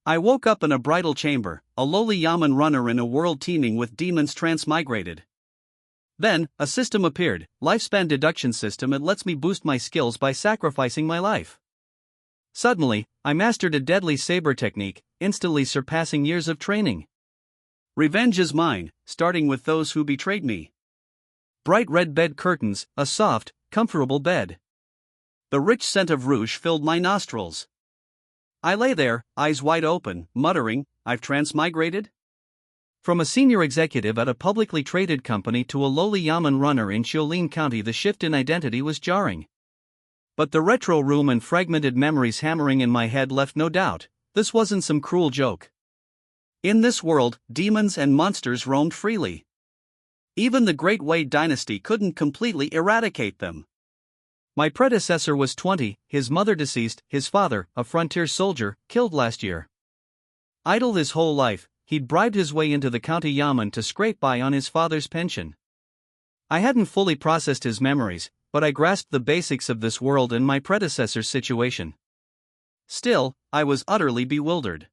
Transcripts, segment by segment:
I woke up in a bridal chamber, a lowly yaman runner in a world teeming with demons transmigrated. Then, a system appeared, lifespan deduction system. It lets me boost my skills by sacrificing my life. Suddenly, I mastered a deadly saber technique, instantly surpassing years of training. Revenge is mine, starting with those who betrayed me. Bright red bed curtains, a soft, comfortable bed. The rich scent of rouge filled my nostrils. I lay there, eyes wide open, muttering, "I've transmigrated?" From a senior executive at a publicly traded company to a lowly yaman runner in Xiaolin County, the shift in identity was jarring. But the retro room and fragmented memories hammering in my head left no doubt, this wasn't some cruel joke. In this world, demons and monsters roamed freely. Even the Great Wei dynasty couldn't completely eradicate them. My predecessor was 20, his mother deceased, his father, a frontier soldier, killed last year. Idle his whole life, he'd bribed his way into the county yaman to scrape by on his father's pension. I hadn't fully processed his memories, but I grasped the basics of this world and my predecessor's situation. Still, I was utterly bewildered.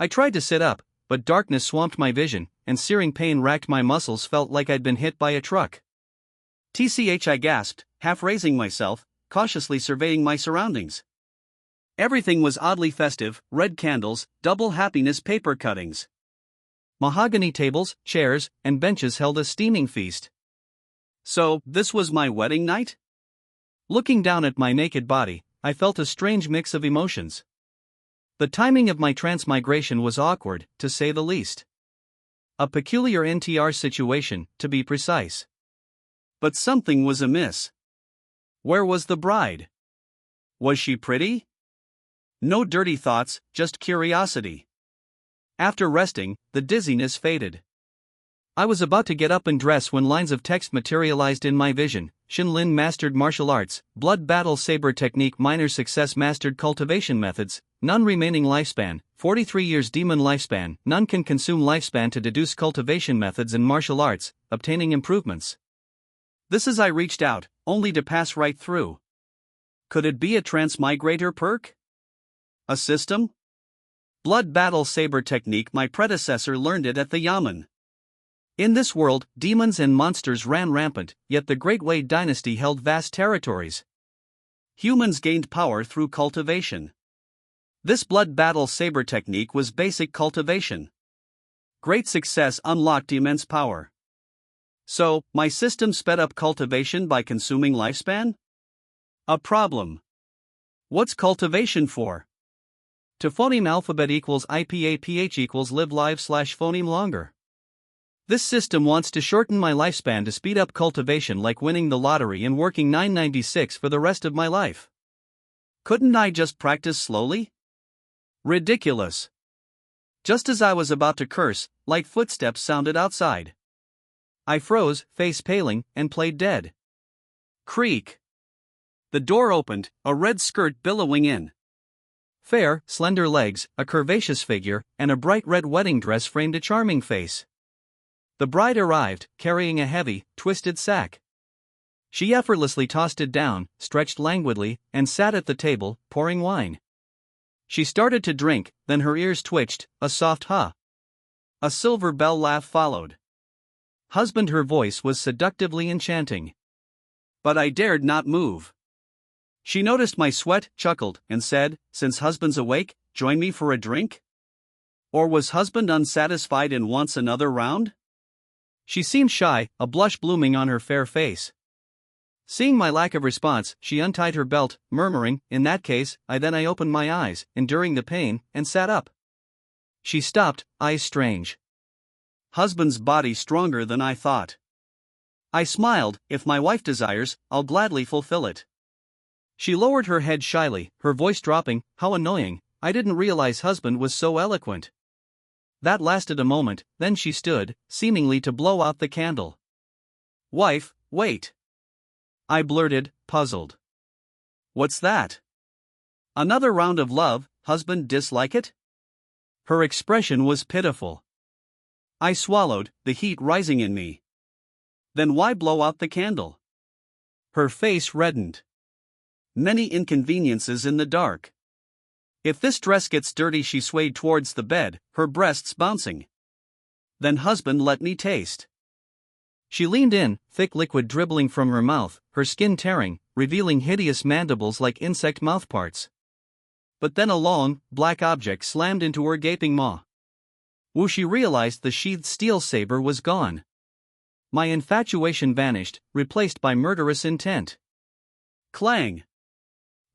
I tried to sit up, but darkness swamped my vision, and searing pain racked my muscles. Felt like I'd been hit by a truck. "TCH," I gasped, half raising myself, cautiously surveying my surroundings. Everything was oddly festive: red candles, double happiness paper cuttings. Mahogany tables, chairs, and benches held a steaming feast. So, this was my wedding night? Looking down at my naked body, I felt a strange mix of emotions. The timing of my transmigration was awkward, to say the least. A peculiar NTR situation, to be precise. But something was amiss. Where was the bride? Was she pretty? No dirty thoughts, just curiosity. After resting, the dizziness faded. I was about to get up and dress when lines of text materialized in my vision. Shinlin mastered martial arts, blood battle saber technique, minor success, mastered cultivation methods, none remaining lifespan, 43 years demon lifespan, none can consume lifespan to deduce cultivation methods and martial arts, obtaining improvements. This as I reached out, only to pass right through. Could it be a transmigrator perk? A system? Blood battle saber technique. My predecessor learned it at the yaman. In this world, demons and monsters ran rampant, yet the Great Wei dynasty held vast territories. Humans gained power through cultivation. This blood battle saber technique was basic cultivation. Great success unlocked immense power. So, my system sped up cultivation by consuming lifespan? A problem. What's cultivation for? To phoneme alphabet equals IPAPH equals live live / phoneme longer. This system wants to shorten my lifespan to speed up cultivation, like winning the lottery and working 996 for the rest of my life. Couldn't I just practice slowly? Ridiculous. Just as I was about to curse, light footsteps sounded outside. I froze, face paling, and played dead. Creak. The door opened, a red skirt billowing in. Fair, slender legs, a curvaceous figure, and a bright red wedding dress framed a charming face. The bride arrived, carrying a heavy, twisted sack. She effortlessly tossed it down, stretched languidly, and sat at the table, pouring wine. She started to drink, then her ears twitched, a soft "huh." A silver bell laugh followed. Husband, her voice was seductively enchanting. But I dared not move. She noticed my sweat, chuckled, and said, "Since husband's awake, join me for a drink?" Or was husband unsatisfied and wants another round? She seemed shy, a blush blooming on her fair face. Seeing my lack of response, she untied her belt, murmuring, "In that case, I opened my eyes, enduring the pain, and sat up." She stopped, eyes strange. Husband's body stronger than I thought. I smiled, "If my wife desires, I'll gladly fulfill it." She lowered her head shyly, her voice dropping, "How annoying, I didn't realize husband was so eloquent." That lasted a moment, then she stood, seemingly to blow out the candle. "Wife, wait." I blurted, puzzled. "What's that? Another round of love, husband dislike it?" Her expression was pitiful. I swallowed, the heat rising in me. "Then why blow out the candle?" Her face reddened. "Many inconveniences in the dark. If this dress gets dirty, she swayed towards the bed, her breasts bouncing. Then husband, let me taste. She leaned in, thick liquid dribbling from her mouth, her skin tearing, revealing hideous mandibles like insect mouthparts. But then a long, black object slammed into her gaping maw. Woo, she realized the sheathed steel saber was gone. My infatuation vanished, replaced by murderous intent. Clang!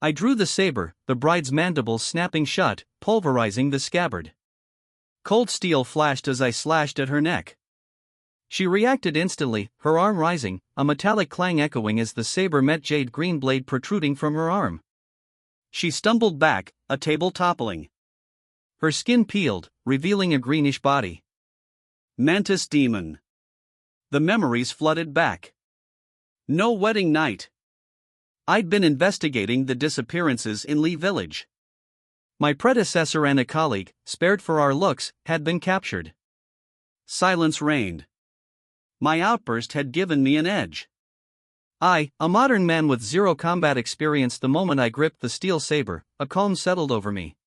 I drew the saber, the bride's mandibles snapping shut, pulverizing the scabbard. Cold steel flashed as I slashed at her neck. She reacted instantly, her arm rising, a metallic clang echoing as the saber met jade green blade protruding from her arm. She stumbled back, a table toppling. Her skin peeled, revealing a greenish body. Mantis demon. The memories flooded back. No wedding night. I'd been investigating the disappearances in Lee Village. My predecessor and a colleague, spared for our looks, had been captured. Silence reigned. My outburst had given me an edge. I, a modern man with zero combat experience, the moment I gripped the steel saber, a calm settled over me.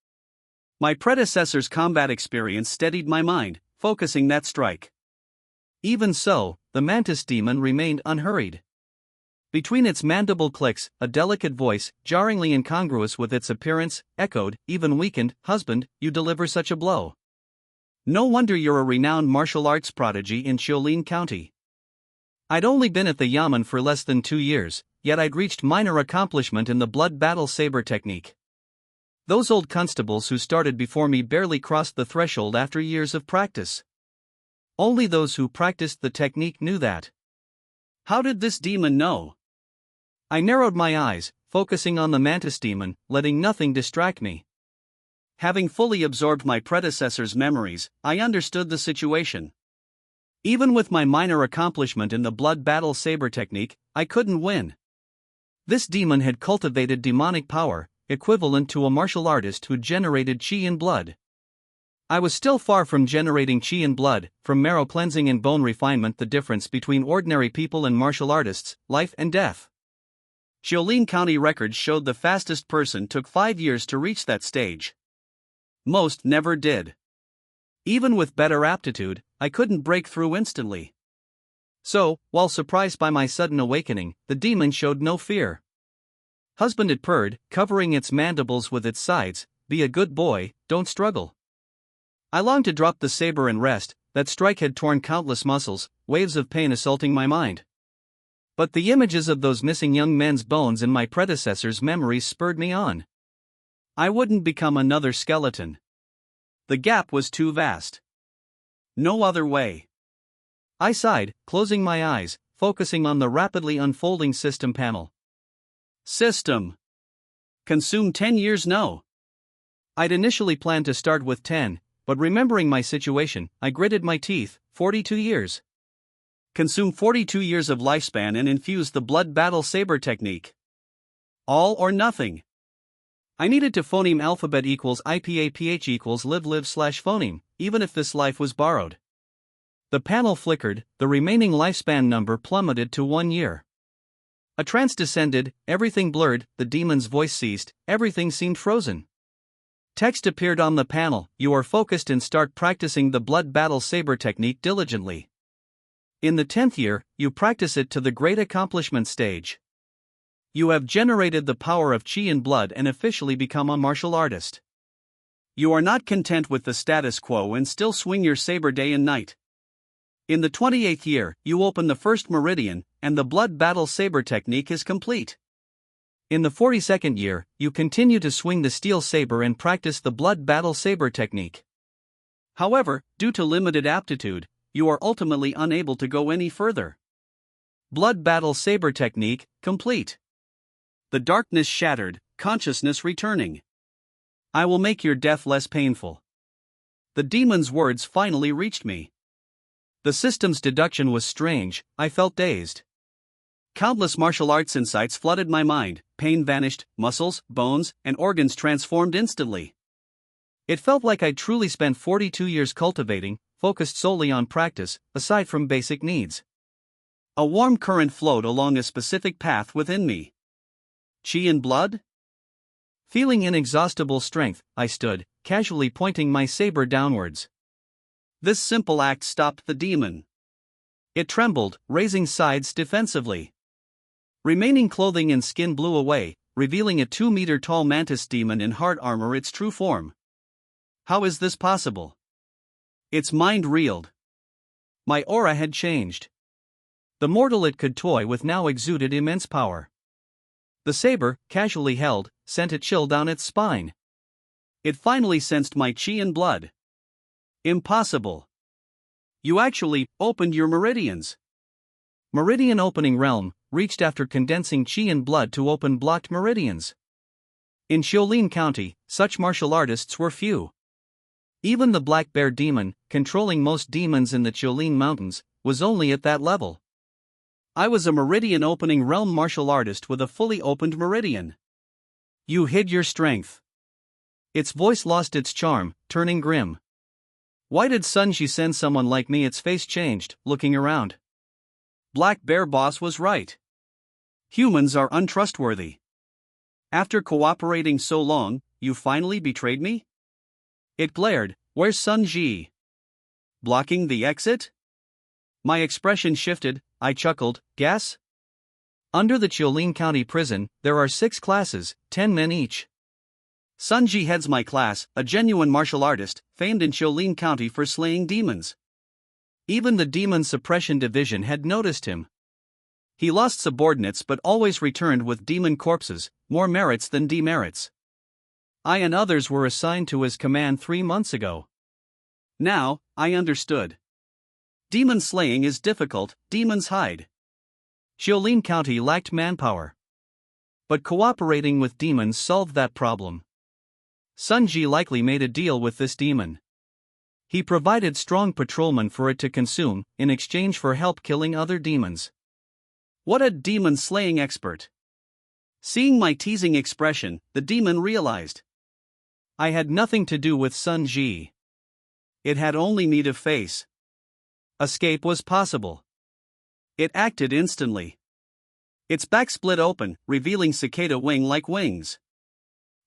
My predecessor's combat experience steadied my mind, focusing that strike. Even so, the mantis demon remained unhurried. Between its mandible clicks, a delicate voice, jarringly incongruous with its appearance, echoed, even weakened, "Husband, you deliver such a blow. No wonder you're a renowned martial arts prodigy in Xiaolin County." I'd only been at the yamen for less than 2 years, yet I'd reached minor accomplishment in the blood battle saber technique. Those old constables who started before me barely crossed the threshold after years of practice. Only those who practiced the technique knew that. How did this demon know? I narrowed my eyes, focusing on the mantis demon, letting nothing distract me. Having fully absorbed my predecessor's memories, I understood the situation. Even with my minor accomplishment in the blood battle saber technique, I couldn't win. This demon had cultivated demonic power, equivalent to a martial artist who generated chi in blood. I was still far from generating chi in blood, from marrow cleansing and bone refinement, the difference between ordinary people and martial artists, life and death. Xiaolin County records showed the fastest person took 5 years to reach that stage. Most never did. Even with better aptitude, I couldn't break through instantly. So, while surprised by my sudden awakening, the demon showed no fear. "Husband," it purred, covering its mandibles with its sides, "be a good boy, don't struggle." I longed to drop the saber and rest. That strike had torn countless muscles, waves of pain assaulting my mind. But the images of those missing young men's bones in my predecessor's memories spurred me on. I wouldn't become another skeleton. The gap was too vast. No other way. I sighed, closing my eyes, focusing on the rapidly unfolding system panel. System. Consume 10 years? No. I'd initially planned to start with 10, but remembering my situation, I gritted my teeth. 42 years. Consume 42 years of lifespan and infuse the blood battle saber technique. All or nothing. I needed to phoneme alphabet equals IPAPH equals live/phoneme, even if this life was borrowed. The panel flickered, the remaining lifespan number plummeted to 1 year. A trance descended, everything blurred, the demon's voice ceased, everything seemed frozen. Text appeared on the panel: "You are focused and start practicing the blood battle saber technique diligently. In the 10th year, you practice it to the great accomplishment stage. You have generated the power of chi in blood and officially become a martial artist. You are not content with the status quo and still swing your saber day and night. In the 28th year, you open the first meridian, and the blood battle saber technique is complete. In the 42nd year, you continue to swing the steel saber and practice the blood battle saber technique. However, due to limited aptitude, you are ultimately unable to go any further. Blood battle saber technique, complete. The darkness shattered, consciousness returning. I will make your death less painful." The demon's words finally reached me. The system's deduction was strange, I felt dazed. Countless martial arts insights flooded my mind, pain vanished, muscles, bones, and organs transformed instantly. It felt like I'd truly spent 42 years cultivating, focused solely on practice, aside from basic needs. A warm current flowed along a specific path within me. Chi in blood? Feeling inexhaustible strength, I stood, casually pointing my saber downwards. This simple act stopped the demon. It trembled, raising sides defensively. Remaining clothing and skin blew away, revealing a 2-meter-tall mantis demon in hard armor, its true form. How is this possible? Its mind reeled. My aura had changed. The mortal it could toy with now exuded immense power. The saber, casually held, sent a chill down its spine. It finally sensed my chi and blood. Impossible. You actually opened your meridians. Meridian opening realm, reached after condensing chi and blood to open blocked meridians. In Shaolin County, such martial artists were few. Even the Black Bear demon, controlling most demons in the Shaolin Mountains, was only at that level. I was a meridian opening realm martial artist with a fully opened meridian. You hid your strength. Its voice lost its charm, turning grim. Why did Sunji send someone like me? Its face changed, looking around. Black Bear boss was right. Humans are untrustworthy. After cooperating so long, you finally betrayed me? It glared, where's Sunji? Blocking the exit? My expression shifted, I chuckled, gas? Under the Shaolin County prison, there are 6 classes, 10 men each. Sunji heads my class, a genuine martial artist, famed in Shaolin County for slaying demons. Even the Demon Suppression Division had noticed him. He lost subordinates but always returned with demon corpses, more merits than demerits. I and others were assigned to his command 3 months ago. Now, I understood. Demon slaying is difficult, demons hide. Shaolin County lacked manpower. But cooperating with demons solved that problem. Sunji likely made a deal with this demon. He provided strong patrolmen for it to consume, in exchange for help killing other demons. What a demon-slaying expert! Seeing my teasing expression, the demon realized. I had nothing to do with Sunji. It had only me to face. Escape was possible. It acted instantly. Its back split open, revealing cicada wing-like wings.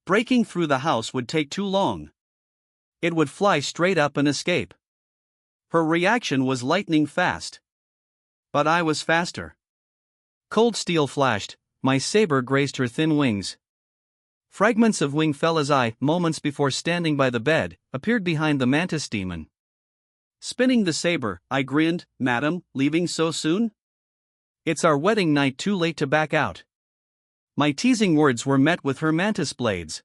Breaking through the house would take too long. It would fly straight up and escape. Her reaction was lightning fast. But I was faster. Cold steel flashed, my saber grazed her thin wings. Fragments of wing fell as I, moments before standing by the bed, appeared behind the mantis demon. Spinning the saber, I grinned, "Madam, leaving so soon? It's our wedding night, too late to back out." My teasing words were met with her mantis blades.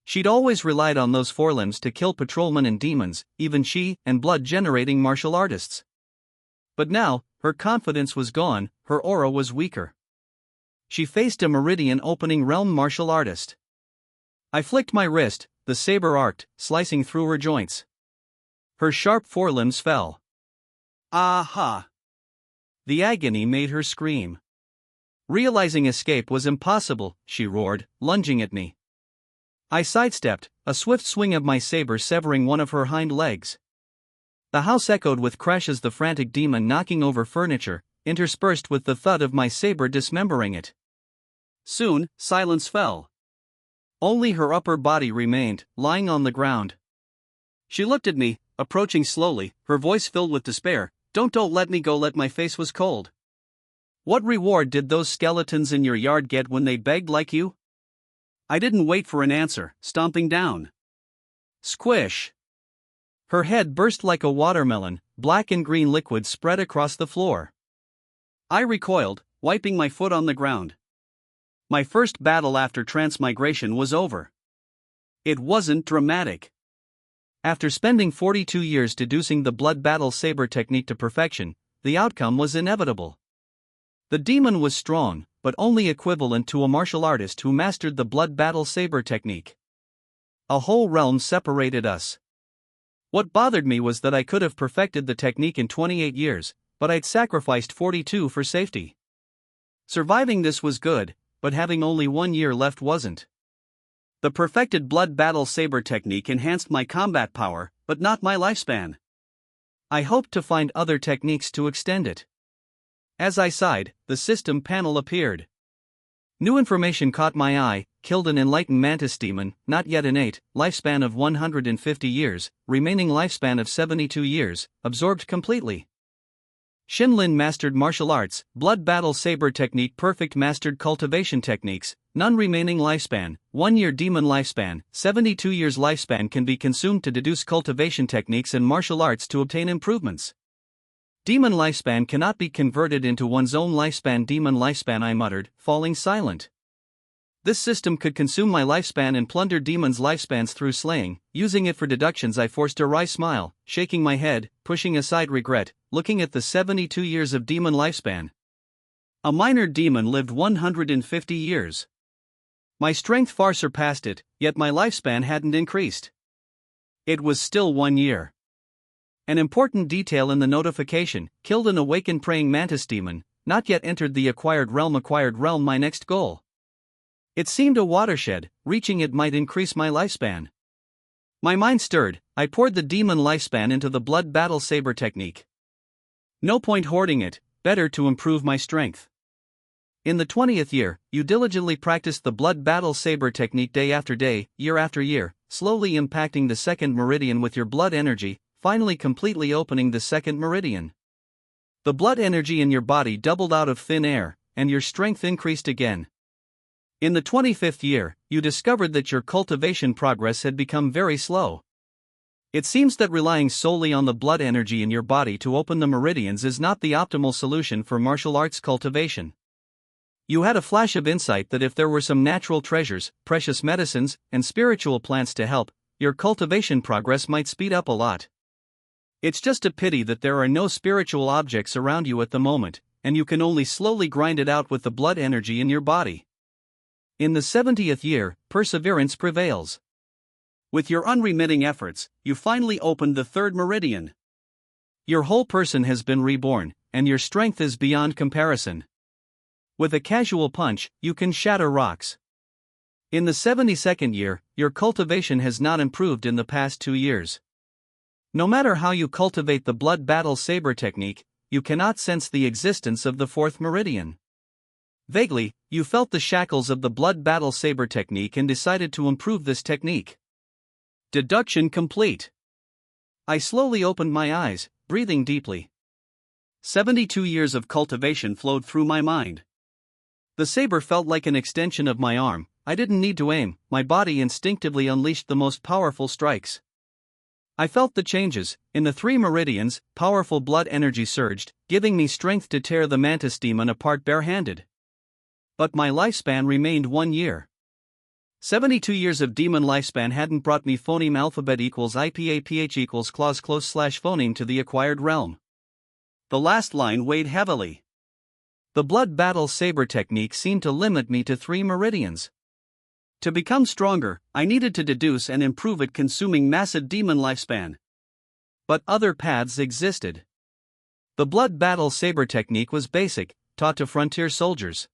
She'd always relied on those forelimbs to kill patrolmen and demons, even she and blood-generating martial artists. But now, her confidence was gone, her aura was weaker. She faced a meridian-opening realm martial artist. I flicked my wrist, the saber arced, slicing through her joints. Her sharp forelimbs fell. Aha! The agony made her scream. Realizing escape was impossible, she roared, lunging at me. I sidestepped, a swift swing of my saber severing one of her hind legs. The house echoed with crashes, the frantic demon knocking over furniture, interspersed with the thud of my saber dismembering it. Soon, silence fell. Only her upper body remained, lying on the ground. She looked at me, approaching slowly, her voice filled with despair. Don't let me go." My face was cold. "What reward did those skeletons in your yard get when they begged like you?" I didn't wait for an answer, stomping down. Squish! Her head burst like a watermelon, black and green liquid spread across the floor. I recoiled, wiping my foot on the ground. My first battle after transmigration was over. It wasn't dramatic. After spending 42 years deducing the blood battle saber technique to perfection, the outcome was inevitable. The demon was strong, but only equivalent to a martial artist who mastered the blood battle saber technique. A whole realm separated us. What bothered me was that I could have perfected the technique in 28 years, but I'd sacrificed 42 for safety. Surviving this was good, but having only 1 year left wasn't. The perfected blood battle saber technique enhanced my combat power, but not my lifespan. I hoped to find other techniques to extend it. As I sighed, the system panel appeared. New information caught my eye: killed an enlightened mantis demon, not yet innate, lifespan of 150 years, remaining lifespan of 72 years, absorbed completely. Shinlin mastered martial arts, blood battle saber technique perfect mastered cultivation techniques, none remaining lifespan, 1 year demon lifespan, 72 years lifespan can be consumed to deduce cultivation techniques and martial arts to obtain improvements. Demon lifespan cannot be converted into one's own lifespan demon lifespan I muttered, falling silent. This system could consume my lifespan and plunder demons' lifespans through slaying. Using it for deductions I forced a wry smile, shaking my head, pushing aside regret, looking at the 72 years of demon lifespan. A minor demon lived 150 years. My strength far surpassed it, yet my lifespan hadn't increased. It was still 1 year. An important detail in the notification: killed an awakened praying mantis demon, not yet entered the acquired realm my next goal. It seemed a watershed, reaching it might increase my lifespan. My mind stirred, I poured the demon lifespan into the blood battle saber technique. No point hoarding it, better to improve my strength. In the 20th year, you diligently practiced the blood battle saber technique day after day, year after year, slowly impacting the second meridian with your blood energy, finally completely opening the second meridian. The blood energy in your body doubled out of thin air, and your strength increased again. In the 25th year, you discovered that your cultivation progress had become very slow. It seems that relying solely on the blood energy in your body to open the meridians is not the optimal solution for martial arts cultivation. You had a flash of insight that if there were some natural treasures, precious medicines, and spiritual plants to help, your cultivation progress might speed up a lot. It's just a pity that there are no spiritual objects around you at the moment, and you can only slowly grind it out with the blood energy in your body. In the 70th year, perseverance prevails. With your unremitting efforts, you finally opened the third meridian. Your whole person has been reborn, and your strength is beyond comparison. With a casual punch, you can shatter rocks. In the 72nd year, your cultivation has not improved in the past 2 years. No matter how you cultivate the blood battle saber technique, you cannot sense the existence of the fourth meridian. Vaguely, you felt the shackles of the blood battle saber technique and decided to improve this technique. Deduction complete. I slowly opened my eyes, breathing deeply. 72 years of cultivation flowed through my mind. The saber felt like an extension of my arm. I didn't need to aim, my body instinctively unleashed the most powerful strikes. I felt the changes. In the 3 meridians, powerful blood energy surged, giving me strength to tear the mantis demon apart barehanded. But my lifespan remained 1 year. 72 years of demon lifespan hadn't brought me phoneme alphabet equals IPAPH equals clause close / phoneme to the acquired realm. The last line weighed heavily. The blood battle saber technique seemed to limit me to 3 meridians. To become stronger, I needed to deduce and improve it consuming massive demon lifespan. But other paths existed. The blood battle saber technique was basic, taught to frontier soldiers.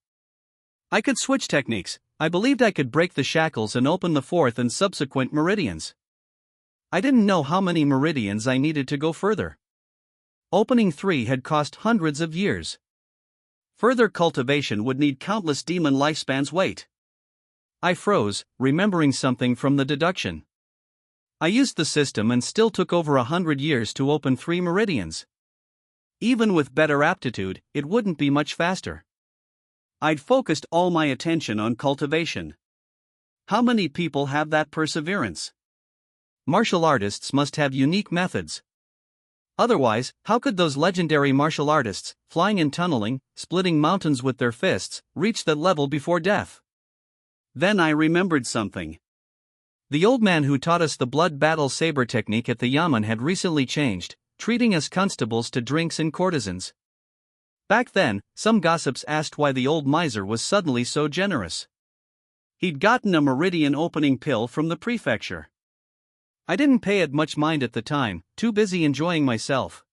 I could switch techniques. I believed I could break the shackles and open the 4th and subsequent meridians. I didn't know how many meridians I needed to go further. Opening 3 had cost hundreds of years. Further cultivation would need countless demon lifespans wait. I froze, remembering something from the deduction. I used the system and still took over 100 years to open 3 meridians. Even with better aptitude, it wouldn't be much faster. I'd focused all my attention on cultivation. How many people have that perseverance? Martial artists must have unique methods. Otherwise, how could those legendary martial artists, flying and tunneling, splitting mountains with their fists, reach that level before death? Then I remembered something. The old man who taught us the blood battle saber technique at the yamen had recently changed, treating us constables to drinks and courtesans. Back then, some gossips asked why the old miser was suddenly so generous. He'd gotten a meridian opening pill from the prefecture. I didn't pay it much mind at the time, too busy enjoying myself.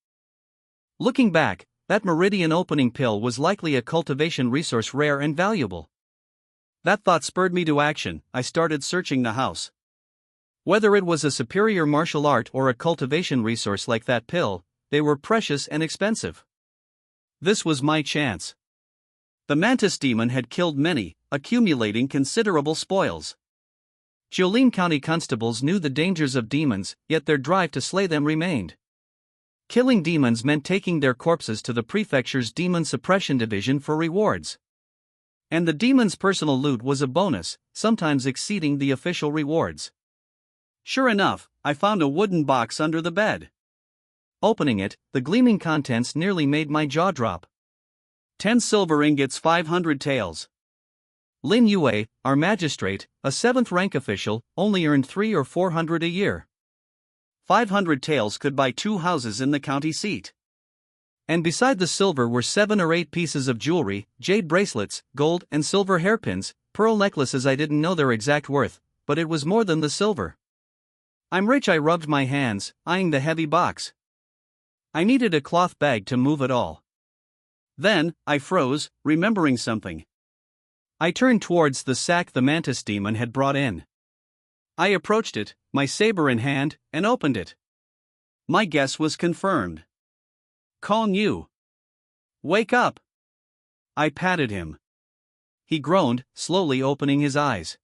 Looking back, that meridian opening pill was likely a cultivation resource rare and valuable. That thought spurred me to action. I started searching the house. Whether it was a superior martial art or a cultivation resource like that pill, they were precious and expensive. This was my chance. The mantis demon had killed many, accumulating considerable spoils. Jolene County constables knew the dangers of demons, yet their drive to slay them remained. Killing demons meant taking their corpses to the prefecture's demon suppression division for rewards. And the demon's personal loot was a bonus, sometimes exceeding the official rewards. Sure enough, I found a wooden box under the bed. Opening it, the gleaming contents nearly made my jaw drop. 10 silver ingots, 500 taels. Lin Yue, our magistrate, a 7th rank official, only earned 300 or 400 a year. 500 taels could buy 2 houses in the county seat. And beside the silver were 7 or 8 pieces of jewelry, jade bracelets, gold and silver hairpins, pearl necklaces. I didn't know their exact worth, but it was more than the silver. I'm rich, I rubbed my hands, eyeing the heavy box. I needed a cloth bag to move it all. Then, I froze, remembering something. I turned towards the sack the mantis demon had brought in. I approached it, my saber in hand, and opened it. My guess was confirmed. Kong Yu. Wake up! I patted him. He groaned, slowly opening his eyes.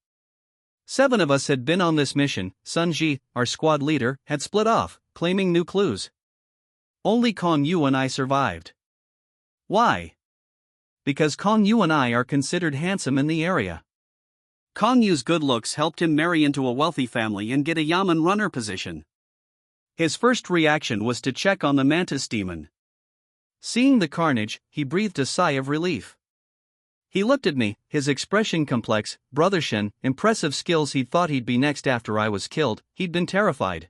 7 of us had been on this mission. Sun Ji, our squad leader, had split off, claiming new clues. Only Kong Yu and I survived. Why? Because Kong Yu and I are considered handsome in the area. Kong Yu's good looks helped him marry into a wealthy family and get a yamen runner position. His first reaction was to check on the mantis demon. Seeing the carnage, he breathed a sigh of relief. He looked at me, his expression complex. Brother Shen, impressive skills. He thought he'd be next after I was killed. He'd been terrified.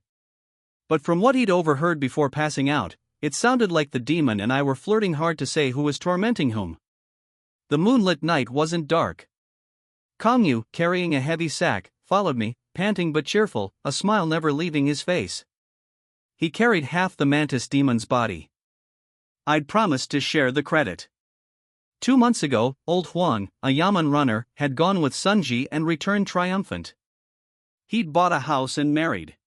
But from what he'd overheard before passing out, it sounded like the demon and I were flirting, hard to say who was tormenting whom. The moonlit night wasn't dark. Kong Yu, carrying a heavy sack, followed me, panting but cheerful, a smile never leaving his face. He carried half the mantis demon's body. I'd promised to share the credit. 2 months ago, old Huang, a yamen runner, had gone with Sunji and returned triumphant. He'd bought a house and married.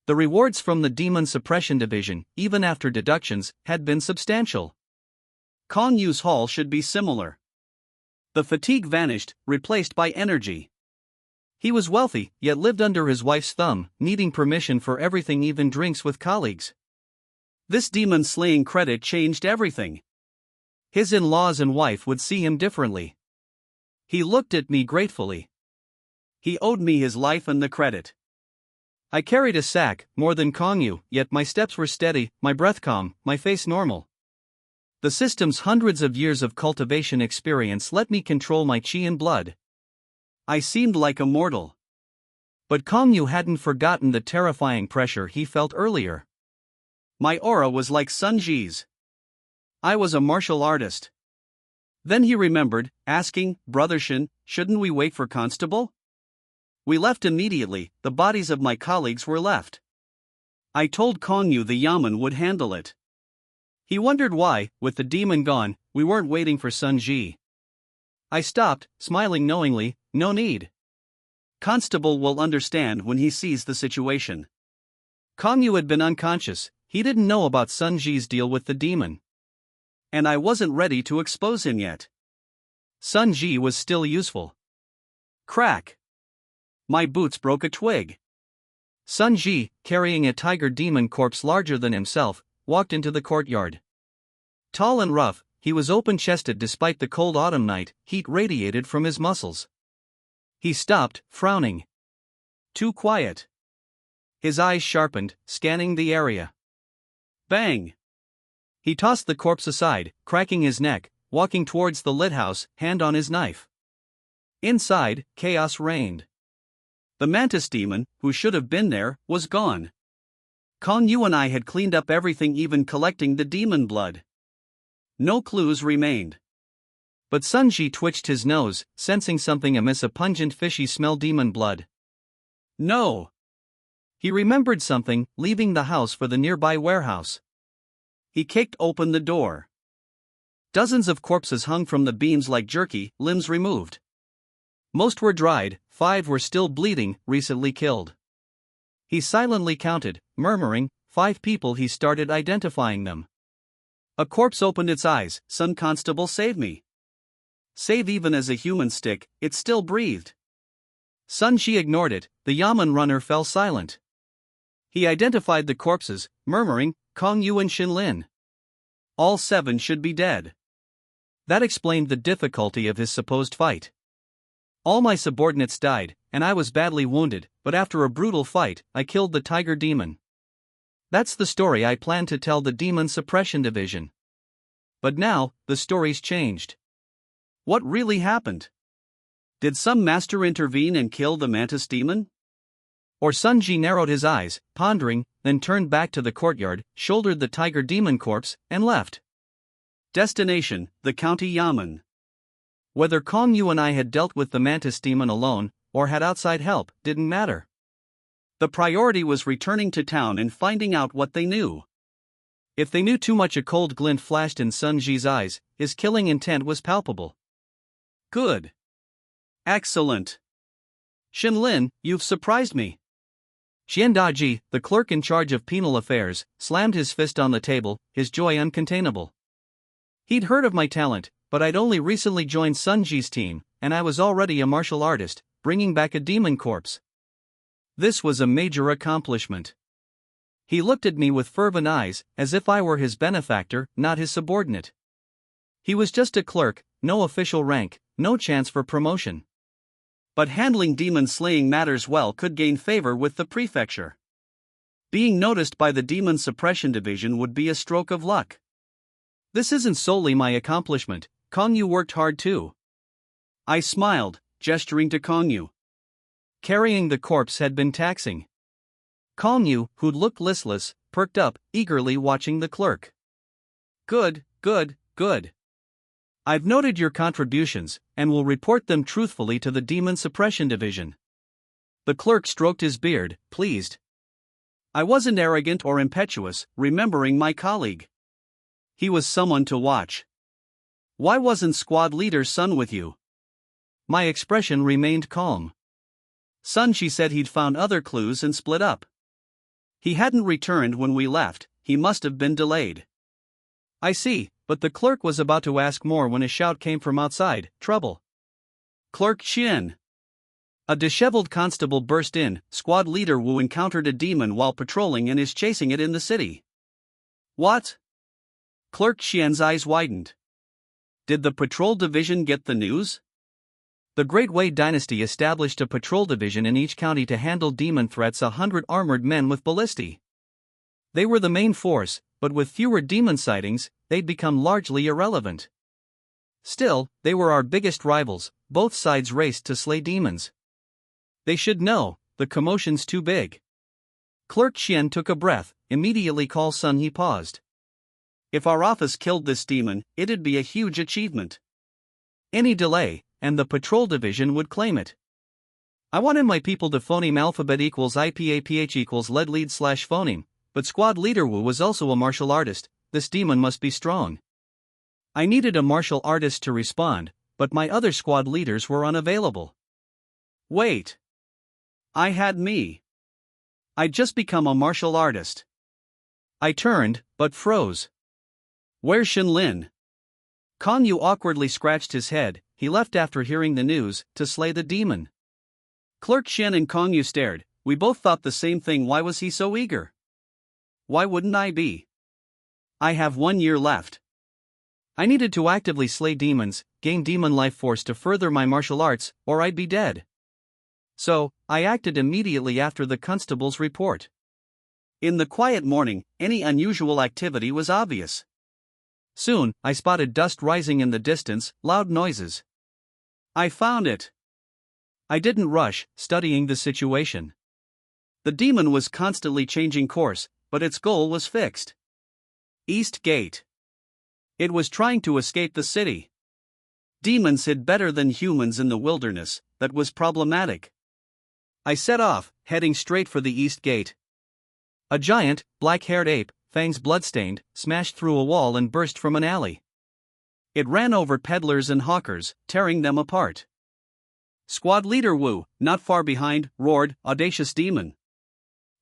The rewards from the demon suppression division, even after deductions, had been substantial. Kong Yu's haul should be similar. The fatigue vanished, replaced by energy. He was wealthy, yet lived under his wife's thumb, needing permission for everything, even drinks with colleagues. This demon-slaying credit changed everything. His in-laws and wife would see him differently. He looked at me gratefully. He owed me his life and the credit. I carried a sack, more than Kong Yu, yet my steps were steady, my breath calm, my face normal. The system's hundreds of years of cultivation experience let me control my chi and blood. I seemed like a mortal. But Kong Yu hadn't forgotten the terrifying pressure he felt earlier. My aura was like Sun Ji's. I was a martial artist. Then he remembered, asking, Brother Shen, shouldn't we wait for Constable? We left immediately. The bodies of my colleagues were left. I told Kong Yu the yamen would handle it. He wondered why, with the demon gone, we weren't waiting for Sun Ji. I stopped, smiling knowingly. No need. Constable will understand when he sees the situation. Kong Yu had been unconscious. He didn't know about Sun Ji's deal with the demon. And I wasn't ready to expose him yet. Sun Ji was still useful. Crack. My boots broke a twig. Sun Ji, carrying a tiger demon corpse larger than himself, walked into the courtyard. Tall and rough, he was open-chested despite the cold autumn night. Heat radiated from his muscles. He stopped, frowning. Too quiet. His eyes sharpened, scanning the area. Bang! He tossed the corpse aside, cracking his neck, walking towards the lit house, hand on his knife. Inside, chaos reigned. The mantis demon, who should have been there, was gone. Kong Yu and I had cleaned up everything, even collecting the demon blood. No clues remained. But Sun Ji twitched his nose, sensing something amiss, a pungent fishy smell. Demon blood. No! He remembered something, leaving the house for the nearby warehouse. He kicked open the door. Dozens of corpses hung from the beams like jerky, limbs removed. Most were dried, 5 were still bleeding, recently killed. He silently counted, murmuring, 5 people. He started identifying them. A corpse opened its eyes. Sun Constable, save me. Save even as a human stick, it still breathed. Sun Shi ignored it, the Yaman runner fell silent. He identified the corpses, murmuring, Kong Yu and Xin Lin. All 7 should be dead. That explained the difficulty of his supposed fight. All my subordinates died, and I was badly wounded, but after a brutal fight, I killed the tiger demon. That's the story I planned to tell the Demon Suppression Division. But now, the story's changed. What really happened? Did some master intervene and kill the mantis demon? Or Sun Ji narrowed his eyes, pondering, then turned back to the courtyard, shouldered the tiger demon corpse, and left. Destination, the county Yaman. Whether Kong Yu and I had dealt with the mantis demon alone, or had outside help, didn't matter. The priority was returning to town and finding out what they knew. If they knew too much, a cold glint flashed in Sun Ji's eyes, his killing intent was palpable. Good. Excellent. Xin Lin, you've surprised me. Xian Daji, the clerk in charge of penal affairs, slammed his fist on the table, his joy uncontainable. He'd heard of my talent, but I'd only recently joined Sun Ji's team, and I was already a martial artist, bringing back a demon corpse. This was a major accomplishment. He looked at me with fervent eyes, as if I were his benefactor, not his subordinate. He was just a clerk, no official rank, no chance for promotion. But handling demon-slaying matters well could gain favor with the prefecture. Being noticed by the Demon Suppression Division would be a stroke of luck. This isn't solely my accomplishment, Kong Yu worked hard too. I smiled, gesturing to Kong Yu. Carrying the corpse had been taxing. Kong Yu, who'd looked listless, perked up, eagerly watching the clerk. Good, good, good. I've noted your contributions, and will report them truthfully to the Demon Suppression Division. The clerk stroked his beard, pleased. I wasn't arrogant or impetuous, remembering my colleague. He was someone to watch. Why wasn't squad leader Sun with you? My expression remained calm. Sun Shi said he'd found other clues and split up. He hadn't returned when we left, he must have been delayed. I see, but the clerk was about to ask more when a shout came from outside, trouble. Clerk Qian. A disheveled constable burst in, squad leader Wu encountered a demon while patrolling and is chasing it in the city. What? Clerk Qian's eyes widened. Did the patrol division get the news? The Great Wei dynasty established a patrol division in each county to handle demon threats, 100 armored men with ballistae. They were the main force, but with fewer demon sightings, they'd become largely irrelevant. Still, they were our biggest rivals, both sides raced to slay demons. They should know, the commotion's too big. Clerk Qian took a breath, immediately call Sun. He paused. If our office killed this demon, it'd be a huge achievement. Any delay, and the patrol division would claim it. I wanted my people to phoneme alphabet equals IPAPH equals lead / phoneme, but squad leader Wu was also a martial artist, this demon must be strong. I needed a martial artist to respond, but my other squad leaders were unavailable. Wait. I had me. I'd just become a martial artist. I turned, but froze. Where's Xin Lin? Kong Yu awkwardly scratched his head. He left after hearing the news, to slay the demon. Clerk Qian and Kong Yu stared. We both thought the same thing. Why was he so eager? Why wouldn't I be? I have 1 year left. I needed to actively slay demons, gain demon life force to further my martial arts, or I'd be dead. So, I acted immediately after the constable's report. In the quiet morning, any unusual activity was obvious. Soon, I spotted dust rising in the distance, loud noises. I found it. I didn't rush, studying the situation. The demon was constantly changing course, but its goal was fixed. East Gate. It was trying to escape the city. Demons hid better than humans in the wilderness, that was problematic. I set off, heading straight for the East Gate. A giant, black-haired ape, fangs bloodstained, smashed through a wall and burst from an alley. It ran over peddlers and hawkers, tearing them apart. Squad leader Wu, not far behind, roared, audacious demon.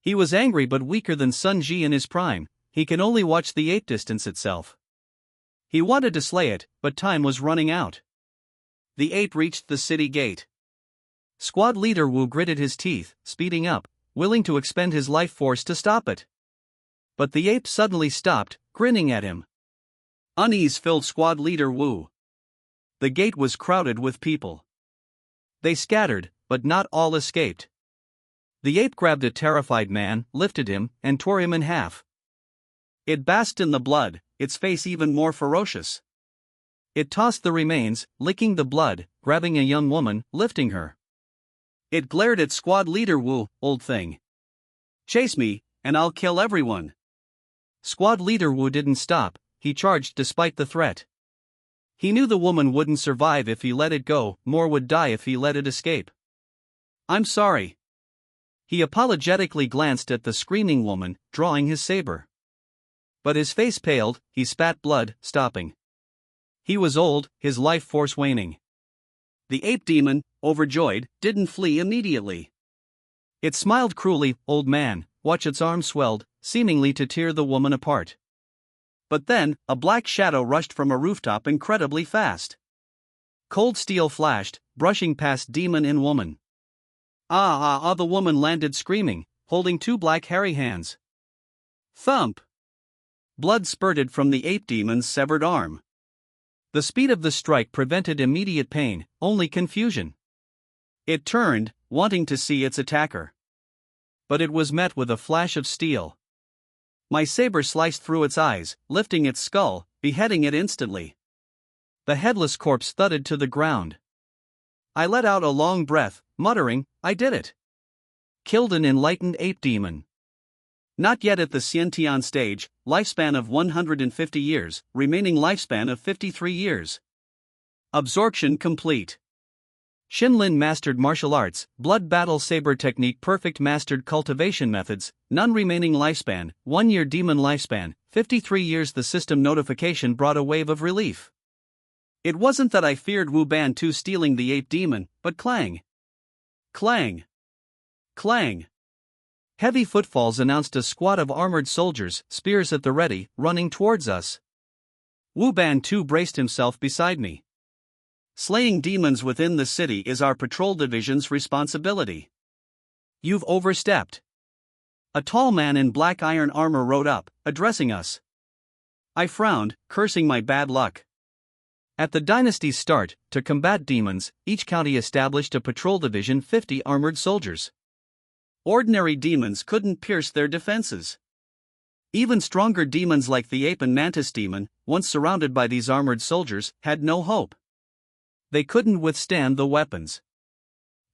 He was angry but weaker than Sun Ji in his prime, he can only watch the ape distance itself. He wanted to slay it, but time was running out. The ape reached the city gate. Squad leader Wu gritted his teeth, speeding up, willing to expend his life force to stop it. But the ape suddenly stopped, grinning at him. Unease filled squad leader Wu. The gate was crowded with people. They scattered, but not all escaped. The ape grabbed a terrified man, lifted him, and tore him in half. It basked in the blood, its face even more ferocious. It tossed the remains, licking the blood, grabbing a young woman, lifting her. It glared at squad leader Wu, old thing. Chase me, and I'll kill everyone. Squad leader Wu didn't stop, he charged despite the threat. He knew the woman wouldn't survive if he let it go, more would die if he let it escape. I'm sorry. He apologetically glanced at the screaming woman, drawing his saber. But his face paled, he spat blood, stopping. He was old, his life force waning. The ape demon, overjoyed, didn't flee immediately. It smiled cruelly, old man, watch its arms swelled, seemingly to tear the woman apart. But then, a black shadow rushed from a rooftop incredibly fast. Cold steel flashed, brushing past demon and woman. The woman landed screaming, holding two black hairy hands. Thump! Blood spurted from the ape demon's severed arm. The speed of the strike prevented immediate pain, only confusion. It turned, wanting to see its attacker. But it was met with a flash of steel. My saber sliced through its eyes, lifting its skull, beheading it instantly. The headless corpse thudded to the ground. I let out a long breath, muttering, I did it. Killed an enlightened ape demon. Not yet at the Xiantian stage, lifespan of 150 years, remaining lifespan of 53 years. Absorption complete. Xinlin mastered martial arts, blood battle saber technique perfect mastered cultivation methods, none remaining lifespan, 1 year demon lifespan, 53 years. The system notification brought a wave of relief. It wasn't that I feared Wu Ban Tu stealing the ape demon, but clang. Clang. Clang. Heavy footfalls announced a squad of armored soldiers, spears at the ready, running towards us. Wu Ban Tu braced himself beside me. Slaying demons within the city is our patrol division's responsibility. You've overstepped. A tall man in black iron armor rode up, addressing us. I frowned, cursing my bad luck. At the dynasty's start, to combat demons, each county established a patrol division 50 armored soldiers. Ordinary demons couldn't pierce their defenses. Even stronger demons like the ape and mantis demon, once surrounded by these armored soldiers, had no hope. They couldn't withstand the weapons.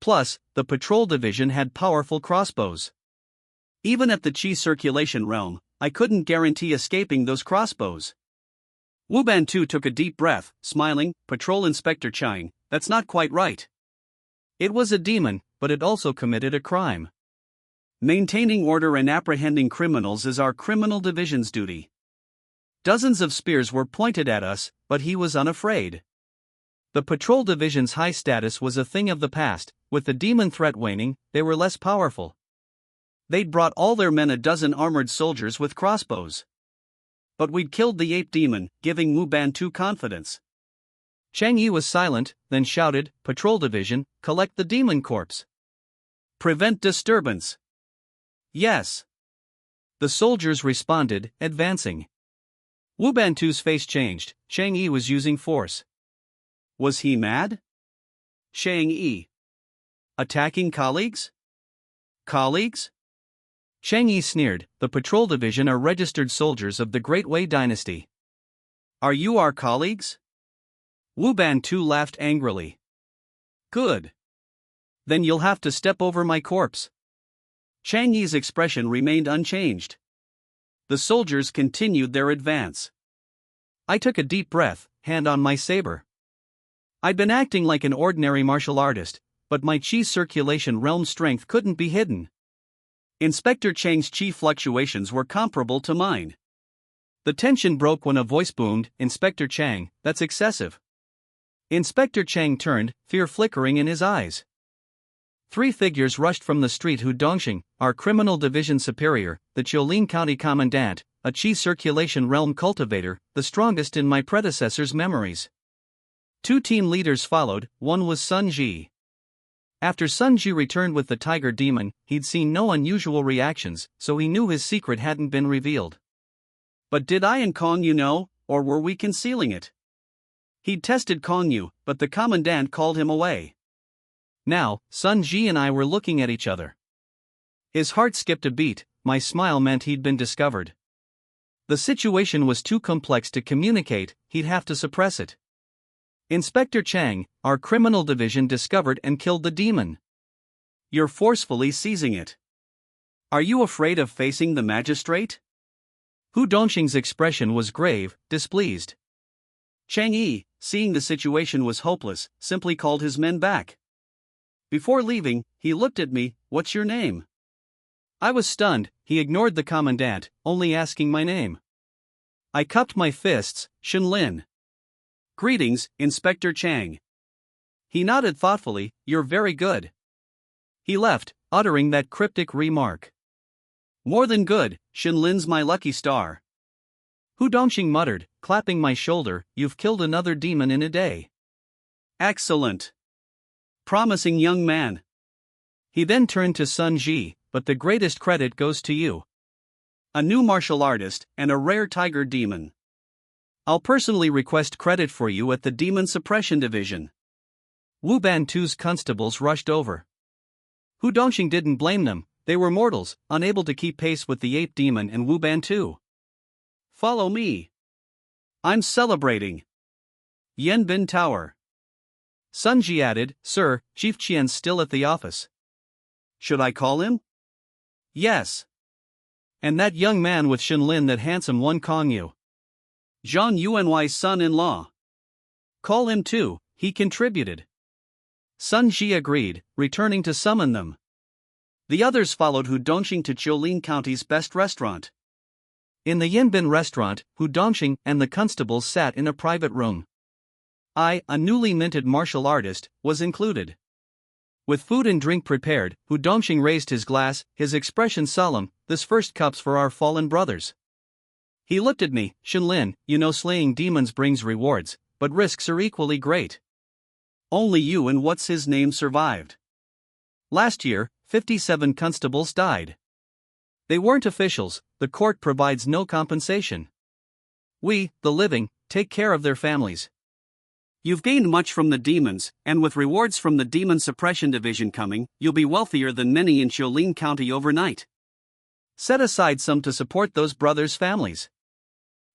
Plus, the patrol division had powerful crossbows. Even at the Qi circulation realm, I couldn't guarantee escaping those crossbows. Wu Ban Tu took a deep breath, smiling, Patrol Inspector Chang, that's not quite right. It was a demon, but it also committed a crime. Maintaining order and apprehending criminals is our criminal division's duty. Dozens of spears were pointed at us, but he was unafraid. The patrol division's high status was a thing of the past, with the demon threat waning, they were less powerful. They'd brought all their men, a dozen armored soldiers with crossbows. But we'd killed the ape demon, giving Wu Ban Tu confidence. Chang Yi was silent, then shouted, Patrol division, collect the demon corpse. Prevent disturbance. Yes. The soldiers responded, advancing. Wu Ban Tu's face changed, Chang Yi was using force. Was he mad? Chang Yi. Attacking colleagues? Colleagues? Chang Yi sneered, the patrol division are registered soldiers of the Great Wei dynasty. Are you our colleagues? Wu Ban Tu laughed angrily. Good. Then you'll have to step over my corpse. Chang Yi's expression remained unchanged. The soldiers continued their advance. I took a deep breath, hand on my saber. I'd been acting like an ordinary martial artist, but my Qi circulation realm strength couldn't be hidden. Inspector Chang's Qi fluctuations were comparable to mine. The tension broke when a voice boomed, Inspector Chang, that's excessive. Inspector Chang turned, fear flickering in his eyes. 3 figures rushed from the street. Hu Dongxing, our criminal division superior, the Jiulin County commandant, a Qi circulation realm cultivator, the strongest in my predecessor's memories. Two team leaders followed, one was Sun Ji. After Sun Ji returned with the tiger demon, he'd seen no unusual reactions, so he knew his secret hadn't been revealed. But did I and Kong Yu know, or were we concealing it? He'd tested Kong Yu, but the commandant called him away. Now, Sun Ji and I were looking at each other. His heart skipped a beat. My smile meant he'd been discovered. The situation was too complex to communicate, he'd have to suppress it. Inspector Chang, our criminal division discovered and killed the demon. You're forcefully seizing it. Are you afraid of facing the magistrate? Hu Dongxing's expression was grave, displeased. Chang Yi, seeing the situation was hopeless, simply called his men back. Before leaving, he looked at me, "What's your name?" I was stunned. He ignored the commandant, only asking my name. I cupped my fists, "Shenlin." "Greetings, Inspector Chang." He nodded thoughtfully, "You're very good." He left, uttering that cryptic remark. "More than good, Shenlin's my lucky star." Hu Dongxing muttered, clapping my shoulder, "You've killed another demon in a day." "Excellent. Promising young man." He then turned to Sun Ji, "But the greatest credit goes to you. A new martial artist, and a rare tiger demon. I'll personally request credit for you at the Demon Suppression Division." Wu Bantu's constables rushed over. Hu Dongxing didn't blame them, they were mortals, unable to keep pace with the ape demon and Wu Bantu. "Follow me. I'm celebrating." Yanbin Tower. Sun Ji added, "Sir, Chief Qian's still at the office." "Should I call him?" "Yes. And that young man with Shenlin, that handsome one, Kong Yu. Zhang Yuanwai's son-in-law. Call him too," he contributed. Sun Ji agreed, returning to summon them. The others followed Hu Dongxing to Jiulin County's best restaurant. In the Yanbin restaurant, Hu Dongxing and the constables sat in a private room. I, a newly minted martial artist, was included. With food and drink prepared, Hu Dongxing raised his glass, his expression solemn, "This first cup's for our fallen brothers." He looked at me, "Shenlin, you know slaying demons brings rewards, but risks are equally great. Only you and what's his name survived. Last year, 57 constables died. They weren't officials, the court provides no compensation. We, the living, take care of their families. You've gained much from the demons, and with rewards from the Demon Suppression Division coming, you'll be wealthier than many in Jiulin County overnight. Set aside some to support those brothers' families."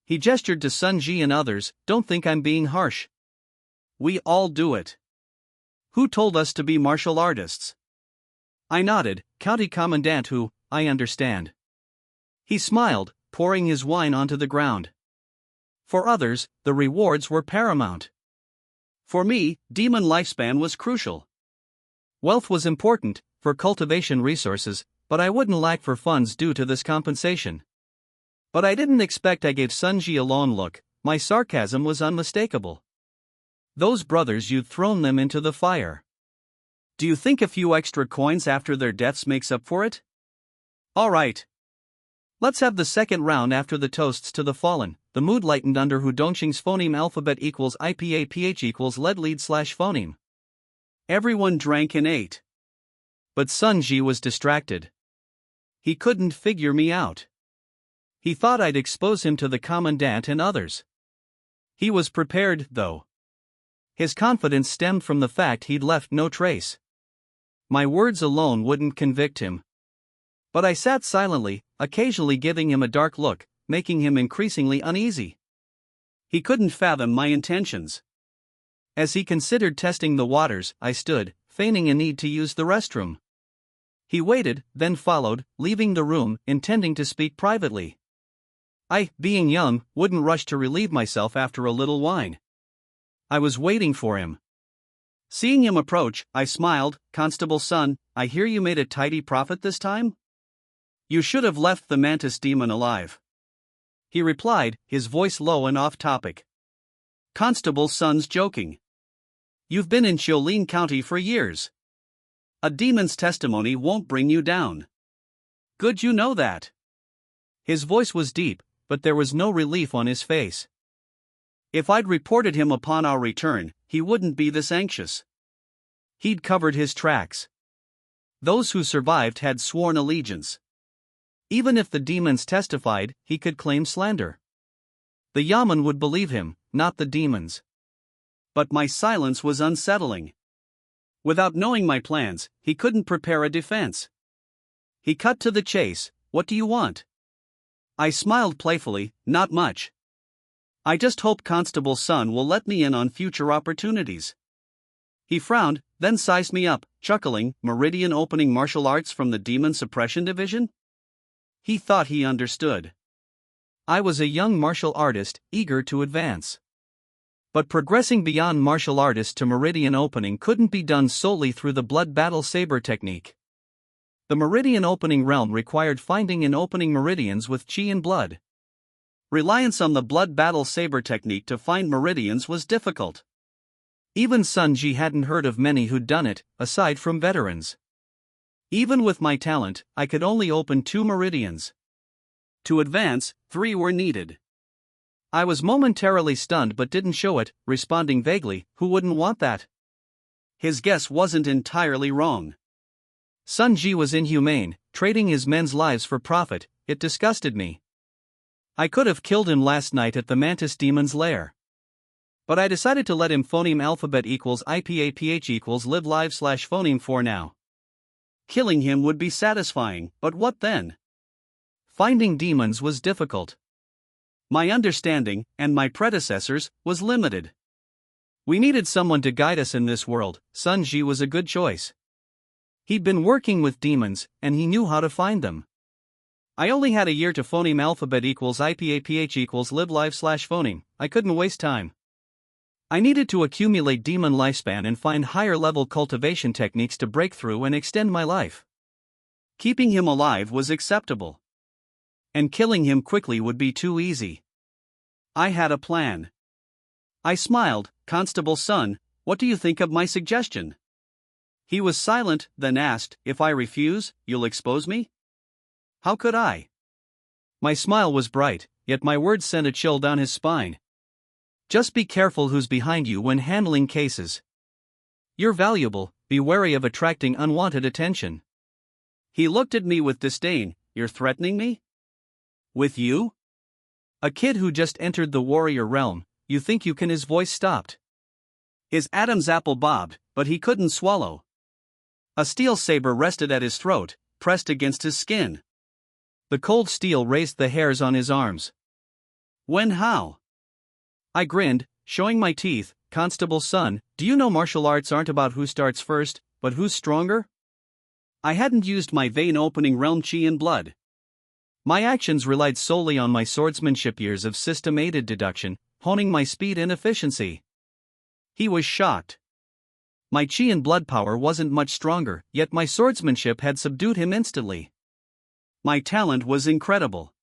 He gestured to Sun Ji and others, "Don't think I'm being harsh. We all do it. Who told us to be martial artists?" I nodded, "County Commandant Hu, I understand." He smiled, pouring his wine onto the ground. For others, the rewards were paramount. For me, demon lifespan was crucial. Wealth was important, for cultivation resources, but I wouldn't lack for funds due to this compensation. But I didn't expect. I gave Sun Ji a lone look, my sarcasm was unmistakable. "Those brothers, you'd thrown them into the fire. Do you think a few extra coins after their deaths makes up for it? All right. Let's have the second round after the toasts to the fallen." The mood lightened under Hu Dongxing's phoneme alphabet equals IPA PH equals lead lead slash phoneme. Everyone drank and ate. But Sun Ji was distracted. He couldn't figure me out. He thought I'd expose him to the commandant and others. He was prepared, though. His confidence stemmed from the fact he'd left no trace. My words alone wouldn't convict him. But I sat silently, occasionally giving him a dark look, making him increasingly uneasy. He couldn't fathom my intentions. As he considered testing the waters, I stood, feigning a need to use the restroom. He waited, then followed, leaving the room, intending to speak privately. I, being young, wouldn't rush to relieve myself after a little wine. I was waiting for him. Seeing him approach, I smiled. "Constable Sun, I hear you made a tidy profit this time? You should have left the mantis demon alive." He replied, his voice low and off-topic. "Constable Sun's joking. You've been in Jiulin County for years. A demon's testimony won't bring you down. Good you know that." His voice was deep, but there was no relief on his face. If I'd reported him upon our return, he wouldn't be this anxious. He'd covered his tracks. Those who survived had sworn allegiance. Even if the demons testified, he could claim slander. The Yaman would believe him, not the demons. But my silence was unsettling. Without knowing my plans, he couldn't prepare a defense. He cut to the chase. What do you want? I smiled playfully, not much. I just hope Constable Sun will let me in on future opportunities. He frowned, then sized me up, chuckling, Meridian opening martial arts from the Demon Suppression Division? He thought he understood. I was a young martial artist, eager to advance. But progressing beyond martial artist to Meridian opening couldn't be done solely through the blood battle saber technique. The Meridian opening realm required finding and opening meridians with chi and blood. Reliance on the blood battle saber technique to find meridians was difficult. Even Sun Ji hadn't heard of many who'd done it, aside from veterans. Even with my talent, I could only open 2 meridians. To advance, 3 were needed. I was momentarily stunned but didn't show it, responding vaguely, who wouldn't want that? His guess wasn't entirely wrong. Sun Ji was inhumane, trading his men's lives for profit. It disgusted me. I could have killed him last night at the Mantis Demon's lair. But I decided to let him phoneme alphabet equals IPAPH equals live live / phoneme for now. Killing him would be satisfying, but what then? Finding demons was difficult. My understanding, and my predecessors, was limited. We needed someone to guide us in this world. Sun Ji was a good choice. He'd been working with demons, and he knew how to find them. I only had a year to phoneme alphabet equals IPAPH equals live live / phoneme. I couldn't waste time. I needed to accumulate demon lifespan and find higher level cultivation techniques to break through and extend my life. Keeping him alive was acceptable. And killing him quickly would be too easy. I had a plan. I smiled. Constable Sun, what do you think of my suggestion? He was silent, then asked, if I refuse, you'll expose me? How could I? My smile was bright, yet my words sent a chill down his spine. Just be careful who's behind you when handling cases. You're valuable, be wary of attracting unwanted attention. He looked at me with disdain. You're threatening me? With you? A kid who just entered the warrior realm, you think you can? His voice stopped. His Adam's apple bobbed, but he couldn't swallow. A steel saber rested at his throat, pressed against his skin. The cold steel raised the hairs on his arms. When? How? I grinned, showing my teeth. Constable Sun, do you know martial arts aren't about who starts first, but who's stronger? I hadn't used my vein-opening realm chi and blood. My actions relied solely on my swordsmanship years of system-aided deduction, honing my speed and efficiency. He was shocked. My chi and blood power wasn't much stronger, yet my swordsmanship had subdued him instantly. My talent was incredible.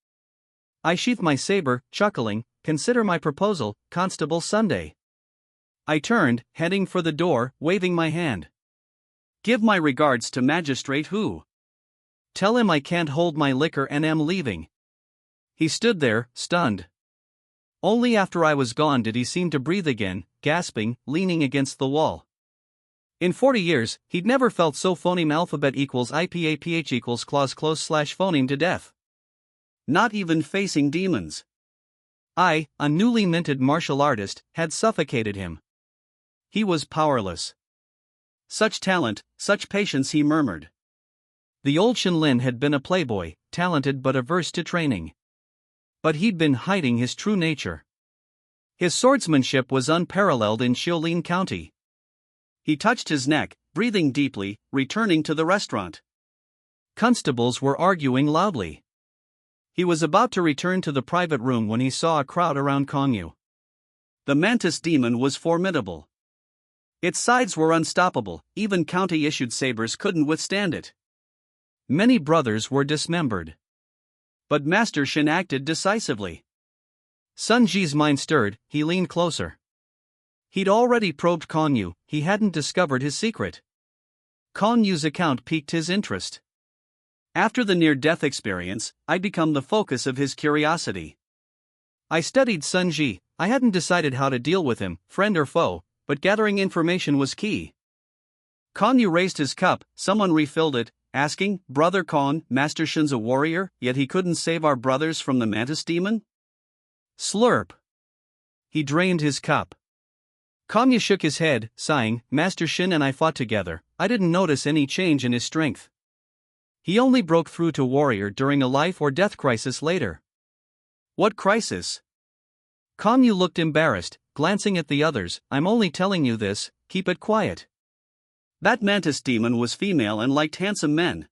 I sheathed my saber, chuckling, consider my proposal, Constable Sunday. I turned, heading for the door, waving my hand. Give my regards to Magistrate Hu. Tell him I can't hold my liquor and am leaving. He stood there, stunned. Only after I was gone did he seem to breathe again, gasping, leaning against the wall. In 40 years, he'd never felt so phoneme alphabet equals IPAPH equals clause close / phoneme to death. Not even facing demons. I, a newly minted martial artist, had suffocated him. He was powerless. Such talent, such patience, he murmured. The old Shenlin had been a playboy, talented but averse to training. But he'd been hiding his true nature. His swordsmanship was unparalleled in Xiaolin County. He touched his neck, breathing deeply, returning to the restaurant. Constables were arguing loudly. He was about to return to the private room when he saw a crowd around Kongyu. The Mantis demon was formidable. Its sides were unstoppable, even county-issued sabers couldn't withstand it. Many brothers were dismembered. But Master Shin acted decisively. Sun Ji's mind stirred, he leaned closer. He'd already probed Kongyu, he hadn't discovered his secret. Kongyu's account piqued his interest. After the near-death experience, I'd become the focus of his curiosity. I studied Sun Ji, I hadn't decided how to deal with him, friend or foe, but gathering information was key. Konyu raised his cup, someone refilled it, asking, Brother Kon, Master Shin's a warrior, yet he couldn't save our brothers from the mantis demon? Slurp. He drained his cup. Konyu shook his head, sighing, Master Shin and I fought together, I didn't notice any change in his strength. He only broke through to warrior during a life or death crisis later. What crisis? Konyu looked embarrassed, glancing at the others, I'm only telling you this, keep it quiet. That mantis demon was female and liked handsome men.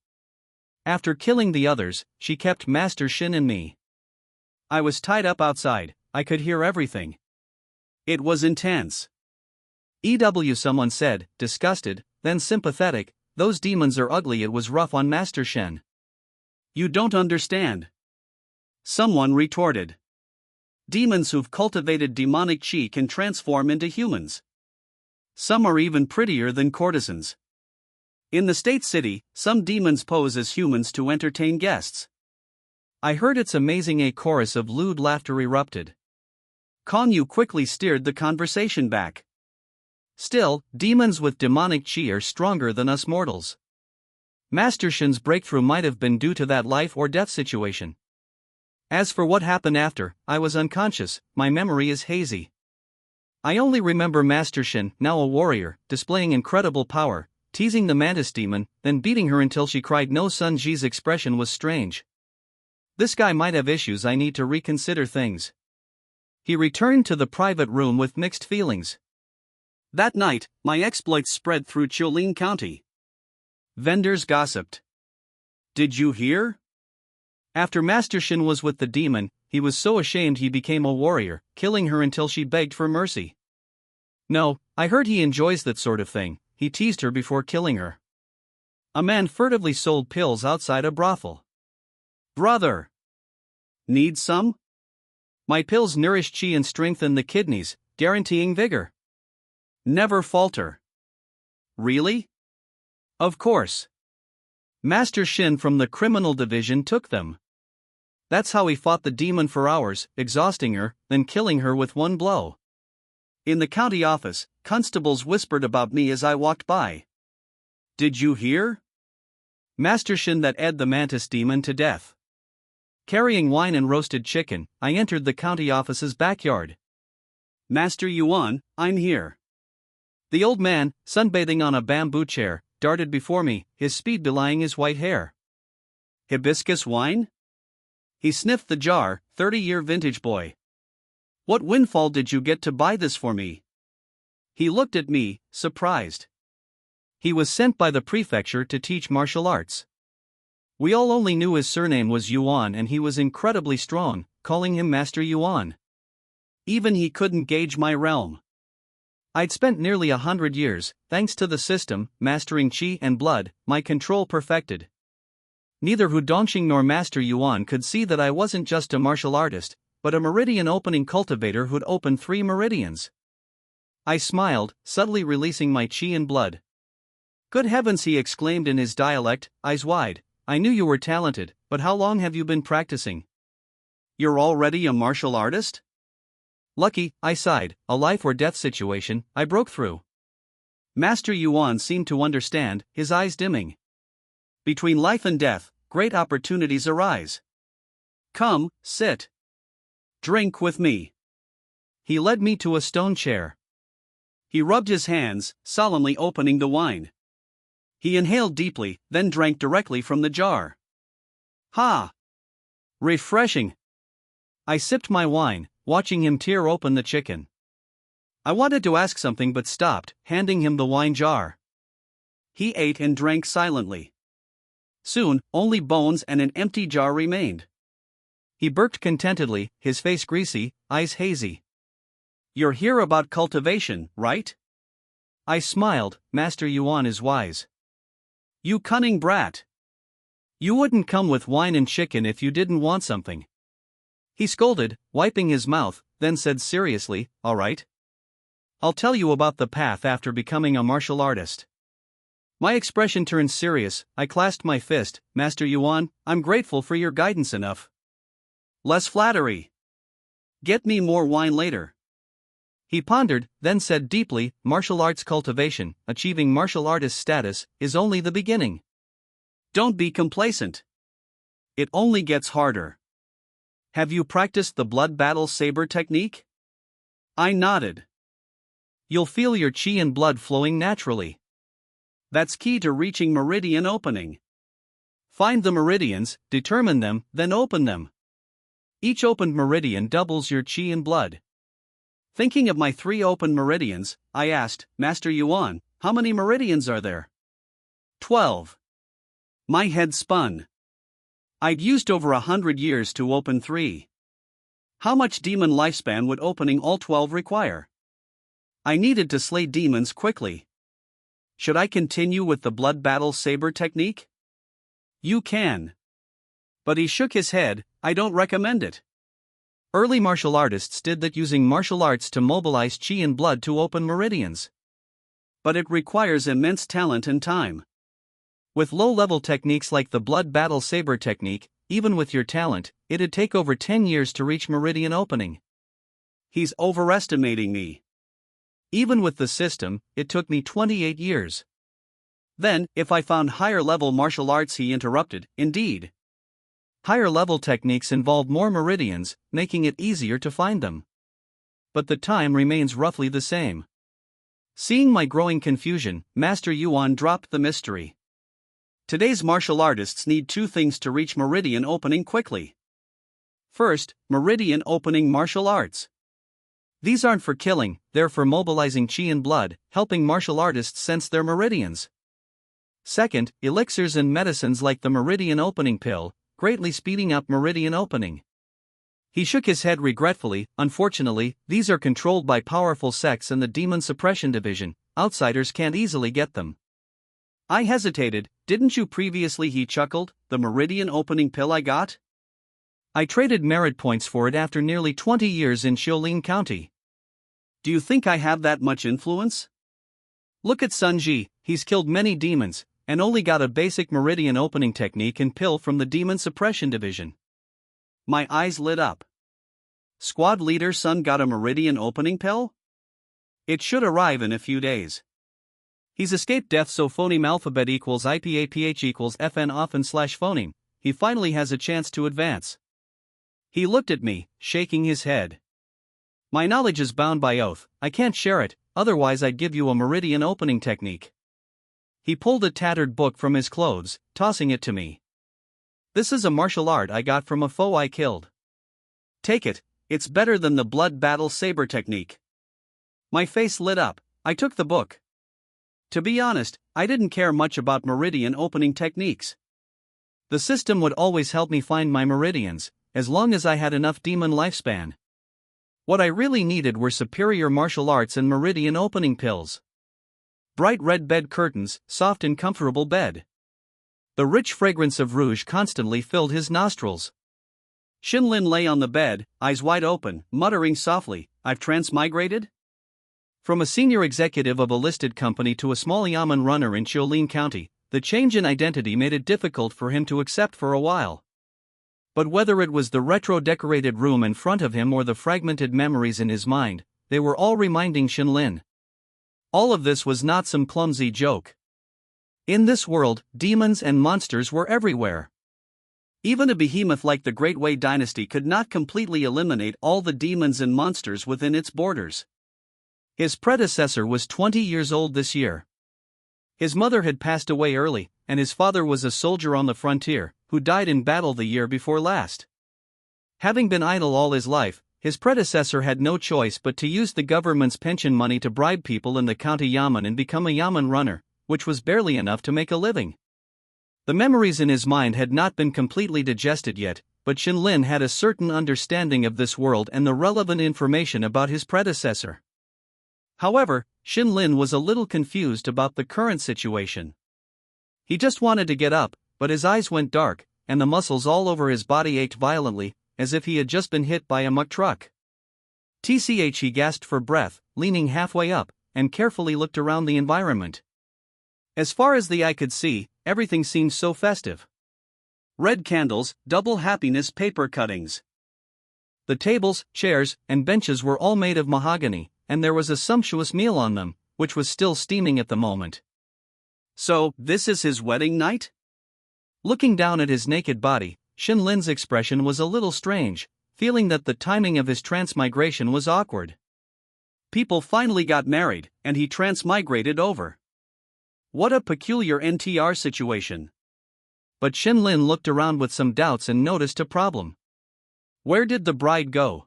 After killing the others, she kept Master Shin and me. I was tied up outside, I could hear everything. It was intense. Someone said, disgusted, then sympathetic, those demons are ugly. It was rough on Master Shen. You don't understand. Someone retorted. Demons who've cultivated demonic chi can transform into humans. Some are even prettier than courtesans. In the state city, some demons pose as humans to entertain guests. I heard it's amazing. A chorus of lewd laughter erupted. Konyu quickly steered the conversation back. Still, demons with demonic chi are stronger than us mortals. Master Shin's breakthrough might have been due to that life or death situation. As for what happened after, I was unconscious, my memory is hazy. I only remember Master Shin, now a warrior, displaying incredible power, teasing the mantis demon, then beating her until she cried. No, Sun Ji's expression was strange. This guy might have issues. I need to reconsider things. He returned to the private room with mixed feelings. That night, my exploits spread through Chiuling County. Vendors gossiped. Did you hear? After Master Shin was with the demon, he was so ashamed he became a warrior, killing her until she begged for mercy. No, I heard he enjoys that sort of thing. He teased her before killing her. A man furtively sold pills outside a brothel. Brother! Need some? My pills nourish chi and strengthen the kidneys, guaranteeing vigor. Never falter. Really? Of course. Master Shin from the criminal division took them. That's how he fought the demon for hours, exhausting her, then killing her with one blow. In the county office, constables whispered about me as I walked by. Did you hear? Master Shin that ed the mantis demon to death. Carrying wine and roasted chicken, I entered the county office's backyard. Master Yuan, I'm here. The old man, sunbathing on a bamboo chair, darted before me, his speed belying his white hair. Hibiscus wine? He sniffed the jar, 30-year vintage boy. What windfall did you get to buy this for me? He looked at me, surprised. He was sent by the prefecture to teach martial arts. We all only knew his surname was Yuan and he was incredibly strong, calling him Master Yuan. Even he couldn't gauge my realm. I'd spent nearly 100 years, thanks to the system, mastering chi and blood, my control perfected. Neither Hu Dongxing nor Master Yuan could see that I wasn't just a martial artist, but a meridian opening cultivator who'd opened 3 meridians. I smiled, subtly releasing my chi and blood. Good heavens, he exclaimed in his dialect, eyes wide. I knew you were talented, but how long have you been practicing? You're already a martial artist? Lucky, I sighed, a life or death situation, I broke through. Master Yuan seemed to understand, his eyes dimming. Between life and death, great opportunities arise. Come, sit. Drink with me. He led me to a stone chair. He rubbed his hands, solemnly opening the wine. He inhaled deeply, then drank directly from the jar. Ha! Refreshing. I sipped my wine, watching him tear open the chicken. I wanted to ask something but stopped, handing him the wine jar. He ate and drank silently. Soon, only bones and an empty jar remained. He burped contentedly, his face greasy, eyes hazy. You're here about cultivation, right? I smiled. Master Yuan is wise. You cunning brat. You wouldn't come with wine and chicken if you didn't want something. He scolded, wiping his mouth, then said seriously, all right. I'll tell you about the path after becoming a martial artist. My expression turned serious, I clasped my fist. Master Yuan, I'm grateful for your guidance enough. Less flattery. Get me more wine later. He pondered, then said deeply, martial arts cultivation, achieving martial artist status, is only the beginning. Don't be complacent. It only gets harder. Have you practiced the blood battle saber technique? I nodded. You'll feel your chi and blood flowing naturally. That's key to reaching meridian opening. Find the meridians, determine them, then open them. Each opened meridian doubles your chi and blood. Thinking of my 3 open meridians, I asked, Master Yuan, how many meridians are there? 12. My head spun. I'd used over 100 years to open 3. How much demon lifespan would opening all 12 require? I needed to slay demons quickly. Should I continue with the blood battle saber technique? You can. But he shook his head, I don't recommend it. Early martial artists did that using martial arts to mobilize chi and blood to open meridians. But it requires immense talent and time. With low-level techniques like the blood battle saber technique, even with your talent, it'd take over 10 years to reach meridian opening. He's overestimating me. Even with the system, it took me 28 years. Then, if I found higher-level martial arts, he interrupted, indeed. Higher-level techniques involve more meridians, making it easier to find them. But the time remains roughly the same. Seeing my growing confusion, Master Yuan dropped the mystery. Today's martial artists need 2 things to reach meridian opening quickly. First, meridian opening martial arts. These aren't for killing, they're for mobilizing chi and blood, helping martial artists sense their meridians. Second, elixirs and medicines like the meridian opening pill, greatly speeding up meridian opening. He shook his head regretfully, unfortunately, these are controlled by powerful sects and the demon suppression division, outsiders can't easily get them. I hesitated, didn't you previously? He chuckled, the meridian opening pill I got? I traded merit points for it after nearly 20 years in Xiaolin County. Do you think I have that much influence? Look at Sun Ji, he's killed many demons, and only got a basic meridian opening technique and pill from the demon suppression division. My eyes lit up. Squad leader Sun got a meridian opening pill? It should arrive in a few days. He's escaped death, so phoneme alphabet equals IPAPH equals FN often / phoneme, he finally has a chance to advance. He looked at me, shaking his head. My knowledge is bound by oath, I can't share it, otherwise I'd give you a meridian opening technique. He pulled a tattered book from his clothes, tossing it to me. This is a martial art I got from a foe I killed. Take it, it's better than the blood battle saber technique. My face lit up, I took the book. To be honest, I didn't care much about meridian opening techniques. The system would always help me find my meridians, as long as I had enough demon lifespan. What I really needed were superior martial arts and meridian opening pills. Bright red bed curtains, soft and comfortable bed. The rich fragrance of rouge constantly filled his nostrils. Xinlin lay on the bed, eyes wide open, muttering softly, I've transmigrated? From a senior executive of a listed company to a small yamen runner in Xiaolin County, the change in identity made it difficult for him to accept for a while. But whether it was the retro-decorated room in front of him or the fragmented memories in his mind, they were all reminding Xinlin. All of this was not some clumsy joke. In this world, demons and monsters were everywhere. Even a behemoth like the Great Wei Dynasty could not completely eliminate all the demons and monsters within its borders. His predecessor was 20 years old this year. His mother had passed away early, and his father was a soldier on the frontier, who died in battle the year before last. Having been idle all his life, his predecessor had no choice but to use the government's pension money to bribe people in the county yamen and become a yamen runner, which was barely enough to make a living. The memories in his mind had not been completely digested yet, but Xinlin had a certain understanding of this world and the relevant information about his predecessor. However, Xinlin was a little confused about the current situation. He just wanted to get up, but his eyes went dark, and the muscles all over his body ached violently, as if he had just been hit by a muck truck. Tch, he gasped for breath, leaning halfway up, and carefully looked around the environment. As far as the eye could see, everything seemed so festive. Red candles, double happiness paper cuttings. The tables, chairs, and benches were all made of mahogany, and there was a sumptuous meal on them, which was still steaming at the moment. So, this is his wedding night? Looking down at his naked body, Shin Lin's expression was a little strange, feeling that the timing of his transmigration was awkward. People finally got married, and he transmigrated over. What a peculiar NTR situation. But Shin Lin looked around with some doubts and noticed a problem. Where did the bride go?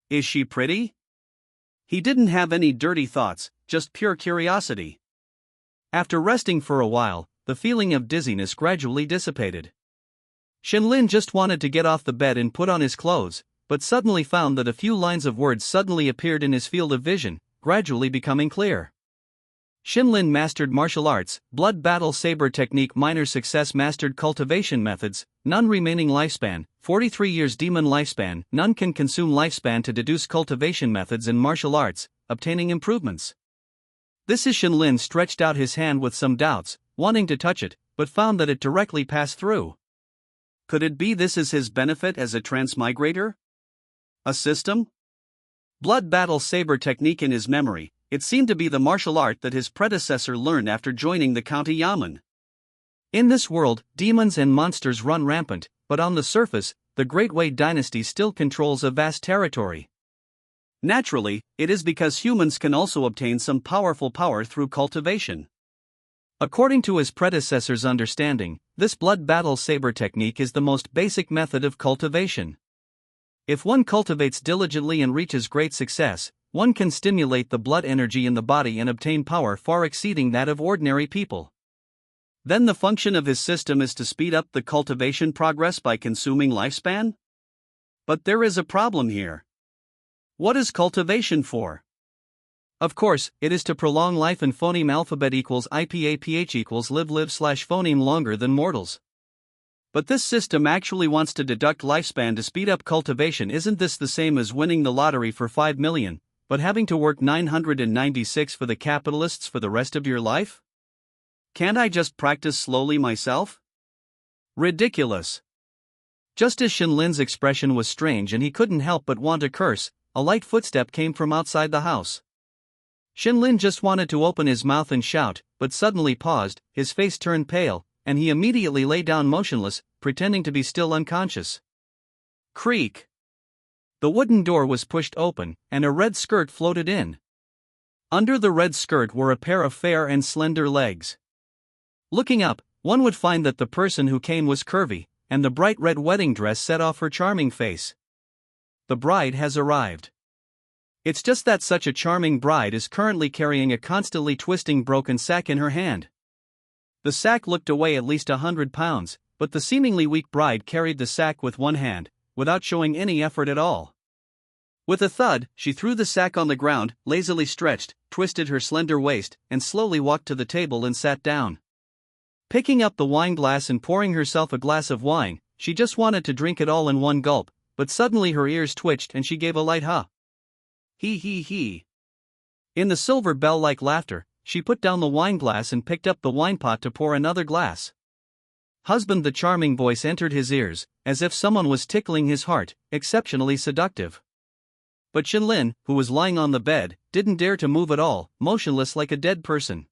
Is she pretty? He didn't have any dirty thoughts, just pure curiosity. After resting for a while, the feeling of dizziness gradually dissipated. Shin Lin just wanted to get off the bed and put on his clothes, but suddenly found that a few lines of words suddenly appeared in his field of vision, gradually becoming clear. Shin Lin mastered martial arts, blood battle saber technique, minor success, mastered cultivation methods, none remaining lifespan, 43 years demon lifespan, none can consume lifespan to deduce cultivation methods in martial arts, obtaining improvements. This is Shin Lin stretched out his hand with some doubts, wanting to touch it, but found that it directly passed through. Could it be this is his benefit as a transmigrator? A system? Blood battle saber technique in his memory, it seemed to be the martial art that his predecessor learned after joining the county yamen. In this world, demons and monsters run rampant, but on the surface, the Great Wei dynasty still controls a vast territory. Naturally, it is because humans can also obtain some powerful power through cultivation. According to his predecessor's understanding, this blood battle saber technique is the most basic method of cultivation. If one cultivates diligently and reaches great success, one can stimulate the blood energy in the body and obtain power far exceeding that of ordinary people. Then the function of his system is to speed up the cultivation progress by consuming lifespan? But there is a problem here. What is cultivation for? Of course, it is to prolong life, and phoneme alphabet equals IPAPH equals live/phoneme longer than mortals. But this system actually wants to deduct lifespan to speed up cultivation. Isn't this the same as winning the lottery for 5 million, but having to work 996 for the capitalists for the rest of your life? Can't I just practice slowly myself? Ridiculous. Just as Shin Lin's expression was strange and he couldn't help but want to curse, a light footstep came from outside the house. Shin Lin just wanted to open his mouth and shout, but suddenly paused, his face turned pale, and he immediately lay down motionless, pretending to be still unconscious. Creak! The wooden door was pushed open, and a red skirt floated in. Under the red skirt were a pair of fair and slender legs. Looking up, one would find that the person who came was curvy, and the bright red wedding dress set off her charming face. The bride has arrived. It's just that such a charming bride is currently carrying a constantly twisting broken sack in her hand. The sack looked to weigh at least 100 pounds, but the seemingly weak bride carried the sack with one hand, without showing any effort at all. With a thud, she threw the sack on the ground, lazily stretched, twisted her slender waist, and slowly walked to the table and sat down. Picking up the wine glass and pouring herself a glass of wine, she just wanted to drink it all in one gulp, but suddenly her ears twitched and she gave a light "ha." He he he. In the silver bell-like laughter, she put down the wine glass and picked up the wine pot to pour another glass. Husband, the charming voice entered his ears, as if someone was tickling his heart, exceptionally seductive. But Shin Lin, who was lying on the bed, didn't dare to move at all, motionless like a dead person.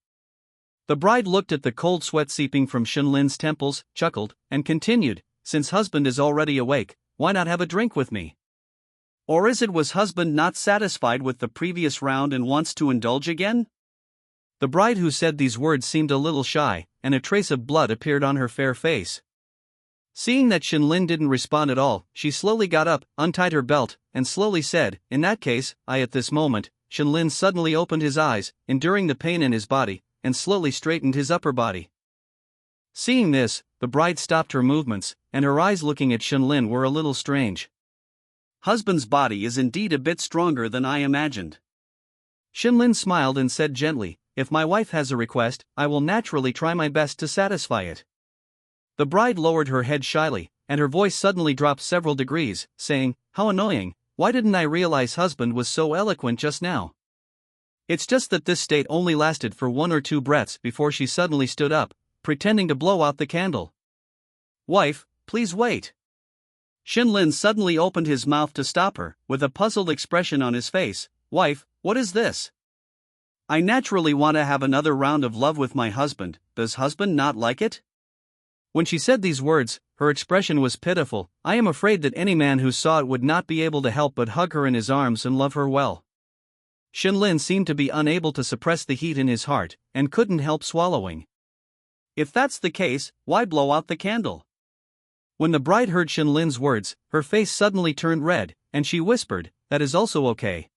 The bride looked at the cold sweat seeping from Shin Lin's temples, chuckled, and continued, "Since husband is already awake, why not have a drink with me?" Or was husband not satisfied with the previous round and wants to indulge again? The bride who said these words seemed a little shy, and a trace of blood appeared on her fair face. Seeing that Shin Lin didn't respond at all, she slowly got up, untied her belt, and slowly said, "In that case, at this moment." Shin Lin suddenly opened his eyes, enduring the pain in his body, and slowly straightened his upper body. Seeing this, the bride stopped her movements, and her eyes looking at Shin Lin were a little strange. Husband's body is indeed a bit stronger than I imagined. Shin Lin smiled and said gently, "If my wife has a request, I will naturally try my best to satisfy it." The bride lowered her head shyly, and her voice suddenly dropped several degrees, saying, "How annoying, why didn't I realize husband was so eloquent just now?" It's just that this state only lasted for 1 or 2 breaths before she suddenly stood up, pretending to blow out the candle. "Wife, please wait." Shin Lin suddenly opened his mouth to stop her, with a puzzled expression on his face, "Wife, what is this? I naturally want to have another round of love with my husband, does husband not like it?" When she said these words, her expression was pitiful. I am afraid that any man who saw it would not be able to help but hug her in his arms and love her well. Shinlin seemed to be unable to suppress the heat in his heart, and couldn't help swallowing. "If that's the case, why blow out the candle?" When the bride heard Shinlin's words, her face suddenly turned red, and she whispered, "That is also okay.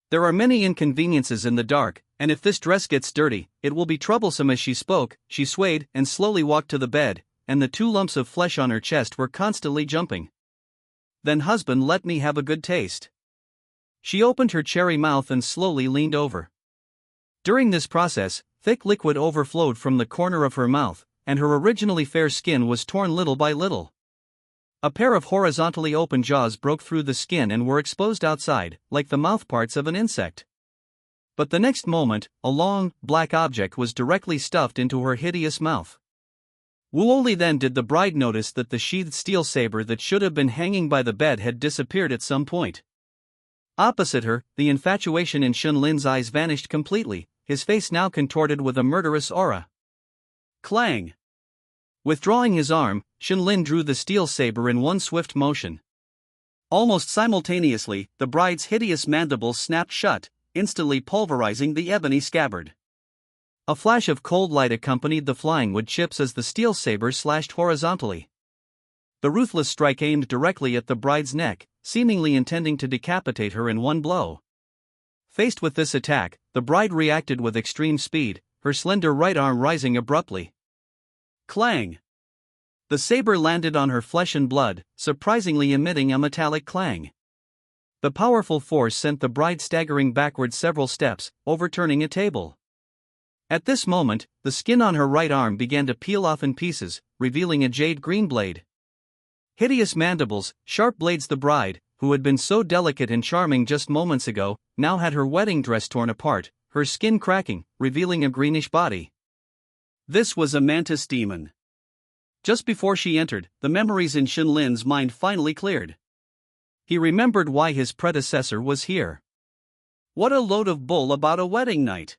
There are many inconveniences in the dark, and if this dress gets dirty, it will be troublesome." As she spoke, she swayed and slowly walked to the bed, and the 2 lumps of flesh on her chest were constantly jumping. "Then husband, let me have a good taste." She opened her cherry mouth and slowly leaned over. During this process, thick liquid overflowed from the corner of her mouth, and her originally fair skin was torn little by little. A pair of horizontally open jaws broke through the skin and were exposed outside, like the mouthparts of an insect. But the next moment, a long, black object was directly stuffed into her hideous mouth. Only then did the bride notice that the sheathed steel saber that should have been hanging by the bed had disappeared at some point. Opposite her, the infatuation in Shinlin's eyes vanished completely, his face now contorted with a murderous aura. Clang! Withdrawing his arm, Shinlin drew the steel saber in one swift motion. Almost simultaneously, the bride's hideous mandibles snapped shut, instantly pulverizing the ebony scabbard. A flash of cold light accompanied the flying wood chips as the steel saber slashed horizontally. The ruthless strike aimed directly at the bride's neck, seemingly intending to decapitate her in one blow. Faced with this attack, the bride reacted with extreme speed, her slender right arm rising abruptly. Clang! The saber landed on her flesh and blood, surprisingly emitting a metallic clang. The powerful force sent the bride staggering backward several steps, overturning a table. At this moment, the skin on her right arm began to peel off in pieces, revealing a jade green blade. Hideous mandibles, sharp blades. The bride, who had been so delicate and charming just moments ago, now had her wedding dress torn apart, her skin cracking, revealing a greenish body. This was a mantis demon. Just before she entered, the memories in Shinlin's mind finally cleared. He remembered why his predecessor was here. What a load of bull about a wedding night!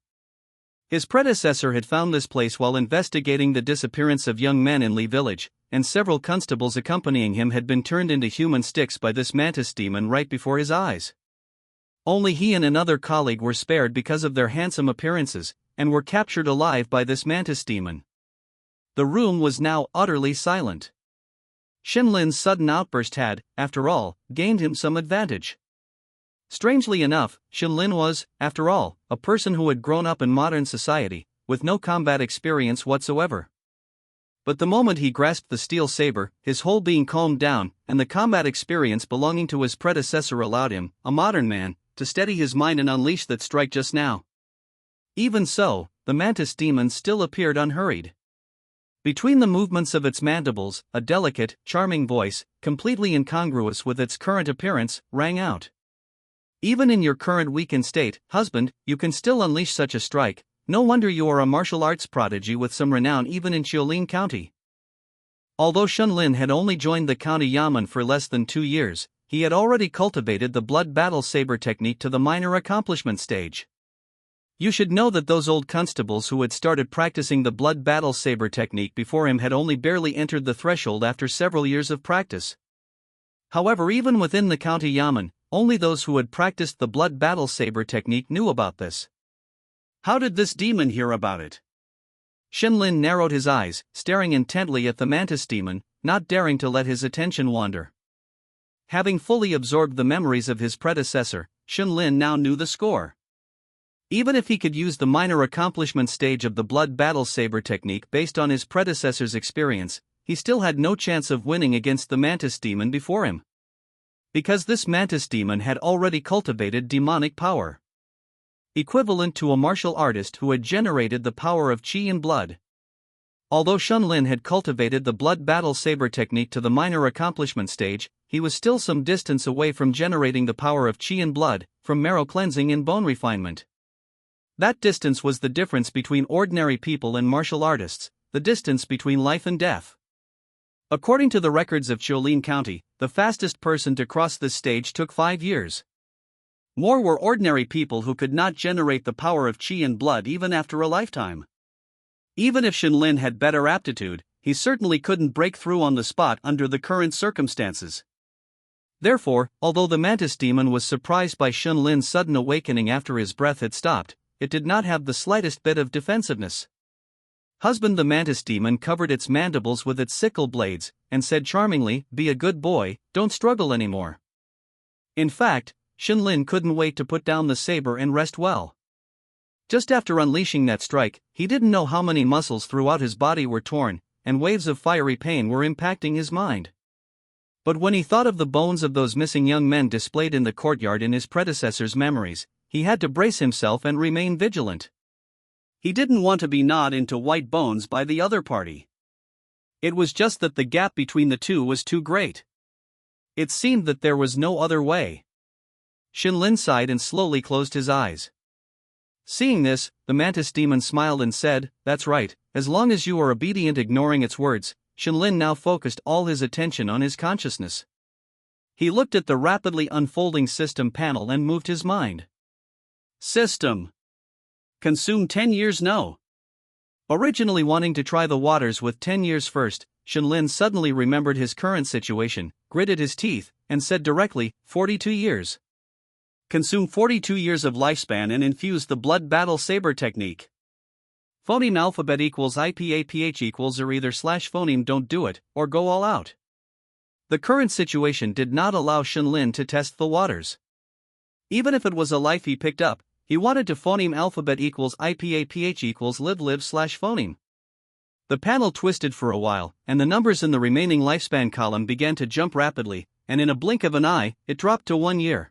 His predecessor had found this place while investigating the disappearance of young men in Lee Village, and several constables accompanying him had been turned into human sticks by this mantis demon right before his eyes. Only he and another colleague were spared because of their handsome appearances, and were captured alive by this mantis demon. The room was now utterly silent. Shinlin's sudden outburst had, after all, gained him some advantage. Strangely enough, Shinlin was, after all, a person who had grown up in modern society, with no combat experience whatsoever. But the moment he grasped the steel saber, his whole being calmed down, and the combat experience belonging to his predecessor allowed him, a modern man, to steady his mind and unleash that strike just now. Even so, the mantis demon still appeared unhurried. Between the movements of its mandibles, a delicate, charming voice, completely incongruous with its current appearance, rang out. "Even in your current weakened state, husband, you can still unleash such a strike. No wonder you are a martial arts prodigy with some renown even in Qiulin County." Although Shinlin had only joined the county yamen for less than 2 years, he had already cultivated the blood battle saber technique to the minor accomplishment stage. You should know that those old constables who had started practicing the blood battle saber technique before him had only barely entered the threshold after several years of practice. However, even within the county yamen, only those who had practiced the blood battle saber technique knew about this. How did this demon hear about it? Shinlin narrowed his eyes, staring intently at the mantis demon, not daring to let his attention wander. Having fully absorbed the memories of his predecessor, Shinlin now knew the score. Even if he could use the minor accomplishment stage of the blood battle saber technique based on his predecessor's experience, he still had no chance of winning against the mantis demon before him. Because this mantis demon had already cultivated demonic power, equivalent to a martial artist who had generated the power of qi in blood. Although Shinlin had cultivated the blood battle saber technique to the minor accomplishment stage, he was still some distance away from generating the power of qi in blood, from marrow cleansing and bone refinement. That distance was the difference between ordinary people and martial artists, the distance between life and death. According to the records of Qiulin County, the fastest person to cross this stage took 5 years. More were ordinary people who could not generate the power of chi and blood even after a lifetime. Even if Shenlin had better aptitude, he certainly couldn't break through on the spot under the current circumstances. Therefore, although the mantis demon was surprised by Shenlin's sudden awakening after his breath had stopped, it did not have the slightest bit of defensiveness. Husband the mantis demon covered its mandibles with its sickle blades, and said charmingly, "Be a good boy, don't struggle anymore." In fact, Shenlin couldn't wait to put down the saber and rest well. Just after unleashing that strike, he didn't know how many muscles throughout his body were torn, and waves of fiery pain were impacting his mind. But when he thought of the bones of those missing young men displayed in the courtyard in his predecessor's memories, he had to brace himself and remain vigilant. He didn't want to be gnawed into white bones by the other party. It was just that the gap between the two was too great. It seemed that there was no other way. Shenlin sighed and slowly closed his eyes. Seeing this, the mantis demon smiled and said, "That's right, as long as you are obedient." Ignoring its words, Shenlin now focused all his attention on his consciousness. He looked at the rapidly unfolding system panel and moved his mind. System. Consume 10 years no. Originally wanting to try the waters with 10 years first, Shenlin suddenly remembered his current situation, gritted his teeth, and said directly, 42 years. Consume 42 years of lifespan and infuse the blood battle saber technique. Phoneme alphabet equals IPAPH equals or either / phoneme don't do it, or go all out. The current situation did not allow Shenlin to test the waters. Even if it was a life he picked up, he wanted to phoneme alphabet equals IPAPH equals live / phoneme. The panel twisted for a while, and the numbers in the remaining lifespan column began to jump rapidly, and in a blink of an eye, it dropped to 1 year.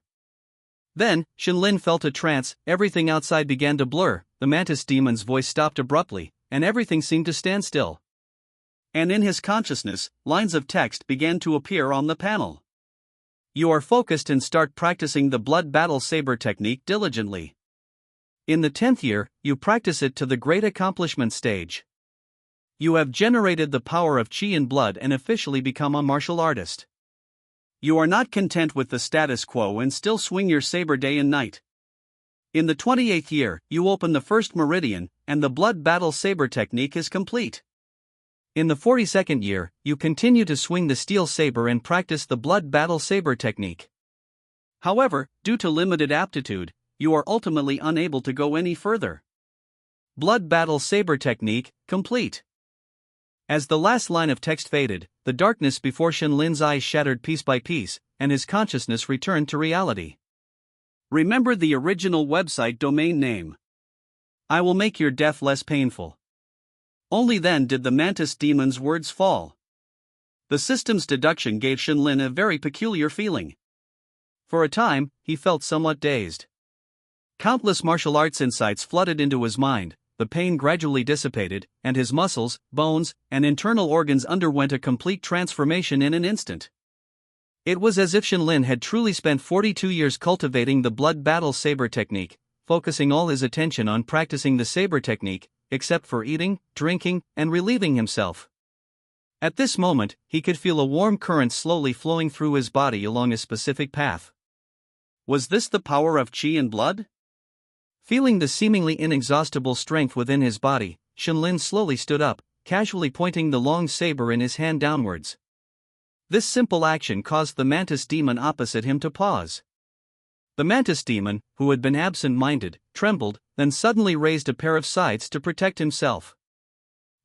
Then, Shenlin felt a trance, everything outside began to blur, the mantis demon's voice stopped abruptly, and everything seemed to stand still. And in his consciousness, lines of text began to appear on the panel. You are focused and start practicing the blood battle saber technique diligently. In the 10th year, you practice it to the great accomplishment stage. You have generated the power of chi and blood and officially become a martial artist. You are not content with the status quo and still swing your saber day and night. In the 28th year, you open the first meridian, and the blood battle saber technique is complete. In the 42nd year, you continue to swing the steel saber and practice the blood battle saber technique. However, due to limited aptitude, you are ultimately unable to go any further. Blood battle saber technique, complete. As the last line of text faded, the darkness before Shenlin's eyes shattered piece by piece, and his consciousness returned to reality. Remember the original website domain name. I will make your death less painful. Only then did the mantis demon's words fall. The system's deduction gave Shenlin a very peculiar feeling. For a time, he felt somewhat dazed. Countless martial arts insights flooded into his mind. The pain gradually dissipated, and his muscles, bones, and internal organs underwent a complete transformation in an instant. It was as if Shenlin had truly spent 42 years cultivating the blood battle saber technique, focusing all his attention on practicing the saber technique, except for eating, drinking, and relieving himself. At this moment, he could feel a warm current slowly flowing through his body along a specific path. Was this the power of chi and blood? Feeling the seemingly inexhaustible strength within his body, Shenlin slowly stood up, casually pointing the long saber in his hand downwards. This simple action caused the mantis demon opposite him to pause. The mantis demon, who had been absent-minded, trembled, then suddenly raised a pair of scythes to protect himself.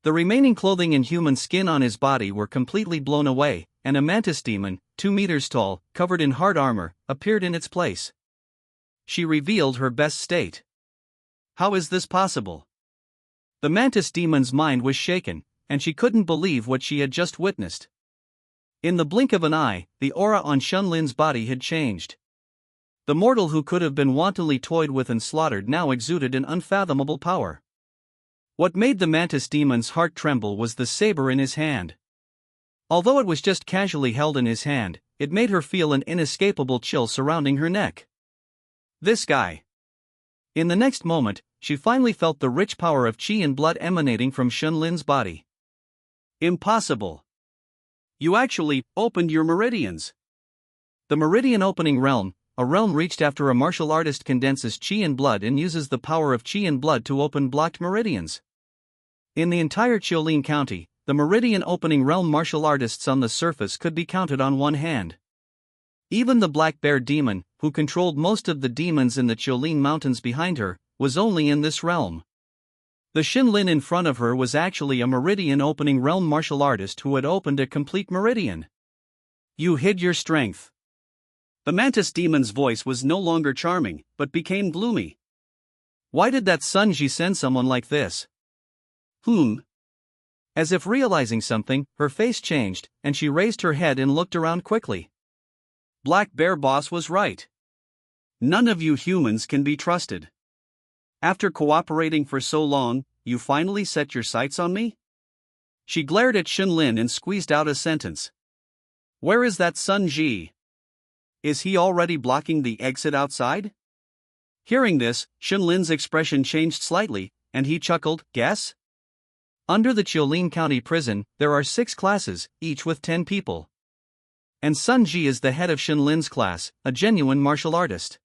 The remaining clothing and human skin on his body were completely blown away, and a mantis demon, 2 meters tall, covered in hard armor, appeared in its place. She revealed her best state. How is this possible? The mantis demon's mind was shaken, and she couldn't believe what she had just witnessed. In the blink of an eye, the aura on Shenlin's body had changed. The mortal who could have been wantonly toyed with and slaughtered now exuded an unfathomable power. What made the mantis demon's heart tremble was the saber in his hand. Although it was just casually held in his hand, it made her feel an inescapable chill surrounding her neck. This guy. In the next moment, she finally felt the rich power of chi and blood emanating from Shenlin's body. Impossible. You actually opened your meridians. The meridian opening realm, a realm reached after a martial artist condenses chi and blood and uses the power of chi and blood to open blocked meridians. In the entire Chiolin County, the meridian opening realm martial artists on the surface could be counted on one hand. Even the Black Bear demon, who controlled most of the demons in the Chiolin Mountains behind her, was only in this realm. The Shinlin in front of her was actually a meridian opening realm martial artist who had opened a complete meridian. You hid your strength. The mantis demon's voice was no longer charming, but became gloomy. Why did that Sunji send someone like this? As if realizing something, her face changed, and she raised her head and looked around quickly. Black Bear Boss was right. None of you humans can be trusted. After cooperating for so long, you finally set your sights on me? She glared at Shinlin and squeezed out a sentence. Where is that Sunji? Is he already blocking the exit outside? Hearing this, Shinlin's expression changed slightly, and he chuckled, guess? Under the Chiolin County Prison, there are 6 classes, each with 10 people. And Sunji is the head of Shinlin's class, a genuine martial artist.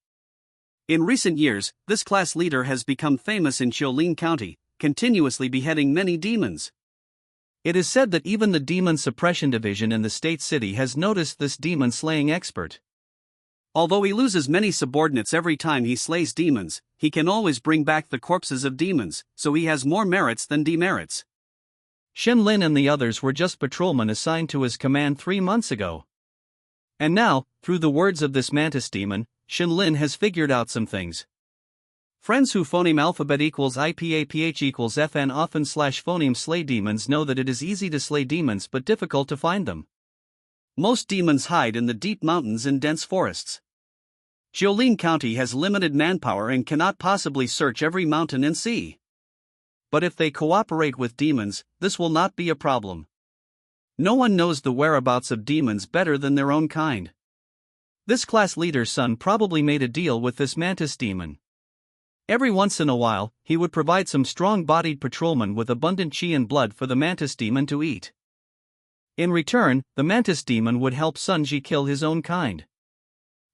In recent years, this class leader has become famous in Chiolin County, continuously beheading many demons. It is said that even the Demon Suppression Division in the state city has noticed this demon-slaying expert. Although he loses many subordinates every time he slays demons, he can always bring back the corpses of demons, so he has more merits than demerits. Shinlin and the others were just patrolmen assigned to his command 3 months ago. And now, through the words of this mantis demon, Shinlin has figured out some things. Friends who phoneme alphabet equals IPAPH equals FN often / phoneme slay demons know that it is easy to slay demons but difficult to find them. Most demons hide in the deep mountains and dense forests. Chiolin County has limited manpower and cannot possibly search every mountain and sea. But if they cooperate with demons, this will not be a problem. No one knows the whereabouts of demons better than their own kind. This class leader's son probably made a deal with this mantis demon. Every once in a while, he would provide some strong-bodied patrolmen with abundant chi and blood for the mantis demon to eat. In return, the mantis demon would help Sunji kill his own kind.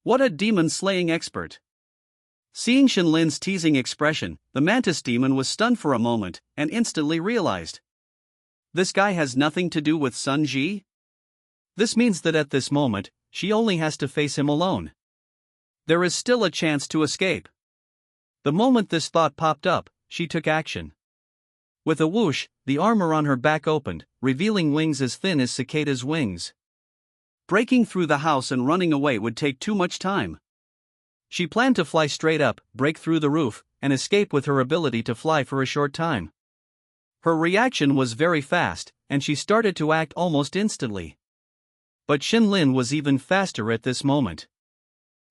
What a demon-slaying expert! Seeing Shinlin's teasing expression, the mantis demon was stunned for a moment, and instantly realized. This guy has nothing to do with Sunji? This means that at this moment, she only has to face him alone. There is still a chance to escape. The moment this thought popped up, she took action. With a whoosh, the armor on her back opened, revealing wings as thin as cicada's wings. Breaking through the house and running away would take too much time. She planned to fly straight up, break through the roof, and escape with her ability to fly for a short time. Her reaction was very fast, and she started to act almost instantly. But Shinlin was even faster at this moment.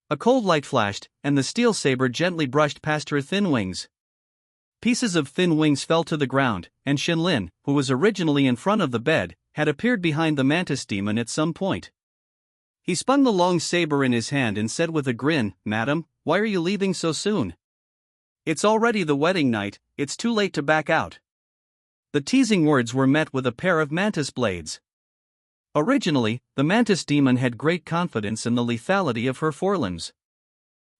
A cold light flashed, and the steel saber gently brushed past her thin wings. Pieces of thin wings fell to the ground, and Shinlin, who was originally in front of the bed, had appeared behind the mantis demon at some point. He spun the long saber in his hand and said with a grin, "Madam, why are you leaving so soon? It's already the wedding night, it's too late to back out." The teasing words were met with a pair of mantis blades. Originally, the mantis demon had great confidence in the lethality of her forelimbs.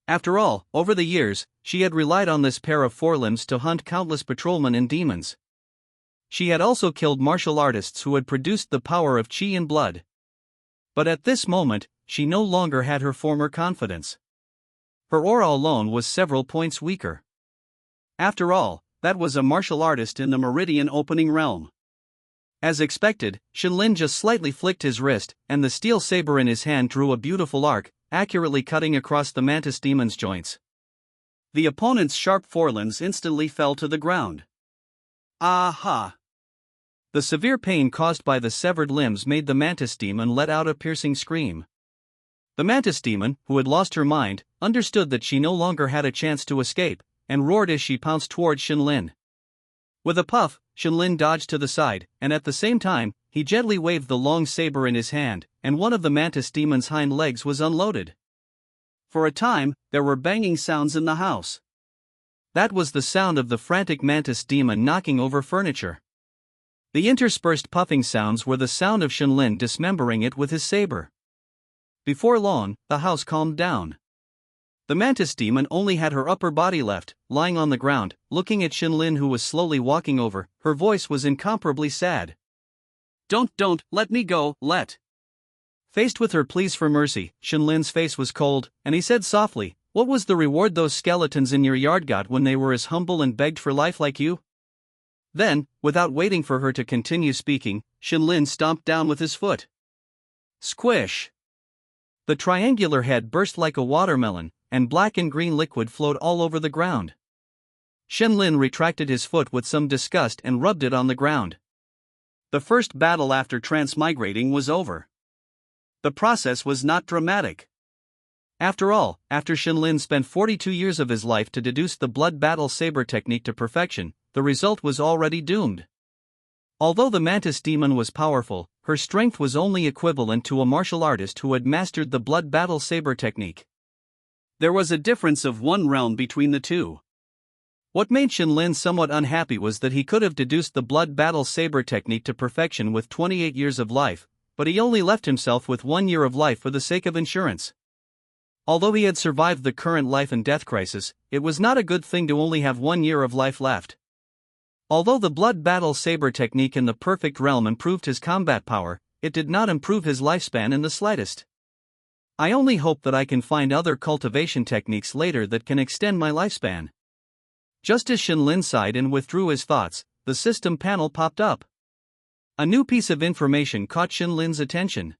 After all, over the years, she had relied on this pair of forelimbs to hunt countless patrolmen and demons. She had also killed martial artists who had produced the power of chi and blood. But at this moment, she no longer had her former confidence. Her aura alone was several points weaker. After all, that was a martial artist in the meridian opening realm. As expected, Shinlin just slightly flicked his wrist, and the steel saber in his hand drew a beautiful arc, accurately cutting across the mantis demon's joints. The opponent's sharp forelimbs instantly fell to the ground. Aha! The severe pain caused by the severed limbs made the mantis demon let out a piercing scream. The mantis demon, who had lost her mind, understood that she no longer had a chance to escape, and roared as she pounced toward Shinlin. With a puff, Shinlin dodged to the side, and at the same time, he gently waved the long saber in his hand, and one of the mantis demon's hind legs was unloaded. For a time, there were banging sounds in the house. That was the sound of the frantic mantis demon knocking over furniture. The interspersed puffing sounds were the sound of Shinlin dismembering it with his saber. Before long, the house calmed down. The mantis demon only had her upper body left, lying on the ground, looking at Shenlin, who was slowly walking over. Her voice was incomparably sad. Don't, let me go, let. Faced with her pleas for mercy, Shenlin's face was cold, and he said softly, "What was the reward those skeletons in your yard got when they were as humble and begged for life like you?" Then, without waiting for her to continue speaking, Shenlin stomped down with his foot. Squish! The triangular head burst like a watermelon, and black and green liquid flowed all over the ground. Shenlin retracted his foot with some disgust and rubbed it on the ground. The first battle after transmigrating was over. The process was not dramatic. After all, after Shenlin spent 42 years of his life to deduce the blood battle saber technique to perfection, the result was already doomed. Although the mantis demon was powerful, her strength was only equivalent to a martial artist who had mastered the blood battle saber technique. There was a difference of one realm between the two. What made Shenlin somewhat unhappy was that he could have deduced the blood battle saber technique to perfection with 28 years of life, but he only left himself with 1 year of life for the sake of insurance. Although he had survived the current life and death crisis, it was not a good thing to only have 1 year of life left. Although the blood battle saber technique in the perfect realm improved his combat power, it did not improve his lifespan in the slightest. I only hope that I can find other cultivation techniques later that can extend my lifespan. Just as Shenlin sighed and withdrew his thoughts, the system panel popped up. A new piece of information caught Shenlin's attention.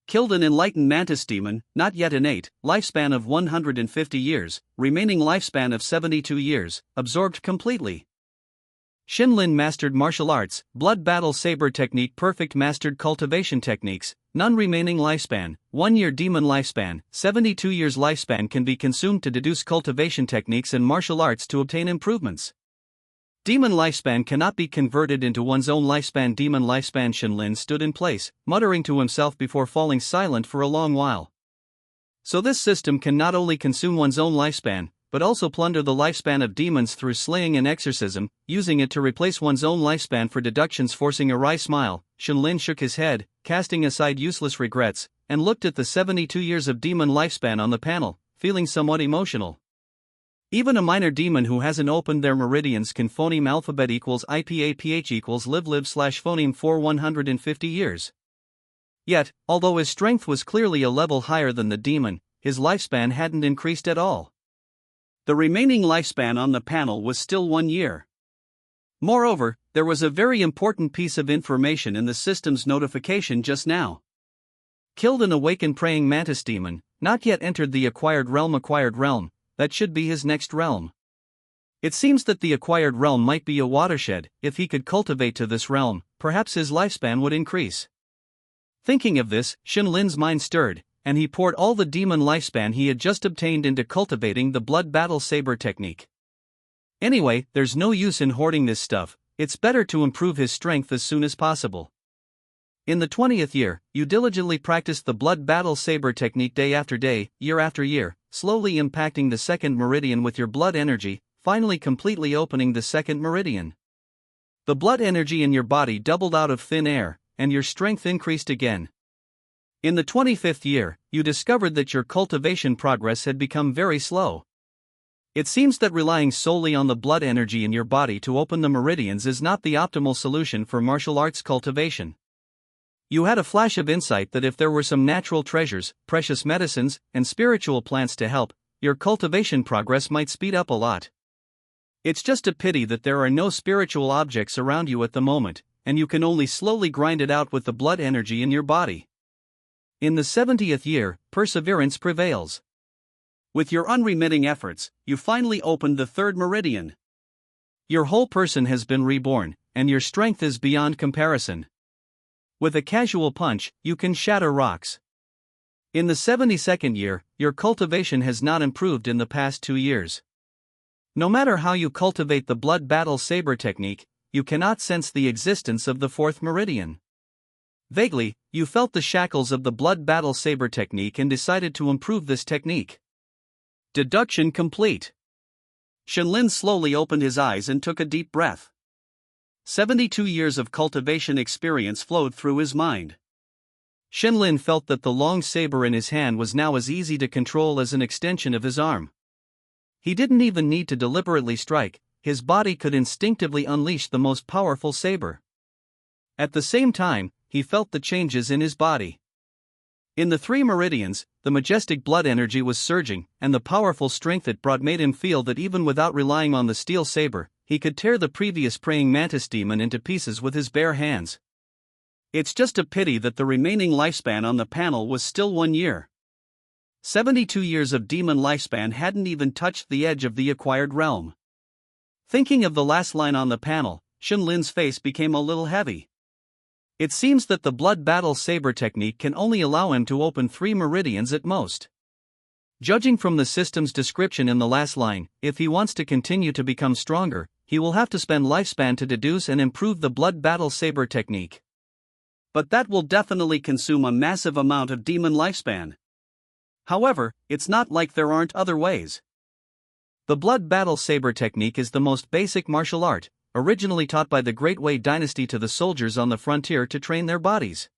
Killed an enlightened mantis demon, not yet innate, lifespan of 150 years, remaining lifespan of 72 years, absorbed completely. Shenlin mastered martial arts, blood battle saber technique, perfect mastered cultivation techniques, none remaining lifespan, 1 year demon lifespan, 72 years lifespan can be consumed to deduce cultivation techniques and martial arts to obtain improvements. Demon lifespan cannot be converted into one's own lifespan. Demon lifespan. Shenlin stood in place, muttering to himself before falling silent for a long while. So this system can not only consume one's own lifespan, but also plunder the lifespan of demons through slaying and exorcism, using it to replace one's own lifespan for deductions. Forcing a wry smile, Shenlin shook his head, casting aside useless regrets, and looked at the 72 years of demon lifespan on the panel, feeling somewhat emotional. Even a minor demon who hasn't opened their meridians can phoneme alphabet equals IPAPH equals live/phoneme for 150 years. Yet, although his strength was clearly a level higher than the demon, his lifespan hadn't increased at all. The remaining lifespan on the panel was still 1 year. Moreover, there was a very important piece of information in the system's notification just now. Killed an awakened praying mantis demon, not yet entered the acquired realm. Acquired realm, that should be his next realm. It seems that the acquired realm might be a watershed. If he could cultivate to this realm, perhaps his lifespan would increase. Thinking of this, Shenlin's mind stirred, and he poured all the demon lifespan he had just obtained into cultivating the blood battle saber technique. Anyway, there's no use in hoarding this stuff, it's better to improve his strength as soon as possible. In the 20th year, you diligently practiced the blood battle saber technique day after day, year after year, slowly impacting the second meridian with your blood energy, finally completely opening the second meridian. The blood energy in your body doubled out of thin air, and your strength increased again. In the 25th year, you discovered that your cultivation progress had become very slow. It seems that relying solely on the blood energy in your body to open the meridians is not the optimal solution for martial arts cultivation. You had a flash of insight that if there were some natural treasures, precious medicines, and spiritual plants to help, your cultivation progress might speed up a lot. It's just a pity that there are no spiritual objects around you at the moment, and you can only slowly grind it out with the blood energy in your body. In the 70th year, perseverance prevails. With your unremitting efforts, you finally opened the third meridian. Your whole person has been reborn, and your strength is beyond comparison. With a casual punch, you can shatter rocks. In the 72nd year, your cultivation has not improved in the past 2 years. No matter how you cultivate the blood battle saber technique, you cannot sense the existence of the fourth meridian. Vaguely, you felt the shackles of the blood battle saber technique and decided to improve this technique. Deduction complete. Shenlin slowly opened his eyes and took a deep breath. 72 years of cultivation experience flowed through his mind. Shenlin felt that the long saber in his hand was now as easy to control as an extension of his arm. He didn't even need to deliberately strike, his body could instinctively unleash the most powerful saber. At the same time, he felt the changes in his body. In the three meridians, the majestic blood energy was surging, and the powerful strength it brought made him feel that even without relying on the steel saber, he could tear the previous praying mantis demon into pieces with his bare hands. It's just a pity that the remaining lifespan on the panel was still 1 year. 72 years of demon lifespan hadn't even touched the edge of the acquired realm. Thinking of the last line on the panel, Shenlin's face became a little heavy. It seems that the blood battle saber technique can only allow him to open 3 meridians at most. Judging from the system's description in the last line, if he wants to continue to become stronger, he will have to spend lifespan to deduce and improve the blood battle saber technique. But that will definitely consume a massive amount of demon lifespan. However, it's not like there aren't other ways. The blood battle saber technique is the most basic martial art, originally taught by the Great Wei dynasty to the soldiers on the frontier to train their bodies.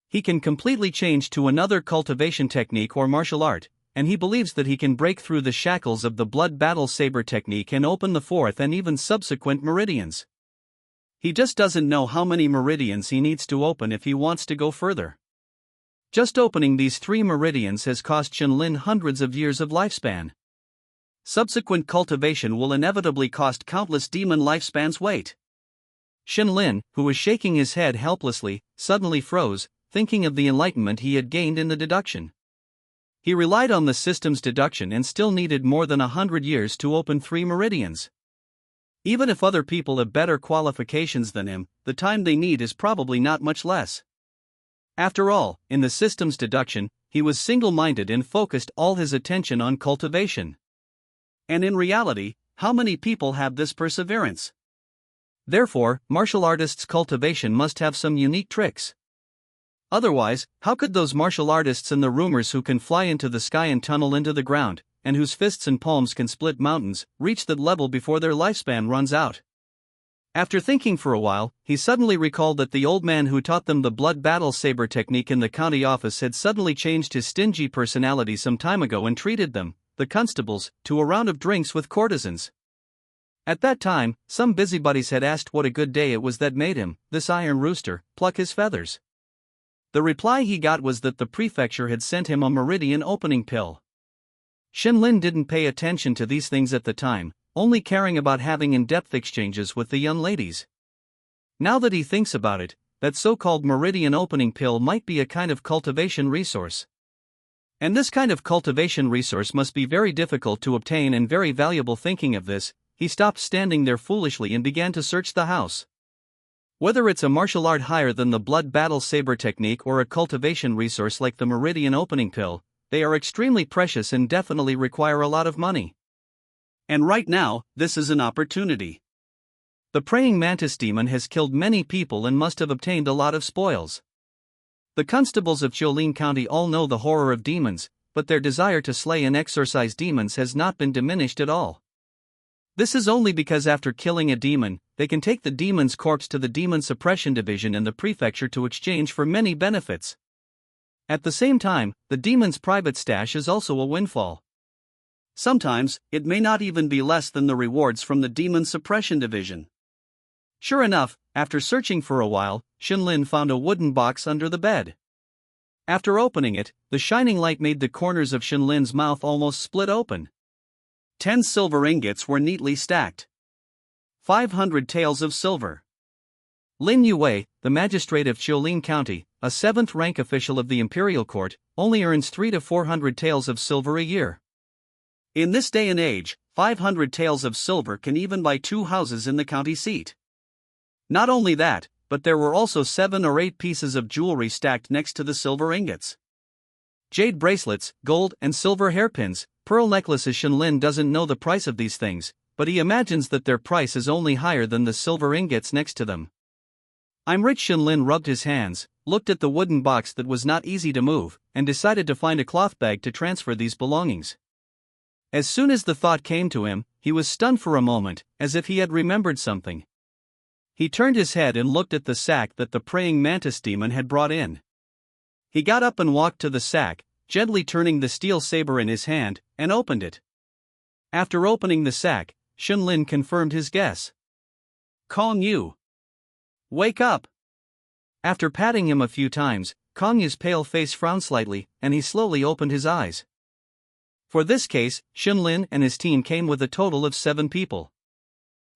He can completely change to another cultivation technique or martial art, and he believes that he can break through the shackles of the blood battle saber technique and open the 4th and even subsequent meridians. He just doesn't know how many meridians he needs to open if he wants to go further. Just opening these 3 meridians has cost Shenlin hundreds of years of lifespan. Subsequent cultivation will inevitably cost countless demon lifespans. Wait. Shenlin, who was shaking his head helplessly, suddenly froze, thinking of the enlightenment he had gained in the deduction. He relied on the system's deduction and still needed more than 100 years to open 3 meridians. Even if other people have better qualifications than him, the time they need is probably not much less. After all, in the system's deduction, he was single-minded and focused all his attention on cultivation. And in reality, how many people have this perseverance? Therefore, martial artists' cultivation must have some unique tricks. Otherwise, how could those martial artists and the rumors who can fly into the sky and tunnel into the ground, and whose fists and palms can split mountains, reach that level before their lifespan runs out? After thinking for a while, he suddenly recalled that the old man who taught them the blood battle saber technique in the county office had suddenly changed his stingy personality some time ago and treated them, the constables, to a round of drinks with courtesans. At that time, some busybodies had asked what a good day it was that made him, this iron rooster, pluck his feathers. The reply he got was that the prefecture had sent him a meridian opening pill. Shenlin didn't pay attention to these things at the time, only caring about having in-depth exchanges with the young ladies. Now that he thinks about it, that so-called meridian opening pill might be a kind of cultivation resource. And this kind of cultivation resource must be very difficult to obtain and very valuable. Thinking of this, he stopped standing there foolishly and began to search the house. Whether it's a martial art higher than the blood battle saber technique or a cultivation resource like the meridian opening pill, they are extremely precious and definitely require a lot of money. And right now, this is an opportunity. The praying mantis demon has killed many people and must have obtained a lot of spoils. The constables of Jiulin County all know the horror of demons, but their desire to slay and exorcise demons has not been diminished at all. This is only because after killing a demon, they can take the demon's corpse to the demon suppression division in the prefecture to exchange for many benefits. At the same time, the demon's private stash is also a windfall. Sometimes, it may not even be less than the rewards from the demon suppression division. Sure enough, after searching for a while, Shenlin found a wooden box under the bed. After opening it, the shining light made the corners of Shenlin's mouth almost split open. 10 silver ingots were neatly stacked. 500 taels of silver. Lin Yue, the magistrate of Jiulin County, a 7th-rank official of the imperial court, only earns 300 to 400 taels of silver a year. In this day and age, 500 taels of silver can even buy 2 houses in the county seat. Not only that, but there were also 7 or 8 pieces of jewelry stacked next to the silver ingots. Jade bracelets, gold and silver hairpins, pearl necklaces. Shenlin doesn't know the price of these things, but he imagines that their price is only higher than the silver ingots next to them. I'm rich. Shenlin rubbed his hands, looked at the wooden box that was not easy to move, and decided to find a cloth bag to transfer these belongings. As soon as the thought came to him, he was stunned for a moment, as if he had remembered something. He turned his head and looked at the sack that the praying mantis demon had brought in. He got up and walked to the sack, gently turning the steel saber in his hand, and opened it. After opening the sack, Xunlin confirmed his guess. Kong Yu. Wake up! After patting him a few times, Kong Yu's pale face frowned slightly, and he slowly opened his eyes. For this case, Xunlin and his team came with a total of 7 people.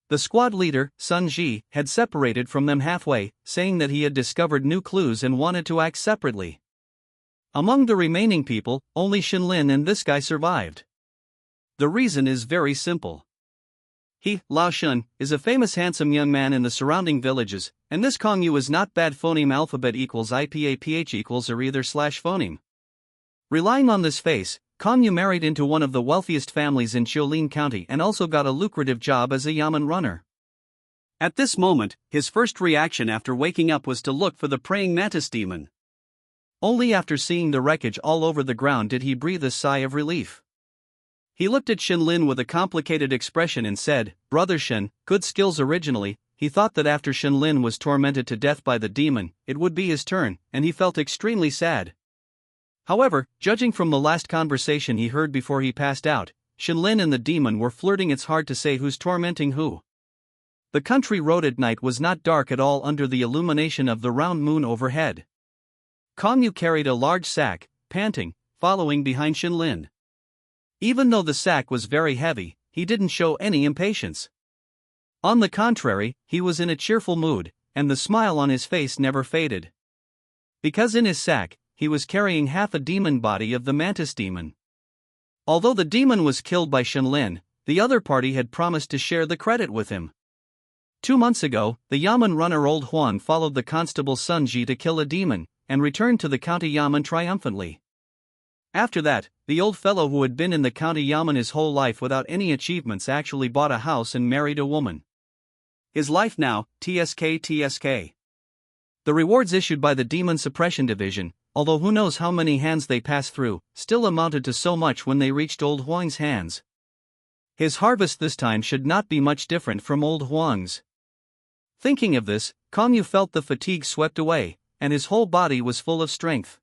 The squad leader, Sun Ji, had separated from them halfway, saying that he had discovered new clues and wanted to act separately. Among the remaining people, only Xunlin and this guy survived. The reason is very simple. He, Lao Shun, is a famous handsome young man in the surrounding villages, and this Kong Yu is not bad. Phoneme alphabet equals IPAPH equals or either / phoneme. Relying on this face, Kong Yu married into one of the wealthiest families in Jiulin County and also got a lucrative job as a yamen runner. At this moment, his first reaction after waking up was to look for the praying mantis demon. Only after seeing the wreckage all over the ground did he breathe a sigh of relief. He looked at Xunlin with a complicated expression and said, "Brother Shun, good skills." Originally, he thought that after Xunlin was tormented to death by the demon, it would be his turn, and he felt extremely sad. However, judging from the last conversation he heard before he passed out, Xunlin and the demon were flirting. It's hard to say who's tormenting who. The country road at night was not dark at all under the illumination of the round moon overhead. Kong Yu carried a large sack, panting, following behind Xunlin. Even though the sack was very heavy, he didn't show any impatience. On the contrary, he was in a cheerful mood, and the smile on his face never faded. Because in his sack, he was carrying half a demon body of the mantis demon. Although the demon was killed by Xunlin, the other party had promised to share the credit with him. 2 months ago, the yamen runner Old Huang followed the constable Sun Ji to kill a demon, and returned to the county yamen triumphantly. After that, the old fellow who had been in the county yamen his whole life without any achievements actually bought a house and married a woman. His life now, TSK. The rewards issued by the Demon Suppression Division, although who knows how many hands they passed through, still amounted to so much when they reached Old Huang's hands. His harvest this time should not be much different from Old Huang's. Thinking of this, Kong Yu felt the fatigue swept away, and his whole body was full of strength.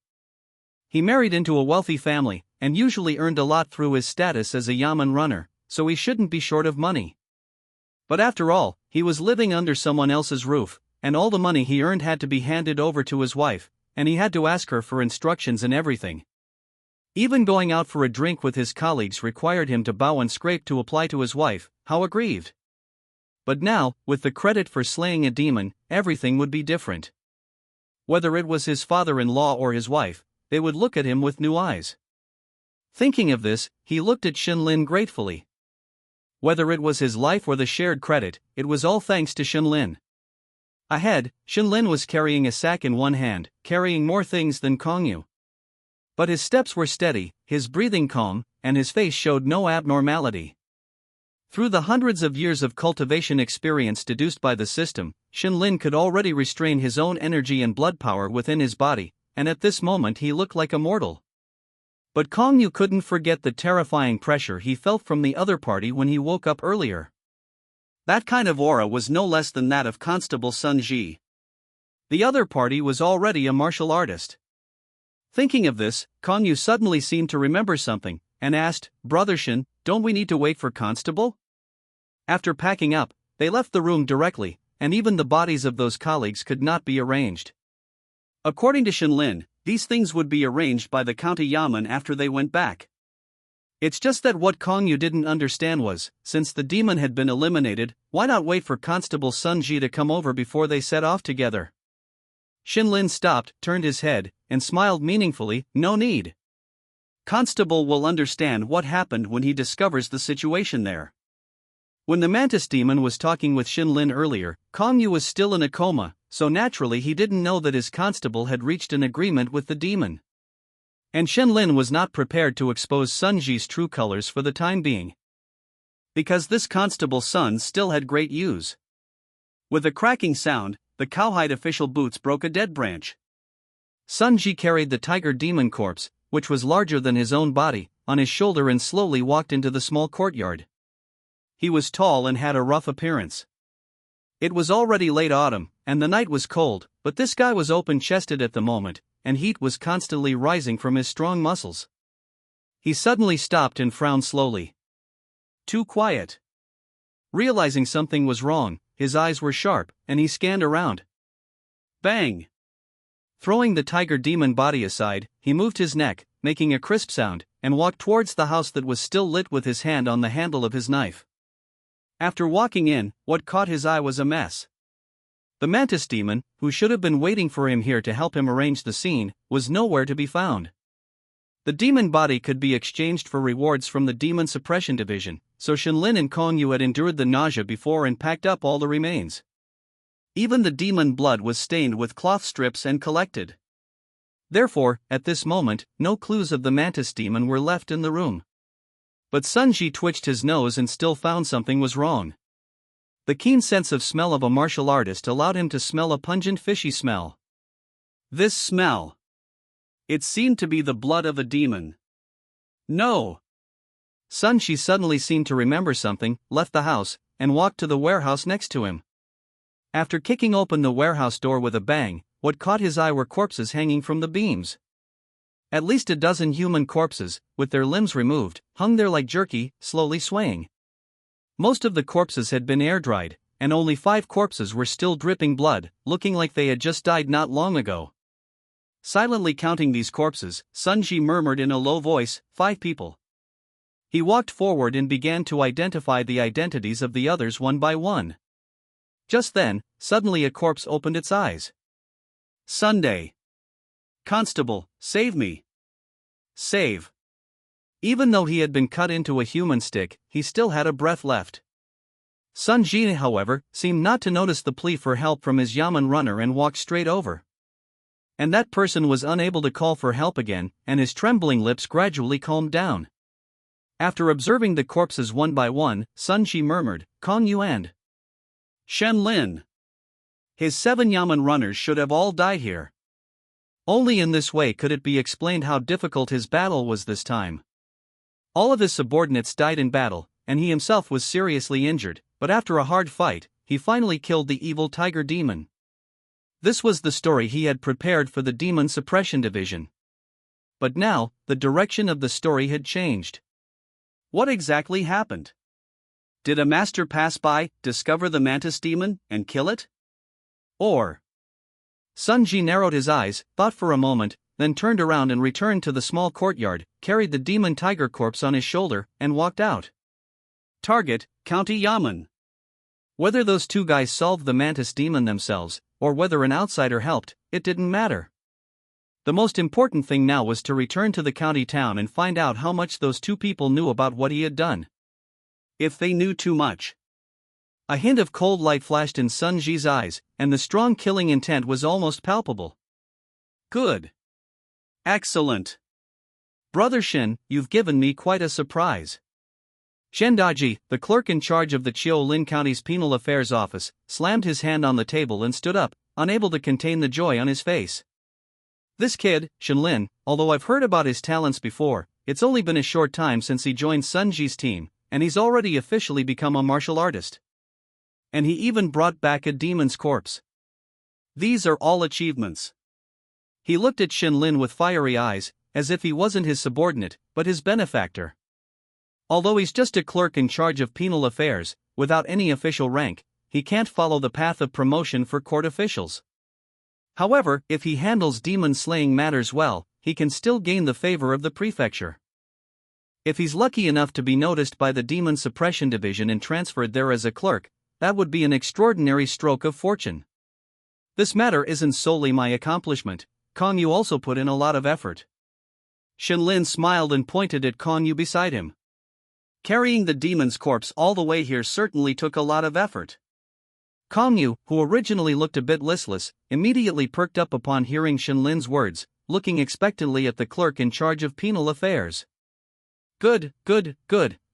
He married into a wealthy family, and usually earned a lot through his status as a yamen runner, so he shouldn't be short of money. But after all, he was living under someone else's roof, and all the money he earned had to be handed over to his wife, and he had to ask her for instructions and everything. Even going out for a drink with his colleagues required him to bow and scrape to apply to his wife. How aggrieved! But now, with the credit for slaying a demon, everything would be different. Whether it was his father-in-law or his wife, they would look at him with new eyes. Thinking of this, he looked at Xunlin gratefully. Whether it was his life or the shared credit, it was all thanks to Xunlin. Ahead, Xunlin was carrying a sack in one hand, carrying more things than Kong Yu. But his steps were steady, his breathing calm, and his face showed no abnormality. Through the hundreds of years of cultivation experience deduced by the system, Xunlin could already restrain his own energy and blood power within his body, and at this moment he looked like a mortal. But Kong Yu couldn't forget the terrifying pressure he felt from the other party when he woke up earlier. That kind of aura was no less than that of Constable Sun Ji. The other party was already a martial artist. Thinking of this, Kong Yu suddenly seemed to remember something, and asked, "Brother Shin, don't we need to wait for Constable?" After packing up, they left the room directly, and even the bodies of those colleagues could not be arranged. According to Xunlin, these things would be arranged by the county yamen after they went back. It's just that what Kong Yu didn't understand was, since the demon had been eliminated, why not wait for Constable Sun Ji to come over before they set off together? Xunlin stopped, turned his head, and smiled meaningfully. "No need. Constable will understand what happened when he discovers the situation there." When the mantis demon was talking with Xunlin earlier, Kong Yu was still in a coma, so naturally he didn't know that his constable had reached an agreement with the demon. And Xunlin was not prepared to expose Sun Ji's true colors for the time being. Because this constable Sun still had great use. With a cracking sound, the cowhide official boots broke a dead branch. Sun Ji carried the tiger demon corpse, which was larger than his own body, on his shoulder and slowly walked into the small courtyard. He was tall and had a rough appearance. It was already late autumn, and the night was cold, but this guy was open-chested at the moment, and heat was constantly rising from his strong muscles. He suddenly stopped and frowned slowly. Too quiet. Realizing something was wrong, his eyes were sharp, and he scanned around. Bang! Throwing the tiger demon body aside, he moved his neck, making a crisp sound, and walked towards the house that was still lit with his hand on the handle of his knife. After walking in, what caught his eye was a mess. The mantis demon, who should have been waiting for him here to help him arrange the scene, was nowhere to be found. The demon body could be exchanged for rewards from the demon suppression division, so Shenlin and Kongyu had endured the nausea before and packed up all the remains. Even the demon blood was stained with cloth strips and collected. Therefore, at this moment, no clues of the mantis demon were left in the room. But Sunji twitched his nose and still found something was wrong. The keen sense of smell of a martial artist allowed him to smell a pungent fishy smell. This smell. It seemed to be the blood of a demon. No! Sunji suddenly seemed to remember something, left the house, and walked to the warehouse next to him. After kicking open the warehouse door with a bang, what caught his eye were corpses hanging from the beams. At least a dozen human corpses, with their limbs removed, hung there like jerky, slowly swaying. Most of the corpses had been air-dried, and only 5 corpses were still dripping blood, looking like they had just died not long ago. Silently counting these corpses, Sunji murmured in a low voice, 5 people. He walked forward and began to identify the identities of the others one by one. Just then, suddenly a corpse opened its eyes. Sunday. Constable, save me. Save. Even though he had been cut into a human stick, he still had a breath left. Sunji, however, seemed not to notice the plea for help from his yamen runner and walked straight over. And that person was unable to call for help again, and his trembling lips gradually calmed down. After observing the corpses one by one, Sunji murmured, Kongyu and Shenlin. His 7 yamen runners should have all died here. Only in this way could it be explained how difficult his battle was this time. All of his subordinates died in battle, and he himself was seriously injured, but after a hard fight, he finally killed the evil tiger demon. This was the story he had prepared for the demon suppression division. But now, the direction of the story had changed. What exactly happened? Did a master pass by, discover the mantis demon, and kill it? Or? Sunji narrowed his eyes, thought for a moment, then turned around and returned to the small courtyard, carried the demon tiger corpse on his shoulder, and walked out. Target, County Yamen. Whether those 2 guys solved the mantis demon themselves, or whether an outsider helped, it didn't matter. The most important thing now was to return to the county town and find out how much those 2 people knew about what he had done. If they knew too much. A hint of cold light flashed in Sunji's eyes, and the strong killing intent was almost palpable. Good. Excellent. Brother Shin, you've given me quite a surprise. Shendaji, the clerk in charge of the Chiolin County's Penal Affairs Office, slammed his hand on the table and stood up, unable to contain the joy on his face. This kid, Shenlin, although I've heard about his talents before, it's only been a short time since he joined Sunji's team, and he's already officially become a martial artist. And he even brought back a demon's corpse. These are all achievements. He looked at Shenlin with fiery eyes, as if he wasn't his subordinate, but his benefactor. Although he's just a clerk in charge of penal affairs, without any official rank, he can't follow the path of promotion for court officials. However, if he handles demon-slaying matters well, he can still gain the favor of the prefecture. If he's lucky enough to be noticed by the Demon Suppression Division and transferred there as a clerk, that would be an extraordinary stroke of fortune. This matter isn't solely my accomplishment, Kongyu also put in a lot of effort. Shenlin smiled and pointed at Kongyu beside him. Carrying the demon's corpse all the way here certainly took a lot of effort. Kongyu, who originally looked a bit listless, immediately perked up upon hearing Shenlin's words, looking expectantly at the clerk in charge of penal affairs. Good.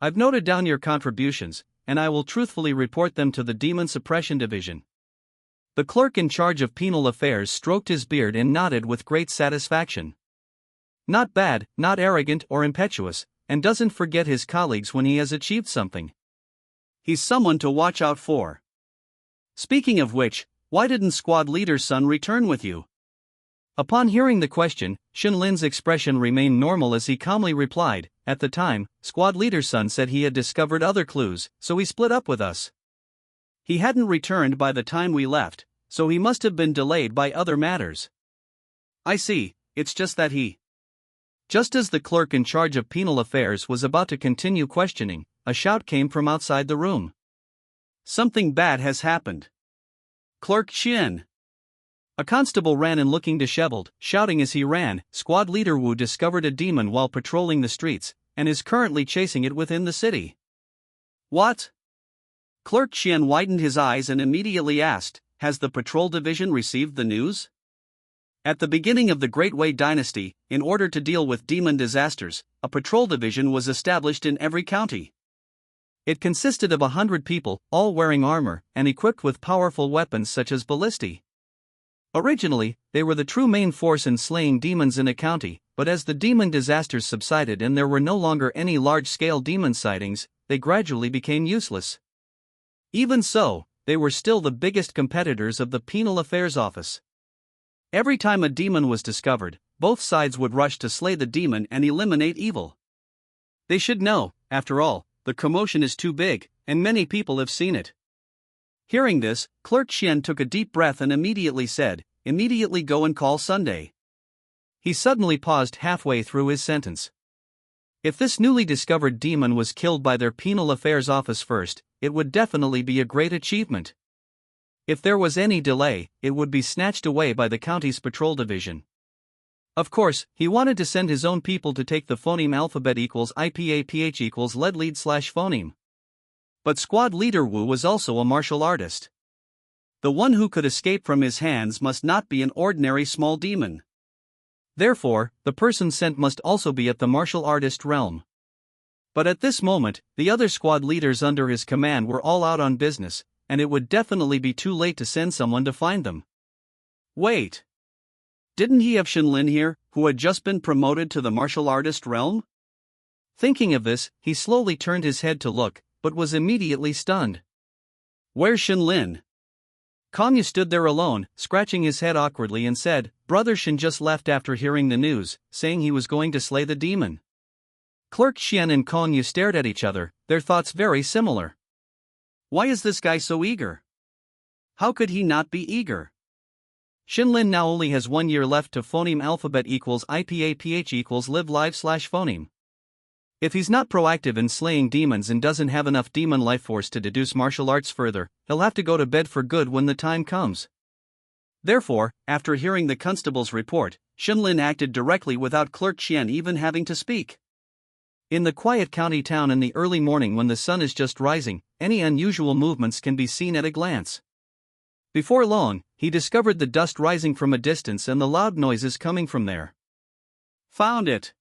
I've noted down your contributions, and I will truthfully report them to the Demon Suppression Division. The clerk in charge of penal affairs stroked his beard and nodded with great satisfaction. Not bad, not arrogant or impetuous, and doesn't forget his colleagues when he has achieved something. He's someone to watch out for. Speaking of which, why didn't squad leader's son return with you? Upon hearing the question, Shinlin's expression remained normal as he calmly replied, "At the time, squad leader's son said he had discovered other clues, so he split up with us. He hadn't returned by the time we left, so he must have been delayed by other matters." "I see, it's just that he..." Just as the clerk in charge of penal affairs was about to continue questioning, a shout came from outside the room. "Something bad has happened. Clerk Shin!" A constable ran in looking disheveled, shouting as he ran. "Squad leader Wu discovered a demon while patrolling the streets, and is currently chasing it within the city." "What?" Clerk Shin widened his eyes and immediately asked, "Has the patrol division received the news?" At the beginning of the Great Wei Dynasty, in order to deal with demon disasters, a patrol division was established in every county. It consisted of 100 people, all wearing armor, and equipped with powerful weapons such as ballistae. Originally, they were the true main force in slaying demons in a county, but as the demon disasters subsided and there were no longer any large-scale demon sightings, they gradually became useless. Even so, they were still the biggest competitors of the Penal Affairs Office. Every time a demon was discovered, both sides would rush to slay the demon and eliminate evil. They should know, after all, the commotion is too big, and many people have seen it. Hearing this, Clerk Shen took a deep breath and immediately said, "Immediately go and call Sunday." He suddenly paused halfway through his sentence. If this newly discovered demon was killed by their penal affairs office first, it would definitely be a great achievement. If there was any delay, it would be snatched away by the county's patrol division. Of course, he wanted to send his own people to take the phoneme alphabet equals IPAPH equals lead lead slash phoneme. But squad leader Wu was also a martial artist. The one who could escape from his hands must not be an ordinary small demon. Therefore, the person sent must also be at the martial artist realm. But at this moment, the other squad leaders under his command were all out on business, and it would definitely be too late to send someone to find them. Wait. Didn't he have Shinlin here, who had just been promoted to the martial artist realm? Thinking of this, he slowly turned his head to look, but was immediately stunned. Where's Shinlin? Kongyu stood there alone, scratching his head awkwardly and said, "Brother Shin just left after hearing the news, saying he was going to slay the demon." Clerk Xian and Kongyu stared at each other, their thoughts very similar. Why is this guy so eager? How could he not be eager? Shinlin now only has 1 year left to phoneme alphabet equals IPAPH equals live live slash phoneme. If he's not proactive in slaying demons and doesn't have enough demon life force to deduce martial arts further, he'll have to go to bed for good when the time comes. Therefore, after hearing the constable's report, Shinlin acted directly without Clerk Xian even having to speak. In the quiet county town in the early morning when the sun is just rising, any unusual movements can be seen at a glance. Before long, he discovered the dust rising from a distance and the loud noises coming from there. Found it.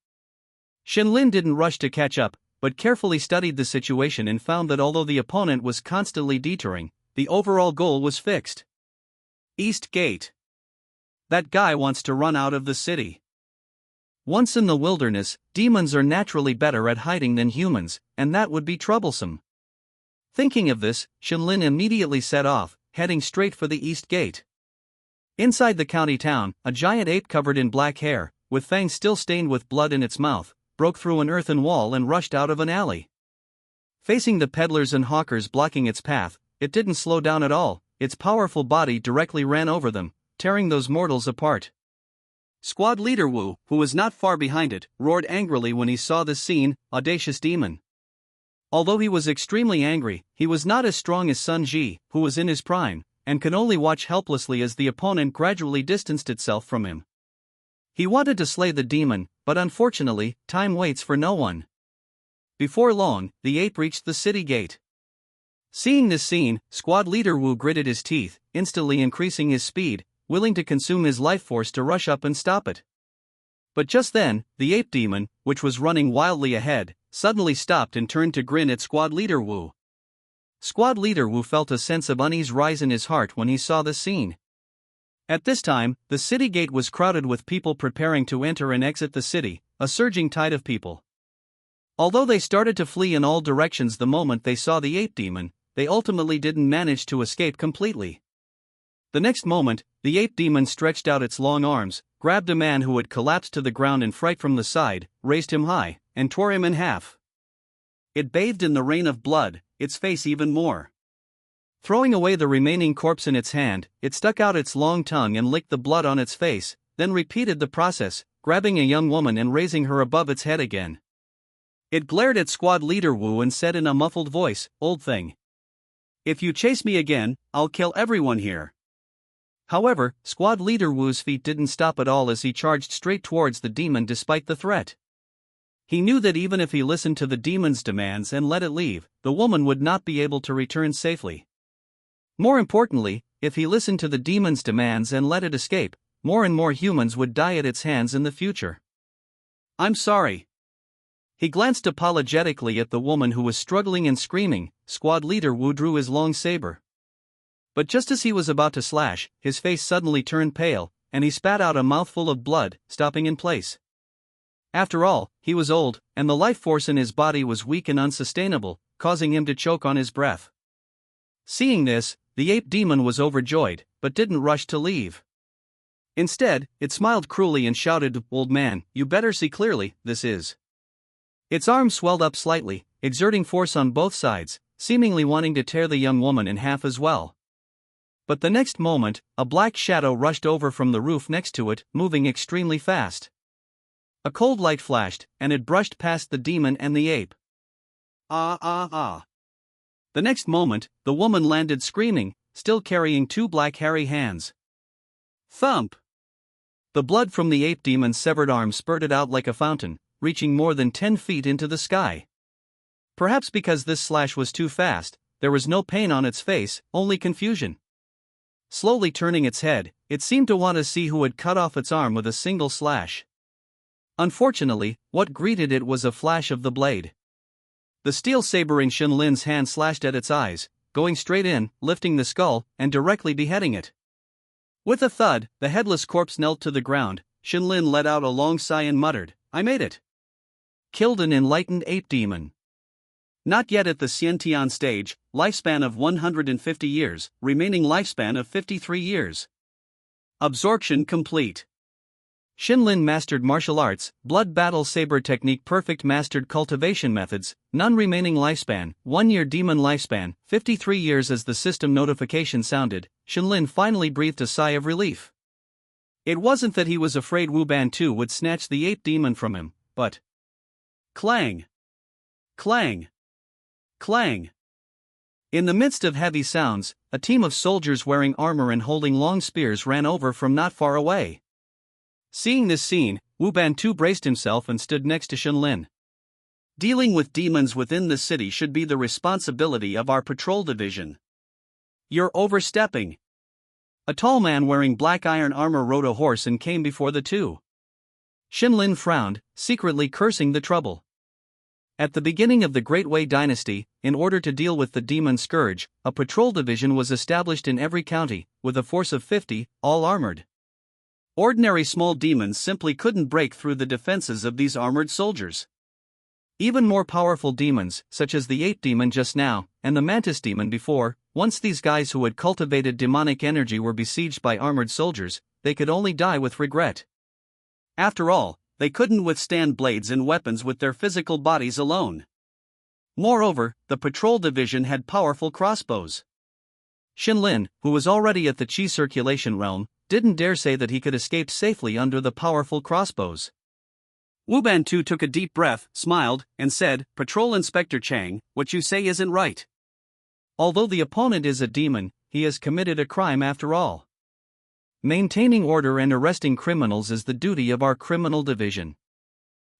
Shinlin didn't rush to catch up, but carefully studied the situation and found that although the opponent was constantly deterring, the overall goal was fixed. East Gate. That guy wants to run out of the city. Once in the wilderness, demons are naturally better at hiding than humans, and that would be troublesome. Thinking of this, Shinlin immediately set off, heading straight for the East Gate. Inside the county town, a giant ape covered in black hair, with fangs still stained with blood in its mouth, broke through an earthen wall and rushed out of an alley. Facing the peddlers and hawkers blocking its path, it didn't slow down at all, its powerful body directly ran over them, tearing those mortals apart. Squad leader Wu, who was not far behind it, roared angrily when he saw this scene. Audacious demon. Although he was extremely angry, he was not as strong as Sun Ji, who was in his prime, and could only watch helplessly as the opponent gradually distanced itself from him. He wanted to slay the demon, but unfortunately, time waits for no one. Before long, the ape reached the city gate. Seeing this scene, squad leader Wu gritted his teeth, instantly increasing his speed, willing to consume his life force to rush up and stop it. But just then, the ape demon, which was running wildly ahead, suddenly stopped and turned to grin at squad leader Wu. Squad leader Wu felt a sense of unease rise in his heart when he saw the scene. At this time, the city gate was crowded with people preparing to enter and exit the city, a surging tide of people. Although they started to flee in all directions the moment they saw the ape demon, they ultimately didn't manage to escape completely. The next moment, the ape demon stretched out its long arms, grabbed a man who had collapsed to the ground in fright from the side, raised him high, and tore him in half. It bathed in the rain of blood, its face even more. Throwing away the remaining corpse in its hand, it stuck out its long tongue and licked the blood on its face, then repeated the process, grabbing a young woman and raising her above its head again. It glared at squad leader Wu and said in a muffled voice, "Old thing. If you chase me again, I'll kill everyone here." However, squad leader Wu's feet didn't stop at all as he charged straight towards the demon despite the threat. He knew that even if he listened to the demon's demands and let it leave, the woman would not be able to return safely. More importantly, if he listened to the demon's demands and let it escape, more and more humans would die at its hands in the future. "I'm sorry." He glanced apologetically at the woman who was struggling and screaming. Squad leader Wu drew his long saber. But just as he was about to slash, his face suddenly turned pale, and he spat out a mouthful of blood, stopping in place. After all, he was old, and the life force in his body was weak and unsustainable, causing him to choke on his breath. Seeing this, the ape demon was overjoyed, but didn't rush to leave. Instead, it smiled cruelly and shouted, "Old man, you better see clearly, this is." Its arm swelled up slightly, exerting force on both sides, seemingly wanting to tear the young woman in half as well. But the next moment, a black shadow rushed over from the roof next to it, moving extremely fast. A cold light flashed, and it brushed past the demon and the ape. Ah ah ah. The next moment, the woman landed screaming, still carrying two black hairy hands. Thump! The blood from the ape demon's severed arm spurted out like a fountain, reaching more than 10 feet into the sky. Perhaps because this slash was too fast, there was no pain on its face, only confusion. Slowly turning its head, it seemed to want to see who had cut off its arm with a single slash. Unfortunately, what greeted it was a flash of the blade. The steel saber in Shenlin's hand slashed at its eyes, going straight in, lifting the skull, and directly beheading it. With a thud, the headless corpse knelt to the ground. Shenlin let out a long sigh and muttered, "I made it. Killed an enlightened ape demon." Not yet at the Xiantian stage, lifespan of 150 years, remaining lifespan of 53 years. Absorption complete. Shenlin mastered martial arts, blood battle saber technique perfect mastered cultivation methods, none remaining lifespan, 1 year demon lifespan, 53 years as the system notification sounded. Shenlin finally breathed a sigh of relief. It wasn't that he was afraid Wu Bantu would snatch the ape demon from him, but... Clang! Clang! Clang! In the midst of heavy sounds, a team of soldiers wearing armor and holding long spears ran over from not far away. Seeing this scene, Wu Bantu braced himself and stood next to Shenlin. "Dealing with demons within the city should be the responsibility of our patrol division. You're overstepping." A tall man wearing black iron armor rode a horse and came before the two. Shenlin frowned, secretly cursing the trouble. At the beginning of the Great Wei Dynasty, in order to deal with the demon scourge, a patrol division was established in every county, with a force of 50, all armored. Ordinary small demons simply couldn't break through the defenses of these armored soldiers. Even more powerful demons, such as the ape demon just now, and the mantis demon before, once these guys who had cultivated demonic energy were besieged by armored soldiers, they could only die with regret. After all, they couldn't withstand blades and weapons with their physical bodies alone. Moreover, the patrol division had powerful crossbows. Shenlin, who was already at the Qi circulation realm, didn't dare say that he could escape safely under the powerful crossbows. Wu Bantu took a deep breath, smiled, and said, "Patrol Inspector Chang, what you say isn't right. Although the opponent is a demon, he has committed a crime after all. Maintaining order and arresting criminals is the duty of our criminal division."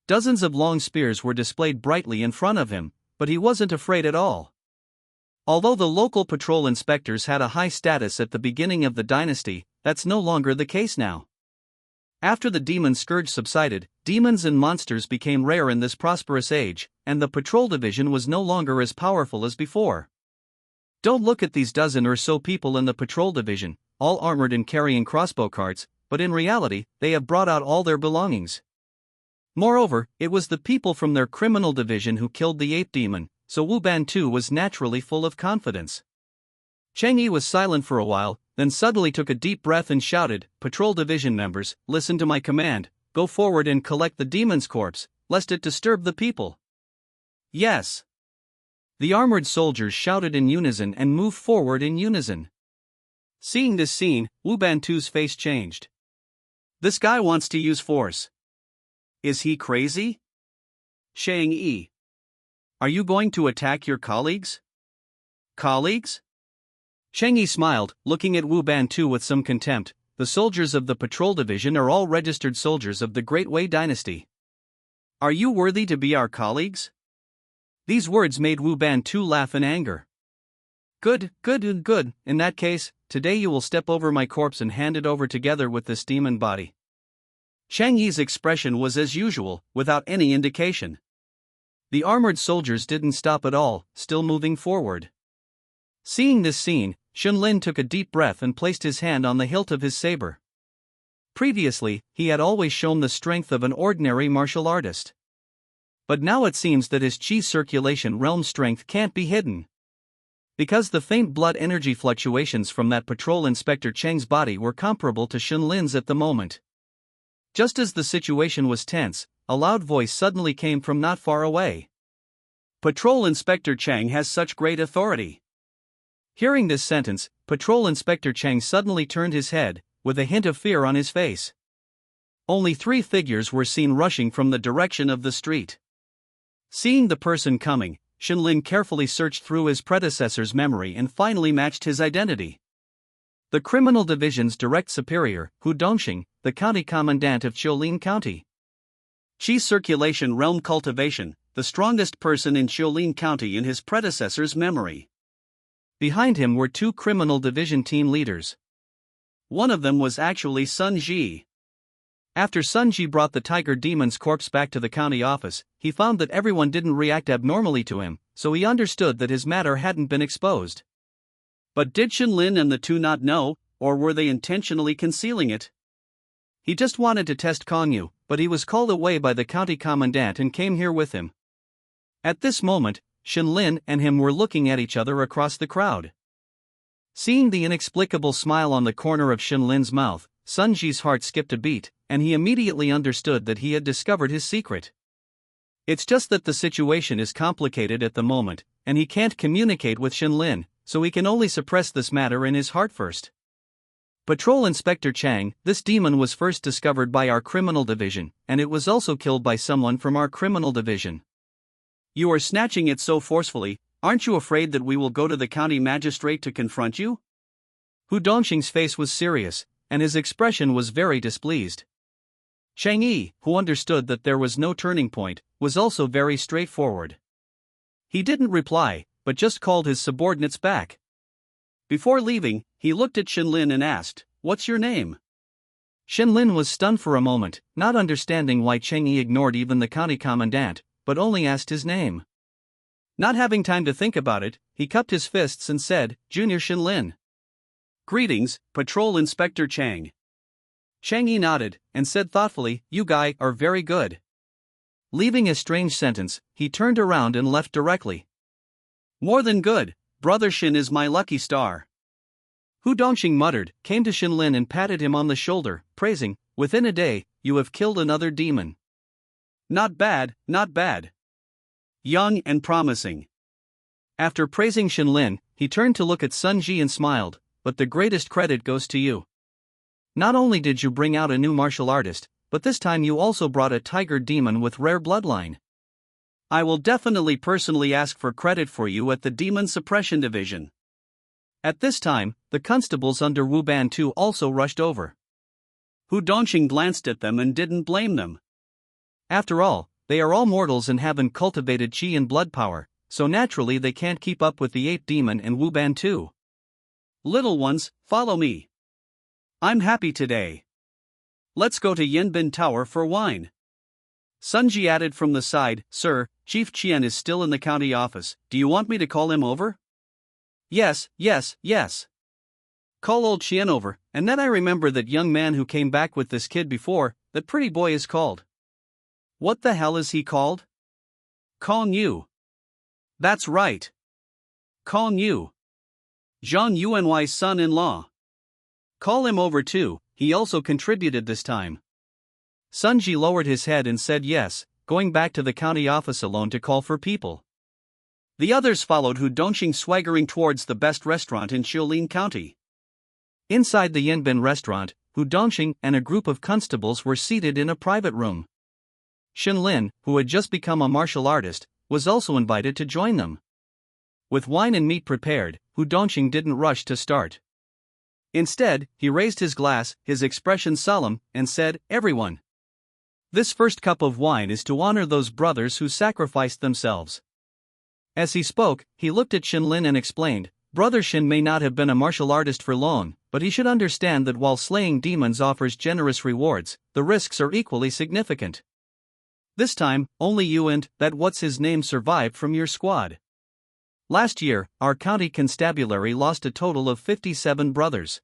Dozens of long spears were displayed brightly in front of him, but he wasn't afraid at all. Although the local patrol inspectors had a high status at the beginning of the dynasty, that's no longer the case now. After the demon scourge subsided, demons and monsters became rare in this prosperous age, and the patrol division was no longer as powerful as before. Don't look at these dozen or so people in the patrol division, all armored and carrying crossbow carts, but in reality, they have brought out all their belongings. Moreover, it was the people from their criminal division who killed the ape demon, so Wu Bantu was naturally full of confidence. Chang Yi was silent for a while, then suddenly took a deep breath and shouted, "Patrol Division members, listen to my command, go forward and collect the demon's corpse, lest it disturb the people." "Yes." The armored soldiers shouted in unison and moved forward in unison. Seeing this scene, Wu Bantu's face changed. This guy wants to use force. Is he crazy? Shang Yi. Are you going to attack your colleagues? Colleagues? Shang Yi smiled, looking at Wu Bantu with some contempt. The soldiers of the patrol division are all registered soldiers of the Great Wei dynasty. Are you worthy to be our colleagues? These words made Wu Bantu laugh in anger. Good. In that case, today you will step over my corpse and hand it over together with this demon body. Shang Yi's expression was as usual, without any indication. The armored soldiers didn't stop at all, still moving forward. Seeing this scene, Shunlin took a deep breath and placed his hand on the hilt of his saber. Previously, he had always shown the strength of an ordinary martial artist. But now it seems that his chi circulation realm strength can't be hidden. Because the faint blood energy fluctuations from that patrol inspector Cheng's body were comparable to Shunlin's at the moment. Just as the situation was tense, a loud voice suddenly came from not far away. Patrol Inspector Cheng has such great authority. Hearing this sentence, Patrol Inspector Cheng suddenly turned his head, with a hint of fear on his face. Only 3 figures were seen rushing from the direction of the street. Seeing the person coming, Shinlin carefully searched through his predecessor's memory and finally matched his identity. The Criminal Division's direct superior, Hu Dongxing, the county commandant of Qiulin County. Qi circulation realm cultivation, the strongest person in Qiulin County in his predecessor's memory. Behind him were 2 Criminal Division team leaders. One of them was actually Sun Ji. After Sun Ji brought the tiger demon's corpse back to the county office, he found that everyone didn't react abnormally to him, so he understood that his matter hadn't been exposed. But did Shinlin and the 2 not know, or were they intentionally concealing it? He just wanted to test Kongyu, but he was called away by the county commandant and came here with him. At this moment, Shinlin and him were looking at each other across the crowd. Seeing the inexplicable smile on the corner of Shinlin's mouth, Sun Ji's heart skipped a beat, and he immediately understood that he had discovered his secret. It's just that the situation is complicated at the moment, and he can't communicate with Shinlin, so he can only suppress this matter in his heart first. Patrol Inspector Chang, this demon was first discovered by our criminal division, and it was also killed by someone from our criminal division. You are snatching it so forcefully, aren't you afraid that we will go to the county magistrate to confront you? Hu Dongxing's face was serious, and his expression was very displeased. Shang Yi, who understood that there was no turning point, was also very straightforward. He didn't reply, but just called his subordinates back. Before leaving, he looked at Shinlin and asked, "What's your name?" Shinlin was stunned for a moment, not understanding why Cheng Yi ignored even the county commandant, but only asked his name. Not having time to think about it, he cupped his fists and said, "Junior Shinlin." "Greetings, Patrol Inspector Chang." Shang Yi nodded, and said thoughtfully, "You guys are very good." Leaving a strange sentence, he turned around and left directly. "More than good, Brother Shin is my lucky star." Hu Dongxing muttered, came to Shinlin and patted him on the shoulder, praising, "Within a day, you have killed another demon. Not bad, not bad. Young and promising." After praising Shinlin, he turned to look at Sun Ji and smiled, "But the greatest credit goes to you. Not only did you bring out a new martial artist, but this time you also brought a tiger demon with rare bloodline. I will definitely personally ask for credit for you at the Demon Suppression Division." At this time, the constables under Wu Bantu also rushed over. Hu Dongxing glanced at them and didn't blame them. After all, they are all mortals and haven't cultivated qi and blood power, so naturally they can't keep up with the ape demon and Wu Bantu. "Little ones, follow me. I'm happy today. Let's go to Yanbin Tower for wine." Sunji added from the side, "Sir, Chief Qian is still in the county office, do you want me to call him over?" Yes. Call old Qian over, and then I remember that young man who came back with this kid before, that pretty boy is called. What the hell is he called? Kong Yu. That's right. Kong Yu. Zhang Yuanwai's son-in-law. Call him over too, he also contributed this time. Sunji lowered his head and said yes, going back to the county office alone to call for people. The others followed Hu Dongxing swaggering towards the best restaurant in Xiaolin County. Inside the Yanbin restaurant, Hu Dongxing and a group of constables were seated in a private room. Shenlin, who had just become a martial artist, was also invited to join them. With wine and meat prepared, Hu Dongxing didn't rush to start. Instead, he raised his glass, his expression solemn, and said, "Everyone, this first cup of wine is to honor those brothers who sacrificed themselves." As he spoke, he looked at Shenlin and explained, "Brother Shen may not have been a martial artist for long, but he should understand that while slaying demons offers generous rewards, the risks are equally significant. This time, only you and that what's his name survived from your squad. Last year, our county constabulary lost a total of 57 brothers.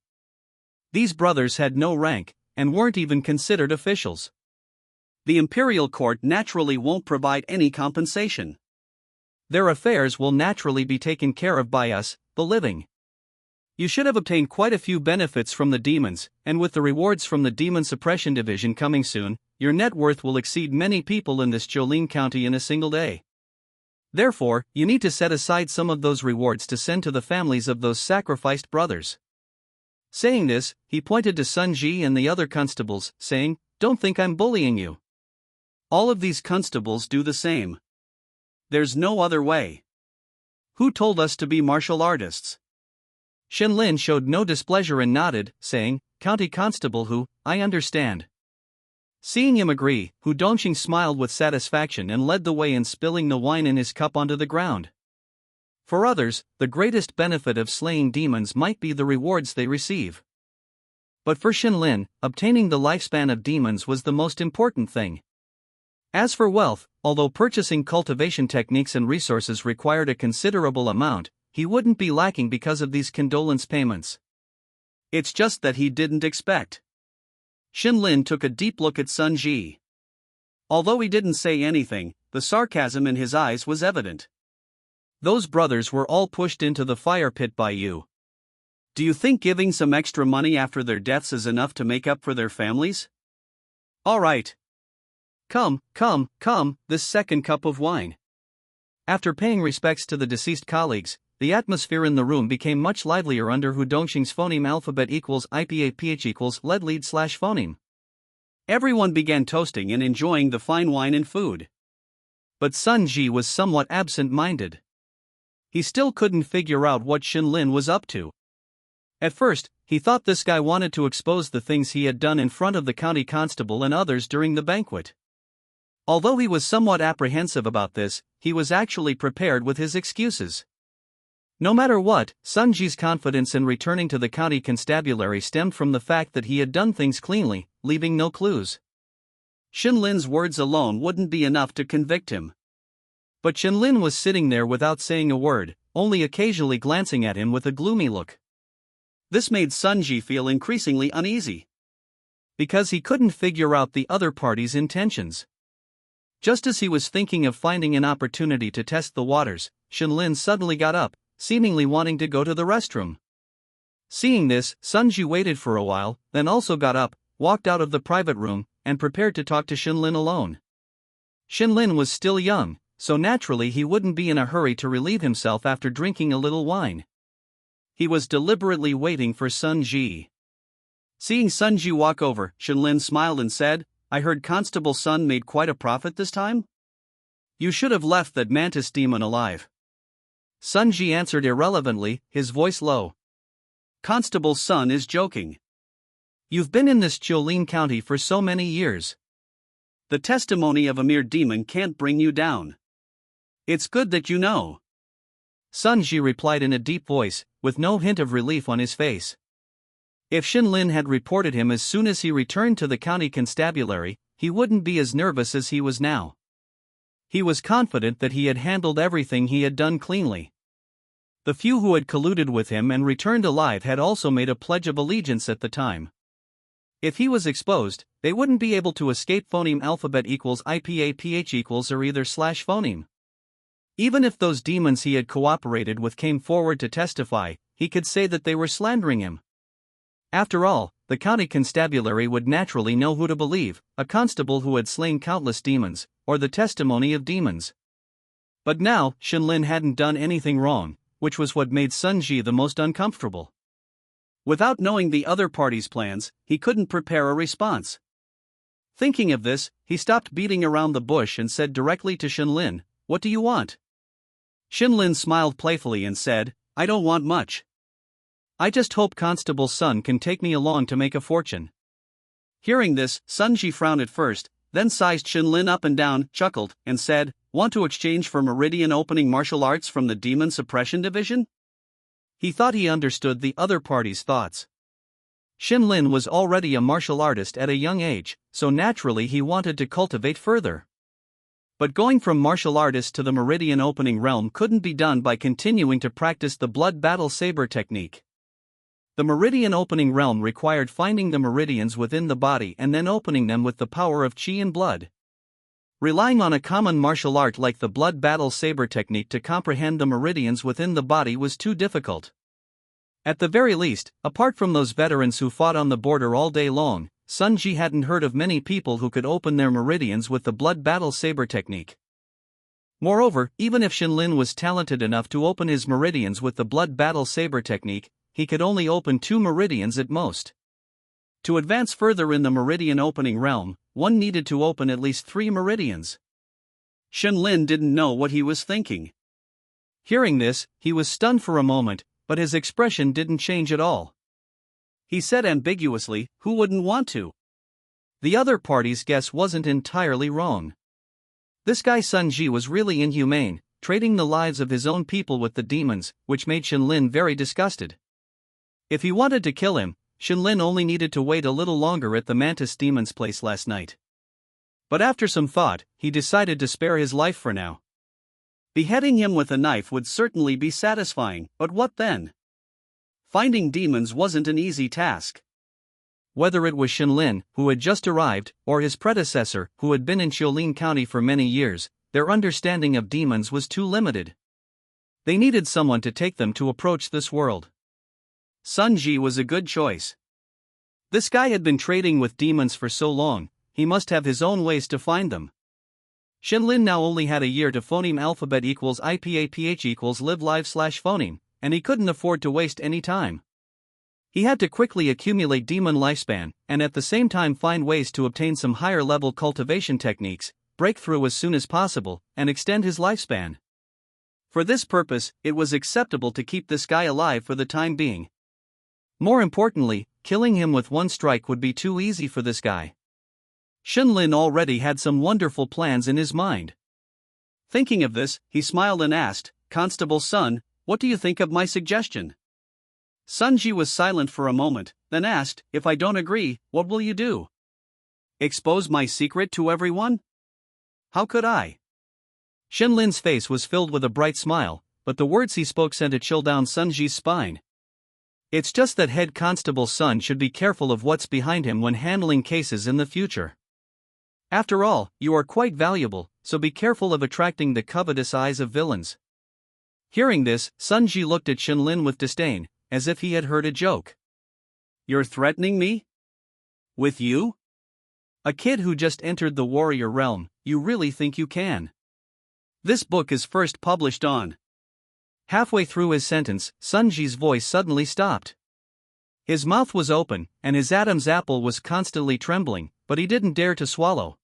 These brothers had no rank, and weren't even considered officials. The imperial court naturally won't provide any compensation. Their affairs will naturally be taken care of by us, the living. You should have obtained quite a few benefits from the demons, and with the rewards from the Demon Suppression Division coming soon, your net worth will exceed many people in this Xiaolin County in a single day. Therefore, you need to set aside some of those rewards to send to the families of those sacrificed brothers." Saying this, he pointed to Sun Ji and the other constables, saying, "Don't think I'm bullying you. All of these constables do the same. There's no other way. Who told us to be martial artists?" Shenlin showed no displeasure and nodded, saying, "County Constable Hu, I understand." Seeing him agree, Hu Dongxing smiled with satisfaction and led the way in spilling the wine in his cup onto the ground. For others, the greatest benefit of slaying demons might be the rewards they receive. But for Shenlin, obtaining the lifespan of demons was the most important thing. As for wealth, although purchasing cultivation techniques and resources required a considerable amount, he wouldn't be lacking because of these condolence payments. It's just that he didn't expect. Shenlin took a deep look at Sun Ji. Although he didn't say anything, the sarcasm in his eyes was evident. Those brothers were all pushed into the fire pit by you. Do you think giving some extra money after their deaths is enough to make up for their families? All right. Come, this second cup of wine. After paying respects to the deceased colleagues, the atmosphere in the room became much livelier under Hu Dongxing's phoneme alphabet equals IPAPH equals lead lead slash phoneme. Everyone began toasting and enjoying the fine wine and food. But Sun Ji was somewhat absent-minded. He still couldn't figure out what Shenlin was up to. At first, he thought this guy wanted to expose the things he had done in front of the county constable and others during the banquet. Although he was somewhat apprehensive about this, he was actually prepared with his excuses. No matter what, Sun Ji's confidence in returning to the county constabulary stemmed from the fact that he had done things cleanly, leaving no clues. Shenlin's words alone wouldn't be enough to convict him. But Shenlin was sitting there without saying a word, only occasionally glancing at him with a gloomy look. This made Sun Ji feel increasingly uneasy. Because he couldn't figure out the other party's intentions. Just as he was thinking of finding an opportunity to test the waters, Shenlin suddenly got up, seemingly wanting to go to the restroom. Seeing this, Sun Ji waited for a while, then also got up, walked out of the private room, and prepared to talk to Shenlin alone. Shenlin was still young, so naturally he wouldn't be in a hurry to relieve himself after drinking a little wine. He was deliberately waiting for Sun Ji. Seeing Sun Ji walk over, Shenlin smiled and said, "I heard Constable Sun made quite a profit this time? You should have left that mantis demon alive." Sun Ji answered irrelevantly, his voice low. "Constable Sun is joking. You've been in this Xiaolin County for so many years. The testimony of a mere demon can't bring you down. It's good that you know." Sun Ji replied in a deep voice, with no hint of relief on his face. If Shenlin had reported him as soon as he returned to the county constabulary, he wouldn't be as nervous as he was now. He was confident that he had handled everything he had done cleanly. The few who had colluded with him and returned alive had also made a pledge of allegiance at the time. If he was exposed, they wouldn't be able to escape phoneme alphabet equals IPAPH equals or either slash phoneme. Even if those demons he had cooperated with came forward to testify, he could say that they were slandering him. After all, the county constabulary would naturally know who to believe, a constable who had slain countless demons, or the testimony of demons. But now, Shenlin hadn't done anything wrong, which was what made Sun Ji the most uncomfortable. Without knowing the other party's plans, he couldn't prepare a response. Thinking of this, he stopped beating around the bush and said directly to Shenlin, "What do you want?" Shenlin smiled playfully and said, "I don't want much. I just hope Constable Sun can take me along to make a fortune." Hearing this, Sun Ji frowned at first, then sized Shenlin up and down, chuckled, and said, "Want to exchange for meridian opening martial arts from the Demon Suppression Division?" He thought he understood the other party's thoughts. Shenlin was already a martial artist at a young age, so naturally he wanted to cultivate further. But going from martial artist to the meridian opening realm couldn't be done by continuing to practice the blood battle saber technique. The meridian opening realm required finding the meridians within the body and then opening them with the power of chi and blood. Relying on a common martial art like the blood battle saber technique to comprehend the meridians within the body was too difficult. At the very least, apart from those veterans who fought on the border all day long, Sun Ji hadn't heard of many people who could open their meridians with the blood battle saber technique. Moreover, even if Shenlin was talented enough to open his meridians with the blood battle saber technique, he could only open 2 meridians at most. To advance further in the meridian opening realm, one needed to open at least 3 meridians. Shenlin didn't know what he was thinking. Hearing this, he was stunned for a moment, but his expression didn't change at all. He said ambiguously, "Who wouldn't want to?" The other party's guess wasn't entirely wrong. This guy Sun Ji was really inhumane, trading the lives of his own people with the demons, which made Shenlin very disgusted. If he wanted to kill him, Shenlin only needed to wait a little longer at the Mantis demon's place last night. But after some thought, he decided to spare his life for now. Beheading him with a knife would certainly be satisfying, but what then? Finding demons wasn't an easy task. Whether it was Shenlin, who had just arrived, or his predecessor, who had been in Xiaolin County for many years, their understanding of demons was too limited. They needed someone to take them to approach this world. Sun Ji was a good choice. This guy had been trading with demons for so long, he must have his own ways to find them. Shenlin now only had a year to phoneme alphabet equals IPAPH equals live live/phoneme, and he couldn't afford to waste any time. He had to quickly accumulate demon lifespan, and at the same time find ways to obtain some higher level cultivation techniques, break through as soon as possible, and extend his lifespan. For this purpose, it was acceptable to keep this guy alive for the time being. More importantly, killing him with one strike would be too easy for this guy. Shenlin already had some wonderful plans in his mind. Thinking of this, he smiled and asked, "Constable Sun, what do you think of my suggestion?" Sun Ji was silent for a moment, then asked, "If I don't agree, what will you do? Expose my secret to everyone?" "How could I?" Shenlin's face was filled with a bright smile, but the words he spoke sent a chill down Sun Ji's spine. It's just that Head Constable Sun should be careful of what's behind him when handling cases in the future. After all, you are quite valuable, so be careful of attracting the covetous eyes of villains. Hearing this, Sun Ji looked at Shenlin with disdain, as if he had heard a joke. "You're threatening me? With you? A kid who just entered the warrior realm, you really think you can? This book is first published on..." Halfway through his sentence, Sun Ji's voice suddenly stopped. His mouth was open, and his Adam's apple was constantly trembling, but he didn't dare to swallow.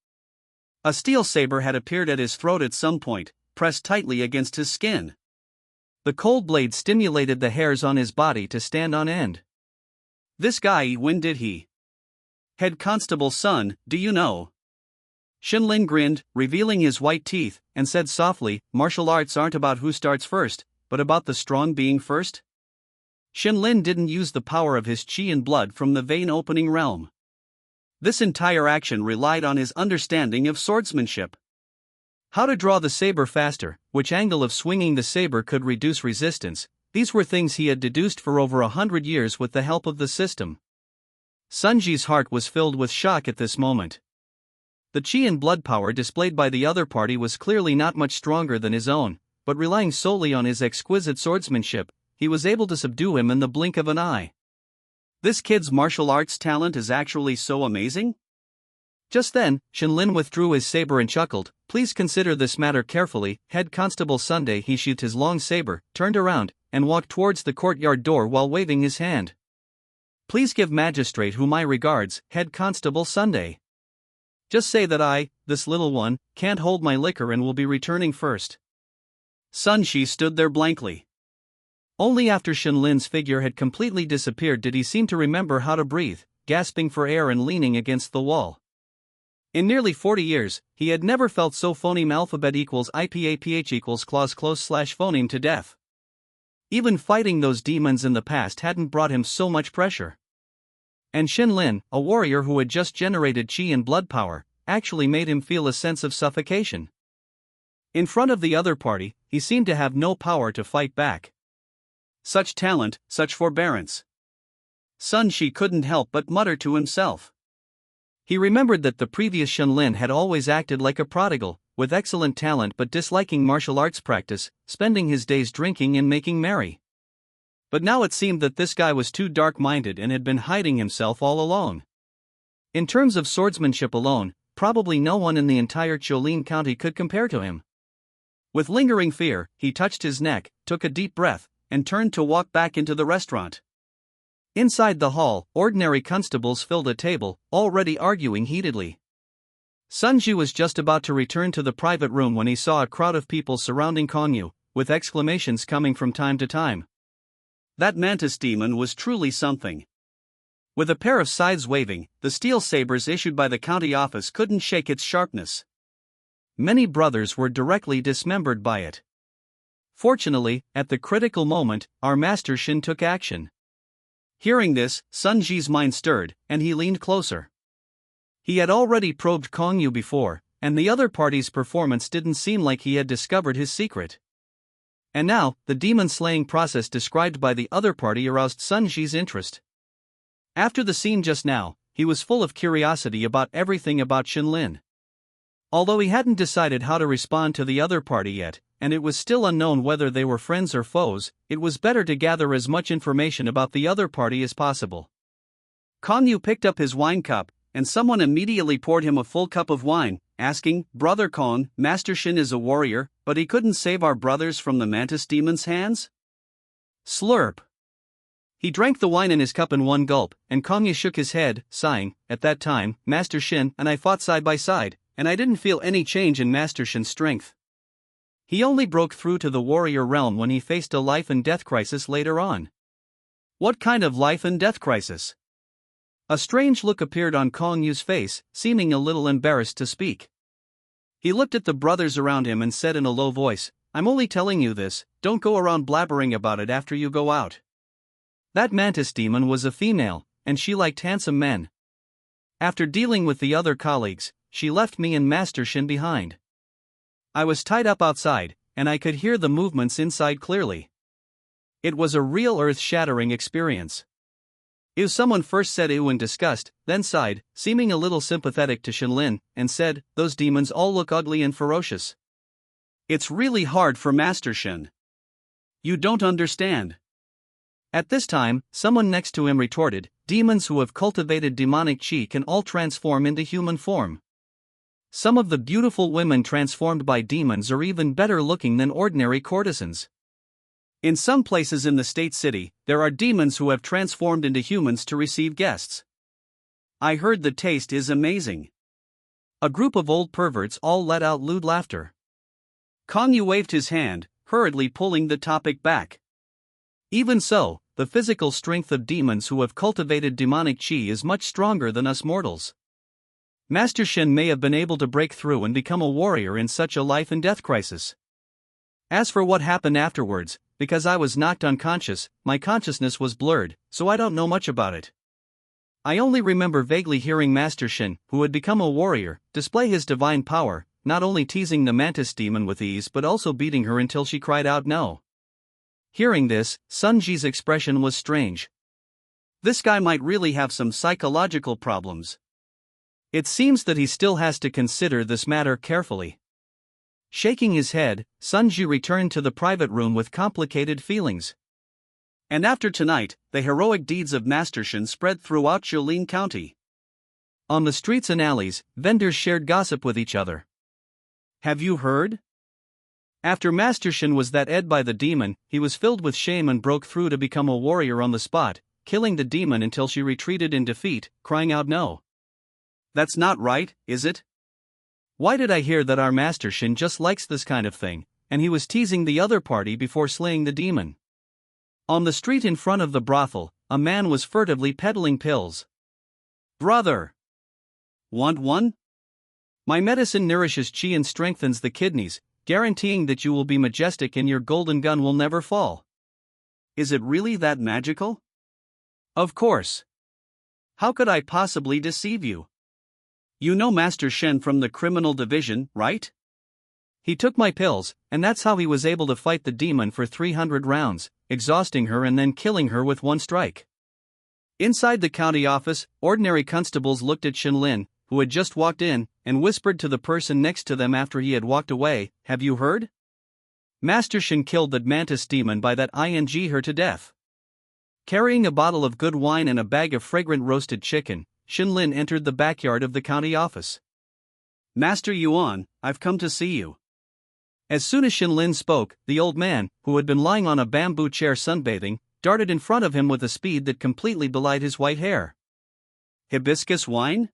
A steel saber had appeared at his throat at some point, pressed tightly against his skin. The cold blade stimulated the hairs on his body to stand on end. "This guy, when did he? Head Constable Sun, do you know?" Shenlin grinned, revealing his white teeth, and said softly, "Martial arts aren't about who starts first, but about the strong being first." Shenlin didn't use the power of his chi and blood from the vein opening realm. This entire action relied on his understanding of swordsmanship. How to draw the saber faster, which angle of swinging the saber could reduce resistance, these were things he had deduced for over 100 years with the help of the system. Sun Ji's heart was filled with shock at this moment. The chi and blood power displayed by the other party was clearly not much stronger than his own, but relying solely on his exquisite swordsmanship, he was able to subdue him in the blink of an eye. This kid's martial arts talent is actually so amazing? Just then, Shenlin withdrew his saber and chuckled, "Please consider this matter carefully." Head Constable Sunday, he sheathed his long saber, turned around, and walked towards the courtyard door while waving his hand. "Please give Magistrate who my regards, Head Constable Sunday. Just say that I, this little one, can't hold my liquor and will be returning first." Sun Shi stood there blankly. Only after Shenlin's figure had completely disappeared did he seem to remember how to breathe, gasping for air and leaning against the wall. In nearly 40 years, he had never felt so phoneme alphabet equals IPAPH equals clause close slash phoneme to death. Even fighting those demons in the past hadn't brought him so much pressure. And Shenlin, a warrior who had just generated chi and blood power, actually made him feel a sense of suffocation. In front of the other party, he seemed to have no power to fight back. Such talent, such forbearance. Sun Shi couldn't help but mutter to himself. He remembered that the previous Shenlin had always acted like a prodigal, with excellent talent but disliking martial arts practice, spending his days drinking and making merry. But now it seemed that this guy was too dark-minded and had been hiding himself all along. In terms of swordsmanship alone, probably no one in the entire Jolene County could compare to him. With lingering fear, he touched his neck, took a deep breath, and turned to walk back into the restaurant. Inside the hall, ordinary constables filled a table, already arguing heatedly. Sun Ji was just about to return to the private room when he saw a crowd of people surrounding Kongyu, with exclamations coming from time to time. That mantis demon was truly something. With a pair of scythes waving, the steel sabers issued by the county office couldn't shake its sharpness. Many brothers were directly dismembered by it. Fortunately, at the critical moment, our Master Shin took action. Hearing this, Sun Ji's mind stirred, and he leaned closer. He had already probed Kongyu before, and the other party's performance didn't seem like he had discovered his secret. And now, the demon-slaying process described by the other party aroused Sun Ji's interest. After the scene just now, he was full of curiosity about everything about Shenlin. Although he hadn't decided how to respond to the other party yet, and it was still unknown whether they were friends or foes, it was better to gather as much information about the other party as possible. Kongyu picked up his wine cup, and someone immediately poured him a full cup of wine, asking, "Brother Kong, Master Shin is a warrior, but he couldn't save our brothers from the mantis demon's hands?" Slurp. He drank the wine in his cup in one gulp, and Kongyu shook his head, sighing. "At that time, Master Shin and I fought side by side, and I didn't feel any change in Master Shin's strength. He only broke through to the warrior realm when he faced a life and death crisis later on." "What kind of life and death crisis?" A strange look appeared on Kongyu's face, seeming a little embarrassed to speak. He looked at the brothers around him and said in a low voice, "I'm only telling you this, don't go around blabbering about it after you go out. That mantis demon was a female, and she liked handsome men. After dealing with the other colleagues, she left me and Master Shin behind. I was tied up outside, and I could hear the movements inside clearly. It was a real earth-shattering experience." Ew, someone first said ew in disgust, then sighed, seeming a little sympathetic to Shenlin, and said, "Those demons all look ugly and ferocious. It's really hard for Master Shin. You don't understand." At this time, someone next to him retorted, "Demons who have cultivated demonic chi can all transform into human form. Some of the beautiful women transformed by demons are even better looking than ordinary courtesans. In some places in the state city, there are demons who have transformed into humans to receive guests. I heard the taste is amazing." A group of old perverts all let out lewd laughter. Kongyu waved his hand, hurriedly pulling the topic back. "Even so, the physical strength of demons who have cultivated demonic chi is much stronger than us mortals. Master Shin may have been able to break through and become a warrior in such a life and death crisis. As for what happened afterwards, because I was knocked unconscious, my consciousness was blurred, so I don't know much about it. I only remember vaguely hearing Master Shin, who had become a warrior, display his divine power, not only teasing the mantis demon with ease but also beating her until she cried out no." Hearing this, Sun Ji's expression was strange. This guy might really have some psychological problems. It seems that he still has to consider this matter carefully. Shaking his head, Sun Ji returned to the private room with complicated feelings. And after tonight, the heroic deeds of Master Shen spread throughout Jilin County. On the streets and alleys, vendors shared gossip with each other. Have you heard? After Master Shen was that ed by the demon, he was filled with shame and broke through to become a warrior on the spot, killing the demon until she retreated in defeat, crying out no. That's not right, is it? Why did I hear that our Master Shen just likes this kind of thing, and he was teasing the other party before slaying the demon? On the street in front of the brothel, a man was furtively peddling pills. Brother! Want one? My medicine nourishes chi and strengthens the kidneys, guaranteeing that you will be majestic and your golden gun will never fall. Is it really that magical? Of course. How could I possibly deceive you? You know Master Shen from the criminal division, right? He took my pills, and that's how he was able to fight the demon for 300 rounds, exhausting her and then killing her with one strike. Inside the county office, ordinary constables looked at Shenlin, who had just walked in, and whispered to the person next to them after he had walked away, "Have you heard? Master Shen killed that mantis demon by that ing her to death." Carrying a bottle of good wine and a bag of fragrant roasted chicken, Shenlin entered the backyard of the county office. "Master Yuan, I've come to see you." As soon as Shenlin spoke, the old man, who had been lying on a bamboo chair sunbathing, darted in front of him with a speed that completely belied his white hair. Hibiscus wine?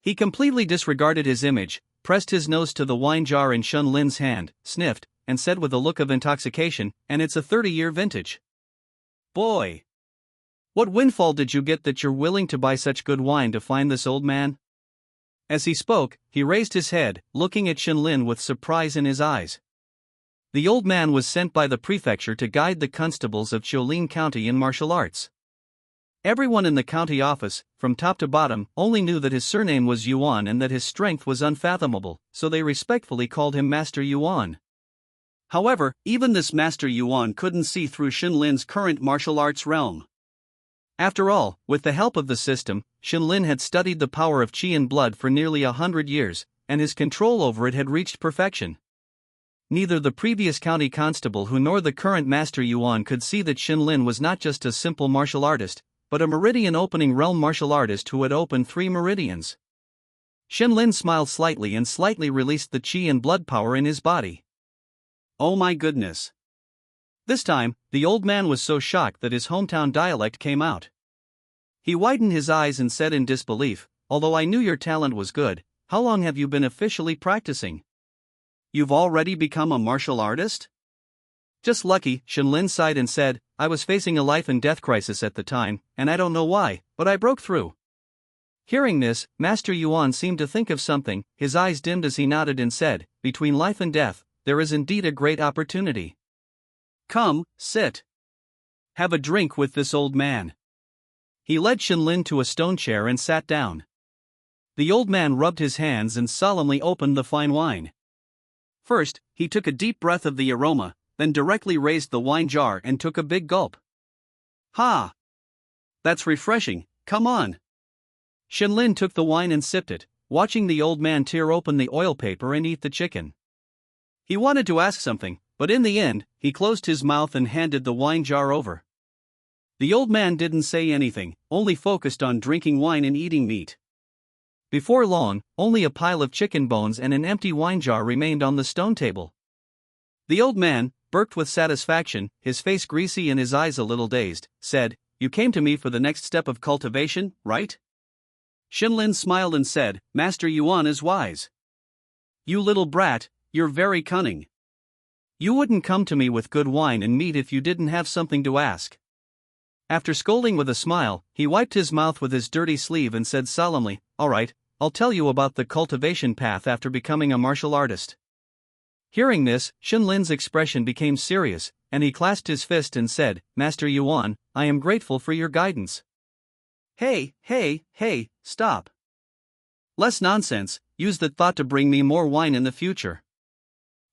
He completely disregarded his image, pressed his nose to the wine jar in Shenlin's hand, sniffed, and said with a look of intoxication, "And it's a 30-year vintage. Boy! What windfall did you get that you're willing to buy such good wine to find this old man?" As he spoke, he raised his head, looking at Shenlin with surprise in his eyes. The old man was sent by the prefecture to guide the constables of Jilin County in martial arts. Everyone in the county office, from top to bottom, only knew that his surname was Yuan and that his strength was unfathomable, so they respectfully called him Master Yuan. However, even this Master Yuan couldn't see through Shenlin's current martial arts realm. After all, with the help of the system, Shenlin had studied the power of qi and blood for nearly 100 years, and his control over it had reached perfection. Neither the previous county constable who nor the current Master Yuan could see that Shenlin was not just a simple martial artist, but a meridian-opening realm martial artist who had opened 3 meridians. Shenlin smiled slightly and slightly released the qi and blood power in his body. Oh my goodness! This time, the old man was so shocked that his hometown dialect came out. He widened his eyes and said in disbelief, "Although I knew your talent was good, how long have you been officially practicing? You've already become a martial artist?" "Just lucky," Shenlin sighed and said, "I was facing a life and death crisis at the time, and I don't know why, but I broke through." Hearing this, Master Yuan seemed to think of something, his eyes dimmed as he nodded and said, "Between life and death, there is indeed a great opportunity. Come, sit. Have a drink with this old man." He led Shenlin to a stone chair and sat down. The old man rubbed his hands and solemnly opened the fine wine. First, he took a deep breath of the aroma, then directly raised the wine jar and took a big gulp. "Ha! That's refreshing, come on." Shenlin took the wine and sipped it, watching the old man tear open the oil paper and eat the chicken. He wanted to ask something, but in the end, he closed his mouth and handed the wine jar over. The old man didn't say anything, only focused on drinking wine and eating meat. Before long, only a pile of chicken bones and an empty wine jar remained on the stone table. The old man, burped with satisfaction, his face greasy and his eyes a little dazed, said, "You came to me for the next step of cultivation, right?" Shenlin smiled and said, "Master Yuan is wise. You little brat, you're very cunning. You wouldn't come to me with good wine and meat if you didn't have something to ask." After scolding with a smile, he wiped his mouth with his dirty sleeve and said solemnly, "All right, I'll tell you about the cultivation path after becoming a martial artist." Hearing this, Shenlin's expression became serious, and he clasped his fist and said, "Master Yuan, I am grateful for your guidance." Hey, stop. Less nonsense, use that thought to bring me more wine in the future."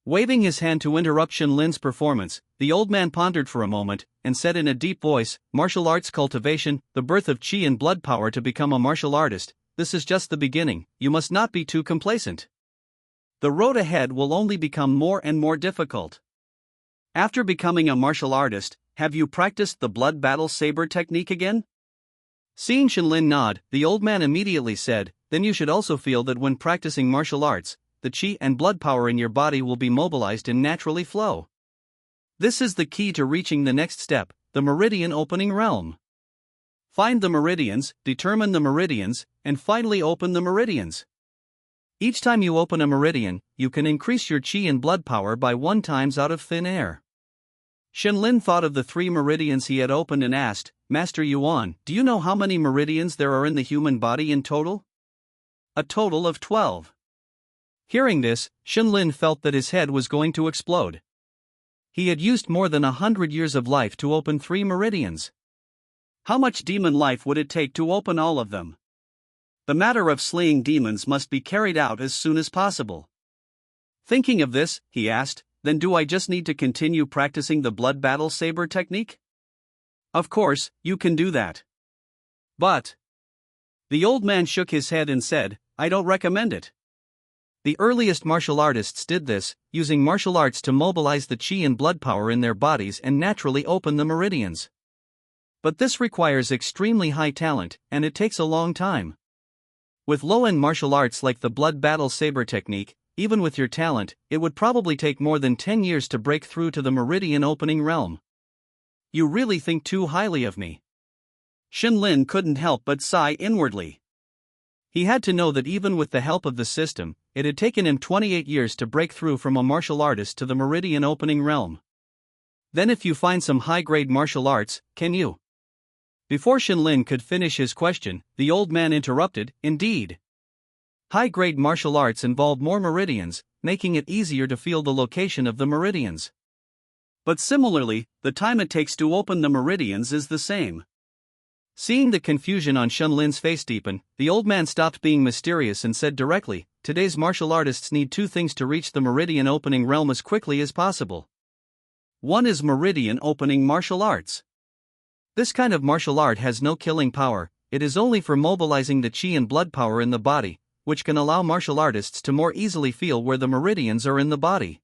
Waving his hand to interrupt Shenlin's performance, the old man pondered for a moment, and said in a deep voice, "Martial arts cultivation, the birth of qi and blood power to become a martial artist, this is just the beginning, you must not be too complacent. The road ahead will only become more and more difficult. After becoming a martial artist, have you practiced the blood battle saber technique again? Seeing Shenlin nod, the old man immediately said, then you should also feel that when practicing martial arts, the qi and blood power in your body will be mobilized and naturally flow. This is the key to reaching the next step, the meridian opening realm. Find the meridians, determine the meridians, and finally open the meridians. Each time you open a meridian, you can increase your qi and blood power by 1 times out of thin air. Shenlin thought of the 3 meridians he had opened and asked, Master Yuan, do you know how many meridians there are in the human body in total? A total of 12. Hearing this, Shenlin felt that his head was going to explode. He had used more than 100 years of life to open 3 meridians. How much demon life would it take to open all of them? The matter of slaying demons must be carried out as soon as possible. Thinking of this, he asked, then do I just need to continue practicing the blood battle saber technique? Of course, you can do that. But the old man shook his head and said, I don't recommend it. The earliest martial artists did this, using martial arts to mobilize the qi and blood power in their bodies and naturally open the meridians. But this requires extremely high talent, and it takes a long time. With low-end martial arts like the blood battle saber technique, even with your talent, it would probably take more than 10 years to break through to the meridian opening realm. You really think too highly of me. Shenlin couldn't help but sigh inwardly. He had to know that even with the help of the system, it had taken him 28 years to break through from a martial artist to the meridian opening realm. Then if you find some high-grade martial arts, can you? Before Shenlin could finish his question, the old man interrupted, indeed. High-grade martial arts involve more meridians, making it easier to feel the location of the meridians. But similarly, the time it takes to open the meridians is the same. Seeing the confusion on Shenlin's face deepen, the old man stopped being mysterious and said directly, today's martial artists need 2 things to reach the meridian opening realm as quickly as possible. One is meridian opening martial arts. This kind of martial art has no killing power, it is only for mobilizing the qi and blood power in the body, which can allow martial artists to more easily feel where the meridians are in the body.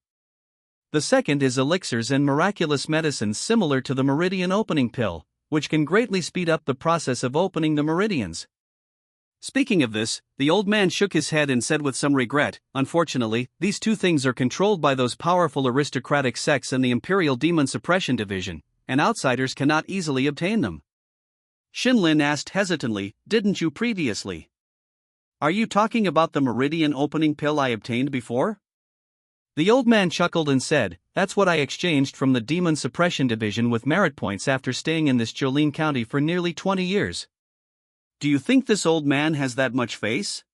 The second is elixirs and miraculous medicines similar to the meridian opening pill, which can greatly speed up the process of opening the meridians. Speaking of this, the old man shook his head and said with some regret, unfortunately, these 2 things are controlled by those powerful aristocratic sects and the Imperial Demon Suppression Division, and outsiders cannot easily obtain them. Shenlin asked hesitantly, didn't you previously? Are you talking about the meridian opening pill I obtained before? The old man chuckled and said, that's what I exchanged from the Demon Suppression Division with merit points after staying in this Jolene County for nearly 20 years. Do you think this old man has that much face?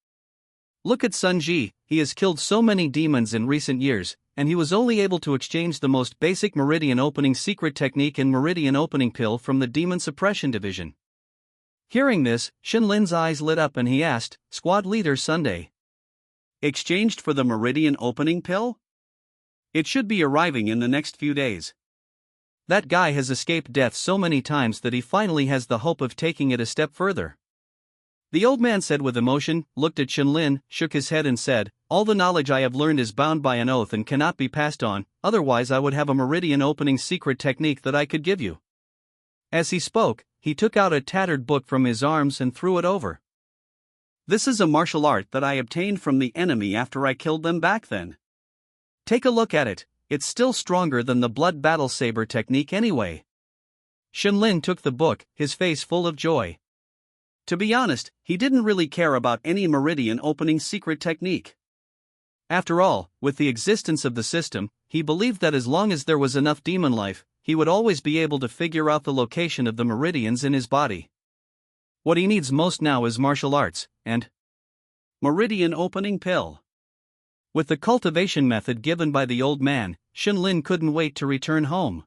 Look at Sun Ji, he has killed so many demons in recent years, and he was only able to exchange the most basic meridian opening secret technique and meridian opening pill from the Demon Suppression Division. Hearing this, Shenlin's eyes lit up and he asked, Squad Leader Sunday. Exchanged for the meridian opening pill? It should be arriving in the next few days. That guy has escaped death so many times that he finally has the hope of taking it a step further. The old man said with emotion, looked at Shenlin, shook his head and said, all the knowledge I have learned is bound by an oath and cannot be passed on, otherwise I would have a meridian opening secret technique that I could give you. As he spoke, he took out a tattered book from his arms and threw it over. This is a martial art that I obtained from the enemy after I killed them back then. Take a look at it, it's still stronger than the blood battle saber technique anyway. Shenlin took the book, his face full of joy. To be honest, he didn't really care about any meridian opening secret technique. After all, with the existence of the system, he believed that as long as there was enough demon life, he would always be able to figure out the location of the meridians in his body. What he needs most now is martial arts, and meridian opening pill. With the cultivation method given by the old man, Shenlin couldn't wait to return home.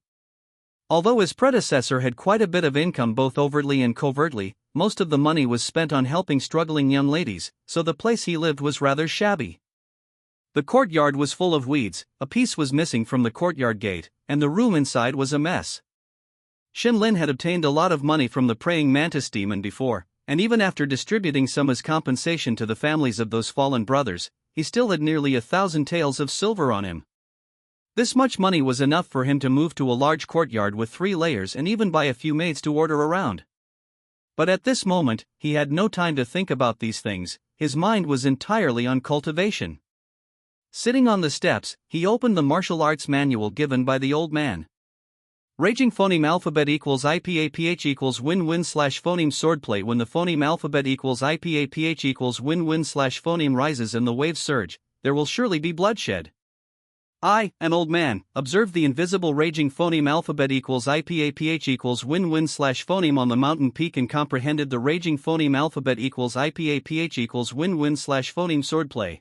Although his predecessor had quite a bit of income both overtly and covertly, most of the money was spent on helping struggling young ladies, so the place he lived was rather shabby. The courtyard was full of weeds, a piece was missing from the courtyard gate, and the room inside was a mess. Shenlin had obtained a lot of money from the praying mantis demon before, and even after distributing some as compensation to the families of those fallen brothers, he still had nearly 1,000 taels of silver on him. This much money was enough for him to move to a large courtyard with 3 layers and even buy a few maids to order around. But at this moment, he had no time to think about these things, his mind was entirely on cultivation. Sitting on the steps, he opened the martial arts manual given by the old man. Raging phoneme alphabet equals IPAPH equals win-win slash phoneme swordplay. When the phoneme alphabet equals IPAPH equals win-win slash phoneme rises and the waves surge, there will surely be bloodshed. I, an old man, observed the invisible raging phoneme alphabet equals IPAPH equals win-win slash phoneme on the mountain peak and comprehended the raging phoneme alphabet equals IPAPH equals win-win slash phoneme swordplay.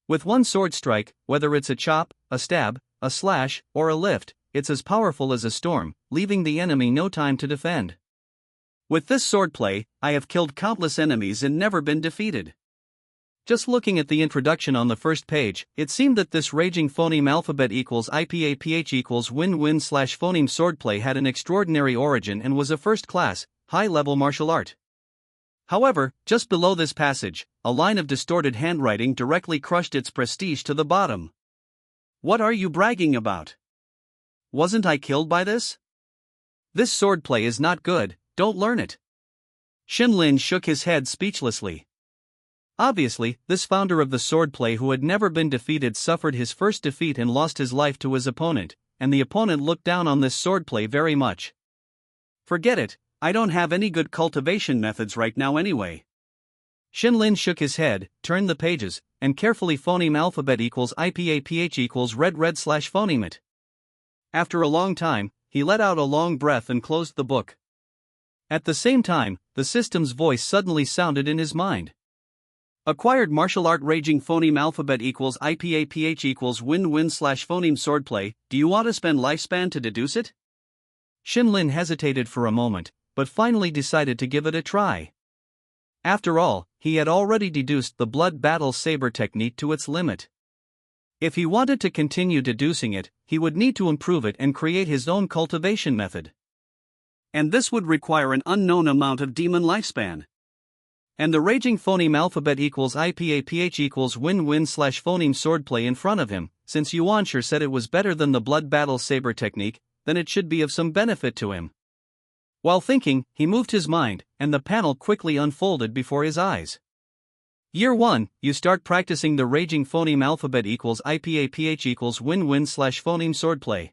With one sword strike, whether it's a chop, a stab, a slash, or a lift, it's as powerful as a storm, leaving the enemy no time to defend. With this swordplay, I have killed countless enemies and never been defeated. Just looking at the introduction on the first page, it seemed that this raging phoneme alphabet equals IPAPH equals win-win slash phoneme swordplay had an extraordinary origin and was a first-class, high-level martial art. However, just below this passage, a line of distorted handwriting directly crushed its prestige to the bottom. What are you bragging about? Wasn't I killed by this? This swordplay is not good, don't learn it. Shinlin shook his head speechlessly. Obviously, this founder of the swordplay who had never been defeated suffered his first defeat and lost his life to his opponent, and the opponent looked down on this swordplay very much. Forget it, I don't have any good cultivation methods right now anyway. Shinlin shook his head, turned the pages, and carefully phoneme alphabet equals IPAPH equals red slash phoneme it. After a long time, he let out a long breath and closed the book. At the same time, the system's voice suddenly sounded in his mind. Acquired martial art raging phoneme alphabet equals IPAPH equals win-win slash phoneme swordplay. Do you want to spend lifespan to deduce it? Shinlin hesitated for a moment, but finally decided to give it a try. After all, he had already deduced the blood battle saber technique to its limit. If he wanted to continue deducing it, he would need to improve it and create his own cultivation method. And this would require an unknown amount of demon lifespan. And the raging phoneme alphabet equals IPAPH equals win-win slash phoneme swordplay in front of him, since Yuansher said it was better than the blood battle saber technique, then it should be of some benefit to him. While thinking, he moved his mind, and the panel quickly unfolded before his eyes. Year 1, you start practicing the raging phoneme alphabet equals IPAPH equals win-win slash phoneme swordplay.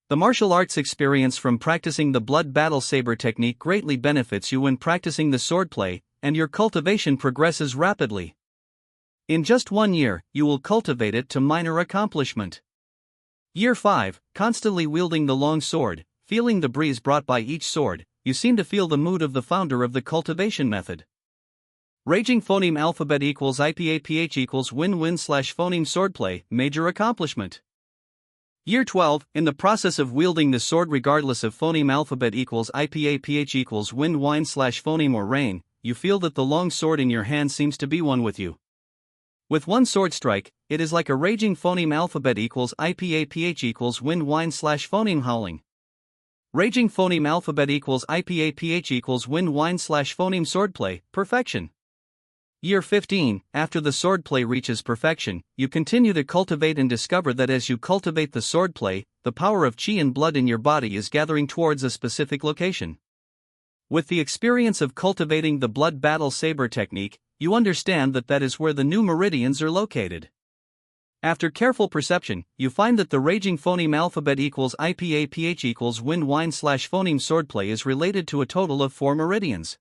The martial arts experience from practicing the blood battle saber technique greatly benefits you when practicing the swordplay, and your cultivation progresses rapidly. In just 1 year, you will cultivate it to minor accomplishment. Year 5, constantly wielding the long sword, feeling the breeze brought by each sword, you seem to feel the mood of the founder of the cultivation method. Raging phoneme alphabet equals IPAPH equals win-win slash phoneme swordplay, major accomplishment. Year 12, in the process of wielding the sword regardless of phoneme alphabet equals IPAPH equals win-wine slash phoneme or rain, you feel that the long sword in your hand seems to be one with you. With one sword strike, it is like a raging phoneme alphabet equals IPAPH equals win-wine slash phoneme howling. Raging phoneme alphabet equals IPAPH equals win-wine slash phoneme swordplay, perfection. Year 15, after the swordplay reaches perfection, you continue to cultivate and discover that as you cultivate the swordplay, the power of chi and blood in your body is gathering towards a specific location. With the experience of cultivating the blood battle saber technique, you understand that that is where the new meridians are located. After careful perception, you find that the raging phoneme alphabet equals IPAPH equals win-wine slash phoneme swordplay is related to a total of 4 meridians.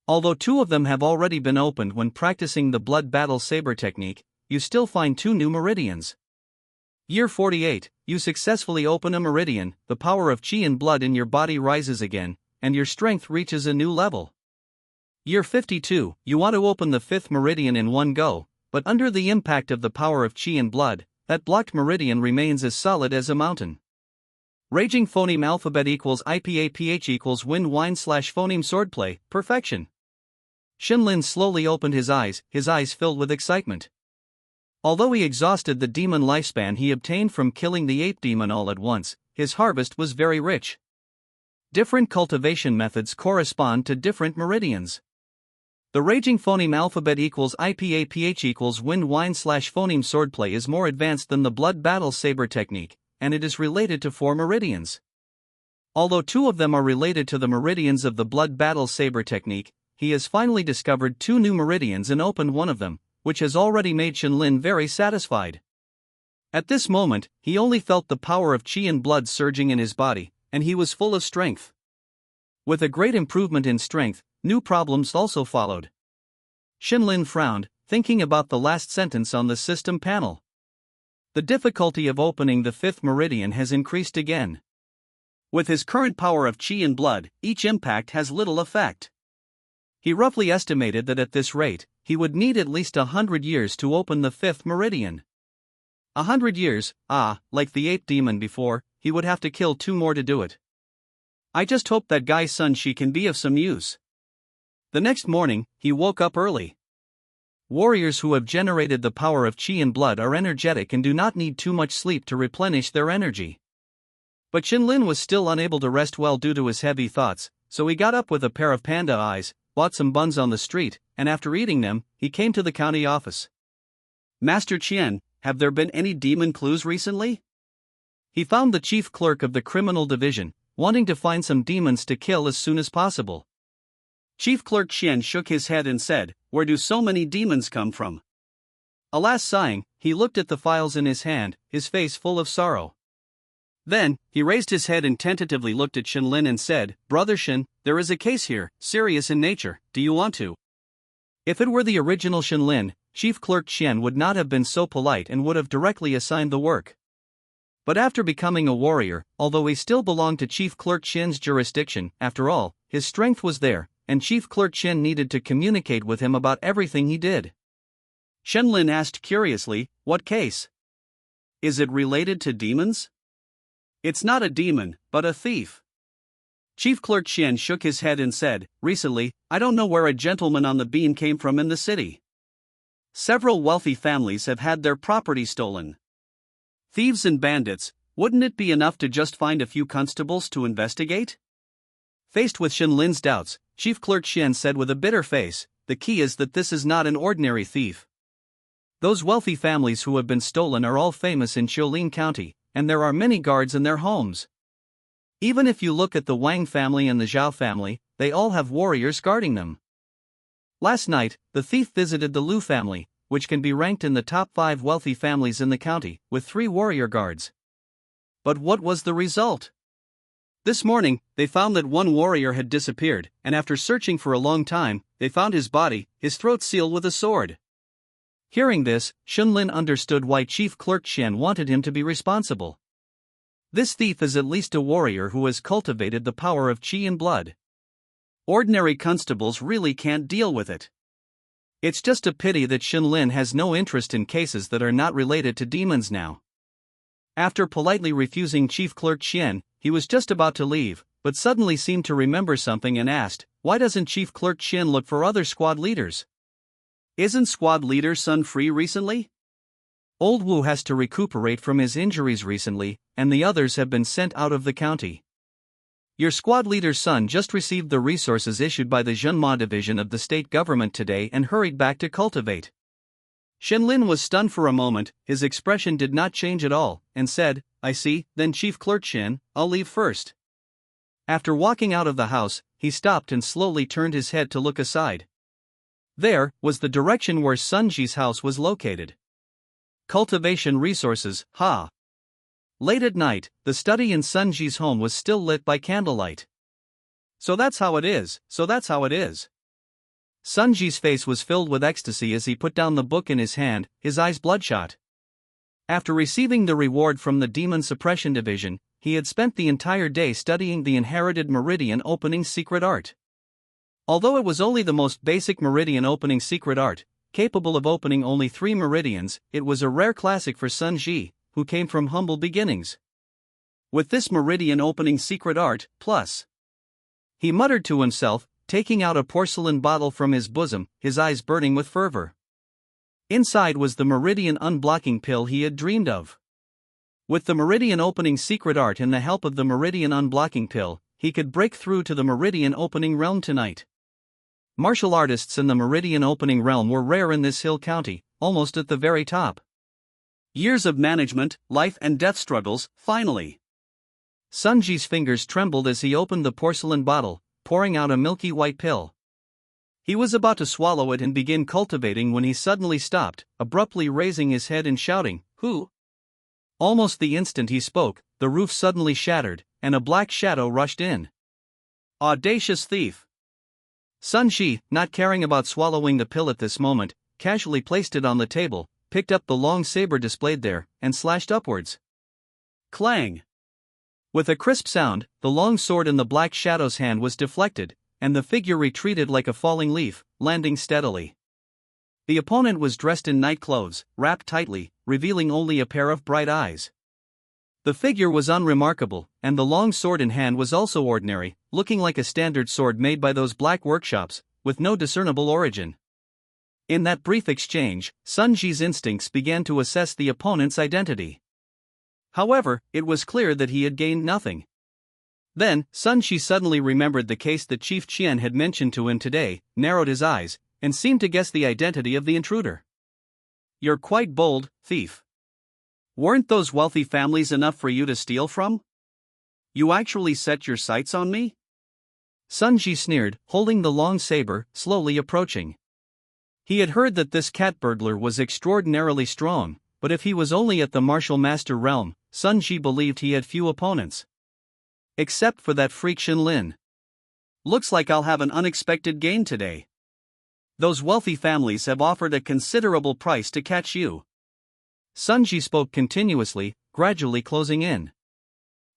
Although 2 of them have already been opened when practicing the blood battle saber technique, you still find 2 new meridians. Year 48, you successfully open a meridian, the power of chi and blood in your body rises again, and your strength reaches a new level. Year 52, you want to open the 5th meridian in one go, but under the impact of the power of chi and blood, that blocked meridian remains as solid as a mountain. Raging phoneme alphabet equals IPAPH equals win-wine slash phoneme swordplay, perfection. Shinlin slowly opened his eyes filled with excitement. Although he exhausted the demon lifespan he obtained from killing the ape demon all at once, his harvest was very rich. Different cultivation methods correspond to different meridians. The raging phoneme alphabet equals IPAPH equals wind wine slash phoneme swordplay is more advanced than the blood battle saber technique, and it is related to 4 meridians. Although 2 of them are related to the meridians of the blood battle saber technique, he has finally discovered 2 new meridians and opened one of them, which has already made Shenlin very satisfied. At this moment, he only felt the power of qi and blood surging in his body, and he was full of strength. With a great improvement in strength, new problems also followed. Shenlin frowned, thinking about the last sentence on the system panel. The difficulty of opening the 5th meridian has increased again. With his current power of qi and blood, each impact has little effect. He roughly estimated that at this rate, he would need at least 100 years to open the 5th meridian. 100 years, like the ape demon before, he would have to kill 2 more to do it. I just hope that guy Sun Shi can be of some use. The next morning, he woke up early. Warriors who have generated the power of qi and blood are energetic and do not need too much sleep to replenish their energy. But Shenlin was still unable to rest well due to his heavy thoughts, so he got up with a pair of panda eyes, bought some buns on the street, and after eating them, he came to the county office. Master Qian, have there been any demon clues recently? He found the chief clerk of the criminal division, wanting to find some demons to kill as soon as possible. Chief Clerk Qian shook his head and said, "Where do so many demons come from?" Alas, sighing, he looked at the files in his hand, his face full of sorrow. Then, he raised his head and tentatively looked at Shenlin and said, "Brother Shen, there is a case here, serious in nature, do you want to?" If it were the original Shenlin, Chief Clerk Qian would not have been so polite and would have directly assigned the work. But after becoming a warrior, although he still belonged to Chief Clerk Qian's jurisdiction, after all, his strength was there, and Chief Clerk Qian needed to communicate with him about everything he did. Shenlin asked curiously, "What case? Is it related to demons?" "It's not a demon, but a thief." Chief Clerk Qian shook his head and said, "Recently, I don't know where a gentleman on the bean came from in the city. Several wealthy families have had their property stolen. Thieves and bandits, wouldn't it be enough to just find a few constables to investigate?" Faced with Shenlin's doubts, Chief Clerk Qian said with a bitter face, "The key is that this is not an ordinary thief. Those wealthy families who have been stolen are all famous in Qiulin County, and there are many guards in their homes. Even if you look at the Wang family and the Zhao family, they all have warriors guarding them. Last night, the thief visited the Lu family, which can be ranked in the top 5 wealthy families in the county, with 3 warrior guards. But what was the result? This morning, they found that one warrior had disappeared, and after searching for a long time, they found his body, his throat sealed with a sword." Hearing this, Shenlin understood why Chief Clerk Qian wanted him to be responsible. This thief is at least a warrior who has cultivated the power of qi and blood. Ordinary constables really can't deal with it. It's just a pity that Shenlin has no interest in cases that are not related to demons now. After politely refusing Chief Clerk Qian, he was just about to leave, but suddenly seemed to remember something and asked, "Why doesn't Chief Clerk Qian look for other squad leaders? Isn't squad leader Sun free recently? Old Wu has to recuperate from his injuries recently, and the others have been sent out of the county. Your squad leader's son just received the resources issued by the Zhenma division of the state government today and hurried back to cultivate." Shenlin was stunned for a moment, his expression did not change at all, and said, "I see, then Chief Clerk Qian, I'll leave first." After walking out of the house, he stopped and slowly turned his head to look aside. There was the direction where Sun Ji's house was located. Cultivation resources, ha! Late at night, the study in Sun Ji's home was still lit by candlelight. So that's how it is. Sun Ji's face was filled with ecstasy as he put down the book in his hand, his eyes bloodshot. After receiving the reward from the Demon Suppression Division, he had spent the entire day studying the inherited meridian opening secret art. Although it was only the most basic meridian opening secret art, capable of opening only 3 meridians, it was a rare classic for Sun Ji, who came from humble beginnings. With this meridian opening secret art, plus, he muttered to himself, taking out a porcelain bottle from his bosom, his eyes burning with fervor. Inside was the meridian unblocking pill he had dreamed of. With the meridian opening secret art and the help of the meridian unblocking pill, he could break through to the meridian opening realm tonight. Martial artists in the Meridian Opening realm were rare in this hill county, almost at the very top. Years of management, life and death struggles, finally. Sunji's fingers trembled as he opened the porcelain bottle, pouring out a milky white pill. He was about to swallow it and begin cultivating when he suddenly stopped, abruptly raising his head and shouting, "Who?" Almost the instant he spoke, the roof suddenly shattered, and a black shadow rushed in. Audacious thief! Sunji, not caring about swallowing the pill at this moment, casually placed it on the table, picked up the long saber displayed there, and slashed upwards. Clang! With a crisp sound, the long sword in the black shadow's hand was deflected, and the figure retreated like a falling leaf, landing steadily. The opponent was dressed in night clothes, wrapped tightly, revealing only a pair of bright eyes. The figure was unremarkable, and the long sword in hand was also ordinary, looking like a standard sword made by those black workshops, with no discernible origin. In that brief exchange, Sunji's instincts began to assess the opponent's identity. However, it was clear that he had gained nothing. Then, Sunji suddenly remembered the case that Chief Qian had mentioned to him today, narrowed his eyes, and seemed to guess the identity of the intruder. "You're quite bold, thief. Weren't those wealthy families enough for you to steal from? You actually set your sights on me?" Sunji sneered, holding the long saber, slowly approaching. He had heard that this cat burglar was extraordinarily strong, but if he was only at the martial master realm, Sunji believed he had few opponents. Except for that freak Shinlin. "Looks like I'll have an unexpected gain today. Those wealthy families have offered a considerable price to catch you." Sunji spoke continuously, gradually closing in.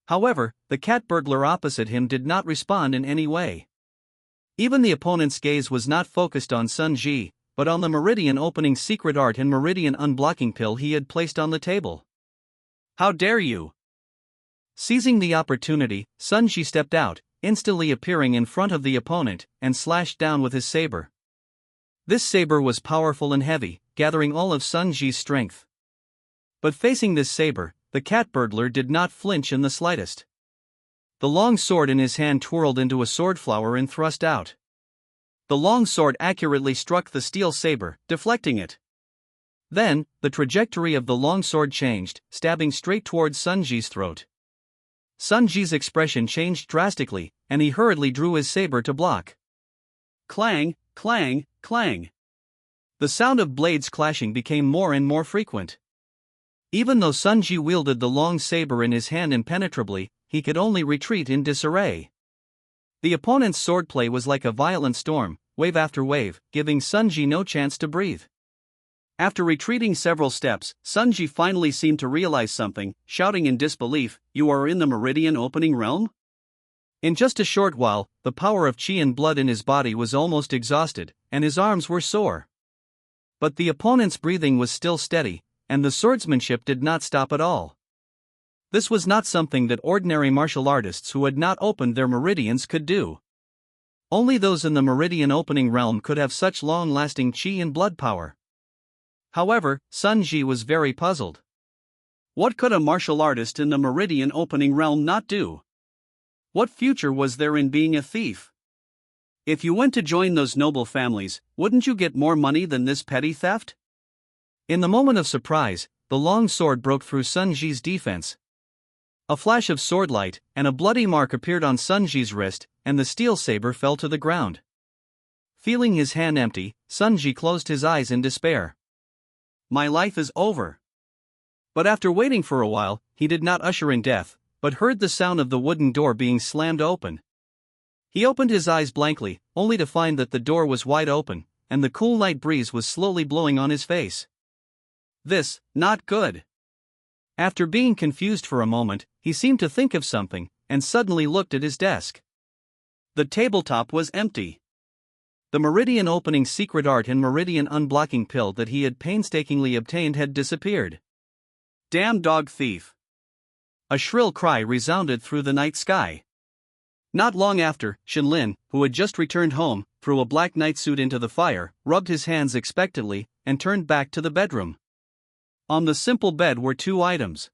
However, the cat burglar opposite him did not respond in any way. Even the opponent's gaze was not focused on Sunji, but on the Meridian Opening secret art and Meridian unblocking pill he had placed on the table. "How dare you!" Seizing the opportunity, Sunji stepped out, instantly appearing in front of the opponent, and slashed down with his saber. This saber was powerful and heavy, gathering all of Sunji's strength. But facing this saber, the cat burglar did not flinch in the slightest. The long sword in his hand twirled into a sword flower and thrust out. The long sword accurately struck the steel saber, deflecting it. Then, the trajectory of the long sword changed, stabbing straight towards Sunji's throat. Sunji's expression changed drastically, and he hurriedly drew his saber to block. Clang, clang, clang. The sound of blades clashing became more and more frequent. Even though Sunji wielded the long saber in his hand impenetrably, he could only retreat in disarray. The opponent's swordplay was like a violent storm, wave after wave, giving Sunji no chance to breathe. After retreating several steps, Sunji finally seemed to realize something, shouting in disbelief, "You are in the Meridian Opening realm?" In just a short while, the power of qi and blood in his body was almost exhausted, and his arms were sore. But the opponent's breathing was still steady, and the swordsmanship did not stop at all. This was not something that ordinary martial artists who had not opened their meridians could do. Only those in the Meridian Opening realm could have such long-lasting qi and blood power. However, Sunji was very puzzled. What could a martial artist in the Meridian Opening realm not do? What future was there in being a thief? If you went to join those noble families, wouldn't you get more money than this petty theft? In the moment of surprise, the long sword broke through Sunji's defense. A flash of swordlight, and a bloody mark appeared on Sunji's wrist, and the steel saber fell to the ground. Feeling his hand empty, Sunji closed his eyes in despair. My life is over. But after waiting for a while, he did not usher in death, but heard the sound of the wooden door being slammed open. He opened his eyes blankly, only to find that the door was wide open, and the cool night breeze was slowly blowing on his face. This, not good. After being confused for a moment, he seemed to think of something, and suddenly looked at his desk. The tabletop was empty. The Meridian Opening secret art and Meridian unblocking pill that he had painstakingly obtained had disappeared. Damn dog thief! A shrill cry resounded through the night sky. Not long after, Shinlin, who had just returned home, threw a black nightsuit into the fire, rubbed his hands expectantly, and turned back to the bedroom. On the simple bed were two items.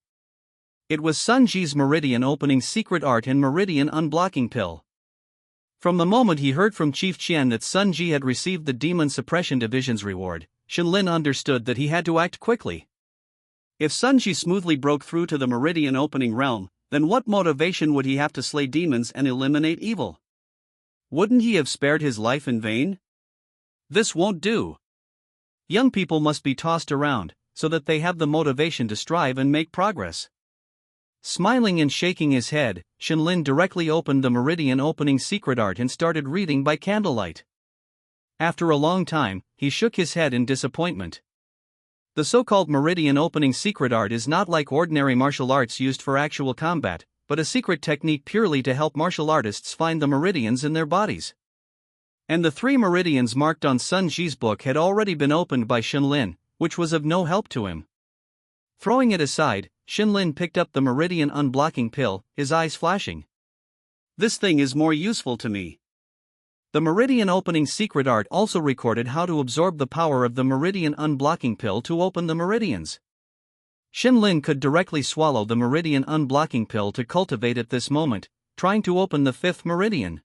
It was Sunji's Meridian Opening secret art and Meridian unblocking pill. From the moment he heard from Chief Qian that Sun Ji had received the Demon Suppression Division's reward, Shenlin understood that he had to act quickly. If Sun Ji smoothly broke through to the Meridian Opening Realm, then what motivation would he have to slay demons and eliminate evil? Wouldn't he have spared his life in vain? This won't do. Young people must be tossed around, so that they have the motivation to strive and make progress. Smiling and shaking his head, Shenlin directly opened the Meridian Opening Secret Art and started reading by candlelight. After a long time, he shook his head in disappointment. The so-called Meridian Opening Secret Art is not like ordinary martial arts used for actual combat, but a secret technique purely to help martial artists find the meridians in their bodies. And the 3 meridians marked on Sun Ji's book had already been opened by Shenlin, which was of no help to him. Throwing it aside, Shenlin picked up the Meridian Unblocking Pill, his eyes flashing. This thing is more useful to me. The Meridian Opening Secret Art also recorded how to absorb the power of the Meridian Unblocking Pill to open the meridians. Shenlin could directly swallow the Meridian Unblocking Pill to cultivate at this moment, trying to open the 5th meridian.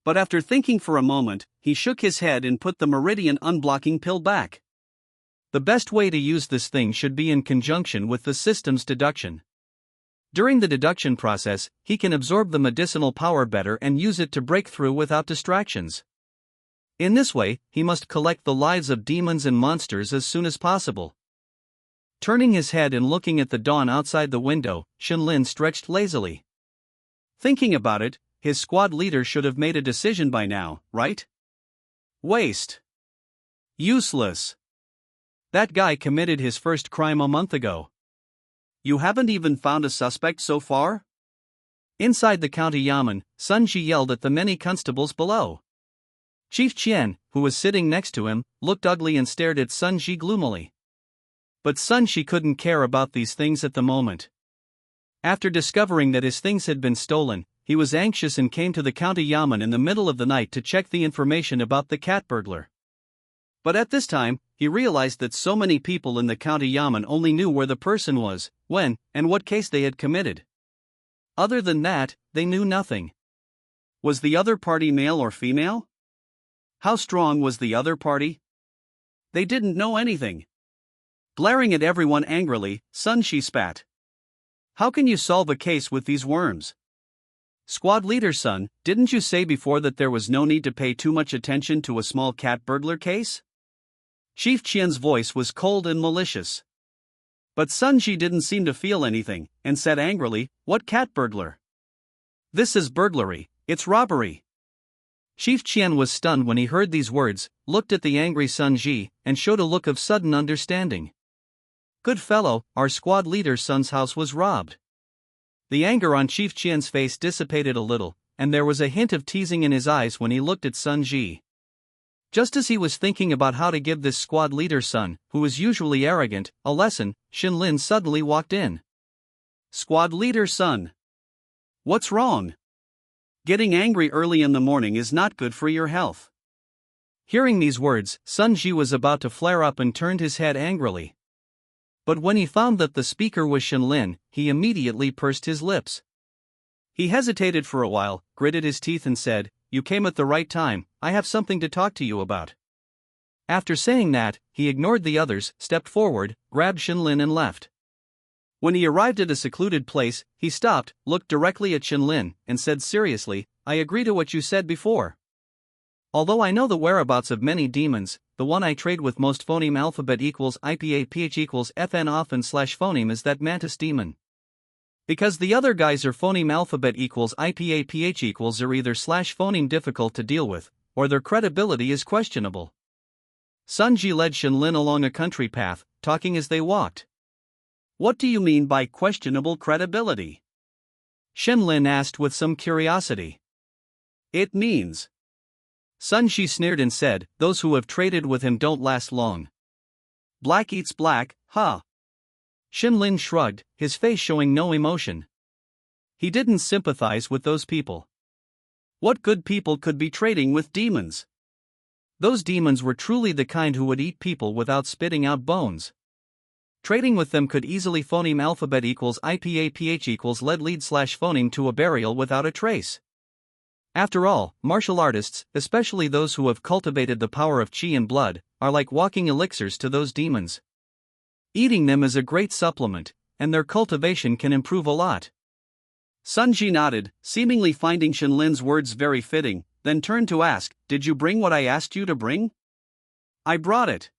But after thinking for a moment, he shook his head and put the Meridian Unblocking Pill back. The best way to use this thing should be in conjunction with the system's deduction. During the deduction process, he can absorb the medicinal power better and use it to break through without distractions. In this way, he must collect the lives of demons and monsters as soon as possible. Turning his head and looking at the dawn outside the window, Shenlin stretched lazily. Thinking about it, his squad leader should have made a decision by now, right? Waste. Useless. That guy committed his first crime a month ago. You haven't even found a suspect so far? Inside the county yamen, Sun Ji yelled at the many constables below. Chief Qian, who was sitting next to him, looked ugly and stared at Sun Ji gloomily. But Sun Ji couldn't care about these things at the moment. After discovering that his things had been stolen, he was anxious and came to the county yamen in the middle of the night to check the information about the cat burglar. But at this time, he realized that so many people in the county yamen only knew where the person was, when, and what case they had committed. Other than that, they knew nothing. Was the other party male or female? How strong was the other party? They didn't know anything. Glaring at everyone angrily, Sun Ji spat. How can you solve a case with these worms? Squad leader Sun, didn't you say before that there was no need to pay too much attention to a small cat burglar case? Chief Qian's voice was cold and malicious. But Sun Ji didn't seem to feel anything, and said angrily, "What cat burglar? This is burglary, it's robbery." Chief Qian was stunned when he heard these words, looked at the angry Sun Ji, and showed a look of sudden understanding. Good fellow, our squad leader Sun's house was robbed. The anger on Chief Qian's face dissipated a little, and there was a hint of teasing in his eyes when he looked at Sun Ji. Just as he was thinking about how to give this squad leader Sun, who was usually arrogant, a lesson, Shenlin suddenly walked in. Squad leader Sun. What's wrong? Getting angry early in the morning is not good for your health. Hearing these words, Sun Ji was about to flare up and turned his head angrily. But when he found that the speaker was Shenlin, he immediately pursed his lips. He hesitated for a while, gritted his teeth and said, "You came at the right time, I have something to talk to you about." After saying that, he ignored the others, stepped forward, grabbed Shenlin and left. When he arrived at a secluded place, he stopped, looked directly at Shenlin, and said seriously, "I agree to what you said before. Although I know the whereabouts of many demons, the one I trade with most phoneme alphabet equals IPA PH equals FN often / phoneme is that mantis demon. Because the other guys are phoneme alphabet equals IPA PH equals are either / phoneme difficult to deal with, or their credibility is questionable." Sun Ji led Shenlin along a country path, talking as they walked. What do you mean by questionable credibility? Shenlin asked with some curiosity. It means. Sun Ji sneered and said, "Those who have traded with him don't last long." Black eats black, huh? Shenlin shrugged, his face showing no emotion. He didn't sympathize with those people. What good people could be trading with demons? Those demons were truly the kind who would eat people without spitting out bones. Trading with them could easily phoneme alphabet equals IPA PH equals lead / phoneme to a burial without a trace. After all, martial artists, especially those who have cultivated the power of chi and blood, are like walking elixirs to those demons. Eating them is a great supplement, and their cultivation can improve a lot. Sun Ji nodded, seemingly finding Shenlin's words very fitting, then turned to ask, "Did you bring what I asked you to bring?" "I brought it."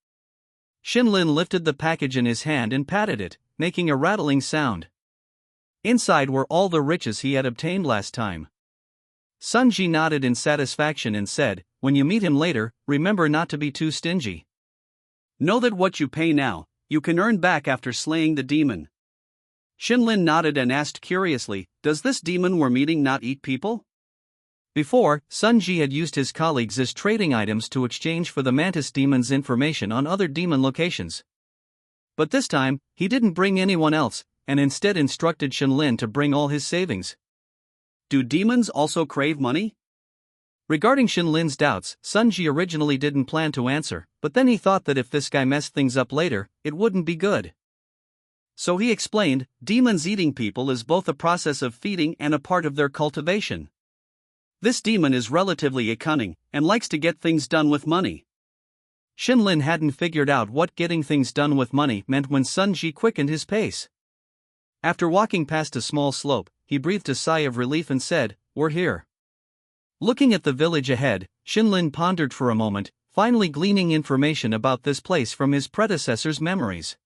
Shenlin lifted the package in his hand and patted it, making a rattling sound. Inside were all the riches he had obtained last time. Sun Ji nodded in satisfaction and said, "When you meet him later, remember not to be too stingy. Know that what you pay now, you can earn back after slaying the demon." Shenlin nodded and asked curiously, "Does this demon we're meeting not eat people?" Before, Sun Ji had used his colleagues as trading items to exchange for the mantis demon's information on other demon locations. But this time, he didn't bring anyone else, and instead instructed Shenlin to bring all his savings. Do demons also crave money? Regarding Shenlin's doubts, Sun Ji originally didn't plan to answer, but then he thought that if this guy messed things up later, it wouldn't be good. So he explained, demons eating people is both a process of feeding and a part of their cultivation. This demon is relatively cunning, and likes to get things done with money. Shenlin hadn't figured out what getting things done with money meant when Sun Ji quickened his pace. After walking past a small slope, he breathed a sigh of relief and said, "We're here." Looking at the village ahead, Shenlin pondered for a moment, finally gleaning information about this place from his predecessor's memories.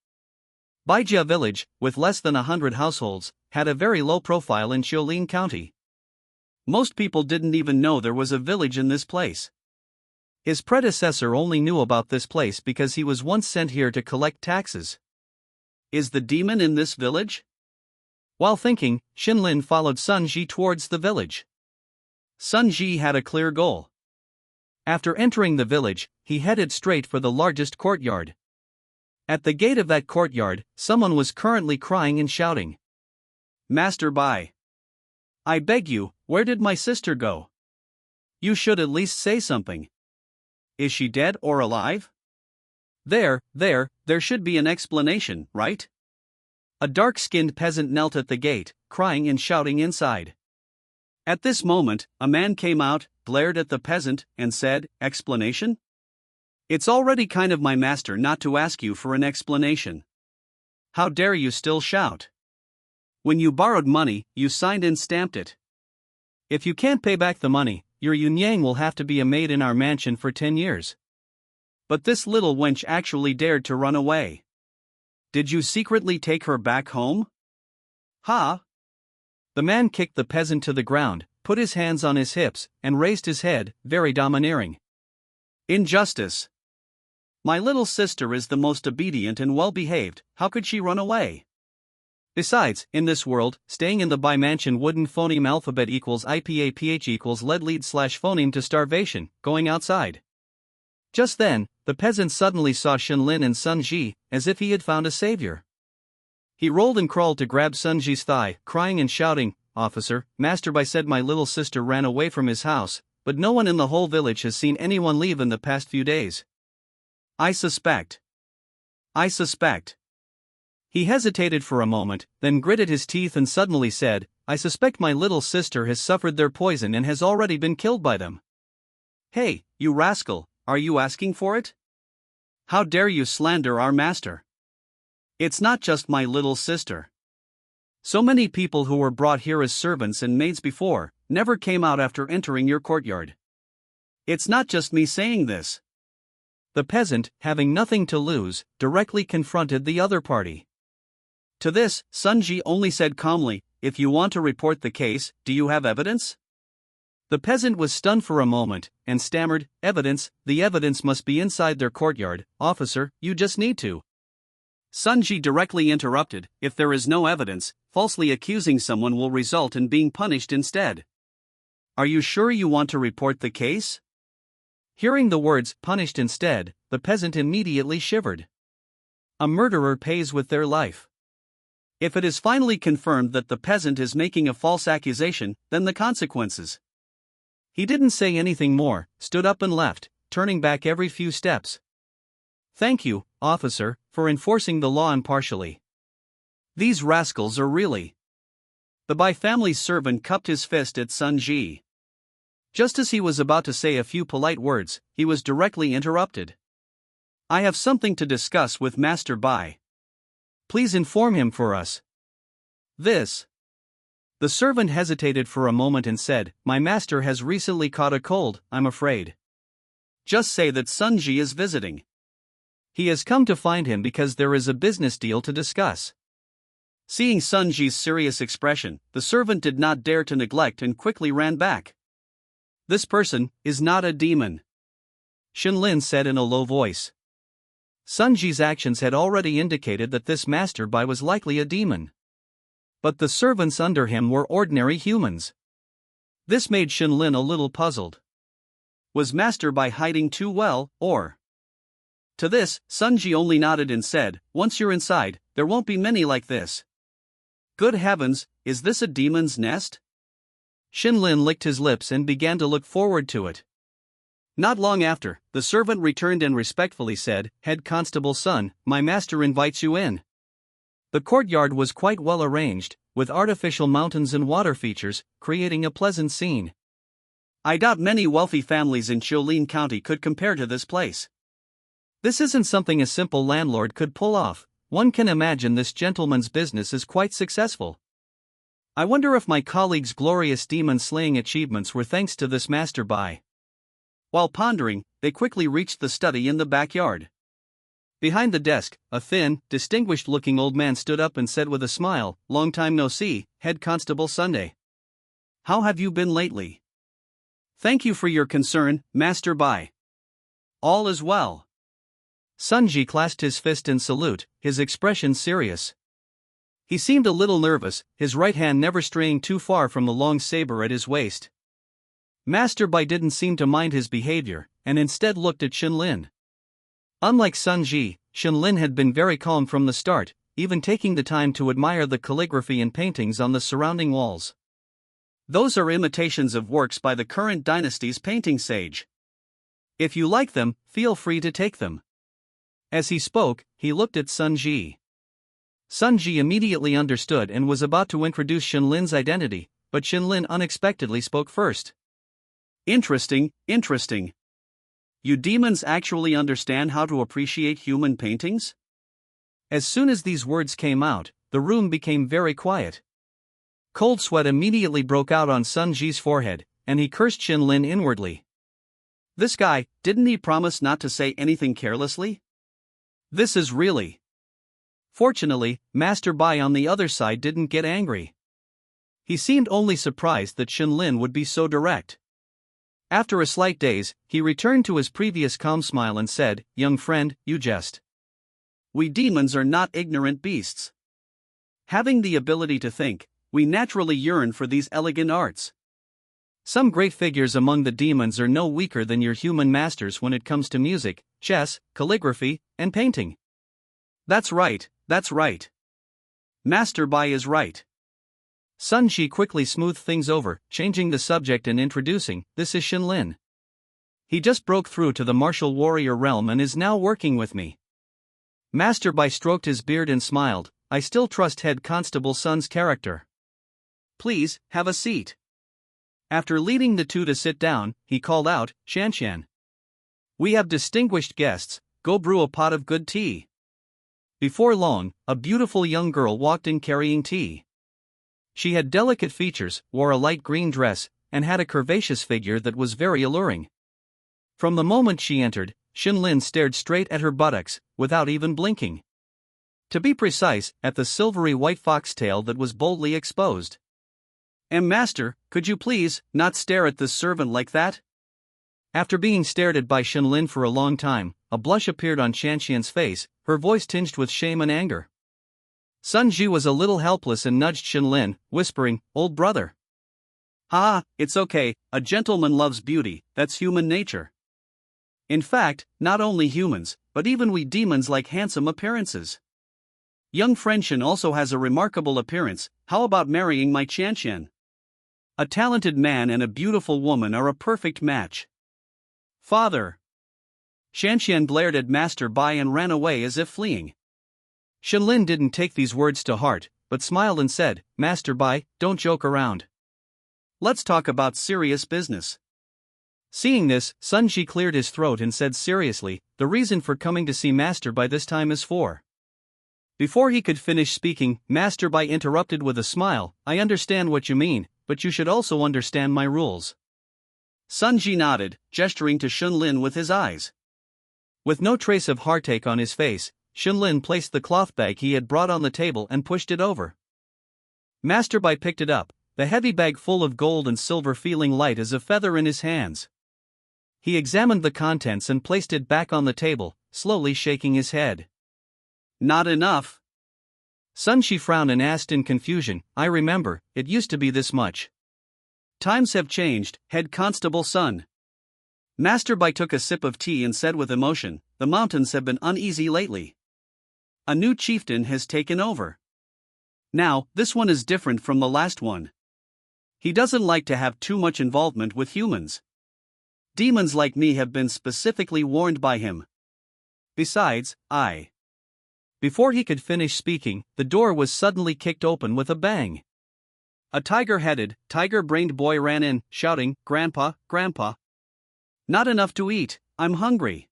Baijia village, with less than 100 households, had a very low profile in Qiulin County. Most people didn't even know there was a village in this place. His predecessor only knew about this place because he was once sent here to collect taxes. Is the demon in this village? While thinking, Shenlin followed Sun Ji towards the village. Sun Ji had a clear goal. After entering the village, he headed straight for the largest courtyard. At the gate of that courtyard, someone was currently crying and shouting. "Master Bai! I beg you, where did my sister go? You should at least say something. Is she dead or alive? There should be an explanation, right?" A dark-skinned peasant knelt at the gate, crying and shouting inside. At this moment, a man came out, glared at the peasant, and said, "Explanation? It's already kind of my master not to ask you for an explanation. How dare you still shout? When you borrowed money, you signed and stamped it. If you can't pay back the money, your Yunyang will have to be a maid in our mansion for 10 years. But this little wench actually dared to run away. Did you secretly take her back home? Ha!" The man kicked the peasant to the ground, put his hands on his hips, and raised his head, very domineering. "Injustice! My little sister is the most obedient and well-behaved, how could she run away? Besides, in this world, staying in the Bai mansion wooden phoneme alphabet equals IPAPH equals lead lead / phoneme to starvation, going outside." Just then, the peasant suddenly saw Shenlin and Sun Ji, as if he had found a savior. He rolled and crawled to grab Sun Ji's thigh, crying and shouting, "Officer, Master Bai said my little sister ran away from his house, but no one in the whole village has seen anyone leave in the past few days. I suspect. He hesitated for a moment, then gritted his teeth and suddenly said, "I suspect my little sister has suffered their poison and has already been killed by them." "Hey, you rascal, are you asking for it? How dare you slander our master? It's not just my little sister. So many people who were brought here as servants and maids before, never came out after entering your courtyard. It's not just me saying this." The peasant, having nothing to lose, directly confronted the other party. To this, Sun Ji only said calmly, "If you want to report the case, do you have evidence?" The peasant was stunned for a moment, and stammered, "Evidence, the evidence must be inside their courtyard, officer, you just need to." Sun Ji directly interrupted, "If there is no evidence, falsely accusing someone will result in being punished instead. Are you sure you want to report the case?" Hearing the words, "punished instead," the peasant immediately shivered. A murderer pays with their life. If it is finally confirmed that the peasant is making a false accusation, then the consequences. He didn't say anything more, stood up and left, turning back every few steps. "Thank you, officer, for enforcing the law impartially. These rascals are really..." The Bai family's servant cupped his fist at Sun Ji. Just as he was about to say a few polite words, he was directly interrupted. I have something to discuss with Master Bai. Please inform him for us. This. The servant hesitated for a moment and said, My master has recently caught a cold, I'm afraid. Just say that Sunji is visiting. He has come to find him because there is a business deal to discuss. Seeing Sunji's serious expression, the servant did not dare to neglect and quickly ran back. This person is not a demon, Shinlin said in a low voice. Sunji's actions had already indicated that this Master Bai was likely a demon. But the servants under him were ordinary humans. This made Shinlin a little puzzled. Was Master Bai hiding too well, or? To this, Sunji only nodded and said, Once you're inside, there won't be many like this. Good heavens, is this a demon's nest? Shinlin licked his lips and began to look forward to it. Not long after, the servant returned and respectfully said, Head Constable's son, my master invites you in. The courtyard was quite well arranged, with artificial mountains and water features, creating a pleasant scene. I doubt many wealthy families in Chiulin County could compare to this place. This isn't something a simple landlord could pull off. One can imagine this gentleman's business is quite successful. I wonder if my colleague's glorious demon-slaying achievements were thanks to this Master Bai. While pondering, they quickly reached the study in the backyard. Behind the desk, a thin, distinguished-looking old man stood up and said with a smile, Long time no see, Head Constable Sunday. How have you been lately? Thank you for your concern, Master Bai. All is well. Sunji clasped his fist in salute, his expression serious. He seemed a little nervous, his right hand never straying too far from the long saber at his waist. Master Bai didn't seem to mind his behavior, and instead looked at Shinlin. Unlike Sunji, Shinlin had been very calm from the start, even taking the time to admire the calligraphy and paintings on the surrounding walls. Those are imitations of works by the current dynasty's painting sage. If you like them, feel free to take them. As he spoke, he looked at Sunji. Sunji immediately understood and was about to introduce Shinlin's identity, but Shinlin unexpectedly spoke first. Interesting. You demons actually understand how to appreciate human paintings? As soon as these words came out, the room became very quiet. Cold sweat immediately broke out on Sunji's forehead, and he cursed Shinlin inwardly. This guy, didn't he promise not to say anything carelessly? This is really. Fortunately, Master Bai on the other side didn't get angry. He seemed only surprised that Shinlin would be so direct. After a slight daze, he returned to his previous calm smile and said, Young friend, you jest. We demons are not ignorant beasts. Having the ability to think, we naturally yearn for these elegant arts. Some great figures among the demons are no weaker than your human masters when it comes to music, chess, calligraphy, and painting. That's right. Master Bai is right. Sunji quickly smoothed things over, changing the subject and introducing, This is Shinlin. He just broke through to the martial warrior realm and is now working with me. Master Bai stroked his beard and smiled, I still trust Head Constable Sun's character. Please, have a seat. After leading the two to sit down, he called out, Shanshan. We have distinguished guests, go brew a pot of good tea. Before long, a beautiful young girl walked in carrying tea. She had delicate features, wore a light green dress, and had a curvaceous figure that was very alluring. From the moment she entered, Shinlin stared straight at her buttocks, without even blinking. To be precise, at the silvery white foxtail that was boldly exposed. Master, could you please, not stare at this servant like that? After being stared at by Shinlin for a long time, a blush appeared on Shanshan's face, her voice tinged with shame and anger. Sunji was a little helpless and nudged Shinlin, whispering, Old brother. It's okay, a gentleman loves beauty, that's human nature. In fact, not only humans, but even we demons like handsome appearances. Young Frenshin also has a remarkable appearance, how about marrying my Shanshan? A talented man and a beautiful woman are a perfect match. Father. Shanshan glared at Master Bai and ran away as if fleeing. Shinlin didn't take these words to heart, but smiled and said, Master Bai, don't joke around. Let's talk about serious business. Seeing this, Sun Ji cleared his throat and said seriously, "The reason for coming to see Master Bai this time is for." Before he could finish speaking, Master Bai interrupted with a smile, "I understand what you mean, but you should also understand my rules." Sun Ji nodded, gesturing to Shunlin with his eyes. With no trace of heartache on his face, Shunlin placed the cloth bag he had brought on the table and pushed it over. Master Bai picked it up, the heavy bag full of gold and silver feeling light as a feather in his hands. He examined the contents and placed it back on the table, slowly shaking his head. "Not enough." Sun Shi frowned and asked in confusion, "I remember, it used to be this much." "Times have changed, Head Constable Sun." Master Bai took a sip of tea and said with emotion, "The mountains have been uneasy lately. A new chieftain has taken over. Now, this one is different from the last one. He doesn't like to have too much involvement with humans. Demons like me have been specifically warned by him. Besides, Before he could finish speaking, the door was suddenly kicked open with a bang. A tiger-headed, tiger-brained boy ran in, shouting, "Grandpa, Grandpa! Not enough to eat, I'm hungry."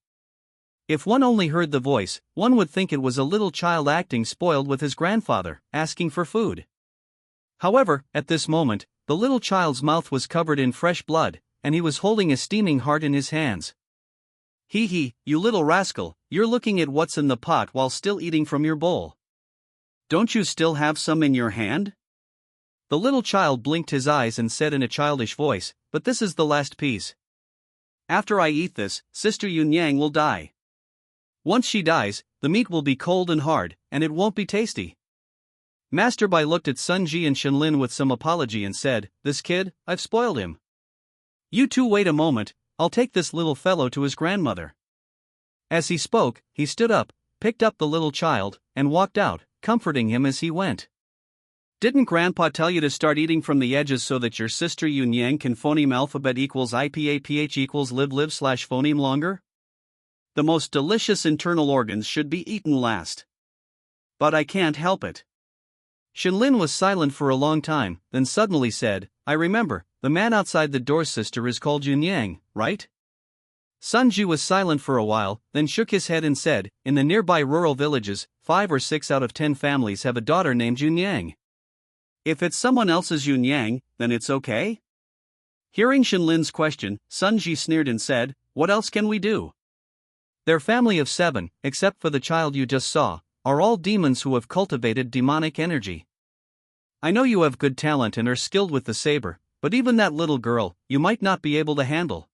If one only heard the voice, one would think it was a little child acting spoiled with his grandfather, asking for food. However, at this moment, the little child's mouth was covered in fresh blood, and he was holding a steaming heart in his hands. "Hee, you little rascal, you're looking at what's in the pot while still eating from your bowl. Don't you still have some in your hand?" The little child blinked his eyes and said in a childish voice, "But this is the last piece. After I eat this, Sister Yun Yang will die. Once she dies, the meat will be cold and hard, and it won't be tasty." Master Bai looked at Sun Ji and Shenlin with some apology and said, "This kid, I've spoiled him. You two wait a moment, I'll take this little fellow to his grandmother." As he spoke, he stood up, picked up the little child, and walked out, comforting him as he went. "Didn't Grandpa tell you to start eating from the edges so that your sister Yun Yang can phoneme alphabet equals IPAPH equals live/phoneme longer? The most delicious internal organs should be eaten last. But I can't help it." Shenlin was silent for a long time, then suddenly said, "I remember, the man outside the door sister is called Yun Yang, right?" Sun Ji was silent for a while, then shook his head and said, "In the nearby rural villages, 5 or 6 out of 10 families have a daughter named Yun Yang. If it's someone else's Yun Yang, then it's okay?" Hearing Shenlin's question, Sun Ji sneered and said, "What else can we do? Their family of 7, except for the child you just saw, are all demons who have cultivated demonic energy. I know you have good talent and are skilled with the saber, but even that little girl, you might not be able to handle.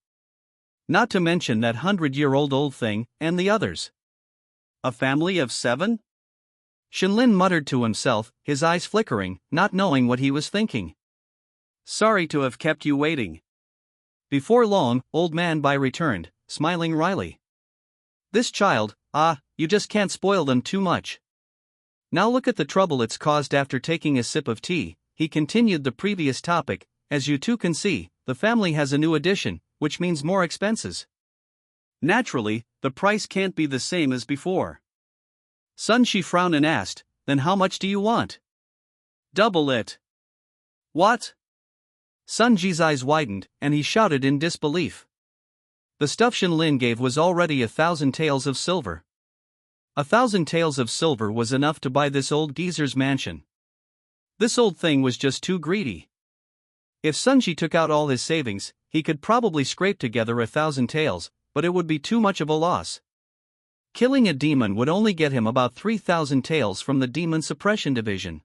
Not to mention that 100-year-old old thing, and the others." "A family of 7? Shenlin muttered to himself, his eyes flickering, not knowing what he was thinking. "Sorry to have kept you waiting." Before long, Old Man Bai returned, smiling wryly. "This child, you just can't spoil them too much. Now look at the trouble it's caused." After taking a sip of tea, he continued the previous topic, "As you two can see, the family has a new addition, which means more expenses. Naturally, the price can't be the same as before." Sun Shi frowned and asked, "Then how much do you want?" "Double it." "What?" Sun Ji's eyes widened, and he shouted in disbelief. The stuff Shenlin gave was already 1,000 taels of silver. 1,000 taels of silver was enough to buy this old geezer's mansion. This old thing was just too greedy. If Sun Ji took out all his savings, he could probably scrape together 1,000 taels, but it would be too much of a loss. Killing a demon would only get him about 3,000 taels from the Demon Suppression Division.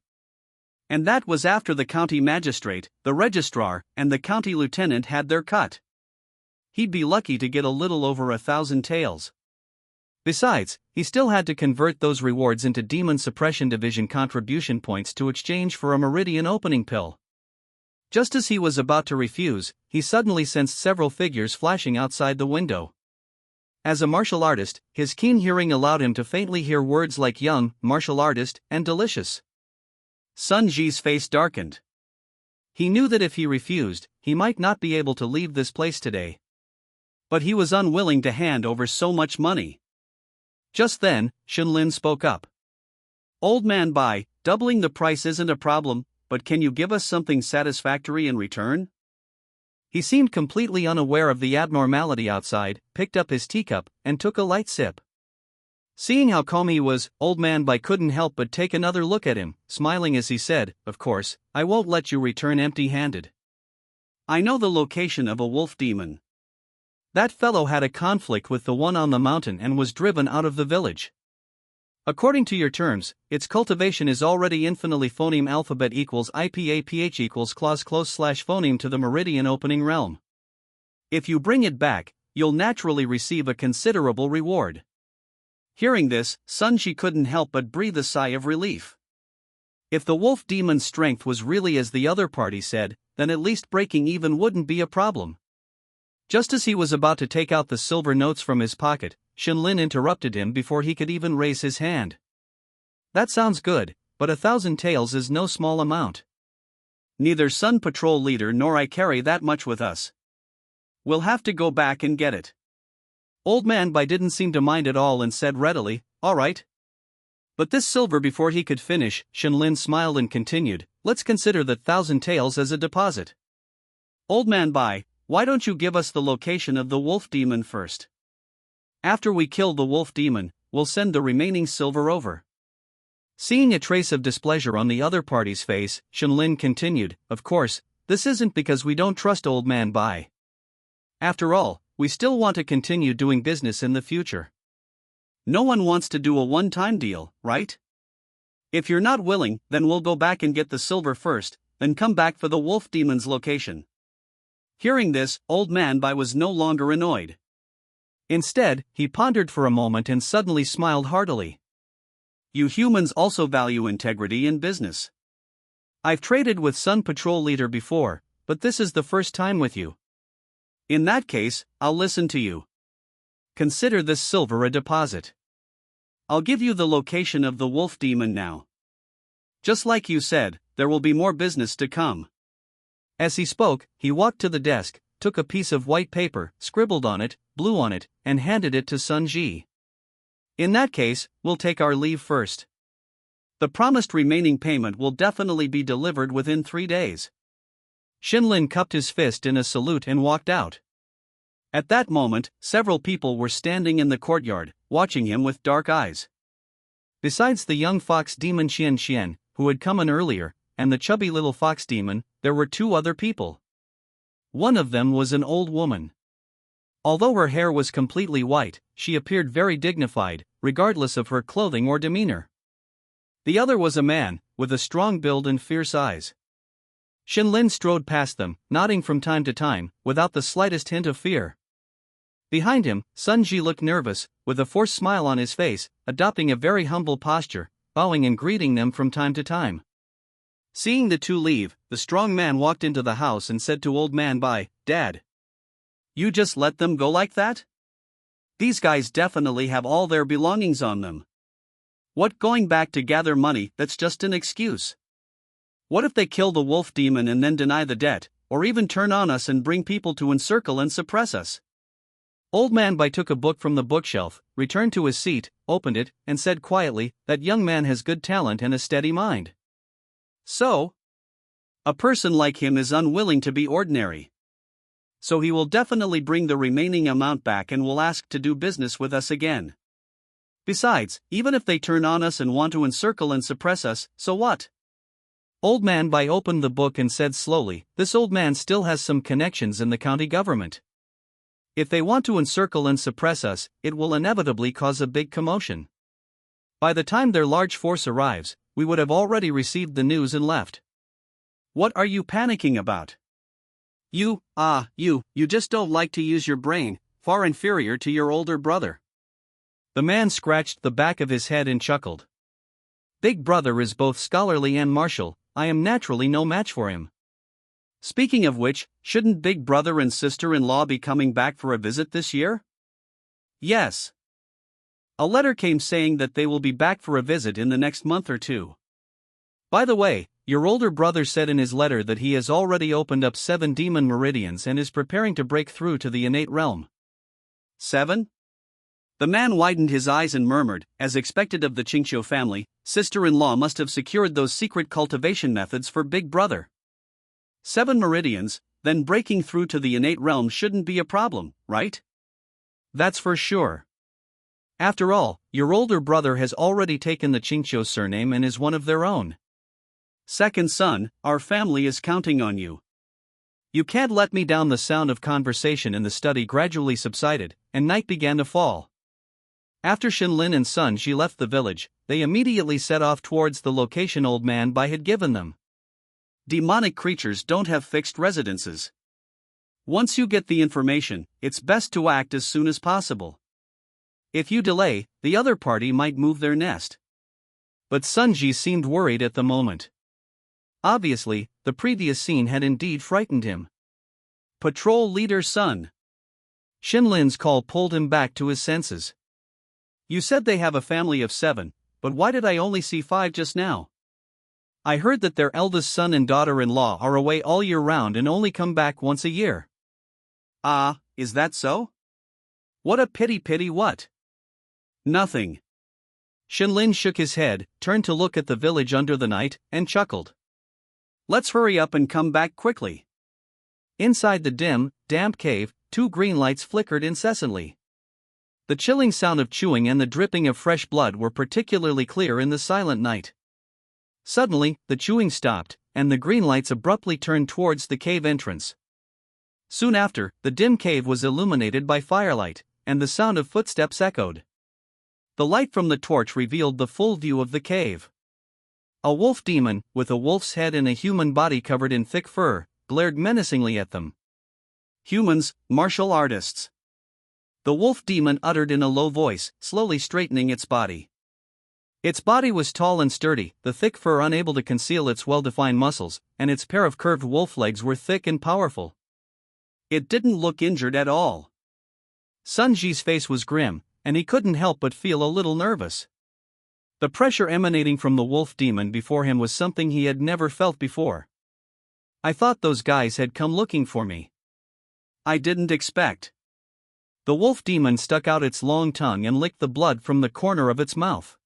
And that was after the county magistrate, the registrar, and the county lieutenant had their cut. He'd be lucky to get a little over 1,000 taels. Besides, he still had to convert those rewards into Demon Suppression Division contribution points to exchange for a meridian opening pill. Just as he was about to refuse, he suddenly sensed several figures flashing outside the window. As a martial artist, his keen hearing allowed him to faintly hear words like young, martial artist, and delicious. Sun Ji's face darkened. He knew that if he refused, he might not be able to leave this place today. But he was unwilling to hand over so much money. Just then, Shenlin spoke up. "Old Man Bai, doubling the price isn't a problem, but can you give us something satisfactory in return?" He seemed completely unaware of the abnormality outside, picked up his teacup, and took a light sip. Seeing how calm he was, Old Man Bai couldn't help but take another look at him, smiling as he said, "Of course, I won't let you return empty-handed. I know the location of a wolf demon. That fellow had a conflict with the one on the mountain and was driven out of the village. According to your terms, its cultivation is already infinitely phoneme alphabet equals IPAPH equals clause close / phoneme to the meridian opening realm. If you bring it back, you'll naturally receive a considerable reward." Hearing this, Sun Ji couldn't help but breathe a sigh of relief. If the wolf demon's strength was really as the other party said, then at least breaking even wouldn't be a problem. Just as he was about to take out the silver notes from his pocket, Shenlin interrupted him before he could even raise his hand. "That sounds good, but 1,000 taels is no small amount. Neither Sun Patrol leader nor I carry that much with us. We'll have to go back and get it." Old Man Bai didn't seem to mind at all and said readily, "All right." But this silver before he could finish, Shenlin smiled and continued, "Let's consider that 1,000 taels as a deposit. Old Man Bai, why don't you give us the location of the wolf demon first? After we kill the wolf demon, we'll send the remaining silver over." Seeing a trace of displeasure on the other party's face, Shenlin continued, "Of course, this isn't because we don't trust Old Man Bai. After all, we still want to continue doing business in the future. No one wants to do a one-time deal, right? If you're not willing, then we'll go back and get the silver first, then come back for the wolf demon's location." Hearing this, Old Man Bai was no longer annoyed. Instead, he pondered for a moment and suddenly smiled heartily. "You humans also value integrity in business. I've traded with Sun Patrol leader before, but this is the first time with you. In that case, I'll listen to you. Consider this silver a deposit. I'll give you the location of the wolf demon now. Just like you said, there will be more business to come." As he spoke, he walked to the desk, took a piece of white paper, scribbled on it, blew on it, and handed it to Sun Ji. "In that case, we'll take our leave first. The promised remaining payment will definitely be delivered within 3 days." Shenlin cupped his fist in a salute and walked out. At that moment, several people were standing in the courtyard, watching him with dark eyes. Besides the young fox demon Xian Xian, who had come in earlier, and the chubby little fox demon, there were 2 other people. One of them was an old woman. Although her hair was completely white, she appeared very dignified, regardless of her clothing or demeanor. The other was a man, with a strong build and fierce eyes. Shenlin strode past them, nodding from time to time, without the slightest hint of fear. Behind him, Sun Ji looked nervous, with a forced smile on his face, adopting a very humble posture, bowing and greeting them from time to time. Seeing the 2 leave, the strong man walked into the house and said to Old Man Bai, "Dad, you just let them go like that? These guys definitely have all their belongings on them. What going back to gather money, that's just an excuse. What if they kill the wolf demon and then deny the debt, or even turn on us and bring people to encircle and suppress us?" Old Man Bai took a book from the bookshelf, returned to his seat, opened it, and said quietly, "That young man has good talent and a steady mind. So? A person like him is unwilling to be ordinary. So he will definitely bring the remaining amount back and will ask to do business with us again. Besides, even if they turn on us and want to encircle and suppress us, so what?" Old Man Bai opened the book and said slowly, "This old man still has some connections in the county government. If they want to encircle and suppress us, it will inevitably cause a big commotion. By the time their large force arrives, we would have already received the news and left. What are you panicking about? You just don't like to use your brain, far inferior to your older brother." The man scratched the back of his head and chuckled. "Big brother is both scholarly and martial, I am naturally no match for him. Speaking of which, shouldn't big brother and sister-in-law be coming back for a visit this year?" "Yes. A letter came saying that they will be back for a visit in the next month or 2. By the way, your older brother said in his letter that he has already opened up 7 demon meridians and is preparing to break through to the innate realm." 7? The man widened his eyes and murmured, as expected of the Qingqiu family, sister-in-law must have secured those secret cultivation methods for big brother. 7 meridians, then breaking through to the innate realm shouldn't be a problem, right? That's for sure. After all, your older brother has already taken the Chincho surname and is one of their own. Second son, our family is counting on you. You can't let me down. The sound of conversation in the study gradually subsided, and night began to fall. After Shinlin and Sunji left the village, they immediately set off towards the location Old Man Bai had given them. Demonic creatures don't have fixed residences. Once you get the information, it's best to act as soon as possible. If you delay, the other party might move their nest. But Sunji seemed worried at the moment. Obviously, the previous scene had indeed frightened him. Patrol leader Sun. Shinlin's call pulled him back to his senses. You said they have a family of 7, but why did I only see 5 just now? I heard that their eldest son and daughter-in-law are away all year round and only come back once a year. Ah, is that so? What a pity what? Nothing. Shinlin shook his head, turned to look at the village under the night, and chuckled. Let's hurry up and come back quickly. Inside the dim, damp cave, 2 green lights flickered incessantly. The chilling sound of chewing and the dripping of fresh blood were particularly clear in the silent night. Suddenly, the chewing stopped, and the green lights abruptly turned towards the cave entrance. Soon after, the dim cave was illuminated by firelight, and the sound of footsteps echoed. The light from the torch revealed the full view of the cave. A wolf demon, with a wolf's head and a human body covered in thick fur, glared menacingly at them. Humans, martial artists. The wolf demon uttered in a low voice, slowly straightening its body. Its body was tall and sturdy, the thick fur unable to conceal its well-defined muscles, and its pair of curved wolf legs were thick and powerful. It didn't look injured at all. Sunji's face was grim, and he couldn't help but feel a little nervous. The pressure emanating from the wolf demon before him was something he had never felt before. I thought those guys had come looking for me. I didn't expect. The wolf demon stuck out its long tongue and licked the blood from the corner of its mouth.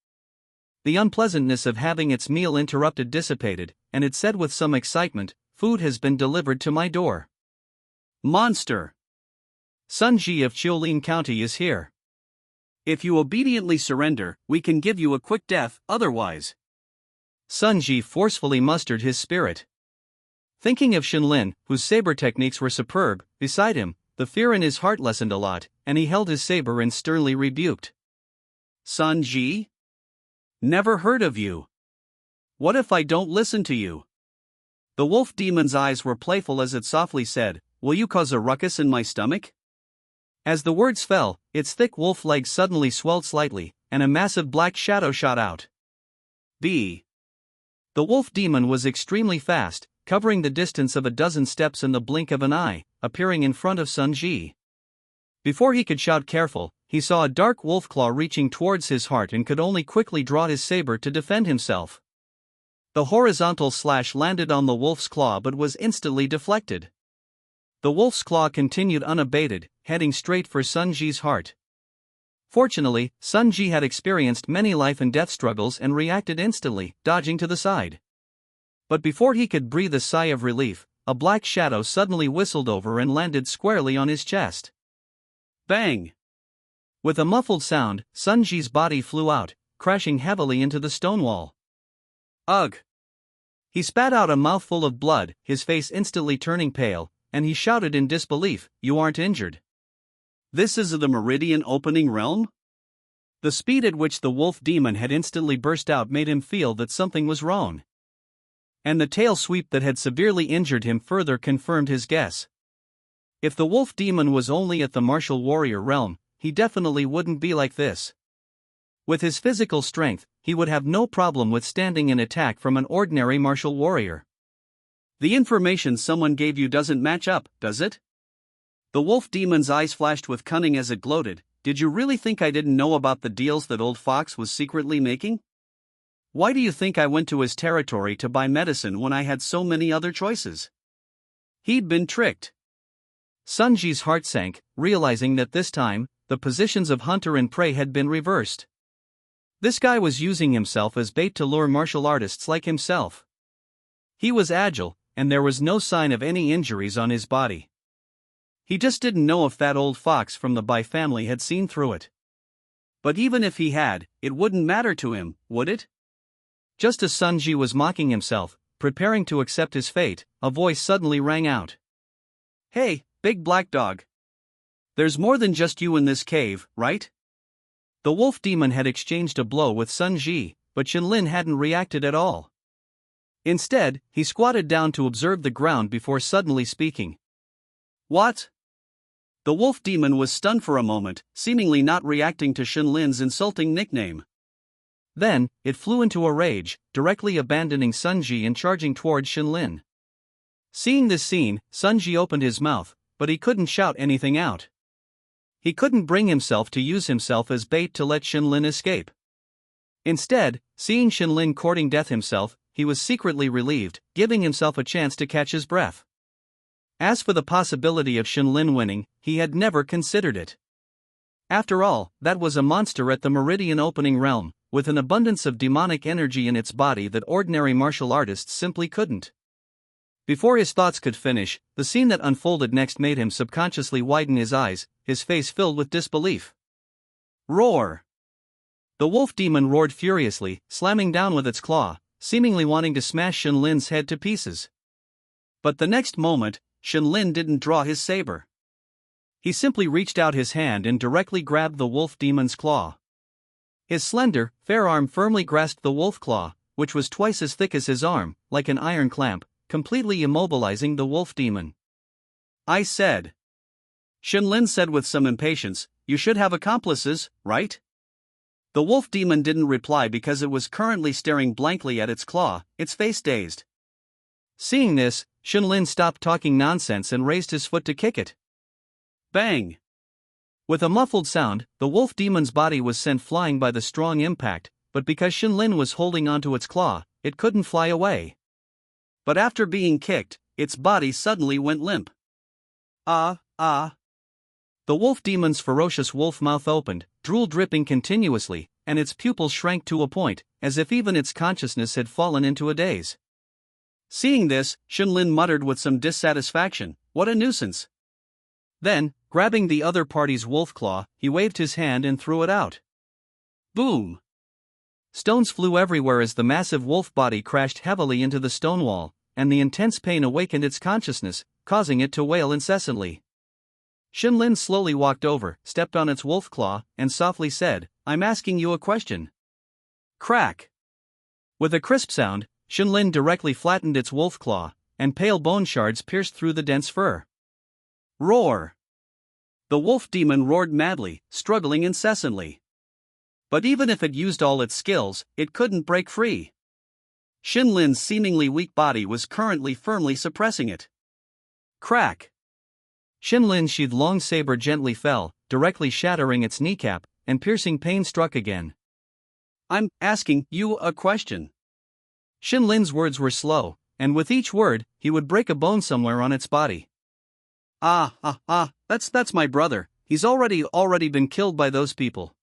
The unpleasantness of having its meal interrupted dissipated, and it said with some excitement, "Food has been delivered to my door." Monster! Sunji of Chiolin County is here. If you obediently surrender, we can give you a quick death, otherwise. Sunji forcefully mustered his spirit. Thinking of Shinlin, whose saber techniques were superb, beside him, the fear in his heart lessened a lot, and he held his saber and sternly rebuked. Sunji? Never heard of you. What if I don't listen to you? The wolf demon's eyes were playful as it softly said, "Will you cause a ruckus in my stomach?" As the words fell, its thick wolf legs suddenly swelled slightly, and a massive black shadow shot out. B. The wolf demon was extremely fast, covering the distance of a dozen steps in the blink of an eye, appearing in front of Sunji. Before he could shout careful, he saw a dark wolf claw reaching towards his heart and could only quickly draw his saber to defend himself. The horizontal slash landed on the wolf's claw but was instantly deflected. The wolf's claw continued unabated, heading straight for Sunji's heart. Fortunately, Sunji had experienced many life and death struggles and reacted instantly, dodging to the side. But before he could breathe a sigh of relief, a black shadow suddenly whistled over and landed squarely on his chest. Bang! With a muffled sound, Sunji's body flew out, crashing heavily into the stone wall. Ugh! He spat out a mouthful of blood, his face instantly turning pale, and he shouted in disbelief, "You aren't injured? This is the Meridian Opening Realm?" The speed at which the wolf demon had instantly burst out made him feel that something was wrong. And the tail sweep that had severely injured him further confirmed his guess. If the wolf demon was only at the martial warrior realm, he definitely wouldn't be like this. With his physical strength, he would have no problem withstanding an attack from an ordinary martial warrior. The information someone gave you doesn't match up, does it? The wolf demon's eyes flashed with cunning as it gloated. Did you really think I didn't know about the deals that old Fox was secretly making? Why do you think I went to his territory to buy medicine when I had so many other choices? He'd been tricked. Sunji's heart sank, realizing that this time, the positions of hunter and prey had been reversed. This guy was using himself as bait to lure martial artists like himself. He was agile, and there was no sign of any injuries on his body. He just didn't know if that old fox from the Bai family had seen through it. But even if he had, it wouldn't matter to him, would it? Just as Sun Ji was mocking himself, preparing to accept his fate, a voice suddenly rang out. "Hey, big black dog. There's more than just you in this cave, right?" The wolf demon had exchanged a blow with Sun Ji, but Shenlin hadn't reacted at all. Instead, he squatted down to observe the ground before suddenly speaking. "What?" The wolf demon was stunned for a moment, seemingly not reacting to Shenlin's insulting nickname. Then, it flew into a rage, directly abandoning Sun Ji and charging towards Shenlin. Seeing this scene, Sun Ji opened his mouth, but he couldn't shout anything out. He couldn't bring himself to use himself as bait to let Shenlin escape. Instead, seeing Shenlin courting death himself, he was secretly relieved, giving himself a chance to catch his breath. As for the possibility of Shenlin winning, he had never considered it. After all, that was a monster at the Meridian Opening Realm, with an abundance of demonic energy in its body that ordinary martial artists simply couldn't. Before his thoughts could finish, the scene that unfolded next made him subconsciously widen his eyes, his face filled with disbelief. Roar! The wolf demon roared furiously, slamming down with its claw, seemingly wanting to smash Shenlin's head to pieces. But the next moment, Shenlin didn't draw his saber. He simply reached out his hand and directly grabbed the wolf demon's claw. His slender, fair arm firmly grasped the wolf claw, which was twice as thick as his arm, like an iron clamp, completely immobilizing the wolf demon. "I said," Shenlin said with some impatience, "you should have accomplices, right?" The wolf demon didn't reply because it was currently staring blankly at its claw, its face dazed. Seeing this, Shenlin stopped talking nonsense and raised his foot to kick it. Bang! With a muffled sound, the wolf demon's body was sent flying by the strong impact, but because Shenlin was holding onto its claw, it couldn't fly away. But after being kicked, its body suddenly went limp. Ah! The wolf demon's ferocious wolf mouth opened, drool dripping continuously, and its pupils shrank to a point, as if even its consciousness had fallen into a daze. Seeing this, Shenlin muttered with some dissatisfaction, "What a nuisance." Then, grabbing the other party's wolf claw, he waved his hand and threw it out. Boom! Stones flew everywhere as the massive wolf body crashed heavily into the stone wall, and the intense pain awakened its consciousness, causing it to wail incessantly. Shenlin slowly walked over, stepped on its wolf claw, and softly said, "I'm asking you a question." Crack! With a crisp sound, Shenlin directly flattened its wolf claw, and pale bone shards pierced through the dense fur. Roar! The wolf demon roared madly, struggling incessantly. But even if it used all its skills, it couldn't break free. Shenlin's seemingly weak body was currently firmly suppressing it. Crack! Shenlin's sheathed long saber gently fell, directly shattering its kneecap, and piercing pain struck again. "I'm asking you a question." Shenlin's words were slow, and with each word, he would break a bone somewhere on its body. That's my brother, he's already been killed by those people."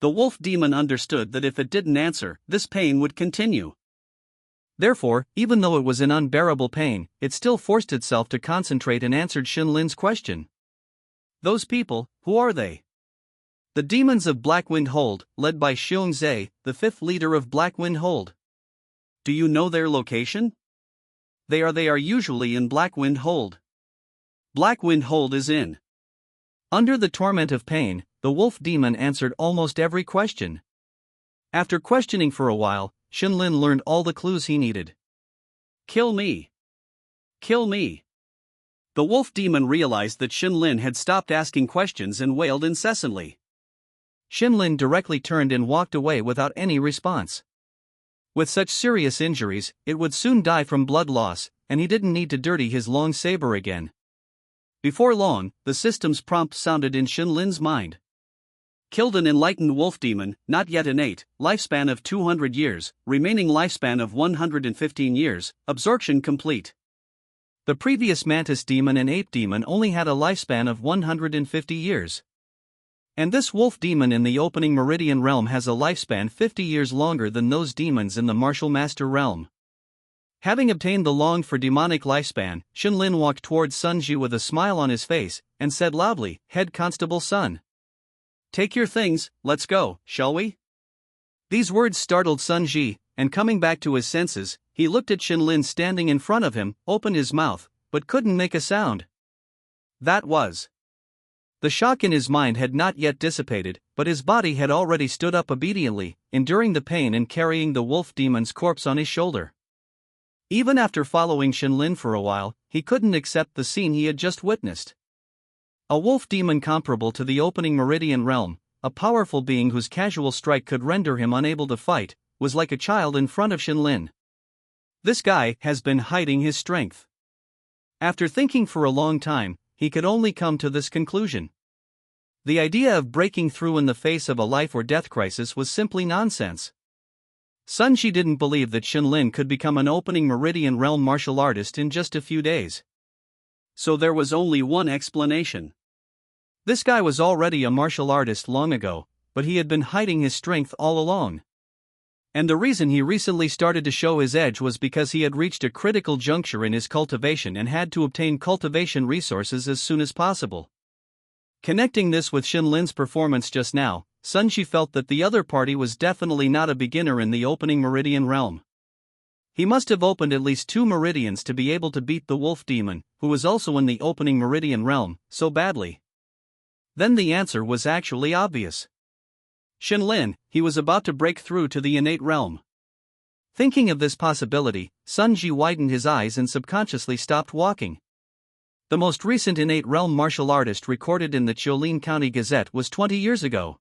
The wolf demon understood that if it didn't answer, this pain would continue. Therefore, even though it was in unbearable pain, it still forced itself to concentrate and answered Shenlin's question. "Those people, who are they?" "The demons of Blackwind Hold, led by Xiong Zhe, the fifth leader of Blackwind Hold." "Do you know their location?" They are usually in Blackwind Hold." Blackwind Hold is in. Under the torment of pain, the wolf demon answered almost every question. After questioning for a while, Shenlin learned all the clues he needed. "Kill me! Kill me!" The wolf demon realized that Shenlin had stopped asking questions and wailed incessantly. Shenlin directly turned and walked away without any response. With such serious injuries, it would soon die from blood loss, and he didn't need to dirty his long saber again. Before long, the system's prompt sounded in Shenlin's mind. Killed an enlightened wolf demon, not yet innate, lifespan of 200 years, remaining lifespan of 115 years, absorption complete. The previous mantis demon and ape demon only had a lifespan of 150 years. And this wolf demon in the opening Meridian realm has a lifespan 50 years longer than those demons in the martial master realm. Having obtained the longed-for demonic lifespan, Shenlin walked towards Sun Ji with a smile on his face, and said loudly, "Head Constable Sun. Take your things, let's go, shall we?" These words startled Sun Ji, and coming back to his senses, he looked at Shenlin standing in front of him, opened his mouth, but couldn't make a sound. That was. The shock in his mind had not yet dissipated, but his body had already stood up obediently, enduring the pain and carrying the wolf demon's corpse on his shoulder. Even after following Shenlin for a while, he couldn't accept the scene he had just witnessed. A wolf demon comparable to the opening Meridian realm, a powerful being whose casual strike could render him unable to fight, was like a child in front of Shenlin. This guy has been hiding his strength. After thinking for a long time, he could only come to this conclusion. The idea of breaking through in the face of a life-or-death crisis was simply nonsense. Sun Ji didn't believe that Shenlin could become an opening Meridian realm martial artist in just a few days. So there was only one explanation. This guy was already a martial artist long ago, but he had been hiding his strength all along. And the reason he recently started to show his edge was because he had reached a critical juncture in his cultivation and had to obtain cultivation resources as soon as possible. Connecting this with Shenlin's performance just now, Sun Ji felt that the other party was definitely not a beginner in the opening Meridian realm. He must have opened at least 2 meridians to be able to beat the wolf demon, who was also in the opening Meridian realm, so badly. Then the answer was actually obvious. Shenlin, he was about to break through to the innate realm. Thinking of this possibility, Sun Ji widened his eyes and subconsciously stopped walking. The most recent innate realm martial artist recorded in the Chiolin County Gazette was 20 years ago.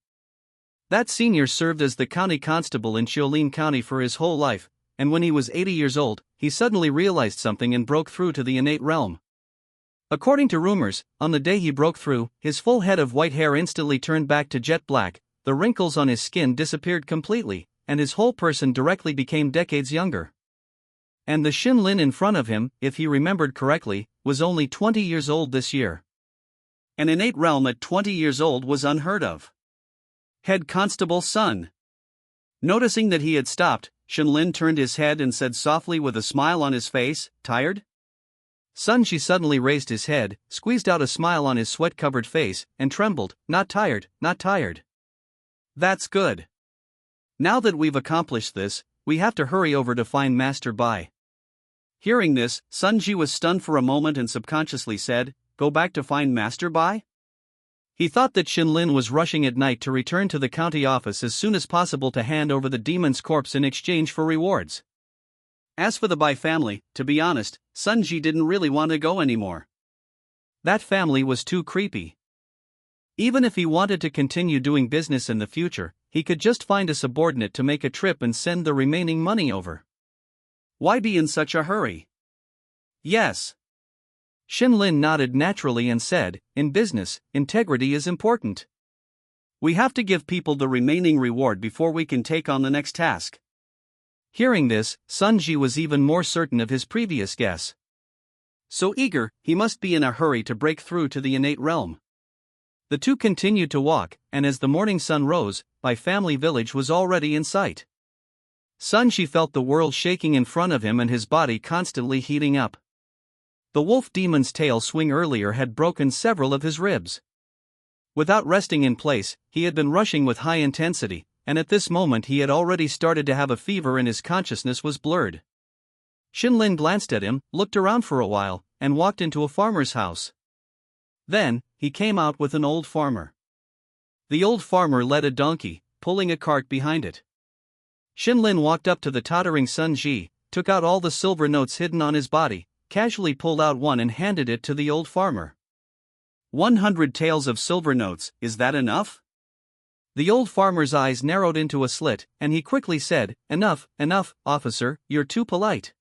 That senior served as the county constable in Chiolin County for his whole life, and when he was 80 years old, he suddenly realized something and broke through to the innate realm. According to rumors, on the day he broke through, his full head of white hair instantly turned back to jet black, the wrinkles on his skin disappeared completely, and his whole person directly became decades younger. And the Shenlin in front of him, if he remembered correctly, was only 20 years old this year. An innate realm at 20 years old was unheard of. Head Constable Sun. Noticing that he had stopped, Shenlin turned his head and said softly with a smile on his face, "Tired?" Sun Ji suddenly raised his head, squeezed out a smile on his sweat-covered face, and trembled, "Not tired, not tired." "That's good. Now that we've accomplished this, we have to hurry over to find Master Bai." Hearing this, Sun Ji was stunned for a moment and subconsciously said, "Go back to find Master Bai?" He thought that Shenlin was rushing at night to return to the county office as soon as possible to hand over the demon's corpse in exchange for rewards. As for the Bai family, to be honest, Sun Ji didn't really want to go anymore. That family was too creepy. Even if he wanted to continue doing business in the future, he could just find a subordinate to make a trip and send the remaining money over. Why be in such a hurry? Yes. Shenlin nodded naturally and said, "In business, integrity is important. We have to give people the remaining reward before we can take on the next task." Hearing this, Sun Ji was even more certain of his previous guess. So eager, he must be in a hurry to break through to the innate realm. The two continued to walk, and as the morning sun rose, Bai family village was already in sight. Sun Ji felt the world shaking in front of him and his body constantly heating up. The wolf demon's tail swing earlier had broken several of his ribs. Without resting in place, he had been rushing with high intensity, and at this moment he had already started to have a fever and his consciousness was blurred. Shenlin glanced at him, looked around for a while, and walked into a farmer's house. Then, he came out with an old farmer. The old farmer led a donkey, pulling a cart behind it. Shenlin walked up to the tottering Sun Ji, took out all the silver notes hidden on his body, casually pulled out one and handed it to the old farmer. 100 taels of silver notes, is that enough?" The old farmer's eyes narrowed into a slit, and he quickly said, "Enough, enough, officer, you're too polite."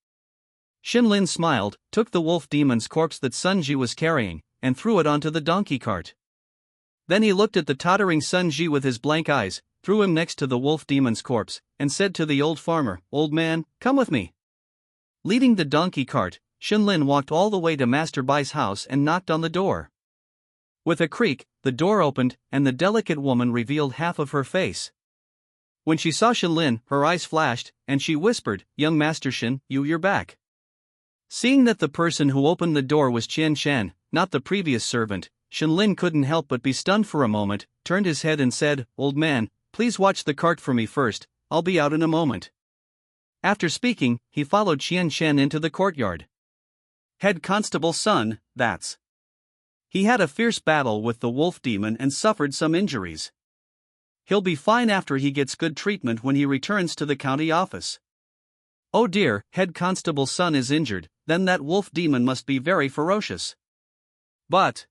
Shenlin smiled, took the wolf demon's corpse that Sun Ji was carrying, and threw it onto the donkey cart. Then he looked at the tottering Sun Ji with his blank eyes, threw him next to the wolf demon's corpse, and said to the old farmer, "Old man, come with me." Leading the donkey cart, Shenlin walked all the way to Master Bai's house and knocked on the door. With a creak, the door opened, and the delicate woman revealed half of her face. When she saw Shenlin, her eyes flashed, and she whispered, "Young Master Shen, you're back. Seeing that the person who opened the door was Qian Shan, not the previous servant, Shenlin couldn't help but be stunned for a moment, turned his head and said, "Old man, please watch the cart for me first, I'll be out in a moment." After speaking, he followed Qian Shan into the courtyard. Head constable's son, that's. He had a fierce battle with the wolf demon and suffered some injuries. He'll be fine after he gets good treatment when he returns to the county office. Oh dear, head constable's son is injured, then that wolf demon must be very ferocious. But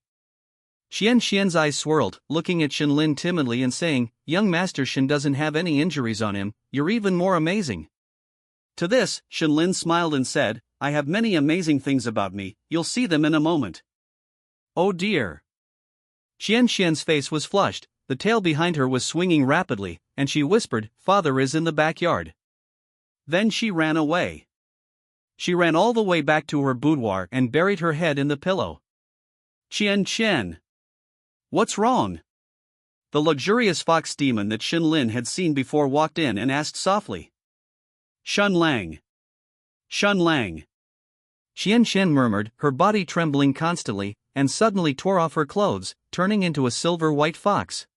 Qian Shan's eyes swirled, looking at Shenlin timidly and saying, "Young Master Shen doesn't have any injuries on him, you're even more amazing." To this, Shenlin smiled and said, "I have many amazing things about me, you'll see them in a moment." Oh dear. Qian Shan's face was flushed, the tail behind her was swinging rapidly, and she whispered, "Father is in the backyard." Then she ran away. She ran all the way back to her boudoir and buried her head in the pillow. "Qian Shan. What's wrong?" The luxurious fox demon that Shenlin had seen before walked in and asked softly. "Shun Lang. Shun Lang." Qian Shan murmured, her body trembling constantly, and suddenly tore off her clothes, turning into a silver-white fox.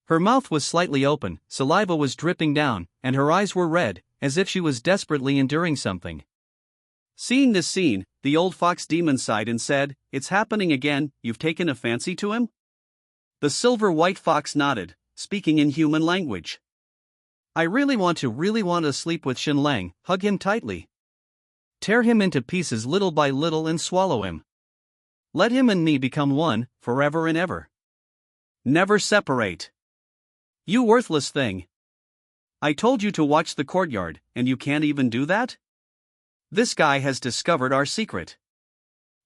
Her mouth was slightly open, saliva was dripping down, and her eyes were red, as if she was desperately enduring something. Seeing this scene, the old fox demon sighed and said, "It's happening again, you've taken a fancy to him?" The silver-white fox nodded, speaking in human language. "I really want to sleep with Shen Lang, hug him tightly. Tear him into pieces little by little and swallow him. Let him and me become one, forever and ever. Never separate. You worthless thing. I told you to watch the courtyard, and you can't even do that? This guy has discovered our secret.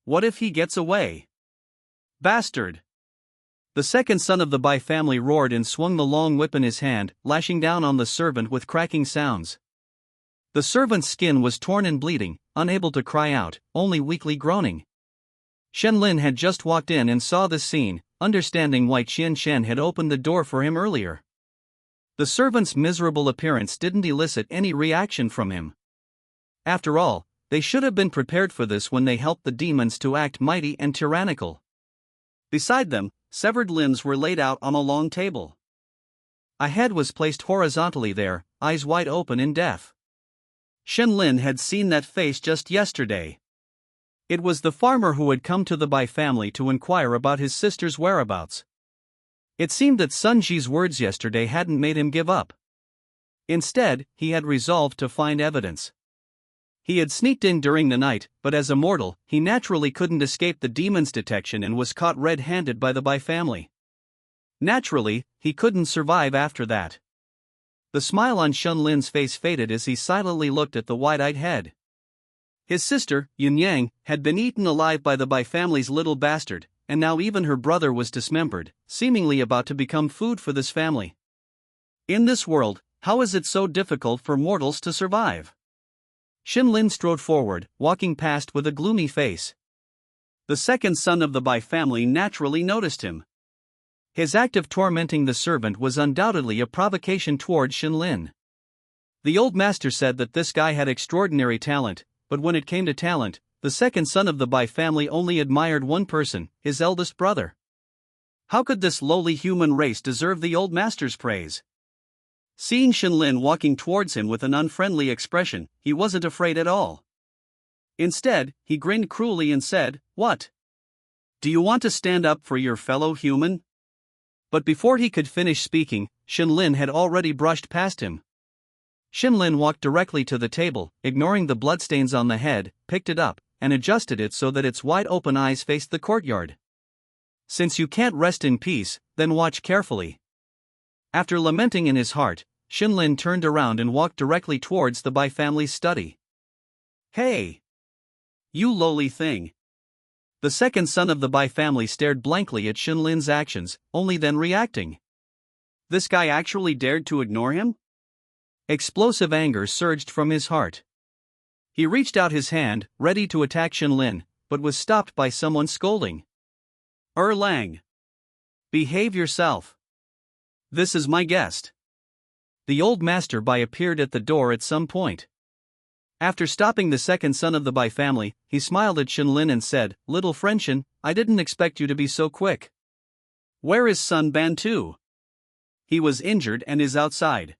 What if he gets away? Bastard!" The second son of the Bai family roared and swung the long whip in his hand, lashing down on the servant with cracking sounds. The servant's skin was torn and bleeding, unable to cry out, only weakly groaning. Shenlin had just walked in and saw this scene, understanding why Qian Shan had opened the door for him earlier. The servant's miserable appearance didn't elicit any reaction from him. After all, they should have been prepared for this when they helped the demons to act mighty and tyrannical. Beside them, severed limbs were laid out on a long table. A head was placed horizontally there, eyes wide open in death. Shenlin had seen that face just yesterday. It was the farmer who had come to the Bai family to inquire about his sister's whereabouts. It seemed that Sun Ji's words yesterday hadn't made him give up. Instead, he had resolved to find evidence. He had sneaked in during the night, but as a mortal, he naturally couldn't escape the demon's detection and was caught red-handed by the Bai family. Naturally, he couldn't survive after that. The smile on Shenlin's face faded as he silently looked at the wide-eyed head. His sister, Yin Yang, had been eaten alive by the Bai family's little bastard, and now even her brother was dismembered, seemingly about to become food for this family. In this world, how is it so difficult for mortals to survive? Shenlin strode forward, walking past with a gloomy face. The second son of the Bai family naturally noticed him. His act of tormenting the servant was undoubtedly a provocation toward Shenlin. The old master said that this guy had extraordinary talent, but when it came to talent, the second son of the Bai family only admired one person, his eldest brother. How could this lowly human race deserve the old master's praise? Seeing Shenlin walking towards him with an unfriendly expression, he wasn't afraid at all. Instead, he grinned cruelly and said, "What? Do you want to stand up for your fellow human?" But before he could finish speaking, Shenlin had already brushed past him. Shenlin walked directly to the table, ignoring the bloodstains on the head, picked it up, and adjusted it so that its wide-open eyes faced the courtyard. "Since you can't rest in peace, then watch carefully." After lamenting in his heart, Shenlin turned around and walked directly towards the Bai family's study. "Hey! You lowly thing!" The second son of the Bai family stared blankly at Shenlin's actions, only then reacting. This guy actually dared to ignore him? Explosive anger surged from his heart. He reached out his hand, ready to attack Shenlin, but was stopped by someone scolding. "Lang! Behave yourself. This is my guest." The old master Bai appeared at the door at some point. After stopping the second son of the Bai family, he smiled at Shenlin and said, "Little friend Shen, I didn't expect you to be so quick. Where is son Bantu? He was injured and is outside."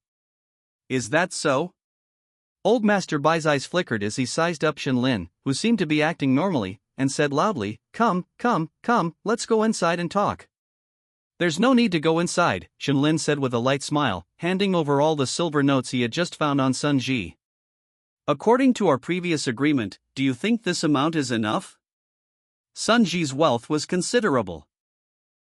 "Is that so?" Old Master Bai's eyes flickered as he sized up Shenlin, who seemed to be acting normally, and said loudly, Come, let's go inside and talk." "There's no need to go inside," Shenlin said with a light smile, handing over all the silver notes he had just found on Sun Ji. "According to our previous agreement, do you think this amount is enough?" Sun Ji's wealth was considerable.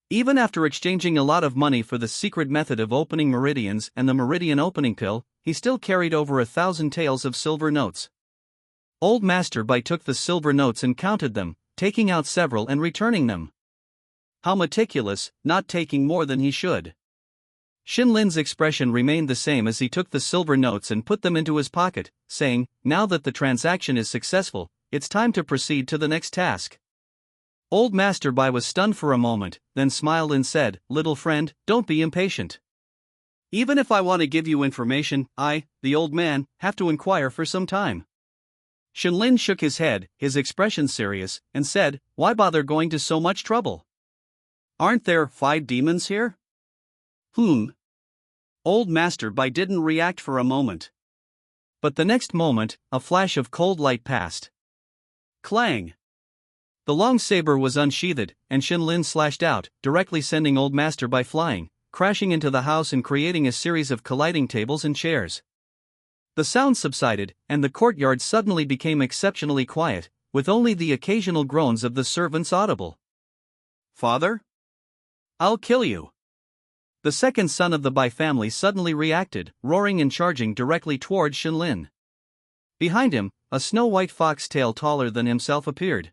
Even after exchanging a lot of money for the secret method of opening meridians and the meridian opening pill, he still carried over 1,000 taels of silver notes. Old Master Bai took the silver notes and counted them, taking out several and returning them. How meticulous, not taking more than he should. Shenlin's expression remained the same as he took the silver notes and put them into his pocket, saying, "Now that the transaction is successful, it's time to proceed to the next task." Old Master Bai was stunned for a moment, then smiled and said, "Little friend, don't be impatient. Even if I want to give you information, I, the old man, have to inquire for some time." Shenlin shook his head, his expression serious, and said, "Why bother going to so much trouble? Aren't there 5 demons here?" Old Master Bai didn't react for a moment. But the next moment, a flash of cold light passed. Clang! The long saber was unsheathed, and Shenlin slashed out, directly sending Old Master Bai flying, crashing into the house and creating a series of colliding tables and chairs. The sound subsided, and the courtyard suddenly became exceptionally quiet, with only the occasional groans of the servants audible. "Father? I'll kill you." The second son of the Bai family suddenly reacted, roaring and charging directly towards Shenlin. Behind him, a snow-white fox tail taller than himself appeared.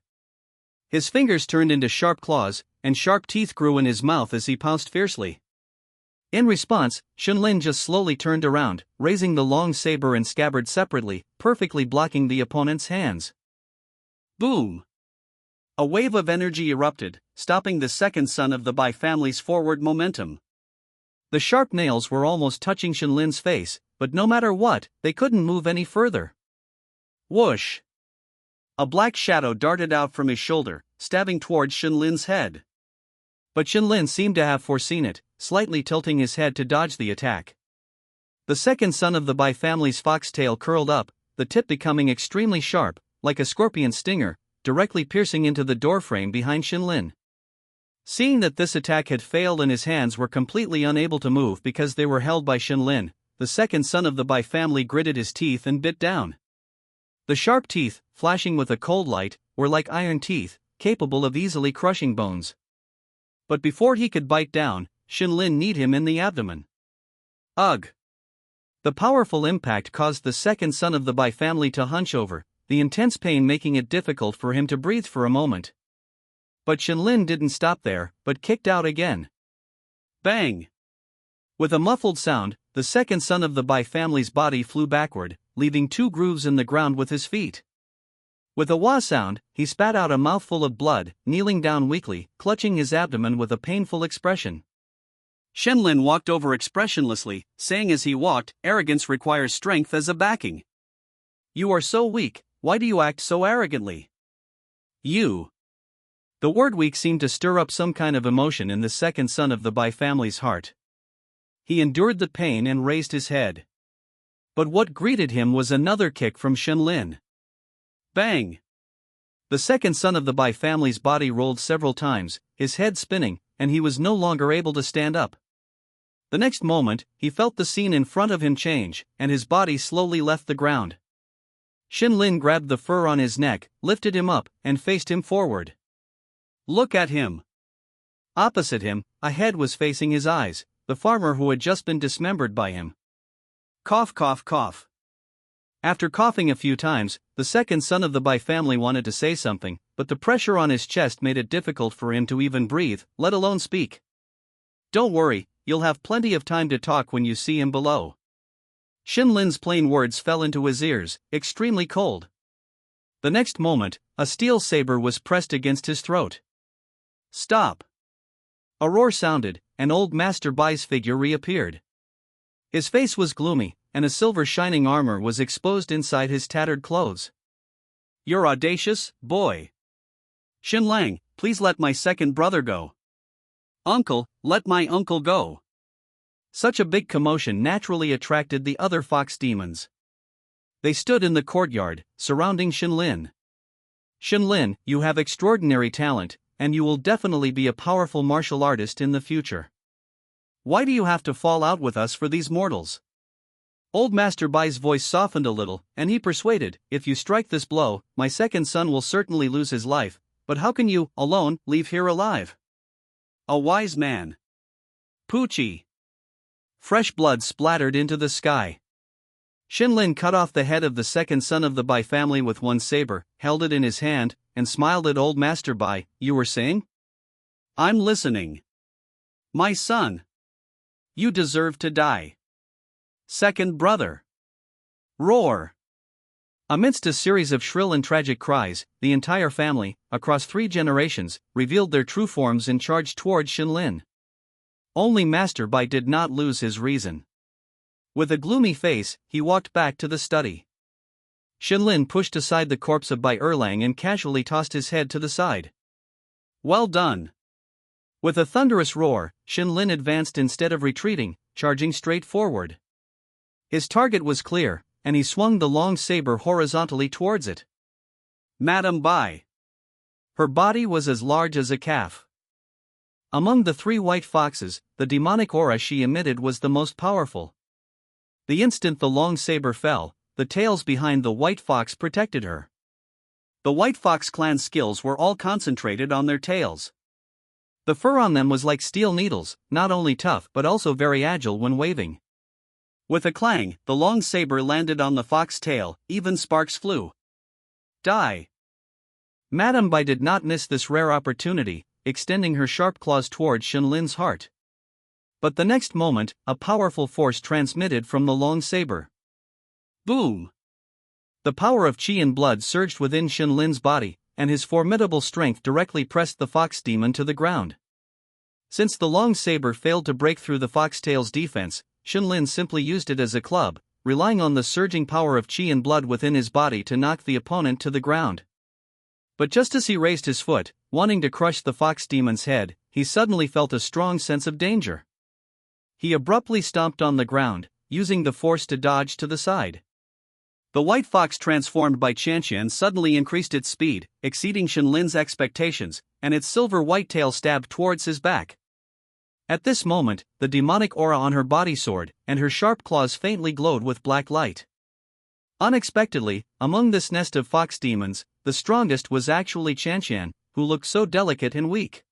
His fingers turned into sharp claws, and sharp teeth grew in his mouth as he pounced fiercely. In response, Shenlin just slowly turned around, raising the long saber and scabbard separately, perfectly blocking the opponent's hands. Boom! A wave of energy erupted, stopping the second son of the Bai family's forward momentum. The sharp nails were almost touching Shenlin's face, but no matter what, they couldn't move any further. Whoosh! A black shadow darted out from his shoulder, stabbing towards Shenlin's head. But Shenlin seemed to have foreseen it, slightly tilting his head to dodge the attack. The second son of the Bai family's foxtail curled up, the tip becoming extremely sharp, like a scorpion stinger, directly piercing into the doorframe behind Shenlin. Seeing that this attack had failed and his hands were completely unable to move because they were held by Shenlin, the second son of the Bai family gritted his teeth and bit down. The sharp teeth, flashing with a cold light, were like iron teeth, capable of easily crushing bones. But before he could bite down, Shenlin kneed him in the abdomen. Ugh! The powerful impact caused the second son of the Bai family to hunch over, the intense pain making it difficult for him to breathe for a moment. But Shenlin didn't stop there, but kicked out again. Bang! With a muffled sound, the second son of the Bai family's body flew backward, leaving 2 grooves in the ground with his feet. With a wah sound, he spat out a mouthful of blood, kneeling down weakly, clutching his abdomen with a painful expression. Shenlin walked over expressionlessly, saying as he walked, "Arrogance requires strength as a backing. You are so weak, why do you act so arrogantly? You." The word weak seemed to stir up some kind of emotion in the second son of the Bai family's heart. He endured the pain and raised his head. But what greeted him was another kick from Shenlin. Bang! The second son of the Bai family's body rolled several times, his head spinning, and he was no longer able to stand up. The next moment, he felt the scene in front of him change, and his body slowly left the ground. Shenlin grabbed the fur on his neck, lifted him up, and faced him forward. Look at him. Opposite him, a head was facing his eyes, the farmer who had just been dismembered by him. Cough, cough, cough. After coughing a few times, the second son of the Bai family wanted to say something, but the pressure on his chest made it difficult for him to even breathe, let alone speak. Don't worry, you'll have plenty of time to talk when you see him below. Shenlin's plain words fell into his ears, extremely cold. The next moment, a steel saber was pressed against his throat. Stop! A roar sounded, and old Master Bai's figure reappeared. His face was gloomy, and a silver shining armor was exposed inside his tattered clothes. "You're audacious, boy. Shinlang, please let my second brother go. Uncle, let my uncle go." Such a big commotion naturally attracted the other fox demons. They stood in the courtyard, surrounding Shinlin. "Shinlin, you have extraordinary talent, and you will definitely be a powerful martial artist in the future. Why do you have to fall out with us for these mortals?" Old Master Bai's voice softened a little, and he persuaded, "If you strike this blow, my second son will certainly lose his life, but how can you, alone, leave here alive?" A wise man. Poochie. Fresh blood splattered into the sky. Shinlin cut off the head of the second son of the Bai family with one saber, held it in his hand, and smiled at Old Master Bai. "You were saying?" "I'm listening." "My son. You deserve to die. Second brother." Roar. Amidst a series of shrill and tragic cries, the entire family, across 3 generations, revealed their true forms and charged towards Shinlin. Only Master Bai did not lose his reason. With a gloomy face, he walked back to the study. Shinlin pushed aside the corpse of Bai Erlang and casually tossed his head to the side. "Well done." With a thunderous roar, Shinlin advanced instead of retreating, charging straight forward. His target was clear, and he swung the long saber horizontally towards it. Madame Bai. Her body was as large as a calf. Among the 3 white foxes, the demonic aura she emitted was the most powerful. The instant the long saber fell, the tails behind the white fox protected her. The white fox clan's skills were all concentrated on their tails. The fur on them was like steel needles, not only tough but also very agile when waving. With a clang, the long saber landed on the fox tail, even sparks flew. Die. Madame Bai did not miss this rare opportunity, extending her sharp claws towards Shinlin's heart. But the next moment, a powerful force transmitted from the long saber. Boom! The power of qi and blood surged within Shinlin's body, and his formidable strength directly pressed the fox demon to the ground. Since the long saber failed to break through the foxtail's defense, Shinlin simply used it as a club, relying on the surging power of qi and blood within his body to knock the opponent to the ground. But just as he raised his foot, wanting to crush the fox demon's head, he suddenly felt a strong sense of danger. He abruptly stomped on the ground, using the force to dodge to the side. The white fox transformed by Qianqian suddenly increased its speed, exceeding Shinlin's expectations, and its silver-white tail stabbed towards his back. At this moment, the demonic aura on her body soared, and her sharp claws faintly glowed with black light. Unexpectedly, among this nest of fox demons, the strongest was actually Qianqian, who looked so delicate and weak.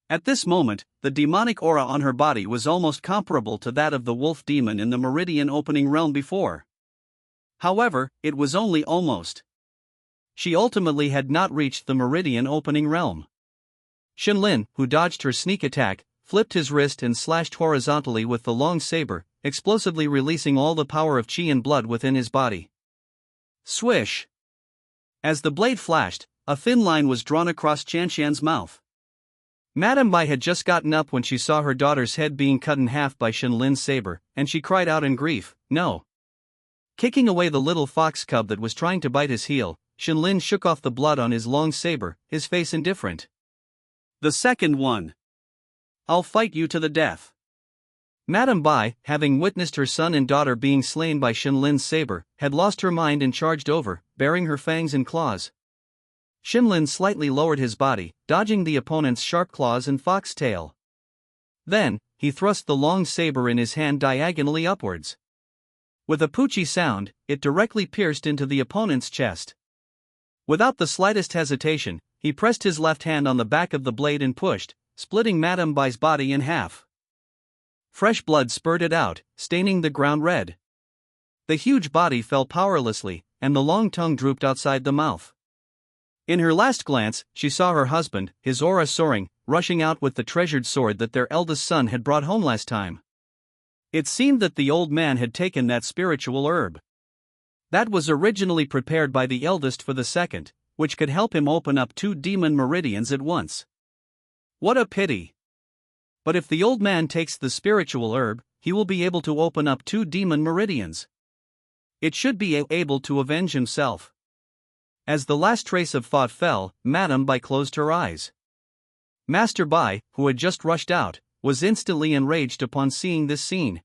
At this moment, the demonic aura on her body was almost comparable to that of the wolf demon in the Meridian Opening Realm before. However, it was only almost. She ultimately had not reached the Meridian Opening Realm. Shinlin, who dodged her sneak attack, flipped his wrist and slashed horizontally with the long saber, explosively releasing all the power of qi and blood within his body. Swish! As the blade flashed, a thin line was drawn across Qianqian's mouth. Madame Bai had just gotten up when she saw her daughter's head being cut in half by Shinlin's saber, and she cried out in grief, "No!" Kicking away the little fox cub that was trying to bite his heel, Shinlin shook off the blood on his long saber, his face indifferent. "The second one. I'll fight you to the death." Madame Bai, having witnessed her son and daughter being slain by Shinlin's saber, had lost her mind and charged over, baring her fangs and claws. Shinlin slightly lowered his body, dodging the opponent's sharp claws and fox tail. Then, he thrust the long saber in his hand diagonally upwards. With a poochie sound, it directly pierced into the opponent's chest. Without the slightest hesitation, he pressed his left hand on the back of the blade and pushed, splitting Madame Bai's body in half. Fresh blood spurted out, staining the ground red. The huge body fell powerlessly, and the long tongue drooped outside the mouth. In her last glance, she saw her husband, his aura soaring, rushing out with the treasured sword that their eldest son had brought home last time. It seemed that the old man had taken that spiritual herb that was originally prepared by the eldest for the second, which could help him open up 2 demon meridians at once. What a pity! But if the old man takes the spiritual herb, he will be able to open up 2 demon meridians. It should be able to avenge himself. As the last trace of thought fell, Madame Bai closed her eyes. Master Bai, who had just rushed out, was instantly enraged upon seeing this scene.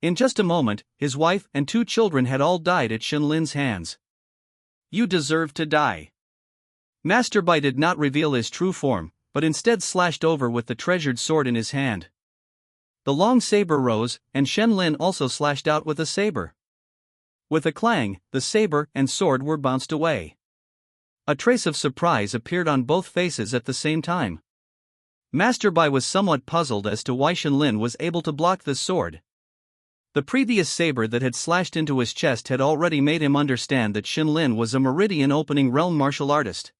In just a moment, his wife and 2 children had all died at Shenlin's hands. You deserve to die. Master Bai did not reveal his true form, but instead slashed over with the treasured sword in his hand. The long saber rose, and Shenlin also slashed out with a saber. With a clang, the saber and sword were bounced away. A trace of surprise appeared on both faces at the same time. Master Bai was somewhat puzzled as to why Shenlin was able to block this sword. The previous saber that had slashed into his chest had already made him understand that Shenlin was a meridian-opening realm martial artist.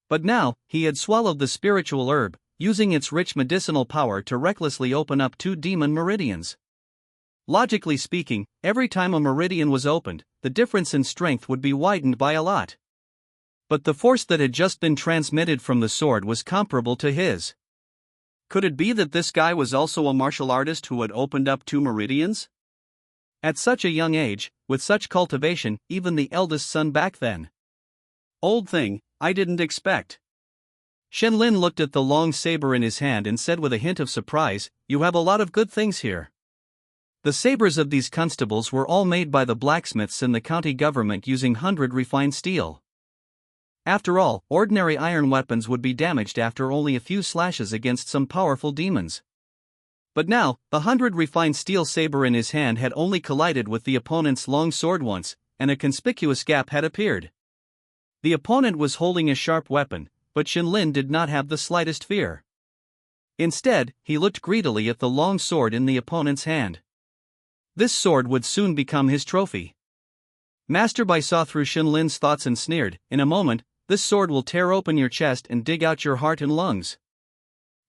But now, he had swallowed the spiritual herb, using its rich medicinal power to recklessly open up 2 demon meridians. Logically speaking, every time a meridian was opened, the difference in strength would be widened by a lot. But the force that had just been transmitted from the sword was comparable to his. Could it be that this guy was also a martial artist who had opened up 2 meridians? At such a young age, with such cultivation, even the eldest son back then. Old thing, I didn't expect. Shenlin looked at the long saber in his hand and said with a hint of surprise, "You have a lot of good things here." The sabers of these constables were all made by the blacksmiths in the county government using 100 refined steel. After all, ordinary iron weapons would be damaged after only a few slashes against some powerful demons. But now, the 100 refined steel saber in his hand had only collided with the opponent's long sword once, and a conspicuous gap had appeared. The opponent was holding a sharp weapon, but Shenlin did not have the slightest fear. Instead, he looked greedily at the long sword in the opponent's hand. This sword would soon become his trophy. Master Bai saw through Shenlin's thoughts and sneered, "In a moment, this sword will tear open your chest and dig out your heart and lungs."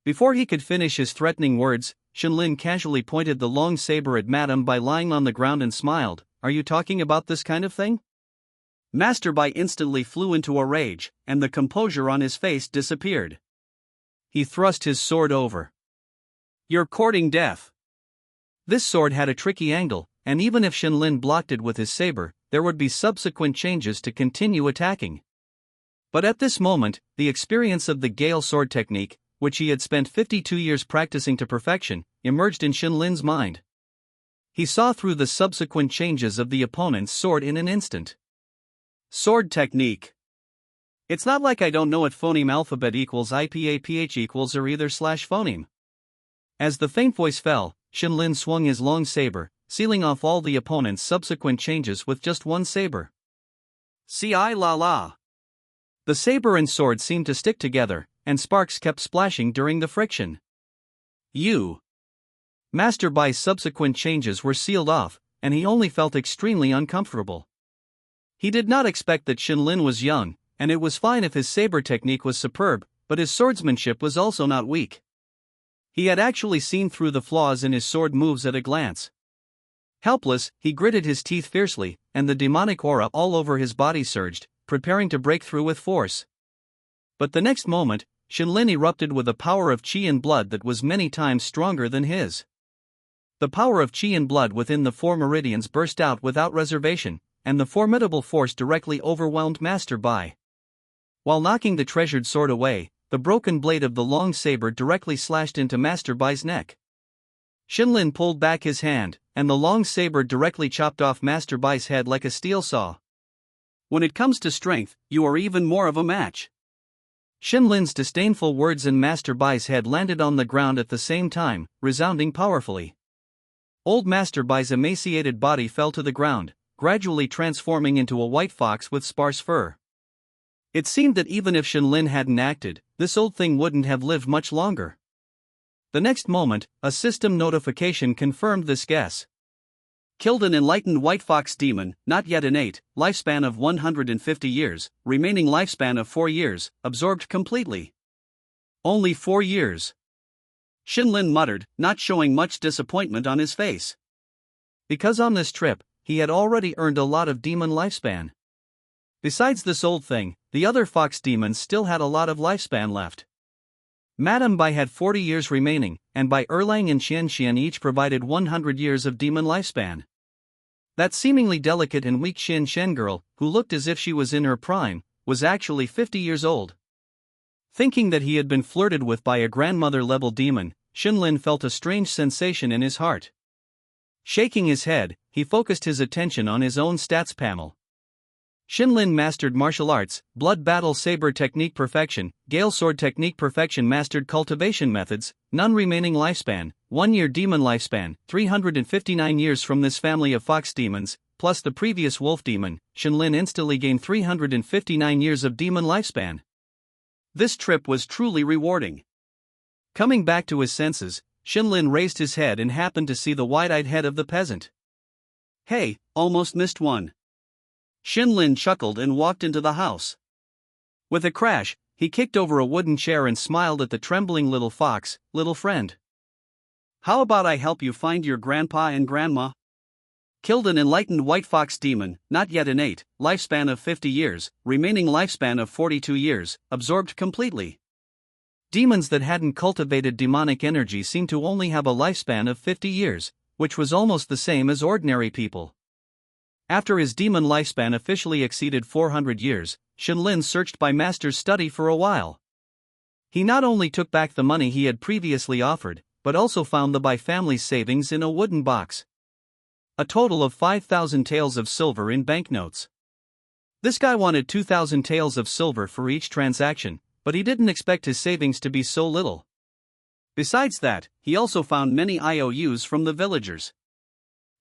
Before he could finish his threatening words, Shenlin casually pointed the long saber at Madame Bai lying on the ground and smiled, "Are you talking about this kind of thing?" Master Bai instantly flew into a rage, and the composure on his face disappeared. He thrust his sword over. "You're courting death." This sword had a tricky angle, and even if Shenlin blocked it with his saber, there would be subsequent changes to continue attacking. But at this moment, the experience of the Gale sword technique, which he had spent 52 years practicing to perfection, emerged in Shenlin's mind. He saw through the subsequent changes of the opponent's sword in an instant. Sword technique. It's not like I don't know what phoneme alphabet equals IPAPH equals or either slash phoneme. As the faint voice fell, Shenlin swung his long saber, sealing off all the opponent's subsequent changes with just one saber. Si-la-la. The saber and sword seemed to stick together, and sparks kept splashing during the friction. Master Bai's subsequent changes were sealed off, and he only felt extremely uncomfortable. He did not expect that Shenlin was young, and it was fine if his saber technique was superb, but his swordsmanship was also not weak. He had actually seen through the flaws in his sword moves at a glance. Helpless, he gritted his teeth fiercely, and the demonic aura all over his body surged, preparing to break through with force. But the next moment, Shenlin erupted with a power of qi and blood that was many times stronger than his. The power of qi and blood within the 4 meridians burst out without reservation, and the formidable force directly overwhelmed Master Bai. While knocking the treasured sword away, the broken blade of the long saber directly slashed into Master Bai's neck. Shenlin pulled back his hand, and the long saber directly chopped off Master Bai's head like a steel saw. "When it comes to strength, you are even more of a match." Shenlin's disdainful words and Master Bai's head landed on the ground at the same time, resounding powerfully. Old Master Bai's emaciated body fell to the ground, gradually transforming into a white fox with sparse fur. It seemed that even if Shenlin hadn't acted, this old thing wouldn't have lived much longer. The next moment, a system notification confirmed this guess. Killed an enlightened white fox demon, not yet innate, lifespan of 150 years, remaining lifespan of 4 years, absorbed completely. Only 4 years. Shenlin muttered, not showing much disappointment on his face. Because on this trip, he had already earned a lot of demon lifespan. Besides this old thing, the other fox demons still had a lot of lifespan left. Madame Bai had 40 years remaining, and Bai Erlang and Xian Xian each provided 100 years of demon lifespan. That seemingly delicate and weak Xian Xian girl, who looked as if she was in her prime, was actually 50 years old. Thinking that he had been flirted with by a grandmother-level demon, Xinlin felt a strange sensation in his heart. Shaking his head, he focused his attention on his own stats panel. Xinlin mastered martial arts, blood battle saber technique perfection, gale sword technique perfection, mastered cultivation methods, none remaining lifespan, 1 year demon lifespan, 359 years from this family of fox demons, plus the previous wolf demon. Xinlin instantly gained 359 years of demon lifespan. This trip was truly rewarding. Coming back to his senses, Xinlin raised his head and happened to see the wide-eyed head of the peasant. "Hey, almost missed one." Xinlin chuckled and walked into the house. With a crash, he kicked over a wooden chair and smiled at the trembling little fox. "Little friend, how about I help you find your grandpa and grandma?" Killed an enlightened white fox demon, not yet innate, lifespan of 50 years, remaining lifespan of 42 years, absorbed completely. Demons that hadn't cultivated demonic energy seemed to only have a lifespan of 50 years, which was almost the same as ordinary people. After his demon lifespan officially exceeded 400 years, Xinlin searched by master's study for a while. He not only took back the money he had previously offered, but also found the Bai family's savings in a wooden box. A total of 5,000 taels of silver in banknotes. This guy wanted 2,000 taels of silver for each transaction, but he didn't expect his savings to be so little. Besides that, he also found many IOUs from the villagers.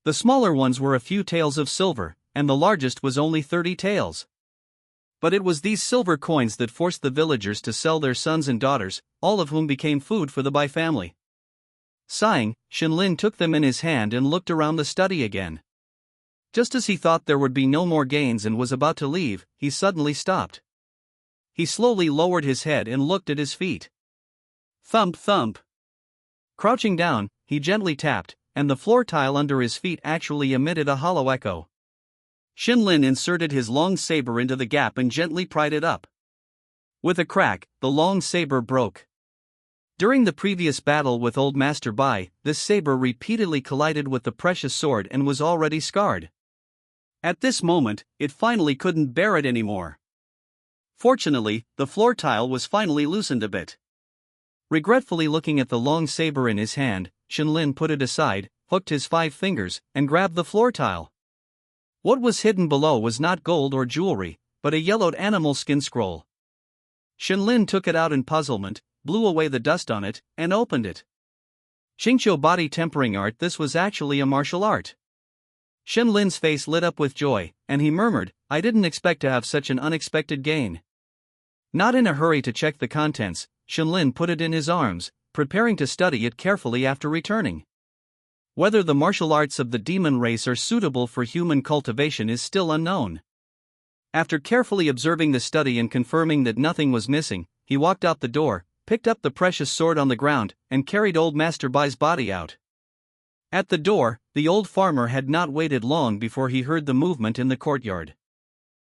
The smaller ones were a few taels of silver, and the largest was only 30 taels. But it was these silver coins that forced the villagers to sell their sons and daughters, all of whom became food for the Bai family. Sighing, Xinlin took them in his hand and looked around the study again. Just as he thought there would be no more gains and was about to leave, he suddenly stopped. He slowly lowered his head and looked at his feet. Thump thump. Crouching down, he gently tapped, and the floor tile under his feet actually emitted a hollow echo. Xinlin inserted his long saber into the gap and gently pried it up. With a crack, the long saber broke. During the previous battle with Old Master Bai, this saber repeatedly collided with the precious sword and was already scarred. At this moment, it finally couldn't bear it anymore. Fortunately, the floor tile was finally loosened a bit. Regretfully looking at the long saber in his hand, Xinlin put it aside, hooked his 5 fingers, and grabbed the floor tile. What was hidden below was not gold or jewelry, but a yellowed animal skin scroll. Xinlin took it out in puzzlement, blew away the dust on it, and opened it. Xingqiu body tempering art. This was actually a martial art. Xinlin's face lit up with joy, and he murmured, "I didn't expect to have such an unexpected gain." Not in a hurry to check the contents, Xinlin put it in his arms, preparing to study it carefully after returning. Whether the martial arts of the demon race are suitable for human cultivation is still unknown. After carefully observing the study and confirming that nothing was missing, he walked out the door, picked up the precious sword on the ground, and carried Old Master Bai's body out. At the door, the old farmer had not waited long before he heard the movement in the courtyard.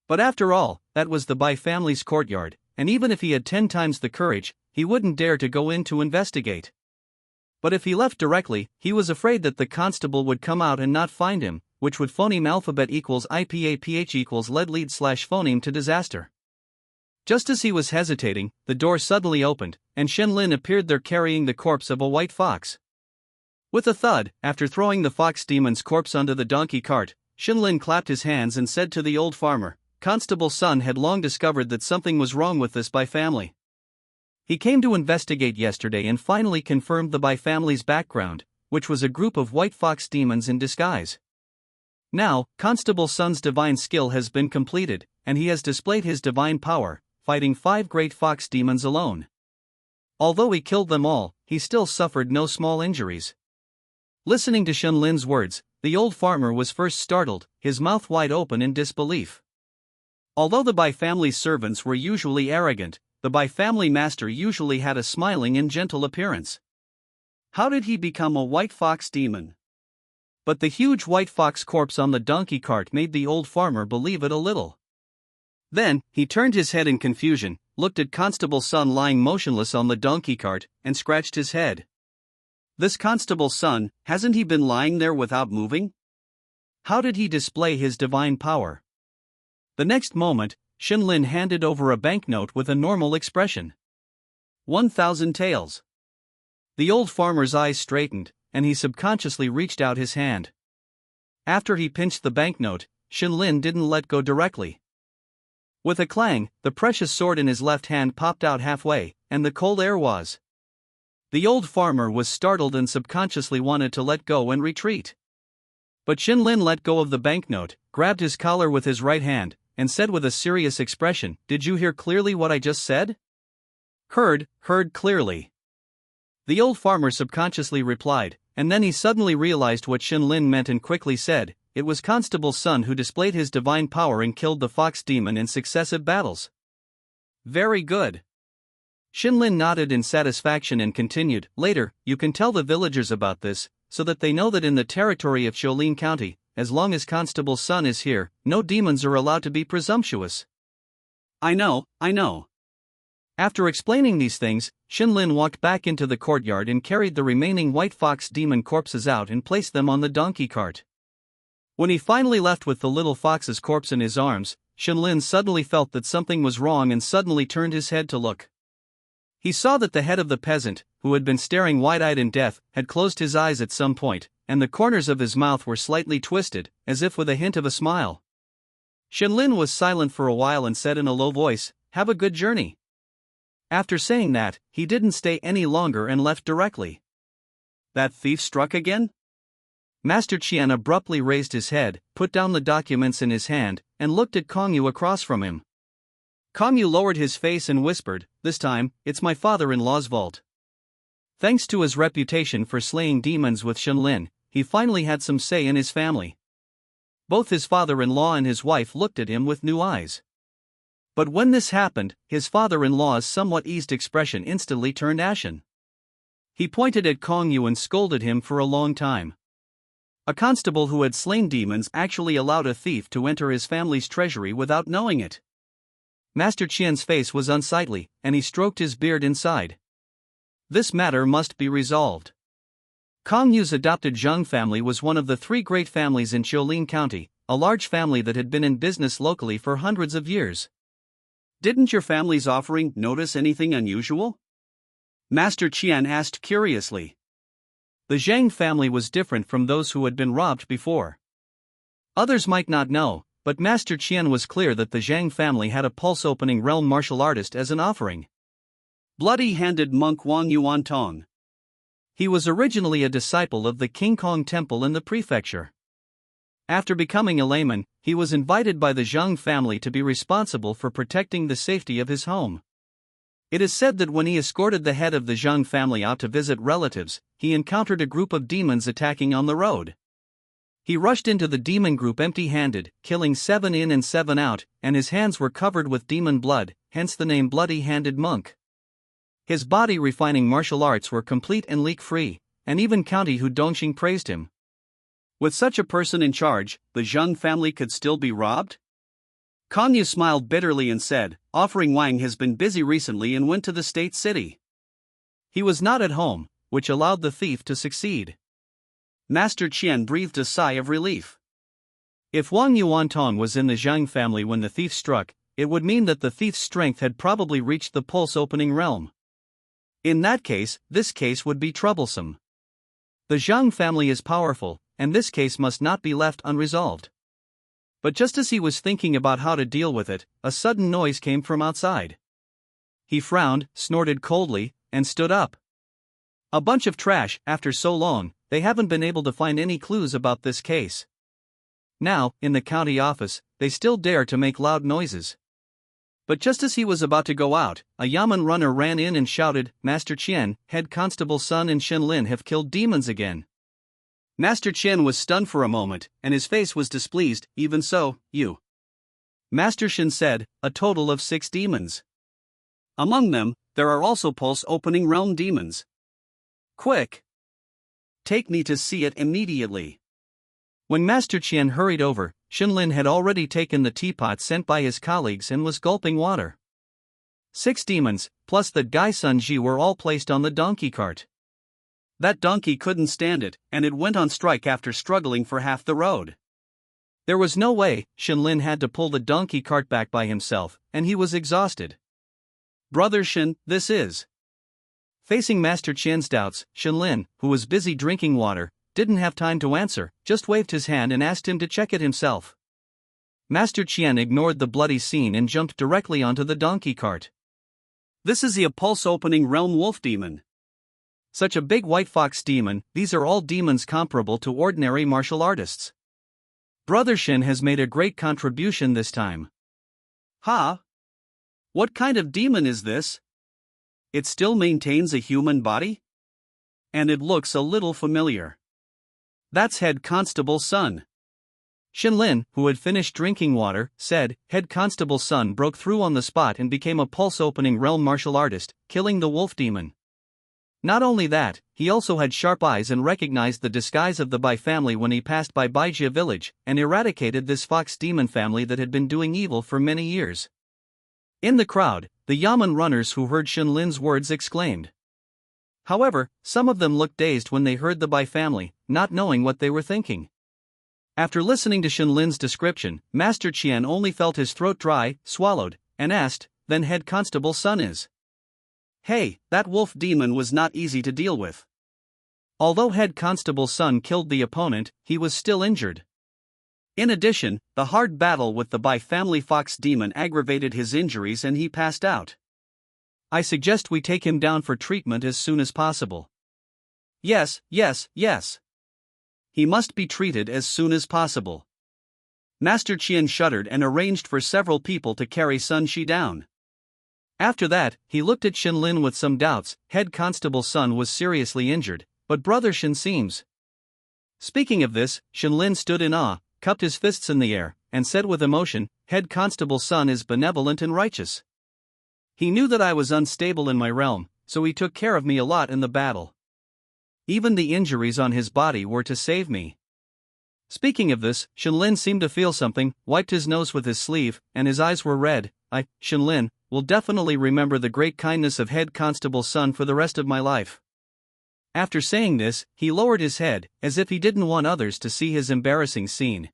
But after all, that was the Bai family's courtyard, and even if he had 10 times the courage, he wouldn't dare to go in to investigate. But if he left directly, he was afraid that the constable would come out and not find him, which would phoneme alphabet equals IPAPH equals lead lead / phoneme to disaster. Just as he was hesitating, the door suddenly opened, and Xinlin appeared there carrying the corpse of a white fox. With a thud, after throwing the fox demon's corpse onto the donkey cart, Xinlin clapped his hands and said to the old farmer, "Constable's son had long discovered that something was wrong with this Bai family. He came to investigate yesterday and finally confirmed the Bai family's background, which was a group of white fox demons in disguise. Now, Constable Sun's divine skill has been completed, and he has displayed his divine power, fighting 5 great fox demons alone. Although he killed them all, he still suffered no small injuries." Listening to Xinlin's words, the old farmer was first startled, his mouth wide open in disbelief. Although the Bai family's servants were usually arrogant, the Bai family master usually had a smiling and gentle appearance. How did he become a white fox demon? But the huge white fox corpse on the donkey cart made the old farmer believe it a little. Then, he turned his head in confusion, looked at Constable Sun lying motionless on the donkey cart, and scratched his head. This Constable Sun, hasn't he been lying there without moving? How did he display his divine power? The next moment, Shinlin handed over a banknote with a normal expression. 1,000 taels. The old farmer's eyes straightened, and he subconsciously reached out his hand. After he pinched the banknote, Shinlin didn't let go directly. With a clang, the precious sword in his left hand popped out halfway, and the cold air was. The old farmer was startled and subconsciously wanted to let go and retreat. But Shinlin let go of the banknote, grabbed his collar with his right hand, and said with a serious expression, "Did you hear clearly what I just said?" Heard clearly. The old farmer subconsciously replied, and then he suddenly realized what Shinlin meant and quickly said, "It was Constable Sun who displayed his divine power and killed the fox demon in successive battles." Very good. Shinlin nodded in satisfaction and continued, "Later, you can tell the villagers about this, so that they know that in the territory of Shaolin County, as long as Constable Sun is here, no demons are allowed to be presumptuous." I know. After explaining these things, Shinlin walked back into the courtyard and carried the remaining white fox demon corpses out and placed them on the donkey cart. When he finally left with the little fox's corpse in his arms, Shinlin suddenly felt that something was wrong and suddenly turned his head to look. He saw that the head of the peasant, who had been staring wide-eyed in death, had closed his eyes at some point, and the corners of his mouth were slightly twisted, as if with a hint of a smile. Shinlin was silent for a while and said in a low voice, "Have a good journey." After saying that, he didn't stay any longer and left directly. That thief struck again? Master Qian abruptly raised his head, put down the documents in his hand, and looked at Kongyu across from him. Kongyu lowered his face and whispered, "This time, it's my father-in-law's vault." Thanks to his reputation for slaying demons with Shinlin, he finally had some say in his family. Both his father-in-law and his wife looked at him with new eyes. But when this happened, his father-in-law's somewhat eased expression instantly turned ashen. He pointed at Kongyu and scolded him for a long time. A constable who had slain demons actually allowed a thief to enter his family's treasury without knowing it. Master Qian's face was unsightly, and he stroked his beard inside. This matter must be resolved. Kongyu's adopted Zheng family was one of the three great families in Shaolin County, a large family that had been in business locally for hundreds of years. "Didn't your family's offering notice anything unusual?" Master Qian asked curiously. The Zhang family was different from those who had been robbed before. Others might not know, but Master Qian was clear that the Zhang family had a pulse-opening realm martial artist as an offering. Bloody-handed monk Wang Yuantong. He was originally a disciple of the King Kong Temple in the prefecture. After becoming a layman, he was invited by the Zhang family to be responsible for protecting the safety of his home. It is said that when he escorted the head of the Zhang family out to visit relatives, he encountered a group of demons attacking on the road. He rushed into the demon group empty-handed, killing 7 in and 7 out, and his hands were covered with demon blood, hence the name Bloody-Handed Monk. His body-refining martial arts were complete and leak-free, and even County Hu Dongxing praised him. With such a person in charge, the Zheng family could still be robbed? Kongyu smiled bitterly and said, "Offering Wang has been busy recently and went to the state city. He was not at home, which allowed the thief to succeed." Master Qian breathed a sigh of relief. If Wang Yuantong was in the Zhang family when the thief struck, it would mean that the thief's strength had probably reached the pulse-opening realm. In that case, this case would be troublesome. The Zhang family is powerful, and this case must not be left unresolved. But just as he was thinking about how to deal with it, a sudden noise came from outside. He frowned, snorted coldly, and stood up. A bunch of trash. After so long, they haven't been able to find any clues about this case. Now, in the county office, they still dare to make loud noises. But just as he was about to go out, a yamen runner ran in and shouted, "Master Qian, Head Constable Sun and Shinlin have killed demons again." Master Qian was stunned for a moment, and his face was displeased. "Even so, you." Master Shin said, "A total of 6 demons. Among them, there are also pulse-opening realm demons. Quick! Take me to see it immediately." When Master Qian hurried over, Shinlin had already taken the teapot sent by his colleagues and was gulping water. 6 demons, plus that guy Sunji, were all placed on the donkey cart. That donkey couldn't stand it, and it went on strike after struggling for half the road. There was no way, Shinlin had to pull the donkey cart back by himself, and he was exhausted. Brother Shin, this is. Facing Master Qian's doubts, Shinlin, who was busy drinking water, didn't have time to answer, just waved his hand and asked him to check it himself. Master Qian ignored the bloody scene and jumped directly onto the donkey cart. This is the pulse-opening realm wolf demon. Such a big white fox demon, these are all demons comparable to ordinary martial artists. Brother Shin has made a great contribution this time. Ha! What kind of demon is this? It still maintains a human body? And it looks a little familiar. That's Head Constable's son. Shinlin, who had finished drinking water, said. Head Constable's son broke through on the spot and became a pulse-opening realm martial artist, killing the wolf demon. Not only that, he also had sharp eyes and recognized the disguise of the Bai family when he passed by Baijia village, and eradicated this fox demon family that had been doing evil for many years. In the crowd, the Yamen runners who heard Shinlin's words exclaimed. However, some of them looked dazed when they heard the Bai family, not knowing what they were thinking. After listening to Shinlin's description, Master Qian only felt his throat dry, swallowed, and asked, then Head Constable's son is? Hey, that wolf demon was not easy to deal with. Although Head Constable's son killed the opponent, he was still injured. In addition, the hard battle with the Bai family fox demon aggravated his injuries and he passed out. I suggest we take him down for treatment as soon as possible. Yes. He must be treated as soon as possible. Master Qian shuddered and arranged for several people to carry Sun Shi down. After that, he looked at Shinlin with some doubts. Head Constable's son was seriously injured, but Brother Shin seems. Speaking of this, Shinlin stood in awe, cupped his fists in the air, and said with emotion, Head Constable's son is benevolent and righteous. He knew that I was unstable in my realm, so he took care of me a lot in the battle. Even the injuries on his body were to save me. Speaking of this, Shinlin seemed to feel something, wiped his nose with his sleeve, and his eyes were red. Shinlin, will definitely remember the great kindness of Head Constable's son for the rest of my life. After saying this, he lowered his head, as if he didn't want others to see his embarrassing scene.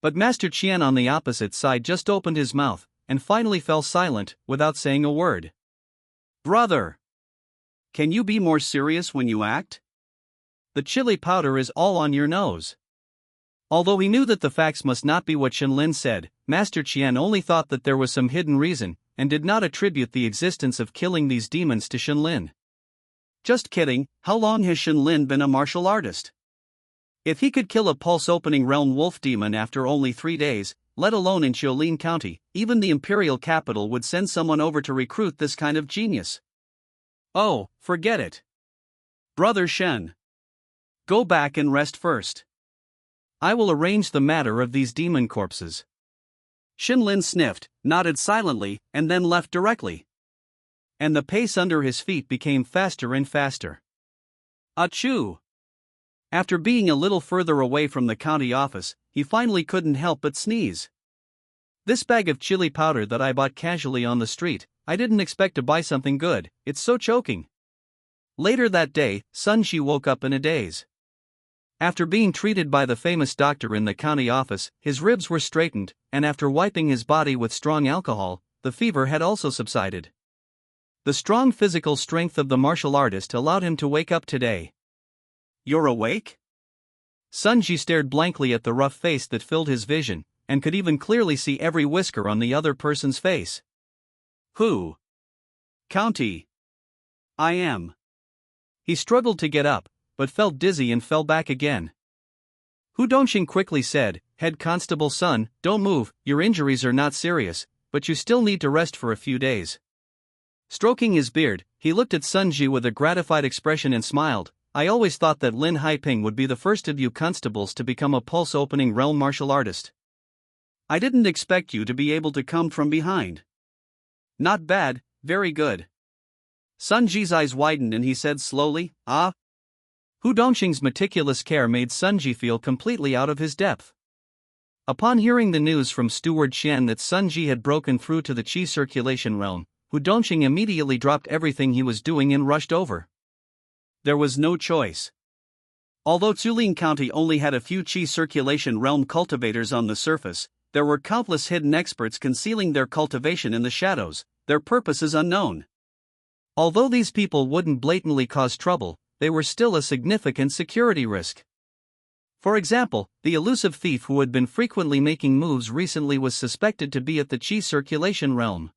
But Master Qian on the opposite side just opened his mouth, and finally fell silent, without saying a word. Brother! Can you be more serious when you act? The chili powder is all on your nose. Although he knew that the facts must not be what Shinlin said, Master Qian only thought that there was some hidden reason, and did not attribute the existence of killing these demons to Shinlin. Just kidding, how long has Shinlin been a martial artist? If he could kill a pulse-opening realm wolf demon after only 3 days, let alone in Qiulin County, even the imperial capital would send someone over to recruit this kind of genius. Oh, forget it. Brother Shen. Go back and rest first. I will arrange the matter of these demon corpses. Shinlin sniffed, nodded silently, and then left directly. And the pace under his feet became faster and faster. Achoo! After being a little further away from the county office, he finally couldn't help but sneeze. This bag of chili powder that I bought casually on the street, I didn't expect to buy something good, it's so choking. Later that day, Sun Shi woke up in a daze. After being treated by the famous doctor in the county office, his ribs were straightened, and after wiping his body with strong alcohol, the fever had also subsided. The strong physical strength of the martial artist allowed him to wake up today. You're awake? Sunji stared blankly at the rough face that filled his vision, and could even clearly see every whisker on the other person's face. Who? County. I am. He struggled to get up, but felt dizzy and fell back again. Hu Dongxing quickly said, Head Constable's son, don't move, your injuries are not serious, but you still need to rest for a few days. Stroking his beard, he looked at Sunji with a gratified expression and smiled. I always thought that Lin Haiping would be the first of you constables to become a pulse-opening realm martial artist. I didn't expect you to be able to come from behind. Not bad, very good. Sunji's eyes widened and he said slowly, Ah? Hu Dongxing's meticulous care made Sunji feel completely out of his depth. Upon hearing the news from Steward Qian that Sun Ji had broken through to the qi circulation realm, Hu Dongxing immediately dropped everything he was doing and rushed over. There was no choice. Although Zulin County only had a few qi circulation realm cultivators on the surface, there were countless hidden experts concealing their cultivation in the shadows, their purposes unknown. Although these people wouldn't blatantly cause trouble, they were still a significant security risk. For example, the elusive thief who had been frequently making moves recently was suspected to be at the qi circulation realm.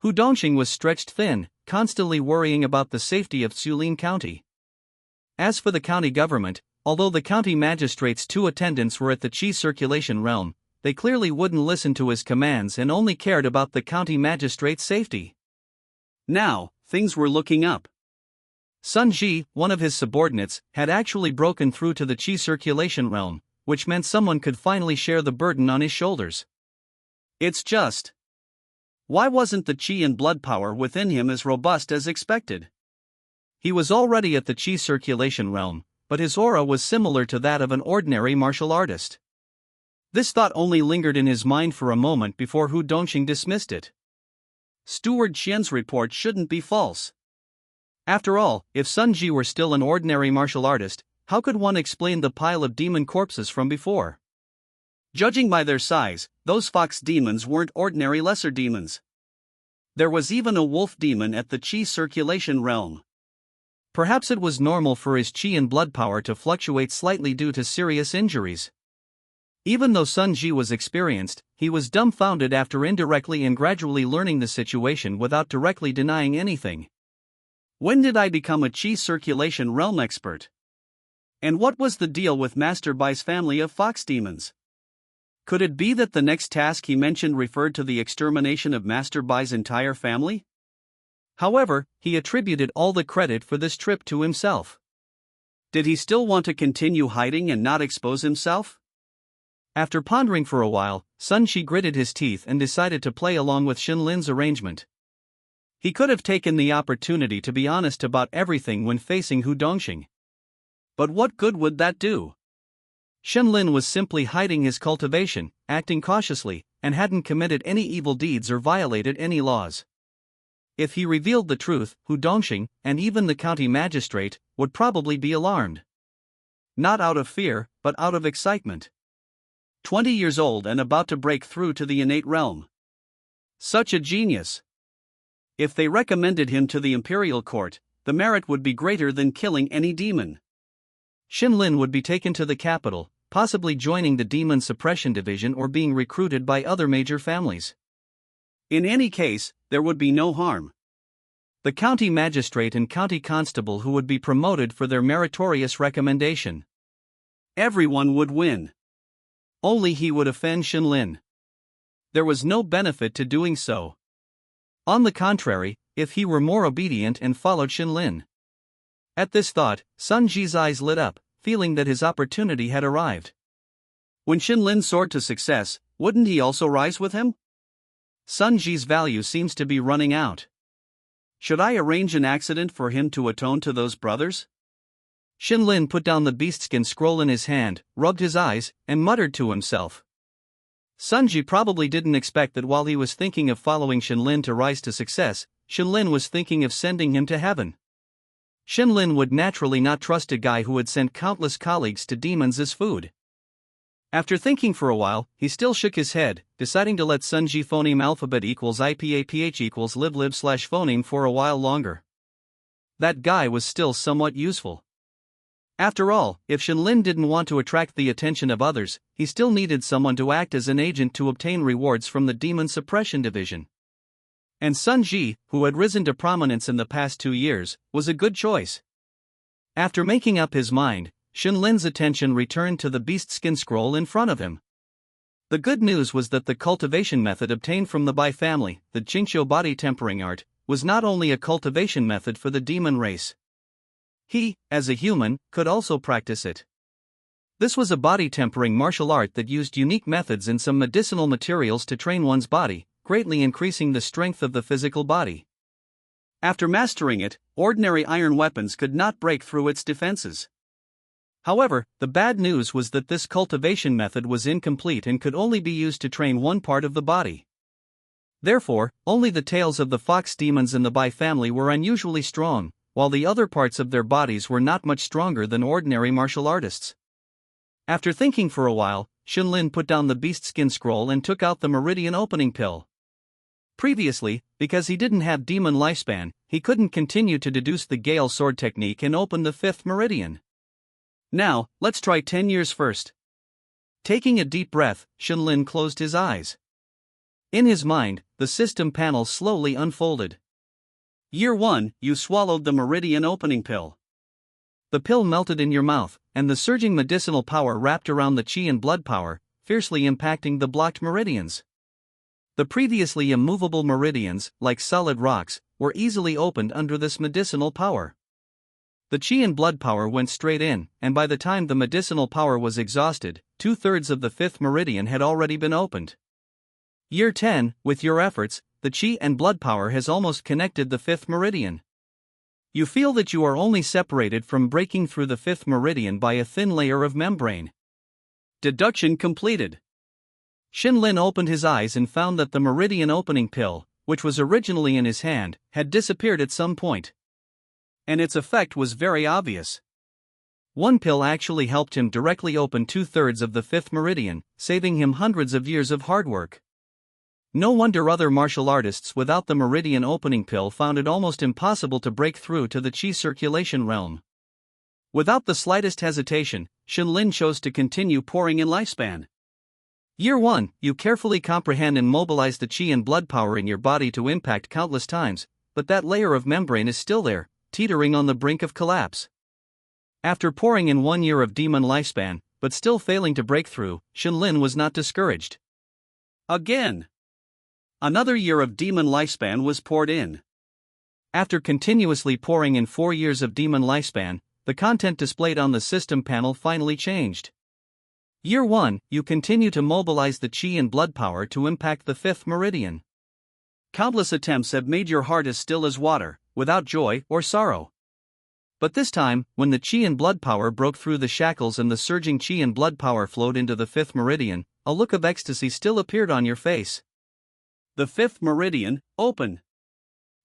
Hu Dongxing was stretched thin, constantly worrying about the safety of Zulin County. As for the county government, although the county magistrate's 2 attendants were at the qi circulation realm, they clearly wouldn't listen to his commands and only cared about the county magistrate's safety. Now, things were looking up. Sun Ji, one of his subordinates, had actually broken through to the qi circulation realm, which meant someone could finally share the burden on his shoulders. It's just, why wasn't the qi and blood power within him as robust as expected? He was already at the qi circulation realm, but his aura was similar to that of an ordinary martial artist. This thought only lingered in his mind for a moment before Hu Dongxing dismissed it. Steward Qian's report shouldn't be false. After all, if Sun Ji were still an ordinary martial artist, how could one explain the pile of demon corpses from before? Judging by their size, those fox demons weren't ordinary lesser demons. There was even a wolf demon at the qi circulation realm. Perhaps it was normal for his qi and blood power to fluctuate slightly due to serious injuries. Even though Sun Ji was experienced, he was dumbfounded after indirectly and gradually learning the situation without directly denying anything. When did I become a qi circulation realm expert? And what was the deal with Master Bai's family of fox demons? Could it be that the next task he mentioned referred to the extermination of Master Bai's entire family? However, he attributed all the credit for this trip to himself. Did he still want to continue hiding and not expose himself? After pondering for a while, Sun Ji gritted his teeth and decided to play along with Xinlin's arrangement. He could have taken the opportunity to be honest about everything when facing Hu Dongxing. But what good would that do? Xinlin was simply hiding his cultivation, acting cautiously, and hadn't committed any evil deeds or violated any laws. If he revealed the truth, Hu Dongxing, and even the county magistrate, would probably be alarmed. Not out of fear, but out of excitement. 20 years old and about to break through to the innate realm. Such a genius. If they recommended him to the imperial court, the merit would be greater than killing any demon. Xinlin would be taken to the capital, possibly joining the demon suppression division or being recruited by other major families. In any case, there would be no harm. The county magistrate and county constable who would be promoted for their meritorious recommendation. Everyone would win. Only he would offend Xinlin. There was no benefit to doing so. On the contrary, if he were more obedient and followed Xinlin. At this thought, Sun Ji's eyes lit up, feeling that his opportunity had arrived. When Xinlin soared to success, wouldn't he also rise with him? Sun Ji's value seems to be running out. Should I arrange an accident for him to atone to those brothers? Xinlin put down the beastskin scroll in his hand, rubbed his eyes, and muttered to himself. Sun Ji probably didn't expect that while he was thinking of following Xinlin to rise to success, Xinlin was thinking of sending him to heaven. Xinlin would naturally not trust a guy who had sent countless colleagues to demons as food. After thinking for a while, he still shook his head, deciding to let Sun Ji phoneme alphabet equals IPAPH equals live/phoneme for a while longer. That guy was still somewhat useful. After all, if Xinlin didn't want to attract the attention of others, he still needed someone to act as an agent to obtain rewards from the Demon Suppression Division. And Sun Ji, who had risen to prominence in the past 2 years, was a good choice. After making up his mind, Xinlin's attention returned to the beastskin scroll in front of him. The good news was that the cultivation method obtained from the Bai family, the Qingqiu body tempering art, was not only a cultivation method for the demon race. He, as a human, could also practice it. This was a body tempering martial art that used unique methods and some medicinal materials to train one's body, greatly increasing the strength of the physical body. After mastering it, ordinary iron weapons could not break through its defenses. However, the bad news was that this cultivation method was incomplete and could only be used to train one part of the body. Therefore, only the tails of the fox demons in the Bai family were unusually strong, while the other parts of their bodies were not much stronger than ordinary martial artists. After thinking for a while, Xunlin put down the beast skin scroll and took out the meridian opening pill. Previously, because he didn't have demon lifespan, he couldn't continue to deduce the Gale sword technique and open the fifth meridian. Now, let's try 10 years first. Taking a deep breath, Xunlin closed his eyes. In his mind, the system panel slowly unfolded. Year 1, you swallowed the meridian opening pill. The pill melted in your mouth, and the surging medicinal power wrapped around the chi and blood power, fiercely impacting the blocked meridians. The previously immovable meridians, like solid rocks, were easily opened under this medicinal power. The chi and blood power went straight in, and by the time the medicinal power was exhausted, 2/3 of the fifth meridian had already been opened. Year 10, with your efforts, the chi and blood power has almost connected the fifth meridian. You feel that you are only separated from breaking through the fifth meridian by a thin layer of membrane. Deduction completed. Xunlin opened his eyes and found that the meridian opening pill, which was originally in his hand, had disappeared at some point. And its effect was very obvious. One pill actually helped him directly open 2/3 of the fifth meridian, saving him hundreds of years of hard work. No wonder other martial artists without the meridian opening pill found it almost impossible to break through to the chi circulation realm. Without the slightest hesitation, Xunlin chose to continue pouring in lifespan. Year 1, you carefully comprehend and mobilize the chi and blood power in your body to impact countless times, but that layer of membrane is still there, teetering on the brink of collapse. After pouring in 1 year of demon lifespan, but still failing to break through, Xunlin was not discouraged. Again! Another year of demon lifespan was poured in. After continuously pouring in 4 years of demon lifespan, the content displayed on the system panel finally changed. Year 1, you continue to mobilize the chi and blood power to impact the fifth meridian. Countless attempts have made your heart as still as water, without joy or sorrow. But this time, when the chi and blood power broke through the shackles and the surging chi and blood power flowed into the fifth meridian, a look of ecstasy still appeared on your face. The fifth meridian, open.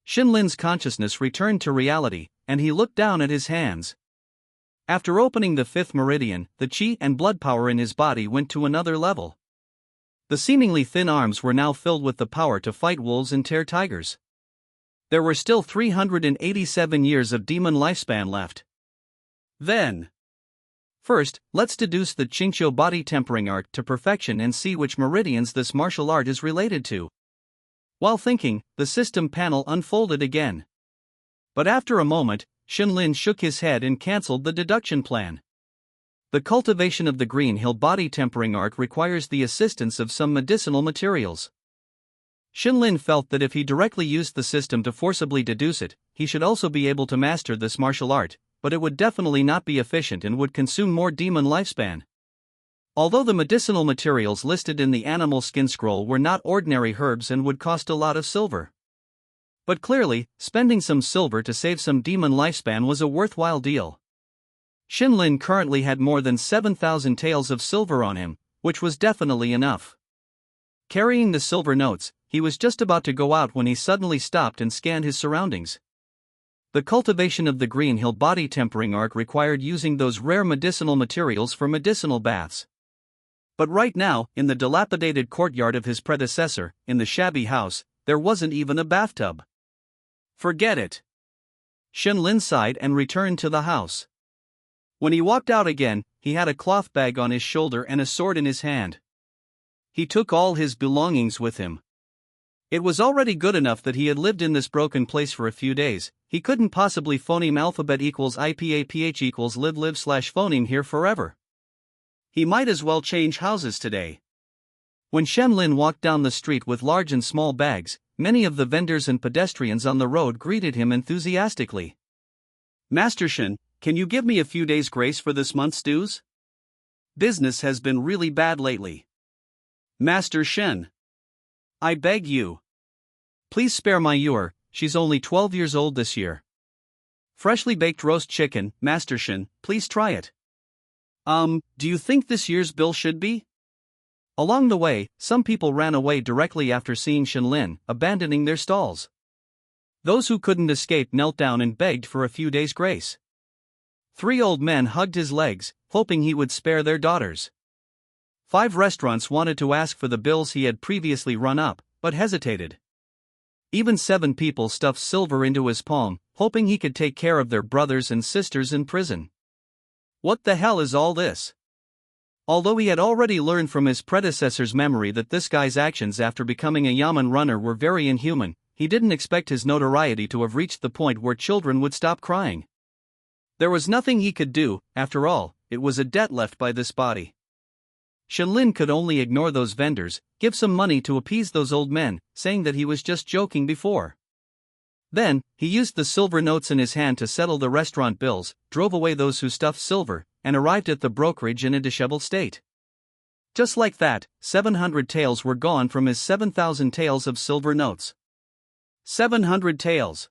Xunlin's consciousness returned to reality, and he looked down at his hands. After opening the fifth meridian, the chi and blood power in his body went to another level. The seemingly thin arms were now filled with the power to fight wolves and tear tigers. There were still 387 years of demon lifespan left. Then, first, let's deduce the Qingqiu body tempering art to perfection and see which meridians this martial art is related to. While thinking, the system panel unfolded again. But after a moment, Xunlin shook his head and cancelled the deduction plan. The cultivation of the Green Hill body tempering art requires the assistance of some medicinal materials. Xunlin felt that if he directly used the system to forcibly deduce it, he should also be able to master this martial art, but it would definitely not be efficient and would consume more demon lifespan. Although the medicinal materials listed in the animal skin scroll were not ordinary herbs and would cost a lot of silver. But clearly, spending some silver to save some demon lifespan was a worthwhile deal. Xunlin currently had more than 7,000 taels of silver on him, which was definitely enough. Carrying the silver notes, he was just about to go out when he suddenly stopped and scanned his surroundings. The cultivation of the Green Hill body tempering art required using those rare medicinal materials for medicinal baths. But right now, in the dilapidated courtyard of his predecessor, in the shabby house, there wasn't even a bathtub. Forget it. Xunlin sighed and returned to the house. When he walked out again, he had a cloth bag on his shoulder and a sword in his hand. He took all his belongings with him. It was already good enough that he had lived in this broken place for a few days. He couldn't possibly phoneme alphabet equals IPAPH equals live/phoneme here forever. He might as well change houses today. When Xunlin walked down the street with large and small bags, many of the vendors and pedestrians on the road greeted him enthusiastically. Master Shen, can you give me a few days' grace for this month's dues? Business has been really bad lately. Master Shen, I beg you. Please spare my Yuer, she's only 12 years old this year. Freshly baked roast chicken, Master Shen, please try it. Do you think this year's bill should be? Along the way, some people ran away directly after seeing Shenlin, abandoning their stalls. Those who couldn't escape knelt down and begged for a few days' grace. 3 old men hugged his legs, hoping he would spare their daughters. 5 restaurants wanted to ask for the bills he had previously run up, but hesitated. Even 7 people stuffed silver into his palm, hoping he could take care of their brothers and sisters in prison. What the hell is all this? Although he had already learned from his predecessor's memory that this guy's actions after becoming a Yaman runner were very inhuman, he didn't expect his notoriety to have reached the point where children would stop crying. There was nothing he could do, after all, it was a debt left by this body. Shenlin could only ignore those vendors, give some money to appease those old men, saying that he was just joking before. Then, he used the silver notes in his hand to settle the restaurant bills, drove away those who stuffed silver, and arrived at the brokerage in a disheveled state. Just like that, 700 taels were gone from his 7,000 taels of silver notes. 700 taels.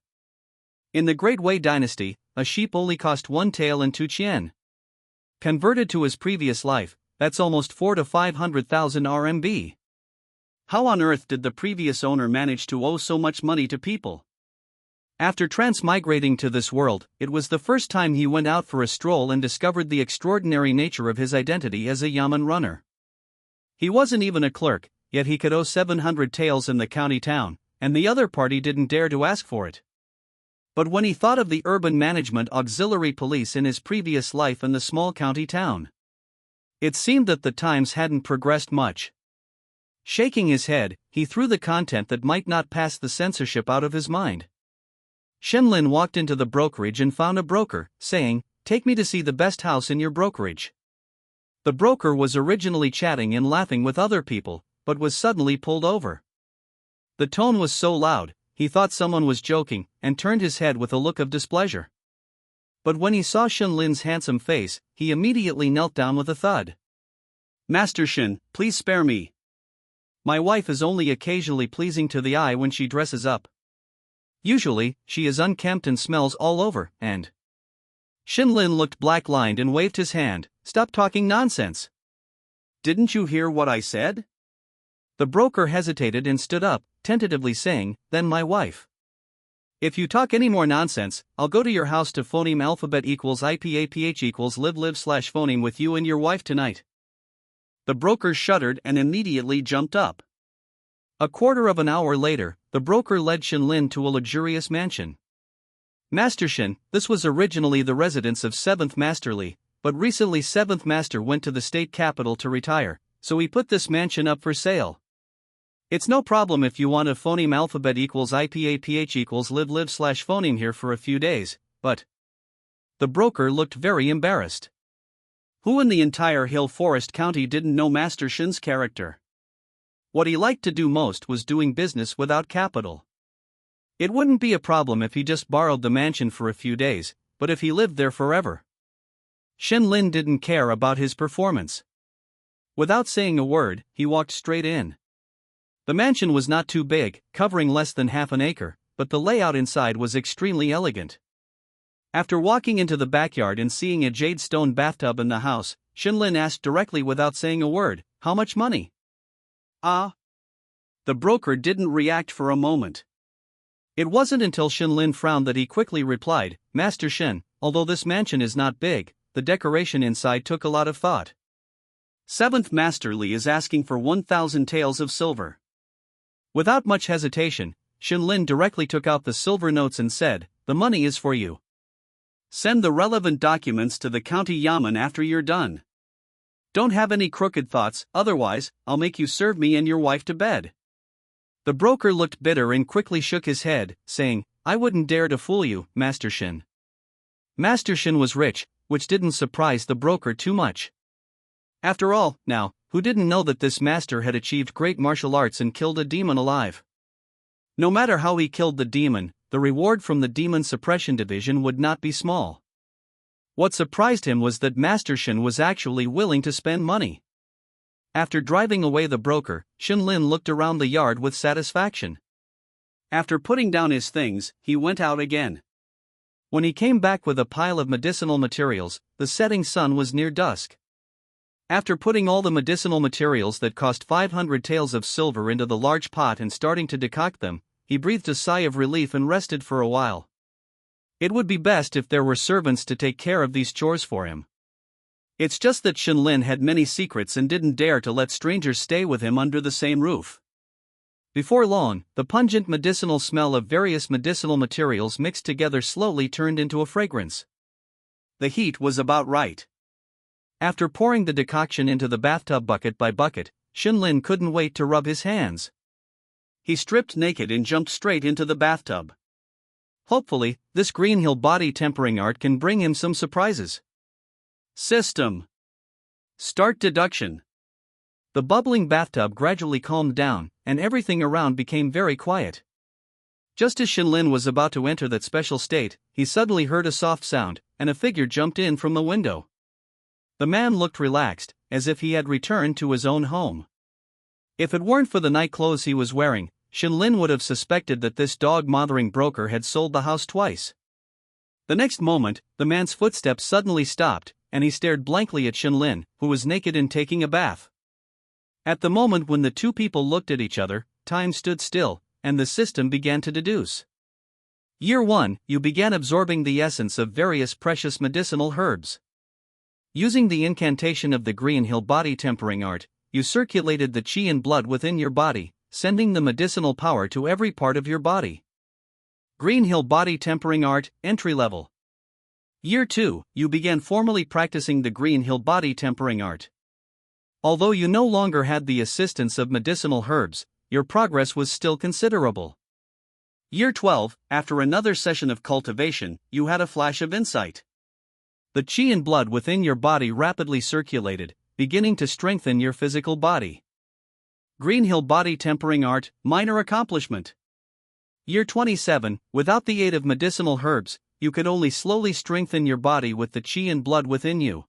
In the Great Wei dynasty, a sheep only cost 1 tael and 2 chien. Converted to his previous life, that's almost 400,000 to 500,000 RMB. How on earth did the previous owner manage to owe so much money to people? After transmigrating to this world, it was the first time he went out for a stroll and discovered the extraordinary nature of his identity as a Yaman runner. He wasn't even a clerk, yet he could owe 700 taels in the county town, and the other party didn't dare to ask for it. But when he thought of the urban management auxiliary police in his previous life in the small county town, it seemed that the times hadn't progressed much. Shaking his head, he threw the content that might not pass the censorship out of his mind. Shenlin walked into the brokerage and found a broker, saying, "Take me to see the best house in your brokerage." The broker was originally chatting and laughing with other people, but was suddenly pulled over. The tone was so loud, he thought someone was joking, and turned his head with a look of displeasure. But when he saw Shenlin's handsome face, he immediately knelt down with a thud. "Master Shen, please spare me. My wife is only occasionally pleasing to the eye when she dresses up. Usually, she is unkempt and smells all over, and..." Shenlin looked black-lined and waved his hand. "Stop talking nonsense. Didn't you hear what I said?" The broker hesitated and stood up, tentatively saying, "Then my wife. If you talk any more nonsense, I'll go to your house to phoneme alphabet equals IPAPH equals live/phoneme with you and your wife tonight." The broker shuddered and immediately jumped up. A quarter of an hour later, the broker led Shenlin to a luxurious mansion. "Master Shen, this was originally the residence of 7th Master Li, but recently 7th Master went to the state capital to retire, so we put this mansion up for sale. It's no problem if you want a phoneme alphabet equals IPAPH equals live/phoneme here for a few days, but..." The broker looked very embarrassed. Who in the entire Hill Forest County didn't know Master Shen's character? What he liked to do most was doing business without capital. It wouldn't be a problem if he just borrowed the mansion for a few days, but if he lived there forever. Shenlin didn't care about his performance. Without saying a word, he walked straight in. The mansion was not too big, covering less than half an acre, but the layout inside was extremely elegant. After walking into the backyard and seeing a jade stone bathtub in the house, Shenlin asked directly without saying a word, "How much money?" "Ah." The broker didn't react for a moment. It wasn't until Shenlin frowned that he quickly replied, "Master Shen, although this mansion is not big, the decoration inside took a lot of thought. 7th Master Li is asking for 1,000 taels of silver." Without much hesitation, Shenlin directly took out the silver notes and said, "The money is for you. Send the relevant documents to the county yamen after you're done. Don't have any crooked thoughts, otherwise, I'll make you serve me and your wife to bed." The broker looked bitter and quickly shook his head, saying, "I wouldn't dare to fool you, Master Shen." Master Shen was rich, which didn't surprise the broker too much. After all, now, who didn't know that this master had achieved great martial arts and killed a demon alive? No matter how he killed the demon, the reward from the Demon Suppression Division would not be small. What surprised him was that Master Shen was actually willing to spend money. After driving away the broker, Shenlin looked around the yard with satisfaction. After putting down his things, he went out again. When he came back with a pile of medicinal materials, the setting sun was near dusk. After putting all the medicinal materials that cost 500 taels of silver into the large pot and starting to decoct them, he breathed a sigh of relief and rested for a while. It would be best if there were servants to take care of these chores for him. It's just that Shenlin had many secrets and didn't dare to let strangers stay with him under the same roof. Before long, the pungent medicinal smell of various medicinal materials mixed together slowly turned into a fragrance. The heat was about right. After pouring the decoction into the bathtub bucket by bucket, Shenlin couldn't wait to rub his hands. He stripped naked and jumped straight into the bathtub. Hopefully, this Greenhill body tempering art can bring him some surprises. System. Start deduction. The bubbling bathtub gradually calmed down, and everything around became very quiet. Just as Shenlin was about to enter that special state, he suddenly heard a soft sound, and a figure jumped in from the window. The man looked relaxed, as if he had returned to his own home. If it weren't for the night clothes he was wearing, Shenlin would have suspected that this dog-mothering broker had sold the house twice. The next moment, the man's footsteps suddenly stopped, and he stared blankly at Shenlin, who was naked and taking a bath. At the moment when the two people looked at each other, time stood still, and the system began to deduce. Year 1, you began absorbing the essence of various precious medicinal herbs. Using the incantation of the Greenhill body tempering art, you circulated the chi and blood within your body, sending the medicinal power to every part of your body. Greenhill body tempering art, entry level. Year 2, you began formally practicing the Greenhill body tempering art. Although you no longer had the assistance of medicinal herbs, your progress was still considerable. Year 12, after another session of cultivation, you had a flash of insight. The chi and blood within your body rapidly circulated, beginning to strengthen your physical body. Greenhill body tempering art, minor accomplishment. Year 27, without the aid of medicinal herbs, you could only slowly strengthen your body with the chi and blood within you.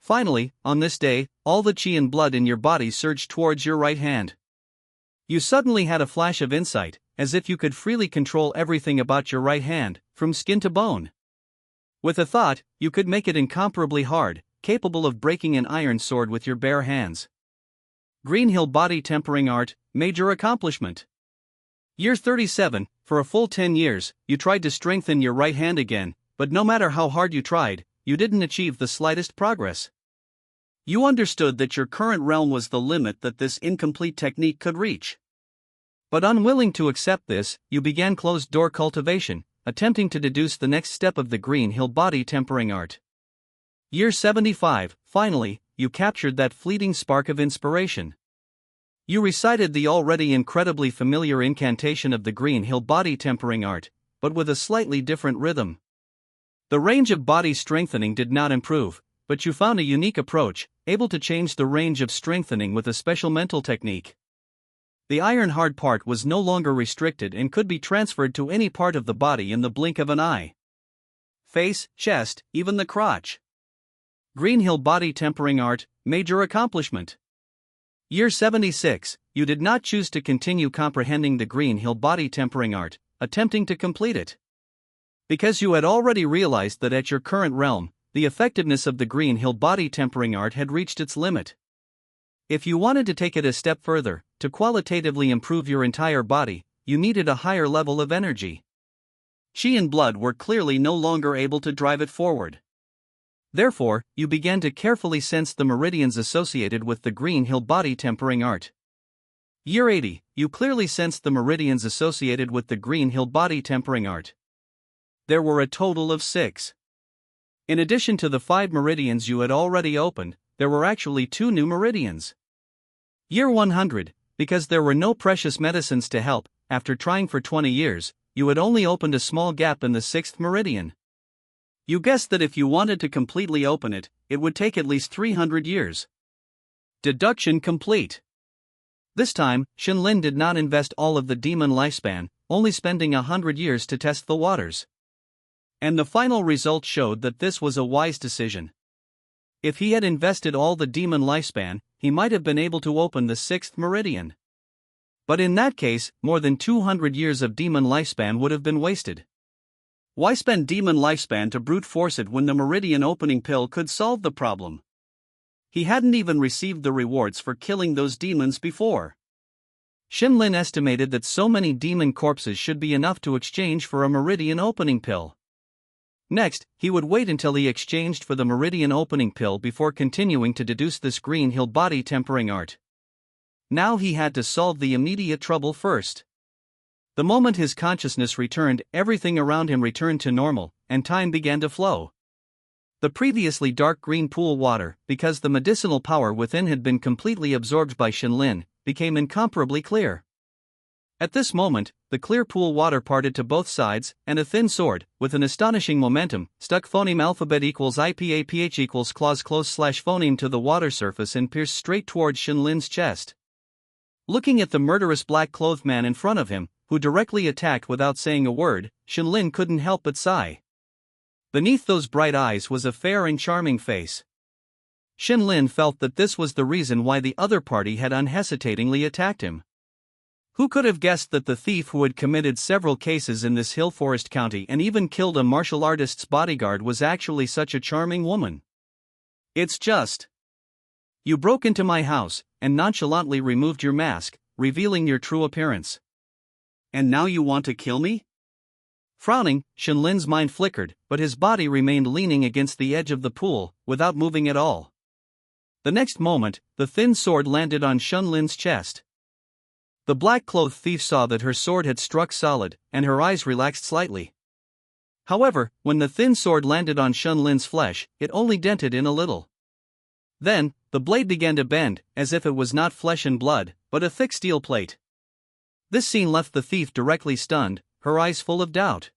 Finally, on this day, all the chi and blood in your body surged towards your right hand. You suddenly had a flash of insight, as if you could freely control everything about your right hand, from skin to bone. With a thought, you could make it incomparably hard, capable of breaking an iron sword with your bare hands. Greenhill body tempering art, major accomplishment. Year 37, for a full 10 years, you tried to strengthen your right hand again, but no matter how hard you tried, you didn't achieve the slightest progress. You understood that your current realm was the limit that this incomplete technique could reach. But unwilling to accept this, you began closed-door cultivation, attempting to deduce the next step of the Greenhill body tempering art. Year 75, finally, you captured that fleeting spark of inspiration. You recited the already incredibly familiar incantation of the Greenhill body tempering art, but with a slightly different rhythm. The range of body strengthening did not improve, but you found a unique approach, able to change the range of strengthening with a special mental technique. The iron-hard part was no longer restricted and could be transferred to any part of the body in the blink of an eye. Face, chest, even the crotch. Greenhill body tempering art, major accomplishment. Year 76, you did not choose to continue comprehending the Greenhill body tempering art, attempting to complete it. Because you had already realized that at your current realm, the effectiveness of the Greenhill body tempering art had reached its limit. If you wanted to take it a step further, to qualitatively improve your entire body, you needed a higher level of energy. Chi and blood were clearly no longer able to drive it forward. Therefore, you began to carefully sense the meridians associated with the Greenhill body tempering art. Year 80, you clearly sensed the meridians associated with the Greenhill body tempering art. There were a total of 6. In addition to the 5 meridians you had already opened, there were actually 2 new meridians. Year 100, because there were no precious medicines to help, after trying for 20 years, you had only opened a small gap in the 6th meridian. You guessed that if you wanted to completely open it, it would take at least 300 years. Deduction complete. This time, Shenlin did not invest all of the demon lifespan, only spending 100 years to test the waters. And the final result showed that this was a wise decision. If he had invested all the demon lifespan, he might have been able to open the 6th meridian. But in that case, more than 200 years of demon lifespan would have been wasted. Why spend demon lifespan to brute force it when the meridian opening pill could solve the problem? He hadn't even received the rewards for killing those demons before. Shinlin estimated that so many demon corpses should be enough to exchange for a meridian opening pill. Next, he would wait until he exchanged for the meridian opening pill before continuing to deduce this green hill body tempering art. Now he had to solve the immediate trouble first. The moment his consciousness returned, everything around him returned to normal, and time began to flow. The previously dark green pool water, because the medicinal power within had been completely absorbed by Shinlin, became incomparably clear. At this moment, the clear pool water parted to both sides, and a thin sword, with an astonishing momentum, stuck phoneme alphabet equals IPAPH equals clause close slash phoneme to the water surface and pierced straight towards Shinlin's chest. Looking at the murderous black-clothed man in front of him, who directly attacked without saying a word, Shinlin couldn't help but sigh. Beneath those bright eyes was a fair and charming face. Shinlin felt that this was the reason why the other party had unhesitatingly attacked him. Who could have guessed that the thief who had committed several cases in this hill forest county and even killed a martial artist's bodyguard was actually such a charming woman? It's just. You broke into my house and nonchalantly removed your mask, revealing your true appearance. And now you want to kill me? Frowning, Shinlin's mind flickered, but his body remained leaning against the edge of the pool, without moving at all. The next moment, the thin sword landed on Shinlin's chest. The black-clothed thief saw that her sword had struck solid, and her eyes relaxed slightly. However, when the thin sword landed on Shinlin's flesh, it only dented in a little. Then, the blade began to bend, as if it was not flesh and blood, but a thick steel plate. This scene left the thief directly stunned, her eyes full of doubt.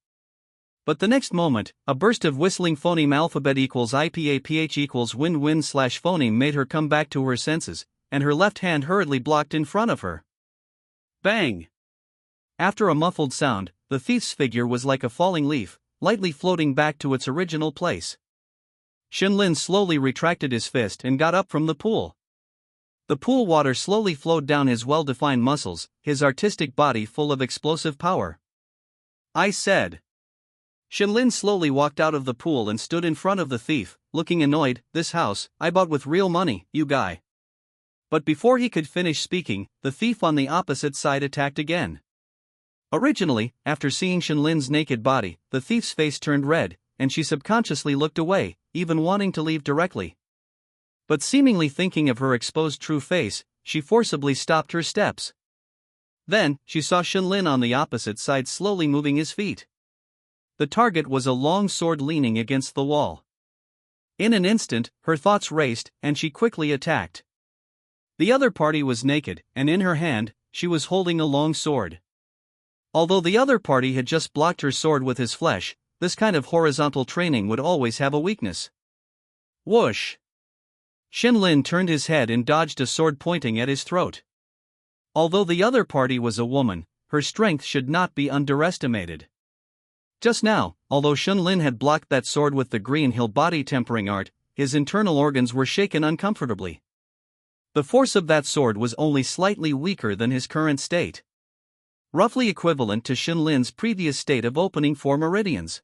But the next moment, a burst of whistling phoneme alphabet equals IPAPH equals win-win slash phoneme made her come back to her senses, and her left hand hurriedly blocked in front of her. Bang! After a muffled sound, the thief's figure was like a falling leaf, lightly floating back to its original place. Shinlin slowly retracted his fist and got up from the pool. The pool water slowly flowed down his well-defined muscles, his artistic body full of explosive power. I said. Shinlin slowly walked out of the pool and stood in front of the thief, looking annoyed. This house, I bought with real money, you guy. But before he could finish speaking, the thief on the opposite side attacked again. Originally, after seeing Shinlin's naked body, the thief's face turned red, and she subconsciously looked away, even wanting to leave directly. But seemingly thinking of her exposed true face, she forcibly stopped her steps. Then, she saw Shinlin on the opposite side slowly moving his feet. The target was a long sword leaning against the wall. In an instant, her thoughts raced, and she quickly attacked. The other party was naked, and in her hand, she was holding a long sword. Although the other party had just blocked her sword with his flesh, this kind of horizontal training would always have a weakness. Whoosh! Shinlin turned his head and dodged a sword pointing at his throat. Although the other party was a woman, her strength should not be underestimated. Just now, although Shinlin had blocked that sword with the green hill body tempering art, his internal organs were shaken uncomfortably. The force of that sword was only slightly weaker than his current state. Roughly equivalent to Shinlin's previous state of opening 4 meridians.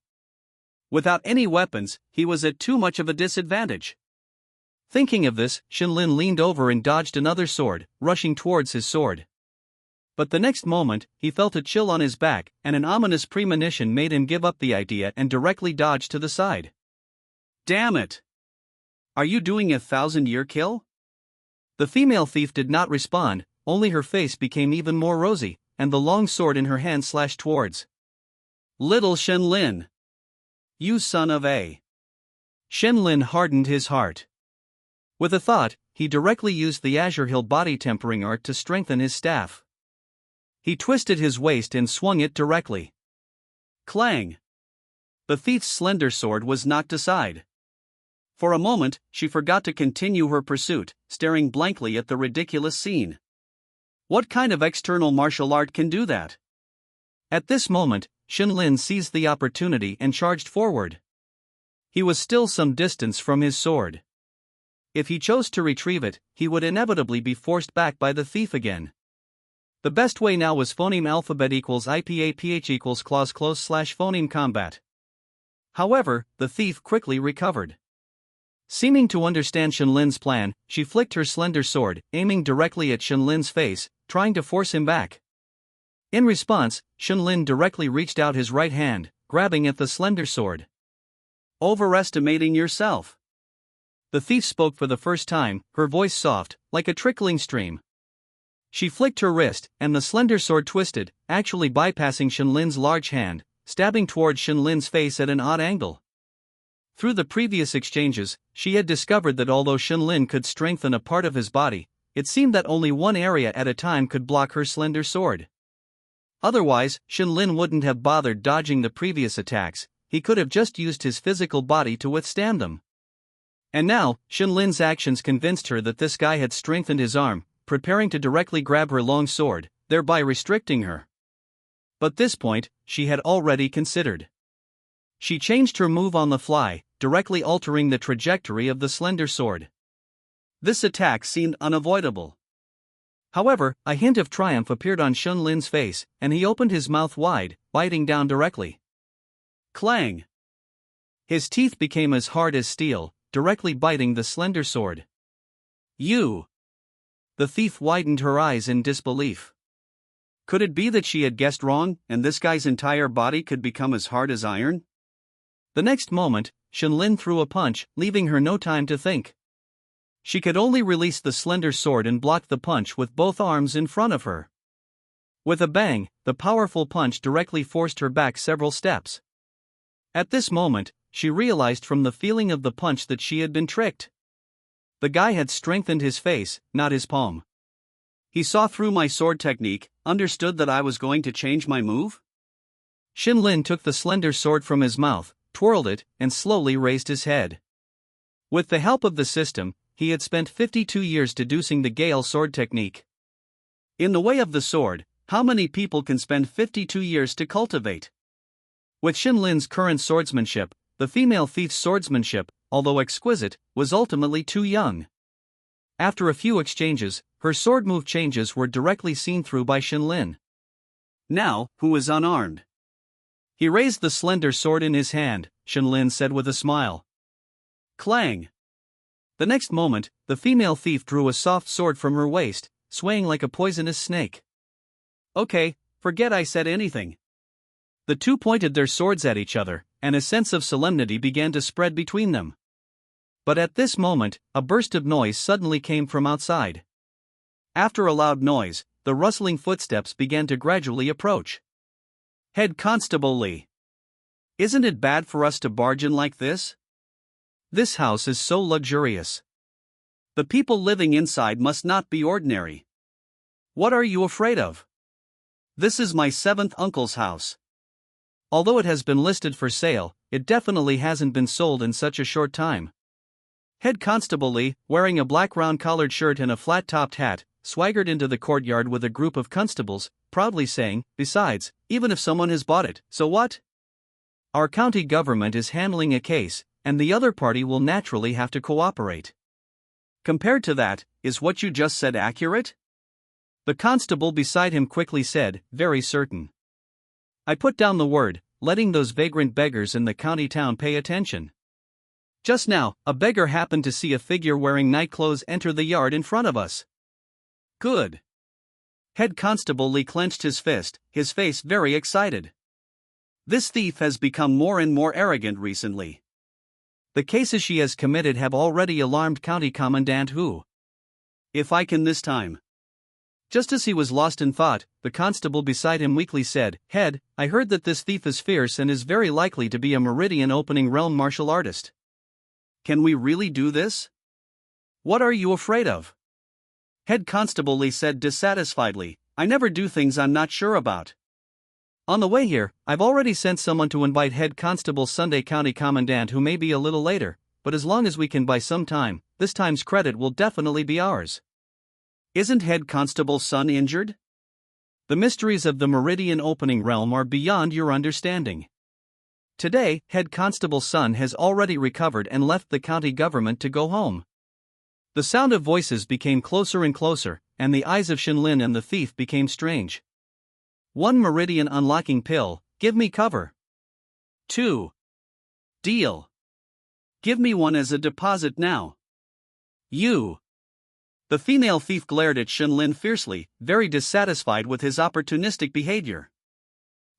Without any weapons, he was at too much of a disadvantage. Thinking of this, Shinlin leaned over and dodged another sword, rushing towards his sword. But the next moment, he felt a chill on his back, and an ominous premonition made him give up the idea and directly dodge to the side. Damn it! Are you doing a 1,000-year kill? The female thief did not respond, only her face became even more rosy, and the long sword in her hand slashed towards. Little Shinlin! You son of a... Shinlin hardened his heart. With a thought, he directly used the Azure Hill body tempering art to strengthen his staff. He twisted his waist and swung it directly. Clang! The thief's slender sword was knocked aside. For a moment, she forgot to continue her pursuit, staring blankly at the ridiculous scene. What kind of external martial art can do that? At this moment, Shinlin seized the opportunity and charged forward. He was still some distance from his sword. If he chose to retrieve it, he would inevitably be forced back by the thief again. The best way now was phoneme alphabet equals IPAPH equals clause close slash phoneme combat. However, the thief quickly recovered. Seeming to understand Shenlin's plan, she flicked her slender sword, aiming directly at Shenlin's face, trying to force him back. In response, Shenlin directly reached out his right hand, grabbing at the slender sword. Overestimating yourself. The thief spoke for the first time, her voice soft, like a trickling stream. She flicked her wrist, and the slender sword twisted, actually bypassing Shenlin's large hand, stabbing towards Shenlin's face at an odd angle. Through the previous exchanges, she had discovered that although Shenlin could strengthen a part of his body, it seemed that only one area at a time could block her slender sword. Otherwise, Shenlin wouldn't have bothered dodging the previous attacks, he could have just used his physical body to withstand them. And now, Shenlin's actions convinced her that this guy had strengthened his arm, preparing to directly grab her long sword, thereby restricting her. But this point, she had already considered. She changed her move on the fly, directly altering the trajectory of the slender sword. This attack seemed unavoidable. However, a hint of triumph appeared on Shenlin's face, and he opened his mouth wide, biting down directly. Clang! His teeth became as hard as steel, directly biting the slender sword. You! The thief widened her eyes in disbelief. Could it be that she had guessed wrong, and this guy's entire body could become as hard as iron? The next moment, Shenlin threw a punch, leaving her no time to think. She could only release the slender sword and block the punch with both arms in front of her. With a bang, the powerful punch directly forced her back several steps. At this moment, she realized from the feeling of the punch that she had been tricked. The guy had strengthened his face, not his palm. He saw through my sword technique, understood that I was going to change my move? Shenlin took the slender sword from his mouth, twirled it, and slowly raised his head. With the help of the system, he had spent 52 years deducing the Gale sword technique. In the way of the sword, how many people can spend 52 years to cultivate? With Shenlin's current swordsmanship, the female thief's swordsmanship, although exquisite, was ultimately too young. After a few exchanges, her sword move changes were directly seen through by Shenlin. Now, who is unarmed? He raised the slender sword in his hand, Shenlin said with a smile. Clang! The next moment, the female thief drew a soft sword from her waist, swaying like a poisonous snake. Okay, forget I said anything. The two pointed their swords at each other, and a sense of solemnity began to spread between them. But at this moment, a burst of noise suddenly came from outside. After a loud noise, the rustling footsteps began to gradually approach. Head Constable Lee. Isn't it bad for us to barge in like this? This house is so luxurious. The people living inside must not be ordinary. What are you afraid of? This is my 7th uncle's house. Although it has been listed for sale, it definitely hasn't been sold in such a short time. Head Constable Lee, wearing a black round-collared shirt and a flat-topped hat, swaggered into the courtyard with a group of constables, proudly saying, "Besides, even if someone has bought it, so what? Our county government is handling a case, and the other party will naturally have to cooperate." Compared to that, is what you just said accurate? The constable beside him quickly said, very certain. I put down the word, letting those vagrant beggars in the county town pay attention. Just now, a beggar happened to see a figure wearing night clothes enter the yard in front of us. Good. Head Constable Lee clenched his fist, his face very excited. This thief has become more and more arrogant recently. The cases she has committed have already alarmed County Commandant Hu. If I can this time. Just as he was lost in thought, the constable beside him weakly said, Head, I heard that this thief is fierce and is very likely to be a Meridian opening realm martial artist. Can we really do this? What are you afraid of? Head Constable Lee said dissatisfiedly, I never do things I'm not sure about. On the way here, I've already sent someone to invite Head Constable Sunday County Commandant who may be a little later, but as long as we can buy some time, this time's credit will definitely be ours. Isn't Head Constable's son injured? The mysteries of the Meridian opening realm are beyond your understanding. Today, Head Constable's son has already recovered and left the county government to go home. The sound of voices became closer and closer, and the eyes of Shenlin and the thief became strange. 1 Meridian unlocking pill, give me cover. 2. Deal. Give me one as a deposit now. You. The female thief glared at Shenlin fiercely, very dissatisfied with his opportunistic behavior.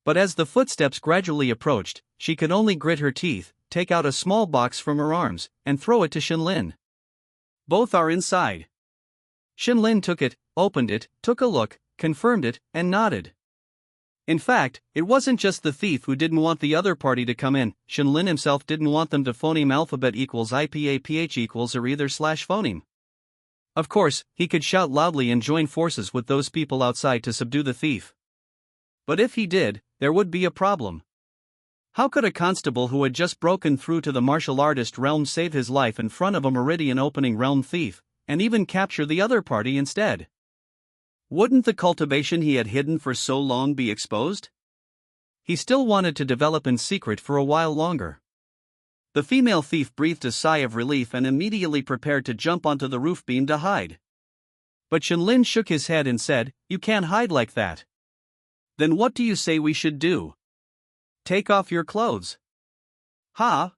But as the footsteps gradually approached, she could only grit her teeth, take out a small box from her arms, and throw it to Shenlin. Both are inside. Shenlin took it, opened it, took a look, confirmed it, and nodded. In fact, it wasn't just the thief who didn't want the other party to come in. Shenlin himself didn't want them to phoneme alphabet equals IPAPH equals or either slash phoneme. Of course, he could shout loudly and join forces with those people outside to subdue the thief. But if he did, there would be a problem. How could a constable who had just broken through to the martial artist realm save his life in front of a meridian opening realm thief, and even capture the other party instead? Wouldn't the cultivation he had hidden for so long be exposed? He still wanted to develop in secret for a while longer. The female thief breathed a sigh of relief and immediately prepared to jump onto the roof beam to hide. But Shenlin shook his head and said, "You can't hide like that." "Then what do you say we should do?" "Take off your clothes." "Huh?"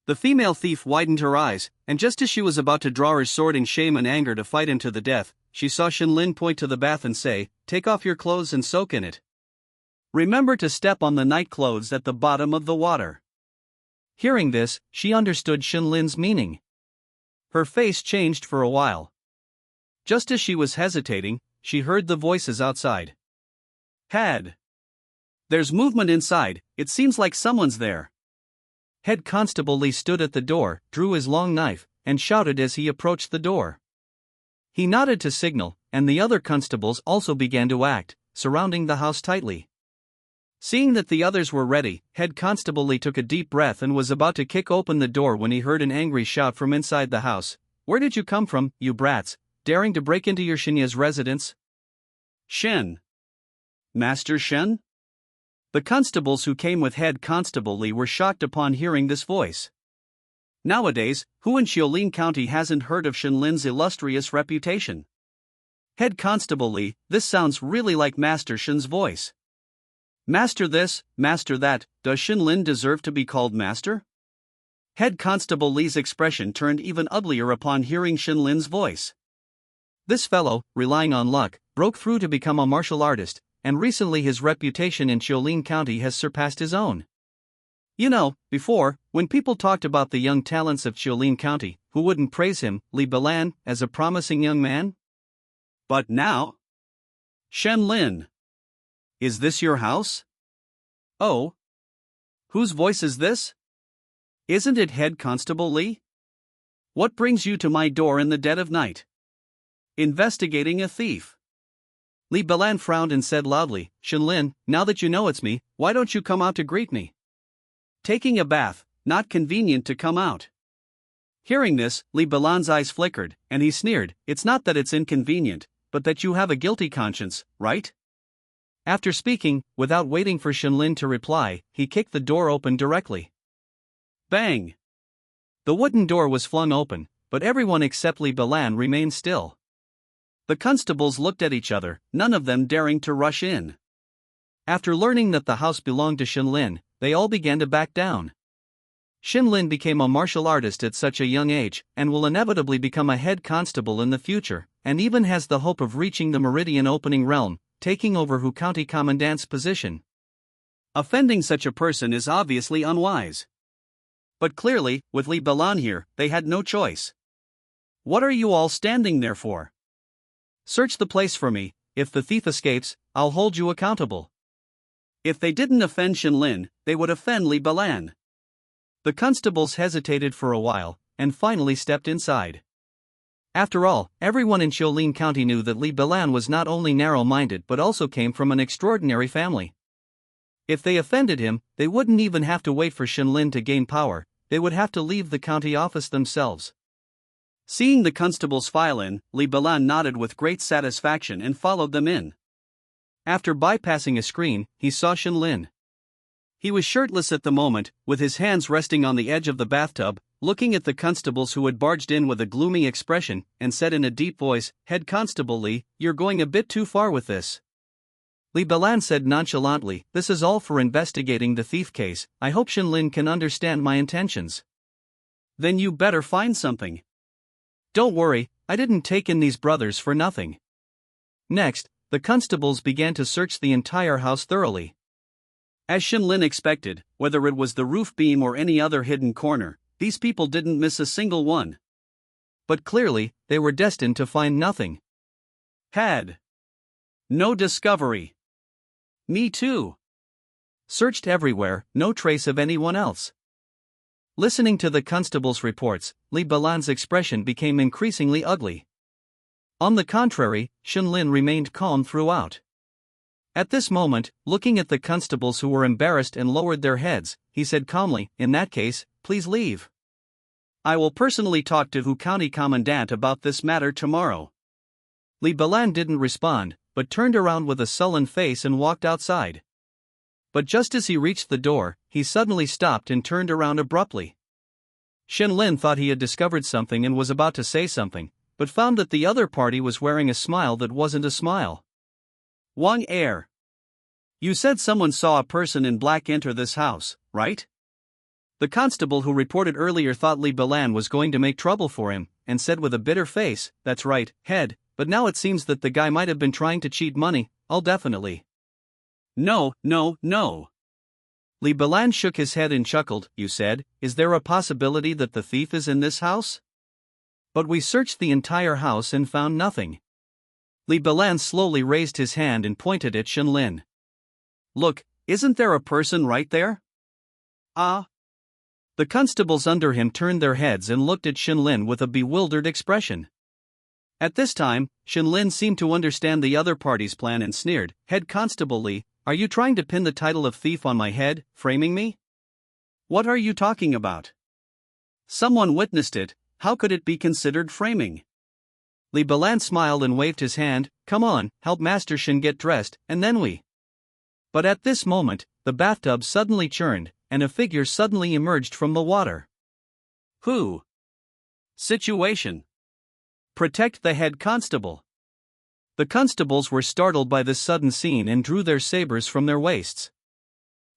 The female thief widened her eyes, and just as she was about to draw her sword in shame and anger to fight him to the death, she saw Shenlin point to the bath and say, "Take off your clothes and soak in it. Remember to step on the night clothes at the bottom of the water." Hearing this, she understood Shenlin's meaning. Her face changed for a while. Just as she was hesitating, she heard the voices outside. "Head. There's movement inside, it seems like someone's there." Head Constable Lee stood at the door, drew his long knife, and shouted as he approached the door. He nodded to signal, and the other constables also began to act, surrounding the house tightly. Seeing that the others were ready, Head Constable Lee took a deep breath and was about to kick open the door when he heard an angry shout from inside the house. "Where did you come from, you brats, daring to break into your Shenya's residence?" "Shen. Master Shen?" The constables who came with Head Constable Lee were shocked upon hearing this voice. Nowadays, who in Xiaolin County hasn't heard of Shenlin's illustrious reputation? "Head Constable Lee, this sounds really like Master Shen's voice. Master this, master that, does Shenlin deserve to be called master?" Head Constable Lee's expression turned even uglier upon hearing Shenlin's voice. This fellow, relying on luck, broke through to become a martial artist, and recently his reputation in Xiaolin County has surpassed his own. You know, before, when people talked about the young talents of Xiaolin County, who wouldn't praise him, Li Bilan, as a promising young man? But now? "Shenlin. Is this your house?" "Oh. Whose voice is this? Isn't it Head Constable Lee? What brings you to my door in the dead of night?" "Investigating a thief." Li Bilan frowned and said loudly, "Shenlin, now that you know it's me, why don't you come out to greet me?" "Taking a bath, not convenient to come out." Hearing this, Li Bilan's eyes flickered, and he sneered, "It's not that it's inconvenient, but that you have a guilty conscience, right?" After speaking, without waiting for Shenlin to reply, he kicked the door open directly. Bang! The wooden door was flung open, but everyone except Li Bilan remained still. The constables looked at each other, none of them daring to rush in. After learning that the house belonged to Shenlin, they all began to back down. Shenlin became a martial artist at such a young age, and will inevitably become a head constable in the future, and even has the hope of reaching the meridian opening realm, taking over Hu County Commandant's position. Offending such a person is obviously unwise. But clearly, with Li Bilan here, they had no choice. "What are you all standing there for? Search the place for me. If the thief escapes, I'll hold you accountable." If they didn't offend Shenlin, they would offend Li Bilan. The constables hesitated for a while, and finally stepped inside. After all, everyone in Xiaolin County knew that Li Bilan was not only narrow-minded but also came from an extraordinary family. If they offended him, they wouldn't even have to wait for Shenlin to gain power, they would have to leave the county office themselves. Seeing the constables file in, Li Bilan nodded with great satisfaction and followed them in. After bypassing a screen, he saw Shenlin. He was shirtless at the moment, with his hands resting on the edge of the bathtub, looking at the constables who had barged in with a gloomy expression, and said in a deep voice, "Head Constable Lee, you're going a bit too far with this." Li Bilan said nonchalantly, "This is all for investigating the thief case, I hope Shenlin can understand my intentions." Then you better find something. Don't worry, I didn't take in these brothers for nothing. Next, the constables began to search the entire house thoroughly. As Shinlin expected, whether it was the roof beam or any other hidden corner, these people didn't miss a single one. But clearly, they were destined to find nothing. Had no discovery. Me too. Searched everywhere, no trace of anyone else. Listening to the constable's reports, Li Balan's expression became increasingly ugly. On the contrary, Shinlin remained calm throughout. At this moment, looking at the constables who were embarrassed and lowered their heads, he said calmly, "In that case, please leave. I will personally talk to Hu County Commandant about this matter tomorrow." Li Balan didn't respond, but turned around with a sullen face and walked outside. But just as he reached the door, he suddenly stopped and turned around abruptly. Shinlin thought he had discovered something and was about to say something, but found that the other party was wearing a smile that wasn't a smile. Wang Air. You said someone saw a person in black enter this house, right? The constable who reported earlier thought Li Balan was going to make trouble for him, and said with a bitter face, "That's right, head, but now it seems that the guy might have been trying to cheat money, I'll definitely." No. Li Balan shook his head and chuckled. "You said, is there a possibility that the thief is in this house? But we searched the entire house and found nothing." Li Balan slowly raised his hand and pointed at Shinlin. "Look, isn't there a person right there?" "Ah." The constables under him turned their heads and looked at Shinlin with a bewildered expression. At this time, Shinlin seemed to understand the other party's plan and sneered, "Head Constable Li, are you trying to pin the title of thief on my head, framing me? What are you talking about? Someone witnessed it, how could it be considered framing?" Li Balan smiled and waved his hand. "Come on, help Master Shin get dressed, and then we." But at this moment, the bathtub suddenly churned, and a figure suddenly emerged from the water. Who? Situation. Protect the head constable. The constables were startled by this sudden scene and drew their sabers from their waists.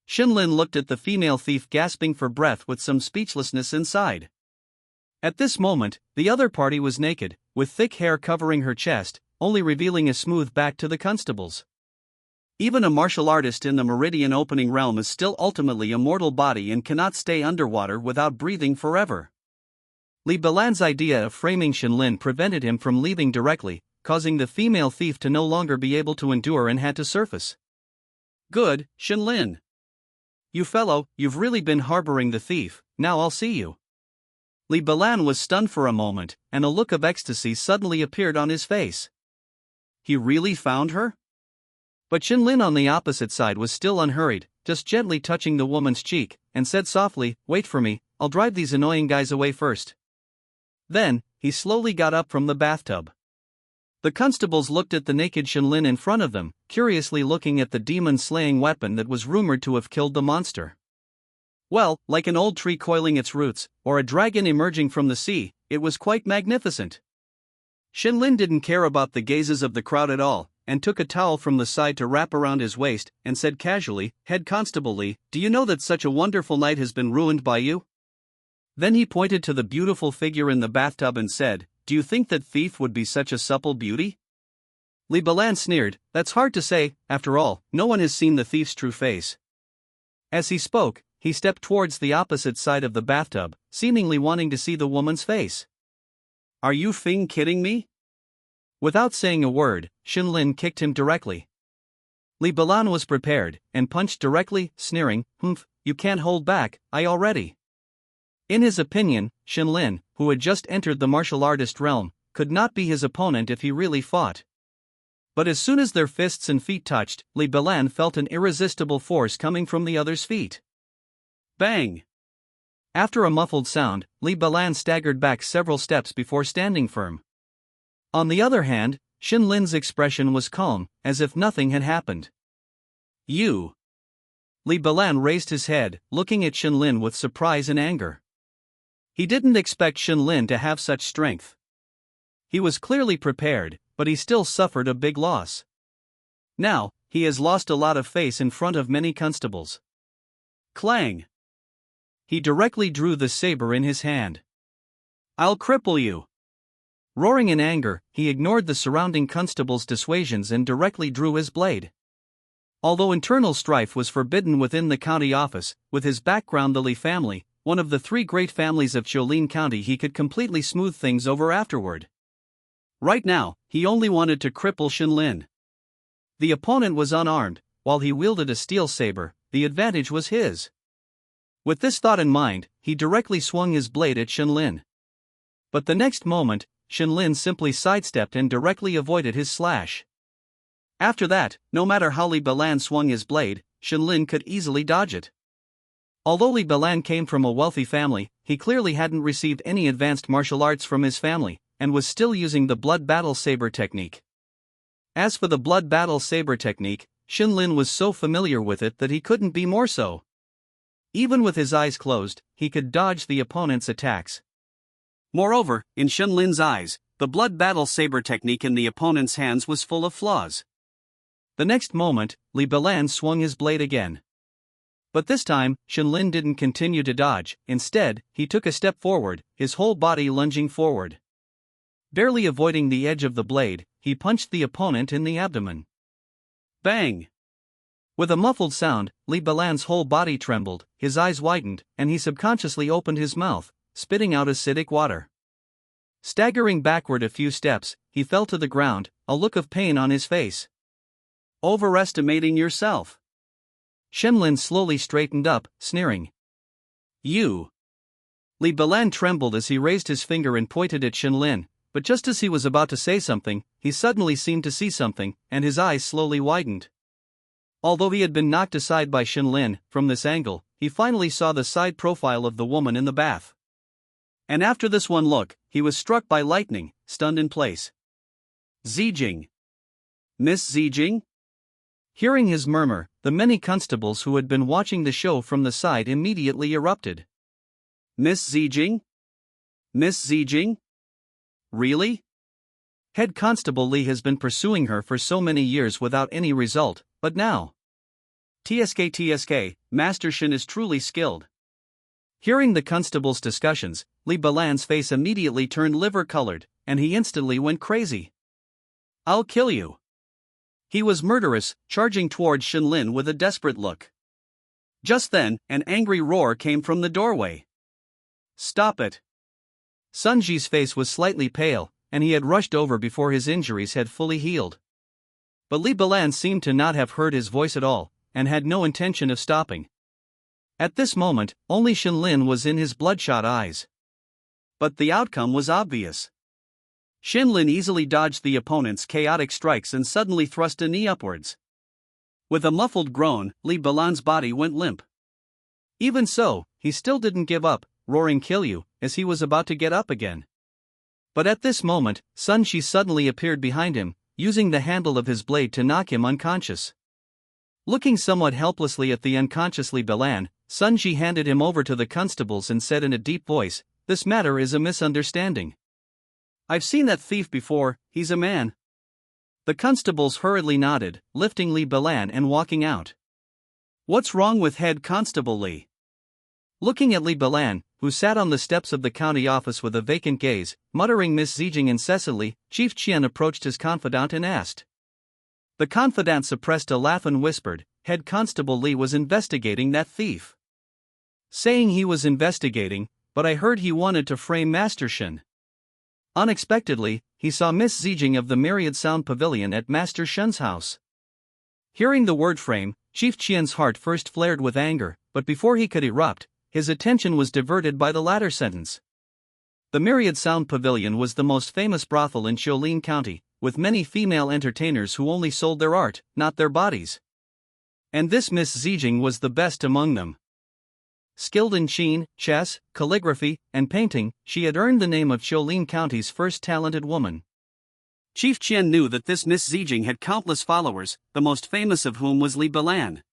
Shinlin looked at the female thief gasping for breath with some speechlessness inside. At this moment, the other party was naked, with thick hair covering her chest, only revealing a smooth back to the constables. Even a martial artist in the Meridian Opening Realm is still ultimately a mortal body and cannot stay underwater without breathing forever. Li Balan's idea of framing Shinlin prevented him from leaving directly, causing the female thief to no longer be able to endure and had to surface. "Good, Shinlin. You fellow, you've really been harboring the thief, now I'll see you." Li Balan was stunned for a moment, and a look of ecstasy suddenly appeared on his face. He really found her? But Shinlin on the opposite side was still unhurried, just gently touching the woman's cheek, and said softly, "Wait for me, I'll drive these annoying guys away first." Then, he slowly got up from the bathtub. The constables looked at the naked Shinlin in front of them, curiously looking at the demon-slaying weapon that was rumored to have killed the monster. Well, like an old tree coiling its roots, or a dragon emerging from the sea, it was quite magnificent. Shinlin didn't care about the gazes of the crowd at all, and took a towel from the side to wrap around his waist, and said casually, "Head Constable Li, do you know that such a wonderful night has been ruined by you?" Then he pointed to the beautiful figure in the bathtub and said, "Do you think that thief would be such a supple beauty?" Li Balan sneered, "That's hard to say, after all, no one has seen the thief's true face." As he spoke, he stepped towards the opposite side of the bathtub, seemingly wanting to see the woman's face. "Are you kidding me?" Without saying a word, Shinlin kicked him directly. Li Balan was prepared, and punched directly, sneering, "Humph, you can't hold back, I already." In his opinion, Shinlin, who had just entered the martial artist realm, could not be his opponent if he really fought. But as soon as their fists and feet touched, Li Balan felt an irresistible force coming from the other's feet. Bang! After a muffled sound, Li Balan staggered back several steps before standing firm. On the other hand, Shinlin's expression was calm, as if nothing had happened. "You!" Li Balan raised his head, looking at Shinlin with surprise and anger. He didn't expect Shinlin to have such strength. He was clearly prepared, but he still suffered a big loss. Now, he has lost a lot of face in front of many constables. Clang! He directly drew the saber in his hand. I'll cripple you. Roaring in anger, he ignored the surrounding constable's dissuasions and directly drew his blade. Although internal strife was forbidden within the county office, with his background the Li family, one of the three great families of Jolene County, he could completely smooth things over afterward. Right now, he only wanted to cripple Shenlin. The opponent was unarmed, while he wielded a steel saber, the advantage was his. With this thought in mind, he directly swung his blade at Shenlin. But the next moment, Shenlin simply sidestepped and directly avoided his slash. After that, no matter how Li Balan swung his blade, Shenlin could easily dodge it. Although Li Balan came from a wealthy family, he clearly hadn't received any advanced martial arts from his family, and was still using the blood battle saber technique. As for the blood battle saber technique, Shenlin was so familiar with it that he couldn't be more so. Even with his eyes closed, he could dodge the opponent's attacks. Moreover, in Shenlin's eyes, the blood battle saber technique in the opponent's hands was full of flaws. The next moment, Li Balan swung his blade again. But this time, Shenlin didn't continue to dodge, instead, he took a step forward, his whole body lunging forward. Barely avoiding the edge of the blade, he punched the opponent in the abdomen. Bang! With a muffled sound, Li Balan's whole body trembled, his eyes widened, and he subconsciously opened his mouth, spitting out acidic water. Staggering backward a few steps, he fell to the ground, a look of pain on his face. Overestimating yourself. Shenlin slowly straightened up, sneering. You. Li Balan trembled as he raised his finger and pointed at Shenlin, but just as he was about to say something, he suddenly seemed to see something, and his eyes slowly widened. Although he had been knocked aside by Shenlin, from this angle, he finally saw the side profile of the woman in the bath. And after this one look, he was struck by lightning, stunned in place. Zijing. Miss Zijing? Hearing his murmur, the many constables who had been watching the show from the side immediately erupted. Miss Zijing? Miss Zijing? Really? Head Constable Li has been pursuing her for so many years without any result, but now. TSK, Master Shen is truly skilled. Hearing the constable's discussions, Li Balan's face immediately turned liver-colored, and he instantly went crazy. I'll kill you. He was murderous, charging towards Shenlin with a desperate look. Just then, an angry roar came from the doorway. Stop it. Sunji's face was slightly pale, and he had rushed over before his injuries had fully healed. But Li Balan seemed to not have heard his voice at all, and had no intention of stopping. At this moment, only Shenlin was in his bloodshot eyes. But the outcome was obvious. Shenlin easily dodged the opponent's chaotic strikes and suddenly thrust a knee upwards. With a muffled groan, Li Balan's body went limp. Even so, he still didn't give up, roaring "kill you," as he was about to get up again. But at this moment, Sunji suddenly appeared behind him, using the handle of his blade to knock him unconscious. Looking somewhat helplessly at the unconscious Li Balan, Sunji handed him over to the constables and said in a deep voice, "This matter is a misunderstanding. I've seen that thief before, he's a man." The constables hurriedly nodded, lifting Li Balan and walking out. What's wrong with Head Constable Li? Looking at Li Balan, who sat on the steps of the county office with a vacant gaze, muttering Miss Zijing incessantly, Chief Qian approached his confidant and asked. The confidant suppressed a laugh and whispered, Head Constable Li was investigating that thief. Saying he was investigating, but I heard he wanted to frame Master Shen. Unexpectedly, he saw Miss Zijing of the Myriad Sound Pavilion at Master Shen's house. Hearing the word frame, Chief Qian's heart first flared with anger, but before he could erupt, his attention was diverted by the latter sentence. The Myriad Sound Pavilion was the most famous brothel in Jolene County, with many female entertainers who only sold their art, not their bodies. And this Miss Zijing was the best among them. Skilled in qin, chess, calligraphy, and painting, she had earned the name of Jolene County's first talented woman. Chief Qian knew that this Miss Zijing had countless followers, the most famous of whom was Li Balan.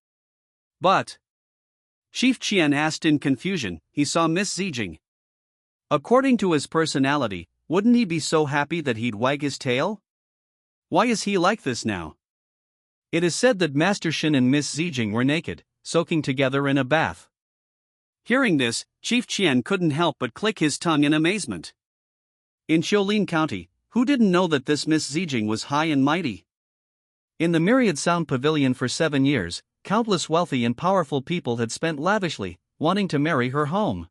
But Chief Qian asked in confusion, he saw Miss Zijing. According to his personality, wouldn't he be so happy that he'd wag his tail? Why is he like this now? It is said that Master Shen and Miss Zijing were naked, soaking together in a bath. Hearing this, Chief Qian couldn't help but click his tongue in amazement. In Xiaolin County, who didn't know that this Miss Zijing was high and mighty? In the Myriad Sound Pavilion for 7 years, countless wealthy and powerful people had spent lavishly, wanting to marry her home.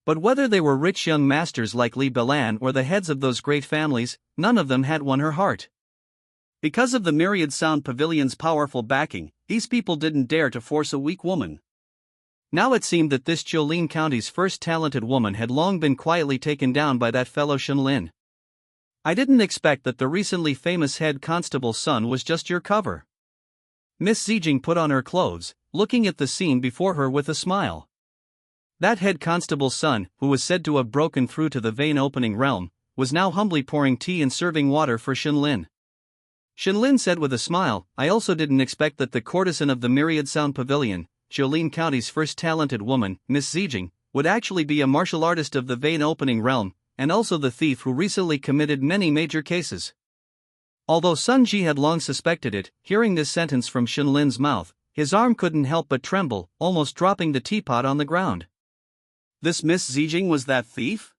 But whether they were rich young masters like Li Bilan or the heads of those great families, none of them had won her heart. Because of the Myriad Sound Pavilion's powerful backing, these people didn't dare to force a weak woman. Now it seemed that this Xiaolin County's first talented woman had long been quietly taken down by that fellow Shenlin. I didn't expect that the recently famous head constable's son was just your cover. Miss Zijing put on her clothes, looking at the scene before her with a smile. That head constable's son, who was said to have broken through to the vein-opening realm, was now humbly pouring tea and serving water for Shenlin. Shenlin said with a smile, I also didn't expect that the courtesan of the Myriad Sound Pavilion, Xiaolin County's first talented woman, Miss Zijing, would actually be a martial artist of the vein-opening realm, and also the thief who recently committed many major cases. Although Sun Ji had long suspected it, hearing this sentence from Shenlin's mouth, his arm couldn't help but tremble, almost dropping the teapot on the ground. This Miss Zijing was that thief?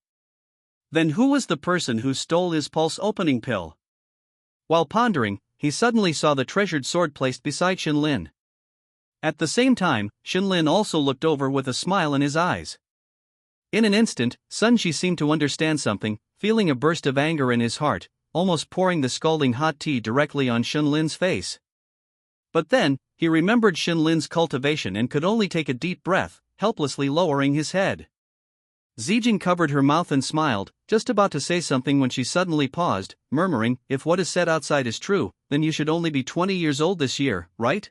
Then who was the person who stole his pulse-opening pill? While pondering, he suddenly saw the treasured sword placed beside Shenlin. At the same time, Shenlin also looked over with a smile in his eyes. In an instant, Sun Ji seemed to understand something, feeling a burst of anger in his heart, almost pouring the scalding hot tea directly on Shenlin's face. But then, he remembered Shenlin's cultivation and could only take a deep breath, helplessly lowering his head. Zijing covered her mouth and smiled, just about to say something when she suddenly paused, murmuring, if what is said outside is true, then you should only be 20 years old this year, right?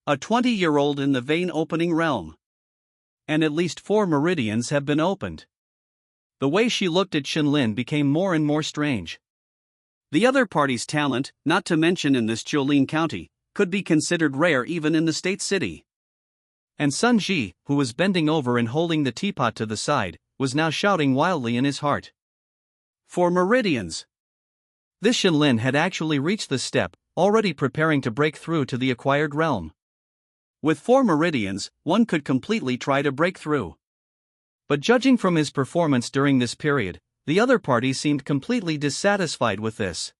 A 20-year-old in the vein-opening realm. And at least 4 meridians have been opened. The way she looked at Shenlin became more and more strange. The other party's talent, not to mention in this Xiaolin County, could be considered rare even in the state city. And Sun Ji, who was bending over and holding the teapot to the side, was now shouting wildly in his heart. 4 meridians! This Shenlin had actually reached the step, already preparing to break through to the acquired realm. With 4 meridians, one could completely try to break through. But judging from his performance during this period, the other party seemed completely dissatisfied with this.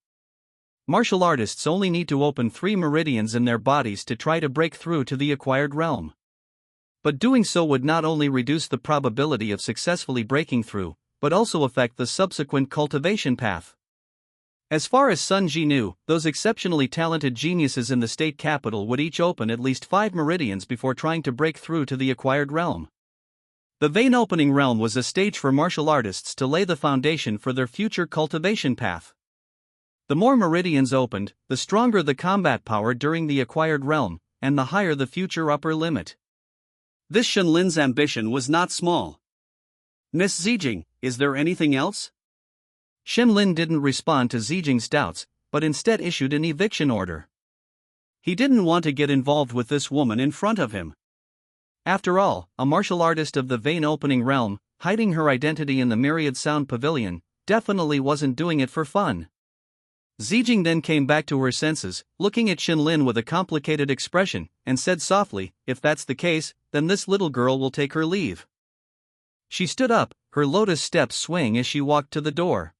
Martial artists only need to open 3 meridians in their bodies to try to break through to the acquired realm. But doing so would not only reduce the probability of successfully breaking through, but also affect the subsequent cultivation path. As far as Sun Ji knew, those exceptionally talented geniuses in the state capital would each open at least 5 meridians before trying to break through to the acquired realm. The vein-opening realm was a stage for martial artists to lay the foundation for their future cultivation path. The more meridians opened, the stronger the combat power during the acquired realm, and the higher the future upper limit. This Shenlin's ambition was not small. Miss Zijing, is there anything else? Shenlin didn't respond to Zijing's doubts, but instead issued an eviction order. He didn't want to get involved with this woman in front of him. After all, a martial artist of the vein-opening realm, hiding her identity in the Myriad Sound Pavilion, definitely wasn't doing it for fun. Zijing then came back to her senses, looking at Shenlin with a complicated expression, and said softly, if that's the case, then this little girl will take her leave. She stood up, her lotus steps swaying as she walked to the door.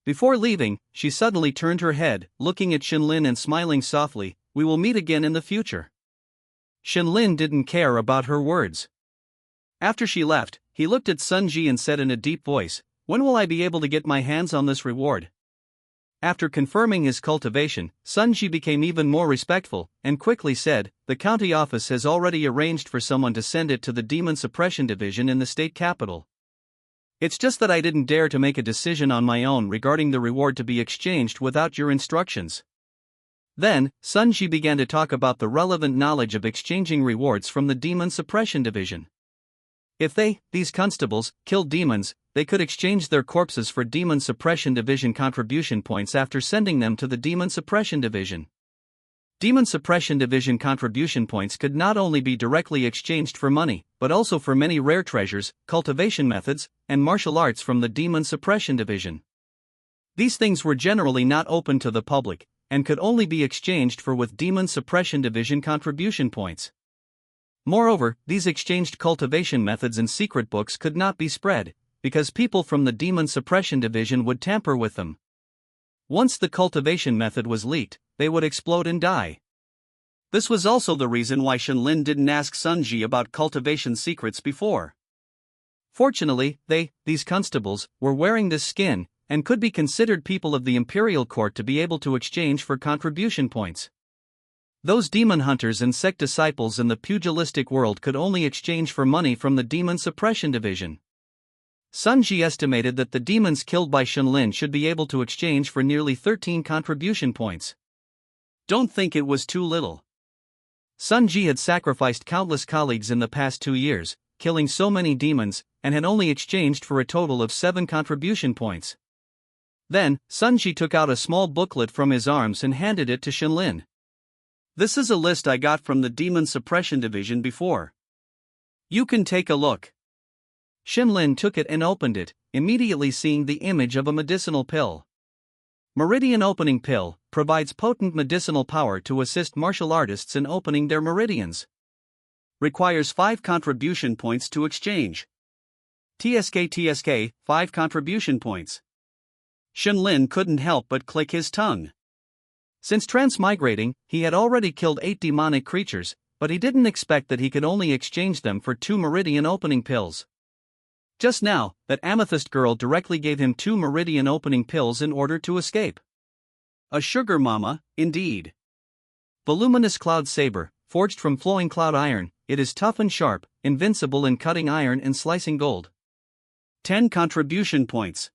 Before leaving, she suddenly turned her head, looking at Shenlin and smiling softly, we will meet again in the future. Shenlin didn't care about her words. After she left, he looked at Sun Ji and said in a deep voice, when will I be able to get my hands on this reward? After confirming his cultivation, Sun Ji became even more respectful, and quickly said, the county office has already arranged for someone to send it to the Demon Suppression Division in the state capital. It's just that I didn't dare to make a decision on my own regarding the reward to be exchanged without your instructions. Then, Sun Ji began to talk about the relevant knowledge of exchanging rewards from the Demon Suppression Division. If these constables, killed demons, they could exchange their corpses for Demon Suppression Division contribution points after sending them to the Demon Suppression Division. Demon Suppression Division contribution points could not only be directly exchanged for money, but also for many rare treasures, cultivation methods, and martial arts from the Demon Suppression Division. These things were generally not open to the public, and could only be exchanged for with Demon Suppression Division contribution points. Moreover, these exchanged cultivation methods and secret books could not be spread, because people from the Demon Suppression Division would tamper with them. Once the cultivation method was leaked, they would explode and die. This was also the reason why Shenlin didn't ask Sunji about cultivation secrets before. Fortunately, these constables, were wearing this skin, and could be considered people of the Imperial Court to be able to exchange for contribution points. Those demon hunters and sect disciples in the pugilistic world could only exchange for money from the Demon Suppression Division. Sunji estimated that the demons killed by Shenlin should be able to exchange for nearly 13 contribution points. Don't think it was too little. Sunji had sacrificed countless colleagues in the past 2 years, killing so many demons, and had only exchanged for a total of 7 contribution points. Then, Sunji took out a small booklet from his arms and handed it to Shenlin. This is a list I got from the Demon Suppression Division before. You can take a look. Shenlin took it and opened it, immediately seeing the image of a medicinal pill. Meridian Opening Pill provides potent medicinal power to assist martial artists in opening their meridians. Requires 5 contribution points to exchange. TSK, 5 contribution points. Shenlin couldn't help but click his tongue. Since transmigrating, he had already killed 8 demonic creatures, but he didn't expect that he could only exchange them for 2 meridian opening pills. Just now, that amethyst girl directly gave him 2 meridian opening pills in order to escape. A sugar mama, indeed. Voluminous cloud saber, forged from flowing cloud iron, it is tough and sharp, invincible in cutting iron and slicing gold. 10 contribution points.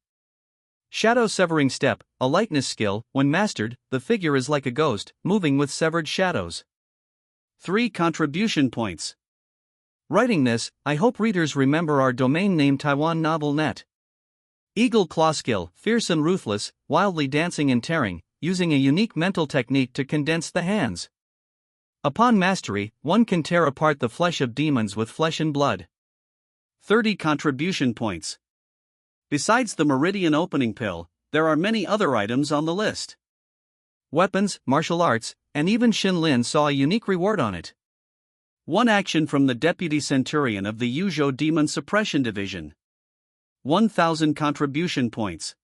Shadow Severing Step, a lightness skill. When mastered, the figure is like a ghost, moving with severed shadows. 3 contribution points. Writing this, I hope readers remember our domain name Taiwan Novel Net. Eagle Claw Skill, fierce and ruthless, wildly dancing and tearing, using a unique mental technique to condense the hands. Upon mastery, one can tear apart the flesh of demons with flesh and blood. 30 contribution points. Besides the Meridian Opening Pill, there are many other items on the list. Weapons, martial arts, and even Shenlin saw a unique reward on it. 1 action from the Deputy Centurion of the Yuzhou Demon Suppression Division. 1,000 contribution points.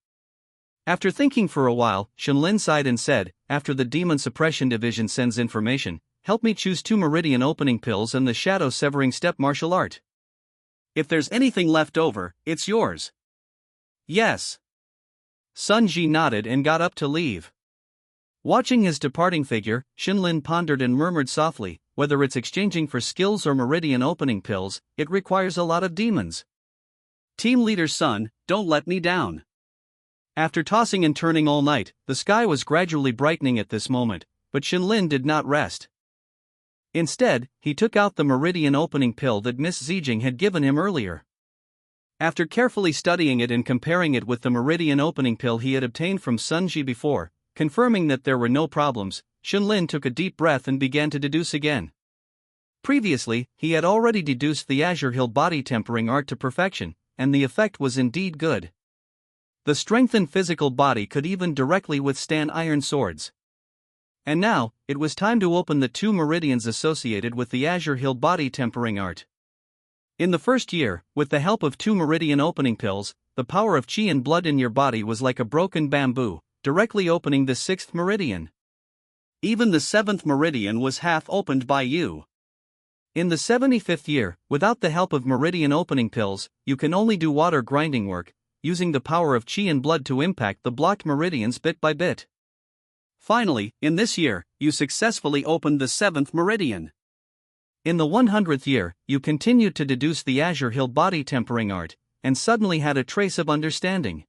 After thinking for a while, Shenlin sighed and said, after the Demon Suppression Division sends information, help me choose 2 Meridian Opening Pills and the Shadow Severing Step martial art. If there's anything left over, it's yours. Yes. Sunji nodded and got up to leave. Watching his departing figure, Shenlin pondered and murmured softly, whether it's exchanging for skills or meridian opening pills, it requires a lot of demons. Team leader's son, don't let me down. After tossing and turning all night, the sky was gradually brightening at this moment, but Shenlin did not rest. Instead, he took out the meridian opening pill that Miss Zijing had given him earlier. After carefully studying it and comparing it with the meridian opening pill he had obtained from Sunji before, confirming that there were no problems, Shenlin took a deep breath and began to deduce again. Previously, he had already deduced the Azure Hill body tempering art to perfection, and the effect was indeed good. The strengthened physical body could even directly withstand iron swords. And now, it was time to open the 2 meridians associated with the Azure Hill body tempering art. In the first year, with the help of 2 meridian opening pills, the power of chi and blood in your body was like a broken bamboo, directly opening the 6th meridian. Even the 7th meridian was half opened by you. In the 75th year, without the help of meridian opening pills, you can only do water grinding work, using the power of chi and blood to impact the blocked meridians bit by bit. Finally, in this year, you successfully opened the 7th meridian. In the 100th year, you continued to deduce the Azure Hill body tempering art, and suddenly had a trace of understanding.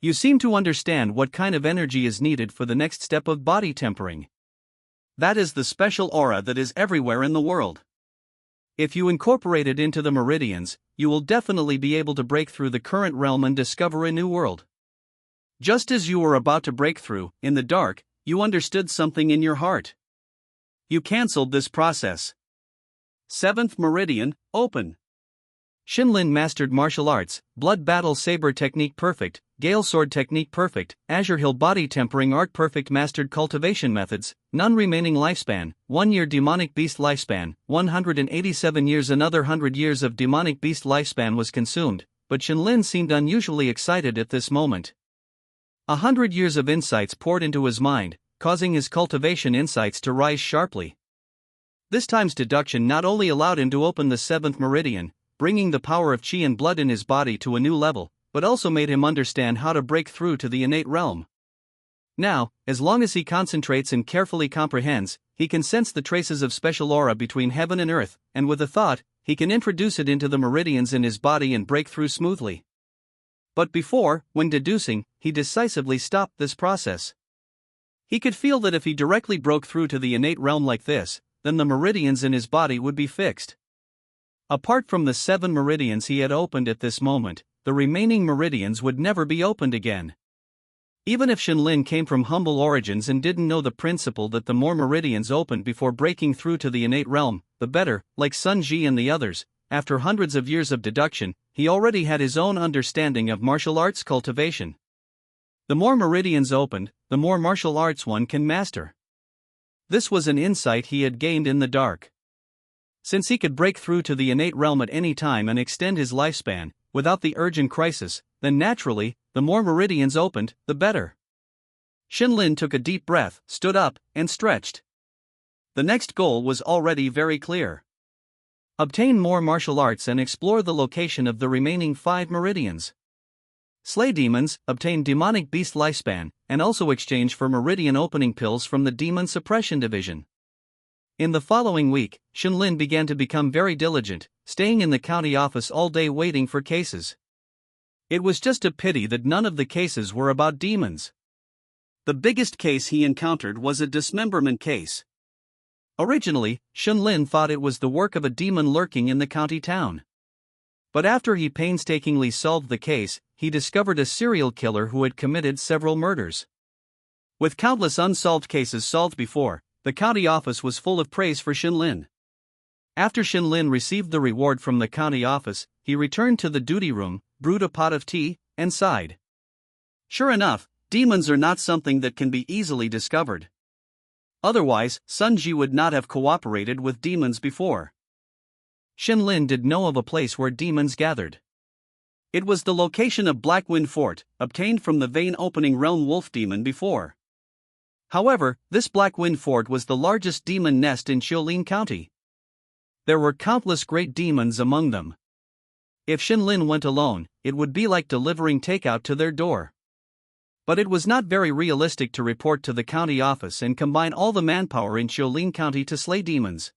You seem to understand what kind of energy is needed for the next step of body tempering. That is the special aura that is everywhere in the world. If you incorporate it into the meridians, you will definitely be able to break through the current realm and discover a new world. Just as you were about to break through, in the dark, you understood something in your heart. You cancelled this process. 7th meridian, open. Shenlin mastered martial arts, blood battle saber technique perfect, gale sword technique perfect, Azure Hill body tempering art perfect, mastered cultivation methods, none remaining lifespan, 1 year demonic beast lifespan, 187 years, another 100 years of demonic beast lifespan was consumed, but Shenlin seemed unusually excited at this moment. 100 years of insights poured into his mind, causing his cultivation insights to rise sharply. This time's deduction not only allowed him to open the 7th meridian, bringing the power of qi and blood in his body to a new level, but also made him understand how to break through to the innate realm. Now, as long as he concentrates and carefully comprehends, he can sense the traces of special aura between heaven and earth, and with a thought, he can introduce it into the meridians in his body and break through smoothly. But before, when deducing, he decisively stopped this process. He could feel that if he directly broke through to the innate realm like this, then the meridians in his body would be fixed. Apart from the 7 meridians he had opened at this moment, the remaining meridians would never be opened again. Even if Shenlin came from humble origins and didn't know the principle that the more meridians opened before breaking through to the innate realm, the better, like Sun Ji and the others, after hundreds of years of deduction, he already had his own understanding of martial arts cultivation. The more meridians opened, the more martial arts one can master. This was an insight he had gained in the dark. Since he could break through to the innate realm at any time and extend his lifespan, without the urgent crisis, then naturally, the more meridians opened, the better. Shenlin took a deep breath, stood up, and stretched. The next goal was already very clear. Obtain more martial arts and explore the location of the remaining 5 meridians. Slay demons, obtain demonic beast lifespan, and also exchange for meridian opening pills from the demon suppression division. In the following week, Shenlin began to become very diligent, staying in the county office all day waiting for cases. It was just a pity that none of the cases were about demons. The biggest case he encountered was a dismemberment case. Originally, Shenlin thought it was the work of a demon lurking in the county town. But after he painstakingly solved the case, he discovered a serial killer who had committed several murders. With countless unsolved cases solved before, the county office was full of praise for Shenlin. After Shenlin received the reward from the county office, he returned to the duty room, brewed a pot of tea, and sighed. Sure enough, demons are not something that can be easily discovered. Otherwise, Sun Ji would not have cooperated with demons before. Shenlin did know of a place where demons gathered. It was the location of Blackwind Fort, obtained from the vein-opening realm wolf demon before. However, this Blackwind Fort was the largest demon nest in Xiaolin County. There were countless great demons among them. If Shenlin went alone, it would be like delivering takeout to their door. But it was not very realistic to report to the county office and combine all the manpower in Xiaolin County to slay demons.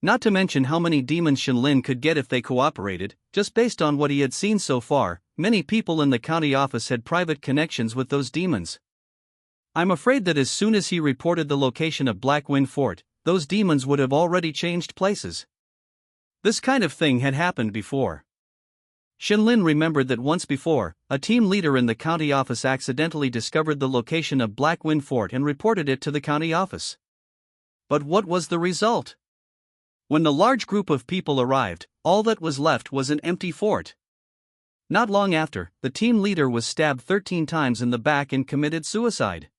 Not to mention how many demons Shenlin could get if they cooperated. Just based on what he had seen so far, many people in the county office had private connections with those demons. I'm afraid that as soon as he reported the location of Blackwind Fort, those demons would have already changed places. This kind of thing had happened before. Shenlin remembered that once before, a team leader in the county office accidentally discovered the location of Blackwind Fort and reported it to the county office. But what was the result? When the large group of people arrived, all that was left was an empty fort. Not long after, the team leader was stabbed 13 times in the back and committed suicide.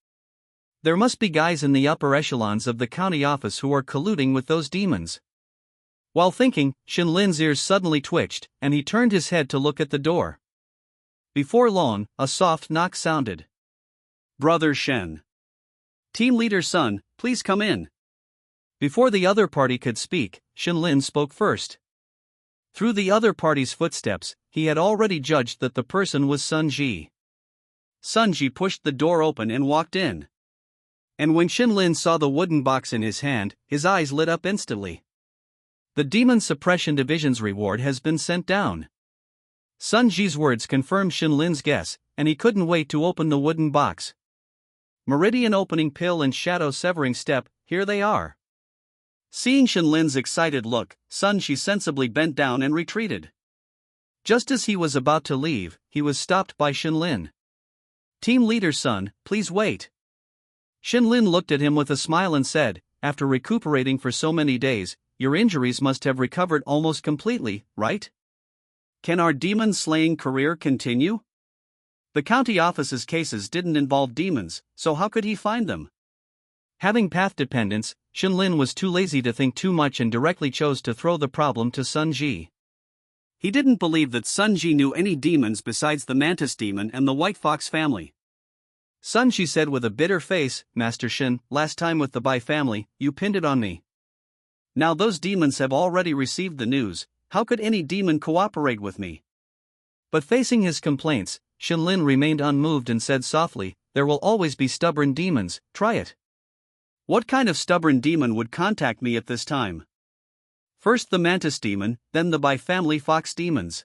There must be guys in the upper echelons of the county office who are colluding with those demons. While thinking, Shenlin's ears suddenly twitched, and he turned his head to look at the door. Before long, a soft knock sounded. Brother Shen. Team leader Sun, please come in. Before the other party could speak, Shenlin spoke first. Through the other party's footsteps, he had already judged that the person was Sun Ji. Sun Ji pushed the door open and walked in. And when Shenlin saw the wooden box in his hand, his eyes lit up instantly. The Demon Suppression Division's reward has been sent down. Sun Ji's words confirmed Shenlin's guess, and he couldn't wait to open the wooden box. Meridian opening pill and shadow severing step, here they are. Seeing Shenlin's excited look, Sun Ji sensibly bent down and retreated. Just as he was about to leave, he was stopped by Shenlin. Team leader Sun, please wait. Shenlin looked at him with a smile and said, after recuperating for so many days, your injuries must have recovered almost completely, right? Can our demon-slaying career continue? The county office's cases didn't involve demons, so how could he find them? Having path dependence, Shenlin was too lazy to think too much and directly chose to throw the problem to Sun Ji. He didn't believe that Sun Ji knew any demons besides the Mantis demon and the White Fox family. Sun Ji said with a bitter face, Master Shin, last time with the Bai family, you pinned it on me. Now those demons have already received the news, how could any demon cooperate with me? But facing his complaints, Shinlin remained unmoved and said softly, there will always be stubborn demons, try it. What kind of stubborn demon would contact me at this time? First the Mantis demon, then the Bai family fox demons.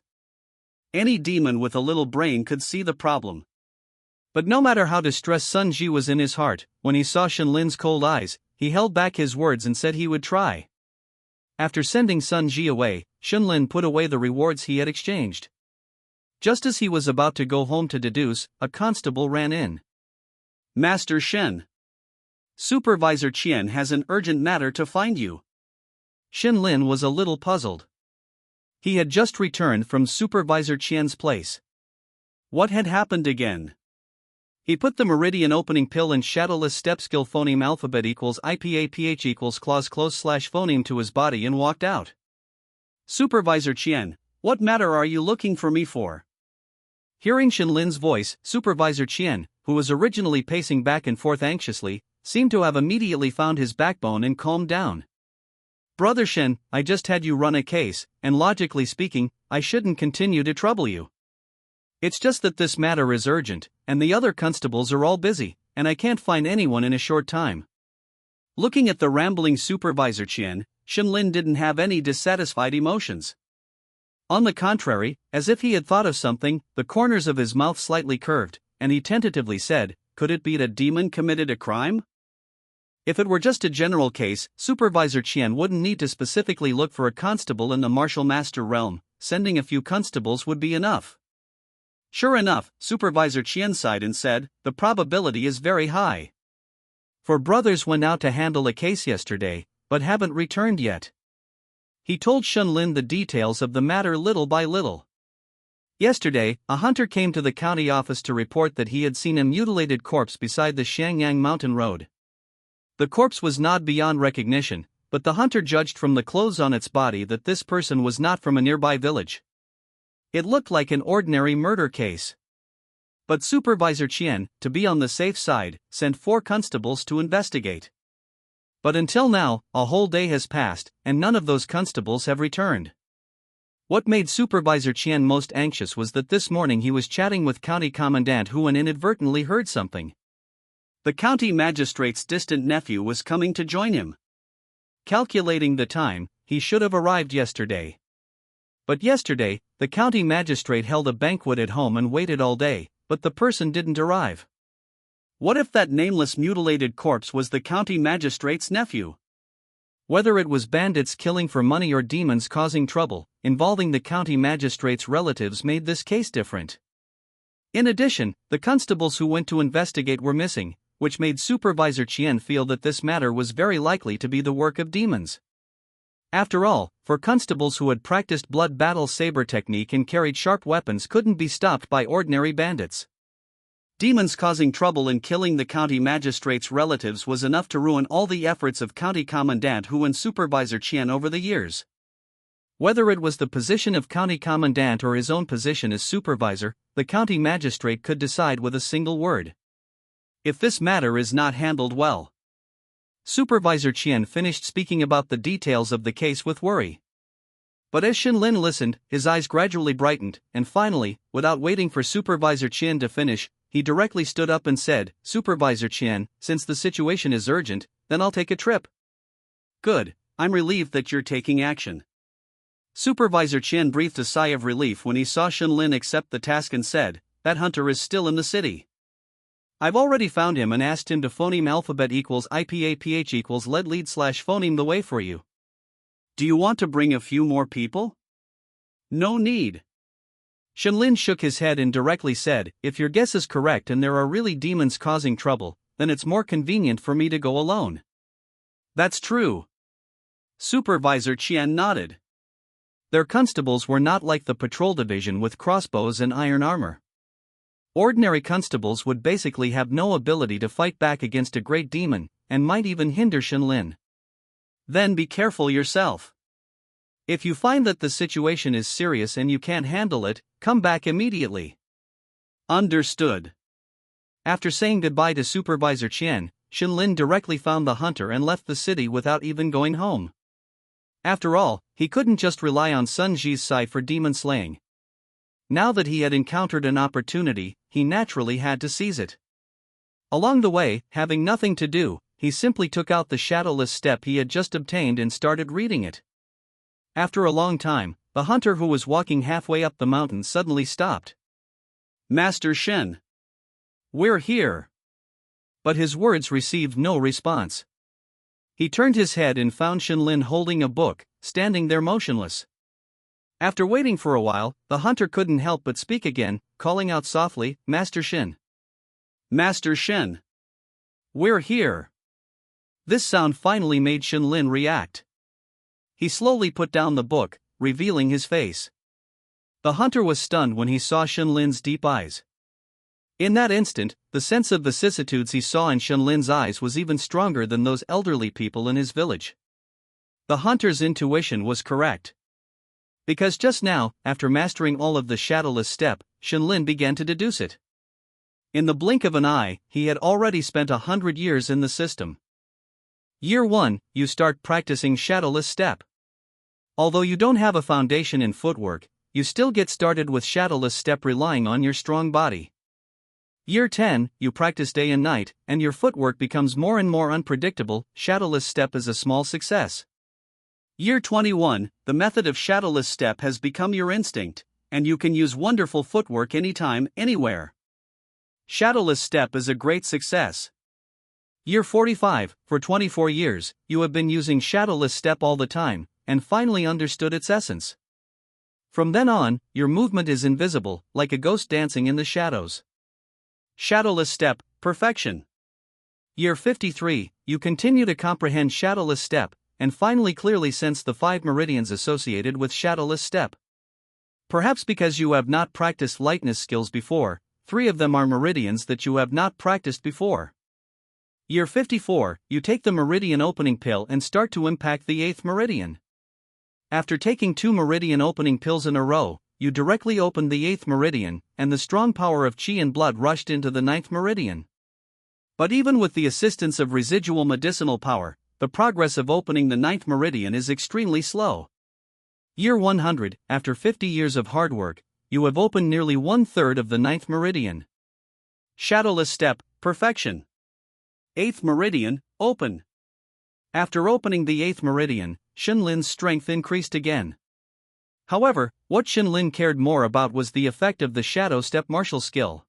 Any demon with a little brain could see the problem. But no matter how distressed Sun Ji was in his heart, when he saw Shinlin's cold eyes, he held back his words and said he would try. After sending Sun Ji away, Shinlin put away the rewards he had exchanged. Just as he was about to go home to deduce, a constable ran in. Master Shen. Supervisor Qian has an urgent matter to find you. Shinlin was a little puzzled. He had just returned from Supervisor Qian's place. What had happened again? He put the meridian opening pill and shadowless step skill phoneme alphabet equals IPAPH equals clause close slash phoneme to his body and walked out. Supervisor Qian, what matter are you looking for me for? Hearing Shinlin's voice, Supervisor Qian, who was originally pacing back and forth anxiously, seemed to have immediately found his backbone and calmed down. Brother Shen, I just had you run a case, and logically speaking, I shouldn't continue to trouble you. It's just that this matter is urgent, and the other constables are all busy, and I can't find anyone in a short time. Looking at the rambling Supervisor Qian, Shinlin didn't have any dissatisfied emotions. On the contrary, as if he had thought of something, the corners of his mouth slightly curved, and he tentatively said, could it be that a demon committed a crime? If it were just a general case, Supervisor Qian wouldn't need to specifically look for a constable in the martial master realm, sending a few constables would be enough. Sure enough, Supervisor Qian sighed and said, the probability is very high. 4 brothers went out to handle a case yesterday, but haven't returned yet. He told Shinlin the details of the matter little by little. Yesterday, a hunter came to the county office to report that he had seen a mutilated corpse beside the Xiangyang mountain road. The corpse was not beyond recognition, but the hunter judged from the clothes on its body that this person was not from a nearby village. It looked like an ordinary murder case. But Supervisor Qian, to be on the safe side, sent 4 constables to investigate. But until now, a whole day has passed, and none of those constables have returned. What made Supervisor Qian most anxious was that this morning he was chatting with County Commandant Hu and inadvertently heard something. The county magistrate's distant nephew was coming to join him. Calculating the time, he should have arrived yesterday. But yesterday, the county magistrate held a banquet at home and waited all day, but the person didn't arrive. What if that nameless mutilated corpse was the county magistrate's nephew? Whether it was bandits killing for money or demons causing trouble, involving the county magistrate's relatives made this case different. In addition, the constables who went to investigate were missing, which made Supervisor Qian feel that this matter was very likely to be the work of demons. After all, for constables who had practiced blood battle saber technique and carried sharp weapons couldn't be stopped by ordinary bandits. Demons causing trouble and killing the county magistrate's relatives was enough to ruin all the efforts of County Commandant Hu and Supervisor Qian over the years. Whether it was the position of County Commandant or his own position as supervisor, the county magistrate could decide with a single word. If this matter is not handled well. Supervisor Qian finished speaking about the details of the case with worry. But as Shinlin listened, his eyes gradually brightened, and finally, without waiting for Supervisor Qian to finish, he directly stood up and said, Supervisor Qian, since the situation is urgent, then I'll take a trip. Good, I'm relieved that you're taking action. Supervisor Qian breathed a sigh of relief when he saw Shinlin accept the task and said, that hunter is still in the city. I've already found him and asked him to phoneme alphabet equals IPAPH equals lead slash phoneme the way for you. Do you want to bring a few more people? No need. Shinlin shook his head and directly said, if your guess is correct and there are really demons causing trouble, then it's more convenient for me to go alone. That's true. Supervisor Qian nodded. Their constables were not like the patrol division with crossbows and iron armor. Ordinary constables would basically have no ability to fight back against a great demon, and might even hinder Shinlin. Then be careful yourself. If you find that the situation is serious and you can't handle it, come back immediately. Understood. After saying goodbye to Supervisor Qian, Shenlin directly found the hunter and left the city without even going home. After all, he couldn't just rely on Sun Ji's sai for demon slaying. Now that he had encountered an opportunity, he naturally had to seize it. Along the way, having nothing to do, he simply took out the shadowless step he had just obtained and started reading it. After a long time, the hunter who was walking halfway up the mountain suddenly stopped. "Master Shen. We're here." But his words received no response. He turned his head and found Shenlin holding a book, standing there motionless. After waiting for a while, the hunter couldn't help but speak again, calling out softly, "Master Shen. Master Shen. We're here." This sound finally made Shenlin react. He slowly put down the book, revealing his face. The hunter was stunned when he saw Shenlin's deep eyes. In that instant, the sense of vicissitudes he saw in Shenlin's eyes was even stronger than those elderly people in his village. The hunter's intuition was correct. Because just now, after mastering all of the shadowless step, Shenlin began to deduce it. In the blink of an eye, he had already spent 100 years in the system. Year 1, you start practicing shadowless step. Although you don't have a foundation in footwork, you still get started with shadowless step relying on your strong body. Year 10, you practice day and night, and your footwork becomes more and more unpredictable. Shadowless step is a small success. Year 21, the method of shadowless step has become your instinct, and you can use wonderful footwork anytime, anywhere. Shadowless step is a great success. Year 45, for 24 years, you have been using shadowless step all the time, and finally understood its essence. From then on, your movement is invisible, like a ghost dancing in the shadows. Shadowless step, perfection. Year 53, you continue to comprehend shadowless step, and finally clearly sense the 5 meridians associated with shadowless step. Perhaps because you have not practiced lightness skills before, 3 of them are meridians that you have not practiced before. Year 54, you take the meridian opening pill and start to impact the 8th meridian. After taking 2 meridian opening pills in a row, you directly opened the 8th meridian, and the strong power of qi and blood rushed into the 9th meridian. But even with the assistance of residual medicinal power, the progress of opening the 9th meridian is extremely slow. Year 100, after 50 years of hard work, you have opened nearly 1/3 of the 9th meridian. Shadowless step, perfection. 8th meridian, open. After opening the 8th meridian, Shenlin's strength increased again. However, what Shenlin cared more about was the effect of the shadow step martial skill.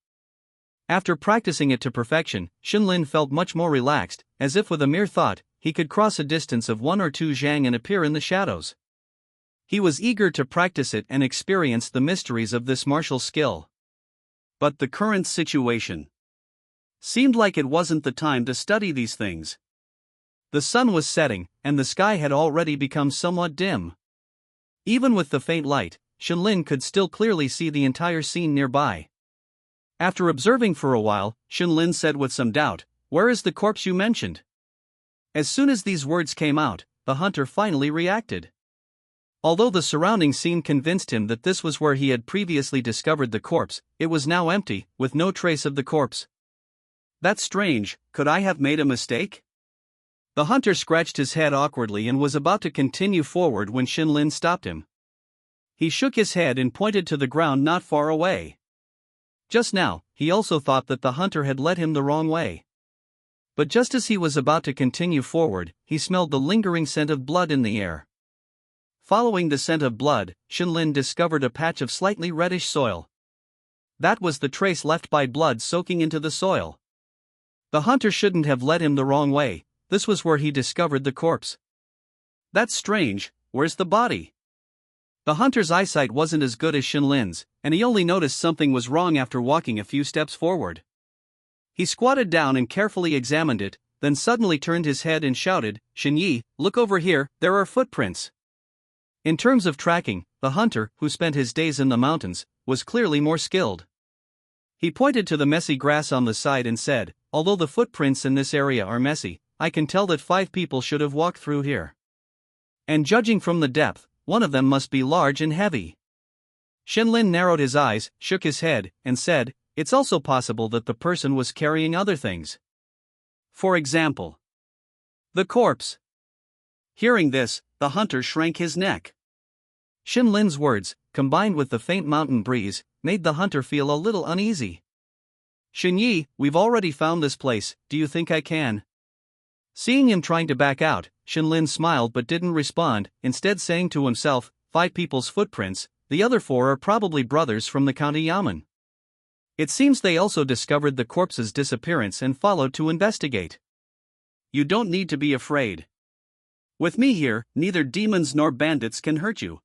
After practicing it to perfection, Shenlin felt much more relaxed, as if with a mere thought, he could cross a distance of 1 or 2 zhang and appear in the shadows. He was eager to practice it and experience the mysteries of this martial skill. But the current situation seemed like it wasn't the time to study these things. The sun was setting, and the sky had already become somewhat dim. Even with the faint light, Shenlin could still clearly see the entire scene nearby. After observing for a while, Shenlin said with some doubt, "Where is the corpse you mentioned?" As soon as these words came out, the hunter finally reacted. Although the surrounding scene convinced him that this was where he had previously discovered the corpse, it was now empty, with no trace of the corpse. "That's strange, could I have made a mistake?" The hunter scratched his head awkwardly and was about to continue forward when Shenlin stopped him. He shook his head and pointed to the ground not far away. Just now, he also thought that the hunter had led him the wrong way. But just as he was about to continue forward, he smelled the lingering scent of blood in the air. Following the scent of blood, Shenlin discovered a patch of slightly reddish soil. That was the trace left by blood soaking into the soil. The hunter shouldn't have led him the wrong way. This was where he discovered the corpse. "That's strange, where's the body?" The hunter's eyesight wasn't as good as Shenlin's, and he only noticed something was wrong after walking a few steps forward. He squatted down and carefully examined it, then suddenly turned his head and shouted, "Shenyi, look over here, there are footprints." In terms of tracking, the hunter, who spent his days in the mountains, was clearly more skilled. He pointed to the messy grass on the side and said, "Although the footprints in this area are messy, I can tell that 5 people should have walked through here. And judging from the depth, one of them must be large and heavy. Shenlin narrowed his eyes, shook his head, and said, it's also possible that the person was carrying other things. For example, the corpse. Hearing this, the hunter shrank his neck. Shenlin's words, combined with the faint mountain breeze, made the hunter feel a little uneasy. Shenyi, we've already found this place, do you think I can? Seeing him trying to back out, Shenlin smiled but didn't respond, instead saying to himself, 5 people's footprints, the other 4 are probably brothers from the county yamen. It seems they also discovered the corpse's disappearance and followed to investigate. You don't need to be afraid. With me here, neither demons nor bandits can hurt you.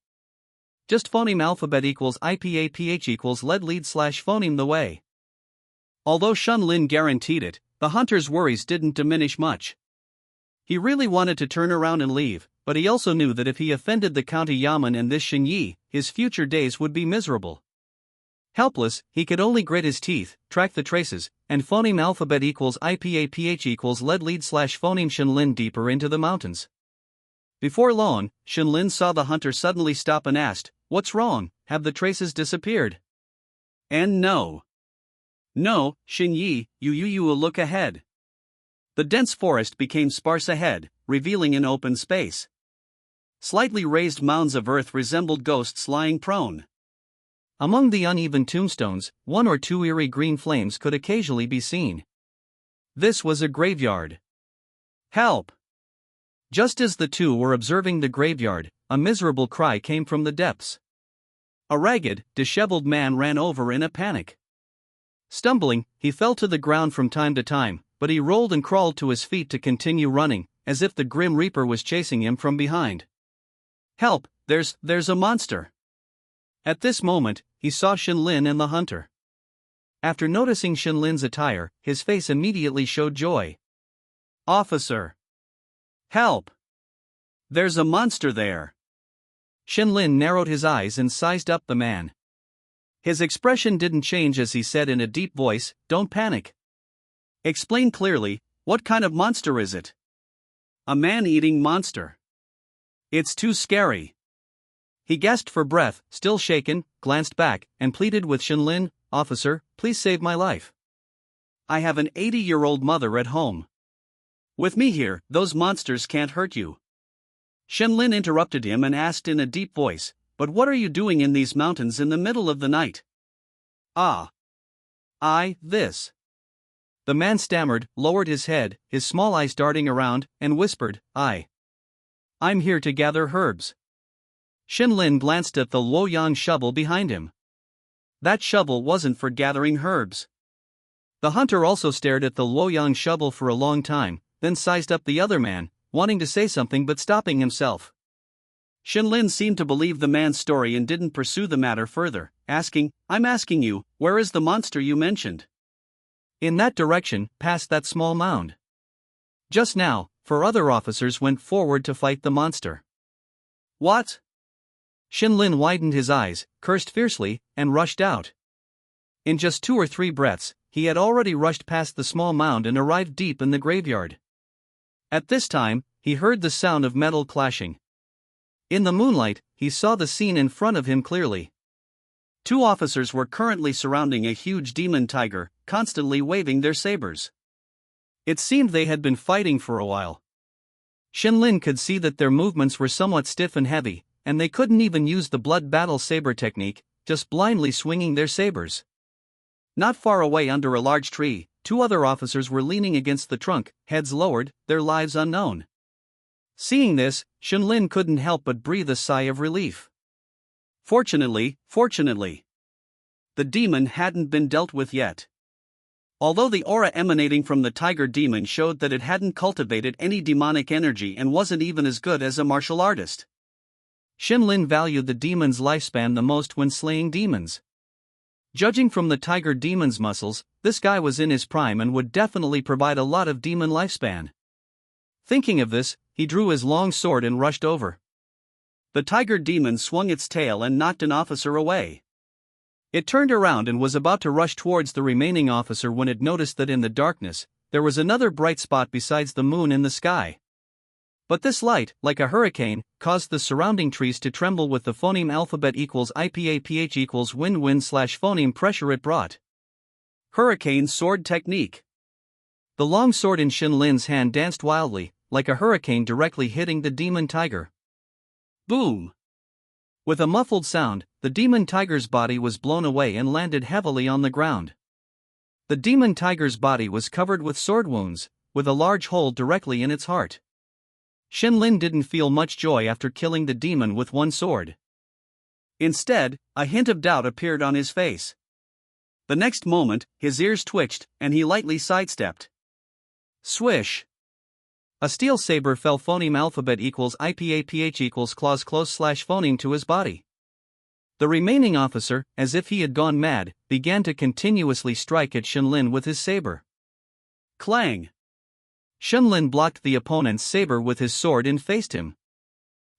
Just phoneme alphabet equals IPAPH equals lead slash phoneme the way. Although Shenlin guaranteed it, the hunter's worries didn't diminish much. He really wanted to turn around and leave, but he also knew that if he offended the county yamen and this Shenyi, his future days would be miserable. Helpless, he could only grit his teeth, track the traces, and phoneme alphabet equals IPAPH equals lead slash phoneme Shenlin deeper into the mountains. Before long, Shenlin saw the hunter suddenly stop and asked, what's wrong, have the traces disappeared? And no, Shenyi, you will look ahead. The dense forest became sparse ahead, revealing an open space. Slightly raised mounds of earth resembled ghosts lying prone. Among the uneven tombstones, 1 or 2 eerie green flames could occasionally be seen. This was a graveyard. Help! Just as the two were observing the graveyard, a miserable cry came from the depths. A ragged, disheveled man ran over in a panic. Stumbling, he fell to the ground from time to time, but he rolled and crawled to his feet to continue running, as if the Grim Reaper was chasing him from behind. Help, there's a monster! At this moment, he saw Shenlin and the hunter. After noticing Shenlin's attire, his face immediately showed joy. Officer! Help! There's a monster there! Shenlin narrowed his eyes and sized up the man. His expression didn't change as he said in a deep voice, don't panic. Explain clearly, what kind of monster is it? A man-eating monster. It's too scary. He gasped for breath, still shaken, glanced back, and pleaded with Shenlin, officer, please save my life. I have an 80-year-old mother at home. With me here, those monsters can't hurt you. Shenlin interrupted him and asked in a deep voice, but what are you doing in these mountains in the middle of the night? This. The man stammered, lowered his head, his small eyes darting around, and whispered, I'm here to gather herbs. Shenlin glanced at the Luoyang shovel behind him. That shovel wasn't for gathering herbs. The hunter also stared at the Luoyang shovel for a long time, then sized up the other man, wanting to say something but stopping himself. Shenlin seemed to believe the man's story and didn't pursue the matter further, asking, I'm asking you, where is the monster you mentioned? In that direction, past that small mound. Just now, 4 other officers went forward to fight the monster. What? Shenlin widened his eyes, cursed fiercely, and rushed out. In just 2 or 3 breaths, he had already rushed past the small mound and arrived deep in the graveyard. At this time, he heard the sound of metal clashing. In the moonlight, he saw the scene in front of him clearly. 2 officers were currently surrounding a huge demon tiger, constantly waving their sabers. It seemed they had been fighting for a while. Shenlin could see that their movements were somewhat stiff and heavy, and they couldn't even use the blood battle saber technique, just blindly swinging their sabers. Not far away under a large tree, 2 other officers were leaning against the trunk, heads lowered, their lives unknown. Seeing this, Shenlin couldn't help but breathe a sigh of relief. Fortunately, the demon hadn't been dealt with yet. Although the aura emanating from the tiger demon showed that it hadn't cultivated any demonic energy and wasn't even as good as a martial artist. Shenlin valued the demon's lifespan the most when slaying demons. Judging from the tiger demon's muscles, this guy was in his prime and would definitely provide a lot of demon lifespan. Thinking of this, he drew his long sword and rushed over. The tiger demon swung its tail and knocked an officer away. It turned around and was about to rush towards the remaining officer when it noticed that in the darkness, there was another bright spot besides the moon in the sky. But this light, like a hurricane, caused the surrounding trees to tremble with the phoneme alphabet equals IPAPH equals wind slash phoneme pressure it brought. Hurricane sword technique. The long sword in Shinlin's hand danced wildly, like a hurricane directly hitting the demon tiger. Boom! With a muffled sound, the demon tiger's body was blown away and landed heavily on the ground. The demon tiger's body was covered with sword wounds, with a large hole directly in its heart. Shinlin didn't feel much joy after killing the demon with one sword. Instead, a hint of doubt appeared on his face. The next moment, his ears twitched, and he lightly sidestepped. Swish! A steel saber fell phoneme alphabet equals IPAPH equals claws close slash phoneme to his body. The remaining officer, as if he had gone mad, began to continuously strike at Shinlin with his saber. Clang! Shinlin blocked the opponent's saber with his sword and faced him.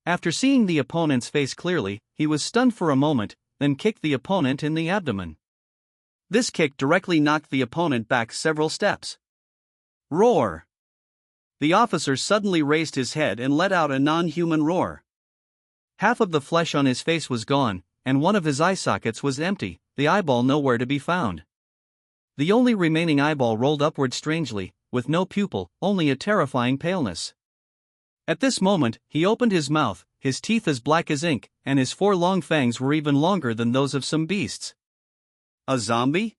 After seeing the opponent's face clearly, he was stunned for a moment, then kicked the opponent in the abdomen. This kick directly knocked the opponent back several steps. Roar! The officer suddenly raised his head and let out a non-human roar. Half of the flesh on his face was gone, and one of his eye sockets was empty, the eyeball nowhere to be found. The only remaining eyeball rolled upward strangely, with no pupil, only a terrifying paleness. At this moment, he opened his mouth, his teeth as black as ink, and his 4 long fangs were even longer than those of some beasts. A zombie?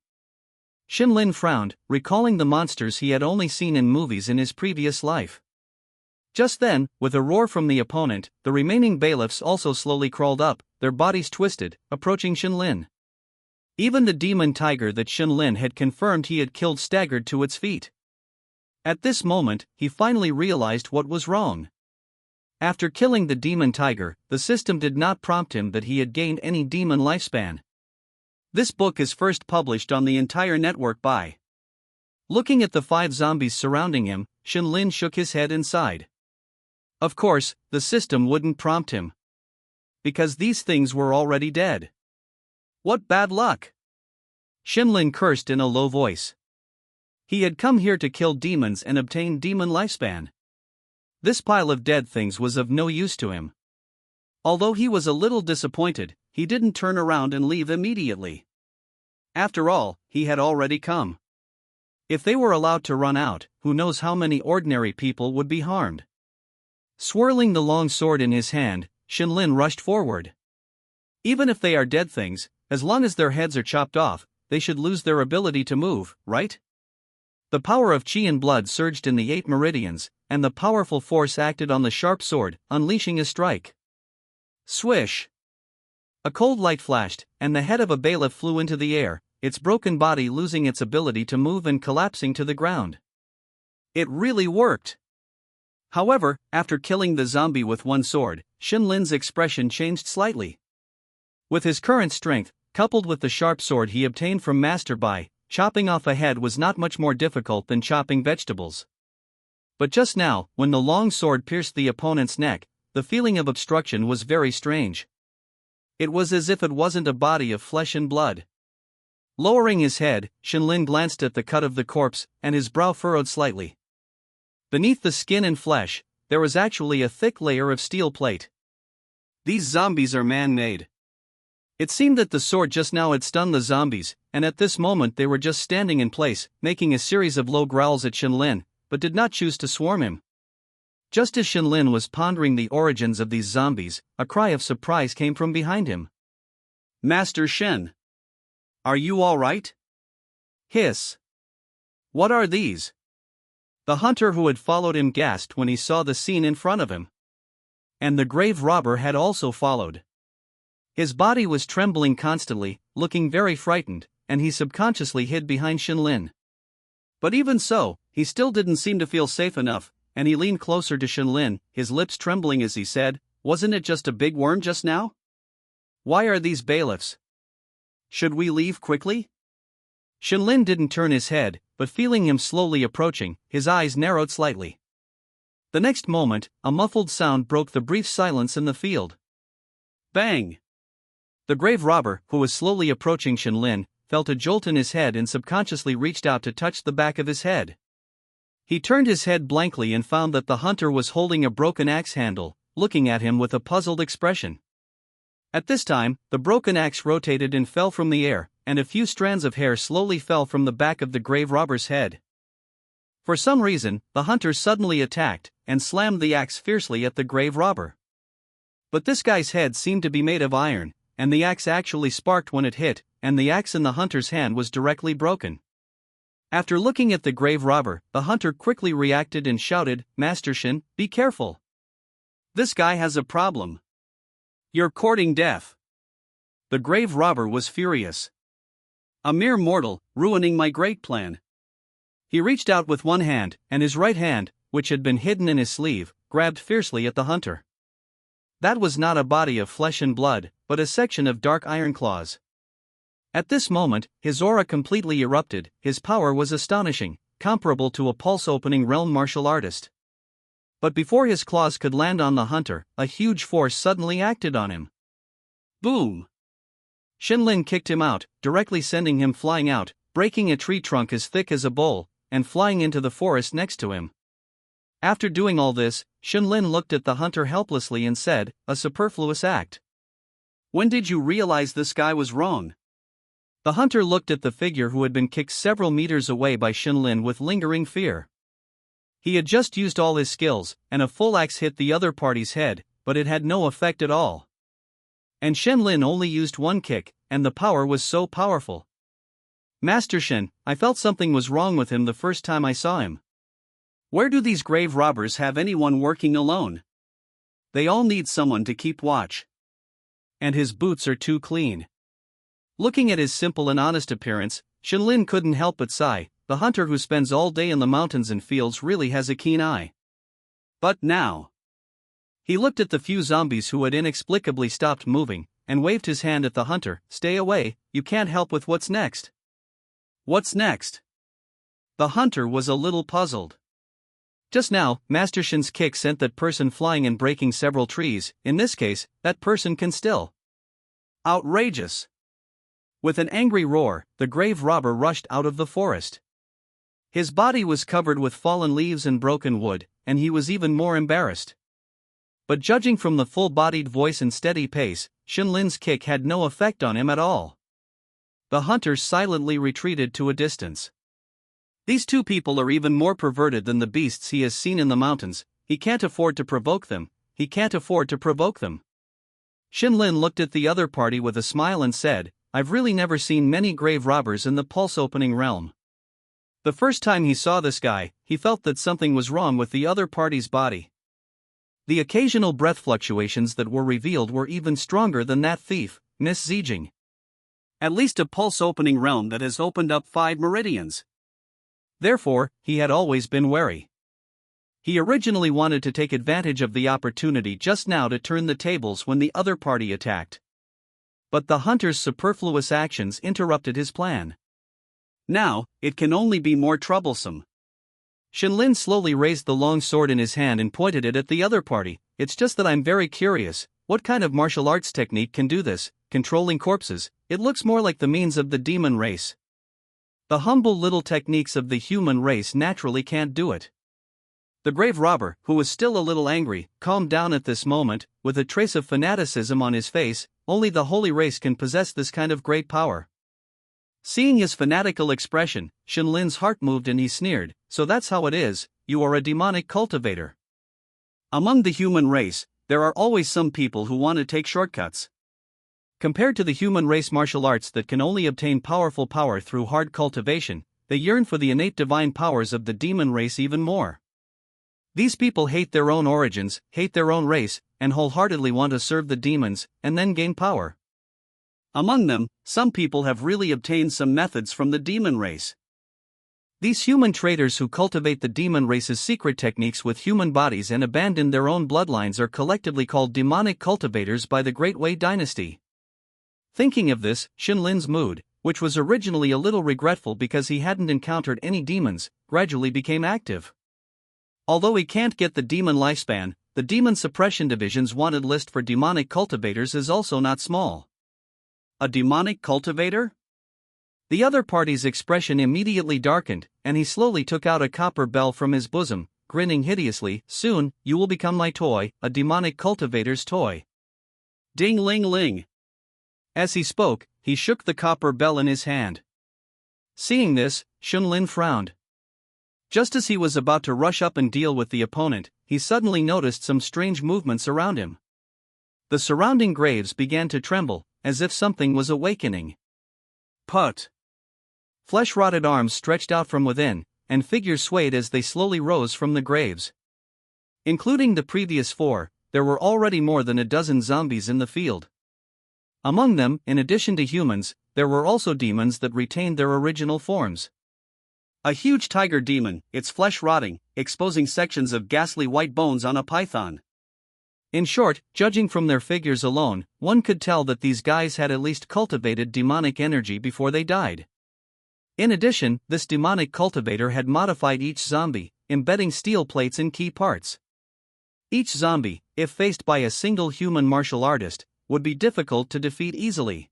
Shinlin frowned, recalling the monsters he had only seen in movies in his previous life. Just then, with a roar from the opponent, the remaining bailiffs also slowly crawled up, their bodies twisted, approaching Shinlin. Even the demon tiger that Shinlin had confirmed he had killed staggered to its feet. At this moment, he finally realized what was wrong. After killing the demon tiger, the system did not prompt him that he had gained any demon lifespan. This book is first published on the entire network by. Looking at the 5 zombies surrounding him, Shinlin shook his head and sighed. Of course, the system wouldn't prompt him. Because these things were already dead. What bad luck! Shinlin cursed in a low voice. He had come here to kill demons and obtain demon lifespan. This pile of dead things was of no use to him. Although he was a little disappointed, he didn't turn around and leave immediately. After all, he had already come. If they were allowed to run out, who knows how many ordinary people would be harmed. Swirling the long sword in his hand, Shinlin rushed forward. Even if they are dead things, as long as their heads are chopped off, they should lose their ability to move, right? The power of chi and blood surged in the 8 meridians, and the powerful force acted on the sharp sword, unleashing a strike. Swish! A cold light flashed, and the head of a bailiff flew into the air, its broken body losing its ability to move and collapsing to the ground. It really worked! However, after killing the zombie with one sword, Shinlin's expression changed slightly. With his current strength, coupled with the sharp sword he obtained from Master Bai, chopping off a head was not much more difficult than chopping vegetables. But just now, when the long sword pierced the opponent's neck, the feeling of obstruction was very strange. It was as if it wasn't a body of flesh and blood. Lowering his head, Shinlin glanced at the cut of the corpse, and his brow furrowed slightly. Beneath the skin and flesh, there was actually a thick layer of steel plate. These zombies are man-made. It seemed that the sword just now had stunned the zombies, and at this moment they were just standing in place, making a series of low growls at Shinlin, but did not choose to swarm him. Just as Shinlin was pondering the origins of these zombies, a cry of surprise came from behind him. Master Shen! Are you all right? Hiss! What are these? The hunter who had followed him gasped when he saw the scene in front of him. And the grave robber had also followed. His body was trembling constantly, looking very frightened, and he subconsciously hid behind Shinlin. But even so, he still didn't seem to feel safe enough, and he leaned closer to Shinlin, his lips trembling as he said, "Wasn't it just a big worm just now? Why are these bailiffs? Should we leave quickly?" Shinlin didn't turn his head, but feeling him slowly approaching, his eyes narrowed slightly. The next moment, a muffled sound broke the brief silence in the field. Bang! The grave robber, who was slowly approaching Shinlin, felt a jolt in his head and subconsciously reached out to touch the back of his head. He turned his head blankly and found that the hunter was holding a broken axe handle, looking at him with a puzzled expression. At this time, the broken axe rotated and fell from the air, and a few strands of hair slowly fell from the back of the grave robber's head. For some reason, the hunter suddenly attacked, and slammed the axe fiercely at the grave robber. But this guy's head seemed to be made of iron, and the axe actually sparked when it hit, and the axe in the hunter's hand was directly broken. After looking at the grave robber, the hunter quickly reacted and shouted, "Master Shin, be careful. This guy has a problem. You're courting death." The grave robber was furious. "A mere mortal, ruining my great plan." He reached out with one hand, and his right hand, which had been hidden in his sleeve, grabbed fiercely at the hunter. That was not a body of flesh and blood, but a section of dark iron claws. At this moment, his aura completely erupted. His power was astonishing, comparable to a pulse-opening realm martial artist. But before his claws could land on the hunter, a huge force suddenly acted on him. Boom! Shinlin kicked him out, directly sending him flying out, breaking a tree trunk as thick as a bowl, and flying into the forest next to him. After doing all this, Shinlin looked at the hunter helplessly and said, "A superfluous act. When did you realize this guy was wrong?" The hunter looked at the figure who had been kicked several meters away by Shinlin with lingering fear. He had just used all his skills, and a full axe hit the other party's head, but it had no effect at all. And Shinlin only used one kick, and the power was so powerful. "Master Shin, I felt something was wrong with him the first time I saw him. Where do these grave robbers have anyone working alone? They all need someone to keep watch. And his boots are too clean." Looking at his simple and honest appearance, Shinlin couldn't help but sigh. The hunter who spends all day in the mountains and fields really has a keen eye. But now, he looked at the few zombies who had inexplicably stopped moving, and waved his hand at the hunter. "Stay away, you can't help with what's next." "What's next?" The hunter was a little puzzled. Just now, Master Shin's kick sent that person flying and breaking several trees. In this case, that person can still. Outrageous! With an angry roar, the grave robber rushed out of the forest. His body was covered with fallen leaves and broken wood, and he was even more embarrassed. But judging from the full-bodied voice and steady pace, Shinlin's kick had no effect on him at all. The hunter silently retreated to a distance. These two people are even more perverted than the beasts he has seen in the mountains. He can't afford to provoke them. He can't afford to provoke them. Shinlin looked at the other party with a smile and said, "I've really never seen many grave robbers in the pulse-opening realm." The first time he saw this guy, he felt that something was wrong with the other party's body. The occasional breath fluctuations that were revealed were even stronger than that thief, Miss Zijing. At least a pulse-opening realm that has opened up 5 meridians. Therefore, he had always been wary. He originally wanted to take advantage of the opportunity just now to turn the tables when the other party attacked. But the hunter's superfluous actions interrupted his plan. Now, it can only be more troublesome. Shinlin slowly raised the long sword in his hand and pointed it at the other party. "It's just that I'm very curious, what kind of martial arts technique can do this? Controlling corpses, it looks more like the means of the demon race. The humble little techniques of the human race naturally can't do it." The grave robber, who was still a little angry, calmed down at this moment, with a trace of fanaticism on his face. "Only the holy race can possess this kind of great power." Seeing his fanatical expression, Shinlin's heart moved and he sneered, "So that's how it is, you are a demonic cultivator. Among the human race, there are always some people who want to take shortcuts. Compared to the human race martial arts that can only obtain powerful power through hard cultivation, they yearn for the innate divine powers of the demon race even more. These people hate their own origins, hate their own race, and wholeheartedly want to serve the demons, and then gain power. Among them, some people have really obtained some methods from the demon race. These human traders who cultivate the demon race's secret techniques with human bodies and abandon their own bloodlines are collectively called demonic cultivators by the Great Wei dynasty." Thinking of this, Shinlin's mood, which was originally a little regretful because he hadn't encountered any demons, gradually became active. Although he can't get the demon lifespan, the Demon Suppression Division's wanted list for demonic cultivators is also not small. A demonic cultivator? The other party's expression immediately darkened, and he slowly took out a copper bell from his bosom, grinning hideously. "Soon, you will become my toy, a demonic cultivator's toy." Ding-ling-ling. As he spoke, he shook the copper bell in his hand. Seeing this, Shunlin frowned. Just as he was about to rush up and deal with the opponent, he suddenly noticed some strange movements around him. The surrounding graves began to tremble, as if something was awakening. Put! Flesh-rotted arms stretched out from within, and figures swayed as they slowly rose from the graves. Including the previous 4, there were already more than a dozen zombies in the field. Among them, in addition to humans, there were also demons that retained their original forms. A huge tiger demon, its flesh rotting, exposing sections of ghastly white bones on a python. In short, judging from their figures alone, one could tell that these guys had at least cultivated demonic energy before they died. In addition, this demonic cultivator had modified each zombie, embedding steel plates in key parts. Each zombie, if faced by a single human martial artist, would be difficult to defeat easily.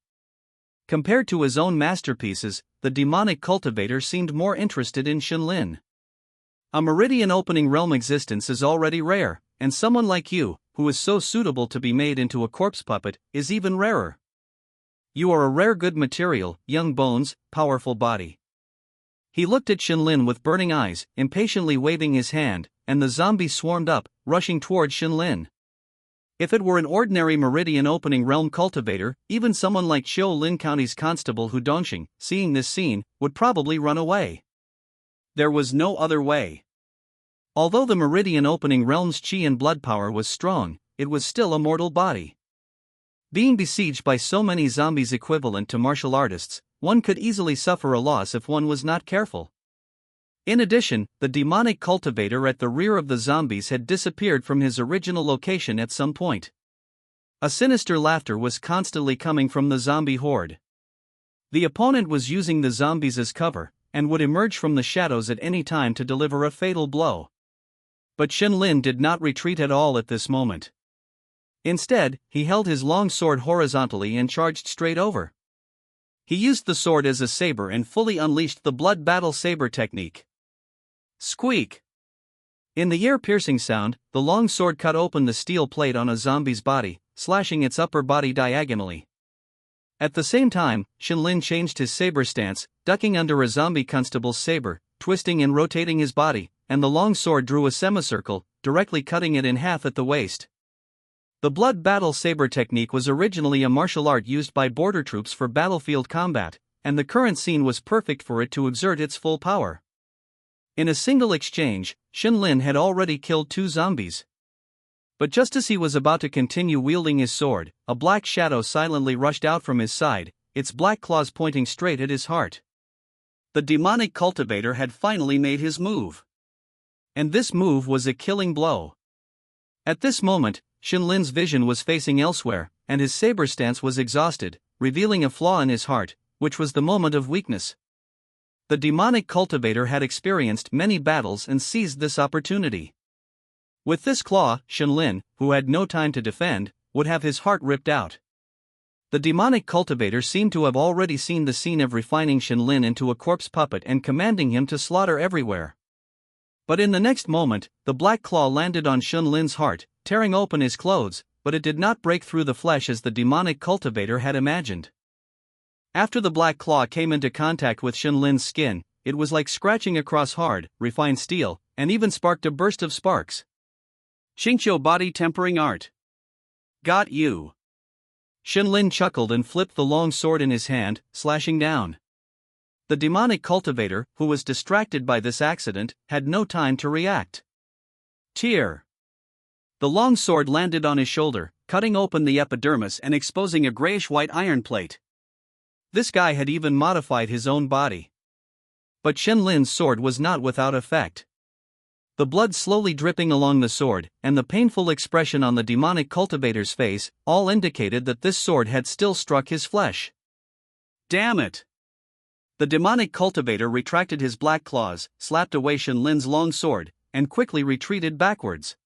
Compared to his own masterpieces, the demonic cultivator seemed more interested in Shunlin. A meridian opening realm existence is already rare, and someone like you, who is so suitable to be made into a corpse puppet, is even rarer. You are a rare good material, young bones, powerful body. He looked at Shunlin with burning eyes, impatiently waving his hand, and the zombies swarmed up, rushing toward Shunlin. If it were an ordinary meridian opening realm cultivator, even someone like Xiaolin County's constable Hu Dongxing, seeing this scene, would probably run away. There was no other way. Although the meridian opening realm's chi and blood power was strong, it was still a mortal body. Being besieged by so many zombies equivalent to martial artists, one could easily suffer a loss if one was not careful. In addition, the demonic cultivator at the rear of the zombies had disappeared from his original location at some point. A sinister laughter was constantly coming from the zombie horde. The opponent was using the zombies as cover, and would emerge from the shadows at any time to deliver a fatal blow. But Shunlin did not retreat at all at this moment. Instead, he held his long sword horizontally and charged straight over. He used the sword as a saber and fully unleashed the blood battle saber technique. Squeak! In the ear-piercing sound, the long sword cut open the steel plate on a zombie's body, slashing its upper body diagonally. At the same time, Shunlin changed his saber stance, ducking under a zombie constable's saber, twisting and rotating his body, and the long sword drew a semicircle, directly cutting it in half at the waist. The blood battle saber technique was originally a martial art used by border troops for battlefield combat, and the current scene was perfect for it to exert its full power. In a single exchange, Shunlin had already killed 2 zombies. But just as he was about to continue wielding his sword, a black shadow silently rushed out from his side, its black claws pointing straight at his heart. The demonic cultivator had finally made his move. And this move was a killing blow. At this moment, Shunlin's vision was facing elsewhere, and his saber stance was exhausted, revealing a flaw in his heart, which was the moment of weakness. The demonic cultivator had experienced many battles and seized this opportunity. With this claw, Shunlin, who had no time to defend, would have his heart ripped out. The demonic cultivator seemed to have already seen the scene of refining Shunlin into a corpse puppet and commanding him to slaughter everywhere. But in the next moment, the black claw landed on Shunlin's heart, tearing open his clothes, but it did not break through the flesh as the demonic cultivator had imagined. After the black claw came into contact with Shunlin's skin, it was like scratching across hard, refined steel, and even sparked a burst of sparks. Xingqiu body tempering art. Got you. Shunlin chuckled and flipped the long sword in his hand, slashing down. The demonic cultivator, who was distracted by this accident, had no time to react. Tear. The long sword landed on his shoulder, cutting open the epidermis and exposing a grayish-white iron plate. This guy had even modified his own body. But Shunlin's sword was not without effect. The blood slowly dripping along the sword, and the painful expression on the demonic cultivator's face, all indicated that this sword had still struck his flesh. Damn it! The demonic cultivator retracted his black claws, slapped away Shunlin's long sword, and quickly retreated backwards.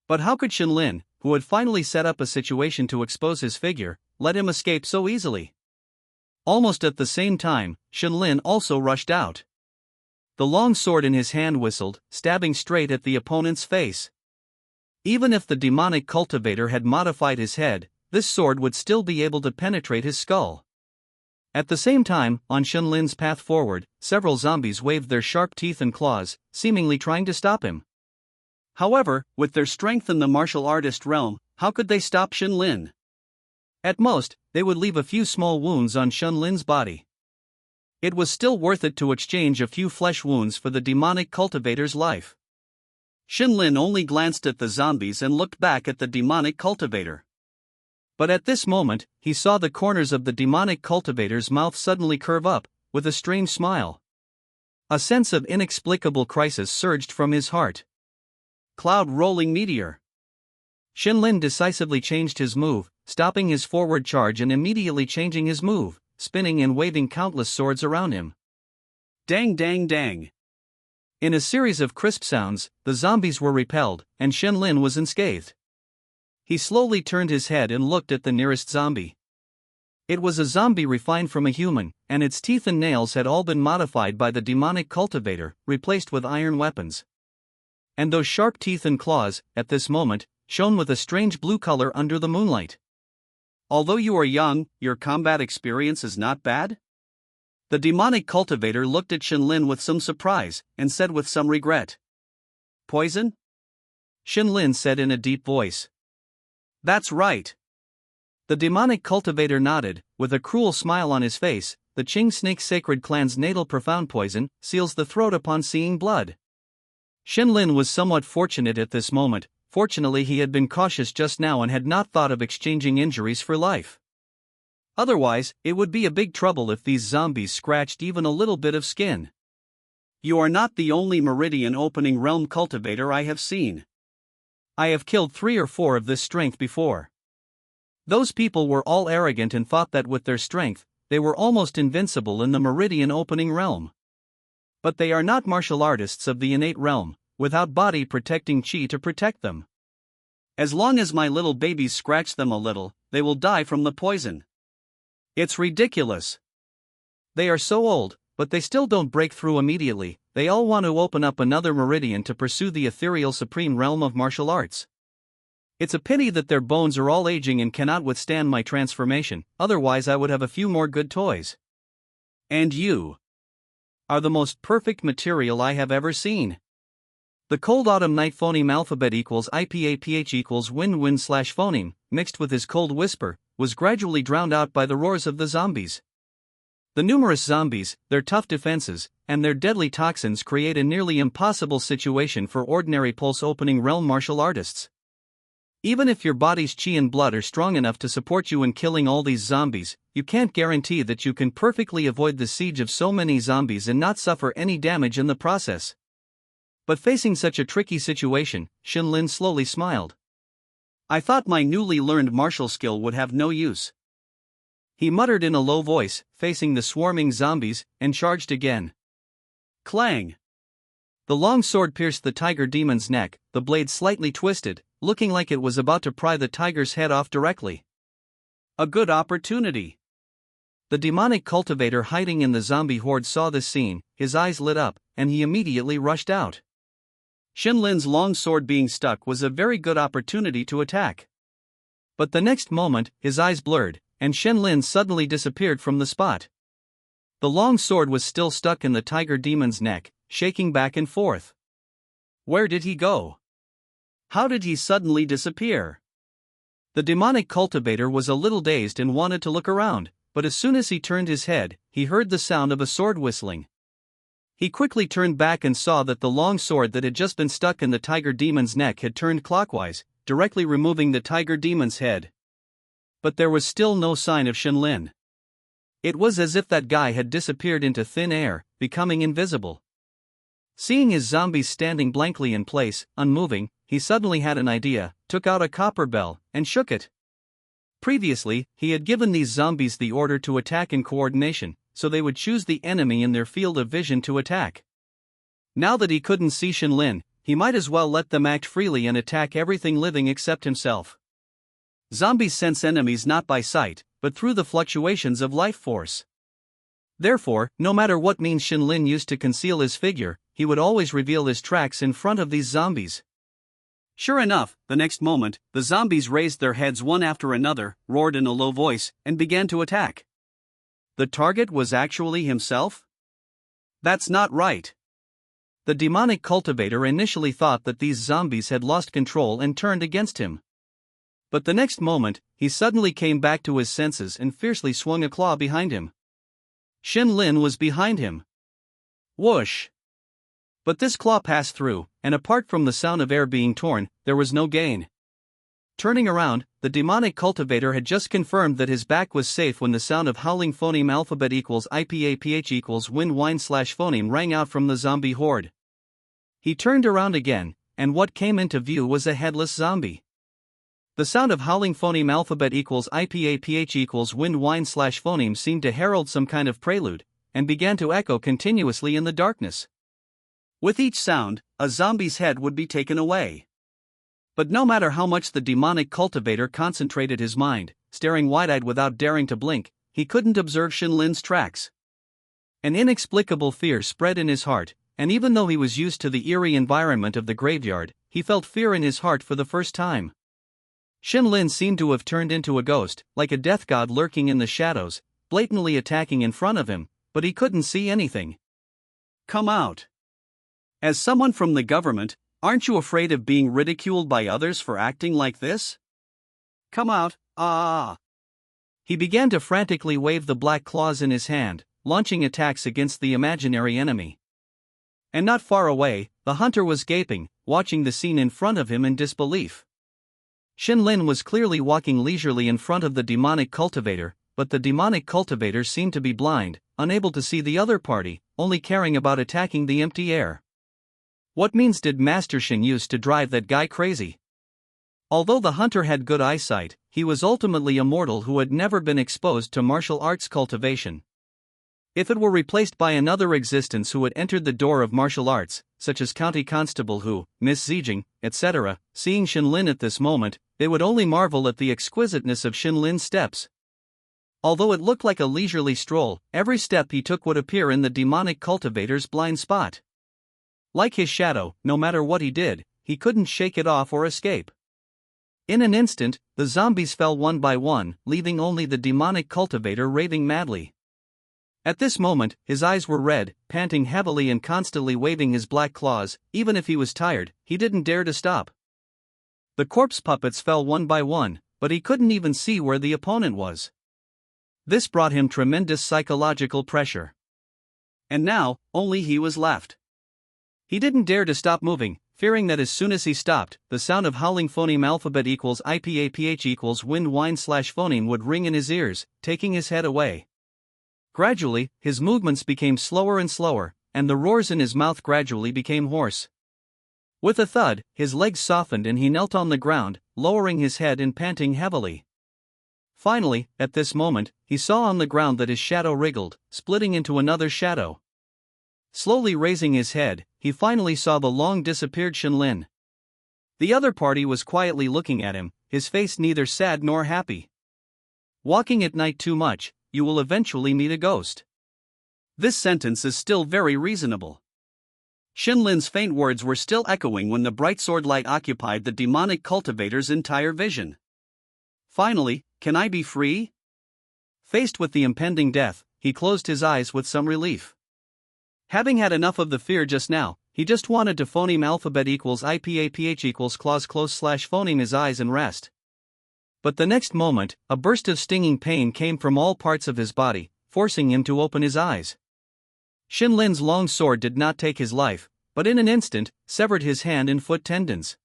But how could Shunlin, who had finally set up a situation to expose his figure, let him escape so easily? Almost at the same time, Shenlin also rushed out. The long sword in his hand whistled, stabbing straight at the opponent's face. Even if the demonic cultivator had modified his head, this sword would still be able to penetrate his skull. At the same time, on Shenlin's path forward, several zombies waved their sharp teeth and claws, seemingly trying to stop him. However, with their strength in the martial artist realm, how could they stop Shenlin? At most, they would leave a few small wounds on Shenlin's body. It was still worth it to exchange a few flesh wounds for the demonic cultivator's life. Shenlin only glanced at the zombies and looked back at the demonic cultivator. But at this moment, he saw the corners of the demonic cultivator's mouth suddenly curve up, with a strange smile. A sense of inexplicable crisis surged from his heart. Cloud rolling meteor. Shenlin decisively changed his move, stopping his forward charge and immediately changing his move, spinning and waving countless swords around him. Dang dang dang. In a series of crisp sounds, the zombies were repelled, and Shenlin was unscathed. He slowly turned his head and looked at the nearest zombie. It was a zombie refined from a human, and its teeth and nails had all been modified by the demonic cultivator, replaced with iron weapons. And those sharp teeth and claws, at this moment, shone with a strange blue color under the moonlight. Although you are young, your combat experience is not bad? The demonic cultivator looked at Shenlin with some surprise, and said with some regret. Poison? Shenlin said in a deep voice. That's right. The demonic cultivator nodded, with a cruel smile on his face. The Qing Snake Sacred Clan's natal profound poison seals the throat upon seeing blood. Shenlin was somewhat fortunate at this moment. Fortunately, he had been cautious just now and had not thought of exchanging injuries for life. Otherwise, it would be a big trouble if these zombies scratched even a little bit of skin. You are not the only Meridian Opening Realm cultivator I have seen. I have killed 3 or 4 of this strength before. Those people were all arrogant and thought that with their strength, they were almost invincible in the Meridian Opening Realm. But they are not martial artists of the innate realm, without body protecting chi to protect them. As long as my little babies scratch them a little, they will die from the poison. It's ridiculous. They are so old, but they still don't break through immediately. They all want to open up another meridian to pursue the ethereal supreme realm of martial arts. It's a pity that their bones are all aging and cannot withstand my transformation, otherwise I would have a few more good toys. And you are the most perfect material I have ever seen. The cold autumn night phoneme alphabet equals IPAPH equals win-win slash phoneme, mixed with his cold whisper, was gradually drowned out by the roars of the zombies. The numerous zombies, their tough defenses, and their deadly toxins create a nearly impossible situation for ordinary pulse-opening realm martial artists. Even if your body's chi and blood are strong enough to support you in killing all these zombies, you can't guarantee that you can perfectly avoid the siege of so many zombies and not suffer any damage in the process. But facing such a tricky situation, Shenlin slowly smiled. I thought my newly learned martial skill would have no use. He muttered in a low voice, facing the swarming zombies, and charged again. Clang! The long sword pierced the tiger demon's neck, the blade slightly twisted, looking like it was about to pry the tiger's head off directly. A good opportunity. The demonic cultivator hiding in the zombie horde saw this scene, his eyes lit up, and he immediately rushed out. Shenlin's long sword being stuck was a very good opportunity to attack. But the next moment, his eyes blurred, and Shenlin suddenly disappeared from the spot. The long sword was still stuck in the tiger demon's neck, shaking back and forth. Where did he go? How did he suddenly disappear? The demonic cultivator was a little dazed and wanted to look around, but as soon as he turned his head, he heard the sound of a sword whistling. He quickly turned back and saw that the long sword that had just been stuck in the tiger demon's neck had turned clockwise, directly removing the tiger demon's head. But there was still no sign of Shenlin. It was as if that guy had disappeared into thin air, becoming invisible. Seeing his zombies standing blankly in place, unmoving, he suddenly had an idea, took out a copper bell, and shook it. Previously, he had given these zombies the order to attack in coordination, so they would choose the enemy in their field of vision to attack. Now that he couldn't see Shenlin, he might as well let them act freely and attack everything living except himself. Zombies sense enemies not by sight, but through the fluctuations of life force. Therefore, no matter what means Shin Lin used to conceal his figure, he would always reveal his tracks in front of these zombies. Sure enough, the next moment, the zombies raised their heads one after another, roared in a low voice, and began to attack. The target was actually himself? That's not right. The demonic cultivator initially thought that these zombies had lost control and turned against him. But the next moment, he suddenly came back to his senses and fiercely swung a claw behind him. Shin Lin was behind him. Whoosh! But this claw passed through, and apart from the sound of air being torn, there was no gain. Turning around, the demonic cultivator had just confirmed that his back was safe when the sound of howling phoneme alphabet equals IPAPH equals wind whine slash phoneme rang out from the zombie horde. He turned around again, and what came into view was a headless zombie. The sound of howling phoneme alphabet equals IPAPH equals wind whine slash phoneme seemed to herald some kind of prelude, and began to echo continuously in the darkness. With each sound, a zombie's head would be taken away. But no matter how much the demonic cultivator concentrated his mind, staring wide-eyed without daring to blink, he couldn't observe Shin Lin's tracks. An inexplicable fear spread in his heart, and even though he was used to the eerie environment of the graveyard, he felt fear in his heart for the first time. Shin Lin seemed to have turned into a ghost, like a death god lurking in the shadows, blatantly attacking in front of him, but he couldn't see anything. Come out. As someone from the government, aren't you afraid of being ridiculed by others for acting like this? Come out, ah! He began to frantically wave the black claws in his hand, launching attacks against the imaginary enemy. And not far away, the hunter was gaping, watching the scene in front of him in disbelief. Shin Lin was clearly walking leisurely in front of the demonic cultivator, but the demonic cultivator seemed to be blind, unable to see the other party, only caring about attacking the empty air. What means did Master Shin use to drive that guy crazy? Although the hunter had good eyesight, he was ultimately a mortal who had never been exposed to martial arts cultivation. If it were replaced by another existence who had entered the door of martial arts, such as County Constable Hu, Miss Zijing, etc., seeing Shin Lin at this moment, they would only marvel at the exquisiteness of Shin Lin's steps. Although it looked like a leisurely stroll, every step he took would appear in the demonic cultivator's blind spot. Like his shadow, no matter what he did, he couldn't shake it off or escape. In an instant, the zombies fell one by one, leaving only the demonic cultivator raving madly. At this moment, his eyes were red, panting heavily and constantly waving his black claws. Even if he was tired, he didn't dare to stop. The corpse puppets fell one by one, but he couldn't even see where the opponent was. This brought him tremendous psychological pressure. And now, only he was left. He didn't dare to stop moving, fearing that as soon as he stopped, the sound of howling phoneme alphabet equals IPAPH equals wind whine slash phoneme would ring in his ears, taking his head away. Gradually, his movements became slower and slower, and the roars in his mouth gradually became hoarse. With a thud, his legs softened and he knelt on the ground, lowering his head and panting heavily. Finally, at this moment, he saw on the ground that his shadow wriggled, splitting into another shadow. Slowly raising his head, he finally saw the long-disappeared Shin Lin. The other party was quietly looking at him, his face neither sad nor happy. Walking at night too much, you will eventually meet a ghost. This sentence is still very reasonable. Shin Lin's faint words were still echoing when the bright sword light occupied the demonic cultivator's entire vision. Finally, can I be free? Faced with the impending death, he closed his eyes with some relief. Having had enough of the fear just now, he just wanted to phoneme alphabet equals IPAPH equals claws close slash phoneme his eyes and rest. But the next moment, a burst of stinging pain came from all parts of his body, forcing him to open his eyes. Shin Lin's long sword did not take his life, but in an instant, severed his hand and foot tendons.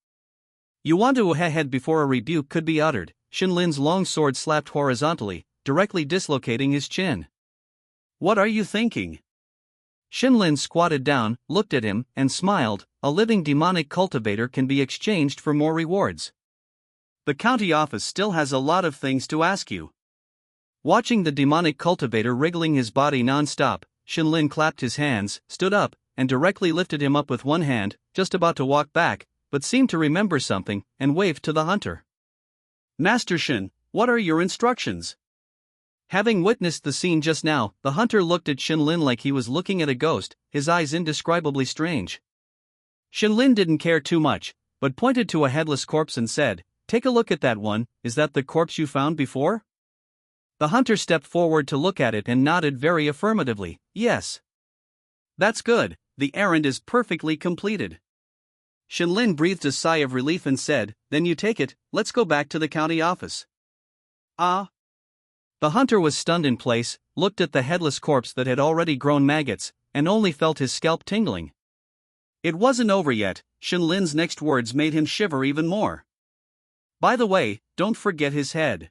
You want to head before a rebuke could be uttered. Shin Lin's long sword slapped horizontally, directly dislocating his chin. What are you thinking? Shin Lin squatted down, looked at him, and smiled. A living demonic cultivator can be exchanged for more rewards. The county office still has a lot of things to ask you. Watching the demonic cultivator wriggling his body non-stop, Shin Lin clapped his hands, stood up, and directly lifted him up with one hand, just about to walk back, but seemed to remember something, and waved to the hunter. Master Shin, what are your instructions? Having witnessed the scene just now, the hunter looked at Shenlin like he was looking at a ghost, his eyes indescribably strange. Shenlin didn't care too much, but pointed to a headless corpse and said, "Take a look at that one, is that the corpse you found before?" The hunter stepped forward to look at it and nodded very affirmatively, "Yes." "That's good, the errand is perfectly completed." Shenlin breathed a sigh of relief and said, "Then you take it, let's go back to the county office." "Ah." The hunter was stunned in place, looked at the headless corpse that had already grown maggots, and only felt his scalp tingling. It wasn't over yet, Shenlin's next words made him shiver even more. "By the way, don't forget his head."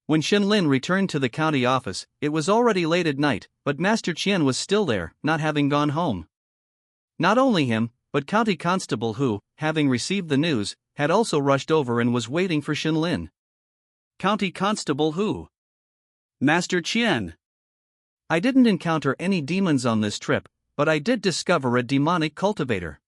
When Shenlin returned to the county office, it was already late at night, but Master Qian was still there, not having gone home. Not only him, but County Constable who, having received the news, had also rushed over and was waiting for Shenlin. "County Constable who?" "Master Qian." "I didn't encounter any demons on this trip, but I did discover a demonic cultivator."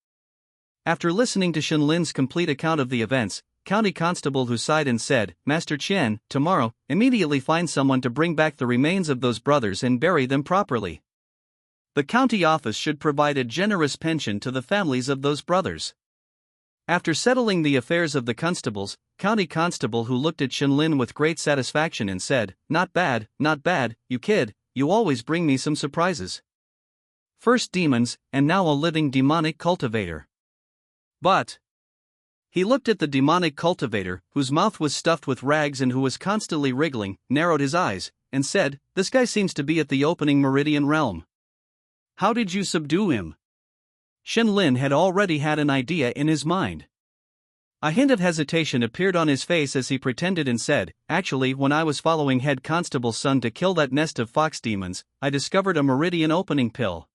After listening to Shenlin's complete account of the events, County Constable who sighed and said, "Master Qian, tomorrow, immediately find someone to bring back the remains of those brothers and bury them properly. The county office should provide a generous pension to the families of those brothers." After settling the affairs of the constables, County Constable who looked at Shenlin with great satisfaction and said, not bad, you kid, you always bring me some surprises. First demons, and now a living demonic cultivator. But he looked at the demonic cultivator, whose mouth was stuffed with rags and who was constantly wriggling, narrowed his eyes, and said, "This guy seems to be at the opening meridian realm. How did you subdue him?" Shenlin had already had an idea in his mind. A hint of hesitation appeared on his face as he pretended and said, "Actually, when I was following Head Constable's son to kill that nest of fox demons, I discovered a meridian opening pill.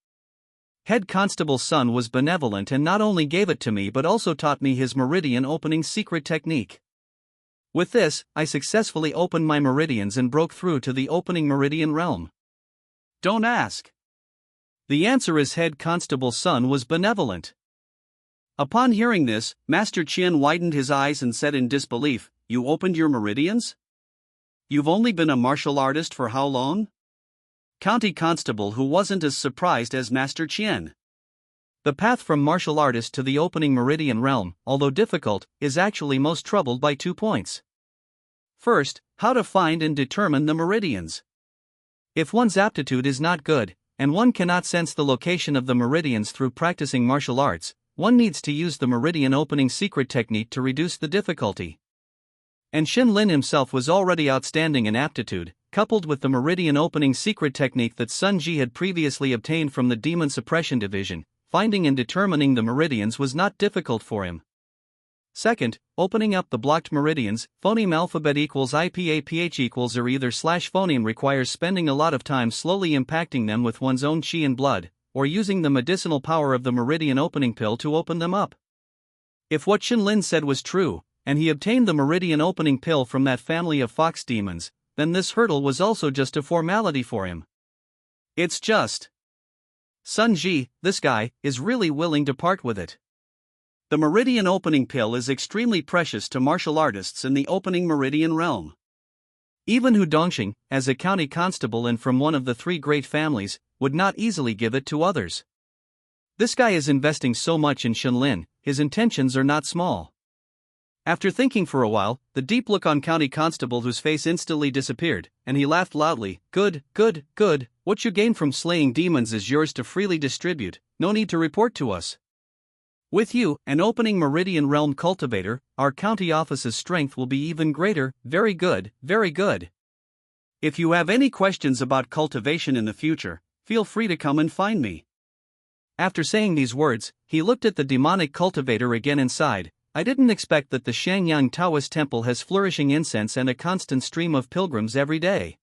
Head Constable's son was benevolent and not only gave it to me but also taught me his meridian opening secret technique. With this, I successfully opened my meridians and broke through to the opening meridian realm." "Don't ask." The answer is Head Constable's son was benevolent. Upon hearing this, Master Qian widened his eyes and said in disbelief, "You opened your meridians? You've only been a martial artist for how long?" County Constable who wasn't as surprised as Master Qian. The path from martial artist to the opening meridian realm, although difficult, is actually most troubled by 2 points. First, how to find and determine the meridians. If one's aptitude is not good, and one cannot sense the location of the meridians through practicing martial arts, one needs to use the meridian opening secret technique to reduce the difficulty. And Shenlin himself was already outstanding in aptitude, coupled with the meridian opening secret technique that Sun Ji had previously obtained from the Demon Suppression Division. Finding and determining the meridians was not difficult for him. Second, opening up the blocked meridians, phoneme alphabet equals IPAPH equals or either slash phoneme requires spending a lot of time slowly impacting them with one's own chi and blood, or using the medicinal power of the meridian opening pill to open them up. If what Shenlin said was true, and he obtained the meridian opening pill from that family of fox demons, then this hurdle was also just a formality for him. It's just Sun Ji, this guy, is really willing to part with it. The meridian opening pill is extremely precious to martial artists in the opening meridian realm. Even Hu Dongxing, as a county constable and from one of the 3 great families, would not easily give it to others. This guy is investing so much in Shenlin, his intentions are not small. After thinking for a while, the deep look on County Constable whose face instantly disappeared, and he laughed loudly, good, what you gain from slaying demons is yours to freely distribute, no need to report to us. With you, an opening meridian realm cultivator, our county office's strength will be even greater, very good. If you have any questions about cultivation in the future, feel free to come and find me." After saying these words, he looked at the demonic cultivator again and sighed, "I didn't expect that the Shangyang Taoist temple has flourishing incense and a constant stream of pilgrims every day.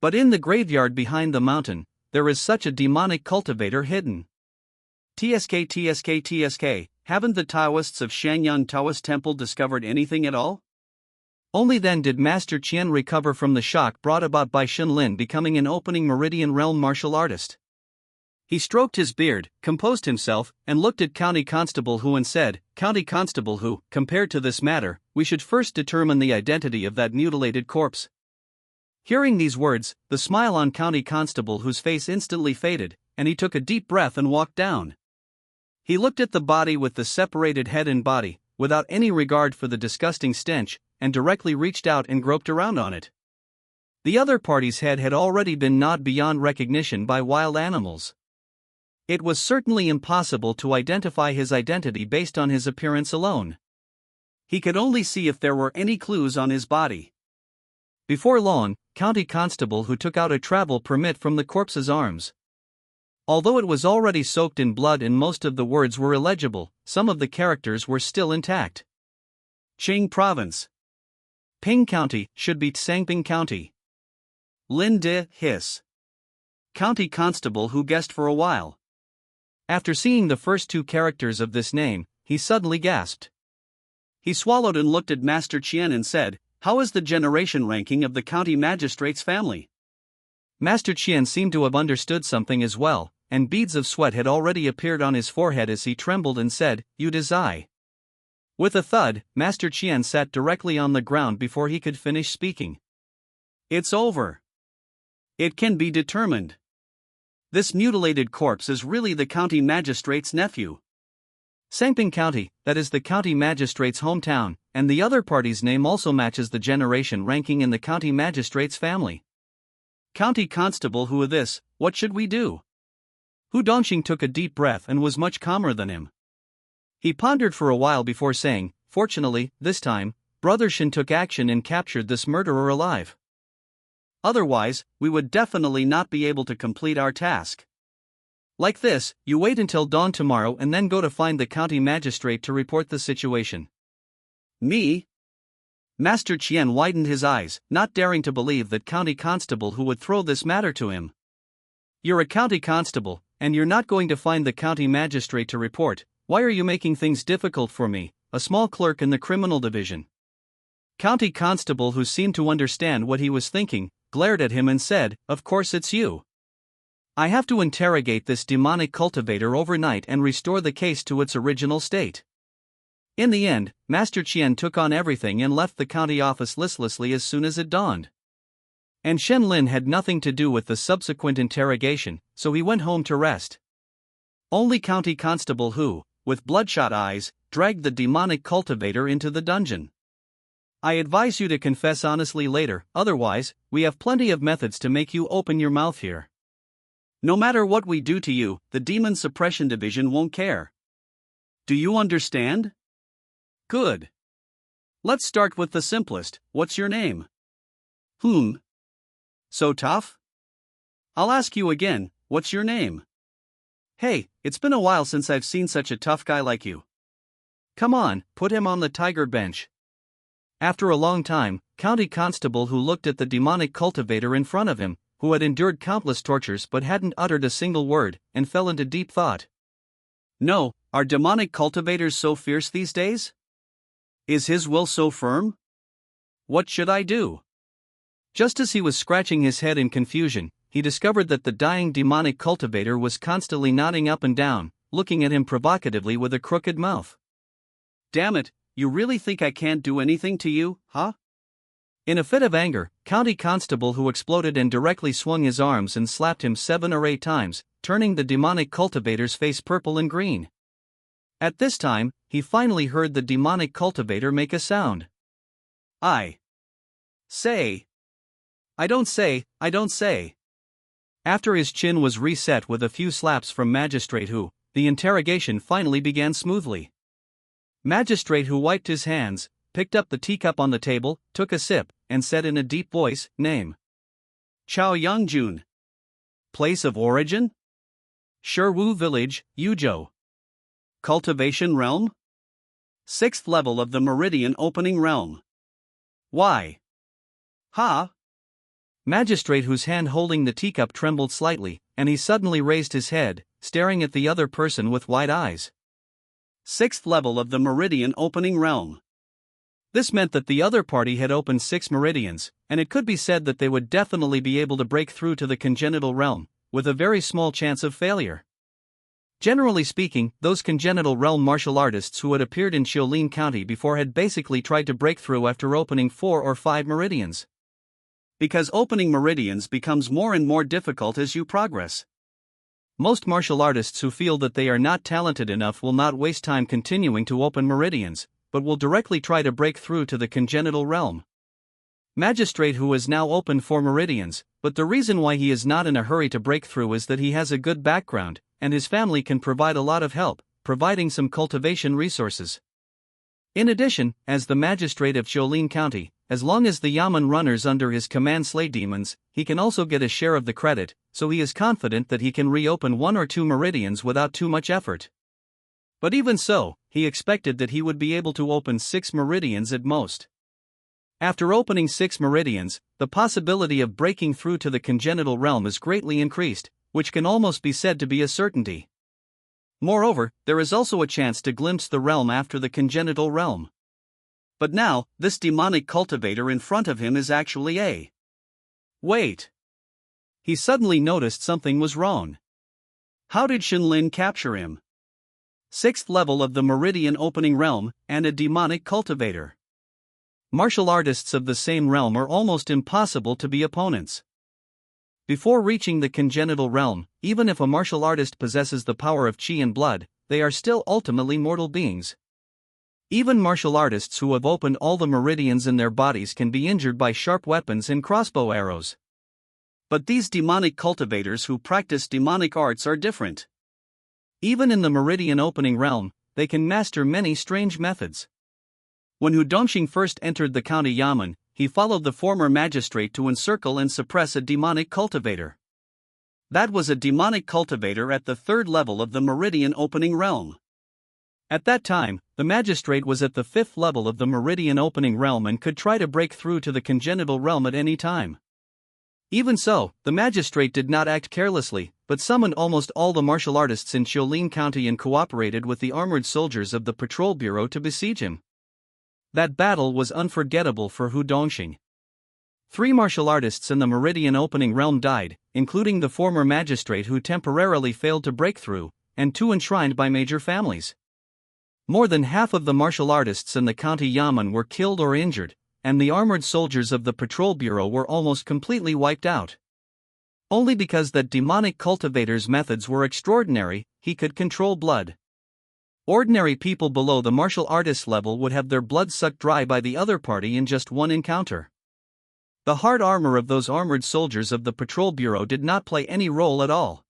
But in the graveyard behind the mountain, there is such a demonic cultivator hidden. TSK, haven't the Taoists of Shangyang Taoist temple discovered anything at all?" Only then did Master Qian recover from the shock brought about by Shenlin becoming an opening meridian realm martial artist. He stroked his beard, composed himself, and looked at County Constable Hu and said, "County Constable Hu, compared to this matter, we should first determine the identity of that mutilated corpse." Hearing these words, the smile on County Constable Who's face instantly faded, and he took a deep breath and walked down. He looked at the body with the separated head and body, without any regard for the disgusting stench, and directly reached out and groped around on it. The other party's head had already been gnawed beyond recognition by wild animals. It was certainly impossible to identify his identity based on his appearance alone. He could only see if there were any clues on his body. Before long, County Constable Who took out a travel permit from the corpse's arms. Although it was already soaked in blood and most of the words were illegible, some of the characters were still intact. Qing Province. Ping County should be Tsangping County. Lin De Hiss. County Constable Who guessed for a while. After seeing the first two characters of this name, he suddenly gasped. He swallowed and looked at Master Qian and said, "How is the generation ranking of the county magistrate's family?" Master Qian seemed to have understood something as well, and beads of sweat had already appeared on his forehead as he trembled and said, "You desire." With a thud, Master Qian sat directly on the ground before he could finish speaking. "It's over. It can be determined. This mutilated corpse is really the county magistrate's nephew. Tsangping County, that is the county magistrate's hometown, and the other party's name also matches the generation ranking in the county magistrate's family. County Constable Who this, what should we do?" Hu Dongxing took a deep breath and was much calmer than him. He pondered for a while before saying, "Fortunately, this time, Brother Shin took action and captured this murderer alive. Otherwise, we would definitely not be able to complete our task. Like this, you wait until dawn tomorrow and then go to find the county magistrate to report the situation." "Me?" Master Qian widened his eyes, not daring to believe that County Constable Who would throw this matter to him. "You're a county constable, and you're not going to find the county magistrate to report. Why are you making things difficult for me, a small clerk in the criminal division?" County Constable Who seemed to understand what he was thinking, glared at him and said, "Of course it's you. I have to interrogate this demonic cultivator overnight and restore the case to its original state." In the end, Master Qian took on everything and left the county office listlessly as soon as it dawned. And Shen Lin had nothing to do with the subsequent interrogation, so he went home to rest. Only County Constable Who, with bloodshot eyes, dragged the demonic cultivator into the dungeon. "I advise you to confess honestly later, otherwise, we have plenty of methods to make you open your mouth here. No matter what we do to you, the Demon Suppression Division won't care. Do you understand? Good. Let's start with the simplest. What's your name?" So tough? I'll ask you again, what's your name? Hey, it's been a while since I've seen such a tough guy like you. Come on, put him on the tiger bench." After a long time, County Constable Who looked at the demonic cultivator in front of him, who had endured countless tortures but hadn't uttered a single word, and fell into deep thought. No, are demonic cultivators so fierce these days? Is his will so firm? What should I do? Just as he was scratching his head in confusion, he discovered that the dying demonic cultivator was constantly nodding up and down, looking at him provocatively with a crooked mouth. Damn it, you really think I can't do anything to you, huh? In a fit of anger, County Constable Who exploded and directly swung his arms and slapped him 7 or 8 times, turning the demonic cultivator's face purple and green. At this time, he finally heard the demonic cultivator make a sound. I don't say. After his chin was reset with a few slaps from Magistrate Who, the interrogation finally began smoothly. Magistrate Who wiped his hands, picked up the teacup on the table, took a sip, and said in a deep voice, "Name? Chao Yangjun. Place of origin? Shiwu Village, Yuzhou. Cultivation realm? 6th level of the Meridian Opening Realm. Why? Ha?" Magistrate Whose hand holding the teacup trembled slightly, and he suddenly raised his head, staring at the other person with wide eyes. 6th level of the Meridian Opening Realm. This meant that the other party had opened 6 meridians, and it could be said that they would definitely be able to break through to the congenital realm, with a very small chance of failure. Generally speaking, those congenital realm martial artists who had appeared in Xiaolin County before had basically tried to break through after opening 4 or 5 meridians. Because opening meridians becomes more and more difficult as you progress. Most martial artists who feel that they are not talented enough will not waste time continuing to open meridians, but will directly try to break through to the congenital realm. Magistrate who has now opened 4 meridians, but the reason why he is not in a hurry to break through is that he has a good background, and his family can provide a lot of help, providing some cultivation resources. In addition, as the magistrate of Xiaolin County, as long as the yamen runners under his command slay demons, he can also get a share of the credit, so he is confident that he can reopen 1 or 2 meridians without too much effort. But even so, he expected that he would be able to open 6 meridians at most. After opening 6 meridians, the possibility of breaking through to the congenital realm is greatly increased, which can almost be said to be a certainty. Moreover, there is also a chance to glimpse the realm after the congenital realm. But now, this demonic cultivator in front of him is actually a... Wait! He suddenly noticed something was wrong. How did Shenlin capture him? 6th level of the meridian opening realm, and a demonic cultivator. Martial artists of the same realm are almost impossible to be opponents. Before reaching the congenital realm, even if a martial artist possesses the power of qi and blood, they are still ultimately mortal beings. Even martial artists who have opened all the meridians in their bodies can be injured by sharp weapons and crossbow arrows. But these demonic cultivators who practice demonic arts are different. Even in the meridian opening realm, they can master many strange methods. When Hu Dongxing first entered the county yamen, he followed the former magistrate to encircle and suppress a demonic cultivator. That was a demonic cultivator at the 3rd level of the meridian opening realm. At that time, the magistrate was at the 5th level of the meridian opening realm and could try to break through to the congenital realm at any time. Even so, the magistrate did not act carelessly, but summoned almost all the martial artists in Xiaolin County and cooperated with the armored soldiers of the patrol bureau to besiege him. That battle was unforgettable for Hu Dongxing. 3 martial artists in the meridian opening realm died, including the former magistrate who temporarily failed to break through, and 2 enshrined by major families. More than half of the martial artists in the county yamen were killed or injured, and the armored soldiers of the patrol bureau were almost completely wiped out. Only because that demonic cultivator's methods were extraordinary, he could control blood. Ordinary people below the martial artist level would have their blood sucked dry by the other party in just one encounter. The hard armor of those armored soldiers of the patrol bureau did not play any role at all.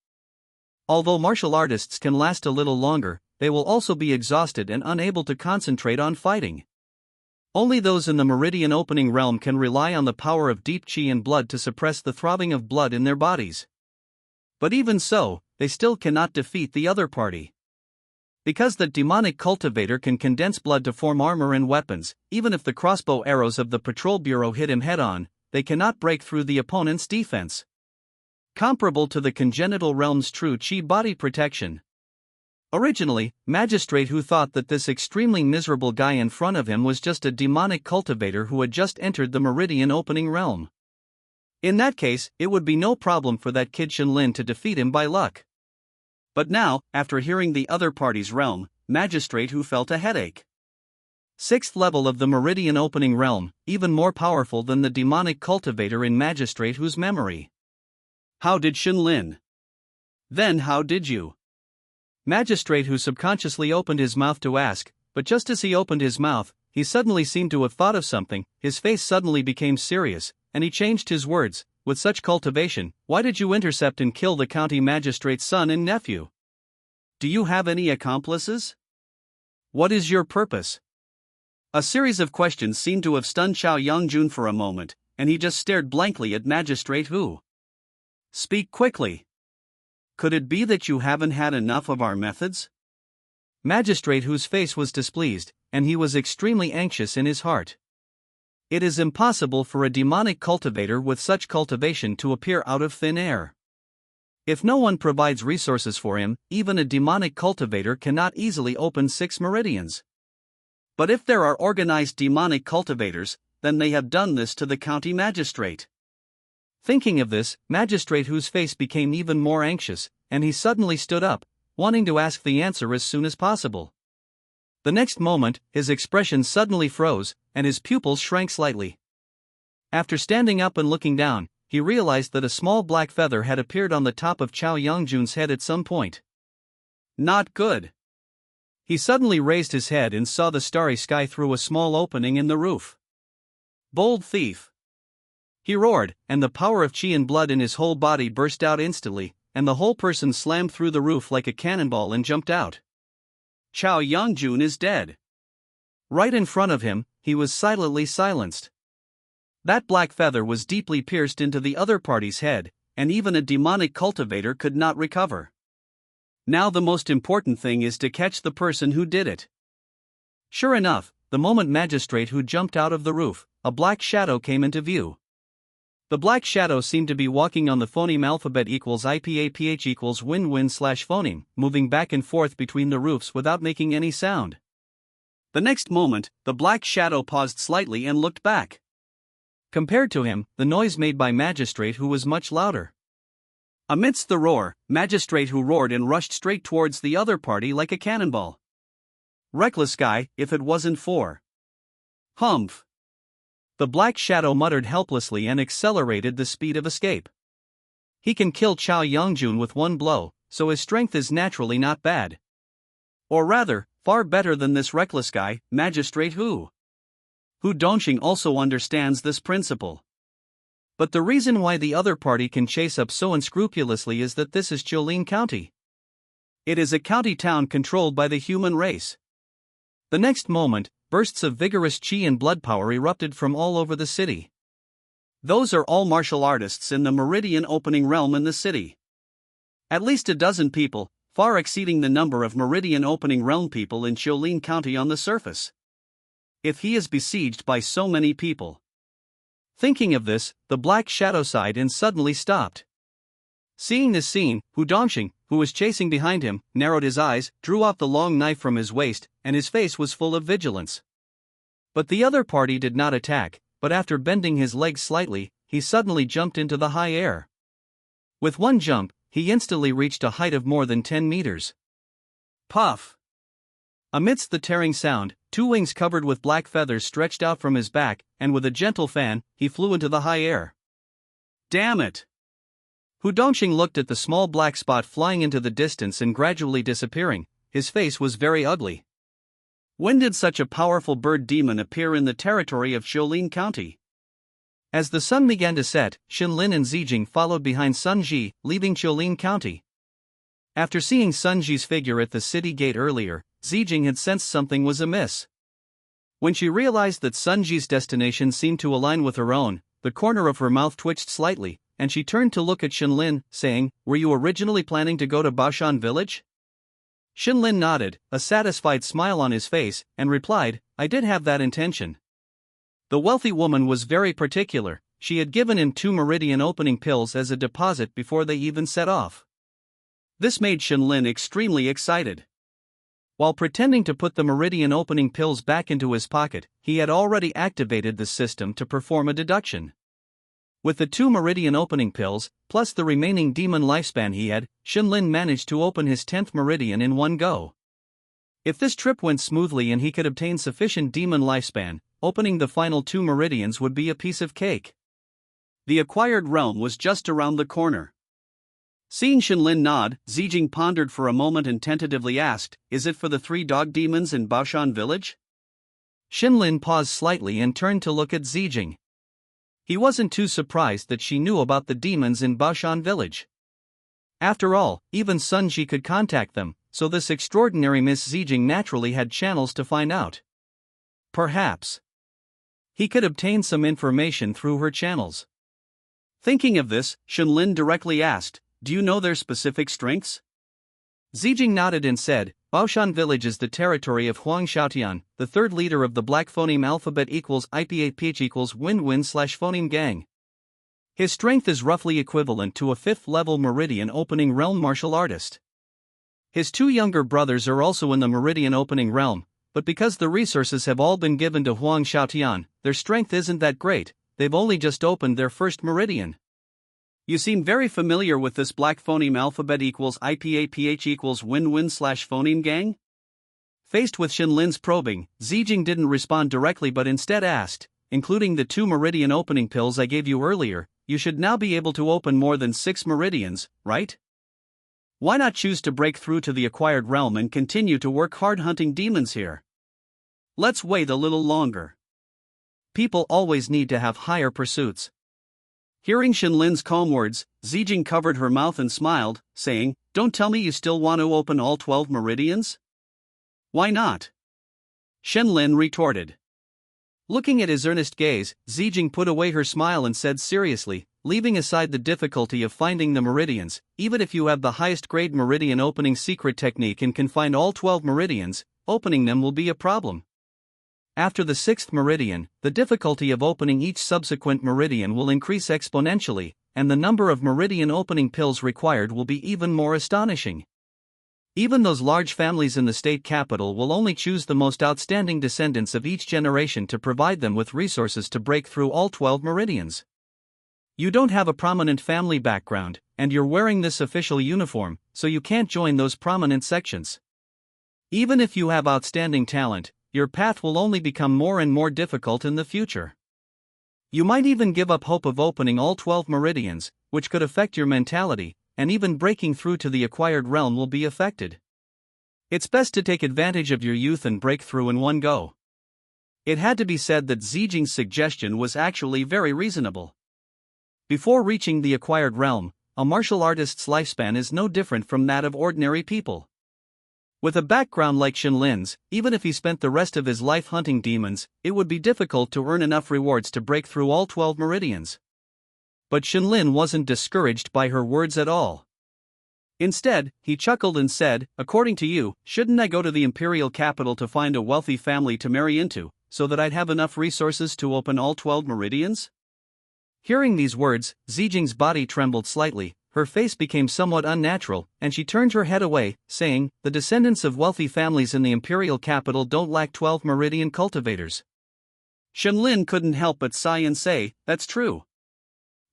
Although martial artists can last a little longer, they will also be exhausted and unable to concentrate on fighting. Only those in the meridian opening realm can rely on the power of deep qi and blood to suppress the throbbing of blood in their bodies. But even so, they still cannot defeat the other party. Because the demonic cultivator can condense blood to form armor and weapons, even if the crossbow arrows of the patrol bureau hit him head-on, they cannot break through the opponent's defense. Comparable to the congenital realm's true qi body protection. Originally, Magistrate Hu thought that this extremely miserable guy in front of him was just a demonic cultivator who had just entered the meridian opening realm. In that case, it would be no problem for that kid Shenlin to defeat him by luck. But now, after hearing the other party's realm, Magistrate Hu felt a headache. 6th level of the meridian opening realm, even more powerful than the demonic cultivator in Magistrate Hu's memory. How did Shenlin? Then how did you? Magistrate Hu subconsciously opened his mouth to ask, but just as he opened his mouth, he suddenly seemed to have thought of something, his face suddenly became serious, and he changed his words. With such cultivation, why did you intercept and kill the county magistrate's son and nephew? Do you have any accomplices? What is your purpose? A series of questions seemed to have stunned Xiao Yongjun for a moment, and he just stared blankly at Magistrate Hu. Speak quickly. Could it be that you haven't had enough of our methods? Magistrate Hu's face was displeased, and he was extremely anxious in his heart. It is impossible for a demonic cultivator with such cultivation to appear out of thin air. If no one provides resources for him, even a demonic cultivator cannot easily open 6 meridians. But if there are organized demonic cultivators, then they have done this to the county magistrate. Thinking of this, Magistrate Hu's face became even more anxious, and he suddenly stood up, wanting to ask the answer as soon as possible. The next moment, his expression suddenly froze, and his pupils shrank slightly. After standing up and looking down, he realized that a small black feather had appeared on the top of Chao Yongjun's head at some point. Not good. He suddenly raised his head and saw the starry sky through a small opening in the roof. Bold thief! He roared, and the power of qi and blood in his whole body burst out instantly, and the whole person slammed through the roof like a cannonball and jumped out. Chao Yongjun is dead. Right in front of him, he was silently silenced. That black feather was deeply pierced into the other party's head, and even a demonic cultivator could not recover. Now the most important thing is to catch the person who did it. Sure enough, the moment magistrate who jumped out of the roof, a black shadow came into view. The black shadow seemed to be walking on the phoneme alphabet equals IPAPH equals win-win/phoneme, moving back and forth between the roofs without making any sound. The next moment, the black shadow paused slightly and looked back. Compared to him, the noise made by magistrate who was much louder. Amidst the roar, magistrate who roared and rushed straight towards the other party like a cannonball. Reckless guy, if it wasn't for. Humph. The black shadow muttered helplessly and accelerated the speed of escape. He can kill Chao Yongjun with one blow, so his strength is naturally not bad. Or rather, far better than this reckless guy, magistrate Hu Dongxing also understands this principle. But the reason why the other party can chase up so unscrupulously is that this is Jiulin County. It is a county town controlled by the human race. The next moment, bursts of vigorous qi and blood power erupted from all over the city. Those are all martial artists in the Meridian Opening Realm in the city. At least a dozen people, far exceeding the number of Meridian Opening Realm people in Jiulin County on the surface. If he is besieged by so many people. Thinking of this, the black shadow sighed and suddenly stopped. Seeing this scene, Hu Dongxing, who was chasing behind him, narrowed his eyes, drew off the long knife from his waist, and his face was full of vigilance. But the other party did not attack, but after bending his legs slightly, he suddenly jumped into the high air. With one jump, he instantly reached a height of more than 10 meters. Puff! Amidst the tearing sound, 2 wings covered with black feathers stretched out from his back, and with a gentle fan, he flew into the high air. Damn it! Hu Dongxing looked at the small black spot flying into the distance and gradually disappearing. His face was very ugly. When did such a powerful bird demon appear in the territory of Jiulin County? As the sun began to set, Xinlin and Zijing followed behind Sun Ji, leaving Jiulin County. After seeing Sun Ji's figure at the city gate earlier, Zijing had sensed something was amiss. When she realized that Sun Ji's destination seemed to align with her own, the corner of her mouth twitched slightly, and she turned to look at Xinlin, saying, "Were you originally planning to go to Baoshan village?" Xinlin nodded, a satisfied smile on his face, and replied, "I did have that intention." The wealthy woman was very particular. She had given him 2 meridian opening pills as a deposit before they even set off. This made Xinlin extremely excited. While pretending to put the meridian opening pills back into his pocket, he had already activated the system to perform a deduction. With the 2 meridian opening pills, plus the remaining demon lifespan he had, Xinlin managed to open his 10th meridian in one go. If this trip went smoothly and he could obtain sufficient demon lifespan, opening the final 2 meridians would be a piece of cake. The acquired realm was just around the corner. Seeing Xinlin nod, Zijing pondered for a moment and tentatively asked, "Is it for the 3 dog demons in Baoshan village?" Xinlin paused slightly and turned to look at Zijing. He wasn't too surprised that she knew about the demons in Baoshan village. After all, even Sun Ji could contact them, so this extraordinary Miss Zijing naturally had channels to find out. Perhaps he could obtain some information through her channels. Thinking of this, Xinlin directly asked, "Do you know their specific strengths?" Zijing nodded and said, "Baoshan village is the territory of Huang Xiaotian, the 3rd leader of the black phoneme alphabet equals IPAPH equals win-win/phoneme gang. His strength is roughly equivalent to a 5th level meridian opening realm martial artist. His 2 younger brothers are also in the meridian opening realm, but because the resources have all been given to Huang Xiaotian, their strength isn't that great. They've only just opened their 1st meridian." You seem very familiar with this black phoneme alphabet equals IPAPH equals win-win/phoneme gang? Faced with Xinlin's probing, Zijing didn't respond directly but instead asked, including the 2 meridian opening pills I gave you earlier, you should now be able to open more than 6 meridians, right? Why not choose to break through to the acquired realm and continue to work hard hunting demons here? Let's wait a little longer. People always need to have higher pursuits. Hearing Shenlin's calm words, Zijing covered her mouth and smiled, saying, "Don't tell me you still want to open all 12 meridians?" "Why not?" Shenlin retorted. Looking at his earnest gaze, Zijing put away her smile and said seriously, leaving aside the difficulty of finding the meridians, even if you have the highest grade meridian opening secret technique and can find all 12 meridians, opening them will be a problem. After the 6th meridian, the difficulty of opening each subsequent meridian will increase exponentially, and the number of meridian opening pills required will be even more astonishing. Even those large families in the state capital will only choose the most outstanding descendants of each generation to provide them with resources to break through all 12 meridians. You don't have a prominent family background, and you're wearing this official uniform, so you can't join those prominent sections. Even if you have outstanding talent, your path will only become more and more difficult in the future. You might even give up hope of opening all 12 meridians, which could affect your mentality, and even breaking through to the acquired realm will be affected. It's best to take advantage of your youth and break through in one go. It had to be said that Zijing's suggestion was actually very reasonable. Before reaching the acquired realm, a martial artist's lifespan is no different from that of ordinary people. With a background like Shenlin's, even if he spent the rest of his life hunting demons, it would be difficult to earn enough rewards to break through all 12 meridians. But Shenlin wasn't discouraged by her words at all. Instead, he chuckled and said, "According to you, shouldn't I go to the imperial capital to find a wealthy family to marry into, so that I'd have enough resources to open all 12 meridians?" Hearing these words, Zijing's body trembled slightly, her face became somewhat unnatural, and she turned her head away, saying, "The descendants of wealthy families in the imperial capital don't lack 12 meridian cultivators." Shenlin couldn't help but sigh and say, "That's true.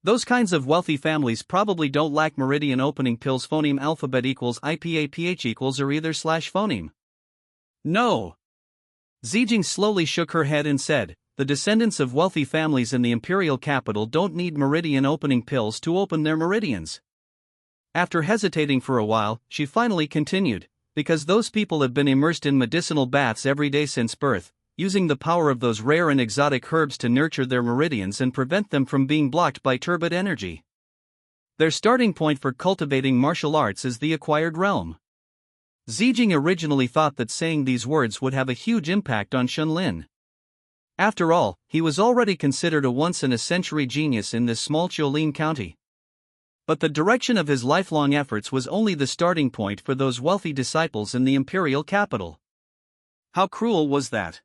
Those kinds of wealthy families probably don't lack meridian opening pills. Phoneme alphabet equals IPAPH equals or either slash phoneme." "No." Zijing slowly shook her head and said, "The descendants of wealthy families in the imperial capital don't need meridian opening pills to open their meridians." After hesitating for a while, she finally continued, "Because those people have been immersed in medicinal baths every day since birth, using the power of those rare and exotic herbs to nurture their meridians and prevent them from being blocked by turbid energy. Their starting point for cultivating martial arts is the acquired realm." Zijing originally thought that saying these words would have a huge impact on Shenlin. After all, he was already considered a once-in-a-century genius in this small Chiolin county. But the direction of his lifelong efforts was only the starting point for those wealthy disciples in the imperial capital. How cruel was that?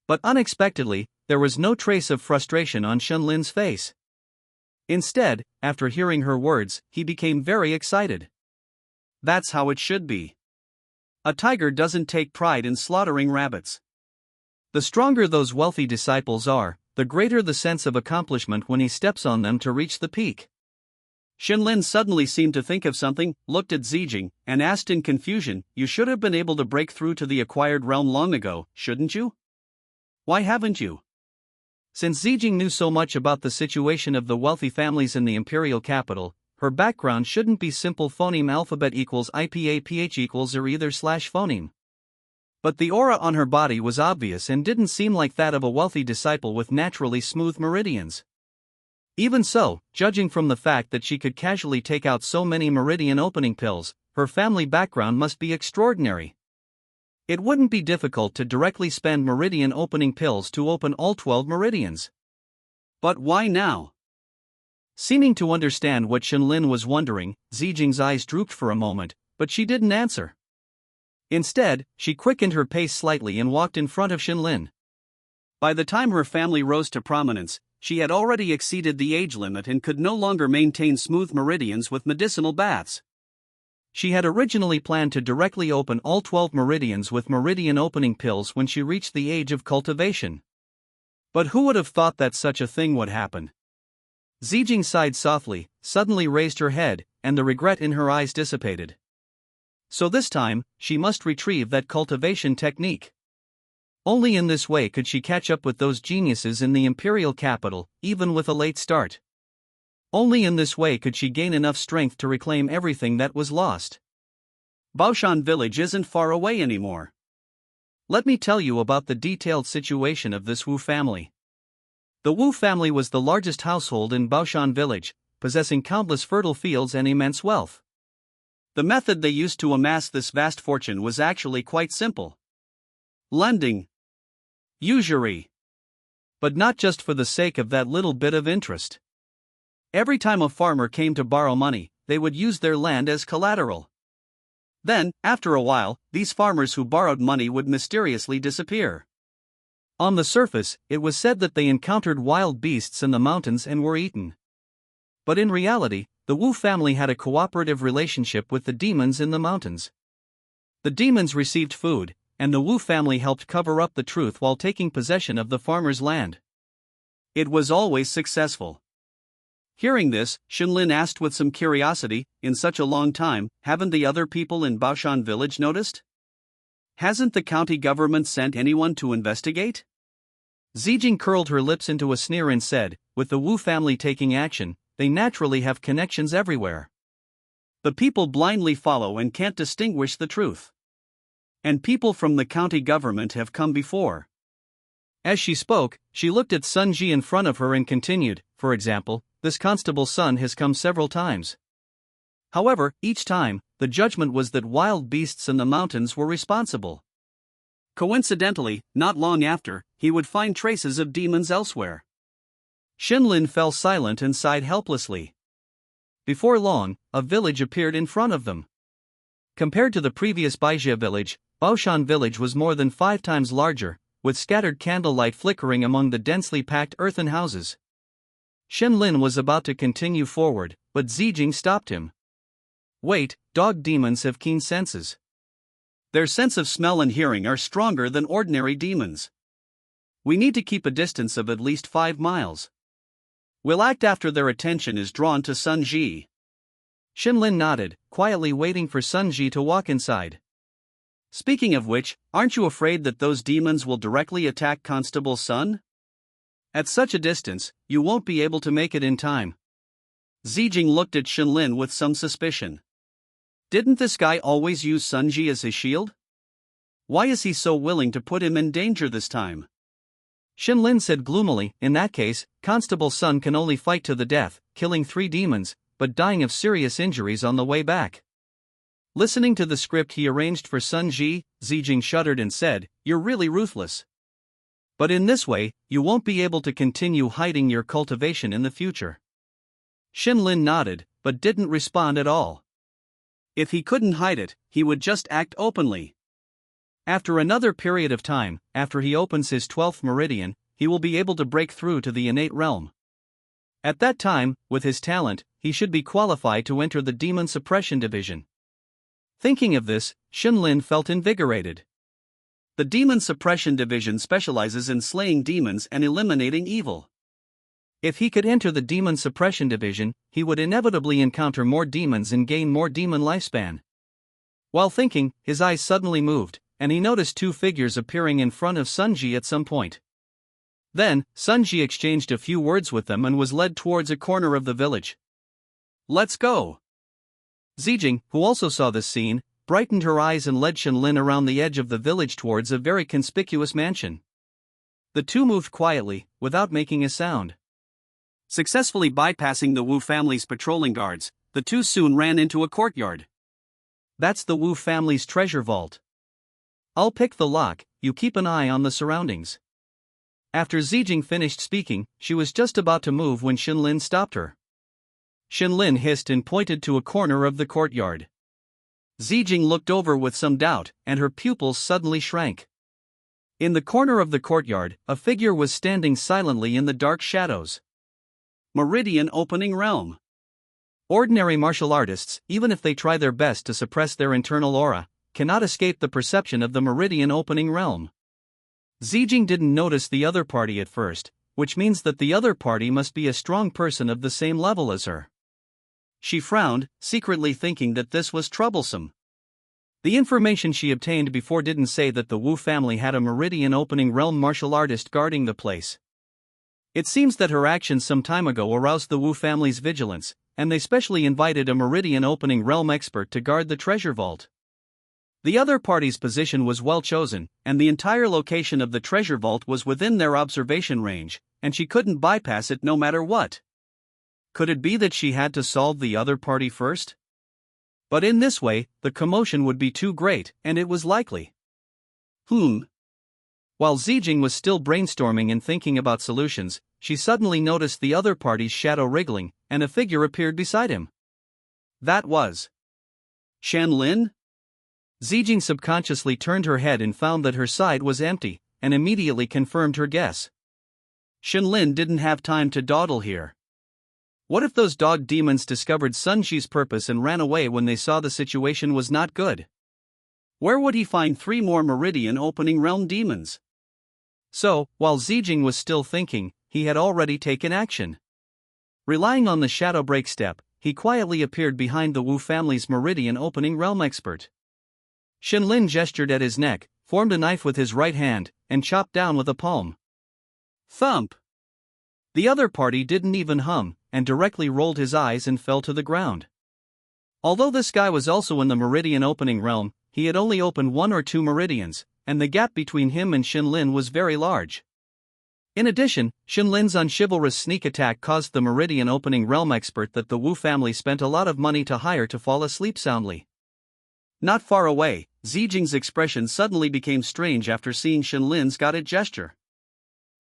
But unexpectedly, there was no trace of frustration on Shenlin's face. Instead, after hearing her words, he became very excited. That's how it should be. A tiger doesn't take pride in slaughtering rabbits. The stronger those wealthy disciples are, the greater the sense of accomplishment when he steps on them to reach the peak. Shenlin suddenly seemed to think of something, looked at Zijing, and asked in confusion, "You should have been able to break through to the acquired realm long ago, shouldn't you? Why haven't you?" Since Zijing knew so much about the situation of the wealthy families in the imperial capital, her background shouldn't be simple phoneme alphabet equals IPAPH equals or either slash phoneme. But the aura on her body was obvious and didn't seem like that of a wealthy disciple with naturally smooth meridians. Even so, judging from the fact that she could casually take out so many meridian opening pills, her family background must be extraordinary. It wouldn't be difficult to directly spend meridian opening pills to open all 12 meridians. But why now? Seeming to understand what Shenlin was wondering, Zijing's eyes drooped for a moment, but she didn't answer. Instead, she quickened her pace slightly and walked in front of Shenlin. By the time her family rose to prominence, she had already exceeded the age limit and could no longer maintain smooth meridians with medicinal baths. She had originally planned to directly open all 12 meridians with meridian opening pills when she reached the age of cultivation. But who would have thought that such a thing would happen? Zijing sighed softly, suddenly raised her head, and the regret in her eyes dissipated. So this time, she must retrieve that cultivation technique. Only in this way could she catch up with those geniuses in the imperial capital, even with a late start. Only in this way could she gain enough strength to reclaim everything that was lost. Baoshan village isn't far away anymore. Let me tell you about the detailed situation of this Wu family. The Wu family was the largest household in Baoshan village, possessing countless fertile fields and immense wealth. The method they used to amass this vast fortune was actually quite simple. Lending. Usury. But not just for the sake of that little bit of interest. Every time a farmer came to borrow money, they would use their land as collateral. Then, after a while, these farmers who borrowed money would mysteriously disappear. On the surface, it was said that they encountered wild beasts in the mountains and were eaten. But in reality, the Wu family had a cooperative relationship with the demons in the mountains. The demons received food, and the Wu family helped cover up the truth while taking possession of the farmer's land. It was always successful. Hearing this, Shenlin asked with some curiosity, in such a long time, haven't the other people in Baoshan village noticed? Hasn't the county government sent anyone to investigate? Zijing curled her lips into a sneer and said, with the Wu family taking action, they naturally have connections everywhere. The people blindly follow and can't distinguish the truth. And people from the county government have come before. As she spoke, she looked at Sun Ji in front of her and continued, for example, this constable's son has come several times. However, each time, the judgment was that wild beasts in the mountains were responsible. Coincidentally, not long after, he would find traces of demons elsewhere. Shenlin fell silent and sighed helplessly. Before long, a village appeared in front of them. Compared to the previous Baijia village, Baoshan village was more than 5 times larger, with scattered candlelight flickering among the densely packed earthen houses. Shenlin was about to continue forward, but Zijing stopped him. Wait, dog demons have keen senses. Their sense of smell and hearing are stronger than ordinary demons. We need to keep a distance of at least 5 miles. We'll act after their attention is drawn to Sun Ji. Shenlin nodded, quietly waiting for Sun Ji to walk inside. Speaking of which, aren't you afraid that those demons will directly attack Constable Sun? At such a distance, you won't be able to make it in time. Zijing looked at Shenlin with some suspicion. Didn't this guy always use Sun Ji as his shield? Why is he so willing to put him in danger this time? Shenlin said gloomily, in that case, Constable Sun can only fight to the death, killing 3 demons, but dying of serious injuries on the way back. Listening to the script he arranged for Sun Ji, Zijing shuddered and said, you're really ruthless. But in this way, you won't be able to continue hiding your cultivation in the future. Shenlin nodded, but didn't respond at all. If he couldn't hide it, he would just act openly. After another period of time, after he opens his 12th meridian, he will be able to break through to the innate realm. At that time, with his talent, he should be qualified to enter the Demon Suppression Division. Thinking of this, Shenlin felt invigorated. The Demon Suppression Division specializes in slaying demons and eliminating evil. If he could enter the Demon Suppression Division, he would inevitably encounter more demons and gain more demon lifespan. While thinking, his eyes suddenly moved, and he noticed 2 figures appearing in front of Sun Ji at some point. Then, Sun Ji exchanged a few words with them and was led towards a corner of the village. Let's go! Zijing, who also saw this scene, brightened her eyes and led Shenlin around the edge of the village towards a very conspicuous mansion. The 2 moved quietly, without making a sound. Successfully bypassing the Wu family's patrolling guards, the 2 soon ran into a courtyard. That's the Wu family's treasure vault. I'll pick the lock, you keep an eye on the surroundings. After Zijing finished speaking, she was just about to move when Shenlin stopped her. Shenlin hissed and pointed to a corner of the courtyard. Zijing looked over with some doubt, and her pupils suddenly shrank. In the corner of the courtyard, a figure was standing silently in the dark shadows. Meridian Opening Realm. Ordinary martial artists, even if they try their best to suppress their internal aura, cannot escape the perception of the Meridian Opening Realm. Zijing didn't notice the other party at first, which means that the other party must be a strong person of the same level as her. She frowned, secretly thinking that this was troublesome. The information she obtained before didn't say that the Wu family had a meridian opening realm martial artist guarding the place. It seems that her actions some time ago aroused the Wu family's vigilance, and they specially invited a meridian opening realm expert to guard the treasure vault. The other party's position was well chosen, and the entire location of the treasure vault was within their observation range, and she couldn't bypass it no matter what. Could it be that she had to solve the other party first? But in this way, the commotion would be too great, and it was likely. While Zijing was still brainstorming and thinking about solutions, she suddenly noticed the other party's shadow wriggling, and a figure appeared beside him. That was Shanlin? Zijing subconsciously turned her head and found that her side was empty, and immediately confirmed her guess. Shanlin didn't have time to dawdle here. What if those dog demons discovered Sun Ji's purpose and ran away when they saw the situation was not good? Where would he find 3 more meridian opening realm demons? So, while Zijing was still thinking, he had already taken action. Relying on the shadow break step, he quietly appeared behind the Wu family's meridian opening realm expert. Shanlin gestured at his neck, formed a knife with his right hand, and chopped down with a palm. Thump! The other party didn't even hum, and directly rolled his eyes and fell to the ground. Although this guy was also in the meridian opening realm, he had only opened 1 or 2 meridians, and the gap between him and Shanlin was very large. In addition, Shanlin's unchivalrous sneak attack caused the meridian opening realm expert that the Wu family spent a lot of money to hire to fall asleep soundly. Not far away, Zijing's expression suddenly became strange after seeing Shanlin's guided gesture.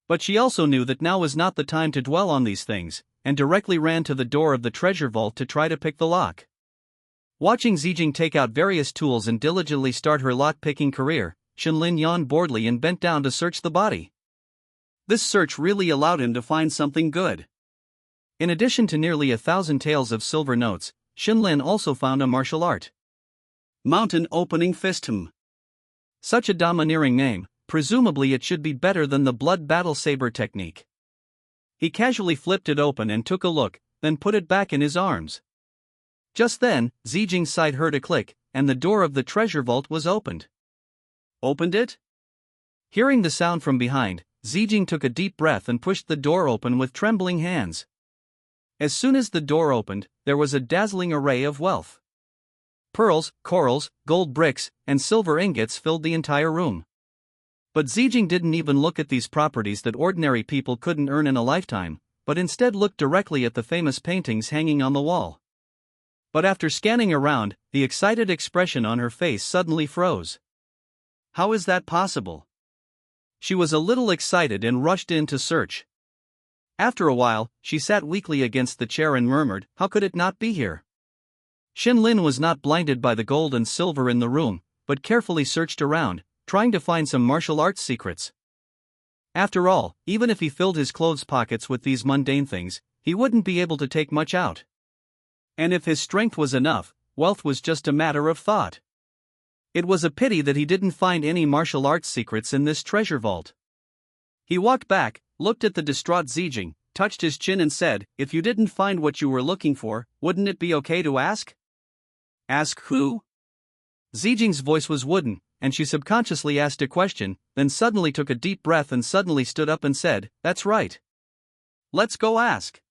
But she also knew that now was not the time to dwell on these things, and directly ran to the door of the treasure vault to try to pick the lock. Watching Zijing take out various tools and diligently start her lock-picking career, Shanlin yawned boredly and bent down to search the body. This search really allowed him to find something good. In addition to nearly 1,000 taels of silver notes, Shanlin also found a martial art. Mountain opening fistum. Such a domineering name, presumably it should be better than the blood battle saber technique. He casually flipped it open and took a look, then put it back in his arms. Just then, Zijing's side heard a click, and the door of the treasure vault was opened. Opened it? Hearing the sound from behind, Zijing took a deep breath and pushed the door open with trembling hands. As soon as the door opened, there was a dazzling array of wealth. Pearls, corals, gold bricks, and silver ingots filled the entire room. But Zijing didn't even look at these properties that ordinary people couldn't earn in a lifetime, but instead looked directly at the famous paintings hanging on the wall. But after scanning around, the excited expression on her face suddenly froze. How is that possible? She was a little excited and rushed in to search. After a while, she sat weakly against the chair and murmured, "How could it not be here?" Shanlin was not blinded by the gold and silver in the room, but carefully searched around, trying to find some martial arts secrets. After all, even if he filled his clothes pockets with these mundane things, he wouldn't be able to take much out. And if his strength was enough, wealth was just a matter of thought. It was a pity that he didn't find any martial arts secrets in this treasure vault. He walked back, looked at the distraught Zijing, touched his chin and said, "If you didn't find what you were looking for, wouldn't it be okay to ask?" "Ask who?" Zijing's voice was wooden, and she subconsciously asked a question, then suddenly took a deep breath and suddenly stood up and said, "That's right. Let's go ask."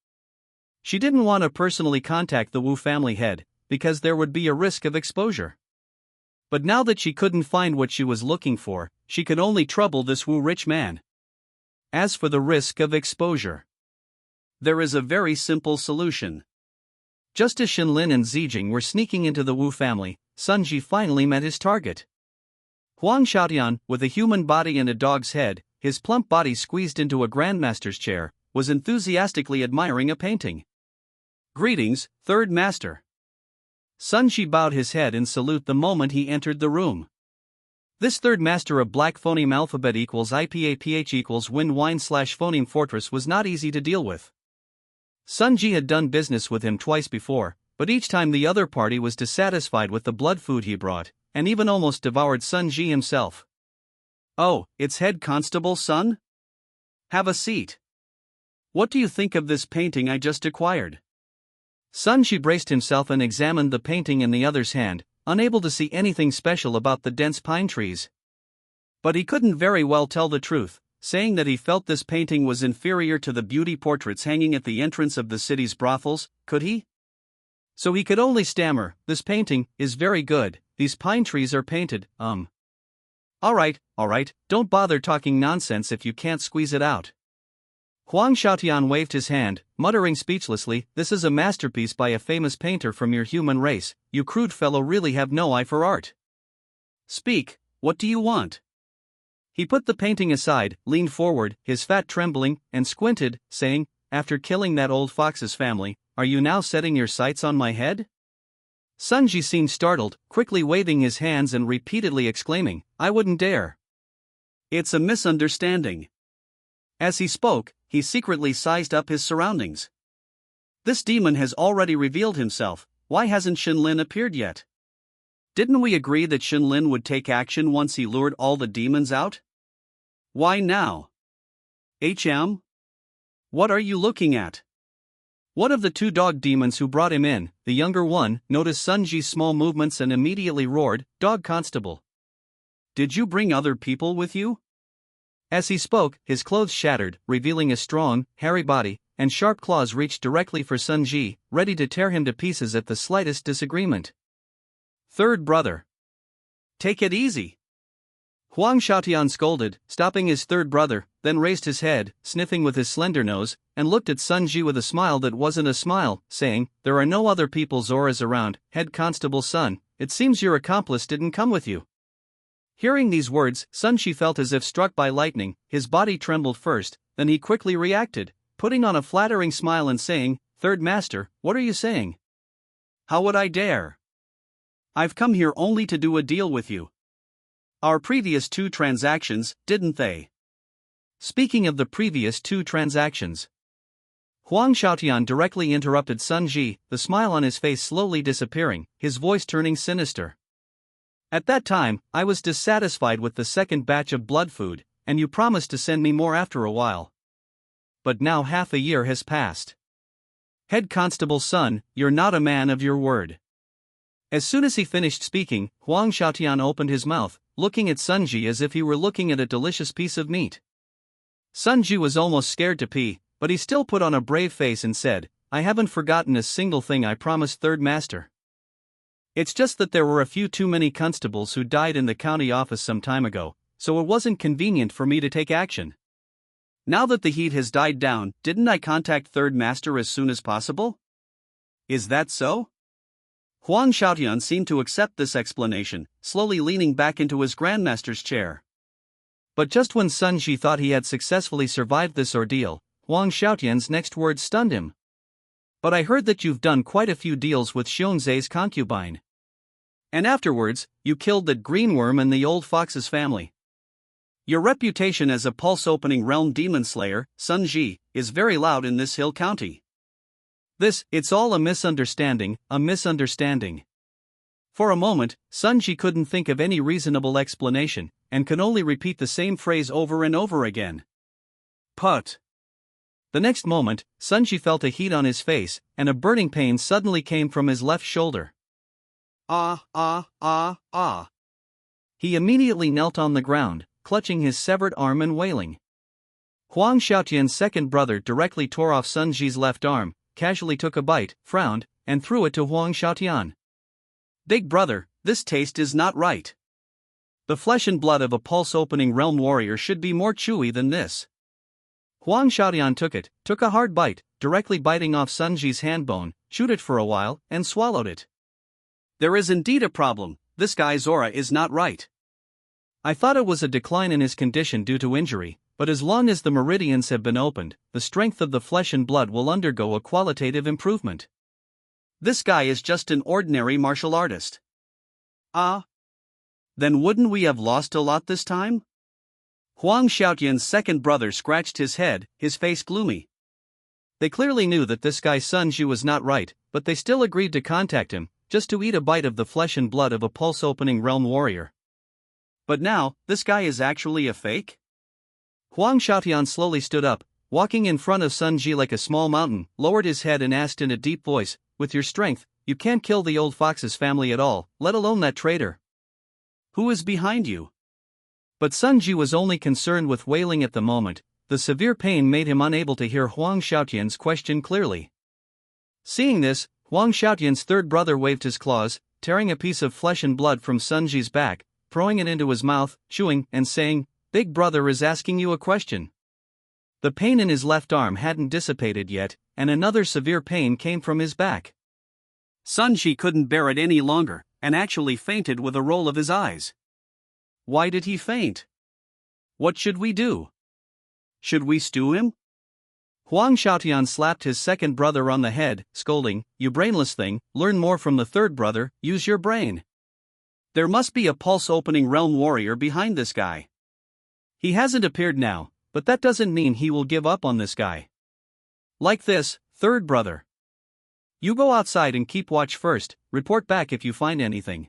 She didn't want to personally contact the Wu family head, because there would be a risk of exposure. But now that she couldn't find what she was looking for, she could only trouble this Wu rich man. As for the risk of exposure, there is a very simple solution. Just as Shanlin and Zijing were sneaking into the Wu family, Sun Ji finally met his target. Huang Xiaotian, with a human body and a dog's head, his plump body squeezed into a grandmaster's chair, was enthusiastically admiring a painting. "Greetings, third master." Sun Ji bowed his head in salute the moment he entered the room. This third master of black phoneme alphabet equals IPAPH equals win wine / phoneme fortress was not easy to deal with. Sun Ji had done business with him twice before, but each time the other party was dissatisfied with the blood food he brought, and even almost devoured Sun Ji himself. "Oh, it's Head Constable Sun? Have a seat. What do you think of this painting I just acquired?" Sun Ji braced himself and examined the painting in the other's hand, unable to see anything special about the dense pine trees. But he couldn't very well tell the truth, saying that he felt this painting was inferior to the beauty portraits hanging at the entrance of the city's brothels, could he? So he could only stammer, "This painting is very good, these pine trees are painted, Alright, don't bother talking nonsense if you can't squeeze it out." Huang Xiaotian waved his hand, muttering speechlessly, "This is a masterpiece by a famous painter from your human race, you crude fellow really have no eye for art. Speak, what do you want?" He put the painting aside, leaned forward, his fat trembling, and squinted, saying, "After killing that old fox's family, are you now setting your sights on my head?" Sun Ji seemed startled, quickly waving his hands and repeatedly exclaiming, "I wouldn't dare. It's a misunderstanding." As he spoke, he secretly sized up his surroundings. This demon has already revealed himself, why hasn't Shinlin appeared yet? Didn't we agree that Shinlin would take action once he lured all the demons out? Why now? What are you looking at? One of the two dog demons who brought him in, the younger one, noticed Sun Ji's small movements and immediately roared, "Dog Constable! Did you bring other people with you?" As he spoke, his clothes shattered, revealing a strong, hairy body, and sharp claws reached directly for Sun Ji, ready to tear him to pieces at the slightest disagreement. "Third brother! Take it easy!" Huang Xiaotian scolded, stopping his third brother, then raised his head, sniffing with his slender nose, and looked at Sun Ji with a smile that wasn't a smile, saying, "There are no other people Zoras around, head constable's son, it seems your accomplice didn't come with you." Hearing these words, Sun Ji felt as if struck by lightning, his body trembled first, then he quickly reacted, putting on a flattering smile and saying, "Third master, what are you saying? How would I dare? I've come here only to do a deal with you. Our previous two transactions, didn't they?" Speaking of the previous two transactions, Huang Xiaotian directly interrupted Sun Ji, the smile on his face slowly disappearing, his voice turning sinister. "At that time, I was dissatisfied with the second batch of blood food, and you promised to send me more after a while. But now half a year has passed. Head constable's son, you're not a man of your word." As soon as he finished speaking, Huang Xiaotian opened his mouth, looking at Sun Ji as if he were looking at a delicious piece of meat. Sun Ji was almost scared to pee, but he still put on a brave face and said, "I haven't forgotten a single thing I promised third master. It's just that there were a few too many constables who died in the county office some time ago, so it wasn't convenient for me to take action. Now that the heat has died down, didn't I contact third master as soon as possible? Is that so?" Huang Xiaotian seemed to accept this explanation, slowly leaning back into his grandmaster's chair. But just when Sun Ji thought he had successfully survived this ordeal, Huang Xiaotian's next words stunned him. "But I heard that you've done quite a few deals with Xiongzhe's concubine. And afterwards, you killed that greenworm and the old fox's family. Your reputation as a pulse-opening realm demon slayer, Sun Ji, is very loud in this hill county. It's all a misunderstanding, a misunderstanding." For a moment, Sun Ji couldn't think of any reasonable explanation, and could only repeat the same phrase over and over again. Put. The next moment, Sun Ji felt a heat on his face, and a burning pain suddenly came from his left shoulder. Ah. He immediately knelt on the ground, clutching his severed arm and wailing. Huang Xiaotian's second brother directly tore off Sun Ji's left arm, casually took a bite, frowned, and threw it to Huang Xiaotian. "Big brother, this taste is not right. The flesh and blood of a pulse-opening realm warrior should be more chewy than this." Huang Xiaotian took a hard bite, directly biting off Sun Ji's hand bone, chewed it for a while, and swallowed it. "There is indeed a problem, this guy Zora is not right. I thought it was a decline in his condition due to injury, but as long as the meridians have been opened, the strength of the flesh and blood will undergo a qualitative improvement. This guy is just an ordinary martial artist." Then wouldn't we have lost a lot this time? Huang Xiaotian's second brother scratched his head, his face gloomy. They clearly knew that this guy Sun Ji was not right, but they still agreed to contact him, just to eat a bite of the flesh and blood of a pulse-opening realm warrior. But now, this guy is actually a fake? Huang Xiaotian slowly stood up, walking in front of Sun Ji like a small mountain, lowered his head and asked in a deep voice, "With your strength, you can't kill the old fox's family at all, let alone that traitor. Who is behind you? But Sunji was only concerned with wailing at the moment. The severe pain made him unable to hear Huang Xiaotian's question clearly. Seeing this, Huang Xiaotian's third brother waved his claws, tearing a piece of flesh and blood from Sunji's back, throwing it into his mouth, chewing, and saying, "Big brother is asking you a question." The pain in his left arm hadn't dissipated yet, and another severe pain came from his back. Sunji couldn't bear it any longer, and actually fainted with a roll of his eyes. Why did he faint? What should we do? Should we stew him? Huang Xiaotian slapped his second brother on the head, scolding, "You brainless thing, learn more from the third brother, use your brain. There must be a pulse-opening realm warrior behind this guy. He hasn't appeared now, but that doesn't mean he will give up on this guy. Like this, third brother. You go outside and keep watch first, report back if you find anything.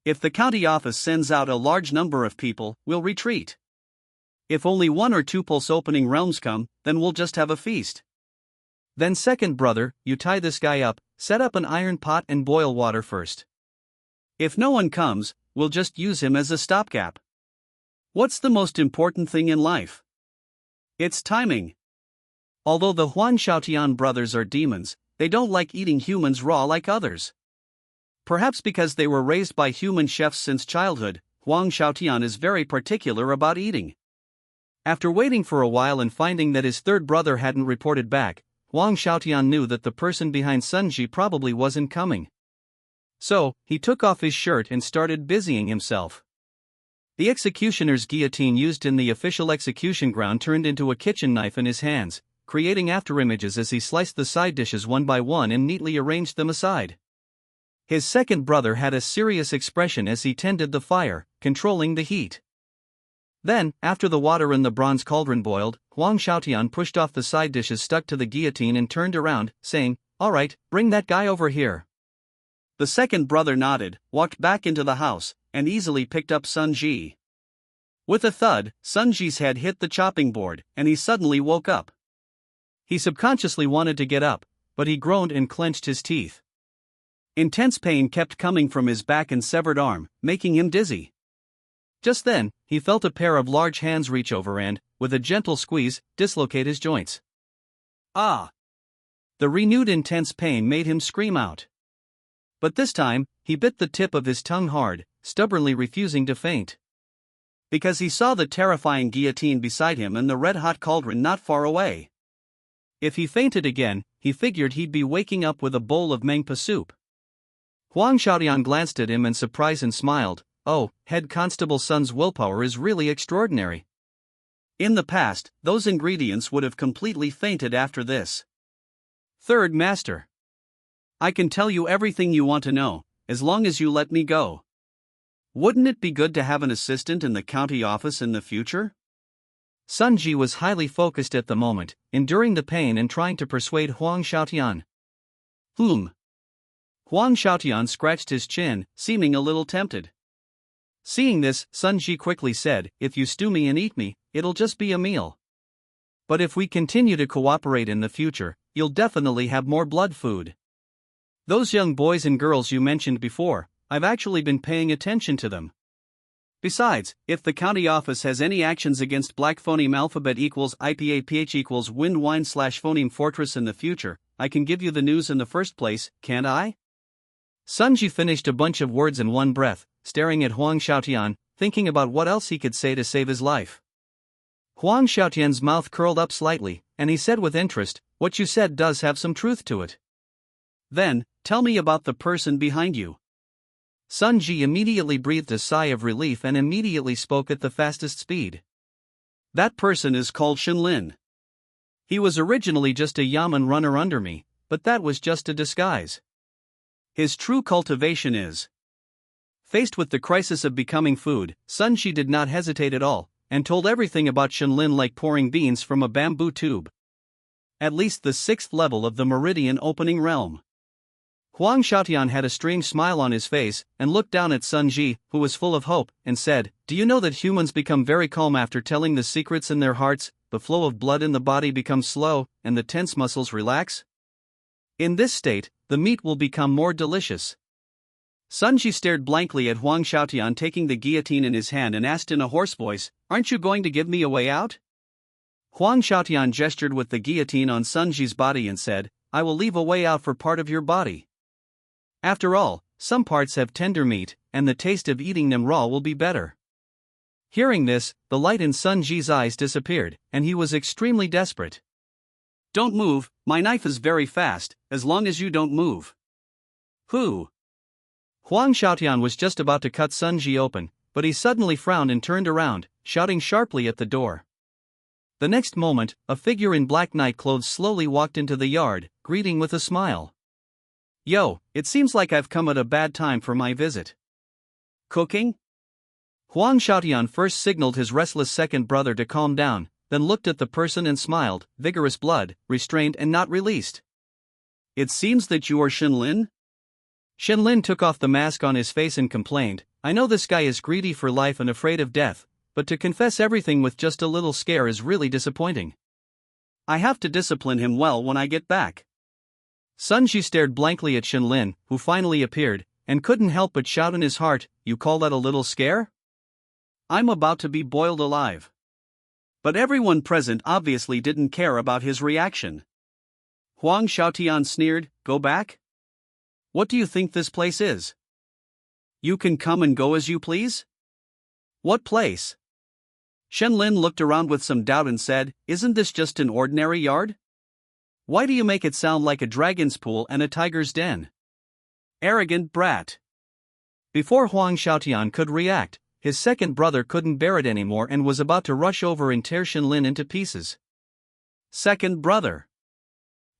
If the county office sends out a large number of people, we'll retreat. If only 1 or 2 pulse-opening realms come, then we'll just have a feast. Then second brother, you tie this guy up, set up an iron pot and boil water first. If no one comes, we'll just use him as a stopgap. What's the most important thing in life? It's timing. Although the Huang Xiaotian brothers are demons, they don't like eating humans raw like others. Perhaps because they were raised by human chefs since childhood, Huang Xiaotian is very particular about eating. After waiting for a while and finding that his third brother hadn't reported back, Huang Xiaotian knew that the person behind Sunji probably wasn't coming. So, he took off his shirt and started busying himself. The executioner's guillotine used in the official execution ground turned into a kitchen knife in his hands, creating afterimages as he sliced the side dishes one by one and neatly arranged them aside. His second brother had a serious expression as he tended the fire, controlling the heat. Then, after the water in the bronze cauldron boiled, Huang Xiaotian pushed off the side dishes stuck to the guillotine and turned around, saying, "All right, bring that guy over here." The second brother nodded, walked back into the house, and easily picked up Sunji. With a thud, Sunji's head hit the chopping board, and he suddenly woke up. He subconsciously wanted to get up, but he groaned and clenched his teeth. Intense pain kept coming from his back and severed arm, making him dizzy. Just then, he felt a pair of large hands reach over and, with a gentle squeeze, dislocate his joints. Ah! The renewed intense pain made him scream out. But this time, he bit the tip of his tongue hard, stubbornly refusing to faint. Because he saw the terrifying guillotine beside him and the red-hot cauldron not far away. If he fainted again, he figured he'd be waking up with a bowl of mangpa soup. Huang Xiaotian glanced at him in surprise and smiled. "Oh, Head Constable Sun's willpower is really extraordinary." In the past, those ingredients would have completely fainted after this. "Third Master. I can tell you everything you want to know, as long as you let me go. Wouldn't it be good to have an assistant in the county office in the future?" Sunji was highly focused at the moment, enduring the pain and trying to persuade Huang Xiaotian. Huang Xiaotian scratched his chin, seeming a little tempted. Seeing this, Sunji quickly said, "If you stew me and eat me, it'll just be a meal. But if we continue to cooperate in the future, you'll definitely have more blood food. Those young boys and girls you mentioned before, I've actually been paying attention to them. Besides, if the county office has any actions against Black Phoneme Alphabet equals IPAPH equals Wind Wine / Phoneme Fortress in the future, I can give you the news in the first place, can't I?" Sunji finished a bunch of words in one breath, staring at Huang Xiaotian, thinking about what else he could say to save his life. Huang Xiaotian's mouth curled up slightly, and he said with interest, "What you said does have some truth to it. Then, tell me about the person behind you." Sunji immediately breathed a sigh of relief and immediately spoke at the fastest speed. "That person is called Shenlin. He was originally just a yamen runner under me, but that was just a disguise. His true cultivation is..." Faced with the crisis of becoming food, Sunji did not hesitate at all, and told everything about Shenlin like pouring beans from a bamboo tube. At least the 6th level of the Meridian Opening Realm. Huang Xiaotian had a strange smile on his face, and looked down at Sunji, who was full of hope, and said, "Do you know that humans become very calm after telling the secrets in their hearts, the flow of blood in the body becomes slow, and the tense muscles relax? In this state, the meat will become more delicious. Sun Ji stared blankly at Huang Xiaotian taking the guillotine in his hand and asked in a hoarse voice, "Aren't you going to give me a way out?" Huang Xiaotian gestured with the guillotine on Sun Ji's body and said, "I will leave a way out for part of your body. After all, some parts have tender meat, and the taste of eating them raw will be better." Hearing this, the light in Sun Ji's eyes disappeared, and he was extremely desperate. "Don't move, my knife is very fast, as long as you don't move." "Who?" Huang Xiaotian was just about to cut Sun Ji open, but he suddenly frowned and turned around, shouting sharply at the door. The next moment, a figure in black night clothes slowly walked into the yard, greeting with a smile. "Yo, it seems like I've come at a bad time for my visit. Cooking?" Huang Xiaotian first signaled his restless second brother to calm down, then looked at the person and smiled, vigorous blood, restrained and not released. "It seems that you are Shenlin?" Shenlin took off the mask on his face and complained, "I know this guy is greedy for life and afraid of death, but to confess everything with just a little scare is really disappointing. I have to discipline him well when I get back." Sun Ji stared blankly at Shenlin, who finally appeared, and couldn't help but shout in his heart, "You call that a little scare? I'm about to be boiled alive." But everyone present obviously didn't care about his reaction. Huang Xiaotian sneered, "Go back? What do you think this place is? You can come and go as you please? What place?" Shenlin looked around with some doubt and said, "Isn't this just an ordinary yard? Why do you make it sound like a dragon's pool and a tiger's den? Arrogant brat." Before Huang Xiaotian could react, his second brother couldn't bear it anymore and was about to rush over and tear Shenlin into pieces. Second brother.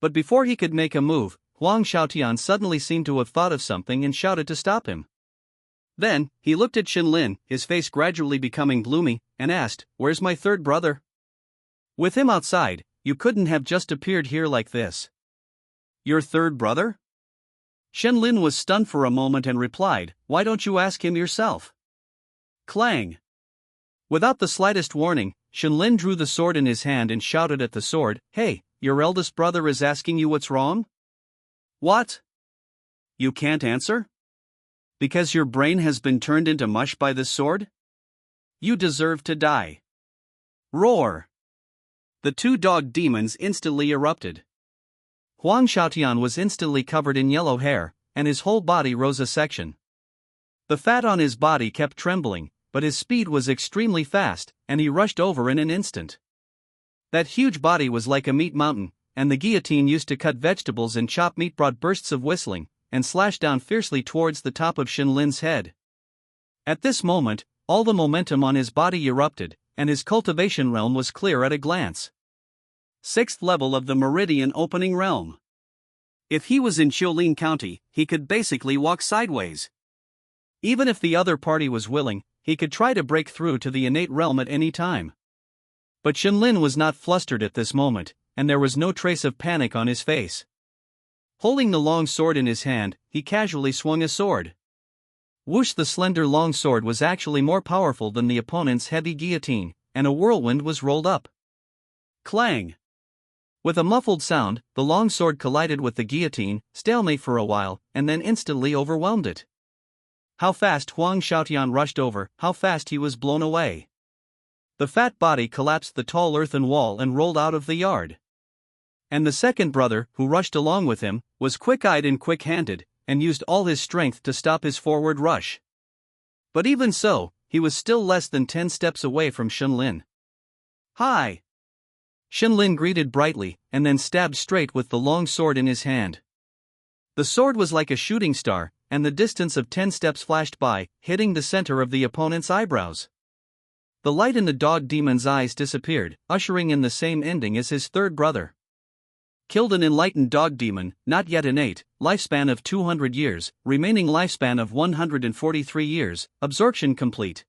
But before he could make a move, Huang Xiaotian suddenly seemed to have thought of something and shouted to stop him. Then, he looked at Shenlin, his face gradually becoming gloomy, and asked, "Where's my third brother? With him outside, you couldn't have just appeared here like this." "Your third brother?" Shenlin was stunned for a moment and replied, "Why don't you ask him yourself?" Clang! Without the slightest warning, Shenlin drew the sword in his hand and shouted at the sword, "Hey, your eldest brother is asking you what's wrong?" "What? You can't answer? Because your brain has been turned into mush by this sword? You deserve to die." Roar! The two dog demons instantly erupted. Huang Xiaotian was instantly covered in yellow hair, and his whole body rose a section. The fat on his body kept trembling, but his speed was extremely fast, and he rushed over in an instant. That huge body was like a meat mountain, and the guillotine used to cut vegetables and chop meat brought bursts of whistling, and slashed down fiercely towards the top of Shenlin's head. At this moment, all the momentum on his body erupted, and his cultivation realm was clear at a glance. 6th level of the Meridian Opening Realm. If he was in Qiulin County, he could basically walk sideways. Even if the other party was willing, he could try to break through to the innate realm at any time. But Shenlin was not flustered at this moment, and there was no trace of panic on his face. Holding the long sword in his hand, he casually swung a sword. Whoosh! The slender long sword was actually more powerful than the opponent's heavy guillotine, and a whirlwind was rolled up. Clang! With a muffled sound, the long sword collided with the guillotine, stalemate for a while, and then instantly overwhelmed it. How fast Huang Xiaotian rushed over, how fast he was blown away. The fat body collapsed the tall earthen wall and rolled out of the yard. And the second brother, who rushed along with him, was quick-eyed and quick-handed, and used all his strength to stop his forward rush. But even so, he was still less than 10 steps away from Shenlin. "Hi!" Shenlin greeted brightly, and then stabbed straight with the long sword in his hand. The sword was like a shooting star, and the distance of 10 steps flashed by, hitting the center of the opponent's eyebrows. The light in the dog demon's eyes disappeared, ushering in the same ending as his third brother. Killed an enlightened dog demon, not yet innate, lifespan of 200 years, remaining lifespan of 143 years, absorption complete.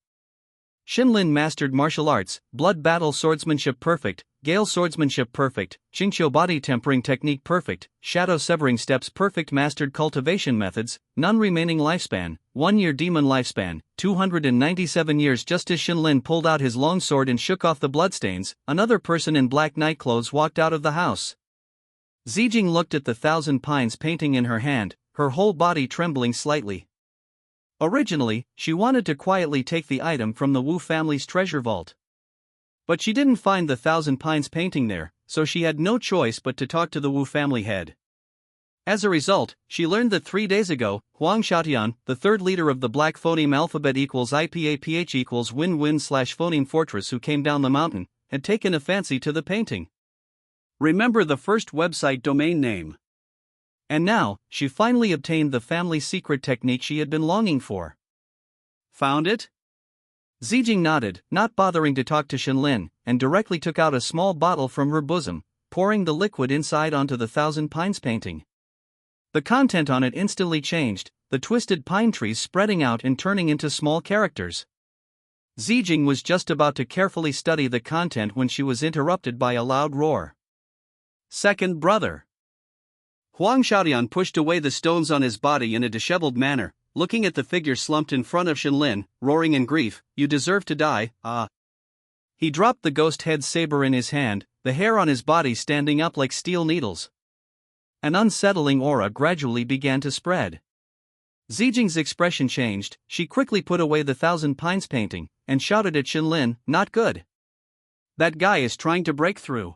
Shenlin mastered martial arts, blood battle swordsmanship perfect, gale swordsmanship perfect, Qingqiu body tempering technique perfect, shadow severing steps perfect, mastered cultivation methods, none remaining lifespan, 1 year demon lifespan, 297 years. Just as Shenlin pulled out his long sword and shook off the bloodstains, another person in black night clothes walked out of the house. Zijing looked at the Thousand Pines painting in her hand, her whole body trembling slightly. Originally, she wanted to quietly take the item from the Wu family's treasure vault. But she didn't find the Thousand Pines painting there, so she had no choice but to talk to the Wu family head. As a result, she learned that 3 days ago, Huang Xiaotian, the third leader of the Black Phoneme Alphabet equals IPAPH equals Win-Win/Phoneme Fortress who came down the mountain, had taken a fancy to the painting. Remember the first website domain name. And now, she finally obtained the family's secret technique she had been longing for. Found it? Zijing nodded, not bothering to talk to Shenlin, and directly took out a small bottle from her bosom, pouring the liquid inside onto the Thousand Pines painting. The content on it instantly changed, the twisted pine trees spreading out and turning into small characters. Zijing was just about to carefully study the content when she was interrupted by a loud roar. Second brother. Huang Xiaotian pushed away the stones on his body in a disheveled manner, looking at the figure slumped in front of Shenlin, roaring in grief, "You deserve to die, ah." He dropped the ghost head saber in his hand, the hair on his body standing up like steel needles. An unsettling aura gradually began to spread. Zijing's expression changed, she quickly put away the Thousand Pines painting, and shouted at Shenlin, "Not good. That guy is trying to break through."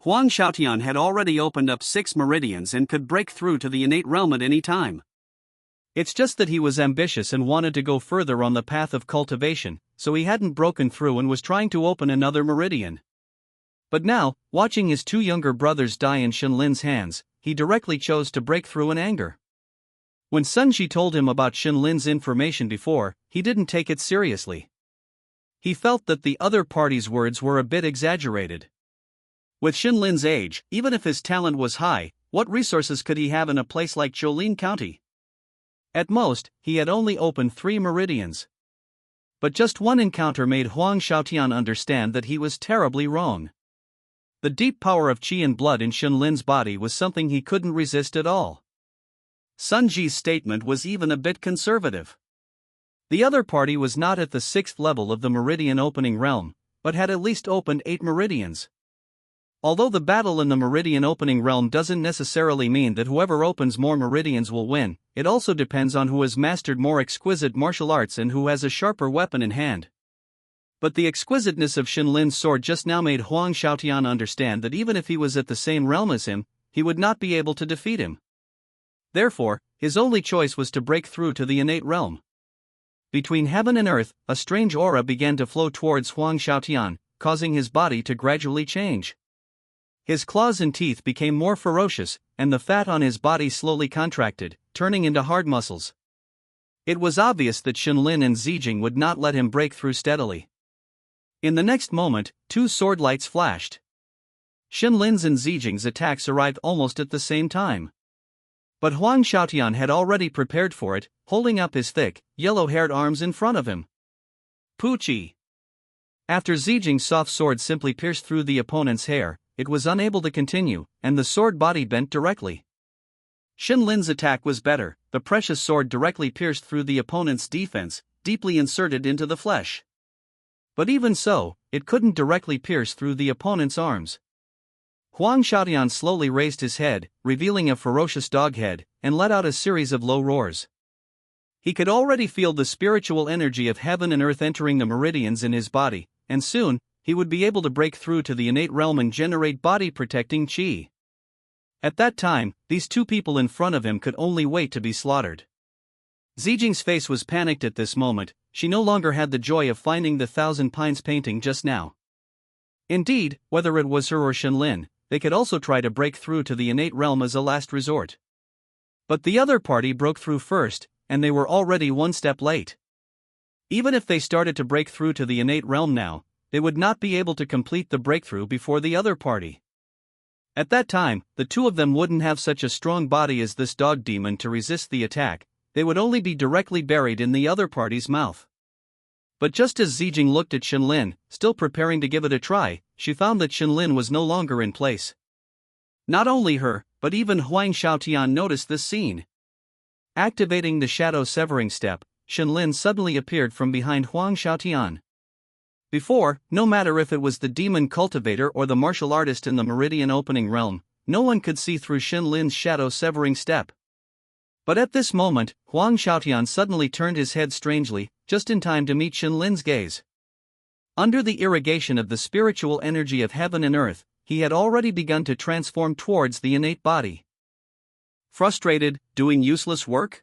Huang Xiaotian had already opened up 6 meridians and could break through to the innate realm at any time. It's just that he was ambitious and wanted to go further on the path of cultivation, so he hadn't broken through and was trying to open another meridian. But now, watching his 2 younger brothers die in Shenlin's hands, he directly chose to break through in anger. When Sun Ji told him about Shenlin's information before, he didn't take it seriously. He felt that the other party's words were a bit exaggerated. With Shenlin's age, even if his talent was high, what resources could he have in a place like Jolene County? At most, he had only opened 3 meridians. But just one encounter made Huang Xiaotian understand that he was terribly wrong. The deep power of qi and blood in Shenlin's body was something he couldn't resist at all. Sun Ji's statement was even a bit conservative. The other party was not at the 6th level of the meridian opening realm, but had at least opened 8 meridians. Although the battle in the meridian opening realm doesn't necessarily mean that whoever opens more meridians will win, it also depends on who has mastered more exquisite martial arts and who has a sharper weapon in hand. But the exquisiteness of Shenlin's sword just now made Huang Xiaotian understand that even if he was at the same realm as him, he would not be able to defeat him. Therefore, his only choice was to break through to the innate realm. Between heaven and earth, a strange aura began to flow towards Huang Xiaotian, causing his body to gradually change. His claws and teeth became more ferocious, and the fat on his body slowly contracted, turning into hard muscles. It was obvious that Shenlin and Zijing would not let him break through steadily. In the next moment, 2 sword lights flashed. Shenlin's and Zijing's attacks arrived almost at the same time. But Huang Xiaotian had already prepared for it, holding up his thick, yellow-haired arms in front of him. Poochie! After Zijing's soft sword simply pierced through the opponent's hair, it was unable to continue, and the sword body bent directly. Shenlin's attack was better, the precious sword directly pierced through the opponent's defense, deeply inserted into the flesh. But even so, it couldn't directly pierce through the opponent's arms. Huang Xiaotian slowly raised his head, revealing a ferocious dog head, and let out a series of low roars. He could already feel the spiritual energy of heaven and earth entering the meridians in his body, and soon, he would be able to break through to the innate realm and generate body-protecting qi. At that time, these 2 people in front of him could only wait to be slaughtered. Zijing's face was panicked at this moment, she no longer had the joy of finding the Thousand Pines painting just now. Indeed, whether it was her or Shenlin, they could also try to break through to the innate realm as a last resort. But the other party broke through first, and they were already 1 step late. Even if they started to break through to the innate realm now, they would not be able to complete the breakthrough before the other party. At that time, the 2 of them wouldn't have such a strong body as this dog demon to resist the attack, they would only be directly buried in the other party's mouth. But just as Zijing looked at Shenlin, still preparing to give it a try, she found that Shenlin was no longer in place. Not only her, but even Huang Xiaotian noticed this scene. Activating the shadow severing step, Shenlin suddenly appeared from behind Huang Xiaotian. Before, no matter if it was the demon cultivator or the martial artist in the meridian opening realm, no one could see through Xin Lin's shadow-severing step. But at this moment, Huang Xiaotian suddenly turned his head strangely, just in time to meet Xin Lin's gaze. Under the irrigation of the spiritual energy of heaven and earth, he had already begun to transform towards the innate body. Frustrated, doing useless work?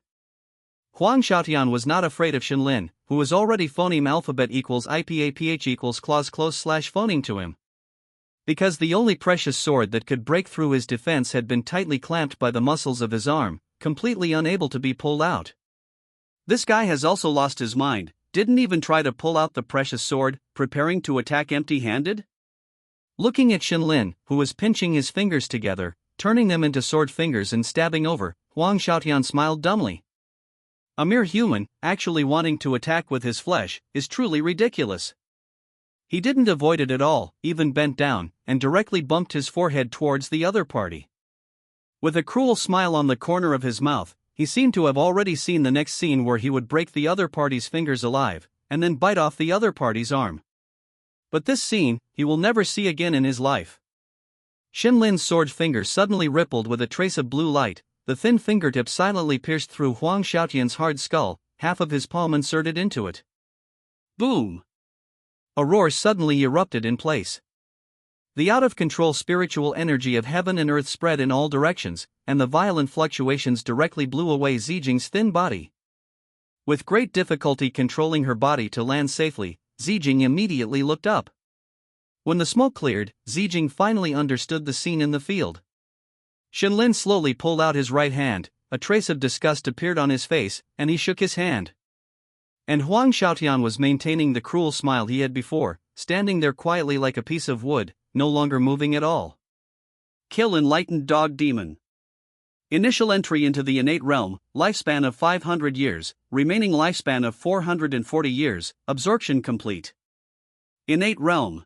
Huang Xiaotian was not afraid of Xin Lin, who was already phoneme alphabet equals IPAPH equals clause close slash phoneme to him. Because the only precious sword that could break through his defense had been tightly clamped by the muscles of his arm, completely unable to be pulled out. This guy has also lost his mind, didn't even try to pull out the precious sword, preparing to attack empty-handed? Looking at Xin Lin, who was pinching his fingers together, turning them into sword fingers and stabbing over, Huang Xiaotian smiled dumbly. A mere human, actually wanting to attack with his flesh, is truly ridiculous. He didn't avoid it at all, even bent down, and directly bumped his forehead towards the other party. With a cruel smile on the corner of his mouth, he seemed to have already seen the next scene where he would break the other party's fingers alive, and then bite off the other party's arm. But this scene, he will never see again in his life. Xin Lin's sword finger suddenly rippled with a trace of blue light, the thin fingertip silently pierced through Huang Xiaotian's hard skull, half of his palm inserted into it. Boom! A roar suddenly erupted in place. The out-of-control spiritual energy of heaven and earth spread in all directions, and the violent fluctuations directly blew away Zijing's thin body. With great difficulty controlling her body to land safely, Zijing immediately looked up. When the smoke cleared, Zijing finally understood the scene in the field. Xin Lin slowly pulled out his right hand, a trace of disgust appeared on his face, and he shook his hand. And Huang Xiaotian was maintaining the cruel smile he had before, standing there quietly like a piece of wood, no longer moving at all. Kill Enlightened Dog Demon. Initial entry into the innate realm, lifespan of 500 years, remaining lifespan of 440 years, absorption complete. Innate realm.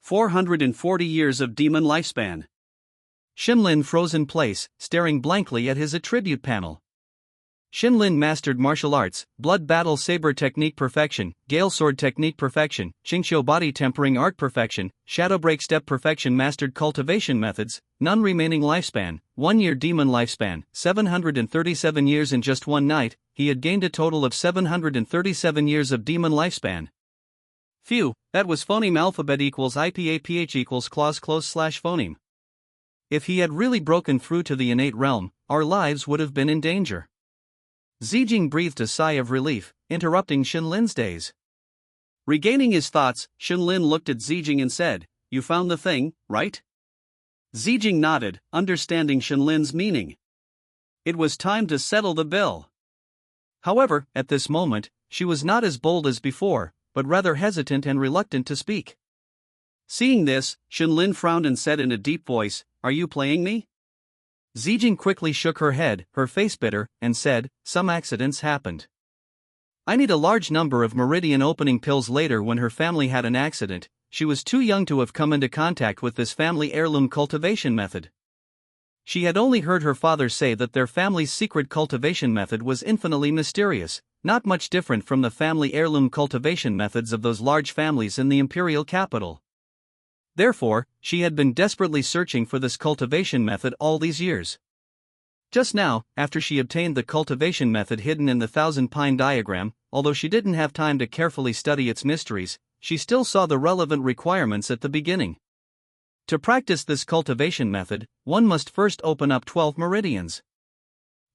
440 years of demon lifespan. Xin Lin froze in place, staring blankly at his attribute panel. Xin Lin mastered martial arts, blood battle saber technique perfection, gale sword technique perfection, Qingqiu body tempering art perfection, shadow break step perfection, mastered cultivation methods, none remaining lifespan, 1 year demon lifespan, 737 years in just one night. He had gained a total of 737 years of demon lifespan. Phew, that was phoneme alphabet equals IPAPH equals clause close slash phoneme. If he had really broken through to the innate realm, our lives would have been in danger. Zijing breathed a sigh of relief, interrupting Xin Lin's daze. Regaining his thoughts, Xin Lin looked at Zijing and said, "You found the thing, right?" Zijing nodded, understanding Xin Lin's meaning. It was time to settle the bill. However, at this moment, she was not as bold as before, but rather hesitant and reluctant to speak. Seeing this, Xin Lin frowned and said in a deep voice, "Are you playing me?" Zijing quickly shook her head, her face bitter, and said, "Some accidents happened. I need a large number of meridian opening pills." Later, when her family had an accident, she was too young to have come into contact with this family heirloom cultivation method. She had only heard her father say that their family's secret cultivation method was infinitely mysterious, not much different from the family heirloom cultivation methods of those large families in the imperial capital. Therefore, she had been desperately searching for this cultivation method all these years. Just now, after she obtained the cultivation method hidden in the Thousand Pine diagram, although she didn't have time to carefully study its mysteries, she still saw the relevant requirements at the beginning. To practice this cultivation method, one must first open up 12 meridians.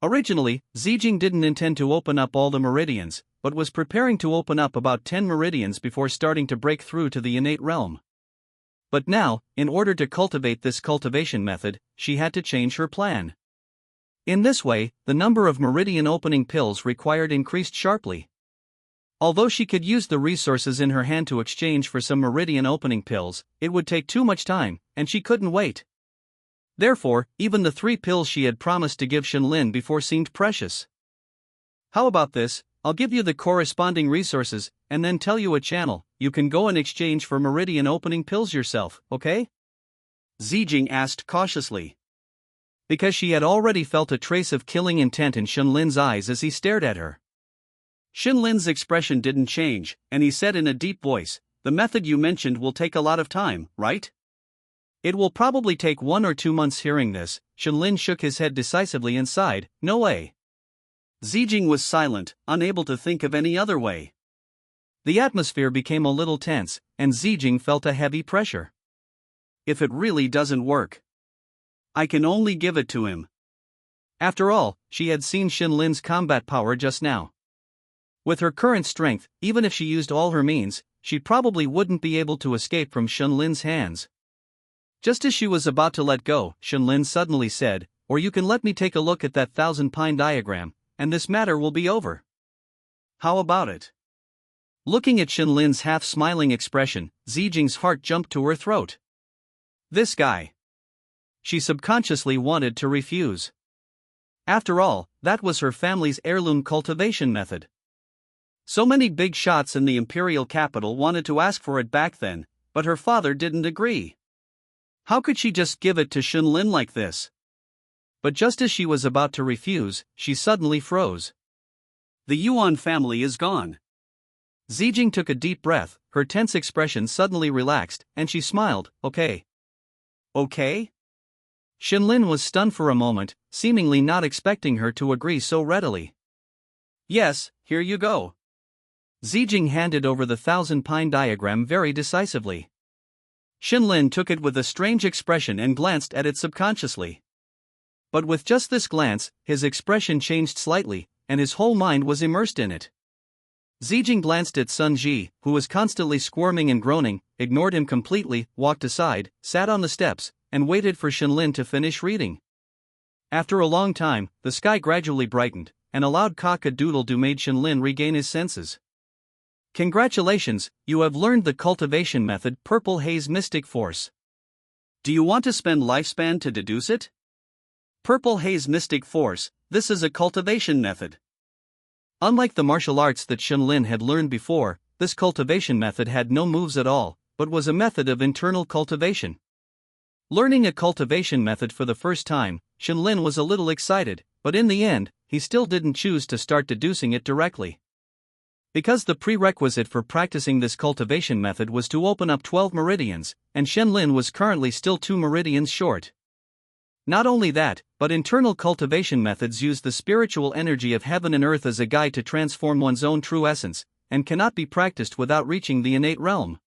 Originally, Zijing didn't intend to open up all the meridians, but was preparing to open up about 10 meridians before starting to break through to the innate realm. But now, in order to cultivate this cultivation method, she had to change her plan. In this way, the number of meridian opening pills required increased sharply. Although she could use the resources in her hand to exchange for some meridian opening pills, it would take too much time, and she couldn't wait. Therefore, even the 3 pills she had promised to give Xin Lin before seemed precious. "How about this? I'll give you the corresponding resources, and then tell you a channel. You can go and exchange for meridian opening pills yourself, okay?" Zijing asked cautiously. Because she had already felt a trace of killing intent in Xin Lin's eyes as he stared at her. Xin Lin's expression didn't change, and he said in a deep voice, "The method you mentioned will take a lot of time, right?" It will probably take 1 or 2 months. Hearing this, Shenlin shook his head decisively and sighed, no way. Zijing was silent, unable to think of any other way. The atmosphere became a little tense, and Zijing felt a heavy pressure. If it really doesn't work, I can only give it to him. After all, she had seen Shenlin's combat power just now. With her current strength, even if she used all her means, she probably wouldn't be able to escape from Shenlin's hands. Just as she was about to let go, Shenlin suddenly said, "Or you can let me take a look at that 1,000-pine diagram, and this matter will be over. How about it?" Looking at Shenlin's half-smiling expression, Zijing's heart jumped to her throat. This guy. She subconsciously wanted to refuse. After all, that was her family's heirloom cultivation method. So many big shots in the imperial capital wanted to ask for it back then, but her father didn't agree. How could she just give it to Shenlin like this? But just as she was about to refuse, she suddenly froze. The Yuan family is gone. Zijing took a deep breath, her tense expression suddenly relaxed, and she smiled, okay. Okay? Shenlin was stunned for a moment, seemingly not expecting her to agree so readily. Yes, here you go. Zijing handed over the 1,000-pine diagram very decisively. Shenlin took it with a strange expression and glanced at it subconsciously. But with just this glance, his expression changed slightly, and his whole mind was immersed in it. Zijing glanced at Sun Ji, who was constantly squirming and groaning, ignored him completely, walked aside, sat on the steps, and waited for Shenlin to finish reading. After a long time, the sky gradually brightened, and a loud cock-a-doodle-doo made Shenlin regain his senses. Congratulations, you have learned the cultivation method Purple Haze Mystic Force. Do you want to spend lifespan to deduce it? Purple Haze Mystic Force, this is a cultivation method. Unlike the martial arts that Shenlin had learned before, this cultivation method had no moves at all, but was a method of internal cultivation. Learning a cultivation method for the first time, Shenlin was a little excited, but in the end, he still didn't choose to start deducing it directly. Because the prerequisite for practicing this cultivation method was to open up 12 meridians, and Shenlin was currently still 2 meridians short. Not only that, but internal cultivation methods use the spiritual energy of heaven and earth as a guide to transform one's own true essence, and cannot be practiced without reaching the innate realm.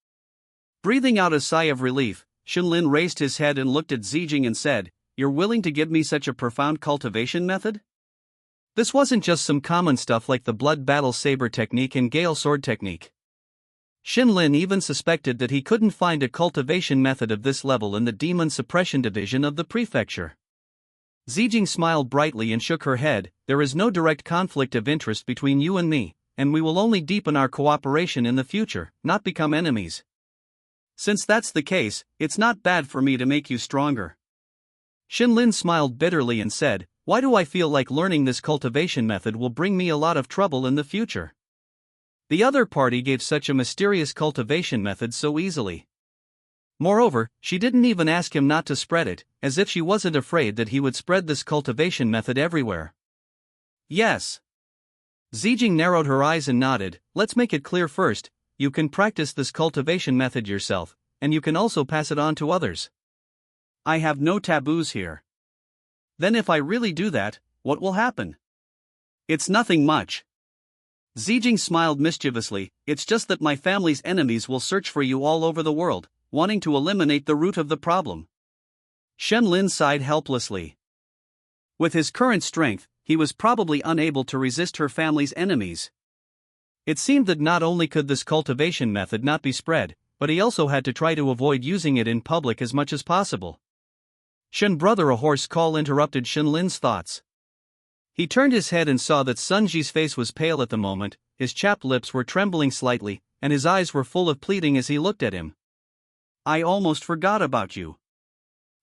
Breathing out a sigh of relief, Shenlin raised his head and looked at Zijing and said, "You're willing to give me such a profound cultivation method?" This wasn't just some common stuff like the blood battle saber technique and gale sword technique. Shenlin even suspected that he couldn't find a cultivation method of this level in the demon suppression division of the prefecture. Zijing smiled brightly and shook her head. "There is no direct conflict of interest between you and me, and we will only deepen our cooperation in the future, not become enemies. Since that's the case, it's not bad for me to make you stronger." Shenlin smiled bitterly and said, "Why do I feel like learning this cultivation method will bring me a lot of trouble in the future? The other party gave such a mysterious cultivation method so easily. Moreover, she didn't even ask him not to spread it, as if she wasn't afraid that he would spread this cultivation method everywhere." "Yes." Zijing narrowed her eyes and nodded. "Let's make it clear first, you can practice this cultivation method yourself, and you can also pass it on to others. I have no taboos here." "Then if I really do that, what will happen?" "It's nothing much." Zijing smiled mischievously. "It's just that my family's enemies will search for you all over the world, wanting to eliminate the root of the problem." Shenlin sighed helplessly. With his current strength, he was probably unable to resist her family's enemies. It seemed that not only could this cultivation method not be spread, but he also had to try to avoid using it in public as much as possible. "Shen brother," a hoarse call interrupted Shenlin's thoughts. He turned his head and saw that Sun Ji's face was pale at the moment, his chapped lips were trembling slightly, and his eyes were full of pleading as he looked at him. "I almost forgot about you."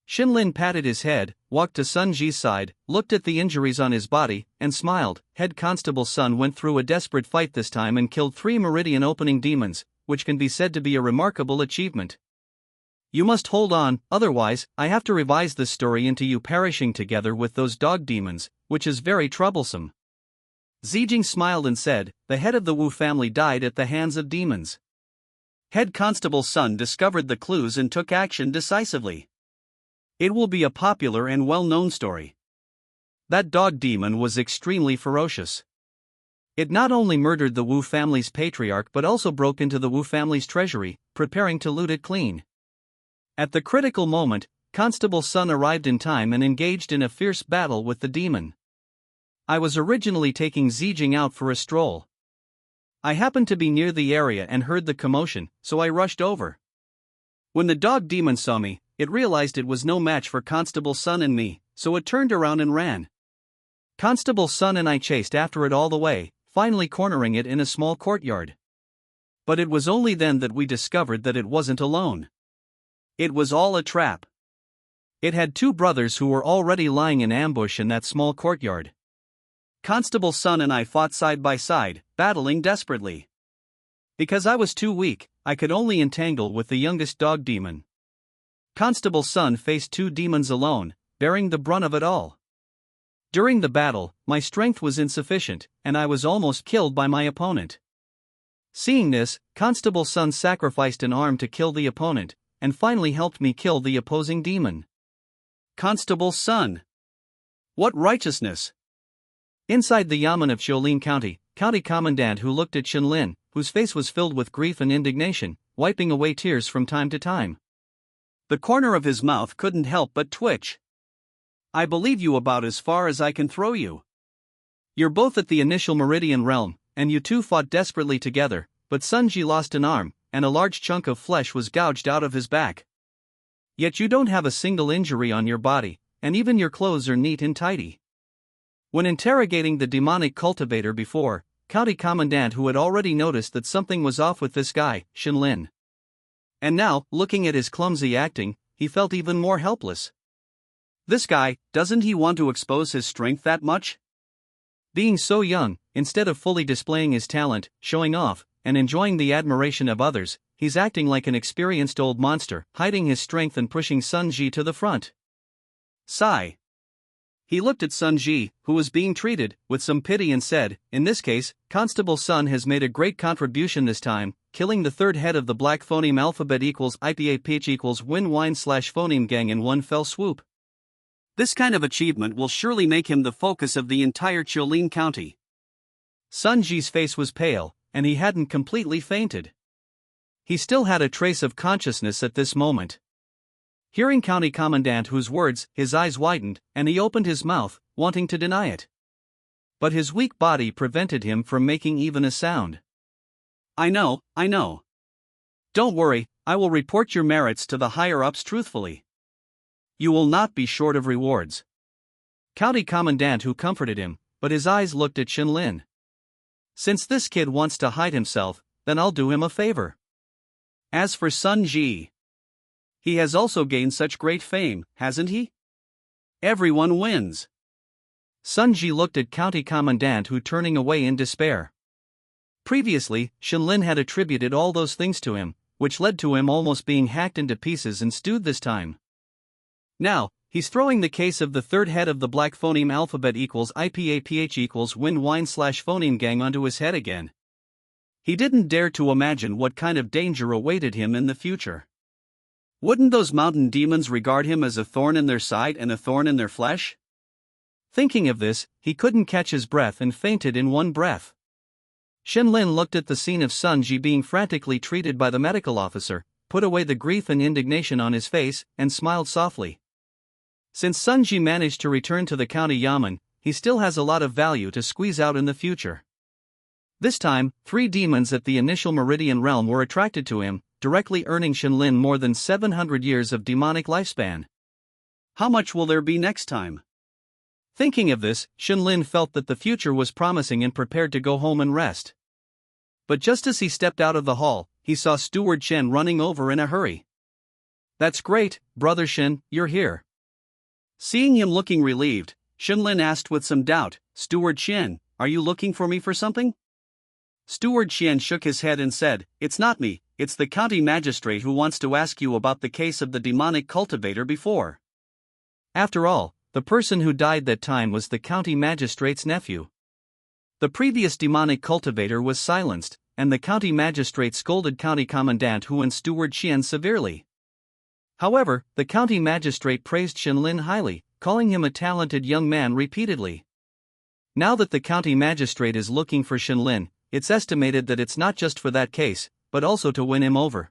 Shenlin patted his head, walked to Sun Ji's side, looked at the injuries on his body, and smiled. Head Constable Sun went through a desperate fight this time and killed 3 meridian opening demons, which can be said to be a remarkable achievement. You must hold on, otherwise, I have to revise this story into you perishing together with those dog demons, which is very troublesome. Zijing smiled and said, "The head of the Wu family died at the hands of demons." Head Constable Sun discovered the clues and took action decisively. It will be a popular and well-known story. That dog demon was extremely ferocious. It not only murdered the Wu family's patriarch but also broke into the Wu family's treasury, preparing to loot it clean. At the critical moment, Constable Sun arrived in time and engaged in a fierce battle with the demon. I was originally taking Zijing out for a stroll. I happened to be near the area and heard the commotion, so I rushed over. When the dog demon saw me, it realized it was no match for Constable Sun and me, so it turned around and ran. Constable Sun and I chased after it all the way, finally cornering it in a small courtyard. But it was only then that we discovered that it wasn't alone. It was all a trap. It had two brothers who were already lying in ambush in that small courtyard. Constable Sun and I fought side by side, battling desperately. Because I was too weak, I could only entangle with the youngest dog demon. Constable Sun faced two demons alone, bearing the brunt of it all. During the battle, my strength was insufficient, and I was almost killed by my opponent. Seeing this, Constable Sun sacrificed an arm to kill the opponent, and finally helped me kill the opposing demon. Constable Sun! What righteousness! Inside the Yamen of Xiaolin County, County Commandant who looked at Shenlin, whose face was filled with grief and indignation, wiping away tears from time to time. The corner of his mouth couldn't help but twitch. I believe you about as far as I can throw you. You're both at the initial Meridian realm, and you two fought desperately together, but Sun Ji lost an arm, and a large chunk of flesh was gouged out of his back. Yet you don't have a single injury on your body, and even your clothes are neat and tidy. When interrogating the demonic cultivator before, County Commandant who had already noticed that something was off with this guy, Shenlin. And now, looking at his clumsy acting, he felt even more helpless. This guy, doesn't he want to expose his strength that much? Being so young, instead of fully displaying his talent, showing off, and enjoying the admiration of others, he's acting like an experienced old monster, hiding his strength and pushing Sun Ji to the front. Sigh. He looked at Sun Ji, who was being treated, with some pity and said, in this case, Constable Sun has made a great contribution this time, killing the third head of the black phoneme alphabet equals IPA pitch equals win wine / phoneme gang in one fell swoop. This kind of achievement will surely make him the focus of the entire Qiulin County. Sun Ji's face was pale, and he hadn't completely fainted. He still had a trace of consciousness at this moment. Hearing County Commandant whose words, his eyes widened, and he opened his mouth, wanting to deny it. But his weak body prevented him from making even a sound. I know. Don't worry, I will report your merits to the higher-ups truthfully. You will not be short of rewards. County Commandant who comforted him, but his eyes looked at Shenlin. Since this kid wants to hide himself, then I'll do him a favor. As for Sun Ji, he has also gained such great fame, hasn't he? Everyone wins. Sun Ji looked at County Commandant who turning away in despair. Previously, Shenlin had attributed all those things to him, which led to him almost being hacked into pieces and stewed this time. Now, he's throwing the case of the third head of the black phoneme alphabet equals IPAPH equals win wine / phoneme gang onto his head again. He didn't dare to imagine what kind of danger awaited him in the future. Wouldn't those mountain demons regard him as a thorn in their side and a thorn in their flesh? Thinking of this, he couldn't catch his breath and fainted in one breath. Shenlin looked at the scene of Sun Ji being frantically treated by the medical officer, put away the grief and indignation on his face, and smiled softly. Since Sun Ji managed to return to the county Yamen, he still has a lot of value to squeeze out in the future. This time, 3 demons at the initial Meridian realm were attracted to him, directly earning Shenlin more than 700 years of demonic lifespan. How much will there be next time? Thinking of this, Shenlin felt that the future was promising and prepared to go home and rest. But just as he stepped out of the hall, he saw Steward Shen running over in a hurry. That's great, Brother Shen, you're here. Seeing him looking relieved, Shenlin asked with some doubt, Steward Shen, are you looking for me for something? Steward Shen shook his head and said, it's not me, it's the county magistrate who wants to ask you about the case of the demonic cultivator before. After all, the person who died that time was the county magistrate's nephew. The previous demonic cultivator was silenced, and the county magistrate scolded County Commandant Hu and Steward Shen severely. However, the county magistrate praised Shenlin highly, calling him a talented young man repeatedly. Now that the county magistrate is looking for Shenlin, it's estimated that it's not just for that case, but also to win him over.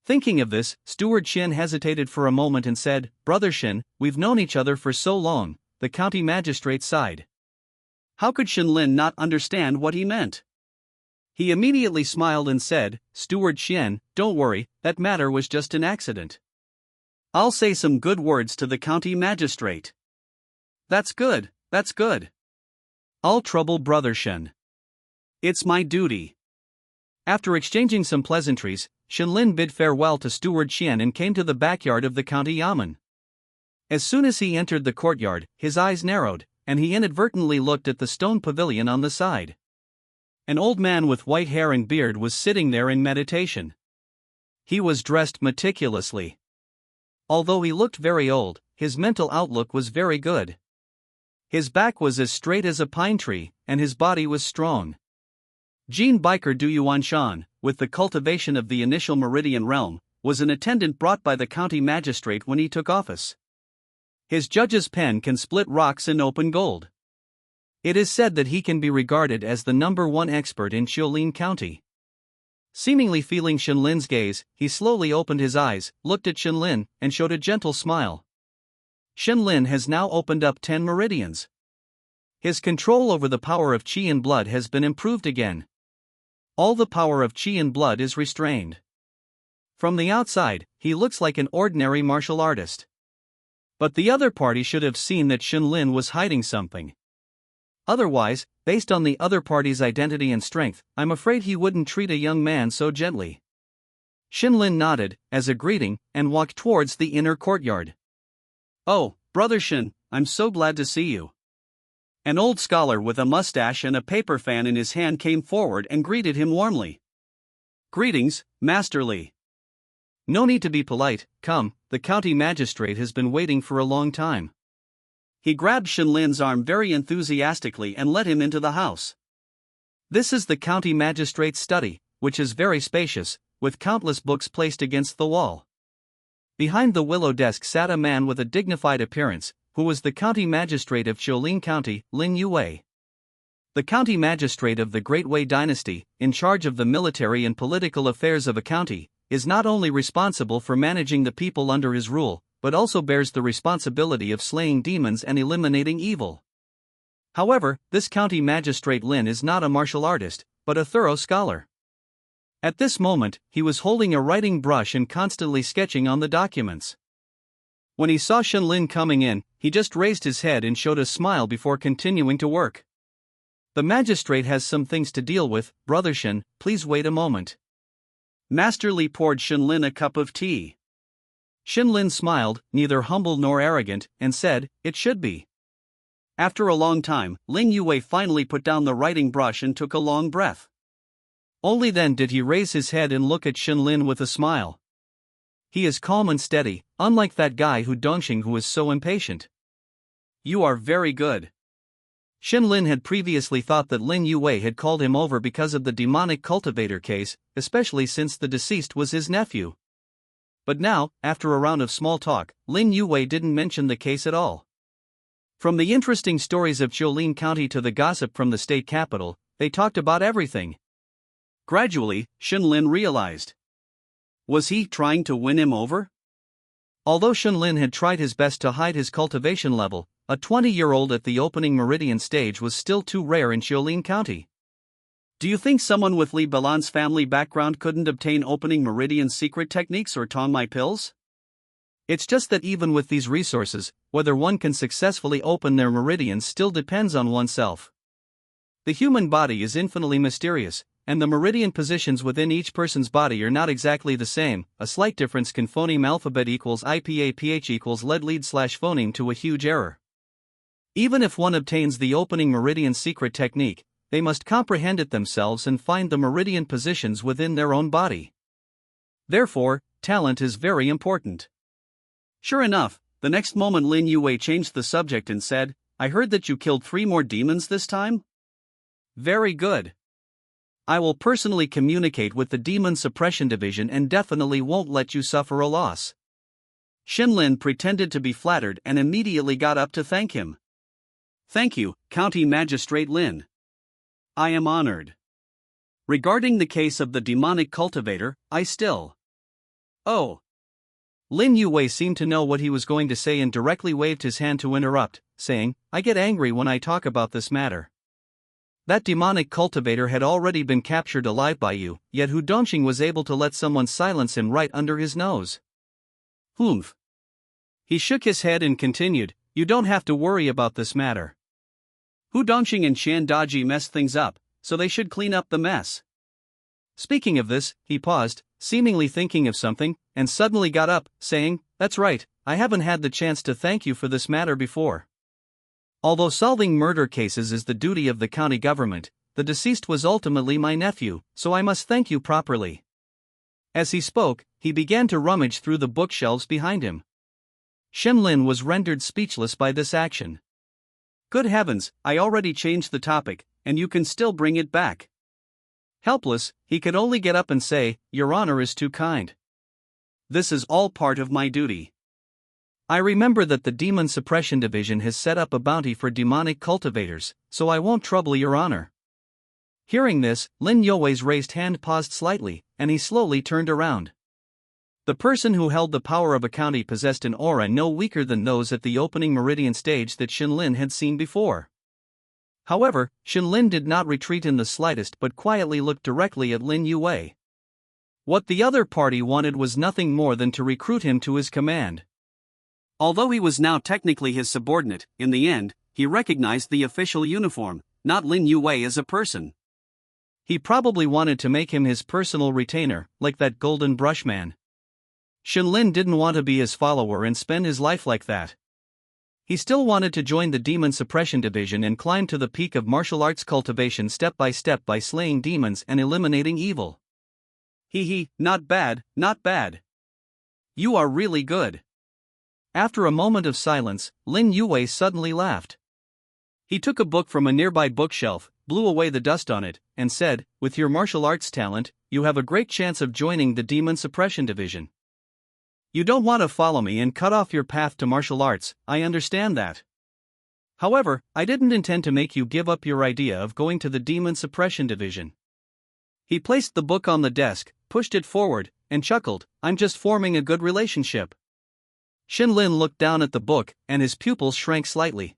Thinking of this, Steward Shin hesitated for a moment and said, "Brother Shin, we've known each other for so long." The county magistrate sighed. How could Shenlin not understand what he meant? He immediately smiled and said, "Steward Shin, don't worry, that matter was just an accident. I'll say some good words to the county magistrate." That's good, that's good. I'll trouble Brother Shin. It's my duty." After exchanging some pleasantries, Shenlin bid farewell to Steward Shin and came to the backyard of the county yamen. As soon as he entered the courtyard, his eyes narrowed, and he inadvertently looked at the stone pavilion on the side. An old man with white hair and beard was sitting there in meditation. He was dressed meticulously. Although he looked very old, his mental outlook was very good. His back was as straight as a pine tree, and his body was strong. Jean Biker Du Yuan Shan, with the cultivation of the initial meridian realm, was an attendant brought by the county magistrate when he took office. His judge's pen can split rocks in open gold. It is said that he can be regarded as the #1 expert in Qiulin County. Seemingly feeling Shenlin's gaze, he slowly opened his eyes, looked at Shenlin, and showed a gentle smile. Shenlin has now opened up 10 meridians. His control over the power of qi and blood has been improved again. All the power of qi and blood is restrained. From the outside, he looks like an ordinary martial artist. But the other party should have seen that Shenlin was hiding something. Otherwise, based on the other party's identity and strength, I'm afraid he wouldn't treat a young man so gently. Shenlin nodded, as a greeting, and walked towards the inner courtyard. "Oh, Brother Shin, I'm so glad to see you." An old scholar with a mustache and a paper fan in his hand came forward and greeted him warmly. "Greetings, Master Li." "No need to be polite, come, the county magistrate has been waiting for a long time." He grabbed Shenlin's arm very enthusiastically and led him into the house. This is the county magistrate's study, which is very spacious, with countless books placed against the wall. Behind the willow desk sat a man with a dignified appearance, who was the county magistrate of Qiulin County, Lin Yue. The county magistrate of the Great Wei dynasty, in charge of the military and political affairs of a county, is not only responsible for managing the people under his rule, but also bears the responsibility of slaying demons and eliminating evil. However, this county magistrate Lin is not a martial artist, but a thorough scholar. At this moment, he was holding a writing brush and constantly sketching on the documents. When he saw Shenlin coming in, he just raised his head and showed a smile before continuing to work. "The magistrate has some things to deal with, Brother Shin, please wait a moment." Master Li poured Shenlin a cup of tea. Shenlin smiled, neither humble nor arrogant, and said, "It should be." After a long time, Lin Yue finally put down the writing brush and took a long breath. Only then did he raise his head and look at Shenlin with a smile. He is calm and steady, unlike that guy Dongxing who is so impatient. "You are very good." Shenlin had previously thought that Lin Yue had called him over because of the demonic cultivator case, especially since the deceased was his nephew. But now, after a round of small talk, Lin Yue didn't mention the case at all. From the interesting stories of Qiulin County to the gossip from the state capital, they talked about everything. Gradually, Shenlin realized. Was he trying to win him over? Although Shenlin had tried his best to hide his cultivation level, a 20-year-old at the opening meridian stage was still too rare in Qiulin County. Do you think someone with Li Balan's family background couldn't obtain opening meridian secret techniques or Tongmai pills? It's just that even with these resources, whether one can successfully open their meridians still depends on oneself. The human body is infinitely mysterious, and the meridian positions within each person's body are not exactly the same. A slight difference can phoneme alphabet equals IPA PH equals lead lead slash phoneme to a huge error. Even if one obtains the opening meridian secret technique, they must comprehend it themselves and find the meridian positions within their own body. Therefore, talent is very important. Sure enough, the next moment Lin Yue changed the subject and said, "I heard that you killed 3 more demons this time?" Very good. I will personally communicate with the Demon Suppression Division and definitely won't let you suffer a loss. Shinlin pretended to be flattered and immediately got up to thank him. Thank you, County Magistrate Lin. I am honored. Regarding the case of the demonic cultivator, I still. Oh. Lin Yue seemed to know what he was going to say and directly waved his hand to interrupt, saying, I get angry when I talk about this matter. That demonic cultivator had already been captured alive by you, yet Hu Dongxing was able to let someone silence him right under his nose. Humph. He shook his head and continued, you don't have to worry about this matter. Hu Dongxing and Shan Daji messed things up, so they should clean up the mess. Speaking of this, he paused, seemingly thinking of something, and suddenly got up, saying, that's right, I haven't had the chance to thank you for this matter before. Although solving murder cases is the duty of the county government, the deceased was ultimately my nephew, so I must thank you properly. As he spoke, he began to rummage through the bookshelves behind him. Shinlin was rendered speechless by this action. Good heavens, I already changed the topic, and you can still bring it back. Helpless, he could only get up and say, Your Honor is too kind. This is all part of my duty. I remember that the Demon Suppression Division has set up a bounty for demonic cultivators, so I won't trouble Your Honor. Hearing this, Lin You's raised hand paused slightly, and he slowly turned around. The person who held the power of a county possessed an aura no weaker than those at the opening meridian stage that Shinlin had seen before. However, Shinlin did not retreat in the slightest but quietly looked directly at Lin Yue. What the other party wanted was nothing more than to recruit him to his command. Although he was now technically his subordinate, in the end, he recognized the official uniform, not Lin Yue as a person. He probably wanted to make him his personal retainer, like that golden brush man. Shinlin didn't want to be his follower and spend his life like that. He still wanted to join the Demon Suppression Division and climb to the peak of martial arts cultivation step by slaying demons and eliminating evil. Not bad, not bad. You are really good. After a moment of silence, Lin Yue suddenly laughed. He took a book from a nearby bookshelf, blew away the dust on it, and said, with your martial arts talent, you have a great chance of joining the Demon Suppression Division. You don't want to follow me and cut off your path to martial arts, I understand that. However, I didn't intend to make you give up your idea of going to the Demon Suppression Division. He placed the book on the desk, pushed it forward, and chuckled, I'm just forming a good relationship. Shinlin looked down at the book, and his pupils shrank slightly.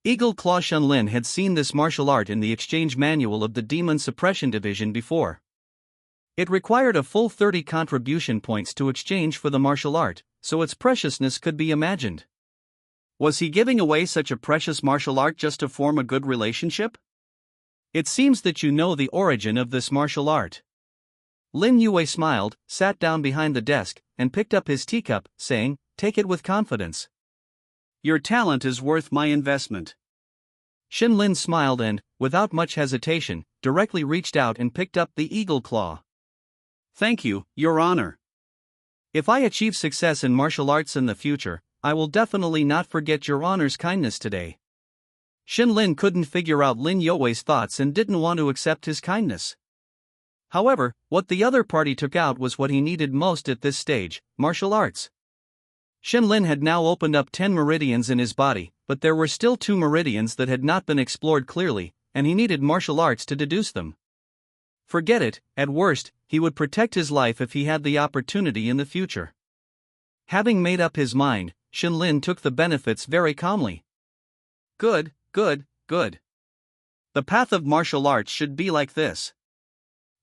Eagle Claw Shinlin had seen this martial art in the exchange manual of the Demon Suppression Division before. It required a full 30 contribution points to exchange for the martial art, so its preciousness could be imagined. Was he giving away such a precious martial art just to form a good relationship? It seems that you know the origin of this martial art. Lin Yue smiled, sat down behind the desk, and picked up his teacup, saying, take it with confidence. Your talent is worth my investment. Shinlin smiled and, without much hesitation, directly reached out and picked up the eagle claw. Thank you, Your Honor. If I achieve success in martial arts in the future, I will definitely not forget Your Honor's kindness today. Shinlin couldn't figure out Lin You's thoughts and didn't want to accept his kindness. However, what the other party took out was what he needed most at this stage, martial arts. Shinlin had now opened up 10 meridians in his body, but there were still 2 meridians that had not been explored clearly, and he needed martial arts to deduce them. Forget it, at worst, he would protect his life if he had the opportunity in the future. Having made up his mind, Shinlin took the benefits very calmly. Good. The path of martial arts should be like this.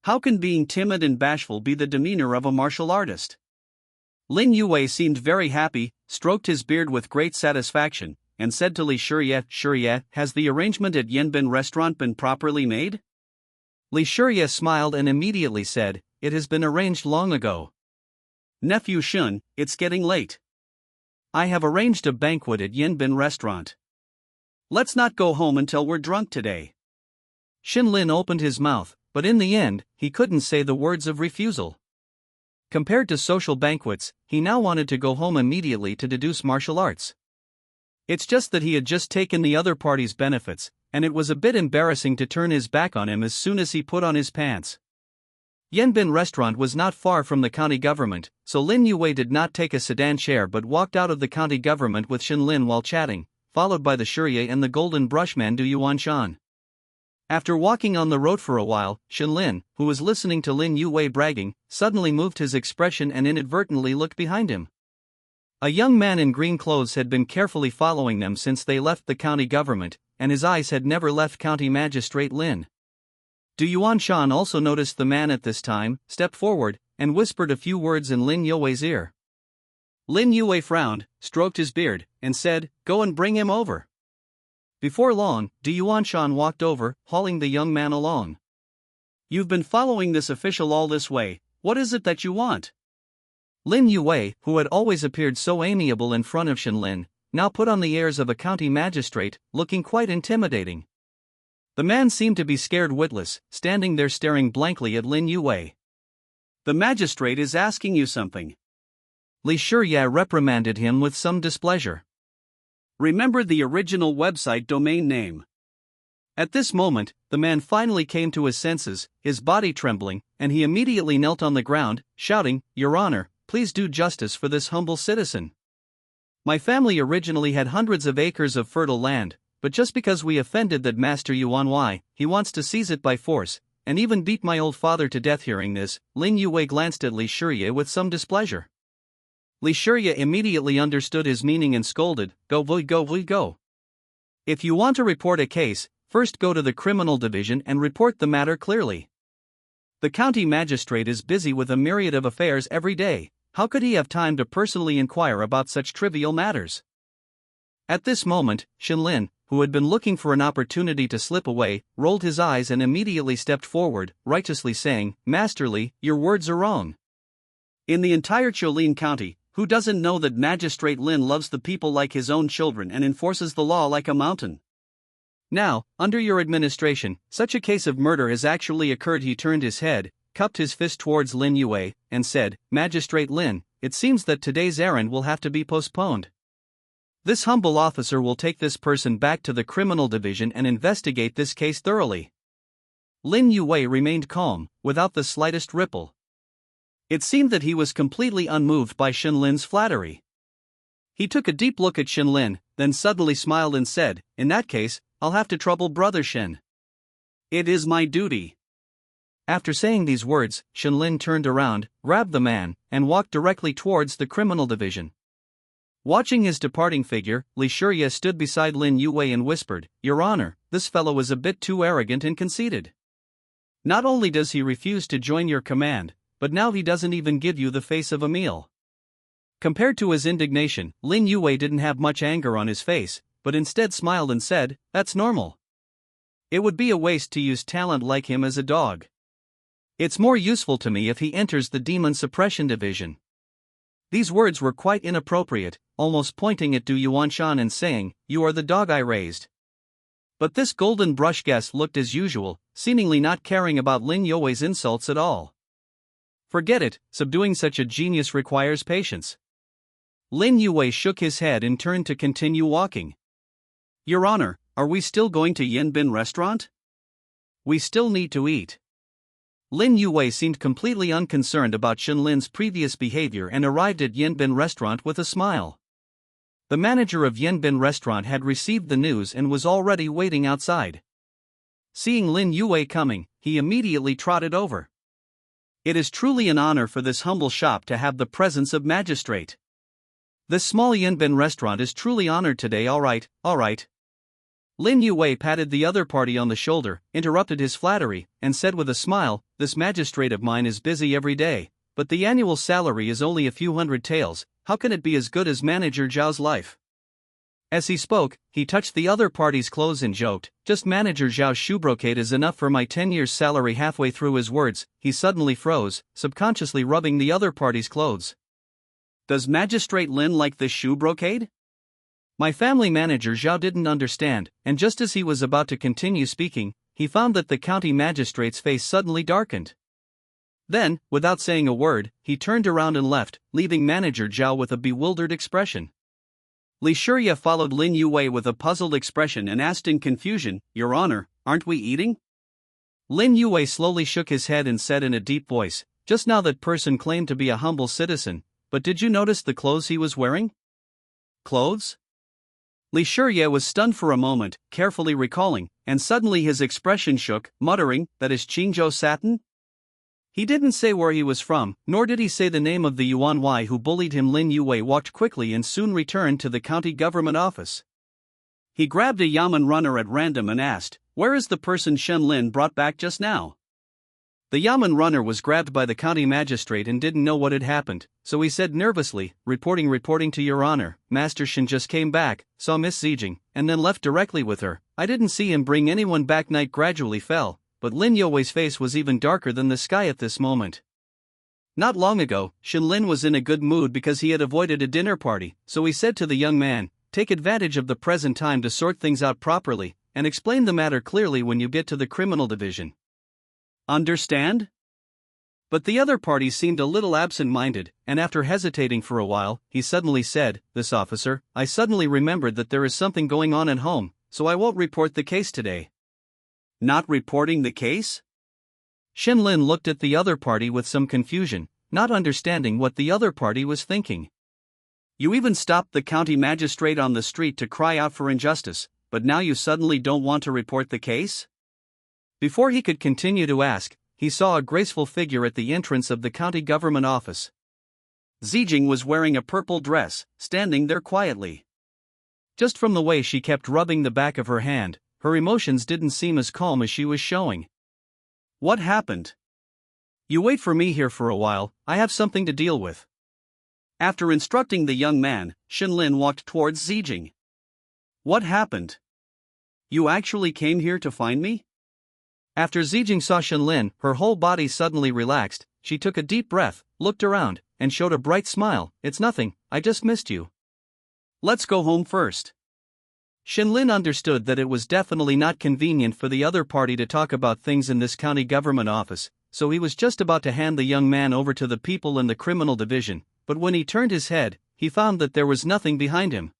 How can being timid and bashful be the demeanor of a martial artist? Lin Yue seemed very happy, stroked his beard with great satisfaction, and said to Li Shurye, has the arrangement at Yanbin restaurant been properly made? Li Shurye smiled and immediately said, it has been arranged long ago. Nephew Shun, it's getting late. I have arranged a banquet at Yanbin restaurant. Let's not go home until we're drunk today. Shinlin opened his mouth, but in the end, he couldn't say the words of refusal. Compared to social banquets, he now wanted to go home immediately to deduce martial arts. It's just that he had just taken the other party's benefits, and it was a bit embarrassing to turn his back on him as soon as he put on his pants. Yanbin restaurant was not far from the county government, so Lin Yue did not take a sedan chair but walked out of the county government with Shenlin while chatting, followed by the Shurye and the golden brushman Du Yuanshan. After walking on the road for a while, Shenlin, who was listening to Lin Yue bragging, suddenly moved his expression and inadvertently looked behind him. A young man in green clothes had been carefully following them since they left the county government, and his eyes had never left County Magistrate Lin. Du Yuanshan also noticed the man at this time, stepped forward, and whispered a few words in Lin Yue's ear. Lin Yue frowned, stroked his beard, and said, "Go and bring him over." Before long, Du Yuanshan walked over, hauling the young man along. "You've been following this official all this way, what is it that you want?" Lin Yue, who had always appeared so amiable in front of Shenlin, now put on the airs of a county magistrate, looking quite intimidating. The man seemed to be scared witless, standing there staring blankly at Lin Yue. "The magistrate is asking you something." Li Shurye reprimanded him with some displeasure. "Remember the original website domain name." At this moment, the man finally came to his senses, his body trembling, and he immediately knelt on the ground, shouting, "Your Honor, please do justice for this humble citizen. My family originally had hundreds of acres of fertile land, but just because we offended that Master Yuan, he wants to seize it by force, and even beat my old father to death." Hearing this, Lin Yue glanced at Li Shurye with some displeasure. Li Shurye immediately understood his meaning and scolded, "Go. If you want to report a case, first go to the criminal division and report the matter clearly. The county magistrate is busy with a myriad of affairs every day, how could he have time to personally inquire about such trivial matters?" At this moment, Shenlin, who had been looking for an opportunity to slip away, rolled his eyes and immediately stepped forward, righteously saying, "Master Li, your words are wrong. In the entire Cholin County, who doesn't know that Magistrate Lin loves the people like his own children and enforces the law like a mountain? Now, under your administration, such a case of murder has actually occurred." He turned his head, cupped his fist towards Lin Yue, and said, "Magistrate Lin, it seems that today's errand will have to be postponed. This humble officer will take this person back to the criminal division and investigate this case thoroughly." Lin Yue remained calm, without the slightest ripple. It seemed that he was completely unmoved by Shenlin's flattery. He took a deep look at Shenlin, then suddenly smiled and said, "In that case, I'll have to trouble Brother Shen. It is my duty." After saying these words, Shenlin turned around, grabbed the man, and walked directly towards the criminal division. Watching his departing figure, Li Shurye stood beside Lin Yue and whispered, "Your Honor, this fellow is a bit too arrogant and conceited. Not only does he refuse to join your command, but now he doesn't even give you the face of a meal." Compared to his indignation, Lin Yue didn't have much anger on his face, but instead smiled and said, "That's normal. It would be a waste to use talent like him as a dog. It's more useful to me if he enters the demon suppression division." These words were quite inappropriate, almost pointing at Du Yuanshan and saying, "You are the dog I raised." But this golden brush guest looked as usual, seemingly not caring about Lin Yue's insults at all. Forget it, subduing such a genius requires patience. Lin Yue shook his head and turned to continue walking. "Your Honor, are we still going to Yanbin restaurant? We still need to eat." Lin Yue seemed completely unconcerned about Shenlin's previous behavior and arrived at Yanbin restaurant with a smile. The manager of Yanbin restaurant had received the news and was already waiting outside. Seeing Lin Yue coming, he immediately trotted over. "It is truly an honor for this humble shop to have the presence of magistrate. This small Yanbin restaurant is truly honored today." All right. Lin Yue patted the other party on the shoulder, interrupted his flattery, and said with a smile, "This magistrate of mine is busy every day, but the annual salary is only a few hundred taels. How can it be as good as Manager Zhao's life?" As he spoke, he touched the other party's clothes and joked, "Just Manager Zhao's shoe brocade is enough for my 10 years' salary." Halfway through his words, he suddenly froze, subconsciously rubbing the other party's clothes. "Does Magistrate Lin like this shoe brocade?" My family manager Zhao didn't understand, and just as he was about to continue speaking, he found that the county magistrate's face suddenly darkened. Then, without saying a word, he turned around and left, leaving Manager Zhao with a bewildered expression. Li Shurye followed Lin Yue with a puzzled expression and asked in confusion, "Your Honor, aren't we eating?" Lin Yue slowly shook his head and said in a deep voice, just now that person claimed to be a humble citizen, but did you notice the clothes he was wearing? Clothes? Li Shurye was stunned for a moment, carefully recalling, and suddenly his expression shook, muttering, that is Qingzhou satin? He didn't say where he was from, nor did he say the name of the Yuan Wei who bullied him. Lin Yue walked quickly and soon returned to the county government office. He grabbed a yamen runner at random and asked, where is the person Shen Lin brought back just now? The yamen runner was grabbed by the county magistrate and didn't know what had happened, so he said nervously, reporting to your honor, Master Shen just came back, saw Miss Zijing, and then left directly with her. I didn't see him bring anyone back. Night gradually fell, but Lin Yue's face was even darker than the sky at this moment. Not long ago, Shen Lin was in a good mood because he had avoided a dinner party, so he said to the young man, take advantage of the present time to sort things out properly, and explain the matter clearly when you get to the criminal division. Understand? But the other party seemed a little absent-minded, and after hesitating for a while, he suddenly said, this officer, I suddenly remembered that there is something going on at home, so I won't report the case today. Not reporting the case? Shen Lin looked at the other party with some confusion, not understanding what the other party was thinking. You even stopped the county magistrate on the street to cry out for injustice, but now you suddenly don't want to report the case? Before he could continue to ask, he saw a graceful figure at the entrance of the county government office. Zijing was wearing a purple dress, standing there quietly. Just from the way she kept rubbing the back of her hand, her emotions didn't seem as calm as she was showing. What happened? You wait for me here for a while, I have something to deal with. After instructing the young man, Shen Lin walked towards Zijing. What happened? You actually came here to find me? After Zijing saw Shen Lin, her whole body suddenly relaxed. She took a deep breath, looked around, and showed a bright smile. It's nothing, I just missed you. Let's go home first. Shen Lin understood that it was definitely not convenient for the other party to talk about things in this county government office, so he was just about to hand the young man over to the people in the criminal division, but when he turned his head, he found that there was nothing behind him.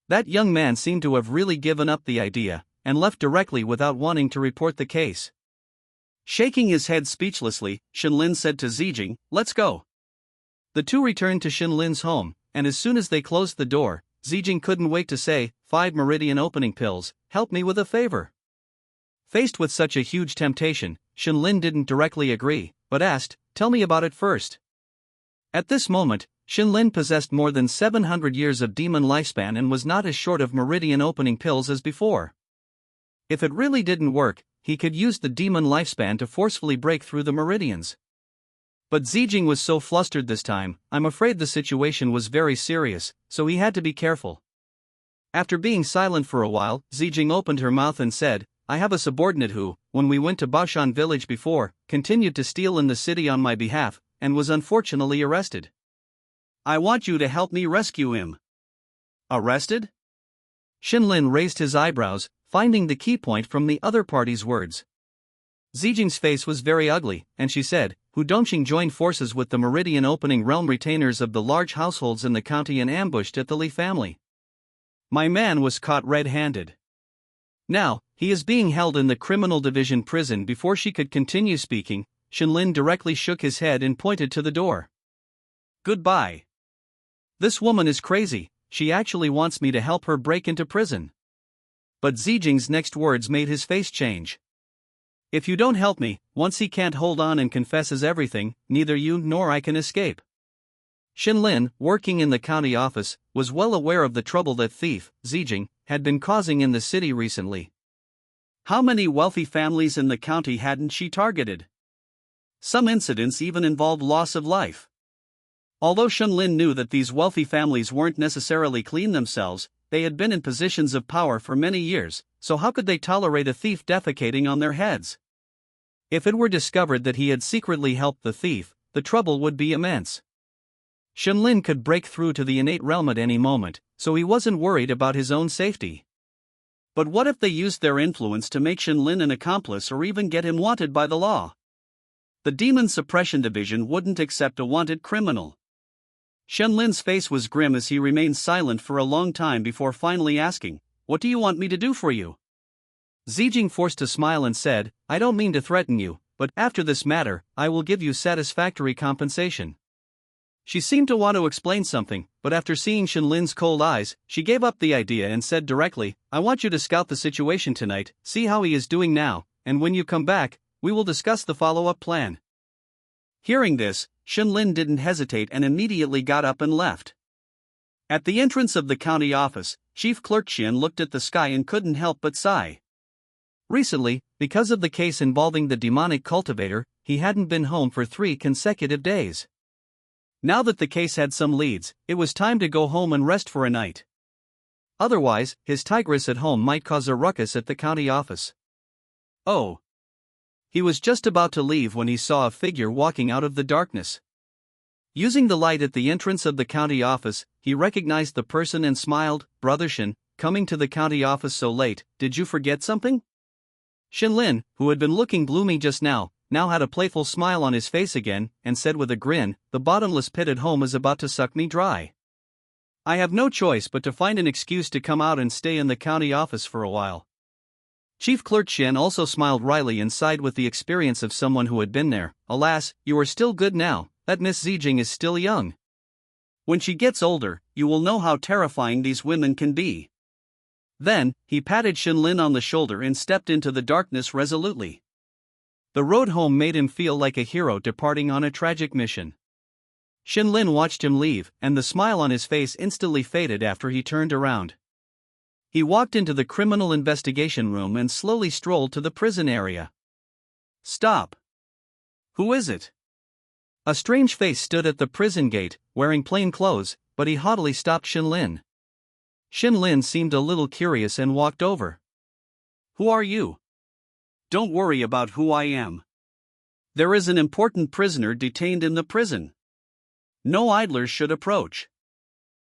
That young man seemed to have really given up the idea, and left directly without wanting to report the case. Shaking his head speechlessly, Shen Lin said to Zijing, let's go. The two returned to Shen Lin's home, and as soon as they closed the door, Zijing couldn't wait to say, 5 meridian opening pills, help me with a favor. Faced with such a huge temptation, Shen Lin didn't directly agree, but asked, tell me about it first. At this moment, Shen Lin possessed more than 700 years of demon lifespan and was not as short of meridian opening pills as before. If it really didn't work, he could use the demon lifespan to forcefully break through the meridians. But Zijing was so flustered this time, I'm afraid the situation was very serious, so he had to be careful. After being silent for a while, Zijing opened her mouth and said, I have a subordinate who, when we went to Baoshan village before, continued to steal in the city on my behalf, and was unfortunately arrested. I want you to help me rescue him. Arrested? Shen Lin raised his eyebrows, finding the key point from the other party's words. Zijing's face was very ugly, and she said, Hu Dongxing joined forces with the meridian opening realm retainers of the large households in the county and ambushed at the Li family. My man was caught red-handed. Now, he is being held in the criminal division prison. Before she could continue speaking, Shen Lin directly shook his head and pointed to the door. Goodbye. This woman is crazy, she actually wants me to help her break into prison. But Zijing's next words made his face change. If you don't help me, once he can't hold on and confesses everything, neither you nor I can escape. Shen Lin, working in the county office, was well aware of the trouble that thief, Zijing, had been causing in the city recently. How many wealthy families in the county hadn't she targeted? Some incidents even involved loss of life. Although Shen Lin knew that these wealthy families weren't necessarily clean themselves, they had been in positions of power for many years, so how could they tolerate a thief defecating on their heads? If it were discovered that he had secretly helped the thief, the trouble would be immense. Shen Lin could break through to the innate realm at any moment, so he wasn't worried about his own safety. But what if they used their influence to make Shen Lin an accomplice or even get him wanted by the law? The Demon Suppression Division wouldn't accept a wanted criminal. Shen Lin's face was grim as he remained silent for a long time before finally asking, What do you want me to do for you? Zijing forced a smile and said, I don't mean to threaten you, but after this matter, I will give you satisfactory compensation. She seemed to want to explain something, but after seeing Shenlin's cold eyes, she gave up the idea and said directly, I want you to scout the situation tonight, see how he is doing now, and when you come back, we will discuss the follow-up plan. Hearing this, Shenlin didn't hesitate and immediately got up and left. At the entrance of the county office, Chief Clerk Qian looked at the sky and couldn't help but sigh. Recently, because of the case involving the demonic cultivator, he hadn't been home for 3 consecutive days. Now that the case had some leads, it was time to go home and rest for a night. Otherwise, his tigress at home might cause a ruckus at the county office. Oh! He was just about to leave when he saw a figure walking out of the darkness. Using the light at the entrance of the county office, he recognized the person and smiled, Brother Shen, coming to the county office so late, did you forget something? Shenlin, who had been looking gloomy just now had a playful smile on his face again, and said with a grin, the bottomless pit at home is about to suck me dry. I have no choice but to find an excuse to come out and stay in the county office for a while. Chief Clerk Qian also smiled wryly and sighed with the experience of someone who had been there. Alas, you are still good now, that Miss Zijing is still young. When she gets older, you will know how terrifying these women can be. Then, he patted Shenlin on the shoulder and stepped into the darkness resolutely. The road home made him feel like a hero departing on a tragic mission. Shenlin watched him leave, and the smile on his face instantly faded after he turned around. He walked into the criminal investigation room and slowly strolled to the prison area. Stop! Who is it? A strange face stood at the prison gate, wearing plain clothes, but he haughtily stopped Shenlin. Shenlin seemed a little curious and walked over. Who are you? Don't worry about who I am. There is an important prisoner detained in the prison. No idlers should approach.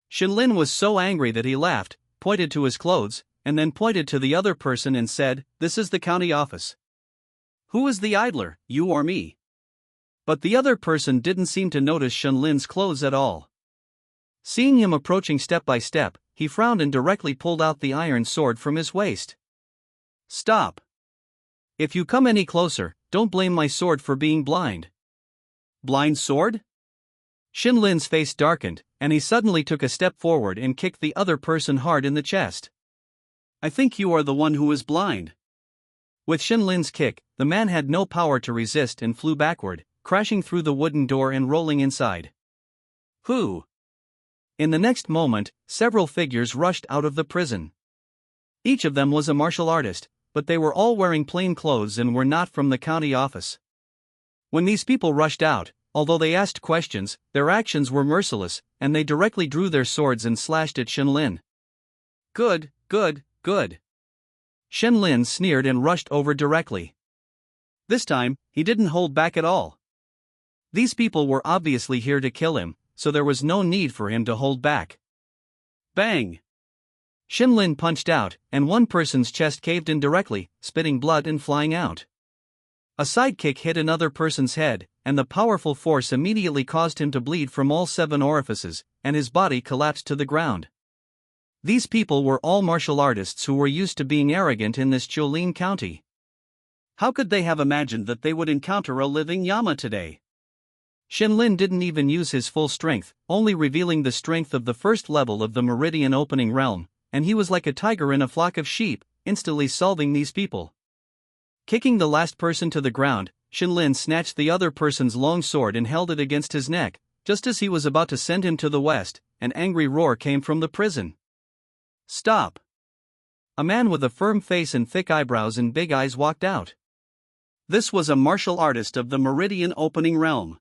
Shenlin was so angry that he laughed, pointed to his clothes, and then pointed to the other person and said, This is the county office. Who is the idler, you or me? But the other person didn't seem to notice Shenlin's clothes at all. Seeing him approaching step by step, he frowned and directly pulled out the iron sword from his waist. Stop! If you come any closer, don't blame my sword for being blind. Blind sword? Shenlin's face darkened, and he suddenly took a step forward and kicked the other person hard in the chest. I think you are the one who is blind. With Shenlin's kick, the man had no power to resist and flew backward, crashing through the wooden door and rolling inside. Who? In the next moment, several figures rushed out of the prison. Each of them was a martial artist, but they were all wearing plain clothes and were not from the county office. When these people rushed out, although they asked questions, their actions were merciless, and they directly drew their swords and slashed at Shenlin. Good, good, good. Shenlin sneered and rushed over directly. This time, he didn't hold back at all. These people were obviously here to kill him, so there was no need for him to hold back. Bang! Shenlin punched out, and one person's chest caved in directly, spitting blood and flying out. A sidekick hit another person's head, and the powerful force immediately caused him to bleed from all 7 orifices, and his body collapsed to the ground. These people were all martial artists who were used to being arrogant in this Jiulin county. How could they have imagined that they would encounter a living Yama today? Shenlin didn't even use his full strength, only revealing the strength of the first level of the Meridian Opening Realm, and he was like a tiger in a flock of sheep, instantly solving these people. Kicking the last person to the ground, Shenlin snatched the other person's long sword and held it against his neck. Just as he was about to send him to the west, an angry roar came from the prison. Stop! A man with a firm face and thick eyebrows and big eyes walked out. This was a martial artist of the Meridian Opening Realm.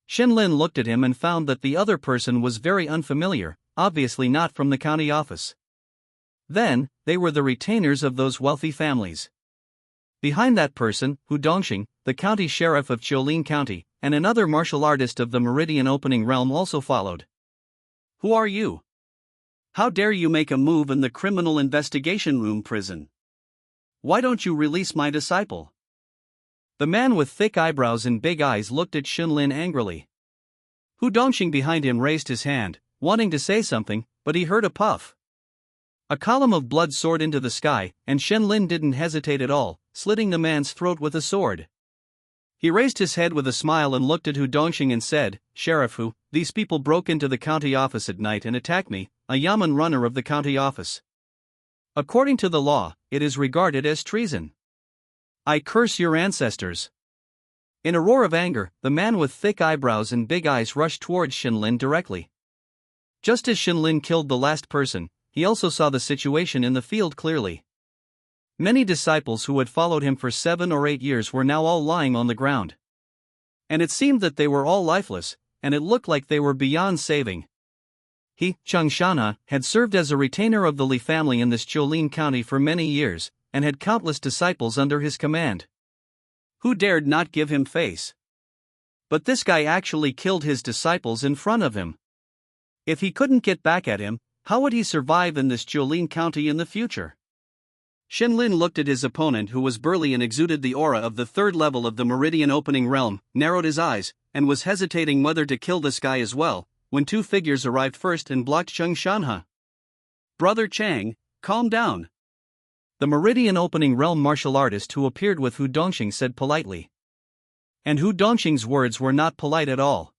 Shenlin looked at him and found that the other person was very unfamiliar, obviously not from the county office. Then, they were the retainers of those wealthy families. Behind that person, Hu Dongxing, the county sheriff of Jiulin County, and another martial artist of the Meridian Opening Realm also followed. Who are you? How dare you make a move in the criminal investigation room prison? Why don't you release my disciple? The man with thick eyebrows and big eyes looked at Shenlin angrily. Hu Dongxing behind him raised his hand, wanting to say something, but he heard a puff. A column of blood soared into the sky, and Shenlin didn't hesitate at all, slitting the man's throat with a sword. He raised his head with a smile and looked at Hu Dongxing and said, "Sheriff Hu, these people broke into the county office at night and attacked me, a yamen runner of the county office. According to the law, it is regarded as treason. I curse your ancestors." In a roar of anger, the man with thick eyebrows and big eyes rushed towards Shenlin directly. Just as Shenlin killed the last person, he also saw the situation in the field clearly. Many disciples who had followed him for 7 or 8 years were now all lying on the ground. And it seemed that they were all lifeless, and it looked like they were beyond saving. He, Cheng Shanha, had served as a retainer of the Li family in this Jiulin county for many years, and had countless disciples under his command. Who dared not give him face? But this guy actually killed his disciples in front of him. If he couldn't get back at him, how would he survive in this Jiulin county in the future? Shenlin looked at his opponent, who was burly and exuded the aura of the 3rd level of the Meridian Opening Realm, narrowed his eyes, and was hesitating whether to kill this guy as well, when 2 figures arrived first and blocked Cheng Shanha. "Brother Chang, calm down." The Meridian Opening Realm martial artist who appeared with Hu Dongxing said politely. And Hu Dongxing's words were not polite at all.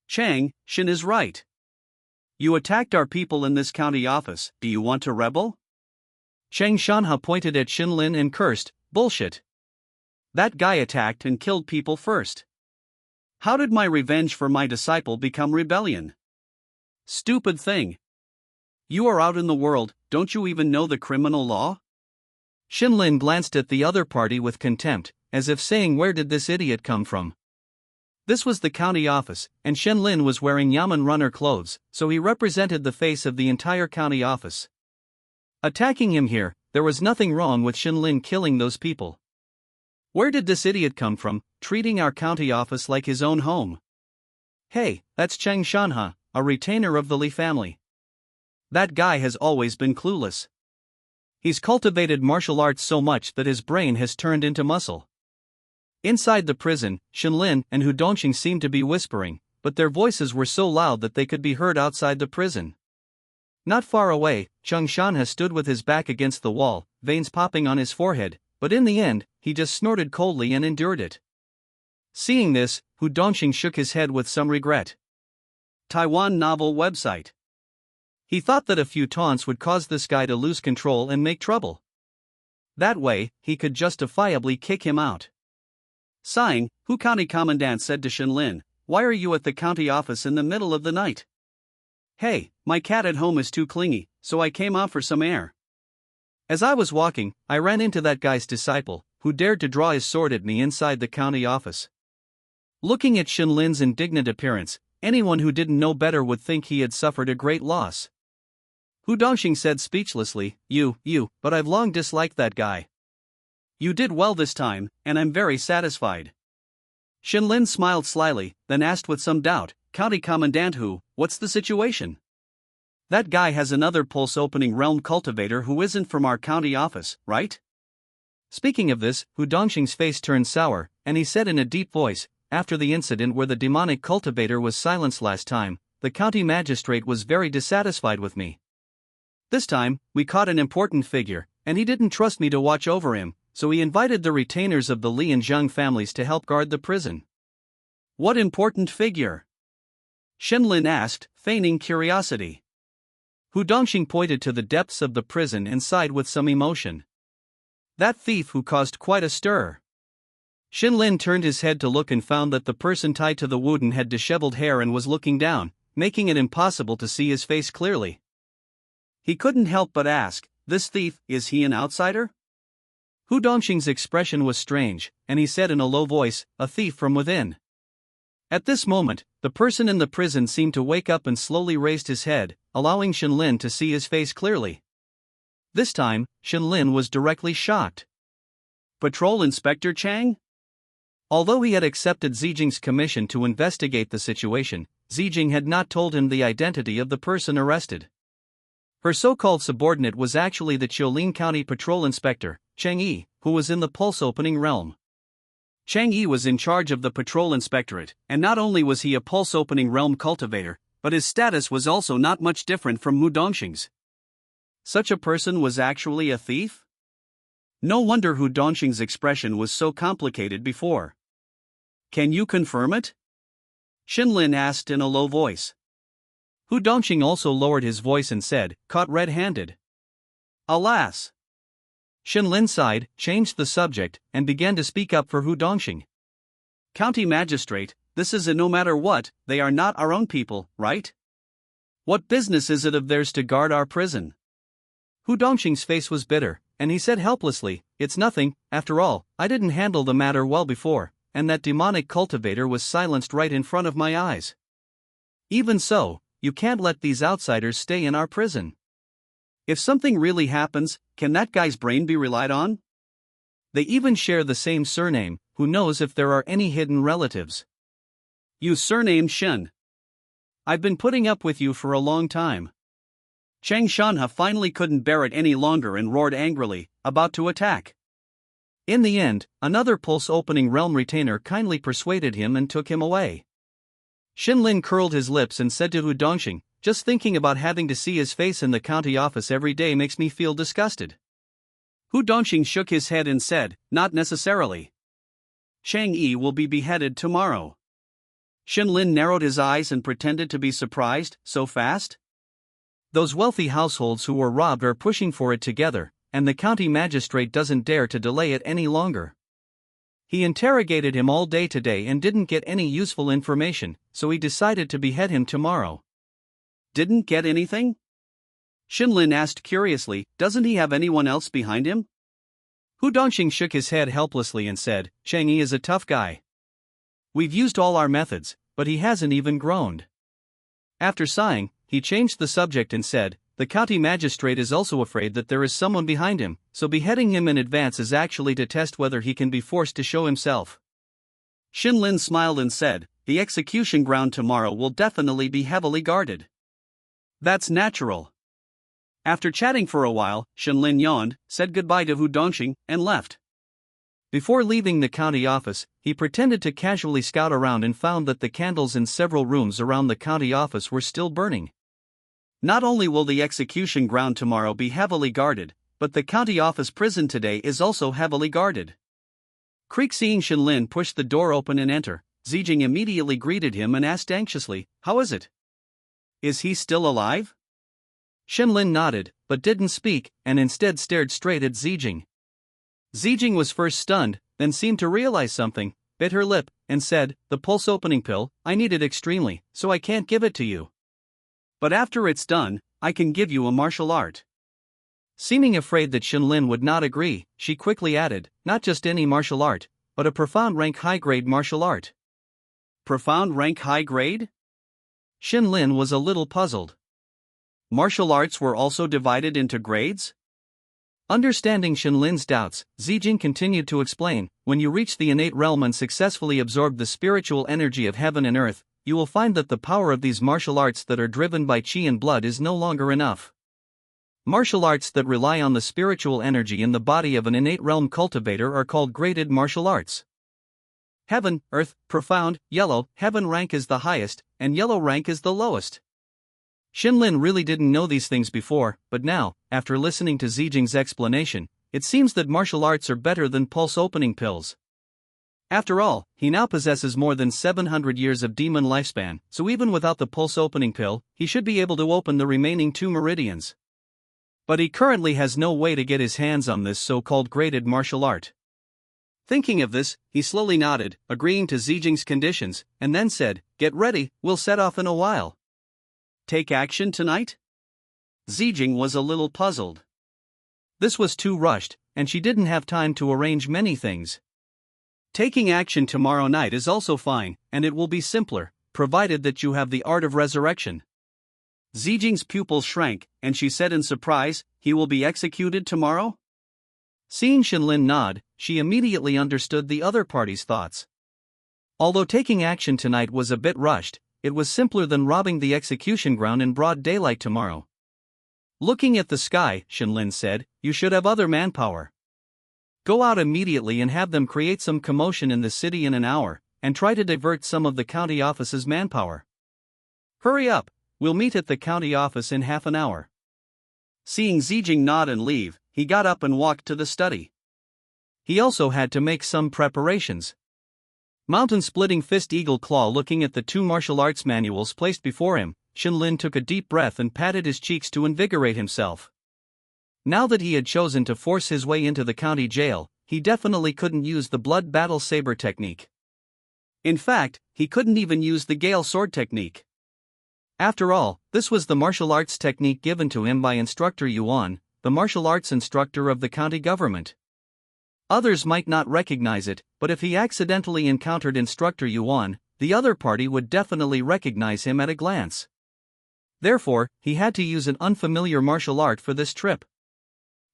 "Chang, Shen is right. You attacked our people in this county office, do you want to rebel?" Cheng Shanha pointed at Shenlin and cursed, "Bullshit. That guy attacked and killed people first. How did my revenge for my disciple become rebellion? Stupid thing. You are out in the world, don't you even know the criminal law?" Shenlin glanced at the other party with contempt, as if saying, "Where did this idiot come from?" This was the county office, and Shenlin was wearing yamen runner clothes, so he represented the face of the entire county office. Attacking him here, there was nothing wrong with Shenlin killing those people. Where did this idiot come from, treating our county office like his own home? Hey, that's Cheng Shanha, a retainer of the Li family. That guy has always been clueless. He's cultivated martial arts so much that his brain has turned into muscle. Inside the prison, Shenlin and Hu Dongxing seemed to be whispering, but their voices were so loud that they could be heard outside the prison. Not far away, Cheng Shanha stood with his back against the wall, veins popping on his forehead, but in the end, he just snorted coldly and endured it. Seeing this, Hu Dongxing shook his head with some regret. Taiwan novel website. He thought that a few taunts would cause this guy to lose control and make trouble. That way, he could justifiably kick him out. Sighing, Hu County Commandant said to Shenlin, "Why are you at the county office in the middle of the night?" "Hey, my cat at home is too clingy, so I came out for some air. As I was walking, I ran into that guy's disciple, who dared to draw his sword at me inside the county office." Looking at Shenlin's indignant appearance, anyone who didn't know better would think he had suffered a great loss. Hu Dongxing said speechlessly, but I've long disliked that guy." "You did well this time, and I'm very satisfied." Shenlin smiled slyly, then asked with some doubt, "County Commandant Hu, what's the situation?" "That guy has another pulse-opening realm cultivator who isn't from our county office, right?" Speaking of this, Hu Dongxing's face turned sour, and he said in a deep voice, "After the incident where the demonic cultivator was silenced last time, the county magistrate was very dissatisfied with me. This time, we caught an important figure, and he didn't trust me to watch over him, so he invited the retainers of the Li and Zhang families to help guard the prison." "What important figure?" Shenlin asked, feigning curiosity. Hu Dongxing pointed to the depths of the prison and sighed with some emotion. "That thief who caused quite a stir." Shenlin turned his head to look and found that the person tied to the wooden had disheveled hair and was looking down, making it impossible to see his face clearly. He couldn't help but ask, "This thief, is he an outsider?" Hu Dongxing's expression was strange, and he said in a low voice, "A thief from within." At this moment, the person in the prison seemed to wake up and slowly raised his head, allowing Shenlin to see his face clearly. This time, Shenlin was directly shocked. "Patrol Inspector Chang?" Although he had accepted Zijing's commission to investigate the situation, Zijing had not told him the identity of the person arrested. Her so-called subordinate was actually the Jiulin County Patrol Inspector, Cheng Yi, who was in the pulse-opening realm. Cheng Yi was in charge of the patrol inspectorate, and not only was he a pulse-opening realm cultivator, but his status was also not much different from Hu Dongxing's. Such a person was actually a thief? No wonder Hu Dongxing's expression was so complicated before. Can you confirm it? Xinlin asked in a low voice. Hu Dongxing also lowered his voice and said, caught red-handed. Alas! Xinlin sighed, changed the subject, and began to speak up for Hu Dongxing. County Magistrate, this is a no matter what, they are not our own people, right? What business is it of theirs to guard our prison? Hu Dongxing's face was bitter, and he said helplessly, it's nothing, after all, I didn't handle the matter well before, and that demonic cultivator was silenced right in front of my eyes. Even so, you can't let these outsiders stay in our prison. If something really happens, can that guy's brain be relied on? They even share the same surname, who knows if there are any hidden relatives? You surnamed Shen. I've been putting up with you for a long time. Chang Shanha finally couldn't bear it any longer and roared angrily, about to attack. In the end, another pulse-opening realm retainer kindly persuaded him and took him away. Xinlin curled his lips and said to Hu Dongxing, just thinking about having to see his face in the county office every day makes me feel disgusted. Hu Dongxing shook his head and said, not necessarily. Chang Yi will be beheaded tomorrow. Xinlin narrowed his eyes and pretended to be surprised, so fast? Those wealthy households who were robbed are pushing for it together, and the county magistrate doesn't dare to delay it any longer. He interrogated him all day today and didn't get any useful information, so he decided to behead him tomorrow. Didn't get anything? Xinlin asked curiously, doesn't he have anyone else behind him? Hu Dongxing shook his head helplessly and said, Chang Yi is a tough guy. We've used all our methods, but he hasn't even groaned. After sighing, he changed the subject and said, the county magistrate is also afraid that there is someone behind him, so beheading him in advance is actually to test whether he can be forced to show himself. Xinlin smiled and said, the execution ground tomorrow will definitely be heavily guarded. That's natural. After chatting for a while, Xinlin yawned, said goodbye to Hu Dongxing, and left. Before leaving the county office, he pretended to casually scout around and found that the candles in several rooms around the county office were still burning. Not only will the execution ground tomorrow be heavily guarded, but the county office prison today is also heavily guarded. Seeing Xinlin push the door open and enter, Zijing immediately greeted him and asked anxiously, how is it? Is he still alive? Xinlin nodded, but didn't speak, and instead stared straight at Zijing. Zijing was first stunned, then seemed to realize something, bit her lip, and said, the pulse-opening pill, I need it extremely, so I can't give it to you. But after it's done, I can give you a martial art. Seeming afraid that Xinlin would not agree, she quickly added, not just any martial art, but a profound rank high-grade martial art. Profound rank high-grade? Xinlin was a little puzzled. Martial arts were also divided into grades? Understanding Xinlin's doubts, Zijing continued to explain, when you reach the innate realm and successfully absorb the spiritual energy of heaven and earth, you will find that the power of these martial arts that are driven by qi and blood is no longer enough. Martial arts that rely on the spiritual energy in the body of an innate realm cultivator are called graded martial arts. Heaven, earth, profound, yellow, heaven rank is the highest, and yellow rank is the lowest. Xinlin really didn't know these things before, but now, after listening to Zijing's explanation, it seems that martial arts are better than pulse-opening pills. After all, he now possesses more than 700 years of demon lifespan, so even without the pulse-opening pill, he should be able to open the remaining 2 meridians. But he currently has no way to get his hands on this so-called graded martial art. Thinking of this, he slowly nodded, agreeing to Zijing's conditions, and then said, get ready, we'll set off in a while. Take action tonight? Zijing was a little puzzled. This was too rushed, and she didn't have time to arrange many things. Taking action tomorrow night is also fine, and it will be simpler, provided that you have the art of resurrection. Zijing's pupils shrank, and she said in surprise, he will be executed tomorrow? Seeing Xinlin nod, she immediately understood the other party's thoughts. Although taking action tonight was a bit rushed, it was simpler than robbing the execution ground in broad daylight tomorrow. Looking at the sky, Xinlin said, you should have other manpower. Go out immediately and have them create some commotion in the city in an hour, and try to divert some of the county office's manpower. Hurry up, we'll meet at the county office in half an hour. Seeing Zijing nod and leave, he got up and walked to the study. He also had to make some preparations. Mountain-splitting fist eagle claw. Looking at the two martial arts manuals placed before him, Shenlin took a deep breath and patted his cheeks to invigorate himself. Now that he had chosen to force his way into the county jail, he definitely couldn't use the blood battle saber technique. In fact, he couldn't even use the Gale sword technique. After all, this was the martial arts technique given to him by Instructor Yuan, the martial arts instructor of the county government. Others might not recognize it, but if he accidentally encountered Instructor Yuan, the other party would definitely recognize him at a glance. Therefore, he had to use an unfamiliar martial art for this trip.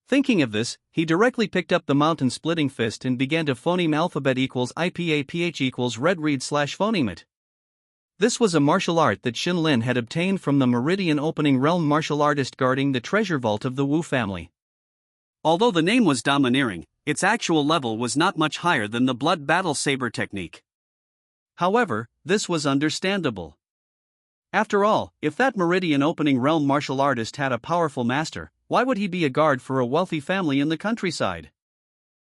Thinking of this, he directly picked up the mountain-splitting fist and began to phoneme alphabet equals IPAPH equals red read / phoneme it. This was a martial art that Shenlin had obtained from the Meridian Opening Realm martial artist guarding the treasure vault of the Wu family. Although the name was domineering, its actual level was not much higher than the blood battle saber technique. However, this was understandable. After all, if that Meridian Opening Realm martial artist had a powerful master, why would he be a guard for a wealthy family in the countryside?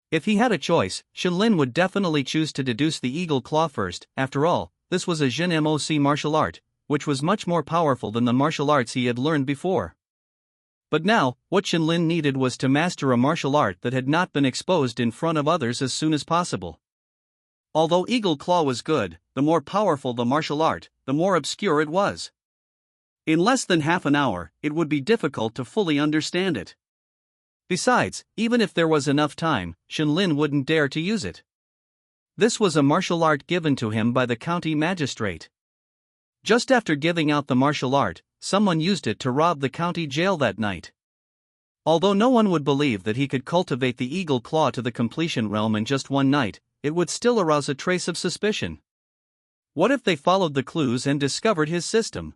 If he had a choice, Shenlin would definitely choose to deduce the eagle claw first. After all, this was a Jin Moc martial art, which was much more powerful than the martial arts he had learned before. But now, what Shenlin needed was to master a martial art that had not been exposed in front of others as soon as possible. Although eagle claw was good, the more powerful the martial art, the more obscure it was. In less than half an hour, it would be difficult to fully understand it. Besides, even if there was enough time, Shenlin wouldn't dare to use it. This was a martial art given to him by the county magistrate. Just after giving out the martial art, someone used it to rob the county jail that night. Although no one would believe that he could cultivate the eagle claw to the completion realm in just one night, it would still arouse a trace of suspicion. What if they followed the clues and discovered his system?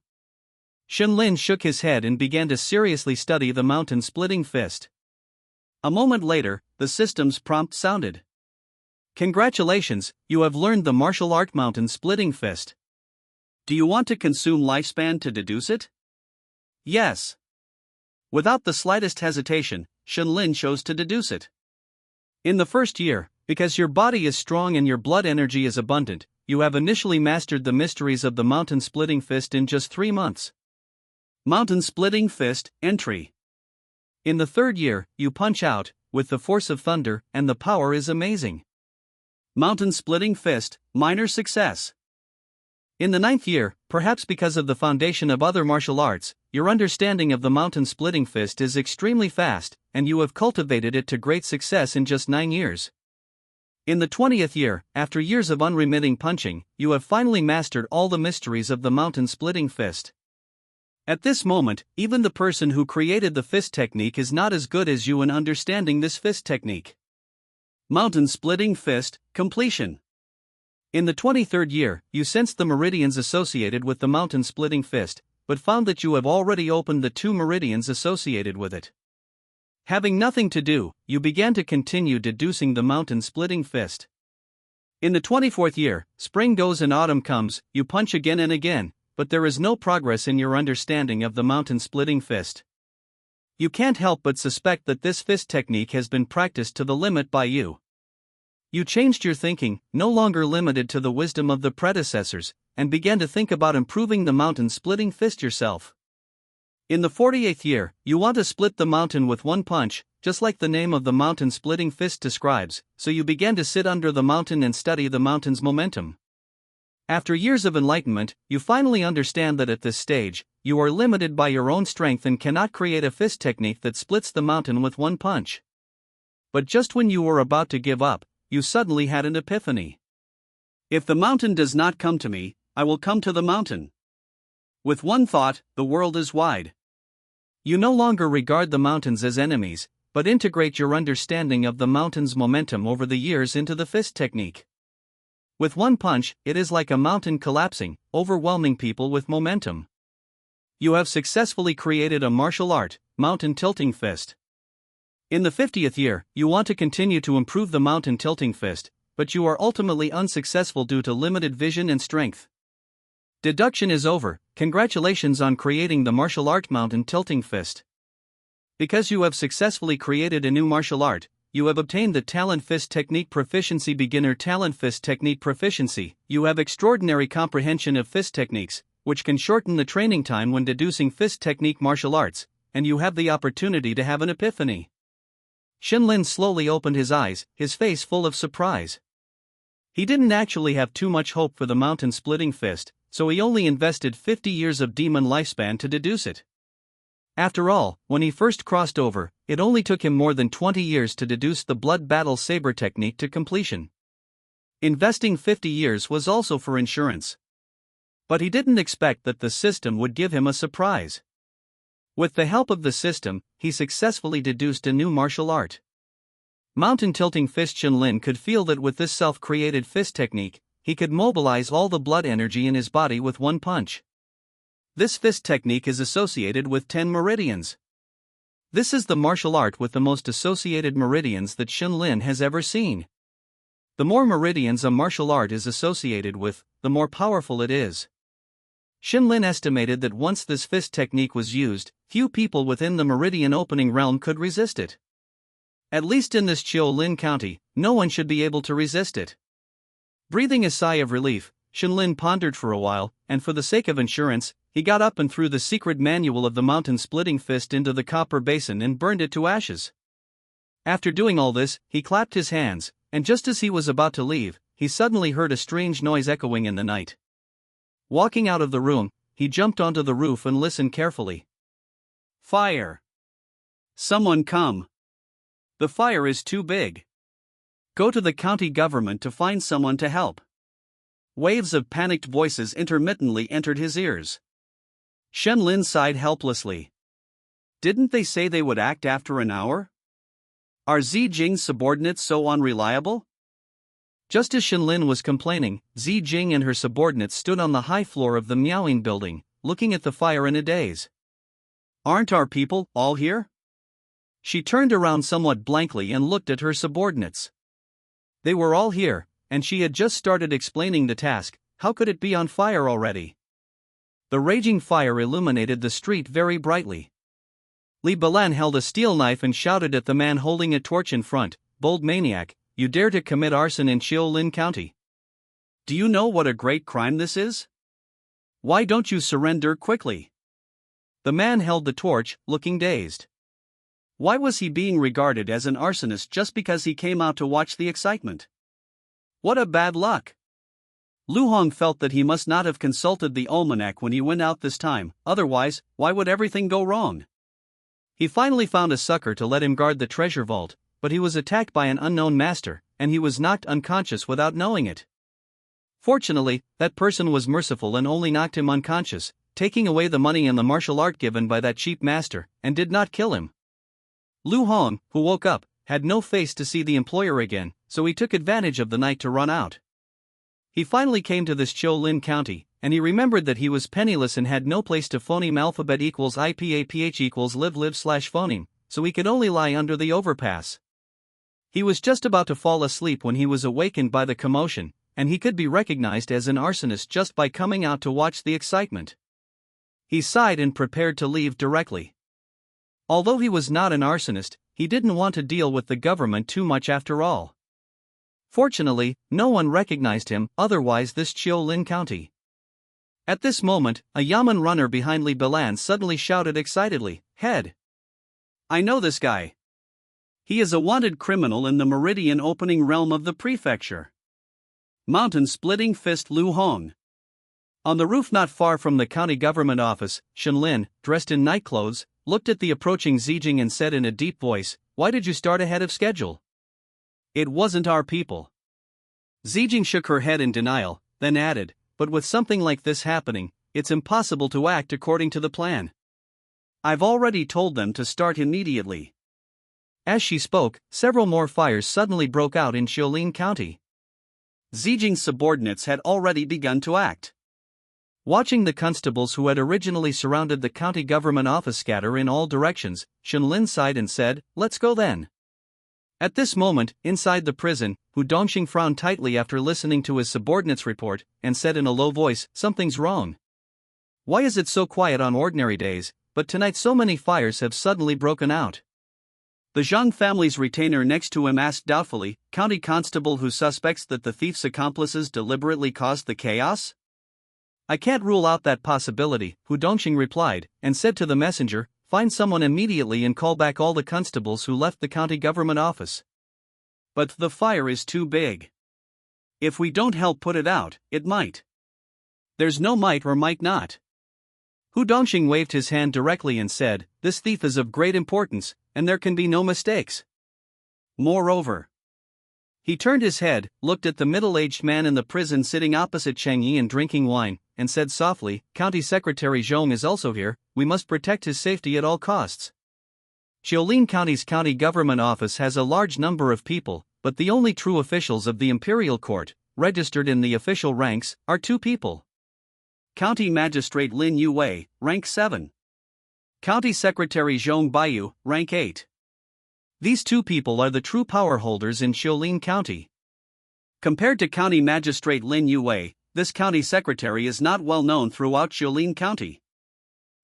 Shenlin shook his head and began to seriously study the mountain-splitting fist. A moment later, the system's prompt sounded. Congratulations, you have learned the martial art mountain-splitting fist. Do you want to consume lifespan to deduce it? Yes. Without the slightest hesitation, Shenlin chose to deduce it. In the first year, because your body is strong and your blood energy is abundant, you have initially mastered the mysteries of the mountain-splitting fist in just 3 months. Mountain-splitting fist, entry. In the third year, you punch out, with the force of thunder, and the power is amazing. Mountain-splitting fist, minor success. In the 9th year, perhaps because of the foundation of other martial arts, your understanding of the mountain-splitting fist is extremely fast, and you have cultivated it to great success in just 9 years. In the 20th year, after years of unremitting punching, you have finally mastered all the mysteries of the mountain-splitting fist. At this moment, even the person who created the fist technique is not as good as you in understanding this fist technique. Mountain-splitting fist, completion. In the 23rd year, you sensed the meridians associated with the mountain-splitting fist, but found that you have already opened the 2 meridians associated with it. Having nothing to do, you began to continue deducing the mountain-splitting fist. In the 24th year, spring goes and autumn comes, you punch again and again, but there is no progress in your understanding of the mountain-splitting fist. You can't help but suspect that this fist technique has been practiced to the limit by you. You changed your thinking, no longer limited to the wisdom of the predecessors, and began to think about improving the mountain-splitting fist yourself. In the 48th year, you want to split the mountain with one punch, just like the name of the mountain-splitting fist describes, so you began to sit under the mountain and study the mountain's momentum. After years of enlightenment, you finally understand that at this stage, you are limited by your own strength and cannot create a fist technique that splits the mountain with one punch. But just when you were about to give up, you suddenly had an epiphany. If the mountain does not come to me, I will come to the mountain. With one thought, the world is wide. You no longer regard the mountains as enemies, but integrate your understanding of the mountain's momentum over the years into the fist technique. With one punch, it is like a mountain collapsing, overwhelming people with momentum. You have successfully created a martial art, mountain tilting fist. In the 50th year, you want to continue to improve the mountain tilting fist, but you are ultimately unsuccessful due to limited vision and strength. Deduction is over. Congratulations on creating the martial art mountain tilting fist. Because you have successfully created a new martial art, you have obtained the Talent Fist Technique Proficiency Beginner Talent Fist Technique Proficiency. You have extraordinary comprehension of fist techniques, which can shorten the training time when deducing fist technique martial arts, and you have the opportunity to have an epiphany. Shinlin slowly opened his eyes, his face full of surprise. He didn't actually have too much hope for the mountain-splitting fist, so he only invested 50 years of demon lifespan to deduce it. After all, when he first crossed over, it only took him more than 20 years to deduce the blood battle saber technique to completion. Investing 50 years was also for insurance. But he didn't expect that the system would give him a surprise. With the help of the system, he successfully deduced a new martial art. Mountain tilting fist. Shinlin could feel that with this self-created fist technique, he could mobilize all the blood energy in his body with one punch. This fist technique is associated with 10 meridians. This is the martial art with the most associated meridians that Shinlin has ever seen. The more meridians a martial art is associated with, the more powerful it is. Shinlin estimated that once this fist technique was used, few people within the meridian opening realm could resist it. At least in this Chiaolin County, no one should be able to resist it. Breathing a sigh of relief, Shinlin pondered for a while, and for the sake of insurance, he got up and threw the secret manual of the mountain-splitting fist into the copper basin and burned it to ashes. After doing all this, he clapped his hands, and just as he was about to leave, he suddenly heard a strange noise echoing in the night. Walking out of the room, he jumped onto the roof and listened carefully. Fire! Someone come! The fire is too big. Go to the county government to find someone to help. Waves of panicked voices intermittently entered his ears. Shinlin sighed helplessly. Didn't they say they would act after an hour? Are Zijing's subordinates so unreliable? Just as Shinlin was complaining, Zijing and her subordinates stood on the high floor of the Miaoying building, looking at the fire in a daze. Aren't our people all here? She turned around somewhat blankly and looked at her subordinates. They were all here, and she had just started explaining the task. How could it be on fire already? The raging fire illuminated the street very brightly. Li Balan held a steel knife and shouted at the man holding a torch in front, "Bold maniac, you dare to commit arson in Chiaolin County? Do you know what a great crime this is? Why don't you surrender quickly?" The man held the torch, looking dazed. Why was he being regarded as an arsonist just because he came out to watch the excitement? What a bad luck! Lu Hong felt that he must not have consulted the almanac when he went out this time, otherwise, why would everything go wrong? He finally found a sucker to let him guard the treasure vault, but he was attacked by an unknown master, and he was knocked unconscious without knowing it. Fortunately, that person was merciful and only knocked him unconscious, taking away the money and the martial art given by that cheap master, and did not kill him. Lu Hong, who woke up, had no face to see the employer again, so he took advantage of the night to run out. He finally came to this Chiaolin County, and he remembered that he was penniless and had no place to phoneme alphabet equals IPAPH equals live/phoneme, so he could only lie under the overpass. He was just about to fall asleep when he was awakened by the commotion, and he could be recognized as an arsonist just by coming out to watch the excitement. He sighed and prepared to leave directly. Although he was not an arsonist, he didn't want to deal with the government too much after all. Fortunately, no one recognized him, otherwise this Chiaolin County. At this moment, a Yaman runner behind Li Balan suddenly shouted excitedly, "Head! I know this guy. He is a wanted criminal in the meridian opening realm of the prefecture. Mountain-splitting fist Lu Hong." On the roof not far from the county government office, Shinlin, dressed in night clothes, looked at the approaching Zijing and said in a deep voice, "Why did you start ahead of schedule?" "It wasn't our people." Zijing shook her head in denial, then added, "But with something like this happening, it's impossible to act according to the plan. I've already told them to start immediately." As she spoke, several more fires suddenly broke out in Chiaolin County. Zijing's subordinates had already begun to act. Watching the constables who had originally surrounded the county government office scatter in all directions, Shinlin sighed and said, "Let's go then." At this moment, inside the prison, Hu Dongxing frowned tightly after listening to his subordinate's report, and said in a low voice, "Something's wrong. Why is it so quiet on ordinary days, but tonight so many fires have suddenly broken out. The Zhang family's retainer next to him asked doubtfully, County Constable who suspects that the thief's accomplices deliberately caused the chaos? I can't rule out that possibility, Hu Dongxing replied, and said to the messenger, find someone immediately and call back all the constables who left the county government office. But the fire is too big. If we don't help put it out, it might. There's no might or might not. Hu Dongxing waved his hand directly and said, this thief is of great importance, and there can be no mistakes. Moreover, he turned his head, looked at the middle-aged man in the prison sitting opposite Cheng Yi and drinking wine, and said softly, County Secretary Zhong is also here, we must protect his safety at all costs. Qiulin County's county government office has a large number of people, but the only true officials of the imperial court, registered in the official ranks, are 2 people. County Magistrate Lin Yue, rank 7. County Secretary Zhong Baiyu, rank 8. These 2 people are the true power holders in Qiulin County. Compared to County Magistrate Lin Yue, this county secretary is not well known throughout Qiulin County.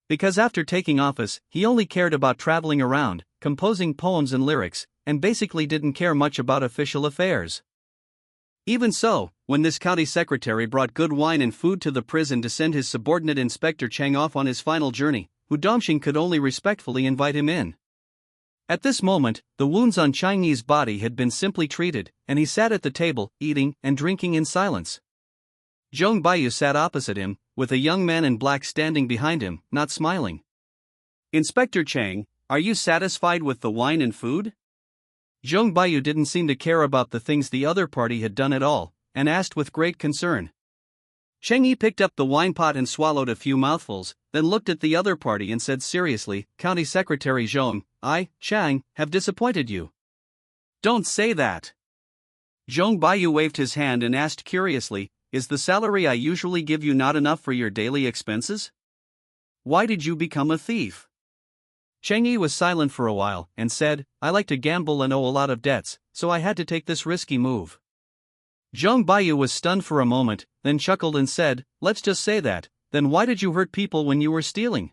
Because after taking office, he only cared about traveling around, composing poems and lyrics, and basically didn't care much about official affairs. Even so, when this county secretary brought good wine and food to the prison to send his subordinate Inspector Cheng off on his final journey, Hu Dongxing could only respectfully invite him in. At this moment, the wounds on Cheng Yi's body had been simply treated, and he sat at the table, eating and drinking in silence. Zhong Baiyu sat opposite him, with a young man in black standing behind him, not smiling. Inspector Cheng, are you satisfied with the wine and food? Zhong Baiyu didn't seem to care about the things the other party had done at all, and asked with great concern. Cheng Yi picked up the wine pot and swallowed a few mouthfuls, then looked at the other party and said seriously, County Secretary Zhong, I, Chang, have disappointed you. Don't say that. Zhong Baiyu waved his hand and asked curiously, is the salary I usually give you not enough for your daily expenses? Why did you become a thief? Cheng Yi was silent for a while, and said, I like to gamble and owe a lot of debts, so I had to take this risky move. Zhong Baiyu was stunned for a moment, then chuckled and said, let's just say that, then why did you hurt people when you were stealing?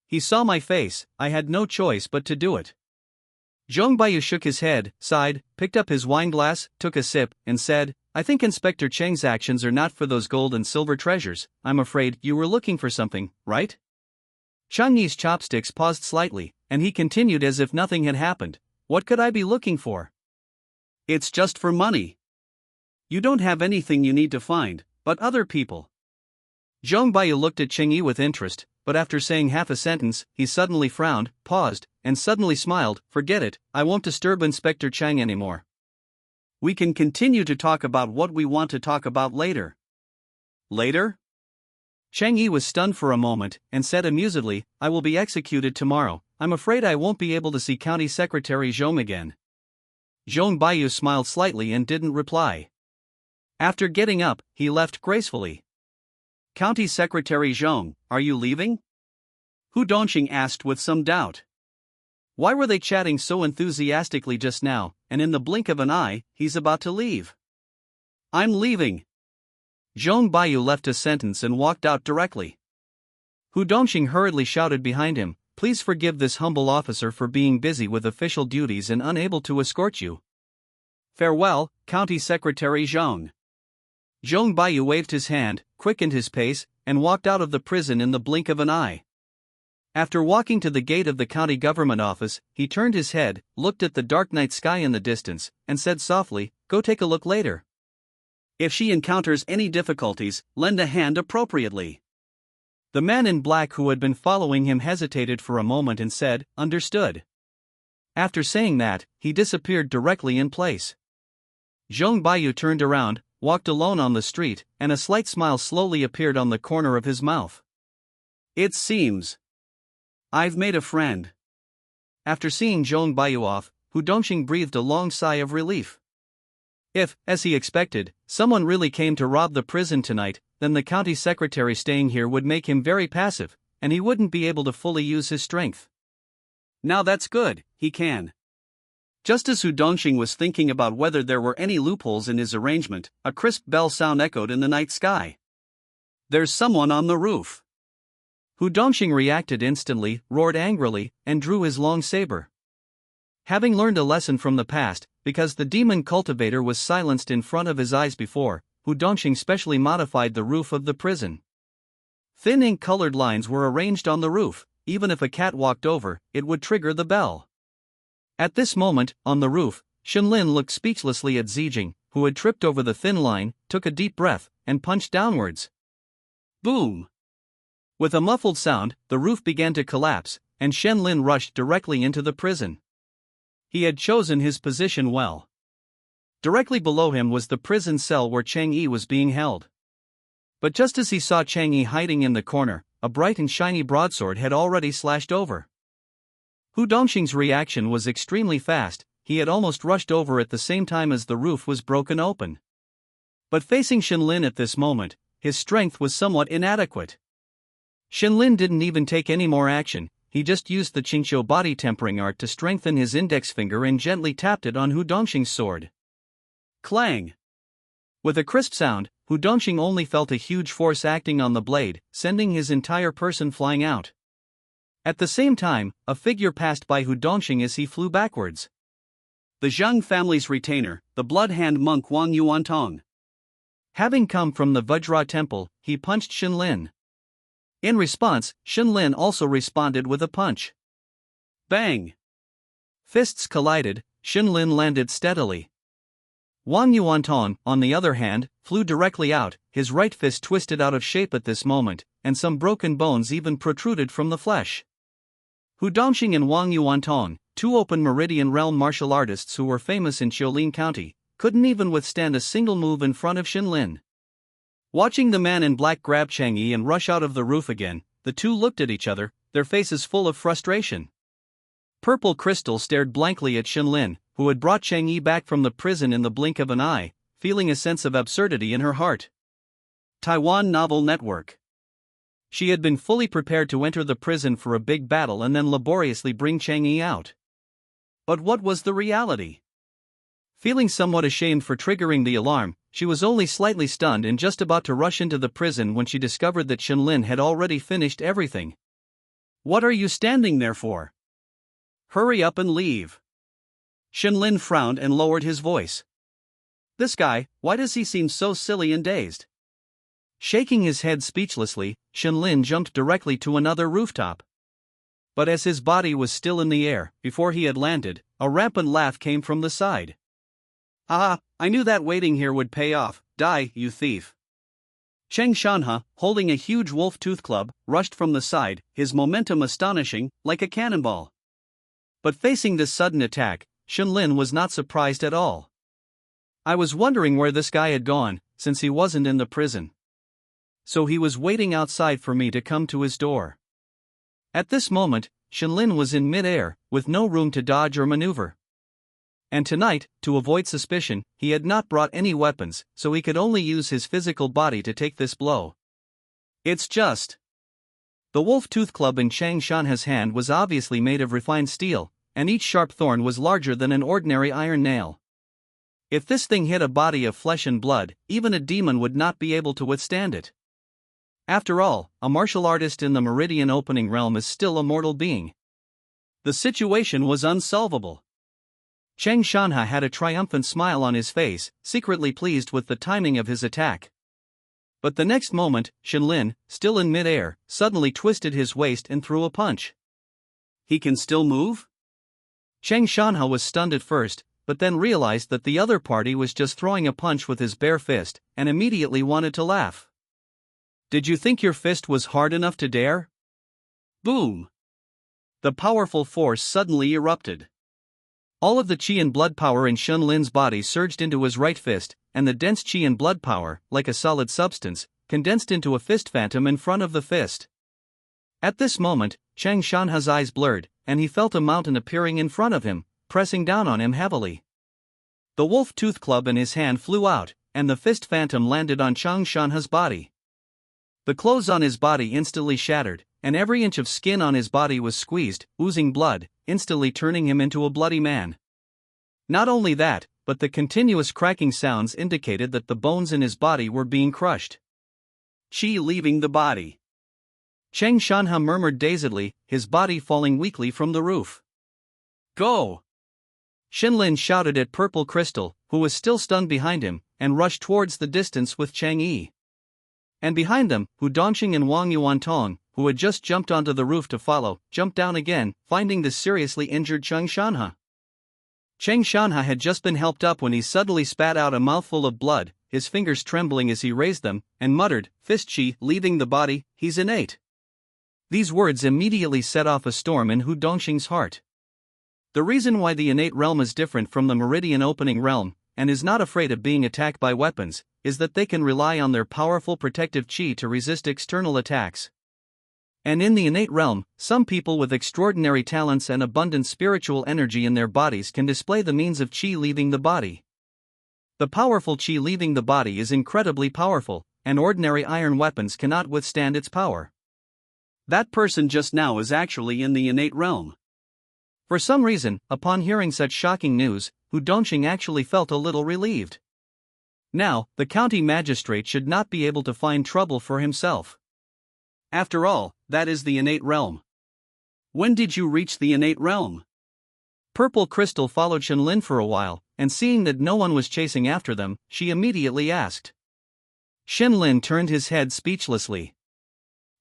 He saw my face, I had no choice but to do it. Zhong Baiyu shook his head, sighed, picked up his wineglass, took a sip, and said, I think Inspector Cheng's actions are not for those gold and silver treasures, I'm afraid you were looking for something, right? Cheng Yi's chopsticks paused slightly, and he continued as if nothing had happened, what could I be looking for? It's just for money. You don't have anything you need to find, but other people. Zhong Baiyu looked at Cheng Yi with interest, but after saying half a sentence, he suddenly frowned, paused, and suddenly smiled, forget it, I won't disturb Inspector Cheng anymore. We can continue to talk about what we want to talk about later. Later? Cheng Yi was stunned for a moment, and said amusedly, I will be executed tomorrow, I'm afraid I won't be able to see County Secretary Zhong again. Zhong Baiyu smiled slightly and didn't reply. After getting up, he left gracefully. County Secretary Zhong, are you leaving? Hu Dongxing asked with some doubt. Why were they chatting so enthusiastically just now, and in the blink of an eye, he's about to leave? I'm leaving. Zhong Baiyu left a sentence and walked out directly. Hu Dongxing hurriedly shouted behind him, please forgive this humble officer for being busy with official duties and unable to escort you. Farewell, County Secretary Zhong. Zhong Baiyu waved his hand, quickened his pace, and walked out of the prison in the blink of an eye. After walking to the gate of the county government office, he turned his head, looked at the dark night sky in the distance, and said softly, go take a look later. If she encounters any difficulties, lend a hand appropriately. The man in black who had been following him hesitated for a moment and said, understood. After saying that, he disappeared directly in place. Zhong Baiyu turned around, walked alone on the street, and a slight smile slowly appeared on the corner of his mouth. It seems I've made a friend. After seeing Zhong Baiyu off, Hu Dongxing breathed a long sigh of relief. If, as he expected, someone really came to rob the prison tonight, then the county secretary staying here would make him very passive, and he wouldn't be able to fully use his strength. Now that's good, he can. Just as Hu Dongxing was thinking about whether there were any loopholes in his arrangement, a crisp bell sound echoed in the night sky. There's someone on the roof. Hu Dongxing reacted instantly, roared angrily, and drew his long saber. Having learned a lesson from the past, because the demon cultivator was silenced in front of his eyes before, Hu Dongxing specially modified the roof of the prison. Thin ink-colored lines were arranged on the roof. Even if a cat walked over, it would trigger the bell. At this moment, on the roof, Shenlin looked speechlessly at Zijing, who had tripped over the thin line, took a deep breath, and punched downwards. Boom! With a muffled sound, the roof began to collapse, and Shenlin rushed directly into the prison. He had chosen his position well. Directly below him was the prison cell where Chang Yi was being held. But just as he saw Chang Yi hiding in the corner, a bright and shiny broadsword had already slashed over. Hu Dongxing's reaction was extremely fast. He had almost rushed over at the same time as the roof was broken open. But facing Shenlin at this moment, his strength was somewhat inadequate. Shenlin didn't even take any more action. He just used the Qingqiu body tempering art to strengthen his index finger and gently tapped it on Hu Dongxing's sword. Clang! With a crisp sound, Hu Dongxing only felt a huge force acting on the blade, sending his entire person flying out. At the same time, a figure passed by Hu Dongxing as he flew backwards. The Zhang family's retainer, the blood hand monk Wang Yuantong. Having come from the Vajra temple, he punched Shenlin. In response, Shenlin also responded with a punch. Bang! Fists collided. Shenlin landed steadily. Wang Yuantong, on the other hand, flew directly out, his right fist twisted out of shape at this moment, and some broken bones even protruded from the flesh. Hu Dongxing and Wang Yuantong, two open Meridian Realm martial artists who were famous in Qiulin County, couldn't even withstand a single move in front of Shenlin. Watching the man in black grab Chang Yi and rush out of the roof again, the two looked at each other, their faces full of frustration. Purple Crystal stared blankly at Shenlin, who had brought Chang Yi back from the prison in the blink of an eye, feeling a sense of absurdity in her heart. Taiwan Novel Network. She had been fully prepared to enter the prison for a big battle and then laboriously bring Chang Yi out. But what was the reality? Feeling somewhat ashamed for triggering the alarm, she was only slightly stunned and just about to rush into the prison when she discovered that Shenlin had already finished everything. What are you standing there for? Hurry up and leave. Shenlin frowned and lowered his voice. This guy, why does he seem so silly and dazed? Shaking his head speechlessly, Shenlin jumped directly to another rooftop. But as his body was still in the air, before he had landed, a rampant laugh came from the side. Ah, I knew that waiting here would pay off. Die, you thief. Cheng Shanhe, holding a huge wolf tooth club, rushed from the side, his momentum astonishing, like a cannonball. But facing this sudden attack, Shenlin was not surprised at all. I was wondering where this guy had gone, since he wasn't in the prison. So he was waiting outside for me to come to his door. At this moment, Shenlin was in mid-air, with no room to dodge or maneuver. And tonight, to avoid suspicion, he had not brought any weapons, so he could only use his physical body to take this blow. It's just... The wolf tooth club in Chang Shanhe's hand was obviously made of refined steel, and each sharp thorn was larger than an ordinary iron nail. If this thing hit a body of flesh and blood, even a demon would not be able to withstand it. After all, a martial artist in the Meridian Opening Realm is still a mortal being. The situation was unsolvable. Cheng Shanhe had a triumphant smile on his face, secretly pleased with the timing of his attack. But the next moment, Shenlin, still in mid-air, suddenly twisted his waist and threw a punch. He can still move? Cheng Shanhe was stunned at first, but then realized that the other party was just throwing a punch with his bare fist, and immediately wanted to laugh. Did you think your fist was hard enough to dare? Boom! The powerful force suddenly erupted. All of the qi and blood power in Shenlin's body surged into his right fist, and the dense qi and blood power, like a solid substance, condensed into a fist phantom in front of the fist. At this moment, Cheng Shanhe's eyes blurred, and he felt a mountain appearing in front of him, pressing down on him heavily. The wolf tooth club in his hand flew out, and the fist phantom landed on Cheng Shanhe's body. The clothes on his body instantly shattered, and every inch of skin on his body was squeezed, oozing blood, instantly turning him into a bloody man. Not only that, but the continuous cracking sounds indicated that the bones in his body were being crushed. Qi leaving the body. Cheng Shanha murmured dazedly, his body falling weakly from the roof. Go! Shinlin shouted at Purple Crystal, who was still stunned behind him, and rushed towards the distance with Chang Yi. And behind them, Hu Dongxing and Wang Yuantong, who had just jumped onto the roof to follow, jumped down again, finding the seriously injured Cheng Shanha. Cheng Shanha had just been helped up when he suddenly spat out a mouthful of blood, his fingers trembling as he raised them, and muttered, "Fist chi, leaving the body, he's innate." These words immediately set off a storm in Hu Dongxing's heart. The reason why the innate realm is different from the meridian opening realm, and is not afraid of being attacked by weapons, is that they can rely on their powerful protective chi to resist external attacks. And in the innate realm, some people with extraordinary talents and abundant spiritual energy in their bodies can display the means of chi leaving the body. The powerful chi leaving the body is incredibly powerful, and ordinary iron weapons cannot withstand its power. That person just now is actually in the innate realm. For some reason, upon hearing such shocking news, Hu Dongxing actually felt a little relieved. Now, the county magistrate should not be able to find trouble for himself. After all, that is the innate realm. When did you reach the innate realm? Purple Crystal followed Shinlin for a while, and seeing that no one was chasing after them, she immediately asked. Shinlin turned his head speechlessly.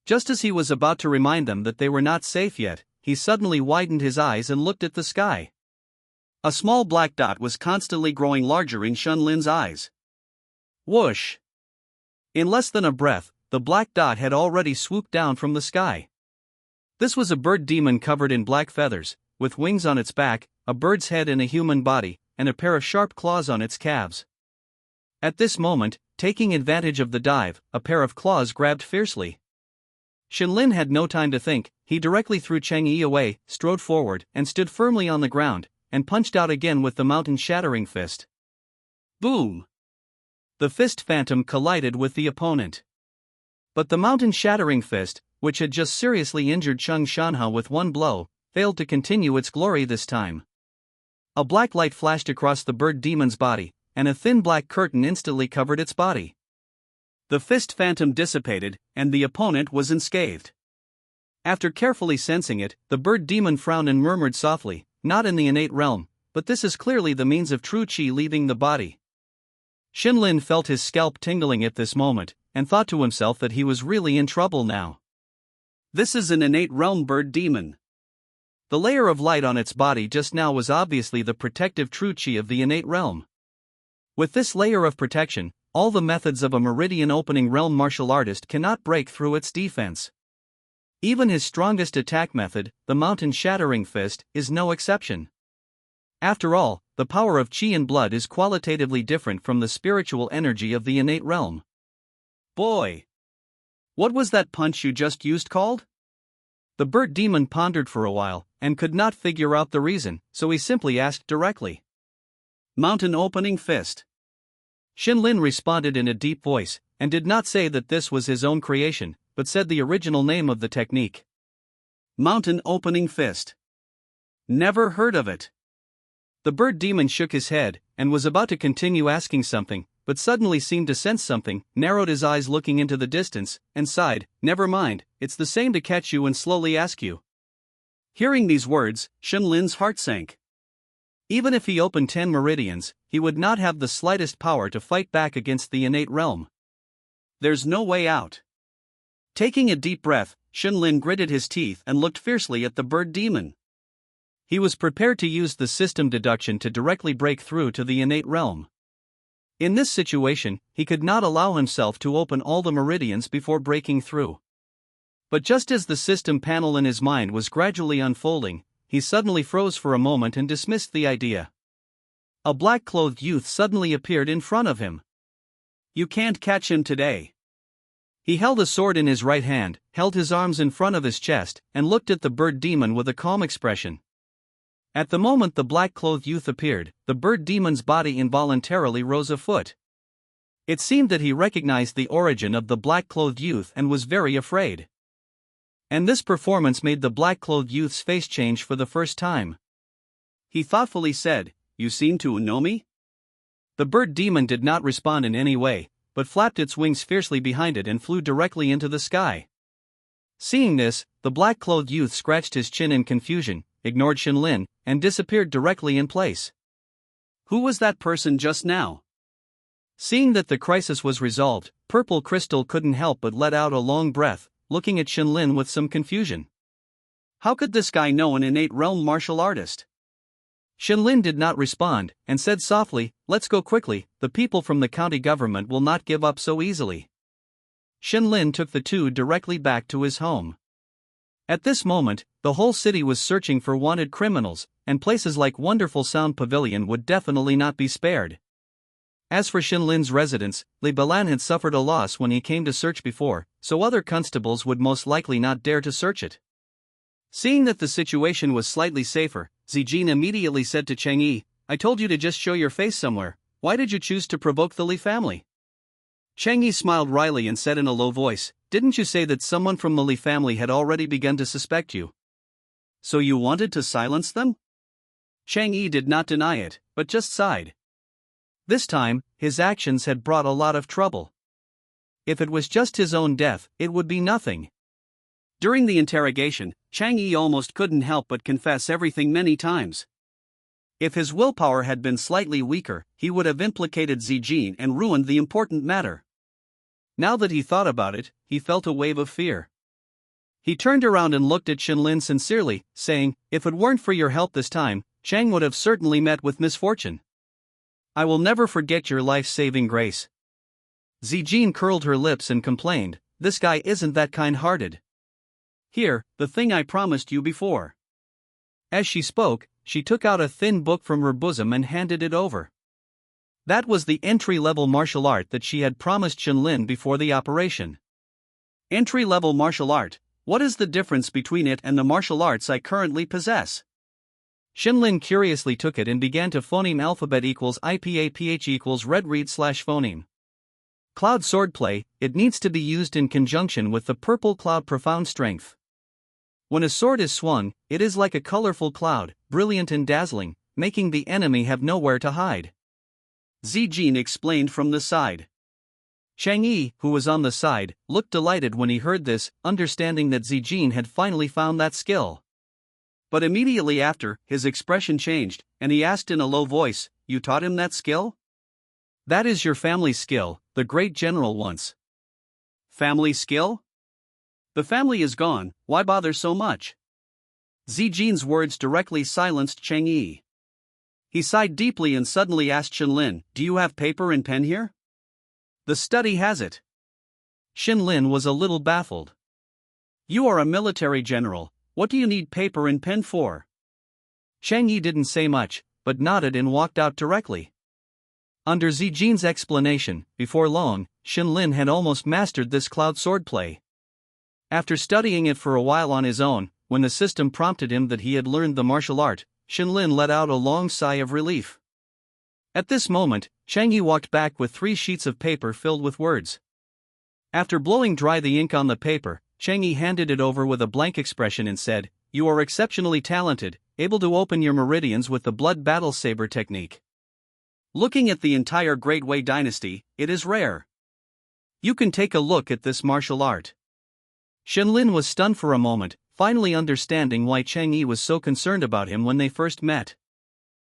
Just as he was about to remind them that they were not safe yet, he suddenly widened his eyes and looked at the sky. A small black dot was constantly growing larger in Shinlin's eyes. Whoosh! In less than a breath, the black dot had already swooped down from the sky. This was a bird demon covered in black feathers, with wings on its back, a bird's head in a human body, and a pair of sharp claws on its calves. At this moment, taking advantage of the dive, a pair of claws grabbed fiercely. Shinlin had no time to think, he directly threw Cheng Yi away, strode forward, and stood firmly on the ground, and punched out again with the mountain-shattering fist. Boom! The fist phantom collided with the opponent. But the mountain-shattering fist, which had just seriously injured Cheng Shanha with one blow, failed to continue its glory this time. A black light flashed across the bird demon's body, and a thin black curtain instantly covered its body. The fist phantom dissipated, and the opponent was unscathed. After carefully sensing it, the bird demon frowned and murmured softly, "Not in the innate realm, but this is clearly the means of true chi leaving the body." Shinlin felt his scalp tingling at this moment, and thought to himself that he was really in trouble now. This is an innate realm bird demon. The layer of light on its body just now was obviously the protective true chi of the innate realm. With this layer of protection, all the methods of a meridian opening realm martial artist cannot break through its defense. Even his strongest attack method, the mountain-shattering fist, is no exception. After all, the power of chi and blood is qualitatively different from the spiritual energy of the innate realm. Boy! What was that punch you just used called? The bird demon pondered for a while, and could not figure out the reason, so he simply asked directly. Mountain opening fist. Shinlin responded in a deep voice, and did not say that this was his own creation, but said the original name of the technique. Mountain opening fist. Never heard of it. The bird demon shook his head, and was about to continue asking something, but suddenly seemed to sense something, narrowed his eyes looking into the distance, and sighed, "Never mind, it's the same to catch you and slowly ask you." Hearing these words, Shinlin's heart sank. Even if he opened 10 meridians, he would not have the slightest power to fight back against the innate realm. There's no way out. Taking a deep breath, Shinlin gritted his teeth and looked fiercely at the bird demon. He was prepared to use the system deduction to directly break through to the innate realm. In this situation, he could not allow himself to open all the meridians before breaking through. But just as the system panel in his mind was gradually unfolding, he suddenly froze for a moment and dismissed the idea. A black-clothed youth suddenly appeared in front of him. You can't catch him today. He held a sword in his right hand, held his arms in front of his chest, and looked at the bird demon with a calm expression. At the moment the black-clothed youth appeared, the bird demon's body involuntarily rose a foot. It seemed that he recognized the origin of the black-clothed youth and was very afraid. And this performance made the black-clothed youth's face change for the first time. He thoughtfully said, "You seem to know me?" The bird demon did not respond in any way, but flapped its wings fiercely behind it and flew directly into the sky. Seeing this, the black-clothed youth scratched his chin in confusion, ignored Shenlin, and disappeared directly in place. Who was that person just now? Seeing that the crisis was resolved, Purple Crystal couldn't help but let out a long breath, looking at Shenlin with some confusion. How could this guy know an innate realm martial artist? Shenlin did not respond, and said softly, "Let's go quickly, the people from the county government will not give up so easily." Shenlin took the two directly back to his home. At this moment, the whole city was searching for wanted criminals, and places like Wonderful Sound Pavilion would definitely not be spared. As for Shenlin's residence, Le Balan had suffered a loss when he came to search before, so other constables would most likely not dare to search it. Seeing that the situation was slightly safer, Zijin immediately said to Cheng Yi, "I told you to just show your face somewhere, why did you choose to provoke the Li family?" Cheng Yi smiled wryly and said in a low voice, "Didn't you say that someone from the Li family had already begun to suspect you? So you wanted to silence them?" Cheng Yi did not deny it, but just sighed. This time, his actions had brought a lot of trouble. If it was just his own death, it would be nothing. During the interrogation, Chang Yi almost couldn't help but confess everything many times. If his willpower had been slightly weaker, he would have implicated Zijin and ruined the important matter. Now that he thought about it, he felt a wave of fear. He turned around and looked at Shenlin sincerely, saying, "If it weren't for your help this time, Chang would have certainly met with misfortune. I will never forget your life-saving grace." Zijin curled her lips and complained, "This guy isn't that kind-hearted. Here, the thing I promised you before." As she spoke, she took out a thin book from her bosom and handed it over. That was the entry-level martial art that she had promised Shenlin before the operation. Entry-level martial art, what is the difference between it and the martial arts I currently possess? Shenlin curiously took it and began to phoneme alphabet equals IPAPH equals red read / phoneme. Cloud swordplay, it needs to be used in conjunction with the purple cloud profound strength. When a sword is swung, it is like a colorful cloud, brilliant and dazzling, making the enemy have nowhere to hide. Zijin explained from the side. Chang Yi, who was on the side, looked delighted when he heard this, understanding that Zijin had finally found that skill. But immediately after, his expression changed, and he asked in a low voice, "You taught him that skill?" "That is your family's skill, the great general once." "Family skill? The family is gone, why bother so much?" Zijin's words directly silenced Cheng Yi. He sighed deeply and suddenly asked Shenlin, "Do you have paper and pen here?" "The study has it." Shenlin was a little baffled. "You are a military general, what do you need paper and pen for?" Cheng Yi didn't say much, but nodded and walked out directly. Under Zijin's explanation, before long, Shenlin had almost mastered this cloud swordplay. After studying it for a while on his own, when the system prompted him that he had learned the martial art, Shenlin let out a long sigh of relief. At this moment, Cheng Yi walked back with 3 sheets of paper filled with words. After blowing dry the ink on the paper, Cheng Yi handed it over with a blank expression and said, "You are exceptionally talented, able to open your meridians with the blood battle saber technique. Looking at the entire Great Wei dynasty, it is rare. You can take a look at this martial art." Shenlin was stunned for a moment, finally understanding why Cheng Yi was so concerned about him when they first met.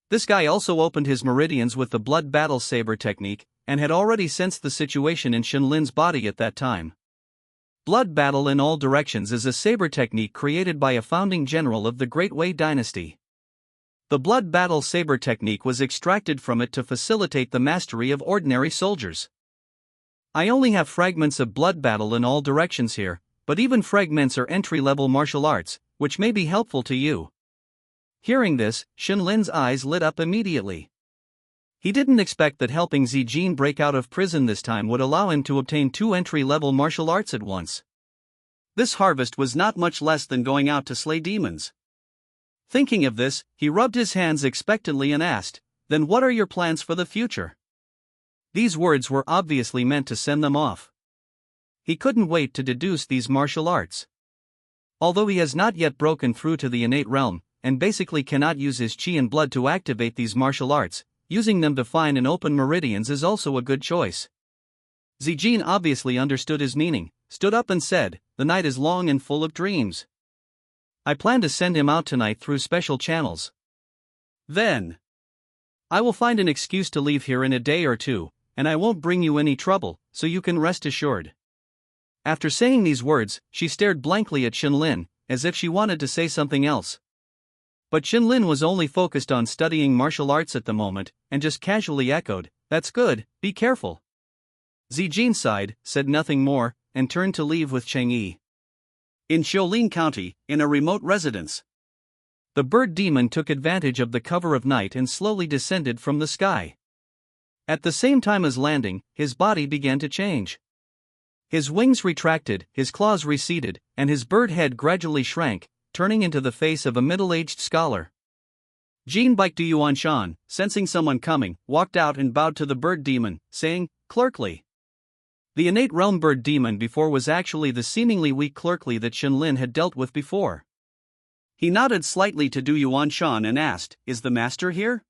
This guy also opened his meridians with the blood battle saber technique, and had already sensed the situation in Shenlin's body at that time. Blood battle in all directions is a saber technique created by a founding general of the Great Wei dynasty. The blood battle saber technique was extracted from it to facilitate the mastery of ordinary soldiers. I only have fragments of blood battle in all directions here, but even fragments are entry-level martial arts, which may be helpful to you. Hearing this, Shenlin's eyes lit up immediately. He didn't expect that helping Zijin break out of prison this time would allow him to obtain 2 entry-level martial arts at once. This harvest was not much less than going out to slay demons. Thinking of this, he rubbed his hands expectantly and asked, "Then what are your plans for the future?" These words were obviously meant to send them off. He couldn't wait to deduce these martial arts. Although he has not yet broken through to the innate realm, and basically cannot use his chi and blood to activate these martial arts, using them to find and open meridians is also a good choice. Zijin obviously understood his meaning, stood up and said, "The night is long and full of dreams. I plan to send him out tonight through special channels. Then I will find an excuse to leave here in a day or two, and I won't bring you any trouble, so you can rest assured." After saying these words, she stared blankly at Shenlin, as if she wanted to say something else. But Shenlin was only focused on studying martial arts at the moment, and just casually echoed, "That's good, be careful." Zijin sighed, said nothing more, and turned to leave with Chang'e. In Xiaolin County, in a remote residence, the bird demon took advantage of the cover of night and slowly descended from the sky. At the same time as landing, his body began to change. His wings retracted, his claws receded, and his bird head gradually shrank, turning into the face of a middle-aged scholar. Jean Baik du Yuanshan, sensing someone coming, walked out and bowed to the bird demon, saying, "Clerkly." The innate realm bird demon before was actually the seemingly weak Clerkly that Shenlin had dealt with before. He nodded slightly to Du Yuanshan and asked, "Is the master here?"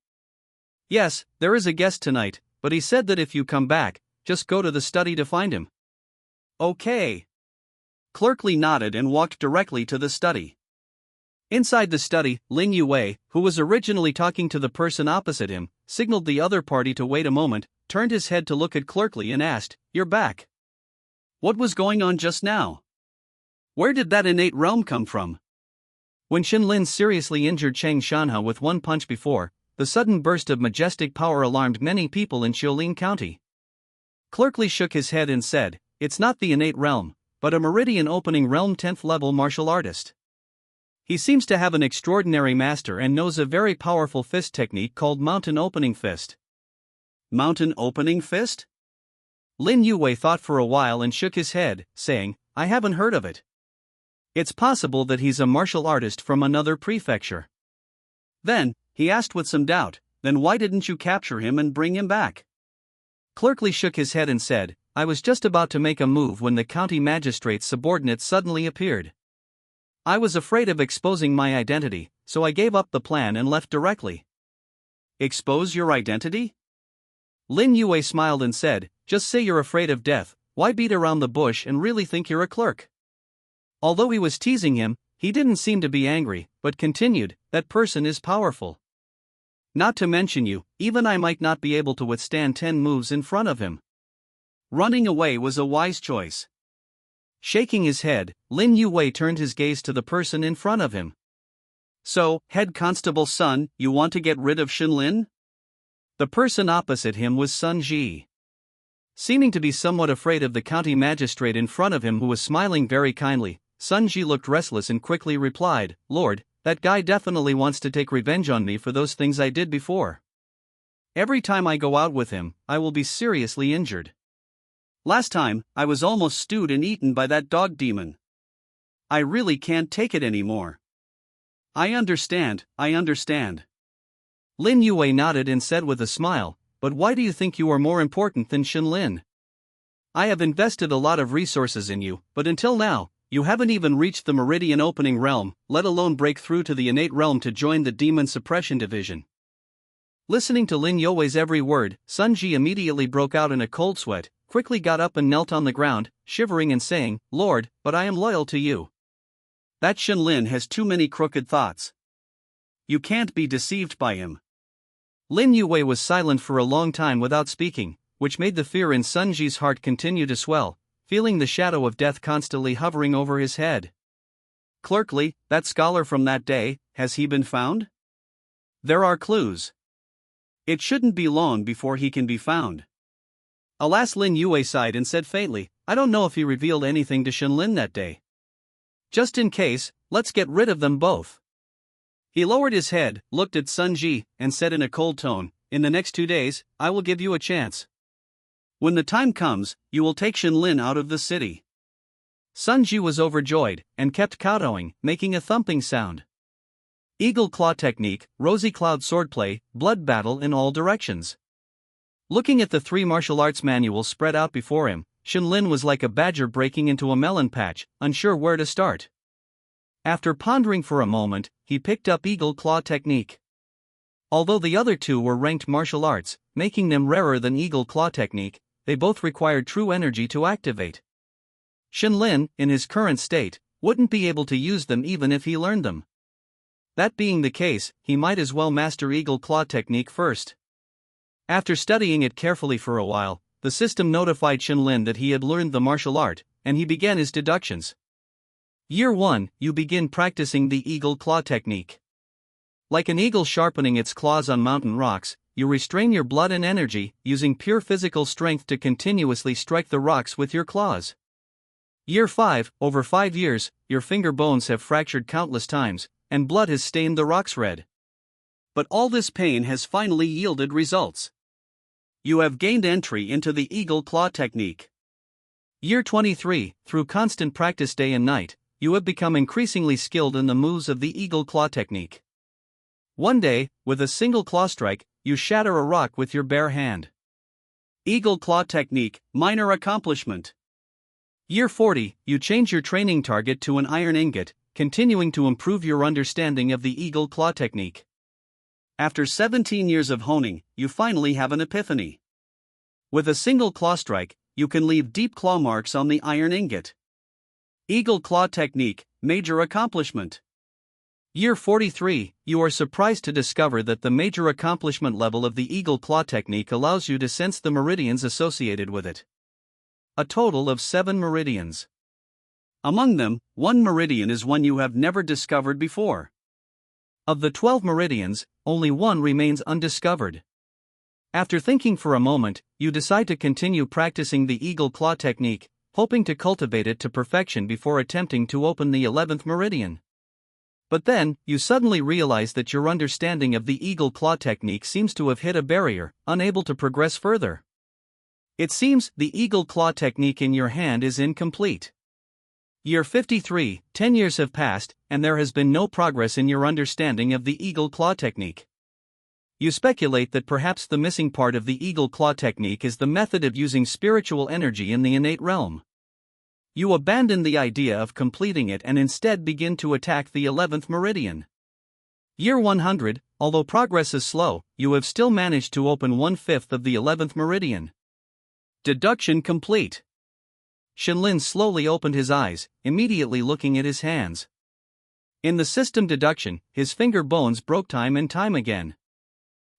"Yes, there is a guest tonight, but he said that if you come back, just go to the study to find him." "Okay." Clerkly nodded and walked directly to the study. Inside the study, Lin Yue, who was originally talking to the person opposite him, signaled the other party to wait a moment, turned his head to look at Clerkly and asked, "You're back. What was going on just now? Where did that innate realm come from?" When Shenlin seriously injured Chang Shanha with one punch before, the sudden burst of majestic power alarmed many people in Xiaolin County. Clerkly shook his head and said, "It's not the innate realm, but a meridian opening realm 10th level martial artist. He seems to have an extraordinary master and knows a very powerful fist technique called mountain opening fist." "Mountain opening fist?" Lin Yue thought for a while and shook his head, saying, "I haven't heard of it. It's possible that he's a martial artist from another prefecture." Then, he asked with some doubt, "Then why didn't you capture him and bring him back?" Clerkly shook his head and said, "I was just about to make a move when the county magistrate's subordinate suddenly appeared. I was afraid of exposing my identity, so I gave up the plan and left directly." "Expose your identity?" Lin Yue smiled and said, "Just say you're afraid of death, why beat around the bush and really think you're a clerk?" Although he was teasing him, he didn't seem to be angry, but continued, "That person is powerful. Not to mention you, even I might not be able to withstand 10 moves in front of him. Running away was a wise choice." Shaking his head, Lin Yue turned his gaze to the person in front of him. "So, head constable's son, you want to get rid of Shenlin?" The person opposite him was Sun Ji. Seeming to be somewhat afraid of the county magistrate in front of him who was smiling very kindly, Sun Ji looked restless and quickly replied, "Lord, that guy definitely wants to take revenge on me for those things I did before. Every time I go out with him, I will be seriously injured. Last time, I was almost stewed and eaten by that dog demon. I really can't take it anymore." I understand. Lin Yue nodded and said with a smile, "But why do you think you are more important than Shenlin? I have invested a lot of resources in you, but until now, you haven't even reached the meridian opening realm, let alone break through to the innate realm to join the demon suppression division." Listening to Lin Yue's every word, Sun Ji immediately broke out in a cold sweat, quickly got up and knelt on the ground, shivering and saying, "Lord, but I am loyal to you. That Shenlin has too many crooked thoughts. You can't be deceived by him." Lin Yue was silent for a long time without speaking, which made the fear in Sun Ji's heart continue to swell, feeling the shadow of death constantly hovering over his head. "Clerkly, that scholar from that day, has he been found?" "There are clues. It shouldn't be long before he can be found." Alas, Lin Yue sighed and said faintly, "I don't know if he revealed anything to Shenlin that day. Just in case, let's get rid of them both." He lowered his head, looked at Sun Ji, and said in a cold tone, "In the next 2 days, I will give you a chance. When the time comes, you will take Shenlin out of the city." Sun Ji was overjoyed, and kept kowtowing, making a thumping sound. Eagle claw technique, rosy cloud swordplay, blood battle in all directions. Looking at the 3 martial arts manuals spread out before him, Shenlin was like a badger breaking into a melon patch, unsure where to start. After pondering for a moment, he picked up Eagle Claw technique. Although the other 2 were ranked martial arts, making them rarer than Eagle Claw technique, they both required true energy to activate. Shenlin, in his current state, wouldn't be able to use them even if he learned them. That being the case, he might as well master Eagle Claw technique first. After studying it carefully for a while, the system notified Shenlin that he had learned the martial art, and he began his deductions. Year 1, you begin practicing the Eagle Claw technique. Like an eagle sharpening its claws on mountain rocks, you restrain your blood and energy, using pure physical strength to continuously strike the rocks with your claws. Year 5, over 5 years, your finger bones have fractured countless times, and blood has stained the rocks red. But all this pain has finally yielded results. You have gained entry into the Eagle Claw technique. Year 23, through constant practice day and night, you have become increasingly skilled in the moves of the Eagle Claw technique. One day, with a single claw strike, you shatter a rock with your bare hand. Eagle Claw technique, minor accomplishment. Year 40, you change your training target to an iron ingot, continuing to improve your understanding of the Eagle Claw technique. After 17 years of honing, you finally have an epiphany. With a single claw strike, you can leave deep claw marks on the iron ingot. Eagle Claw technique, major accomplishment. Year 43, you are surprised to discover that the major accomplishment level of the Eagle Claw technique allows you to sense the meridians associated with it. A total of 7 meridians. Among them, one meridian is one you have never discovered before. Of the 12 meridians, only one remains undiscovered. After thinking for a moment, you decide to continue practicing the Eagle Claw technique, hoping to cultivate it to perfection before attempting to open the 11th meridian. But then, you suddenly realize that your understanding of the Eagle Claw technique seems to have hit a barrier, unable to progress further. It seems the Eagle Claw technique in your hand is incomplete. Year 53, 10 years have passed, and there has been no progress in your understanding of the Eagle Claw technique. You speculate that perhaps the missing part of the Eagle Claw technique is the method of using spiritual energy in the innate realm. You abandon the idea of completing it and instead begin to attack the 11th meridian. Year 100, although progress is slow, you have still managed to open 1/5 of the 11th meridian. Deduction complete. Shenlin slowly opened his eyes, immediately looking at his hands. In the system deduction, his finger bones broke time and time again.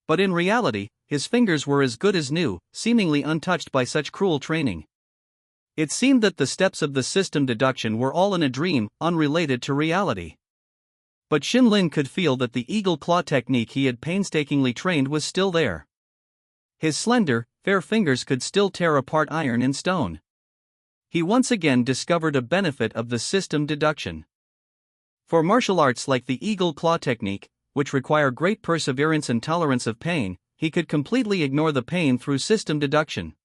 But in reality, his fingers were as good as new, seemingly untouched by such cruel training. It seemed that the steps of the system deduction were all in a dream, unrelated to reality. But Shenlin could feel that the Eagle Claw technique he had painstakingly trained was still there. His slender, fair fingers could still tear apart iron and stone. He once again discovered a benefit of the system deduction. For martial arts like the Eagle Claw technique, which require great perseverance and tolerance of pain, he could completely ignore the pain through system deduction.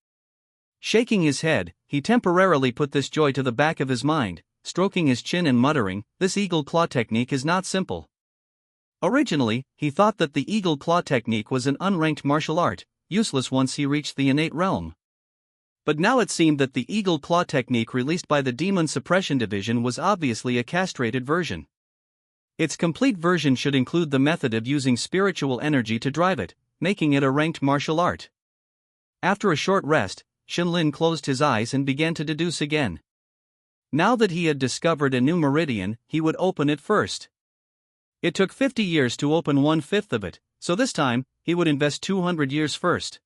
Shaking his head, he temporarily put this joy to the back of his mind, stroking his chin and muttering, "This Eagle Claw technique is not simple." Originally, he thought that the Eagle Claw technique was an unranked martial art, useless once he reached the innate realm. But now it seemed that the Eagle Claw technique released by the Demon Suppression Division was obviously a castrated version. Its complete version should include the method of using spiritual energy to drive it, making it a ranked martial art. After a short rest, Shenlin closed his eyes and began to deduce again. Now that he had discovered a new meridian, he would open it first. It took 50 years to open 1/5 of it, so this time, he would invest 200 years first.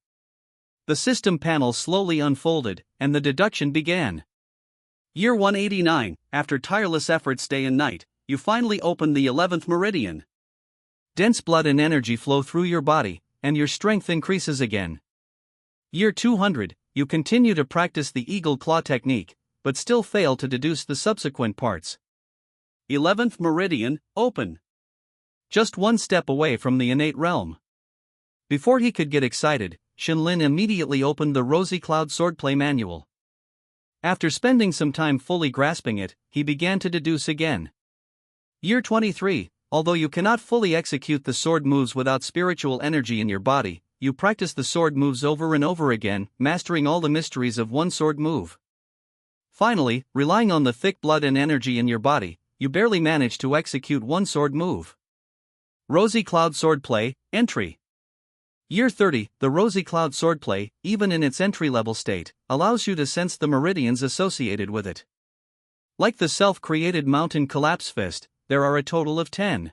The system panel slowly unfolded, and the deduction began. Year 189, after tireless efforts day and night, you finally open the 11th meridian. Dense blood and energy flow through your body, and your strength increases again. Year 200, you continue to practice the Eagle Claw technique, but still fail to deduce the subsequent parts. 11th meridian, open. Just one step away from the innate realm. Before he could get excited, Shenlin immediately opened the Rosy Cloud Swordplay Manual. After spending some time fully grasping it, he began to deduce again. Year 23, although you cannot fully execute the sword moves without spiritual energy in your body, you practice the sword moves over and over again, mastering all the mysteries of one sword move. Finally, relying on the thick blood and energy in your body, you barely manage to execute one sword move. Rosy Cloud Swordplay, entry. Year 30, the Rosy Cloud swordplay, even in its entry-level state, allows you to sense the meridians associated with it. Like the self-created mountain collapse fist, there are a total of 10.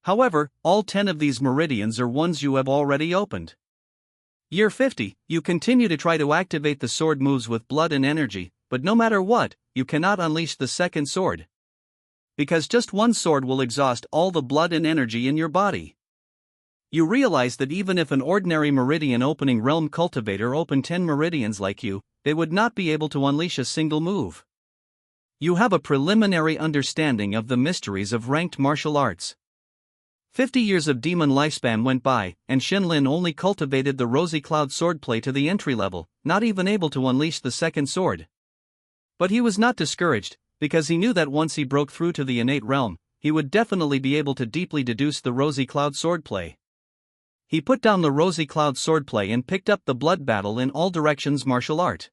However, all 10 of these meridians are ones you have already opened. Year 50, you continue to try to activate the sword moves with blood and energy, but no matter what, you cannot unleash the second sword. Because just one sword will exhaust all the blood and energy in your body. You realize that even if an ordinary meridian opening realm cultivator opened 10 meridians like you, they would not be able to unleash a single move. You have a preliminary understanding of the mysteries of ranked martial arts. 50 years of demon lifespan went by, and Shenlin only cultivated the Rosy Cloud swordplay to the entry level, not even able to unleash the second sword. But he was not discouraged, because he knew that once he broke through to the innate realm, he would definitely be able to deeply deduce the Rosy Cloud swordplay. He put down the Rosy Cloud swordplay and picked up the blood battle in all directions martial art.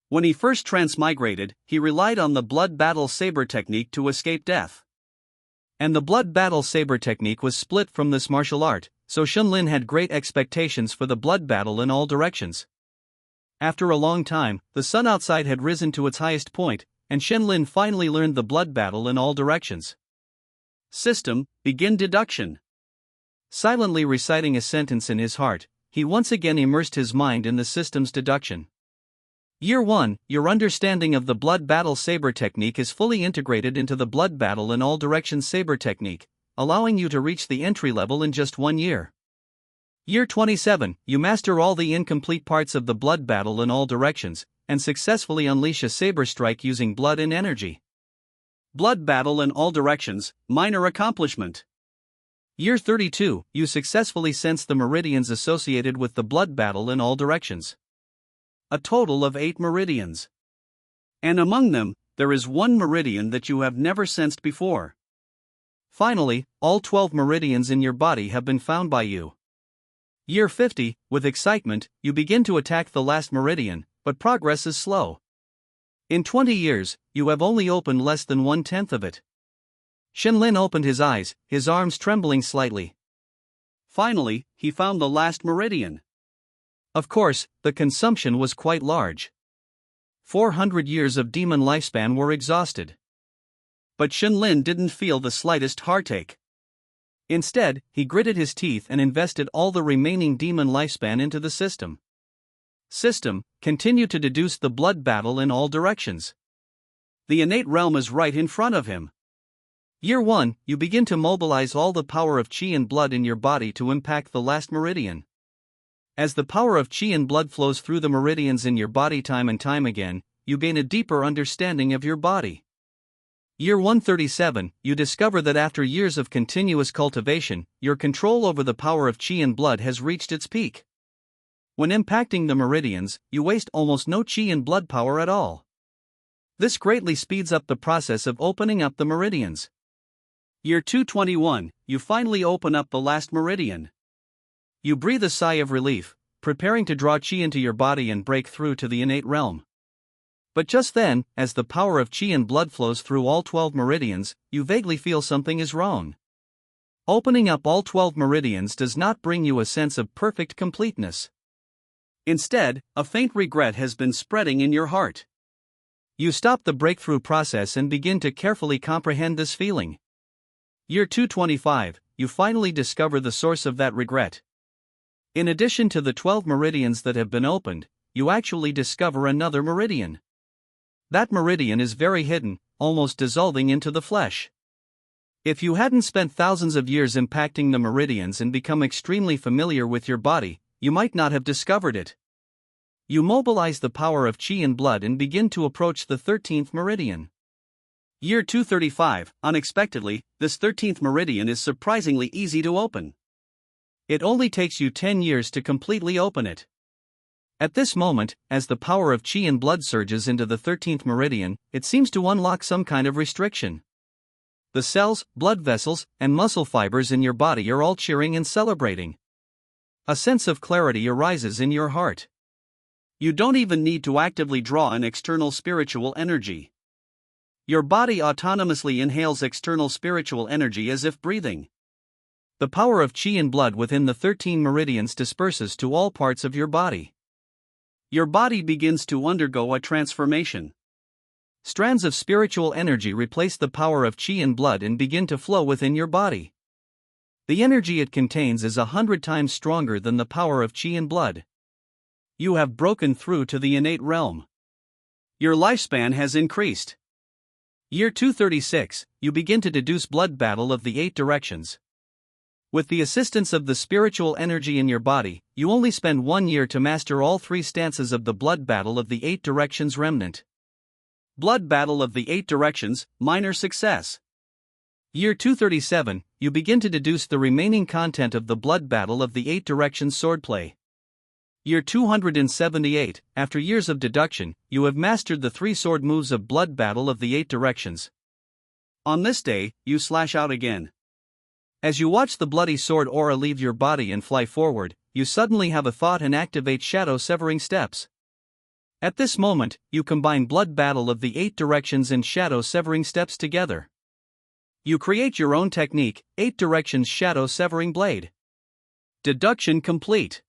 When he first transmigrated, he relied on the blood battle saber technique to escape death. And the blood battle saber technique was split from this martial art, so Shenlin had great expectations for the blood battle in all directions. After a long time, the sun outside had risen to its highest point, and Shenlin finally learned the blood battle in all directions. System, begin deduction. Silently reciting a sentence in his heart, he once again immersed his mind in the system's deduction. Year 1, your understanding of the blood battle saber technique is fully integrated into the blood battle in all directions saber technique, allowing you to reach the entry level in just 1 year. Year 27, you master all the incomplete parts of the blood battle in all directions, and successfully unleash a saber strike using blood and energy. Blood battle in all directions, minor accomplishment. Year 32, you successfully sense the meridians associated with the blood battle in all directions. A total of 8 meridians. And among them, there is one meridian that you have never sensed before. Finally, all 12 meridians in your body have been found by you. Year 50, with excitement, you begin to attack the last meridian, but progress is slow. In 20 years, you have only opened less than 1/10 of it. Shenlin opened his eyes, his arms trembling slightly. Finally, he found the last meridian. Of course, the consumption was quite large. 400 years of demon lifespan were exhausted. But Shenlin didn't feel the slightest heartache. Instead, he gritted his teeth and invested all the remaining demon lifespan into the system. System, continue to deduce the blood battle in all directions. The innate realm is right in front of him. Year 1, you begin to mobilize all the power of chi and blood in your body to impact the last meridian. As the power of chi and blood flows through the meridians in your body time and time again, you gain a deeper understanding of your body. Year 137, you discover that after years of continuous cultivation, your control over the power of chi and blood has reached its peak. When impacting the meridians, you waste almost no chi and blood power at all. This greatly speeds up the process of opening up the meridians. Year 221, you finally open up the last meridian. You breathe a sigh of relief, preparing to draw chi into your body and break through to the innate realm. But just then, as the power of chi and blood flows through all 12 meridians, you vaguely feel something is wrong. Opening up all 12 meridians does not bring you a sense of perfect completeness. Instead, a faint regret has been spreading in your heart. You stop the breakthrough process and begin to carefully comprehend this feeling. Year 225, you finally discover the source of that regret. In addition to the 12 meridians that have been opened, you actually discover another meridian. That meridian is very hidden, almost dissolving into the flesh. If you hadn't spent thousands of years impacting the meridians and become extremely familiar with your body, you might not have discovered it. You mobilize the power of chi and blood and begin to approach the 13th meridian. Year 235, unexpectedly, this 13th meridian is surprisingly easy to open. It only takes you 10 years to completely open it. At this moment, as the power of chi and blood surges into the 13th meridian, it seems to unlock some kind of restriction. The cells, blood vessels, and muscle fibers in your body are all cheering and celebrating. A sense of clarity arises in your heart. You don't even need to actively draw an external spiritual energy. Your body autonomously inhales external spiritual energy as if breathing. The power of qi and blood within the 13 meridians disperses to all parts of your body. Your body begins to undergo a transformation. Strands of spiritual energy replace the power of qi and blood and begin to flow within your body. The energy it contains is 100 times stronger than the power of qi and blood. You have broken through to the innate realm. Your lifespan has increased. Year 236, you begin to deduce blood battle of the 8 directions. With the assistance of the spiritual energy in your body, you only spend 1 year to master all 3 stances of the blood battle of the 8 directions remnant. Blood battle of the 8 directions, minor success. Year 237, you begin to deduce the remaining content of the blood battle of the 8 directions swordplay. Year 278, after years of deduction, you have mastered the 3 sword moves of blood battle of the 8 directions. On this day, you slash out again. As you watch the bloody sword aura leave your body and fly forward, you suddenly have a thought and activate shadow severing steps. At this moment, you combine blood battle of the 8 directions and shadow severing steps together. You create your own technique, 8 directions shadow severing blade. Deduction complete.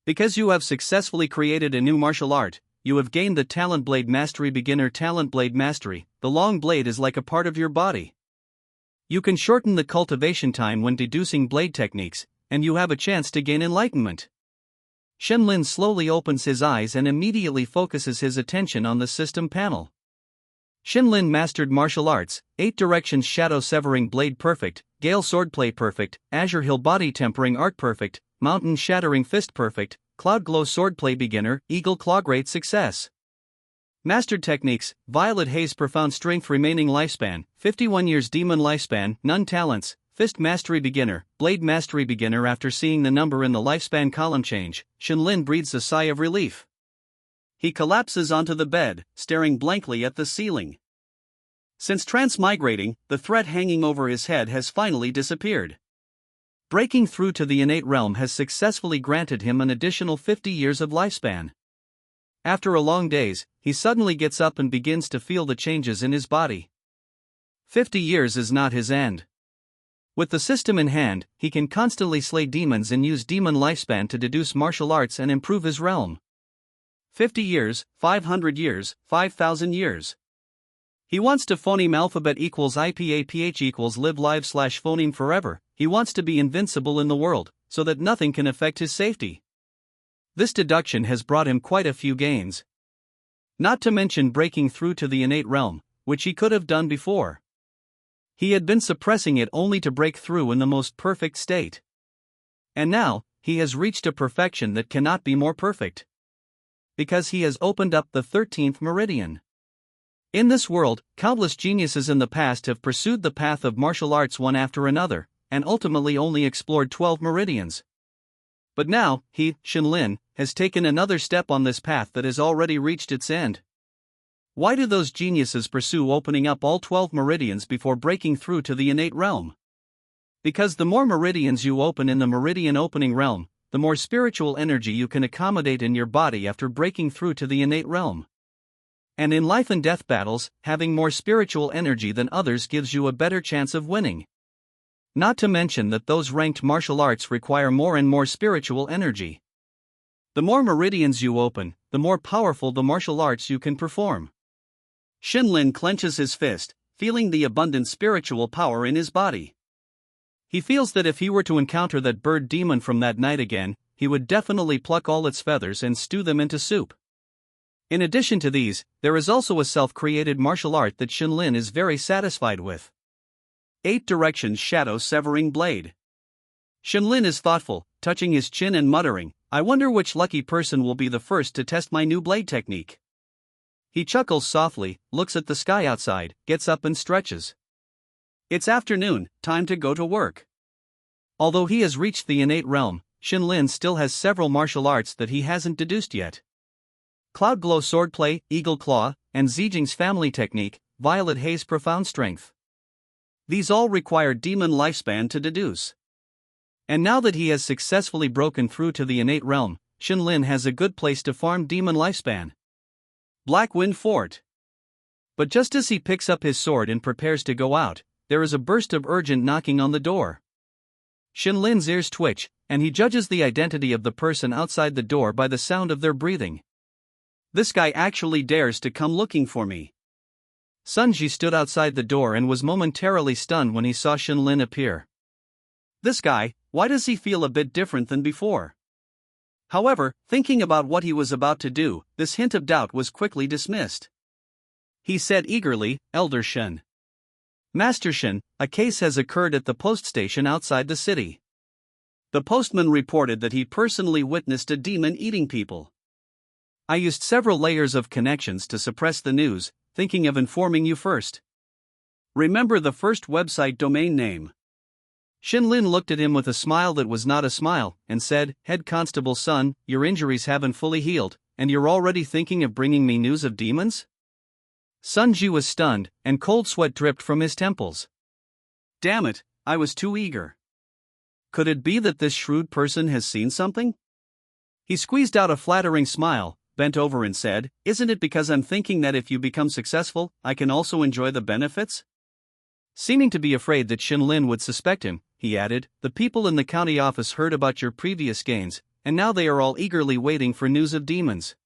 Because you have successfully created a new martial art, you have gained the Talent Blade Mastery Beginner Talent Blade Mastery. The long blade is like a part of your body. You can shorten the cultivation time when deducing blade techniques, and you have a chance to gain enlightenment. Shenlin slowly opens his eyes and immediately focuses his attention on the system panel. Shenlin mastered martial arts, 8 directions shadow severing blade perfect, Gale swordplay perfect, Azure Hill body tempering art perfect, Mountain shattering fist perfect, Cloud glow swordplay beginner, Eagle claw great success. Mastered techniques, Violet haze profound strength remaining lifespan, 51 years demon lifespan, none talents, fist mastery beginner, blade mastery beginner. After seeing the number in the lifespan column change, Shenlin breathes a sigh of relief. He collapses onto the bed, staring blankly at the ceiling. Since transmigrating, the threat hanging over his head has finally disappeared. Breaking through to the innate realm has successfully granted him an additional 50 years of lifespan. After a long days, he suddenly gets up and begins to feel the changes in his body. 50 years is not his end. With the system in hand, he can constantly slay demons and use demon lifespan to deduce martial arts and improve his realm. 50 years, 500 years, 5,000 years. He wants to phoneme alphabet equals IPAPH equals live live slash phoneme forever. He wants to be invincible in the world, so that nothing can affect his safety. This deduction has brought him quite a few gains. Not to mention breaking through to the innate realm, which he could have done before. He had been suppressing it only to break through in the most perfect state. And now, he has reached a perfection that cannot be more perfect. Because he has opened up the 13th meridian. In this world, countless geniuses in the past have pursued the path of martial arts one after another, and ultimately only explored 12 meridians. But now, he, Shenlin, has taken another step on this path that has already reached its end. Why do those geniuses pursue opening up all 12 meridians before breaking through to the innate realm? Because the more meridians you open in the meridian opening realm, the more spiritual energy you can accommodate in your body after breaking through to the innate realm. And in life and death battles, having more spiritual energy than others gives you a better chance of winning. Not to mention that those ranked martial arts require more and more spiritual energy. The more meridians you open, the more powerful the martial arts you can perform. Shenlin clenches his fist, feeling the abundant spiritual power in his body. He feels that if he were to encounter that bird demon from that night again, he would definitely pluck all its feathers and stew them into soup. In addition to these, there is also a self-created martial art that Shenlin is very satisfied with. 8 directions shadow severing blade. Shenlin is thoughtful, touching his chin and muttering, I wonder which lucky person will be the first to test my new blade technique. He chuckles softly, looks at the sky outside, gets up and stretches. It's afternoon, time to go to work. Although he has reached the innate realm, Shenlin still has several martial arts that he hasn't deduced yet. Cloud glow swordplay, Eagle claw, and Zijing's family technique, Violet haze profound strength. These all require demon lifespan to deduce. And now that he has successfully broken through to the innate realm, Shenlin has a good place to farm demon lifespan. Black Wind Fort. But just as he picks up his sword and prepares to go out, there is a burst of urgent knocking on the door. Shinlin's ears twitch, and he judges the identity of the person outside the door by the sound of their breathing. This guy actually dares to come looking for me. Sunji stood outside the door and was momentarily stunned when he saw Shinlin appear. This guy, why does he feel a bit different than before? However, thinking about what he was about to do, this hint of doubt was quickly dismissed. He said eagerly, Elder Shin. Master Shin, a case has occurred at the post station outside the city. The postman reported that he personally witnessed a demon eating people. I used several layers of connections to suppress the news, thinking of informing you first. Remember the first website domain name. Shinlin looked at him with a smile that was not a smile, and said, Head Constable's son, your injuries haven't fully healed, and you're already thinking of bringing me news of demons? Sunji was stunned, and cold sweat dripped from his temples. Damn it, I was too eager. Could it be that this shrewd person has seen something? He squeezed out a flattering smile, bent over and said, Isn't it because I'm thinking that if you become successful, I can also enjoy the benefits? Seeming to be afraid that Shinlin would suspect him, he added, The people in the county office heard about your previous gains, and now they are all eagerly waiting for news of demons.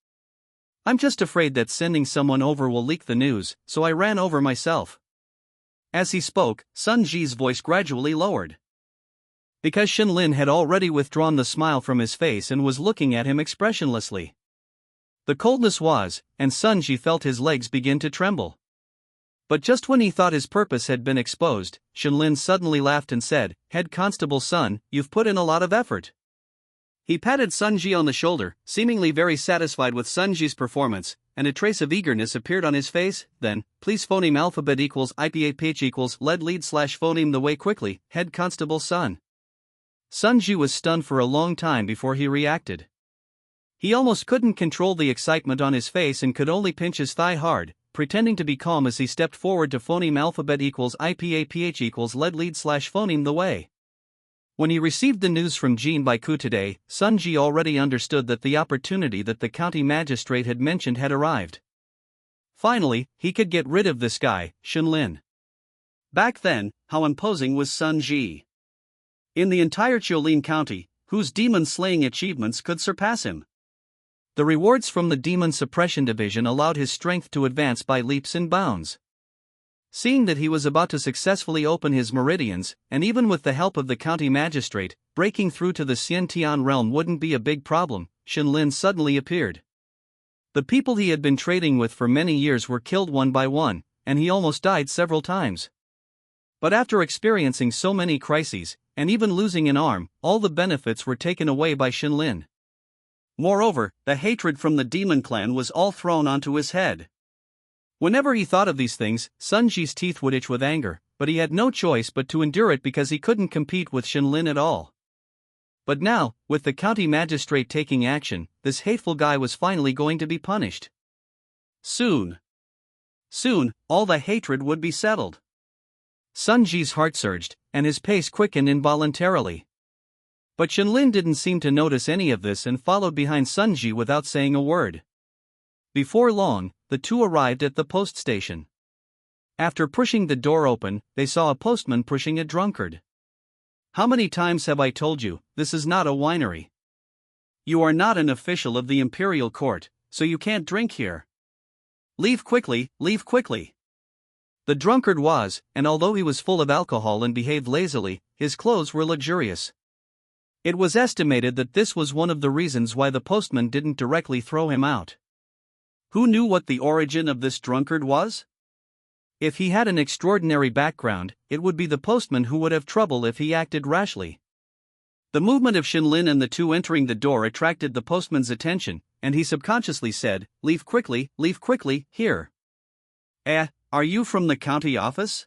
I'm just afraid that sending someone over will leak the news, so I ran over myself. As he spoke, Sun Ji's voice gradually lowered. Because Shinlin had already withdrawn the smile from his face and was looking at him expressionlessly. The coldness was, and Sun Ji felt his legs begin to tremble. But just when he thought his purpose had been exposed, Shinlin suddenly laughed and said, Head Constable's son, you've put in a lot of effort. He patted Sunji on the shoulder, seemingly very satisfied with Sunji's performance, and a trace of eagerness appeared on his face. Then, please phoneme alphabet equals IPA equals lead slash phoneme the way quickly, Head Constable's son. Sunji was stunned for a long time before he reacted. He almost couldn't control the excitement on his face and could only pinch his thigh hard, pretending to be calm as he stepped forward to phoneme alphabet equals IPA equals lead slash phoneme the way. When he received the news from Jean Baiku today, Sunji already understood that the opportunity that the county magistrate had mentioned had arrived. Finally, he could get rid of this guy, Shinlin. Back then, how imposing was Sunji. In the entire Chiolin County, whose demon-slaying achievements could surpass him? The rewards from the Demon Suppression Division allowed his strength to advance by leaps and bounds. Seeing that he was about to successfully open his meridians, and even with the help of the county magistrate, breaking through to the Xiantian realm wouldn't be a big problem, Shinlin suddenly appeared. The people he had been trading with for many years were killed one by one, and he almost died several times. But after experiencing so many crises, and even losing an arm, all the benefits were taken away by Shinlin. Moreover, the hatred from the demon clan was all thrown onto his head. Whenever he thought of these things, Sunji's teeth would itch with anger, but he had no choice but to endure it because he couldn't compete with Shinlin at all. But now, with the county magistrate taking action, this hateful guy was finally going to be punished. Soon, all the hatred would be settled. Sunji's heart surged, and his pace quickened involuntarily. But Shinlin didn't seem to notice any of this and followed behind Sunji without saying a word. Before long, the two arrived at the post station. After pushing the door open, they saw a postman pushing a drunkard. How many times have I told you, this is not a winery? You are not an official of the imperial court, so you can't drink here. Leave quickly, leave quickly. The drunkard was, and although he was full of alcohol and behaved lazily, his clothes were luxurious. It was estimated that this was one of the reasons why the postman didn't directly throw him out. Who knew what the origin of this drunkard was? If he had an extraordinary background, it would be the postman who would have trouble if he acted rashly. The movement of Shinlin and the two entering the door attracted the postman's attention, and he subconsciously said, leave quickly, here. Are you from the county office?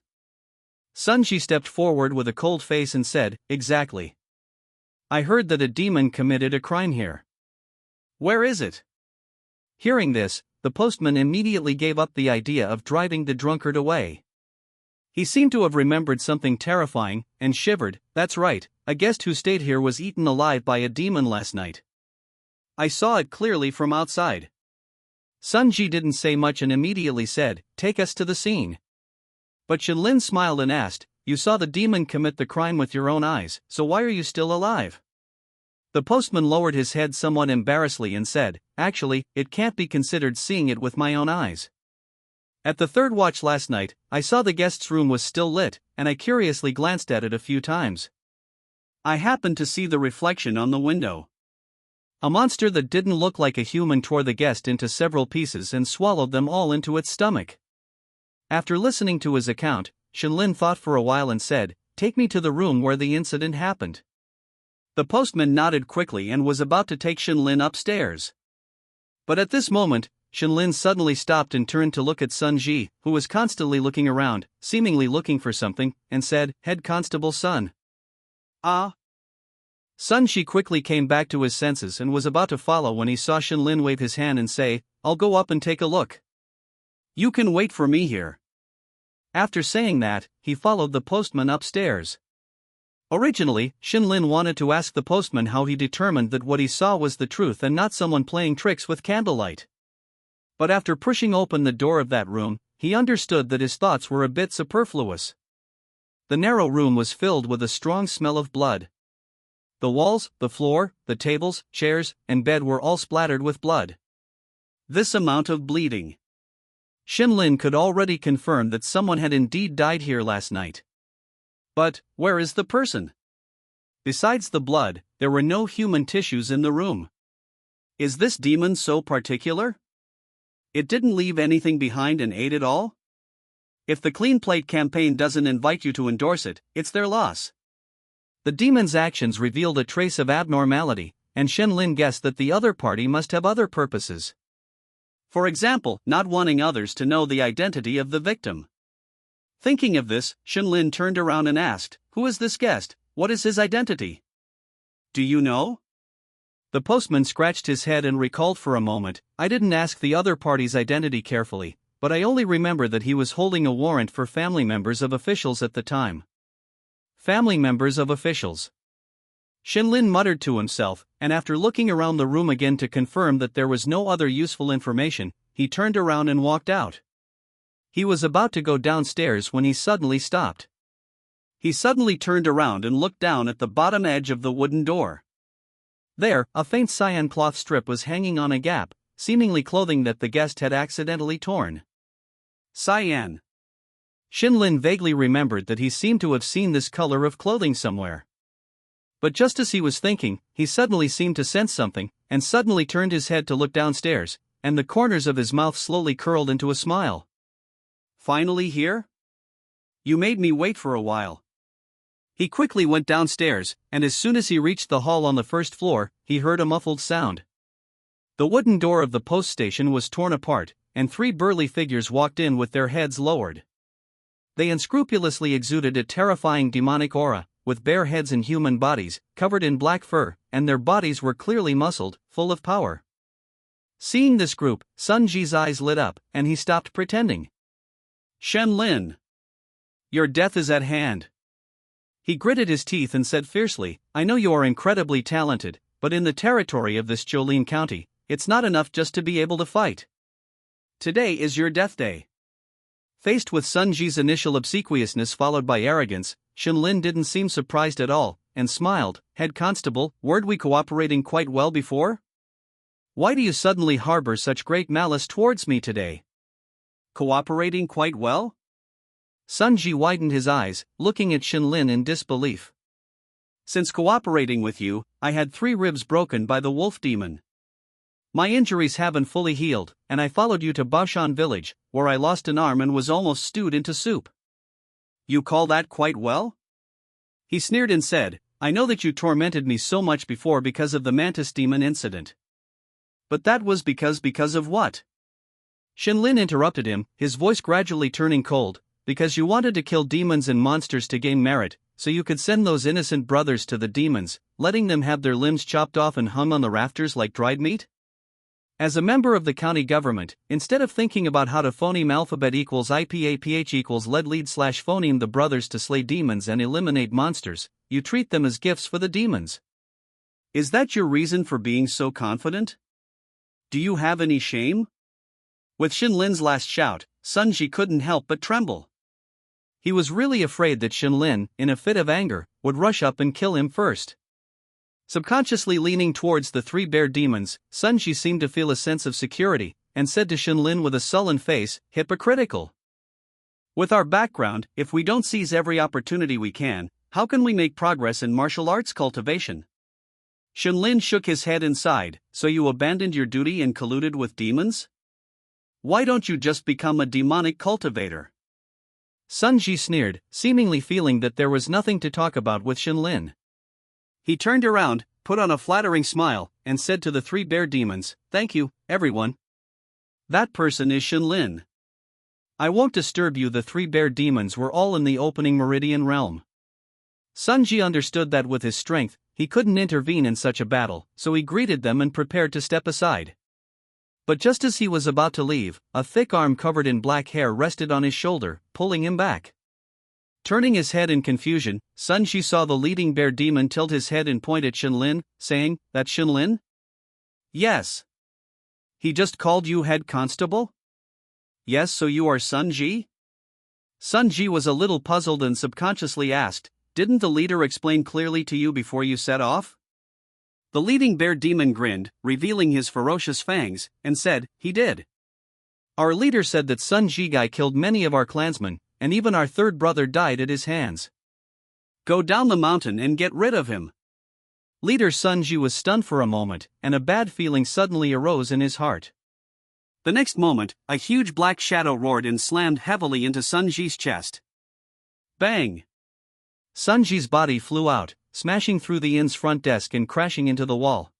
Sunji stepped forward with a cold face and said, Exactly. I heard that a demon committed a crime here. Where is it? Hearing this, the postman immediately gave up the idea of driving the drunkard away. He seemed to have remembered something terrifying, and shivered. That's right, a guest who stayed here was eaten alive by a demon last night. I saw it clearly from outside. Sunji didn't say much and immediately said, Take us to the scene. But Shinlin smiled and asked, you saw the demon commit the crime with your own eyes, so why are you still alive? The postman lowered his head somewhat embarrassedly and said, actually, it can't be considered seeing it with my own eyes. At the third watch last night, I saw the guest's room was still lit, and I curiously glanced at it a few times. I happened to see the reflection on the window. A monster that didn't look like a human tore the guest into several pieces and swallowed them all into its stomach. After listening to his account, Shenlin thought for a while and said, take me to the room where the incident happened. The postman nodded quickly and was about to take Shenlin upstairs. But at this moment, Shenlin suddenly stopped and turned to look at Sun Ji, who was constantly looking around, seemingly looking for something, and said, Head Constable Sun. Ah. Sun Ji quickly came back to his senses and was about to follow when he saw Shenlin wave his hand and say, I'll go up and take a look. You can wait for me here. After saying that, he followed the postman upstairs. Originally, Shenlin wanted to ask the postman how he determined that what he saw was the truth and not someone playing tricks with candlelight. But after pushing open the door of that room, he understood that his thoughts were a bit superfluous. The narrow room was filled with a strong smell of blood. The walls, the floor, the tables, chairs, and bed were all splattered with blood. This amount of bleeding. Shenlin could already confirm that someone had indeed died here last night. But, where is the person? Besides the blood, there were no human tissues in the room. Is this demon so particular? It didn't leave anything behind and ate it all? If the Clean Plate campaign doesn't invite you to endorse it, it's their loss. The demon's actions revealed a trace of abnormality, and Shenlin guessed that the other party must have other purposes. For example, not wanting others to know the identity of the victim. Thinking of this, Shenlin turned around and asked, Who is this guest? What is his identity? Do you know? The postman scratched his head and recalled for a moment, I didn't ask the other party's identity carefully, but I only remember that he was holding a warrant for family members of officials at the time. Family members of officials. Shenlin muttered to himself, and after looking around the room again to confirm that there was no other useful information, he turned around and walked out. He was about to go downstairs when he suddenly stopped. He suddenly turned around and looked down at the bottom edge of the wooden door. There, a faint cyan cloth strip was hanging on a gap, seemingly clothing that the guest had accidentally torn. Cyan. Shenlin vaguely remembered that he seemed to have seen this color of clothing somewhere. But just as he was thinking, he suddenly seemed to sense something, and suddenly turned his head to look downstairs, and the corners of his mouth slowly curled into a smile. Finally here? You made me wait for a while. He quickly went downstairs, and as soon as he reached the hall on the first floor, he heard a muffled sound. The wooden door of the post station was torn apart, and 3 burly figures walked in with their heads lowered. They unscrupulously exuded a terrifying demonic aura, with bare heads and human bodies, covered in black fur, and their bodies were clearly muscled, full of power. Seeing this group, Sun Ji's eyes lit up, and he stopped pretending. Shenlin! Your death is at hand. He gritted his teeth and said fiercely, I know you are incredibly talented, but in the territory of this Jolene County, it's not enough just to be able to fight. Today is your death day. Faced with Sun Ji's initial obsequiousness followed by arrogance, Shenlin didn't seem surprised at all, and smiled, Head Constable, weren't we cooperating quite well before? Why do you suddenly harbor such great malice towards me today? Cooperating quite well? Sun Ji widened his eyes, looking at Shenlin in disbelief. Since cooperating with you, I had 3 ribs broken by the wolf demon. My injuries haven't fully healed, and I followed you to Baoshan village, where I lost an arm and was almost stewed into soup. You call that quite well? He sneered and said, I know that you tormented me so much before because of the mantis demon incident. But that was because of what? Shenlin interrupted him, his voice gradually turning cold, because you wanted to kill demons and monsters to gain merit, so you could send those innocent brothers to the demons, letting them have their limbs chopped off and hung on the rafters like dried meat? As a member of the county government, instead of thinking about how to phoneme alphabet equals IPAPH equals lead slash phoneme the brothers to slay demons and eliminate monsters, you treat them as gifts for the demons. Is that your reason for being so confident? Do you have any shame? With Shenlin's last shout, Sun Ji couldn't help but tremble. He was really afraid that Shenlin, in a fit of anger, would rush up and kill him first. Subconsciously leaning towards the three bear demons, Sun Ji seemed to feel a sense of security, and said to Shenlin with a sullen face, hypocritical. With our background, if we don't seize every opportunity we can, how can we make progress in martial arts cultivation? Shenlin shook his head and sighed, so you abandoned your duty and colluded with demons? Why don't you just become a demonic cultivator? Sun Ji sneered, seemingly feeling that there was nothing to talk about with Shenlin. He turned around, put on a flattering smile, and said to the three bear demons, "Thank you, everyone. That person is Shenlin. I won't disturb you." The three bear demons were all in the opening meridian realm. Sun Ji understood that with his strength, he couldn't intervene in such a battle, so he greeted them and prepared to step aside. But just as he was about to leave, a thick arm covered in black hair rested on his shoulder, pulling him back. Turning his head in confusion, Sun Ji saw the leading bear demon tilt his head and point at Shenlin, saying, "That's Shenlin?" "Yes." "He just called you head constable?" "Yes, so you are Sun Ji?" Sun Ji was a little puzzled and subconsciously asked, "Didn't the leader explain clearly to you before you set off?" The leading bear demon grinned, revealing his ferocious fangs, and said, "He did. Our leader said that Sun Jigai killed many of our clansmen, and even our third brother died at his hands. Go down the mountain and get rid of him." Leader Sun Ji was stunned for a moment, and a bad feeling suddenly arose in his heart. The next moment, a huge black shadow roared and slammed heavily into Sun Ji's chest. Bang! Sun Ji's body flew out, smashing through the inn's front desk and crashing into the wall.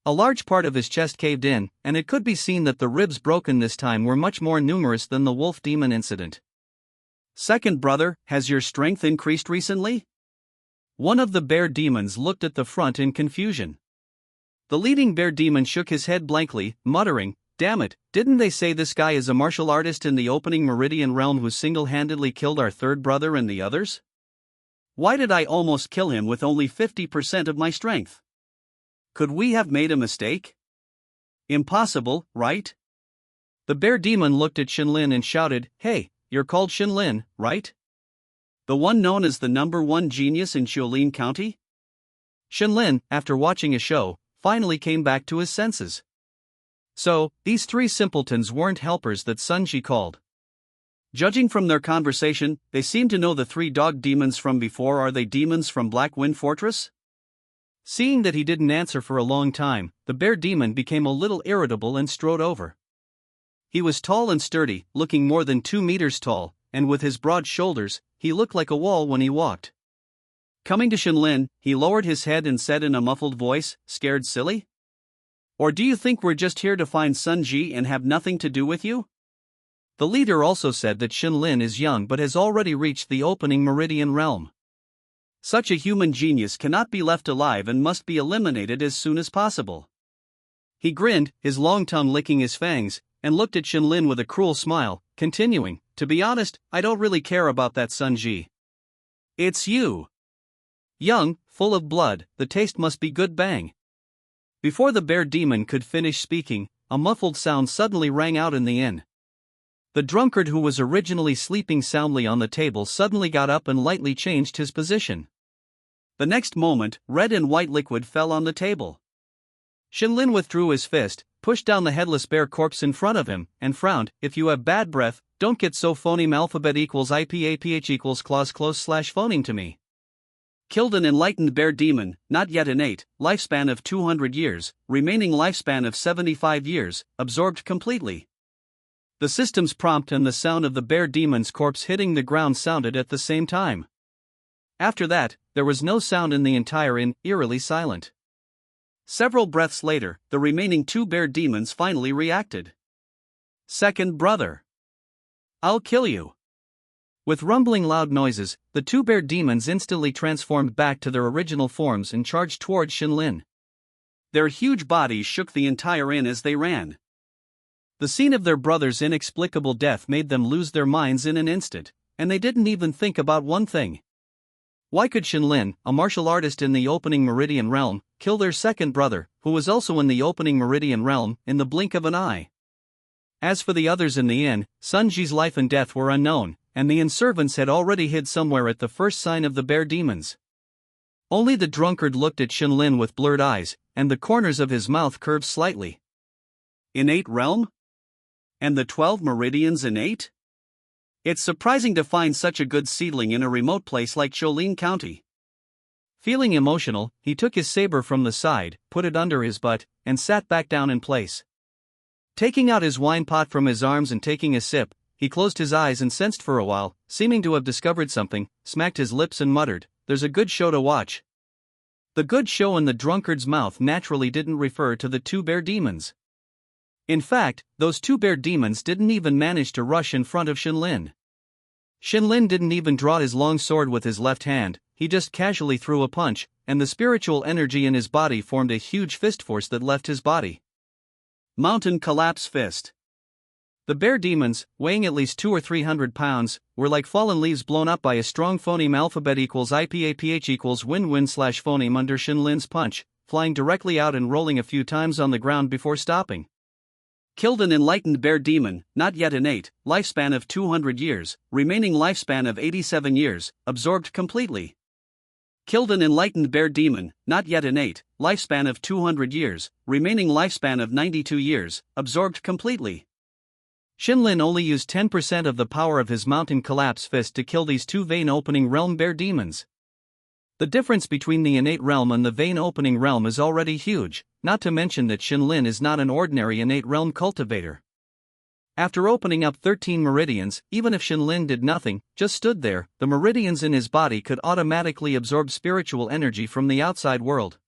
A large part of his chest caved in, and it could be seen that the ribs broken this time were much more numerous than the wolf demon incident. "Second brother, has your strength increased recently?" One of the bear demons looked at the front in confusion. The leading bear demon shook his head blankly, muttering, "Damn it, didn't they say this guy is a martial artist in the opening meridian realm who single-handedly killed our third brother and the others? Why did I almost kill him with only 50% of my strength? Could we have made a mistake? Impossible, right?" The bear demon looked at Shenlin and shouted, "Hey, you're called Shenlin, right? The one known as the #1 genius in Xiaolin County?" Shenlin, after watching a show, finally came back to his senses. So, these three simpletons weren't helpers that Sun Ji called. Judging from their conversation, they seem to know the three dog demons from before. Are they demons from Black Wind Fortress? Seeing that he didn't answer for a long time, the bear demon became a little irritable and strode over. He was tall and sturdy, looking more than 2 meters tall, and with his broad shoulders, he looked like a wall when he walked. Coming to Shenlin, he lowered his head and said in a muffled voice, "Scared silly? Or do you think we're just here to find Sun Ji and have nothing to do with you?" The leader also said that Shenlin is young but has already reached the opening meridian realm. Such a human genius cannot be left alive and must be eliminated as soon as possible. He grinned, his long tongue licking his fangs, and looked at Shenlin with a cruel smile, continuing, "To be honest, I don't really care about that Sun Ji. It's you. Young, full of blood, the taste must be good. Bang." Before the bear demon could finish speaking, a muffled sound suddenly rang out in the inn. The drunkard who was originally sleeping soundly on the table suddenly got up and lightly changed his position. The next moment, red and white liquid fell on the table. Shenlin withdrew his fist, pushed down the headless bear corpse in front of him, and frowned, "If you have bad breath, don't get so phoneme. Alphabet equals IPAPH equals clause close / phoning to me." Killed an enlightened bear demon, not yet innate, lifespan of 200 years, remaining lifespan of 75 years, absorbed completely. The system's prompt and the sound of the bear demon's corpse hitting the ground sounded at the same time. After that, there was no sound in the entire inn, eerily silent. Several breaths later, the remaining 2 bear demons finally reacted. "Second brother. I'll kill you." With rumbling loud noises, the 2 bear demons instantly transformed back to their original forms and charged towards Shenlin. Their huge bodies shook the entire inn as they ran. The scene of their brother's inexplicable death made them lose their minds in an instant, and they didn't even think about one thing. Why could Shenlin, a martial artist in the opening meridian realm, kill their second brother, who was also in the opening meridian realm, in the blink of an eye? As for the others in the inn, Sun Ji's life and death were unknown, and the servants had already hid somewhere at the first sign of the bear demons. Only the drunkard looked at Shenlin with blurred eyes, and the corners of his mouth curved slightly. Innate realm? And the 12 meridians innate? It's surprising to find such a good seedling in a remote place like Cholin County. Feeling emotional, he took his saber from the side, put it under his butt, and sat back down in place. Taking out his wine pot from his arms and taking a sip, he closed his eyes and sensed for a while, seeming to have discovered something, smacked his lips and muttered, "There's a good show to watch." The good show in the drunkard's mouth naturally didn't refer to the 2 bear demons. In fact, those 2 bear demons didn't even manage to rush in front of Shenlin. Shenlin didn't even draw his long sword with his left hand, he just casually threw a punch, and the spiritual energy in his body formed a huge fist force that left his body. Mountain Collapse Fist. The bear demons, weighing at least 200 or 300 pounds, were like fallen leaves blown up by a strong phoneme alphabet equals IPAPH equals win-win/phoneme under Shenlin's punch, flying directly out and rolling a few times on the ground before stopping. Killed an enlightened bear demon, not yet innate, lifespan of 200 years, remaining lifespan of 87 years, absorbed completely. Killed an enlightened bear demon, not yet innate, lifespan of 200 years, remaining lifespan of 92 years, absorbed completely. Shenlin only used 10% of the power of his Mountain Collapse Fist to kill these 2 vein-opening realm bear demons. The difference between the innate realm and the vein-opening realm is already huge, not to mention that Shenlin is not an ordinary innate realm cultivator. After opening up 13 meridians, even if Shenlin did nothing, just stood there, the meridians in his body could automatically absorb spiritual energy from the outside world.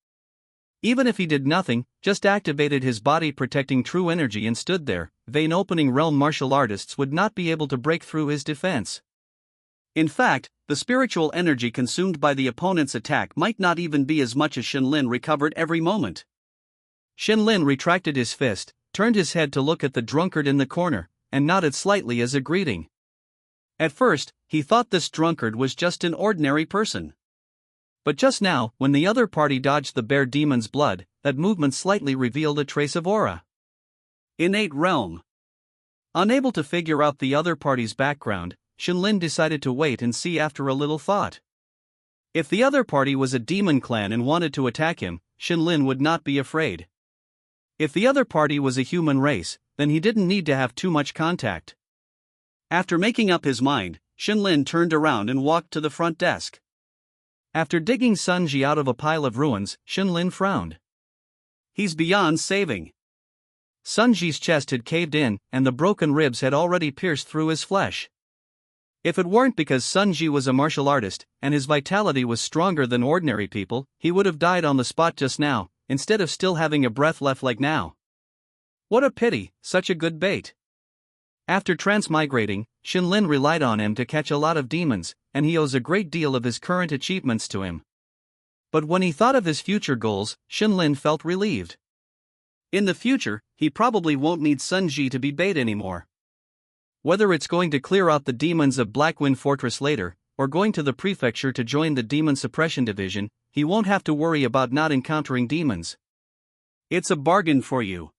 Even if he did nothing, just activated his body protecting true energy and stood there, vein-opening realm martial artists would not be able to break through his defense. In fact, the spiritual energy consumed by the opponent's attack might not even be as much as Shenlin recovered every moment. Shenlin retracted his fist, turned his head to look at the drunkard in the corner, and nodded slightly as a greeting. At first, he thought this drunkard was just an ordinary person. But just now, when the other party dodged the bear demon's blood, that movement slightly revealed a trace of aura. Innate realm. Unable to figure out the other party's background, Shenlin decided to wait and see after a little thought. If the other party was a demon clan and wanted to attack him, Shenlin would not be afraid. If the other party was a human race, then he didn't need to have too much contact. After making up his mind, Shenlin turned around and walked to the front desk. After digging Sunji out of a pile of ruins, Shenlin frowned. He's beyond saving. Sunji's chest had caved in, and the broken ribs had already pierced through his flesh. If it weren't because Sunji was a martial artist, and his vitality was stronger than ordinary people, he would have died on the spot just now, instead of still having a breath left like now. What a pity, such a good bait. After transmigrating, Shenlin relied on him to catch a lot of demons, and he owes a great deal of his current achievements to him. But when he thought of his future goals, Shenlin felt relieved. In the future, he probably won't need Sunji to be bait anymore. Whether it's going to clear out the demons of Blackwind Fortress later, or going to the prefecture to join the Demon Suppression Division, he won't have to worry about not encountering demons. It's a bargain for you.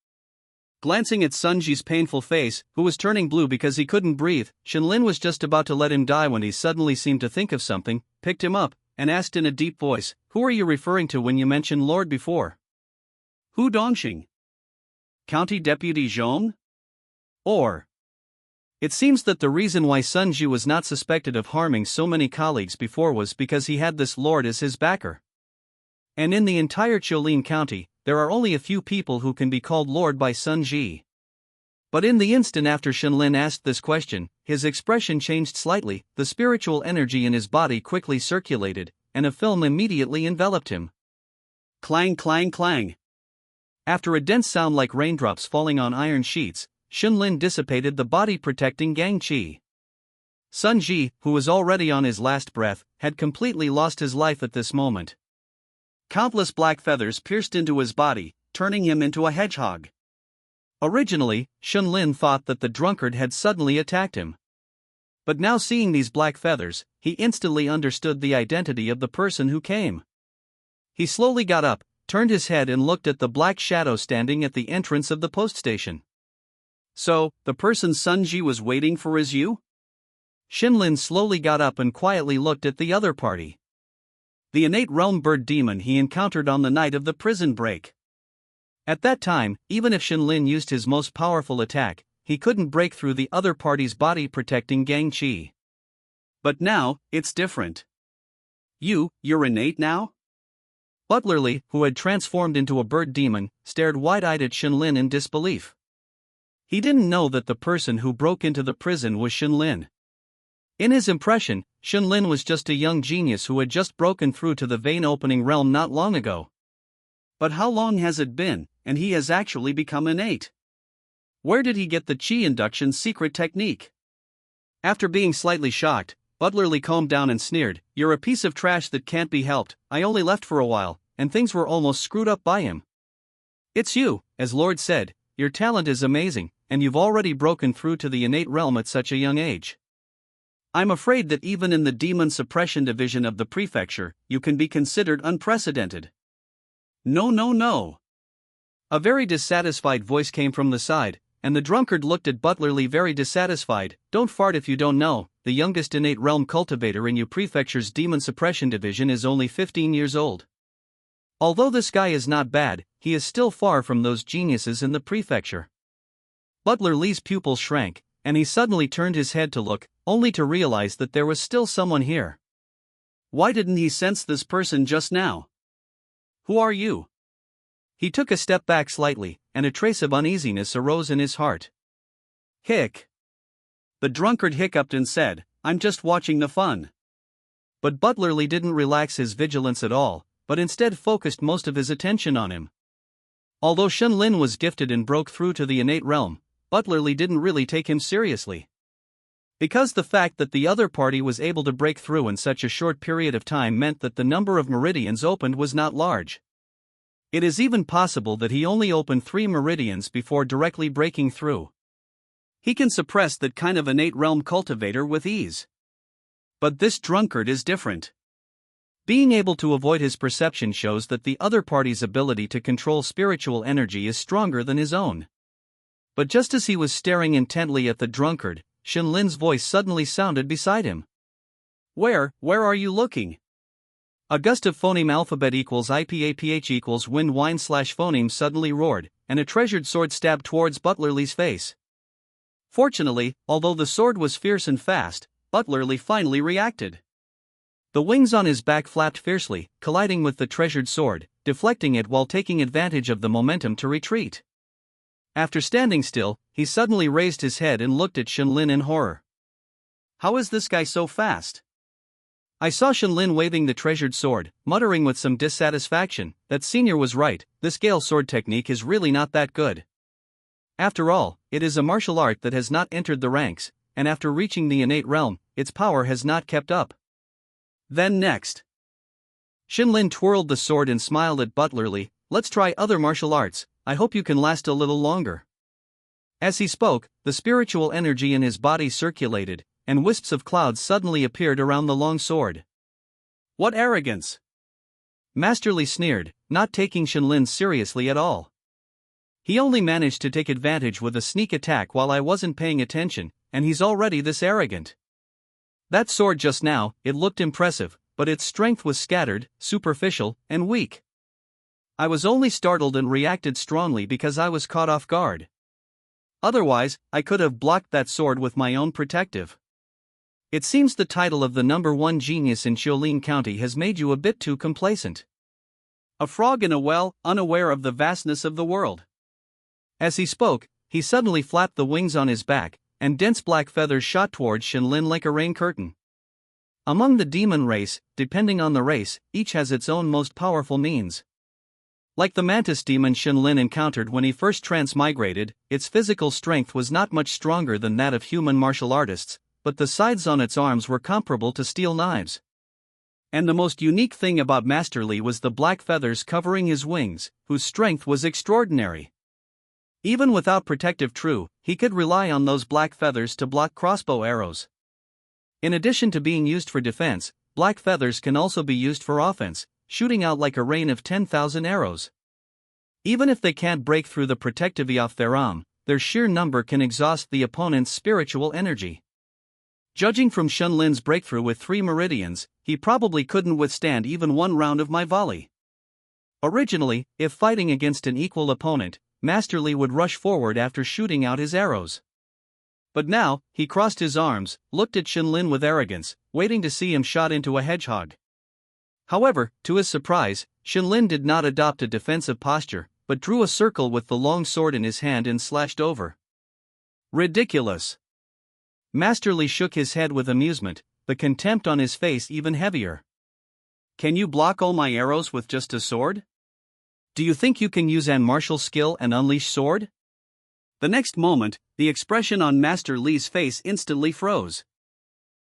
Glancing at Sunji's painful face, who was turning blue because he couldn't breathe, Shenlin was just about to let him die when he suddenly seemed to think of something, picked him up, and asked in a deep voice, "Who are you referring to when you mentioned Lord before?" "Hu Dongxing. County Deputy Zhong?" Or. It seems that the reason why Sunji was not suspected of harming so many colleagues before was because he had this lord as his backer. And in the entire Cholin County, there are only a few people who can be called lord by Sunji. But in the instant after Shenlin asked this question, his expression changed slightly, the spiritual energy in his body quickly circulated, and a film immediately enveloped him. Clang clang clang. After a dense sound like raindrops falling on iron sheets, Shenlin dissipated the body-protecting Gang Qi. Sunji, who was already on his last breath, had completely lost his life at this moment. Countless black feathers pierced into his body, turning him into a hedgehog. Originally, Shenlin thought that the drunkard had suddenly attacked him. But now seeing these black feathers, he instantly understood the identity of the person who came. He slowly got up, turned his head and looked at the black shadow standing at the entrance of the post station. So, the person Sunji was waiting for is you? Shinlin slowly got up and quietly looked at the other party. The innate realm bird demon he encountered on the night of the prison break. At that time, even if Shinlin used his most powerful attack, he couldn't break through the other party's body protecting Gang Chi. But now, it's different. You're innate now? Butlerly, who had transformed into a bird demon, stared wide-eyed at Shinlin in disbelief. He didn't know that the person who broke into the prison was Shinlin. In his impression, Shinlin was just a young genius who had just broken through to the vein-opening realm not long ago. But how long has it been, and he has actually become innate? Where did he get the chi induction secret technique? After being slightly shocked, Butlerly calmed down and sneered, "You're a piece of trash that can't be helped. I only left for a while, and things were almost screwed up by him. It's you, as Lord said, your talent is amazing, and you've already broken through to the innate realm at such a young age. I'm afraid that even in the demon suppression division of the prefecture, you can be considered unprecedented." No. A very dissatisfied voice came from the side, and the drunkard looked at Butlerly very dissatisfied. "Don't fart if you don't know, the youngest innate realm cultivator in your prefecture's demon suppression division is only 15 years old. Although this guy is not bad, he is still far from those geniuses in the prefecture." Butlerly's pupils shrank, and he suddenly turned his head to look, only to realize that there was still someone here. Why didn't he sense this person just now? "Who are you?" He took a step back slightly, and a trace of uneasiness arose in his heart. "Hick." The drunkard hiccuped and said, "I'm just watching the fun." But Butlerly didn't relax his vigilance at all, but instead focused most of his attention on him. Although Shinlin was gifted and broke through to the innate realm, Butlerly didn't really take him seriously. Because the fact that the other party was able to break through in such a short period of time meant that the number of meridians opened was not large. It is even possible that he only opened 3 meridians before directly breaking through. He can suppress that kind of innate realm cultivator with ease. But this drunkard is different. Being able to avoid his perception shows that the other party's ability to control spiritual energy is stronger than his own. But just as he was staring intently at the drunkard, Shinlin's voice suddenly sounded beside him. Where are you looking?" A gust of phoneme alphabet equals IPAPH equals wind wine / phoneme suddenly roared, and a treasured sword stabbed towards Butlerly's face. Fortunately, although the sword was fierce and fast, Butlerly finally reacted. The wings on his back flapped fiercely, colliding with the treasured sword, deflecting it while taking advantage of the momentum to retreat. After standing still, he suddenly raised his head and looked at Shinlin in horror. "How is this guy so fast?" I saw Shinlin waving the treasured sword, muttering with some dissatisfaction, that Senior was right, this Gale sword technique is really not that good. After all, it is a martial art that has not entered the ranks, and after reaching the innate realm, its power has not kept up. Then next. Shinlin twirled the sword and smiled at Butlerly, "Let's try other martial arts, I hope you can last a little longer." As he spoke, the spiritual energy in his body circulated, and wisps of clouds suddenly appeared around the long sword. "What arrogance!" Masterly sneered, not taking Shinlin seriously at all. "He only managed to take advantage with a sneak attack while I wasn't paying attention, and he's already this arrogant. That sword just now, it looked impressive, but its strength was scattered, superficial, and weak. I was only startled and reacted strongly because I was caught off guard. Otherwise, I could have blocked that sword with my own protective. It seems the title of the #1 genius in Xiaolin County has made you a bit too complacent. A frog in a well, unaware of the vastness of the world." As he spoke, he suddenly flapped the wings on his back, and dense black feathers shot towards Shinlin like a rain curtain. Among the demon race, depending on the race, each has its own most powerful means. Like the mantis demon Shinlin encountered when he first transmigrated, its physical strength was not much stronger than that of human martial artists, but the scythes on its arms were comparable to steel knives. And the most unique thing about Masterly was the black feathers covering his wings, whose strength was extraordinary. Even without protective true, he could rely on those black feathers to block crossbow arrows. In addition to being used for defense, black feathers can also be used for offense, shooting out like a rain of 10,000 arrows. Even if they can't break through the protective of their arm, their sheer number can exhaust the opponent's spiritual energy. Judging from Shunlin's breakthrough with 3 meridians, he probably couldn't withstand even one round of my volley. Originally, if fighting against an equal opponent, Master Li would rush forward after shooting out his arrows. But now, he crossed his arms, looked at Shunlin with arrogance, waiting to see him shot into a hedgehog. However, to his surprise, Shunlin did not adopt a defensive posture, but drew a circle with the long sword in his hand and slashed over. Ridiculous! Master Li shook his head with amusement, the contempt on his face even heavier. Can you block all my arrows with just a sword? Do you think you can use an martial skill and unleash sword? The next moment, the expression on Master Li's face instantly froze.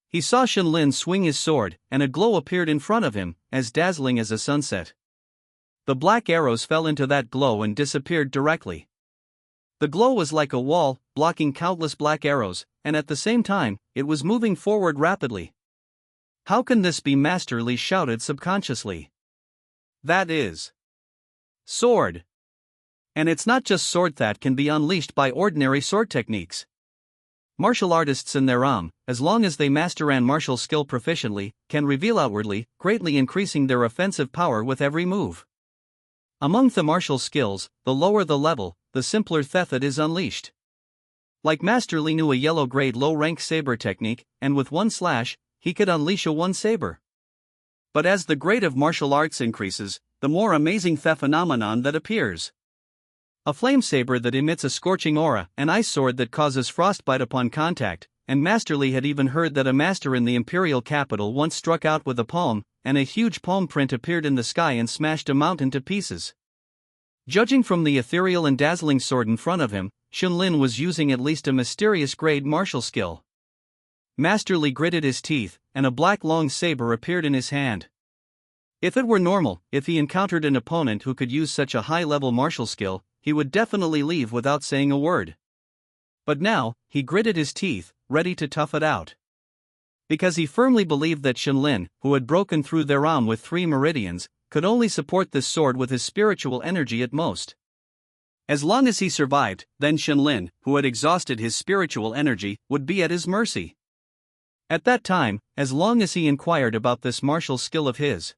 He saw Shunlin swing his sword, and a glow appeared in front of him, as dazzling as a sunset. The black arrows fell into that glow and disappeared directly. The glow was like a wall, blocking countless black arrows, and at the same time, it was moving forward rapidly. How can this be? Master Li shouted subconsciously. That is sword. And it's not just sword that can be unleashed by ordinary sword techniques. Martial artists in their as long as they master an martial skill proficiently, can reveal outwardly, greatly increasing their offensive power with every move. Among the martial skills, the lower the level, the simpler Thethet is unleashed. Like Master Li knew a yellow-grade low-rank saber technique, and with one slash, he could unleash a one saber. But as the grade of martial arts increases, the more amazing the phenomenon that appears. A flame saber that emits a scorching aura, an ice sword that causes frostbite upon contact, and Master Li had even heard that a master in the imperial capital once struck out with a palm, and a huge palm print appeared in the sky and smashed a mountain to pieces. Judging from the ethereal and dazzling sword in front of him, Shunlin was using at least a mysterious grade martial skill. Master Li gritted his teeth, and a black long saber appeared in his hand. If it were normal, if he encountered an opponent who could use such a high-level martial skill, he would definitely leave without saying a word. But now, he gritted his teeth, ready to tough it out. Because he firmly believed that Shunlin, who had broken through their arm with 3 meridians, could only support this sword with his spiritual energy at most. As long as he survived, then Shunlin, who had exhausted his spiritual energy, would be at his mercy. At that time, as long as he inquired about this martial skill of his,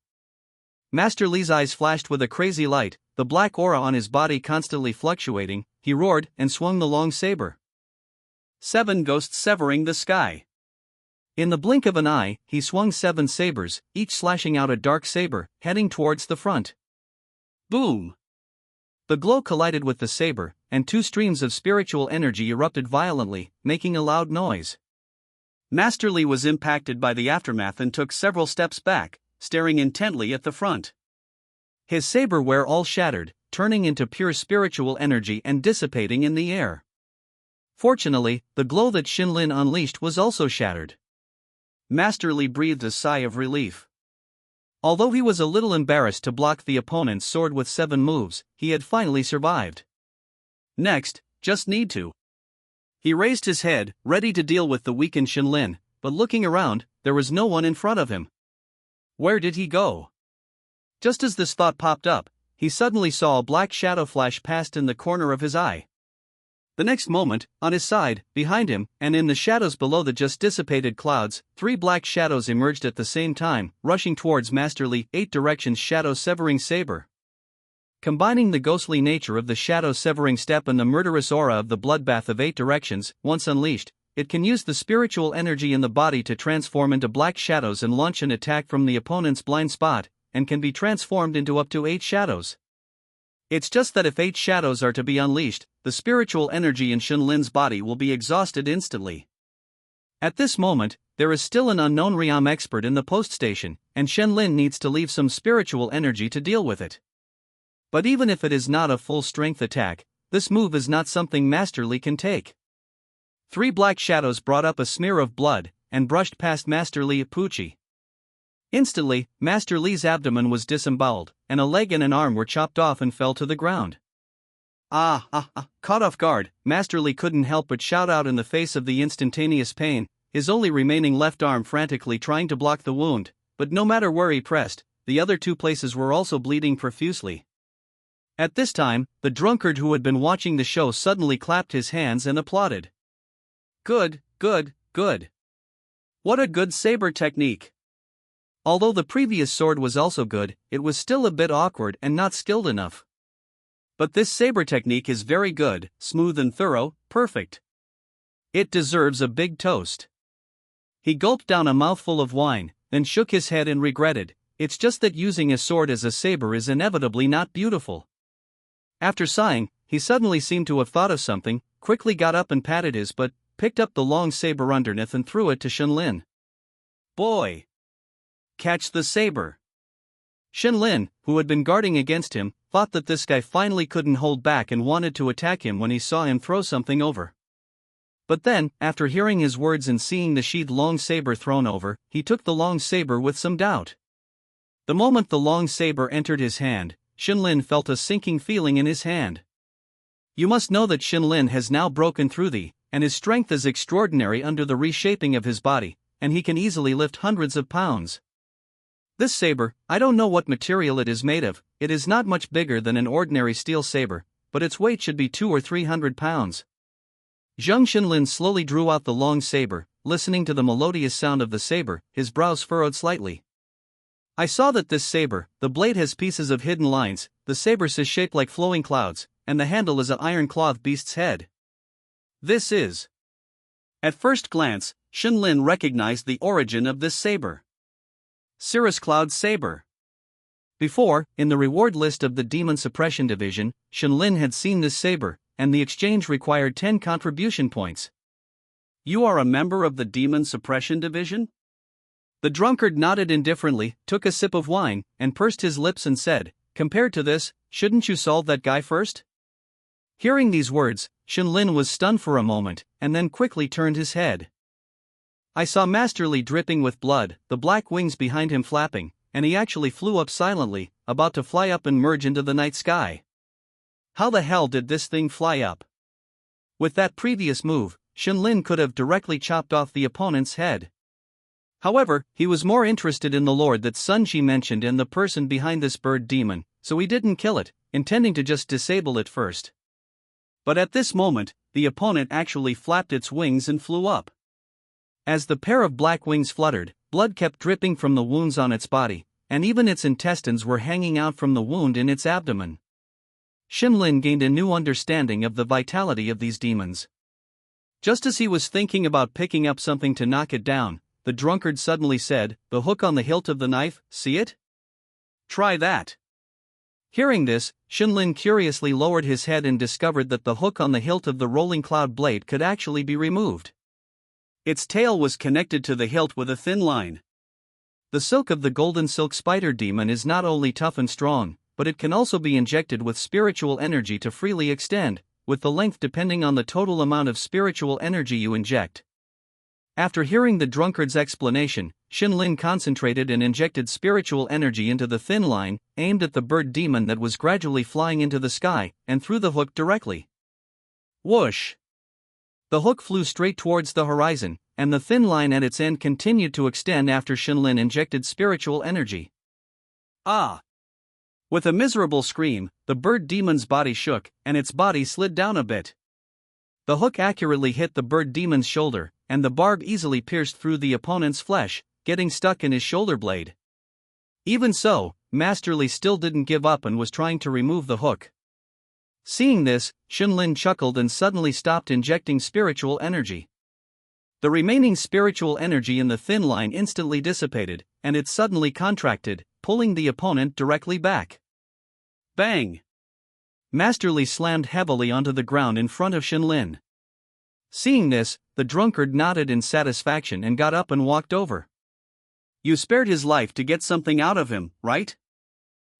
Master Li's eyes flashed with a crazy light, the black aura on his body constantly fluctuating, he roared and swung the long saber. 7 ghosts severing the sky. In the blink of an eye, he swung 7 sabers, each slashing out a dark saber, heading towards the front. Boom! The glow collided with the saber, and 2 streams of spiritual energy erupted violently, making a loud noise. Master Li was impacted by the aftermath and took several steps back, staring intently at the front. His saber were all shattered, turning into pure spiritual energy and dissipating in the air. Fortunately, the glow that Shunlin unleashed was also shattered. Master Li breathed a sigh of relief. Although he was a little embarrassed to block the opponent's sword with 7 moves, he had finally survived. Next, just need to. He raised his head, ready to deal with the weakened Shunlin, but looking around, there was no one in front of him. Where did he go? Just as this thought popped up, he suddenly saw a black shadow flash past in the corner of his eye. The next moment, on his side, behind him, and in the shadows below the just dissipated clouds, 3 black shadows emerged at the same time, rushing towards Master Li, 8 directions shadow-severing saber. Combining the ghostly nature of the shadow-severing step and the murderous aura of the bloodbath of 8 directions, once unleashed, it can use the spiritual energy in the body to transform into black shadows and launch an attack from the opponent's blind spot, and can be transformed into up to 8 shadows. It's just that if 8 shadows are to be unleashed, the spiritual energy in Shunlin's body will be exhausted instantly. At this moment, there is still an unknown Realm expert in the post station, and Shunlin needs to leave some spiritual energy to deal with it. But even if it is not a full-strength attack, this move is not something Master Li can take. 3 black shadows brought up a smear of blood, and brushed past Master Li Pucci. Instantly, Master Li's abdomen was disemboweled, and a leg and an arm were chopped off and fell to the ground. Caught off guard, Master Li couldn't help but shout out in the face of the instantaneous pain, his only remaining left arm frantically trying to block the wound, but no matter where he pressed, the other 2 places were also bleeding profusely. At this time, the drunkard who had been watching the show suddenly clapped his hands and applauded. Good, good, good. What a good saber technique! Although the previous sword was also good, it was still a bit awkward and not skilled enough. But this saber technique is very good, smooth and thorough, perfect. It deserves a big toast. He gulped down a mouthful of wine, then shook his head and regretted, it's just that using a sword as a saber is inevitably not beautiful. After sighing, he suddenly seemed to have thought of something, quickly got up and patted his butt, picked up the long saber underneath and threw it to Shenlin. Boy! Catch the saber! Shenlin, who had been guarding against him, thought that this guy finally couldn't hold back and wanted to attack him when he saw him throw something over. But then, after hearing his words and seeing the sheathed long saber thrown over, he took the long saber with some doubt. The moment the long saber entered his hand, Shenlin felt a sinking feeling in his hand. You must know that Shenlin has now broken through and his strength is extraordinary under the reshaping of his body, and he can easily lift hundreds of pounds. This saber, I don't know what material it is made of, it is not much bigger than an ordinary steel saber, but its weight should be 200 or 300 pounds. Zhang Shenlin slowly drew out the long saber, listening to the melodious sound of the saber, his brows furrowed slightly. I saw that this saber, the blade has pieces of hidden lines, the saber is shaped like flowing clouds, and the handle is an iron-cloth beast's head. This is. At first glance, Shenlin recognized the origin of this saber. Cirrus Cloud Saber. Before, in the reward list of the Demon Suppression Division, Shenlin had seen this saber, and the exchange required 10 contribution points. You are a member of the Demon Suppression Division? The drunkard nodded indifferently, took a sip of wine, and pursed his lips and said, compared to this, shouldn't you solve that guy first? Hearing these words, Shenlin was stunned for a moment, and then quickly turned his head. I saw Masterly dripping with blood, the black wings behind him flapping, and he actually flew up silently, about to fly up and merge into the night sky. How the hell did this thing fly up? With that previous move, Shenlin could have directly chopped off the opponent's head. However, he was more interested in the lore that Sun Ji mentioned and the person behind this bird demon, so he didn't kill it, intending to just disable it first. But at this moment, the opponent actually flapped its wings and flew up. As the pair of black wings fluttered, blood kept dripping from the wounds on its body, and even its intestines were hanging out from the wound in its abdomen. Shenlin gained a new understanding of the vitality of these demons. Just as he was thinking about picking up something to knock it down, the drunkard suddenly said, "The hook on the hilt of the knife, see it? Try that." Hearing this, Shenlin curiously lowered his head and discovered that the hook on the hilt of the rolling cloud blade could actually be removed. Its tail was connected to the hilt with a thin line. The silk of the golden silk spider demon is not only tough and strong, but it can also be injected with spiritual energy to freely extend, with the length depending on the total amount of spiritual energy you inject. After hearing the drunkard's explanation, Shenlin concentrated and injected spiritual energy into the thin line, aimed at the bird demon that was gradually flying into the sky, and threw the hook directly. Whoosh! The hook flew straight towards the horizon, and the thin line at its end continued to extend after Shenlin injected spiritual energy. Ah! With a miserable scream, the bird demon's body shook, and its body slid down a bit. The hook accurately hit the bird demon's shoulder, and the barb easily pierced through the opponent's flesh, getting stuck in his shoulder blade. Even so, Masterly still didn't give up and was trying to remove the hook. Seeing this, Shenlin chuckled and suddenly stopped injecting spiritual energy. The remaining spiritual energy in the thin line instantly dissipated, and it suddenly contracted, pulling the opponent directly back. Bang! Masterly slammed heavily onto the ground in front of Shenlin. Seeing this, the drunkard nodded in satisfaction and got up and walked over. You spared his life to get something out of him, right?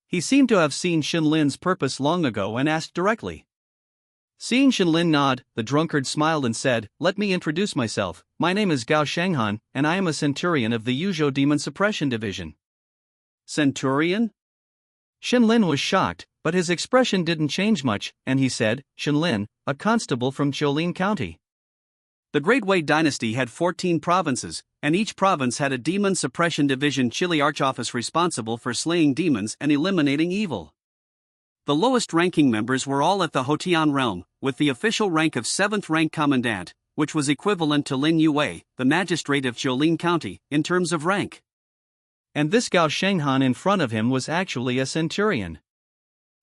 He seemed to have seen Shenlin's purpose long ago and asked directly. Seeing Shenlin nod, the drunkard smiled and said, "Let me introduce myself. My name is Gao Shanghan, and I am a centurion of the Yuzhou Demon Suppression Division." Centurion? Shenlin was shocked, but his expression didn't change much, and he said, "Shenlin, a constable from Jiulin County." The Great Wei Dynasty had 14 provinces, and each province had a Demon Suppression Division Chili Archoffice responsible for slaying demons and eliminating evil. The lowest ranking members were all at the Hotian realm, with the official rank of 7th rank Commandant, which was equivalent to Lin Yue, the magistrate of Jiulin County, in terms of rank. And this Gao Shenghan in front of him was actually a centurion.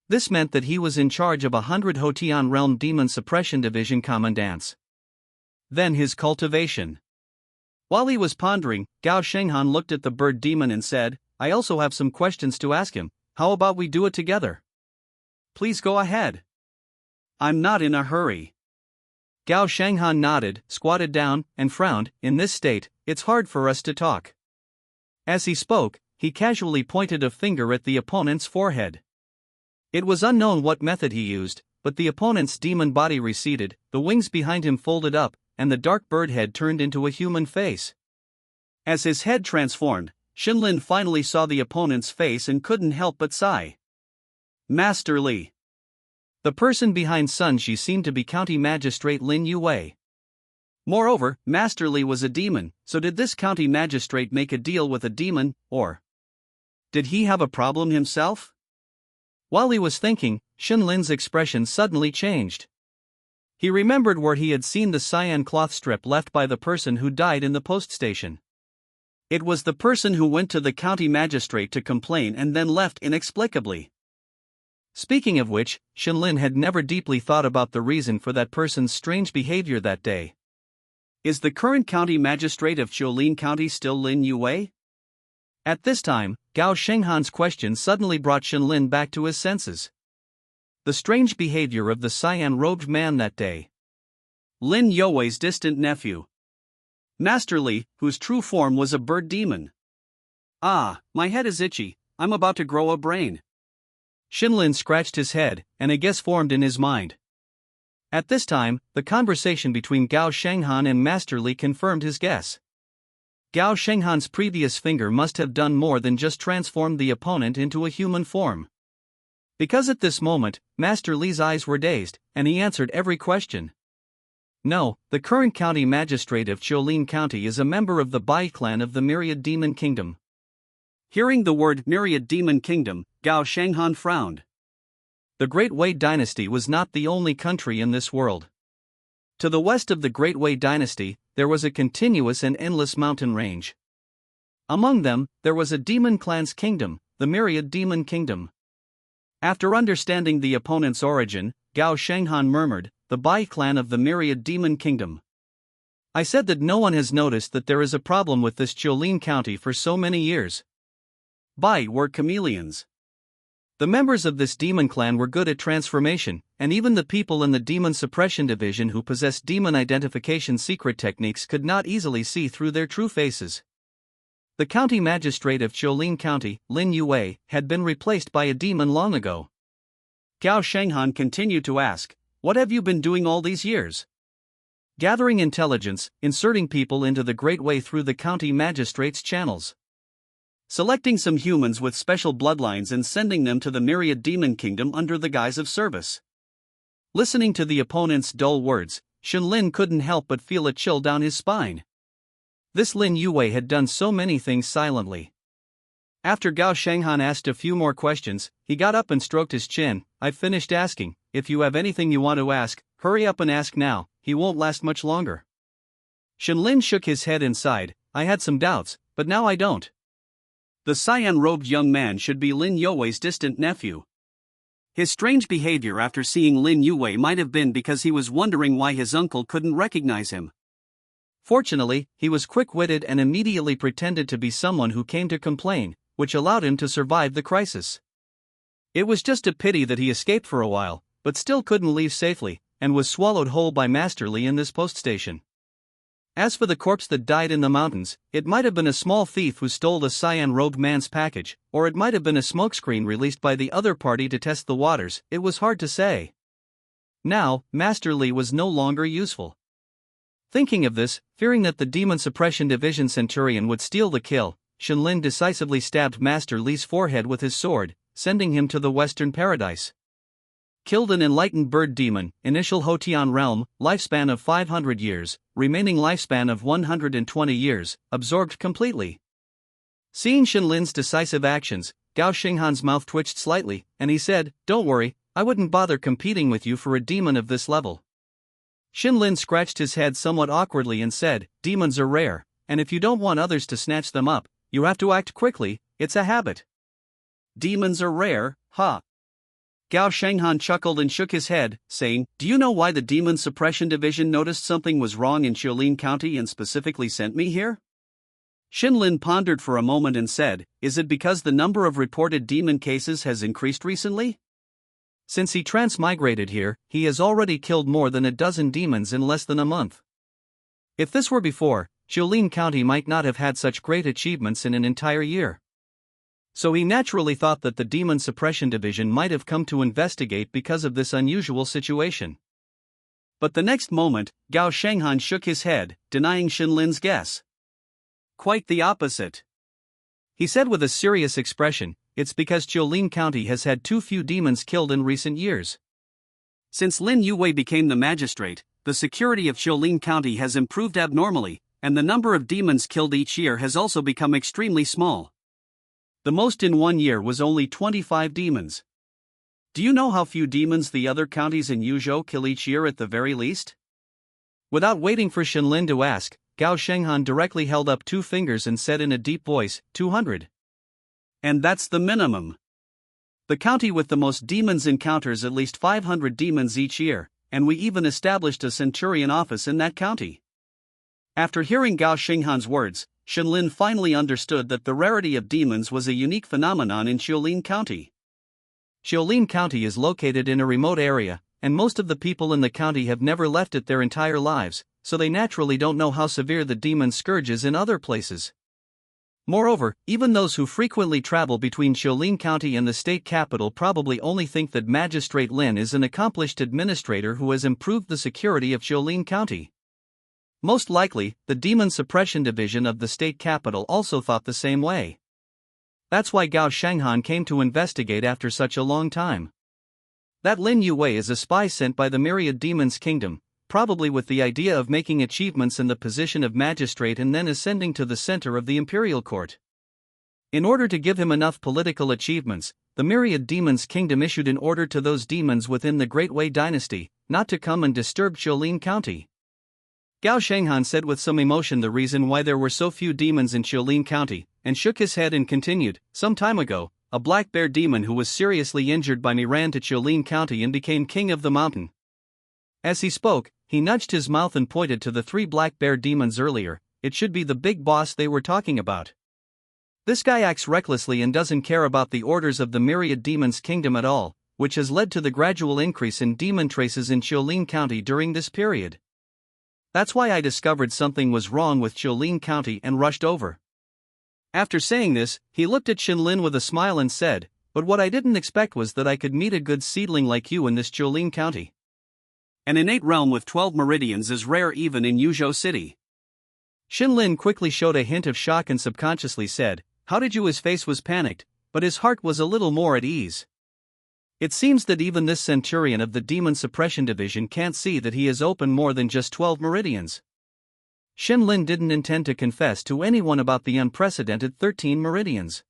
This meant that he was in charge of 100 Hotian Realm Demon Suppression Division commandants. Then his cultivation. While he was pondering, Gao Shenghan looked at the bird demon and said, I also have some questions to ask him. How about we do it together? Please go ahead. I'm not in a hurry. Gao Shenghan nodded, squatted down, and frowned. In this state, it's hard for us to talk. As he spoke, he casually pointed a finger at the opponent's forehead. It was unknown what method he used, but the opponent's demon body receded, the wings behind him folded up, and the dark bird head turned into a human face. As his head transformed, Xinlin finally saw the opponent's face and couldn't help but sigh. Masterly. The person behind Sun Shi seemed to be County Magistrate Lin Yue. Moreover, Masterly was a demon, so did this county magistrate make a deal with a demon, or did he have a problem himself? While he was thinking, Xinlin's expression suddenly changed. He remembered where he had seen the cyan cloth strip left by the person who died in the post station. It was the person who went to the county magistrate to complain and then left inexplicably. Speaking of which, Xinlin had never deeply thought about the reason for that person's strange behavior that day. Is the current county magistrate of Jiulin County still Lin Yue? At this time, Gao Shenghan's question suddenly brought Xinlin back to his senses. The strange behavior of the cyan-robed man that day. Lin Yue's distant nephew. Masterly, whose true form was a bird demon. Ah, my head is itchy, I'm about to grow a brain. Xinlin scratched his head, and a guess formed in his mind. At this time, the conversation between Gao Shenghan and Masterly confirmed his guess. Gao Shenghan's previous finger must have done more than just transform the opponent into a human form. Because at this moment, Master Li's eyes were dazed, and he answered every question. No, the current county magistrate of Jiulin County is a member of the Bai clan of the Myriad Demon Kingdom. Hearing the word Myriad Demon Kingdom, Gao Shenghan frowned. The Great Wei Dynasty was not the only country in this world. To the west of the Great Wei Dynasty, there was a continuous and endless mountain range. Among them, there was a demon clan's kingdom, the Myriad Demon Kingdom. After understanding the opponent's origin, Gao Shenghan murmured, the Bai clan of the Myriad Demon Kingdom. I said that no one has noticed that there is a problem with this Jiulin County for so many years. Bai were chameleons. The members of this demon clan were good at transformation, and even the people in the Demon Suppression Division who possessed demon identification secret techniques could not easily see through their true faces. The county magistrate of Jiulin County, Lin Yue, had been replaced by a demon long ago. Gao Shenghan continued to ask, what have you been doing all these years? Gathering intelligence, inserting people into the Great Way through the county magistrate's channels. Selecting some humans with special bloodlines and sending them to the Myriad Demon Kingdom under the guise of service. Listening to the opponent's dull words, Xinlin couldn't help but feel a chill down his spine. This Lin Yue had done so many things silently. After Gao Shenghan asked a few more questions, he got up and stroked his chin. I've finished asking. If you have anything you want to ask, hurry up and ask now, he won't last much longer. Xinlin shook his head and sighed. I had some doubts, but now I don't. The cyan-robed young man should be Lin Yue's distant nephew. His strange behavior after seeing Lin Yue might have been because he was wondering why his uncle couldn't recognize him. Fortunately, he was quick-witted and immediately pretended to be someone who came to complain, which allowed him to survive the crisis. It was just a pity that he escaped for a while, but still couldn't leave safely, and was swallowed whole by Masterly in this post station. As for the corpse that died in the mountains, it might have been a small thief who stole the cyan-robed man's package, or it might have been a smokescreen released by the other party to test the waters. It was hard to say. Now, Masterly was no longer useful. Thinking of this, fearing that the Demon Suppression Division Centurion would steal the kill, Xinlin decisively stabbed Master Li's forehead with his sword, sending him to the Western Paradise. Killed an enlightened bird demon, initial Hotian realm, lifespan of 500 years, remaining lifespan of 120 years, absorbed completely. Seeing Xinlin's decisive actions, Gao Shenghan's mouth twitched slightly, and he said, Don't worry, I wouldn't bother competing with you for a demon of this level. Shinlin scratched his head somewhat awkwardly and said, demons are rare, and if you don't want others to snatch them up, you have to act quickly, it's a habit. Demons are rare, huh? Gao Shenghan chuckled and shook his head, saying, do you know why the Demon Suppression Division noticed something was wrong in Qiulin County and specifically sent me here? Shinlin pondered for a moment and said, is it because the number of reported demon cases has increased recently? Since he transmigrated here, he has already killed more than a dozen demons in less than a month. If this were before, Qiulin County might not have had such great achievements in an entire year. So he naturally thought that the Demon Suppression Division might have come to investigate because of this unusual situation. But the next moment, Gao Shenghan shook his head, denying Shinlin's guess. Quite the opposite. He said with a serious expression, it's because Qiulin County has had too few demons killed in recent years. Since Lin Yuwei became the magistrate, the security of Qiulin County has improved abnormally, and the number of demons killed each year has also become extremely small. The most in 1 year was only 25 demons. Do you know how few demons the other counties in Yuzhou kill each year at the very least? Without waiting for Shinlin to ask, Gao Shenghan directly held up 2 fingers and said in a deep voice, 200. And that's the minimum. The county with the most demons encounters at least 500 demons each year, and we even established a centurion office in that county. After hearing Gao Shenghan's words, Shinlin finally understood that the rarity of demons was a unique phenomenon in Qiulin County. Qiulin County is located in a remote area, and most of the people in the county have never left it their entire lives, so they naturally don't know how severe the demon scourge is in other places. Moreover, even those who frequently travel between Qiulin County and the state capital probably only think that Magistrate Lin is an accomplished administrator who has improved the security of Qiulin County. Most likely, the Demon Suppression Division of the state capital also thought the same way. That's why Gao Shenghan came to investigate after such a long time. That Lin Yuwei is a spy sent by the Myriad Demons Kingdom, probably with the idea of making achievements in the position of magistrate and then ascending to the center of the imperial court. In order to give him enough political achievements, the Myriad Demons Kingdom issued an order to those demons within the Great Wei dynasty, not to come and disturb Qiulin County. Gao Shenghan said with some emotion the reason why there were so few demons in Qiulin County, and shook his head and continued, some time ago, a black bear demon who was seriously injured by me ran to Qiulin County and became king of the mountain. As he spoke, he nudged his mouth and pointed to the 3 black bear demons earlier. It should be the big boss they were talking about. This guy acts recklessly and doesn't care about the orders of the Myriad Demons Kingdom at all, which has led to the gradual increase in demon traces in Qiulin County during this period. That's why I discovered something was wrong with Qiulin County and rushed over. After saying this, he looked at Shinlin with a smile and said, but what I didn't expect was that I could meet a good seedling like you in this Qiulin County. An innate realm with 12 meridians is rare even in Yuzhou City. Shinlin quickly showed a hint of shock and subconsciously said, how did you? His face was panicked, but his heart was a little more at ease. It seems that even this centurion of the Demon Suppression Division can't see that he has opened more than just 12 meridians. Shinlin didn't intend to confess to anyone about the unprecedented 13 meridians.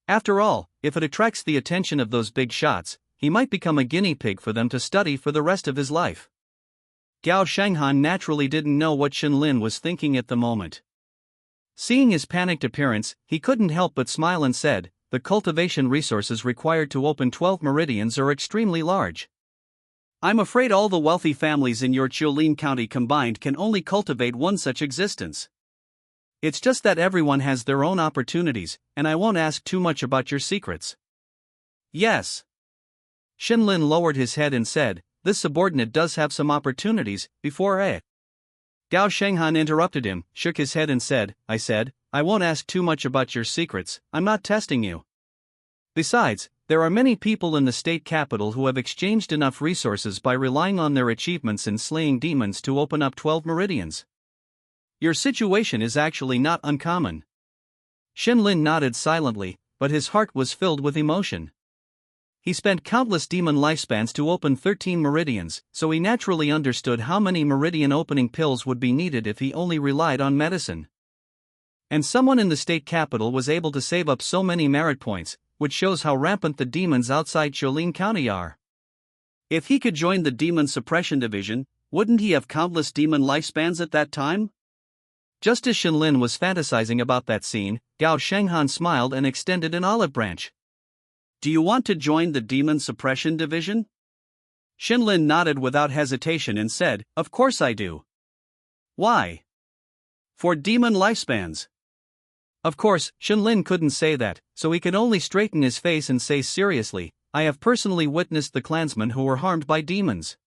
After all, if it attracts the attention of those big shots, he might become a guinea pig for them to study for the rest of his life. Gao Shenghan naturally didn't know what Shinlin was thinking at the moment. Seeing his panicked appearance, he couldn't help but smile and said, the cultivation resources required to open 12 meridians are extremely large. I'm afraid all the wealthy families in your Qiulin County combined can only cultivate one such existence. It's just that everyone has their own opportunities, and I won't ask too much about your secrets. Yes. Shinlin lowered his head and said, this subordinate does have some opportunities, before Gao Shenghan interrupted him, shook his head and said, I won't ask too much about your secrets, I'm not testing you. Besides, there are many people in the state capital who have exchanged enough resources by relying on their achievements in slaying demons to open up 12 meridians. Your situation is actually not uncommon. Shinlin nodded silently, but his heart was filled with emotion. He spent countless demon lifespans to open 13 meridians, so he naturally understood how many meridian opening pills would be needed if he only relied on medicine. And someone in the state capital was able to save up so many merit points, which shows how rampant the demons outside Qiulin County are. If he could join the Demon Suppression Division, wouldn't he have countless demon lifespans at that time? Just as Shenlin was fantasizing about that scene, Gao Shenghan smiled and extended an olive branch. Do you want to join the Demon Suppression Division? Shenlin nodded without hesitation and said, Of course I do. Why? For demon lifespans. Of course, Shenlin couldn't say that, so he could only straighten his face and say seriously, I have personally witnessed the clansmen who were harmed by demons.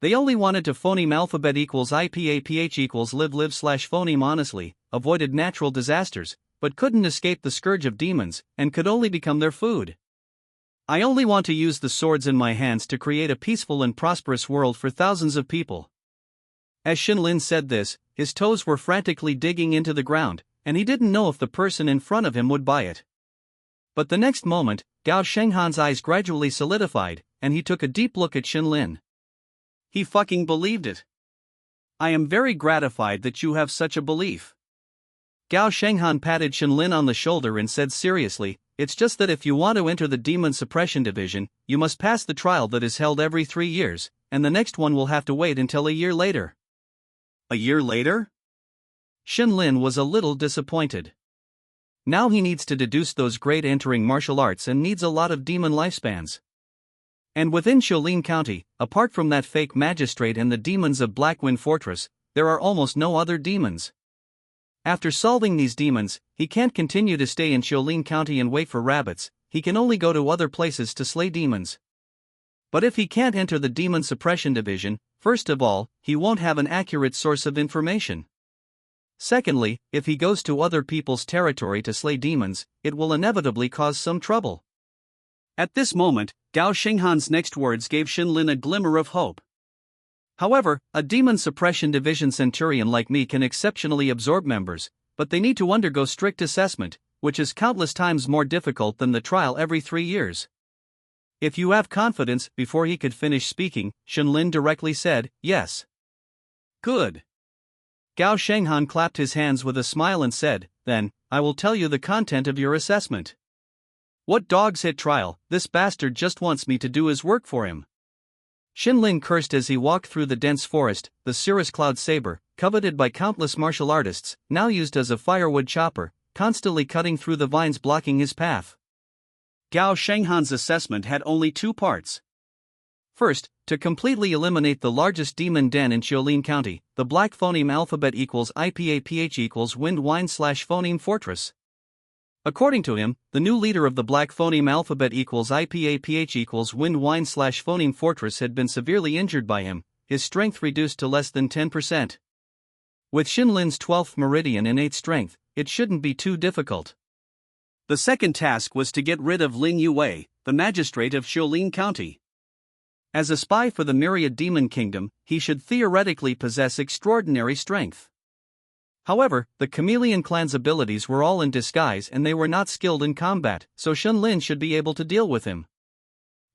They only wanted to phoneme alphabet equals IPAPH equals live/phoneme honestly, avoided natural disasters, but couldn't escape the scourge of demons, and could only become their food. I only want to use the swords in my hands to create a peaceful and prosperous world for thousands of people. As Shenlin said this, his toes were frantically digging into the ground, and he didn't know if the person in front of him would buy it. But the next moment, Gao Shenghan's eyes gradually solidified, and he took a deep look at Shenlin. He fucking believed it. I am very gratified that you have such a belief. Gao Shenghan patted Shenlin on the shoulder and said seriously, It's just that if you want to enter the Demon Suppression Division, you must pass the trial that is held every 3 years, and the next one will have to wait until a year later. A year later? Shenlin was a little disappointed. Now he needs to deduce those grade entering martial arts and needs a lot of demon lifespans. And within Xiaolin County, apart from that fake magistrate and the demons of Blackwind Fortress, there are almost no other demons. After solving these demons, he can't continue to stay in Xiaolin County and wait for rabbits, he can only go to other places to slay demons. But if he can't enter the Demon Suppression Division, first of all, he won't have an accurate source of information. Secondly, if he goes to other people's territory to slay demons, it will inevitably cause some trouble. At this moment, Gao Shenghan's next words gave Shenlin a glimmer of hope. However, a Demon Suppression Division Centurion like me can exceptionally absorb members, but they need to undergo strict assessment, which is countless times more difficult than the trial every 3 years. If you have confidence, before he could finish speaking, Shenlin directly said, Yes. Good. Gao Shenghan clapped his hands with a smile and said, Then, I will tell you the content of your assessment. What dog's hit trial, this bastard just wants me to do his work for him. Shenlin cursed as he walked through the dense forest, the Cirrus Cloud Saber, coveted by countless martial artists, now used as a firewood chopper, constantly cutting through the vines blocking his path. Gao Shenghan's assessment had only 2 parts. First, to completely eliminate the largest demon den in Xiaolin County, the black phoneme alphabet equals IPAPH equals wind wine/phoneme fortress. According to him, the new leader of the black phoneme alphabet equals IPAPH equals wind wine/phoneme fortress had been severely injured by him, his strength reduced to less than 10%. With Shenlin's 12th meridian innate strength, it shouldn't be too difficult. The second task was to get rid of Lin Yue, the magistrate of Xiaolin County. As a spy for the Myriad Demon Kingdom, he should theoretically possess extraordinary strength. However, the Chameleon clan's abilities were all in disguise and they were not skilled in combat, so Shenlin should be able to deal with him.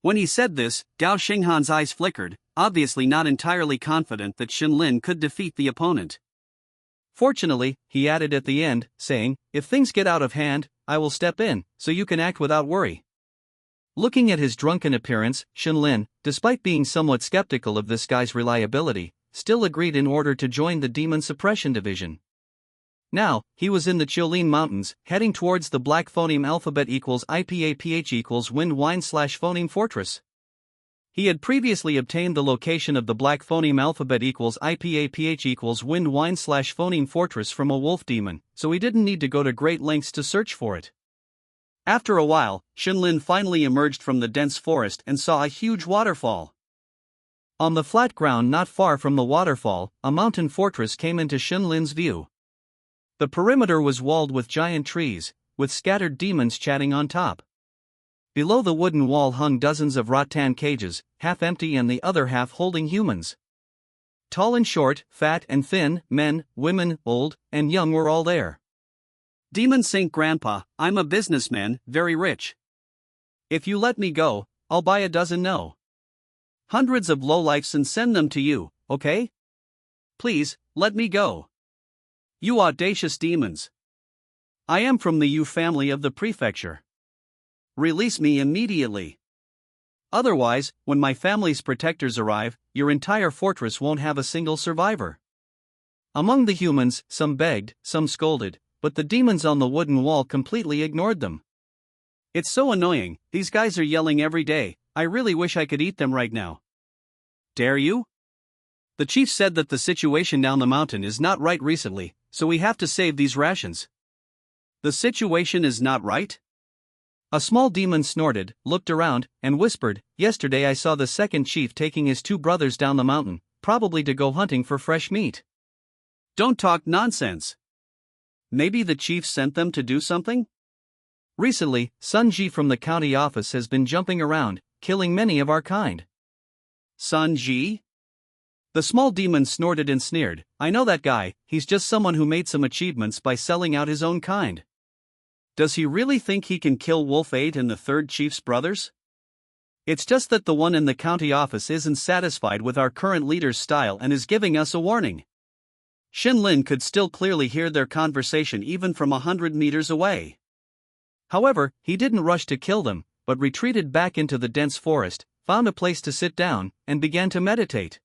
When he said this, Gao Shenghan's eyes flickered, obviously not entirely confident that Shenlin could defeat the opponent. Fortunately, he added at the end, saying, If things get out of hand, I will step in, so you can act without worry. Looking at his drunken appearance, Shenlin, despite being somewhat skeptical of this guy's reliability, still agreed in order to join the Demon Suppression Division. Now, he was in the Xiaolin Mountains, heading towards the black phoneme alphabet equals IPAPH equals wind wine/phoneme fortress. He had previously obtained the location of the black phoneme alphabet equals IPAPH equals wind wine/phoneme fortress from a wolf demon, so he didn't need to go to great lengths to search for it. After a while, Shenlin finally emerged from the dense forest and saw a huge waterfall. On the flat ground not far from the waterfall, a mountain fortress came into Shenlin's view. The perimeter was walled with giant trees, with scattered demons chatting on top. Below the wooden wall hung dozens of rattan cages, half empty and the other half holding humans. Tall and short, fat and thin, men, women, old, and young were all there. Demon Saint Grandpa, I'm a businessman, very rich. If you let me go, I'll buy a dozen hundreds of lowlifes and send them to you, okay? Please, let me go. You audacious demons. I am from the Yu family of the prefecture. Release me immediately. Otherwise, when my family's protectors arrive, your entire fortress won't have a single survivor. Among the humans, some begged, some scolded, but the demons on the wooden wall completely ignored them. It's so annoying, these guys are yelling every day, I really wish I could eat them right now. Dare you? The chief said that the situation down the mountain is not right recently, so we have to save these rations. The situation is not right? A small demon snorted, looked around, and whispered, yesterday I saw the second chief taking his two brothers down the mountain, probably to go hunting for fresh meat. Don't talk nonsense. Maybe the chief sent them to do something? Recently, Sun Ji from the county office has been jumping around, killing many of our kind. Sun Ji? The small demon snorted and sneered, I know that guy, he's just someone who made some achievements by selling out his own kind. Does he really think he can kill Wolf 8 and the third chief's brothers? It's just that the one in the county office isn't satisfied with our current leader's style and is giving us a warning. Xin Lin could still clearly hear their conversation even from 100 meters away. However, he didn't rush to kill them, but retreated back into the dense forest, found a place to sit down, and began to meditate.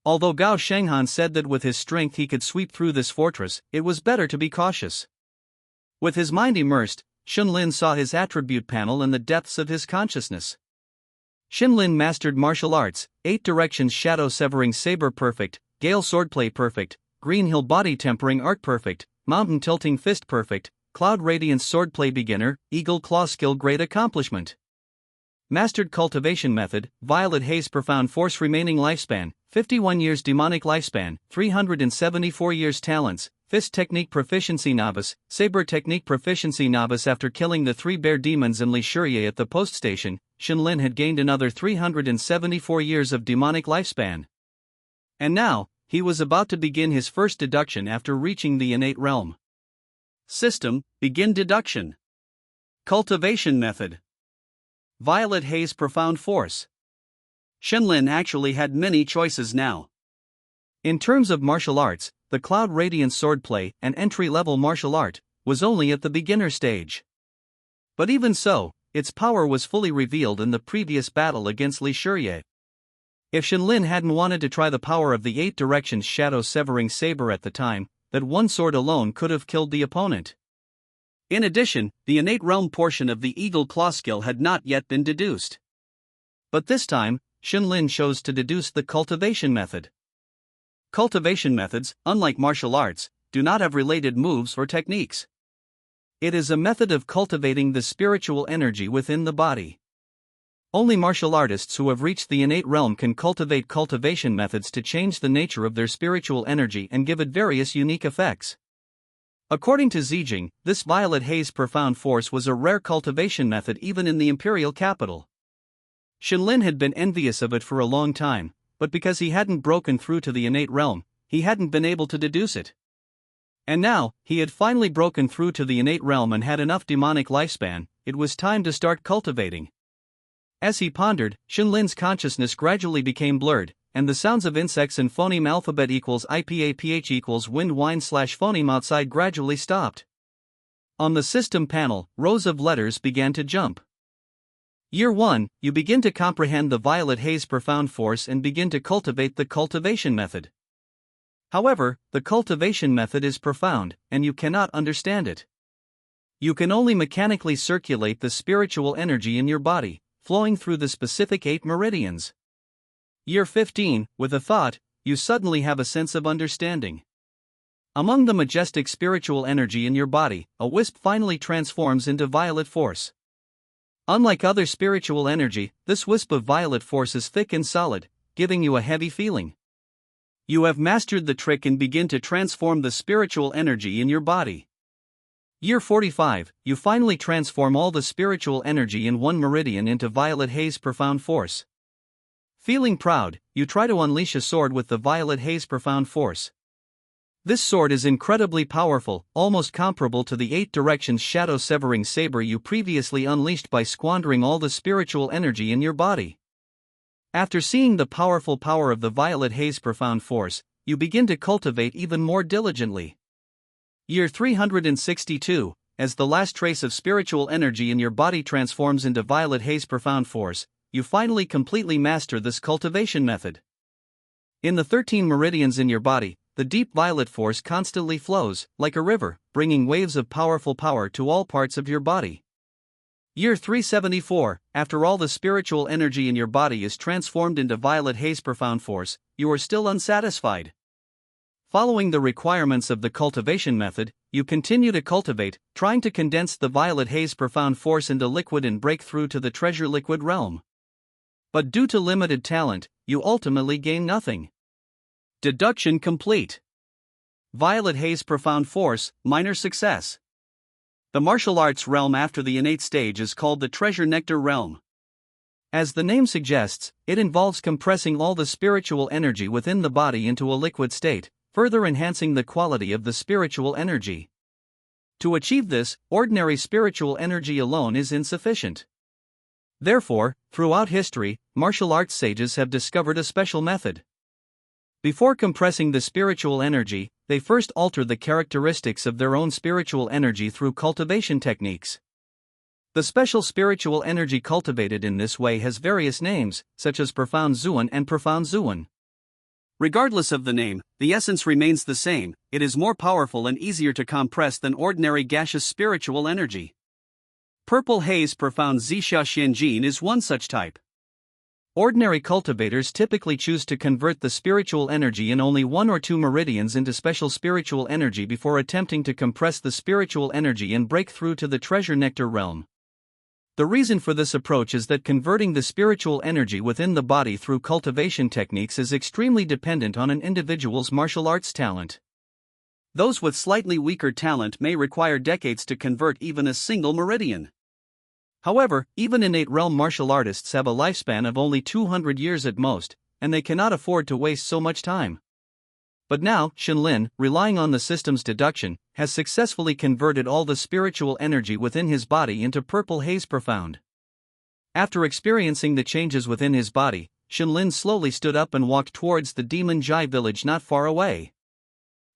Although Gao Shenghan said that with his strength he could sweep through this fortress, it was better to be cautious. With his mind immersed, Xin Lin saw his attribute panel in the depths of his consciousness. Xin Lin mastered martial arts, 8 directions shadow severing saber perfect, gale swordplay perfect, green hill body tempering art perfect, mountain tilting fist perfect, cloud radiance swordplay beginner, eagle claw skill great accomplishment. Mastered cultivation method, violet haze profound force remaining lifespan, 51 years demonic lifespan, 374 years talents, fist technique proficiency novice, saber technique proficiency novice. After killing the 3 bear demons in Li Shurye at the post station, Xin Lin had gained another 374 years of demonic lifespan. And now, he was about to begin his first deduction after reaching the innate realm. System, begin deduction. Cultivation method. Violet haze profound force. Xin Lin actually had many choices now. In terms of martial arts, the Cloud Radiance swordplay, an entry-level martial art, was only at the beginner stage. But even so, its power was fully revealed in the previous battle against Li Shurye. If Xin Lin hadn't wanted to try the power of the 8 directions shadow severing saber at the time, that one sword alone could have killed the opponent. In addition, the innate realm portion of the eagle claw skill had not yet been deduced. But this time, Xin Lin chose to deduce the cultivation method. Cultivation methods, unlike martial arts, do not have related moves or techniques. It is a method of cultivating the spiritual energy within the body. Only martial artists who have reached the innate realm can cultivate cultivation methods to change the nature of their spiritual energy and give it various unique effects. According to Zijing, this violet haze profound force was a rare cultivation method even in the imperial capital. Xin Lin had been envious of it for a long time, but because he hadn't broken through to the innate realm, he hadn't been able to deduce it. And now, he had finally broken through to the innate realm and had enough demonic lifespan, it was time to start cultivating. As he pondered, Xin Lin's consciousness gradually became blurred, and the sounds of insects and phoneme alphabet equals IPAPH equals wind whine / phoneme outside gradually stopped. On the system panel, rows of letters began to jump. Year 1, you begin to comprehend the violet haze profound force and begin to cultivate the cultivation method. However, the cultivation method is profound, and you cannot understand it. You can only mechanically circulate the spiritual energy in your body, flowing through the specific 8 meridians. Year 15, with a thought, you suddenly have a sense of understanding. Among the majestic spiritual energy in your body, a wisp finally transforms into violet force. Unlike other spiritual energy, this wisp of violet force is thick and solid, giving you a heavy feeling. You have mastered the trick and begin to transform the spiritual energy in your body. Year 45, you finally transform all the spiritual energy in one meridian into violet haze profound force. Feeling proud, you try to unleash a sword with the violet haze profound force. This sword is incredibly powerful, almost comparable to the 8 directions shadow severing saber you previously unleashed by squandering all the spiritual energy in your body. After seeing the powerful power of the violet haze profound force, you begin to cultivate even more diligently. Year 362, as the last trace of spiritual energy in your body transforms into violet haze profound force, you finally completely master this cultivation method. In the 13 meridians in your body, the deep violet force constantly flows, like a river, bringing waves of powerful power to all parts of your body. Year 374, after all the spiritual energy in your body is transformed into violet haze profound force, you are still unsatisfied. Following the requirements of the cultivation method, you continue to cultivate, trying to condense the violet haze profound force into liquid and break through to the treasure liquid realm. But due to limited talent, you ultimately gain nothing. Deduction complete. Violet haze profound force, minor success. The martial arts realm after the innate stage is called the treasure nectar realm. As the name suggests, it involves compressing all the spiritual energy within the body into a liquid state, further enhancing the quality of the spiritual energy. To achieve this, ordinary spiritual energy alone is insufficient. Therefore, throughout history, martial arts sages have discovered a special method. Before compressing the spiritual energy, they first alter the characteristics of their own spiritual energy through cultivation techniques. The special spiritual energy cultivated in this way has various names, such as profound Zuan and profound Zuan. Regardless of the name, the essence remains the same. It is more powerful and easier to compress than ordinary gaseous spiritual energy. Purple haze profound Zixia Xianjin is one such type. Ordinary cultivators typically choose to convert the spiritual energy in only 1 or 2 meridians into special spiritual energy before attempting to compress the spiritual energy and break through to the treasure nectar realm. The reason for this approach is that converting the spiritual energy within the body through cultivation techniques is extremely dependent on an individual's martial arts talent. Those with slightly weaker talent may require decades to convert even a single meridian. However, even innate realm martial artists have a lifespan of only 200 years at most, and they cannot afford to waste so much time. But now, Shenlin, relying on the system's deduction, has successfully converted all the spiritual energy within his body into purple haze profound. After experiencing the changes within his body, Shenlin slowly stood up and walked towards the demon Jai village not far away.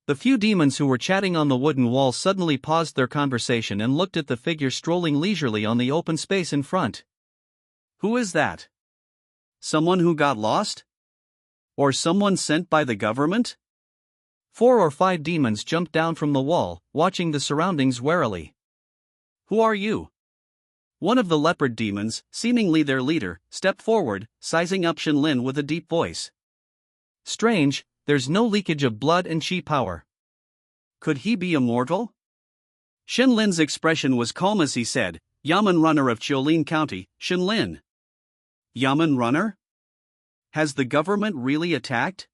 The few demons who were chatting on the wooden wall suddenly paused their conversation and looked at the figure strolling leisurely on the open space in front. Who is that? Someone who got lost? Or someone sent by the government? 4 or 5 demons jumped down from the wall, watching the surroundings warily. Who are you? One of the leopard demons, seemingly their leader, stepped forward, sizing up Shenlin with a deep voice. Strange. There's no leakage of blood and chi power. Could he be immortal? Shenlin's expression was calm as he said, Yamen runner of Qiulin County, Shenlin. Yamen runner? Has the government really attacked?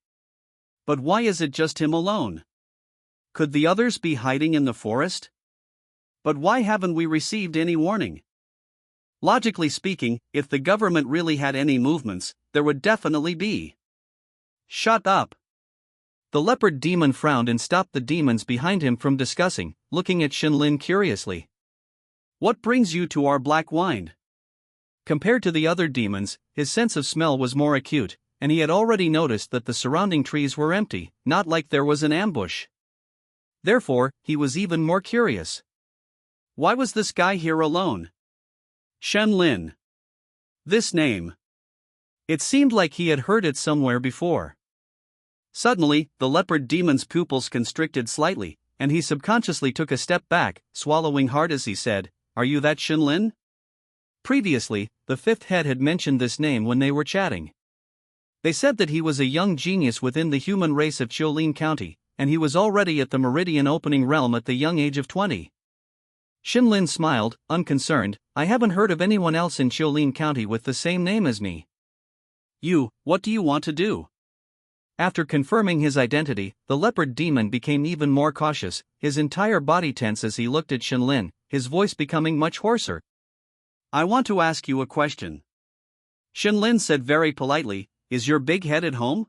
But why is it just him alone? Could the others be hiding in the forest? But why haven't we received any warning? Logically speaking, if the government really had any movements, there would definitely be. Shut up. The leopard demon frowned and stopped the demons behind him from discussing, looking at Shenlin curiously. What brings you to our black wine? Compared to the other demons, his sense of smell was more acute, and he had already noticed that the surrounding trees were empty, not like there was an ambush. Therefore, he was even more curious. Why was this guy here alone? Shenlin. This name. It seemed like he had heard it somewhere before. Suddenly, the leopard demon's pupils constricted slightly, and he subconsciously took a step back, swallowing hard as he said, Are you that Shenlin? Previously, the 5th head had mentioned this name when they were chatting. They said that he was a young genius within the human race of Qiulin County, and he was already at the meridian opening realm at the young age of 20. Shenlin smiled, unconcerned, I haven't heard of anyone else in Qiulin County with the same name as me. You, what do you want to do? After confirming his identity, the leopard demon became even more cautious, his entire body tense as he looked at Shenlin, his voice becoming much hoarser. I want to ask you a question. Shenlin said very politely, Is your big head at home?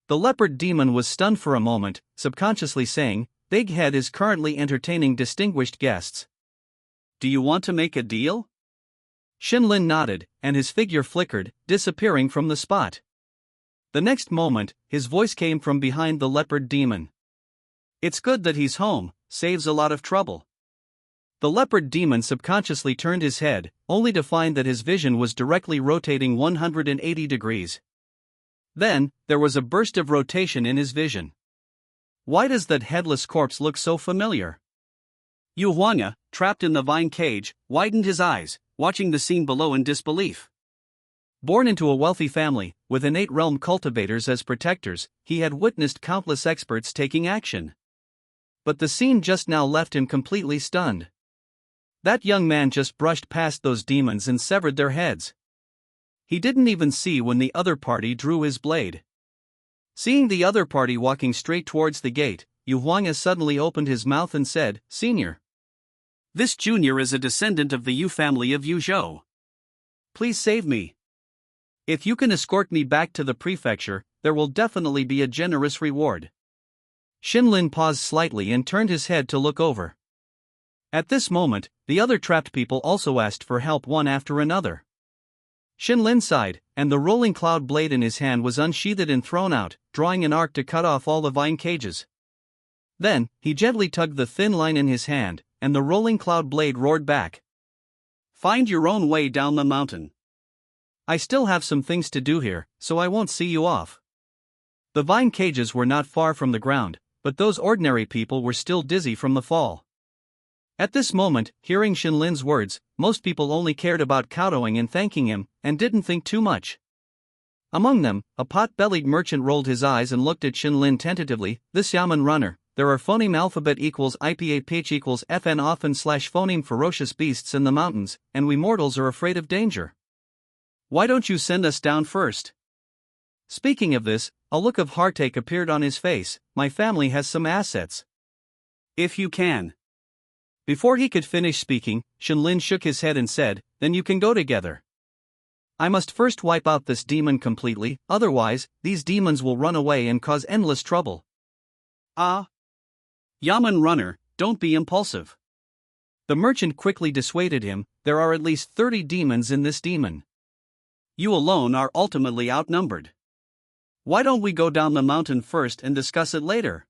The leopard demon was stunned for a moment, subconsciously saying, Big head is currently entertaining distinguished guests. Do you want to make a deal? Shenlin nodded, and his figure flickered, disappearing from the spot. The next moment, his voice came from behind the leopard demon. It's good that he's home, saves a lot of trouble. The leopard demon subconsciously turned his head, only to find that his vision was directly rotating 180 degrees. Then, there was a burst of rotation in his vision. Why does that headless corpse look so familiar? Yu Huanga, trapped in the vine cage, widened his eyes, watching the scene below in disbelief. Born into a wealthy family, with innate realm cultivators as protectors, he had witnessed countless experts taking action. But the scene just now left him completely stunned. That young man just brushed past those demons and severed their heads. He didn't even see when the other party drew his blade. Seeing the other party walking straight towards the gate, Yu Huanga suddenly opened his mouth and said, "Senior. This junior is a descendant of the Yu family of Yuzhou. Please save me. If you can escort me back to the prefecture, there will definitely be a generous reward." Xinlin paused slightly and turned his head to look over. At this moment, the other trapped people also asked for help one after another. Xinlin sighed, and the rolling cloud blade in his hand was unsheathed and thrown out, drawing an arc to cut off all the vine cages. Then, he gently tugged the thin line in his hand, and the rolling cloud blade roared back. "Find your own way down the mountain. I still have some things to do here, so I won't see you off." The vine cages were not far from the ground, but those ordinary people were still dizzy from the fall. At this moment, hearing Xinlin's words, most people only cared about kowtowing and thanking him, and didn't think too much. Among them, a pot-bellied merchant rolled his eyes and looked at Xinlin tentatively. "This Yaman runner, there are phoneme alphabet equals IPA pitch equals FN often / phoneme ferocious beasts in the mountains, and we mortals are afraid of danger. Why don't you send us down first?" Speaking of this, a look of heartache appeared on his face. "My family has some assets. If you can." Before he could finish speaking, Xinlin shook his head and said, "Then you can go together. I must first wipe out this demon completely, otherwise, these demons will run away and cause endless trouble." "Ah. Yaman runner, don't be impulsive." The merchant quickly dissuaded him. "There are at least 30 demons in this demon. You alone are ultimately outnumbered. Why don't we go down the mountain first and discuss it later?"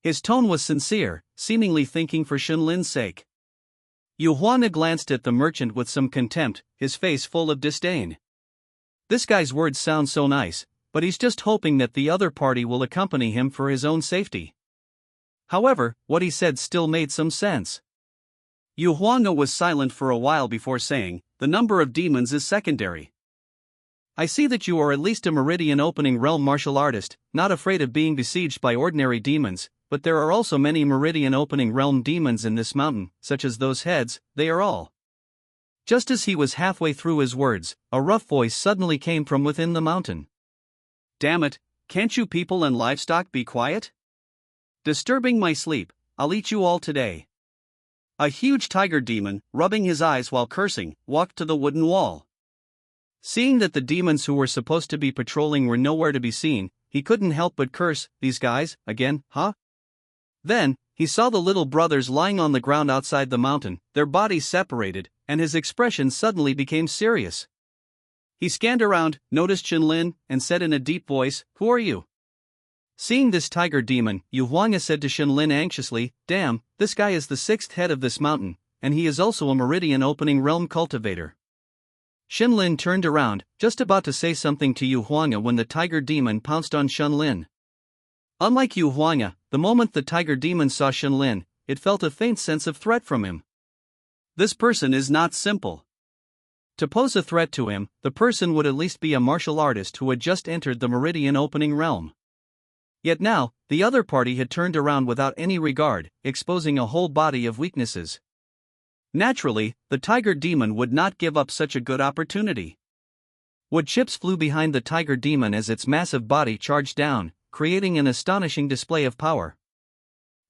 His tone was sincere, seemingly thinking for Xinlin's sake. Yu Huanga glanced at the merchant with some contempt, his face full of disdain. This guy's words sound so nice, but he's just hoping that the other party will accompany him for his own safety. However, what he said still made some sense. Yu Huanga was silent for a while before saying, "The number of demons is secondary. I see that you are at least a meridian opening realm martial artist, not afraid of being besieged by ordinary demons, but there are also many meridian opening realm demons in this mountain, such as those heads, they are all." Just as he was halfway through his words, a rough voice suddenly came from within the mountain. "Damn it, can't you people and livestock be quiet? Disturbing my sleep, I'll eat you all today." A huge tiger demon, rubbing his eyes while cursing, walked to the wooden wall. Seeing that the demons who were supposed to be patrolling were nowhere to be seen, he couldn't help but curse, "These guys, again, huh?" Then, he saw the little brothers lying on the ground outside the mountain, their bodies separated, and his expression suddenly became serious. He scanned around, noticed Xinlin, and said in a deep voice, "Who are you?" Seeing this tiger demon, Yu Huanga said to Xinlin anxiously, "Damn, this guy is the 6th head of this mountain, and he is also a meridian opening realm cultivator." Xinlin turned around, just about to say something to Yu Huanga when the tiger demon pounced on Xinlin. Unlike Yu Huanga, the moment the tiger demon saw Xinlin, it felt a faint sense of threat from him. This person is not simple. To pose a threat to him, the person would at least be a martial artist who had just entered the meridian opening realm. Yet now, the other party had turned around without any regard, exposing a whole body of weaknesses. Naturally, the tiger demon would not give up such a good opportunity. Wood chips flew behind the tiger demon as its massive body charged down, creating an astonishing display of power.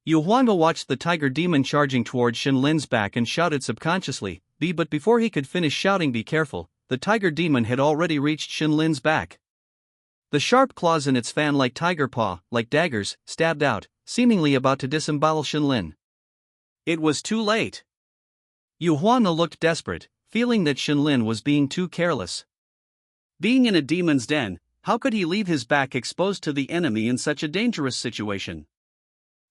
Yu Huanga watched the tiger demon charging towards Xinlin's back and shouted subconsciously, but before he could finish shouting "Be careful," the tiger demon had already reached Xinlin's back. The sharp claws in its fan-like tiger paw, like daggers, stabbed out, seemingly about to disembowel Xinlin. It was too late. Yu Huanga looked desperate, feeling that Xinlin was being too careless. Being in a demon's den, how could he leave his back exposed to the enemy in such a dangerous situation?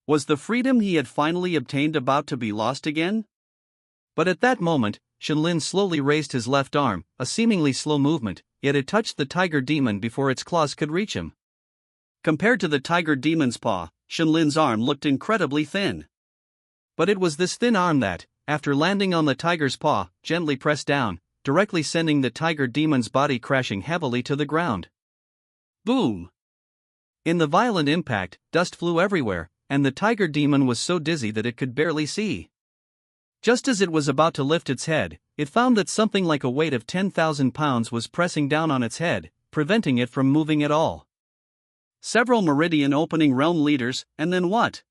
Was the freedom he had finally obtained about to be lost again? But at that moment, Shenlin slowly raised his left arm, a seemingly slow movement, yet it touched the tiger demon before its claws could reach him. Compared to the tiger demon's paw, Shenlin's arm looked incredibly thin. But it was this thin arm that, after landing on the tiger's paw, gently pressed down, directly sending the tiger demon's body crashing heavily to the ground. Boom! In the violent impact, dust flew everywhere, and the tiger demon was so dizzy that it could barely see. Just as it was about to lift its head, it found that something like a weight of 10,000 pounds was pressing down on its head, preventing it from moving at all. Several Meridian Opening Realm leaders, and then what?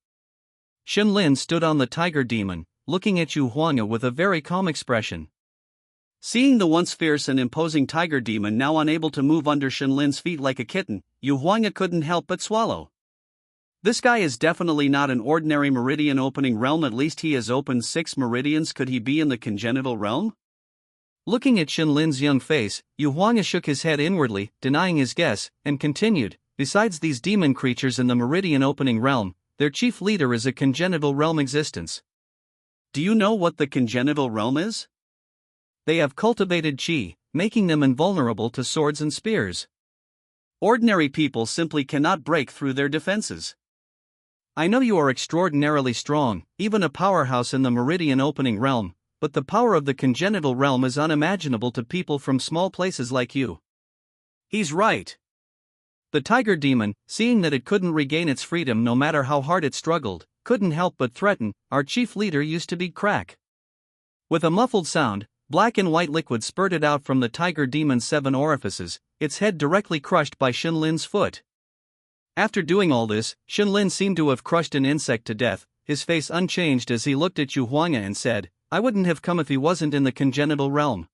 Shenlin stood on the tiger demon, looking at Yu Huanga with a very calm expression. Seeing the once fierce and imposing tiger demon now unable to move under Shenlin's feet like a kitten, Yu Huanga couldn't help but swallow. This guy is definitely not an ordinary Meridian Opening Realm, at least he has opened 6 meridians. Could he be in the congenital realm? Looking at Shenlin's young face, Yu Huanga shook his head inwardly, denying his guess, and continued, besides these demon creatures in the Meridian Opening Realm, their chief leader is a congenital realm existence. Do you know what the congenital realm is? They have cultivated chi, making them invulnerable to swords and spears. Ordinary people simply cannot break through their defenses. I know you are extraordinarily strong, even a powerhouse in the Meridian Opening Realm, but the power of the congenital realm is unimaginable to people from small places like you. He's right. The tiger demon, seeing that it couldn't regain its freedom no matter how hard it struggled, couldn't help but threaten, our chief leader used to be crack. With a muffled sound, black and white liquid spurted out from the tiger demon's 7 orifices, its head directly crushed by Shenlin's foot. After doing all this, Shenlin seemed to have crushed an insect to death, his face unchanged as he looked at Yu Huanga and said, I wouldn't have come if he wasn't in the congenital realm.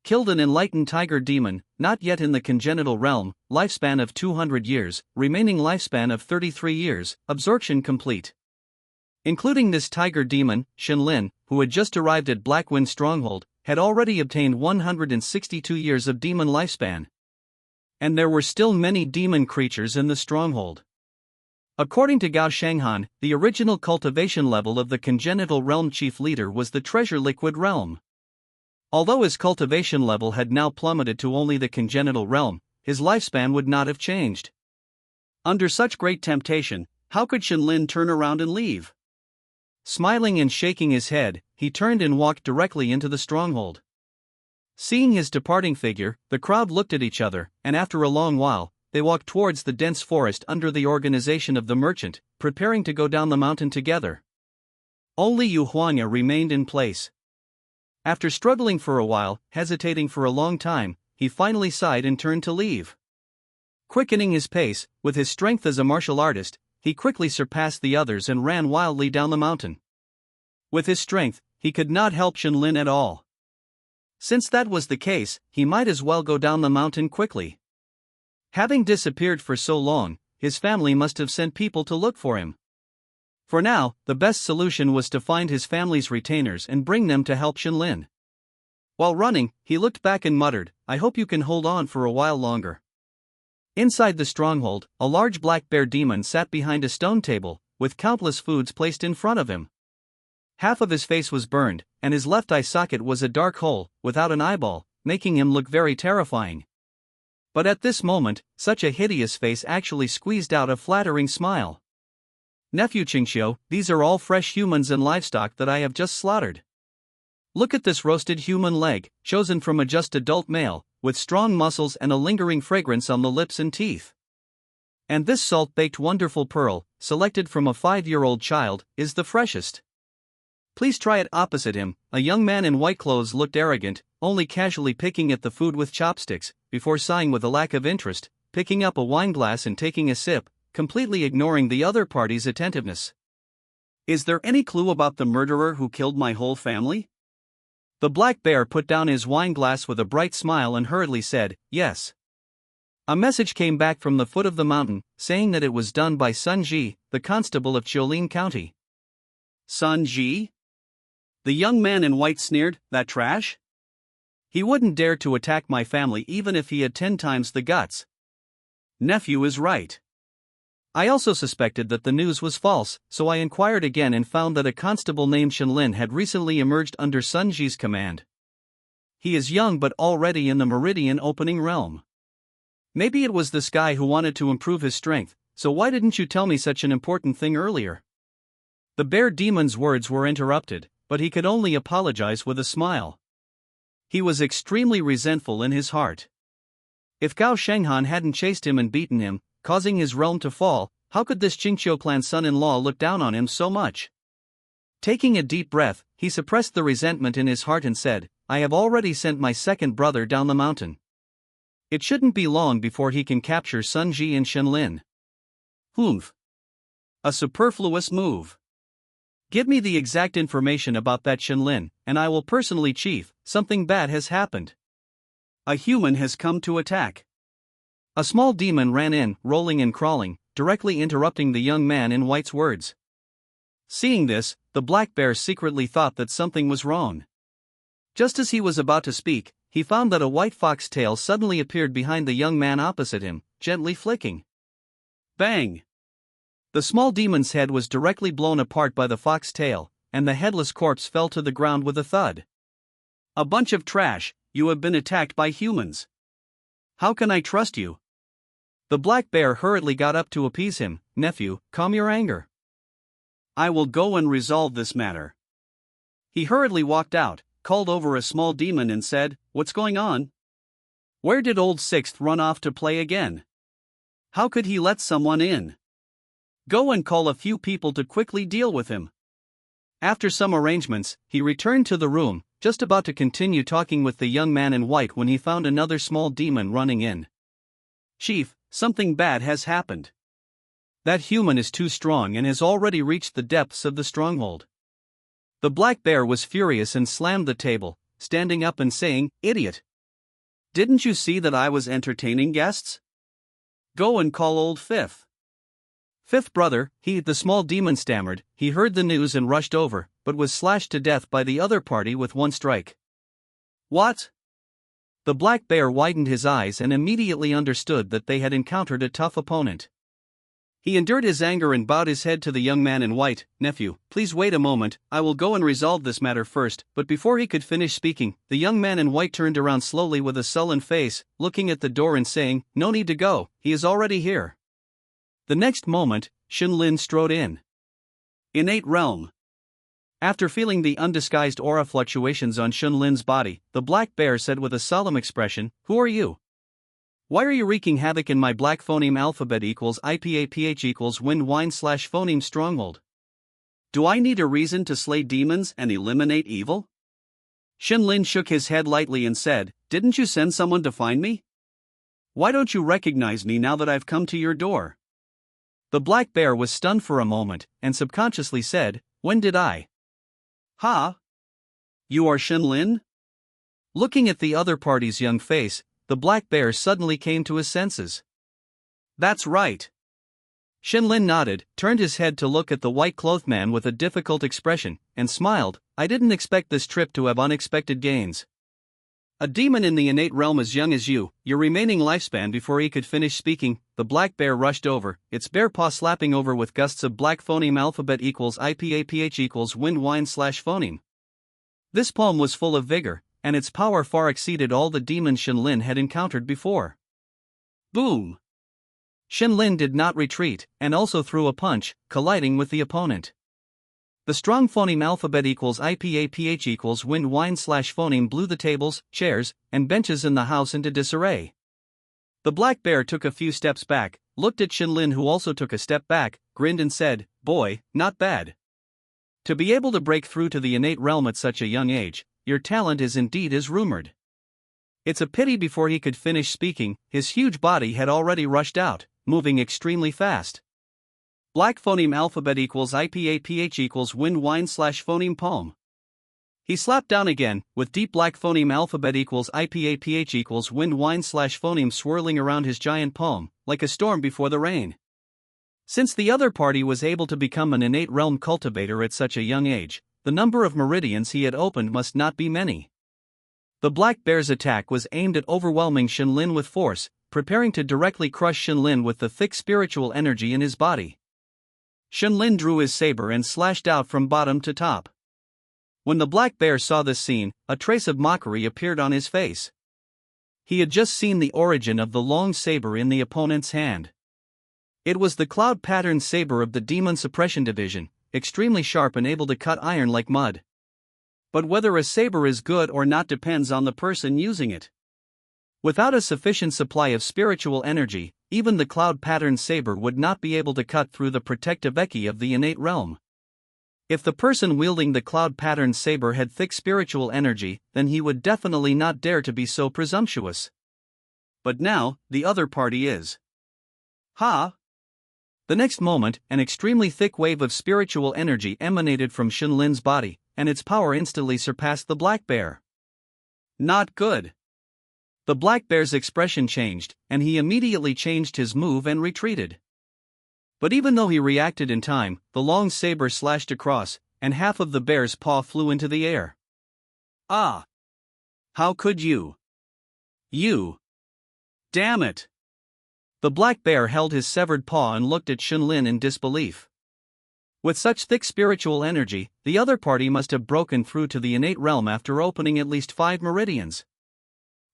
Killed an enlightened tiger demon, not yet in the congenital realm, lifespan of 200 years, remaining lifespan of 33 years, absorption complete. Including this tiger demon, Shenlin, who had just arrived at Blackwind Stronghold, had already obtained 162 years of demon lifespan. And there were still many demon creatures in the stronghold. According to Gao Shanghan, the original cultivation level of the congenital realm chief leader was the treasure liquid realm. Although his cultivation level had now plummeted to only the congenital realm, his lifespan would not have changed. Under such great temptation, how could Shenlin turn around and leave? Smiling and shaking his head, he turned and walked directly into the stronghold. Seeing his departing figure, the crowd looked at each other, and after a long while, they walked towards the dense forest under the organization of the merchant, preparing to go down the mountain together. Only Yu Huanga remained in place. After struggling for a while, hesitating for a long time, he finally sighed and turned to leave. Quickening his pace, with his strength as a martial artist, he quickly surpassed the others and ran wildly down the mountain. With his strength, he could not help Shenlin at all. Since that was the case, he might as well go down the mountain quickly. Having disappeared for so long, his family must have sent people to look for him. For now, the best solution was to find his family's retainers and bring them to help Shenlin. While running, he looked back and muttered, I hope you can hold on for a while longer. Inside the stronghold, a large black bear demon sat behind a stone table, with countless foods placed in front of him. Half of his face was burned, and his left eye socket was a dark hole, without an eyeball, making him look very terrifying. But at this moment, such a hideous face actually squeezed out a flattering smile. Nephew Qingxiu, these are all fresh humans and livestock that I have just slaughtered. Look at this roasted human leg, chosen from a just adult male, with strong muscles and a lingering fragrance on the lips and teeth. And this salt-baked wonderful pearl, selected from a 5-year-old child, is the freshest. Please try it. Opposite him, a young man in white clothes looked arrogant, only casually picking at the food with chopsticks, before sighing with a lack of interest, picking up a wine glass and taking a sip, completely ignoring the other party's attentiveness. Is there any clue about the murderer who killed my whole family? The black bear put down his wine glass with a bright smile and hurriedly said, yes. A message came back from the foot of the mountain, saying that it was done by Sun Ji, the constable of Jiulin County. Sun Ji? The young man in white sneered, that trash? He wouldn't dare to attack my family even if he had 10 times the guts. Nephew is right. I also suspected that the news was false, so I inquired again and found that a constable named Shenlin had recently emerged under Sun Ji's command. He is young but already in the Meridian opening realm. Maybe it was this guy who wanted to improve his strength, so why didn't you tell me such an important thing earlier? The bear demon's words were interrupted, but he could only apologize with a smile. He was extremely resentful in his heart. If Gao Shenghan hadn't chased him and beaten him, causing his realm to fall, how could this Qingqiu clan son-in-law look down on him so much? Taking a deep breath, he suppressed the resentment in his heart and said, I have already sent my second brother down the mountain. It shouldn't be long before he can capture Sun Ji and Shenlin. Humph. A superfluous move. Give me the exact information about that Shenlin, and I will personally chief. Something bad has happened. A human has come to attack. A small demon ran in, rolling and crawling, directly interrupting the young man in white's words. Seeing this, the black bear secretly thought that something was wrong. Just as he was about to speak, he found that a white fox tail suddenly appeared behind the young man opposite him, gently flicking. Bang! The small demon's head was directly blown apart by the fox tail, and the headless corpse fell to the ground with a thud. A bunch of trash, you have been attacked by humans. How can I trust you? The black bear hurriedly got up to appease him. Nephew, calm your anger. I will go and resolve this matter. He hurriedly walked out, called over a small demon and said, What's going on? Where did old Sixth run off to play again? How could he let someone in? Go and call a few people to quickly deal with him. After some arrangements, he returned to the room, just about to continue talking with the young man in white when he found another small demon running in. Chief, something bad has happened. That human is too strong and has already reached the depths of the stronghold. The black bear was furious and slammed the table, standing up and saying, Idiot! Didn't you see that I was entertaining guests? Go and call old Fifth. Fifth brother, the small demon stammered. He heard the news and rushed over, but was slashed to death by the other party with one strike. What? The black bear widened his eyes and immediately understood that they had encountered a tough opponent. He endured his anger and bowed his head to the young man in white. Nephew, please wait a moment, I will go and resolve this matter first. But before he could finish speaking, the young man in white turned around slowly with a sullen face, looking at the door and saying, No need to go, he is already here. The next moment, Shenlin strode in. Innate realm. After feeling the undisguised aura fluctuations on Shenlin's body, the black bear said with a solemn expression, Who are you? Why are you wreaking havoc in my black phoneme alphabet equals IPAPH equals wind wine / phoneme stronghold? Do I need a reason to slay demons and eliminate evil? Shenlin shook his head lightly and said, Didn't you send someone to find me? Why don't you recognize me now that I've come to your door? The black bear was stunned for a moment, and subconsciously said, When did I? Ha! You are Shenlin? Looking at the other party's young face, the black bear suddenly came to his senses. That's right. Shenlin nodded, turned his head to look at the white-clothed man with a difficult expression, and smiled. I didn't expect this trip to have unexpected gains. A demon in the innate realm as young as you, your remaining lifespan. Before he could finish speaking, the black bear rushed over, its bare paw slapping over with gusts of black phoneme alphabet equals IPAPH equals wind wine / phoneme. This poem was full of vigor, and its power far exceeded all the demons Shenlin had encountered before. Boom! Shenlin did not retreat, and also threw a punch, colliding with the opponent. The strong phoneme alphabet equals IPAPH equals wind wine / phoneme blew the tables, chairs, and benches in the house into disarray. The black bear took a few steps back, looked at Shenlin who also took a step back, grinned and said, Boy, not bad. To be able to break through to the innate realm at such a young age, your talent is indeed as rumored. It's a pity before he could finish speaking, his huge body had already rushed out, moving extremely fast. Black phoneme alphabet equals IPAPH equals wind wine / phoneme poem. He slapped down again, with deep black phoneme alphabet equals IPAPH equals wind wine / phoneme swirling around his giant poem, like a storm before the rain. Since the other party was able to become an innate realm cultivator at such a young age, the number of meridians he had opened must not be many. The black bear's attack was aimed at overwhelming Shenlin with force, preparing to directly crush Shenlin with the thick spiritual energy in his body. Shenlin drew his saber and slashed out from bottom to top. When the black bear saw this scene, a trace of mockery appeared on his face. He had just seen the origin of the long saber in the opponent's hand. It was the cloud pattern saber of the Demon Suppression Division, extremely sharp and able to cut iron like mud. But whether a saber is good or not depends on the person using it. Without a sufficient supply of spiritual energy, even the cloud pattern saber would not be able to cut through the protective eki of the innate realm. If the person wielding the cloud pattern saber had thick spiritual energy, then he would definitely not dare to be so presumptuous. But now, the other party is. Ha! The next moment, an extremely thick wave of spiritual energy emanated from Shenlin's body, and its power instantly surpassed the black bear. Not good. The black bear's expression changed, and he immediately changed his move and retreated. But even though he reacted in time, the long saber slashed across, and half of the bear's paw flew into the air. Ah! How could you? You! Damn it! The black bear held his severed paw and looked at Shenlin in disbelief. With such thick spiritual energy, the other party must have broken through to the innate realm after opening at least 5 meridians.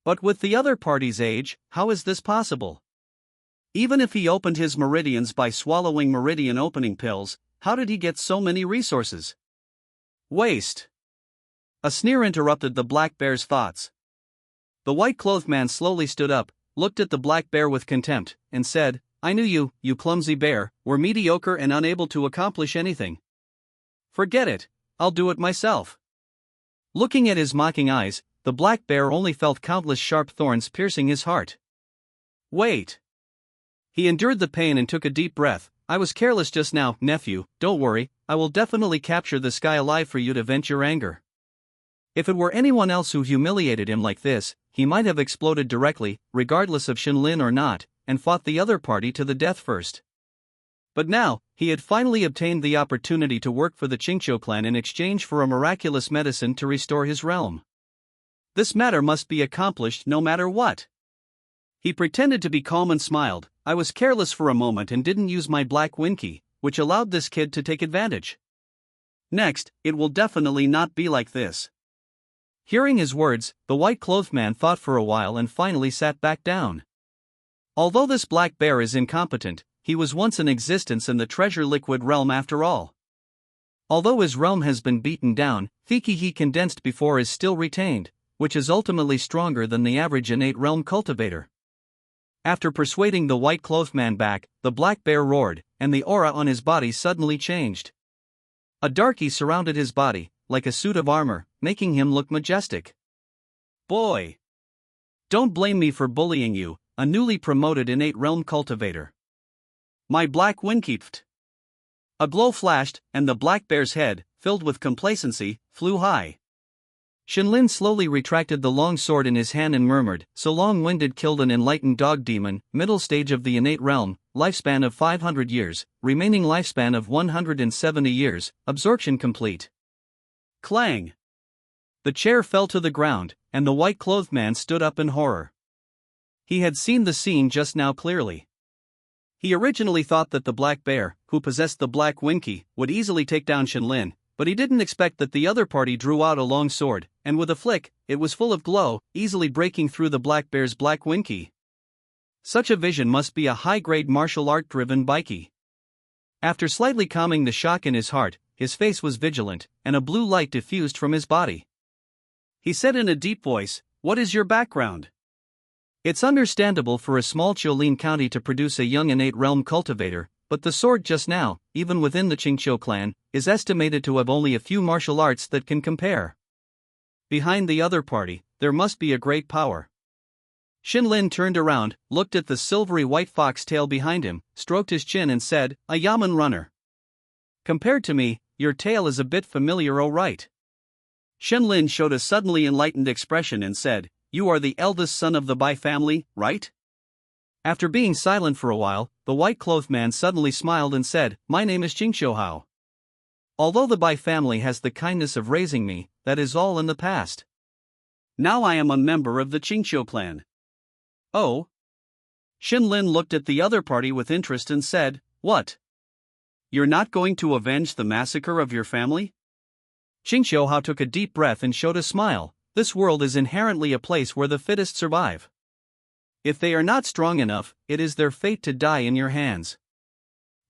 But with the other party's age, how is this possible? Even if he opened his meridians by swallowing meridian opening pills, how did he get so many resources? Waste. A sneer interrupted the black bear's thoughts. The white-clothed man slowly stood up, looked at the black bear with contempt, and said, "I knew you, you clumsy bear, were mediocre and unable to accomplish anything. Forget it, I'll do it myself." Looking at his mocking eyes, the black bear only felt countless sharp thorns piercing his heart. Wait. He endured the pain and took a deep breath. "I was careless just now, nephew, don't worry, I will definitely capture this guy alive for you to vent your anger." If it were anyone else who humiliated him like this, he might have exploded directly, regardless of Shenlin or not, and fought the other party to the death first. But now, he had finally obtained the opportunity to work for the Qingqiu clan in exchange for a miraculous medicine to restore his realm. This matter must be accomplished no matter what. He pretended to be calm and smiled. "I was careless for a moment and didn't use my black winky, which allowed this kid to take advantage. Next, it will definitely not be like this." Hearing his words, the white-clothed man thought for a while and finally sat back down. Although this black bear is incompetent, he was once in existence in the treasure liquid realm after all. Although his realm has been beaten down, Thiki he condensed before is still retained, which is ultimately stronger than the average innate realm cultivator. After persuading the white-clothed man back, the black bear roared, and the aura on his body suddenly changed. A darkie surrounded his body, like a suit of armor, making him look majestic. "Boy! Don't blame me for bullying you, a newly promoted innate realm cultivator. My black winkeeped." A glow flashed, and the black bear's head, filled with complacency, flew high. Shenlin slowly retracted the long sword in his hand and murmured, "So long-winded killed an enlightened dog demon, middle stage of the innate realm, lifespan of 500 years, remaining lifespan of 170 years, absorption complete." Clang! The chair fell to the ground, and the white-clothed man stood up in horror. He had seen the scene just now clearly. He originally thought that the black bear, who possessed the black winky, would easily take down Shenlin, but he didn't expect that the other party drew out a long sword, and with a flick, it was full of glow, easily breaking through the black bear's black winky. Such a vision must be a high-grade martial art-driven bikie. After slightly calming the shock in his heart, his face was vigilant, and a blue light diffused from his body. He said in a deep voice, "What is your background?" It's understandable for a small Qiulin county to produce a young innate realm cultivator, but the sword just now, even within the Qingqiu clan, is estimated to have only a few martial arts that can compare. Behind the other party, there must be a great power. Shenlin turned around, looked at the silvery white fox tail behind him, stroked his chin and said, "A yaman runner. Compared to me, your tail is a bit familiar, oh right." Shenlin showed a suddenly enlightened expression and said, "You are the eldest son of the Bai family, right?" After being silent for a while, the white-clothed man suddenly smiled and said, "My name is Qingqiu Hao. Although the Bai family has the kindness of raising me, that is all in the past. Now I am a member of the Qingqiu clan." "Oh? Lin looked at the other party with interest and said, "What? You're not going to avenge the massacre of your family?" Hao took a deep breath and showed a smile. This world is inherently a place where the fittest survive. If they are not strong enough, it is their fate to die in your hands.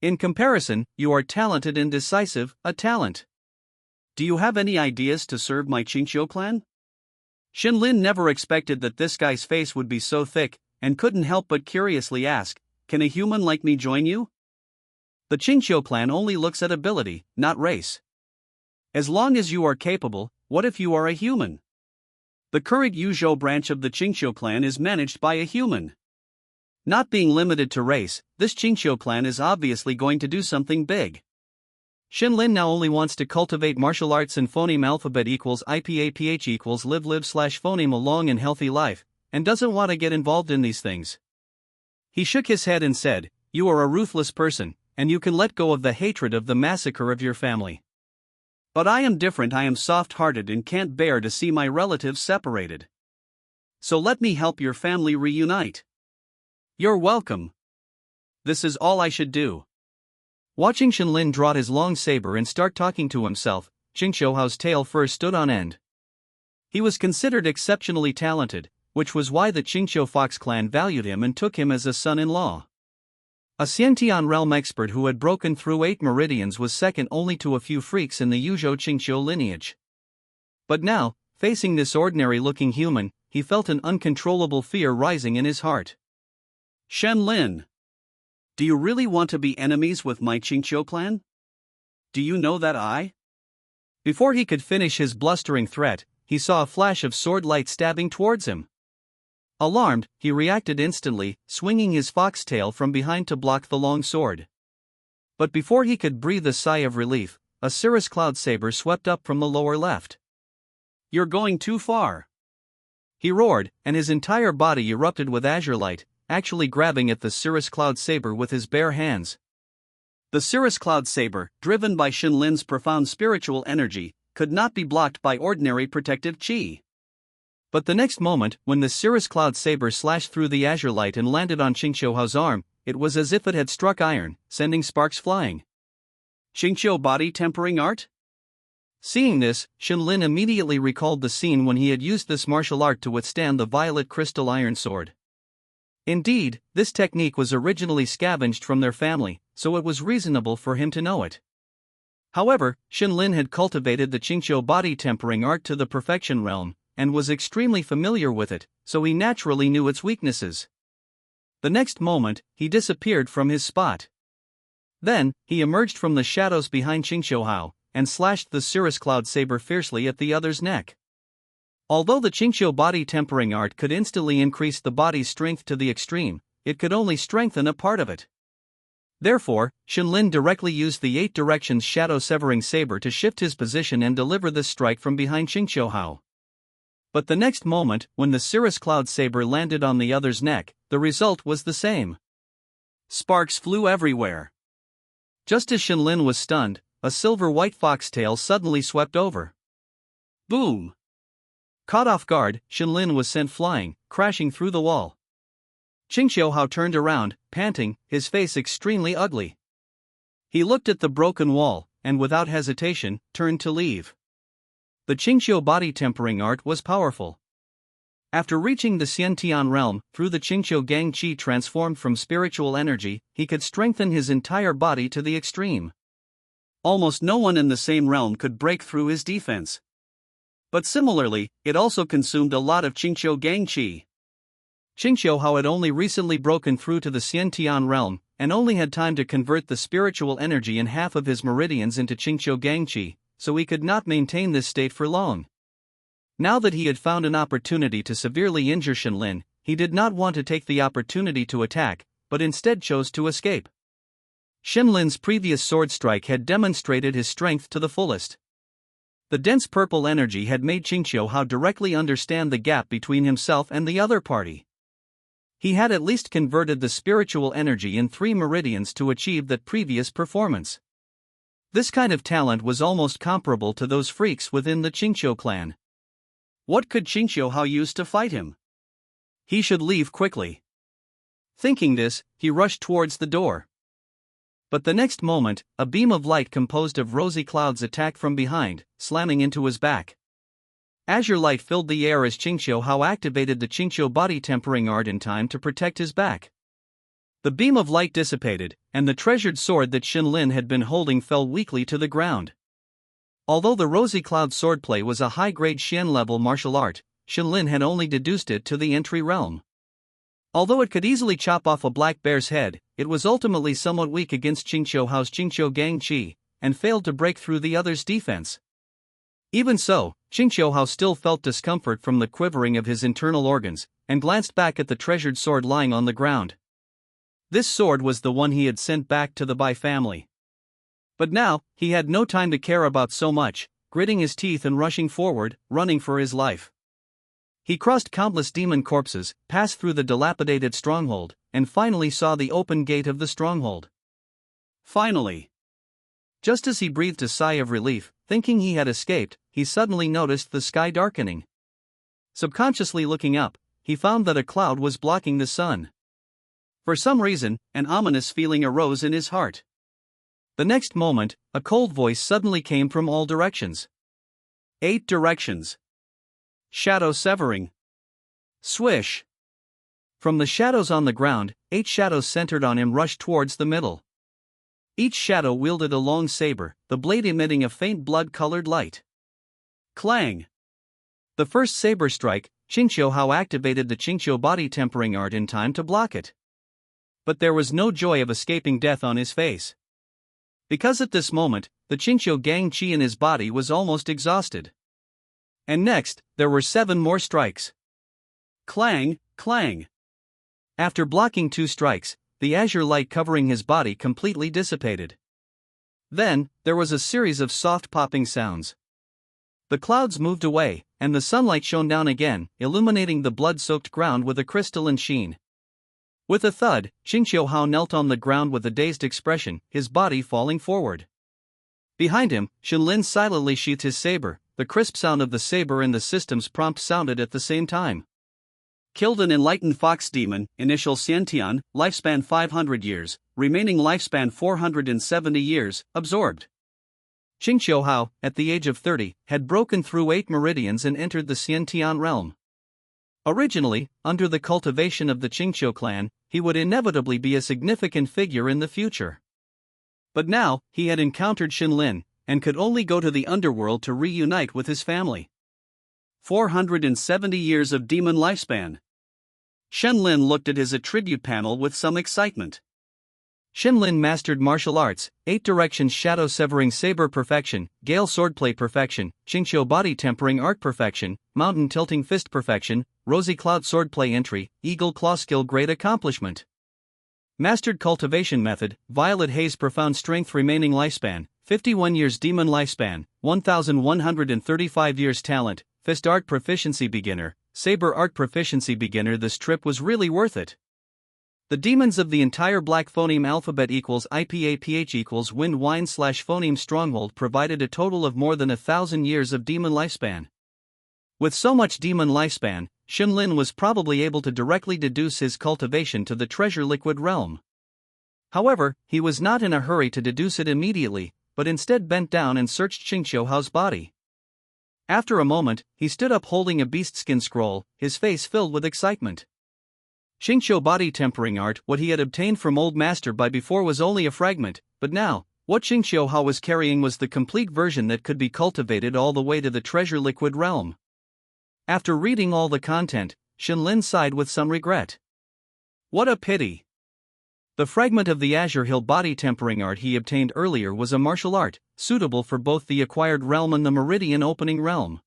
In comparison, you are talented and decisive, a talent. Do you have any ideas to serve my Qingqiu clan? Lin never expected that this guy's face would be so thick, and couldn't help but curiously ask, "Can a human like me join you?" The Qingqiu clan only looks at ability, not race. As long as you are capable, what if you are a human? The Kurig Yuzhou branch of the Qingqiu clan is managed by a human. Not being limited to race, this Qingqiu clan is obviously going to do something big. Lin now only wants to cultivate martial arts and phoneme alphabet equals IPAPH equals live/phoneme a long and healthy life, and doesn't want to get involved in these things. He shook his head and said, "You are a ruthless person, and you can let go of the hatred of the massacre of your family. But I am different. I am soft-hearted and can't bear to see my relatives separated. So let me help your family reunite." "You're welcome. This is all I should do." Watching Lin draw his long saber and start talking to himself, Hao's tail first stood on end. He was considered exceptionally talented, which was why the Qingqiu Fox clan valued him and took him as a son-in-law. A Xiantian realm expert who had broken through 8 meridians was second only to a few freaks in the Yuzhou Qingqiu lineage. But now, facing this ordinary-looking human, he felt an uncontrollable fear rising in his heart. "Lin, do you really want to be enemies with my Qingqiu clan? Do you know that I—" Before he could finish his blustering threat, he saw a flash of sword light stabbing towards him. Alarmed, he reacted instantly, swinging his foxtail from behind to block the long sword. But before he could breathe a sigh of relief, a cirrus cloud saber swept up from the lower left. "You're going too far!" he roared, and his entire body erupted with azure light, actually grabbing at the cirrus cloud saber with his bare hands. The cirrus cloud saber, driven by Lin's profound spiritual energy, could not be blocked by ordinary protective chi. But the next moment, when the cirrus cloud saber slashed through the azure light and landed on Hao's arm, it was as if it had struck iron, sending sparks flying. Qingqiu body tempering art? Seeing this, Lin immediately recalled the scene when he had used this martial art to withstand the violet crystal iron sword. Indeed, this technique was originally scavenged from their family, so it was reasonable for him to know it. However, Lin had cultivated the Qingqiu body tempering art to the perfection realm, and was extremely familiar with it, so he naturally knew its weaknesses. The next moment, he disappeared from his spot. Then, he emerged from the shadows behind Hao, and slashed the cirrus cloud saber fiercely at the other's neck. Although the Qingqiu body tempering art could instantly increase the body's strength to the extreme, it could only strengthen a part of it. Therefore, Lin directly used the 8 directions shadow-severing saber to shift his position and deliver this strike from behind Hao. But the next moment, when the cirrus cloud saber landed on the other's neck, the result was the same. Sparks flew everywhere. Just as Lin was stunned, a silver-white foxtail suddenly swept over. Boom! Caught off guard, Lin was sent flying, crashing through the wall. Hao turned around, panting, his face extremely ugly. He looked at the broken wall, and without hesitation, turned to leave. The Qingqiu body tempering art was powerful. After reaching the Xiantian realm, through the Qingqiu Gang Qi transformed from spiritual energy, he could strengthen his entire body to the extreme. Almost no one in the same realm could break through his defense. But similarly, it also consumed a lot of Qingqiu Gang Qi. Hao had only recently broken through to the Xiantian realm, and only had time to convert the spiritual energy in half of his meridians into Qingqiu Gang Qi, so he could not maintain this state for long. Now that he had found an opportunity to severely injure Lin, he did not want to take the opportunity to attack, but instead chose to escape. Lin's previous sword strike had demonstrated his strength to the fullest. The dense purple energy had made Hao directly understand the gap between himself and the other party. He had at least converted the spiritual energy in 3 meridians to achieve that previous performance. This kind of talent was almost comparable to those freaks within the Qingqiu clan. What could Hao use to fight him? He should leave quickly. Thinking this, he rushed towards the door. But the next moment, a beam of light composed of rosy clouds attacked from behind, slamming into his back. Azure light filled the air as Qingqiu Hao activated the Qingqiu body tempering art in time to protect his back. The beam of light dissipated, and the treasured sword that Xinlin had been holding fell weakly to the ground. Although the rosy cloud swordplay was a high-grade Xian-level martial art, Xinlin had only deduced it to the entry realm. Although it could easily chop off a black bear's head, it was ultimately somewhat weak against Qingqiu Hao's Qingqiu Gang Qi, and failed to break through the other's defense. Even so, Qingqiu Hao still felt discomfort from the quivering of his internal organs, and glanced back at the treasured sword lying on the ground. This sword was the one he had sent back to the Bai family. But now, he had no time to care about so much, gritting his teeth and rushing forward, running for his life. He crossed countless demon corpses, passed through the dilapidated stronghold, and finally saw the open gate of the stronghold. Finally! Just as he breathed a sigh of relief, thinking he had escaped, he suddenly noticed the sky darkening. Subconsciously looking up, he found that a cloud was blocking the sun. For some reason, an ominous feeling arose in his heart. The next moment, a cold voice suddenly came from all directions. 8 directions. Shadow severing. Swish. From the shadows on the ground, 8 shadows centered on him rushed towards the middle. Each shadow wielded a long saber, the blade emitting a faint blood-colored light. Clang! The first saber strike, Qingqiu Hao activated the Qingqiu body tempering art in time to block it. But there was no joy of escaping death on his face. Because at this moment, the Qingqiu Gang Qi in his body was almost exhausted. And next, there were 7 more strikes. Clang, clang. After blocking 2 strikes, the azure light covering his body completely dissipated. Then, there was a series of soft popping sounds. The clouds moved away, and the sunlight shone down again, illuminating the blood-soaked ground with a crystalline sheen. With a thud, Qingqiu Hao knelt on the ground with a dazed expression, his body falling forward. Behind him, Xinlin silently sheathed his saber. The crisp sound of the saber and the system's prompt sounded at the same time. Killed an enlightened fox demon, initial Xiantian, lifespan 500 years, remaining lifespan 470 years, absorbed. Qingqiu Hao, at the age of 30, had broken through 8 meridians and entered the Xiantian realm. Originally, under the cultivation of the Qingqiu clan, he would inevitably be a significant figure in the future. But now, he had encountered Xinlin, and could only go to the underworld to reunite with his family. 470 years of demon lifespan. Xinlin looked at his attribute panel with some excitement. Xinlin mastered martial arts, 8 directions shadow severing saber perfection, gale swordplay perfection, Qingqiu body tempering art perfection, mountain tilting fist perfection, rosy cloud swordplay entry, eagle claw skill great accomplishment. Mastered cultivation method, violet haze profound strength remaining lifespan, 51 years demon lifespan, 1135 years talent, fist art proficiency beginner, saber art proficiency beginner. This trip was really worth it. The demons of the entire black phoneme alphabet equals IPAPH equals wind wine / phoneme stronghold provided a total of more than 1,000 years of demon lifespan. With so much demon lifespan, Xinlin was probably able to directly deduce his cultivation to the treasure liquid realm. However, he was not in a hurry to deduce it immediately, but instead bent down and searched Qingqiu Hao's body. After a moment, he stood up holding a beastskin scroll, his face filled with excitement. Qingqiu body tempering art, what he had obtained from Old Master Bai before was only a fragment, but now, what Qingqiu Hao was carrying was the complete version that could be cultivated all the way to the treasure liquid realm. After reading all the content, Xinlin sighed with some regret. What a pity! The fragment of the Azure Hill body tempering art he obtained earlier was a martial art, suitable for both the acquired realm and the meridian opening realm.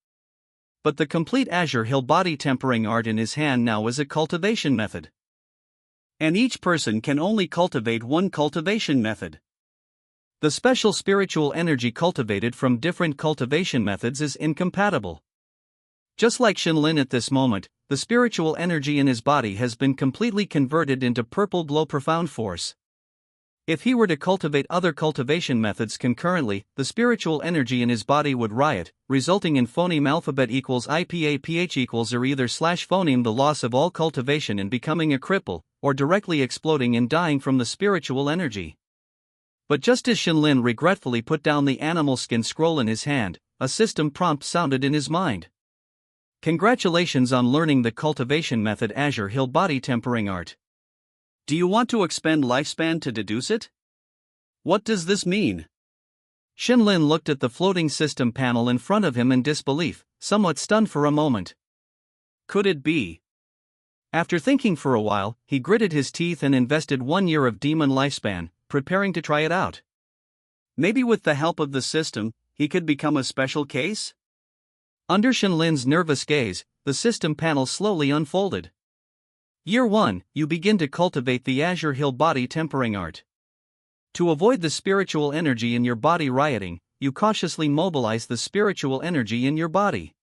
But the complete Azure Hill body tempering art in his hand now is a cultivation method. And each person can only cultivate one cultivation method. The special spiritual energy cultivated from different cultivation methods is incompatible. Just like Xinlin at this moment, the spiritual energy in his body has been completely converted into purple glow profound force. If he were to cultivate other cultivation methods concurrently, the spiritual energy in his body would riot, resulting in phoneme alphabet equals IPA PH equals or either slash phoneme the loss of all cultivation and becoming a cripple, or directly exploding and dying from the spiritual energy. But just as Shenlin regretfully put down the animal skin scroll in his hand, a system prompt sounded in his mind. Congratulations on learning the cultivation method Azure Hill Body Tempering Art. Do you want to expend lifespan to deduce it? What does this mean? Shenlin looked at the floating system panel in front of him in disbelief, somewhat stunned for a moment. Could it be? After thinking for a while, he gritted his teeth and invested 1 year of demon lifespan, preparing to try it out. Maybe with the help of the system, he could become a special case? Under Shenlin's nervous gaze, the system panel slowly unfolded. Year 1, you begin to cultivate the Azure Hill Body Tempering Art. To avoid the spiritual energy in your body rioting, you cautiously mobilize the spiritual energy in your body.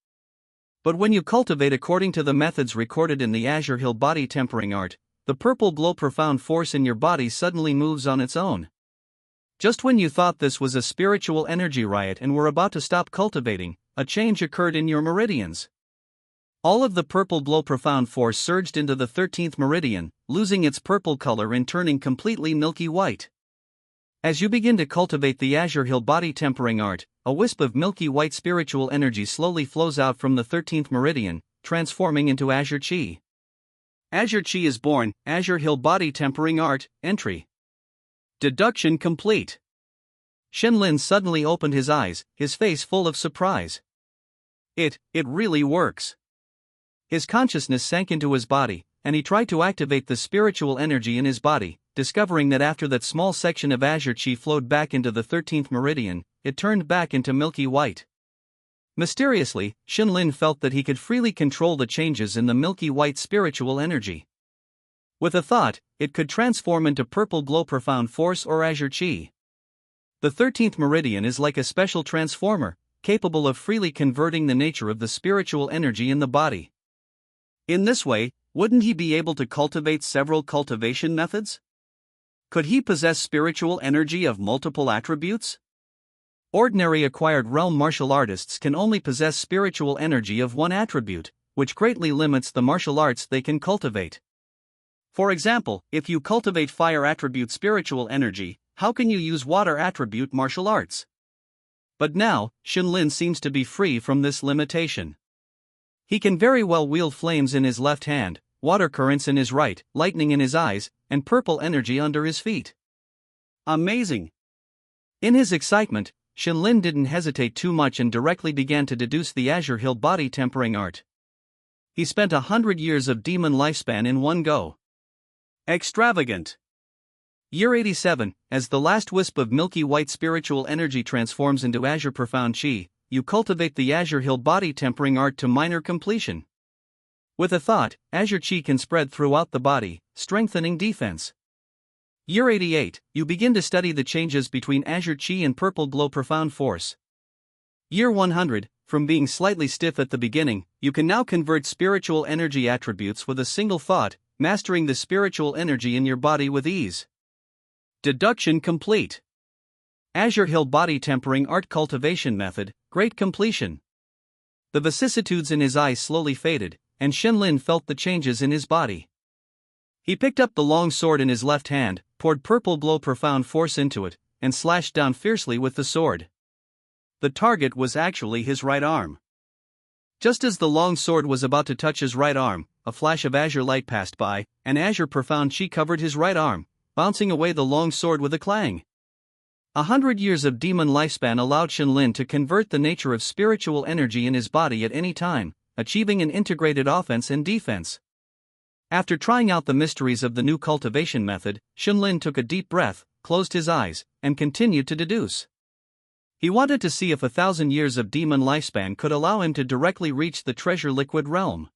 But when you cultivate according to the methods recorded in the Azure Hill Body Tempering Art, the purple glow profound force in your body suddenly moves on its own. Just when you thought this was a spiritual energy riot and were about to stop cultivating, a change occurred in your meridians. All of the purple glow profound force surged into the 13th meridian, losing its purple color and turning completely milky white. As you begin to cultivate the Azure Hill Body Tempering Art, a wisp of milky white spiritual energy slowly flows out from the 13th meridian, transforming into Azure Chi. Azure Chi is born, Azure Hill Body Tempering Art, entry. Deduction complete. Shenlin suddenly opened his eyes, his face full of surprise. It really works. His consciousness sank into his body, and he tried to activate the spiritual energy in his body, discovering that after that small section of Azure Chi flowed back into the 13th meridian, it turned back into milky white. Mysteriously, Shenlin felt that he could freely control the changes in the milky white spiritual energy. With a thought, it could transform into purple glow profound force or Azure Chi. The 13th meridian is like a special transformer, capable of freely converting the nature of the spiritual energy in the body. In this way, wouldn't he be able to cultivate several cultivation methods? Could he possess spiritual energy of multiple attributes? Ordinary acquired realm martial artists can only possess spiritual energy of one attribute, which greatly limits the martial arts they can cultivate. For example, if you cultivate fire attribute spiritual energy, how can you use water attribute martial arts? But now, Shenlin seems to be free from this limitation. He can very well wield flames in his left hand, water currents in his right, lightning in his eyes, and purple energy under his feet. Amazing! In his excitement, Shenlin didn't hesitate too much and directly began to deduce the Azure Hill Body Tempering Art. He spent 100 years of demon lifespan in one go. Extravagant! Year 87, as the last wisp of milky white spiritual energy transforms into Azure Profound Chi, you cultivate the Azure Hill Body Tempering Art to minor completion. With a thought, Azure Chi can spread throughout the body, strengthening defense. Year 88, you begin to study the changes between Azure Chi and Purple Glow Profound Force. Year 100, from being slightly stiff at the beginning, you can now convert spiritual energy attributes with a single thought, mastering the spiritual energy in your body with ease. Deduction complete. Azure Hill Body Tempering Art Cultivation Method, great completion. The vicissitudes in his eyes slowly faded, and Shenlin felt the changes in his body. He picked up the long sword in his left hand, poured purple glow profound force into it, and slashed down fiercely with the sword. The target was actually his right arm. Just as the long sword was about to touch his right arm, a flash of azure light passed by, and Azure Profound Chi covered his right arm, bouncing away the long sword with a clang. 100 years of demon lifespan allowed Shenlin to convert the nature of spiritual energy in his body at any time, achieving an integrated offense and defense. After trying out the mysteries of the new cultivation method, Shenlin took a deep breath, closed his eyes, and continued to deduce. He wanted to see if 1,000 years of demon lifespan could allow him to directly reach the treasure liquid realm.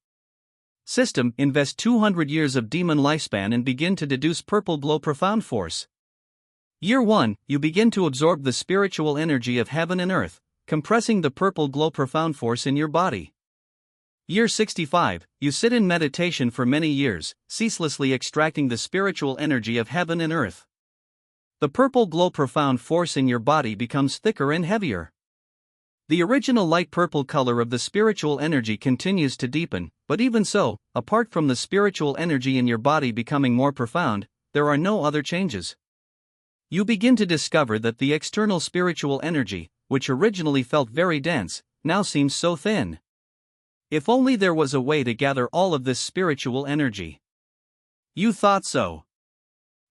System, invest 200 years of demon lifespan and begin to deduce purple glow profound force. Year 1, you begin to absorb the spiritual energy of heaven and earth, compressing the purple glow profound force in your body. Year 65, you sit in meditation for many years, ceaselessly extracting the spiritual energy of heaven and earth. The purple glow profound force in your body becomes thicker and heavier. The original light purple color of the spiritual energy continues to deepen, but even so, apart from the spiritual energy in your body becoming more profound, there are no other changes. You begin to discover that the external spiritual energy, which originally felt very dense, now seems so thin. If only there was a way to gather all of this spiritual energy. You thought so.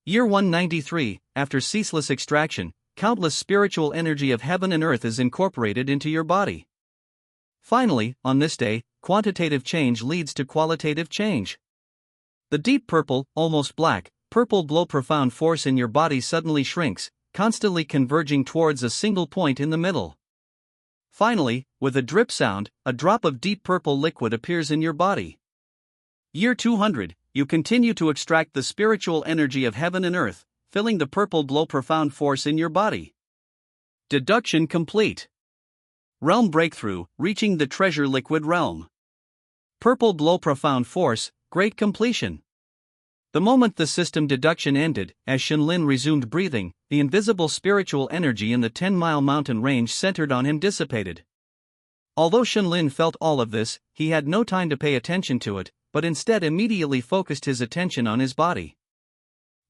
Year 193, after ceaseless extraction, countless spiritual energy of heaven and earth is incorporated into your body. Finally, on this day, quantitative change leads to qualitative change. The deep purple, almost black, purple glow profound force in your body suddenly shrinks, constantly converging towards a single point in the middle. Finally, with a drip sound, a drop of deep purple liquid appears in your body. Year 200, you continue to extract the spiritual energy of heaven and earth, filling the purple glow profound force in your body. Deduction complete. Realm breakthrough, reaching the treasure liquid realm. Purple glow profound force, great completion. The moment the system deduction ended, as Shenlin resumed breathing, the invisible spiritual energy in the 10-mile mountain range centered on him dissipated. Although Shenlin felt all of this, he had no time to pay attention to it, but instead immediately focused his attention on his body.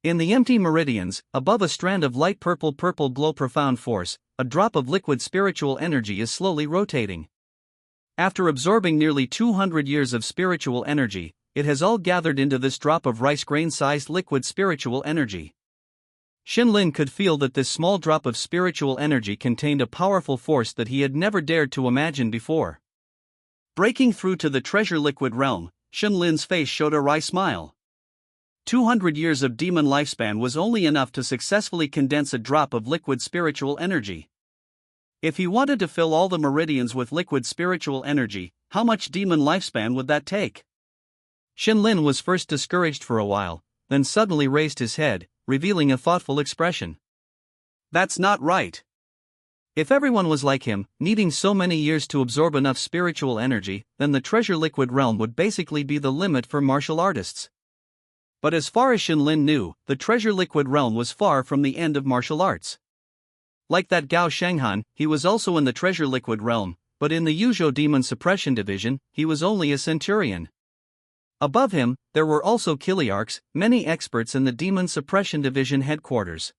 In the empty meridians, above a strand of light purple glow profound force, a drop of liquid spiritual energy is slowly rotating. After absorbing nearly 200 years of spiritual energy, it has all gathered into this drop of rice grain-sized liquid spiritual energy. Shenlin could feel that this small drop of spiritual energy contained a powerful force that he had never dared to imagine before. Breaking through to the treasure liquid realm, Shenlin's face showed a wry smile. 200 years of demon lifespan was only enough to successfully condense a drop of liquid spiritual energy. If he wanted to fill all the meridians with liquid spiritual energy, how much demon lifespan would that take? Shenlin was first discouraged for a while, then suddenly raised his head, revealing a thoughtful expression. That's not right. If everyone was like him, needing so many years to absorb enough spiritual energy, then the treasure liquid realm would basically be the limit for martial artists. But as far as Shenlin knew, the treasure liquid realm was far from the end of martial arts. Like that Gao Shenghan, he was also in the treasure liquid realm, but in the Yuzhou Demon Suppression Division, he was only a centurion. Above him, there were also Kiliarchs, many experts in the Demon Suppression Division headquarters.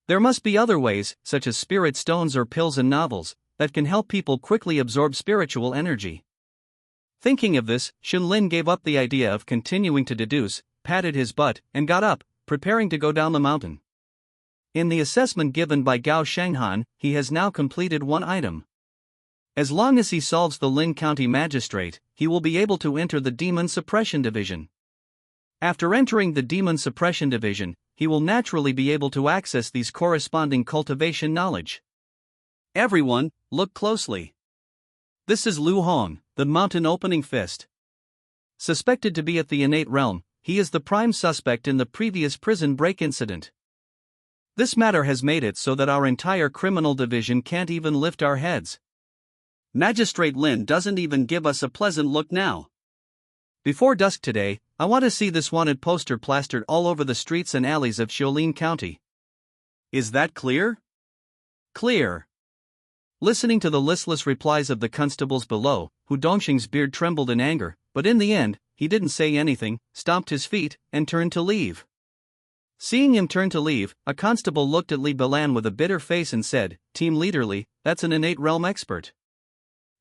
There must be other ways, such as spirit stones or pills and novels, that can help people quickly absorb spiritual energy. Thinking of this, Shenlin gave up the idea of continuing to deduce, patted his butt, and got up, preparing to go down the mountain. In the assessment given by Gao Shenghan, he has now completed one item. As long as he solves the Lin County Magistrate, he will be able to enter the Demon Suppression Division. After entering the Demon Suppression Division, he will naturally be able to access these corresponding cultivation knowledge. Everyone, look closely. This is Lu Hong, the Mountain Opening Fist. Suspected to be at the innate realm, he is the prime suspect in the previous prison break incident. This matter has made it so that our entire criminal division can't even lift our heads. Magistrate Lin doesn't even give us a pleasant look now. Before dusk today, I want to see this wanted poster plastered all over the streets and alleys of Xiaolin County. Is that clear? Clear. Listening to the listless replies of the constables below, Hu Dongxing's beard trembled in anger, but in the end, he didn't say anything, stomped his feet, and turned to leave. Seeing him turn to leave, a constable looked at Li Bilan with a bitter face and said, "Team Leader Li, that's an innate realm expert.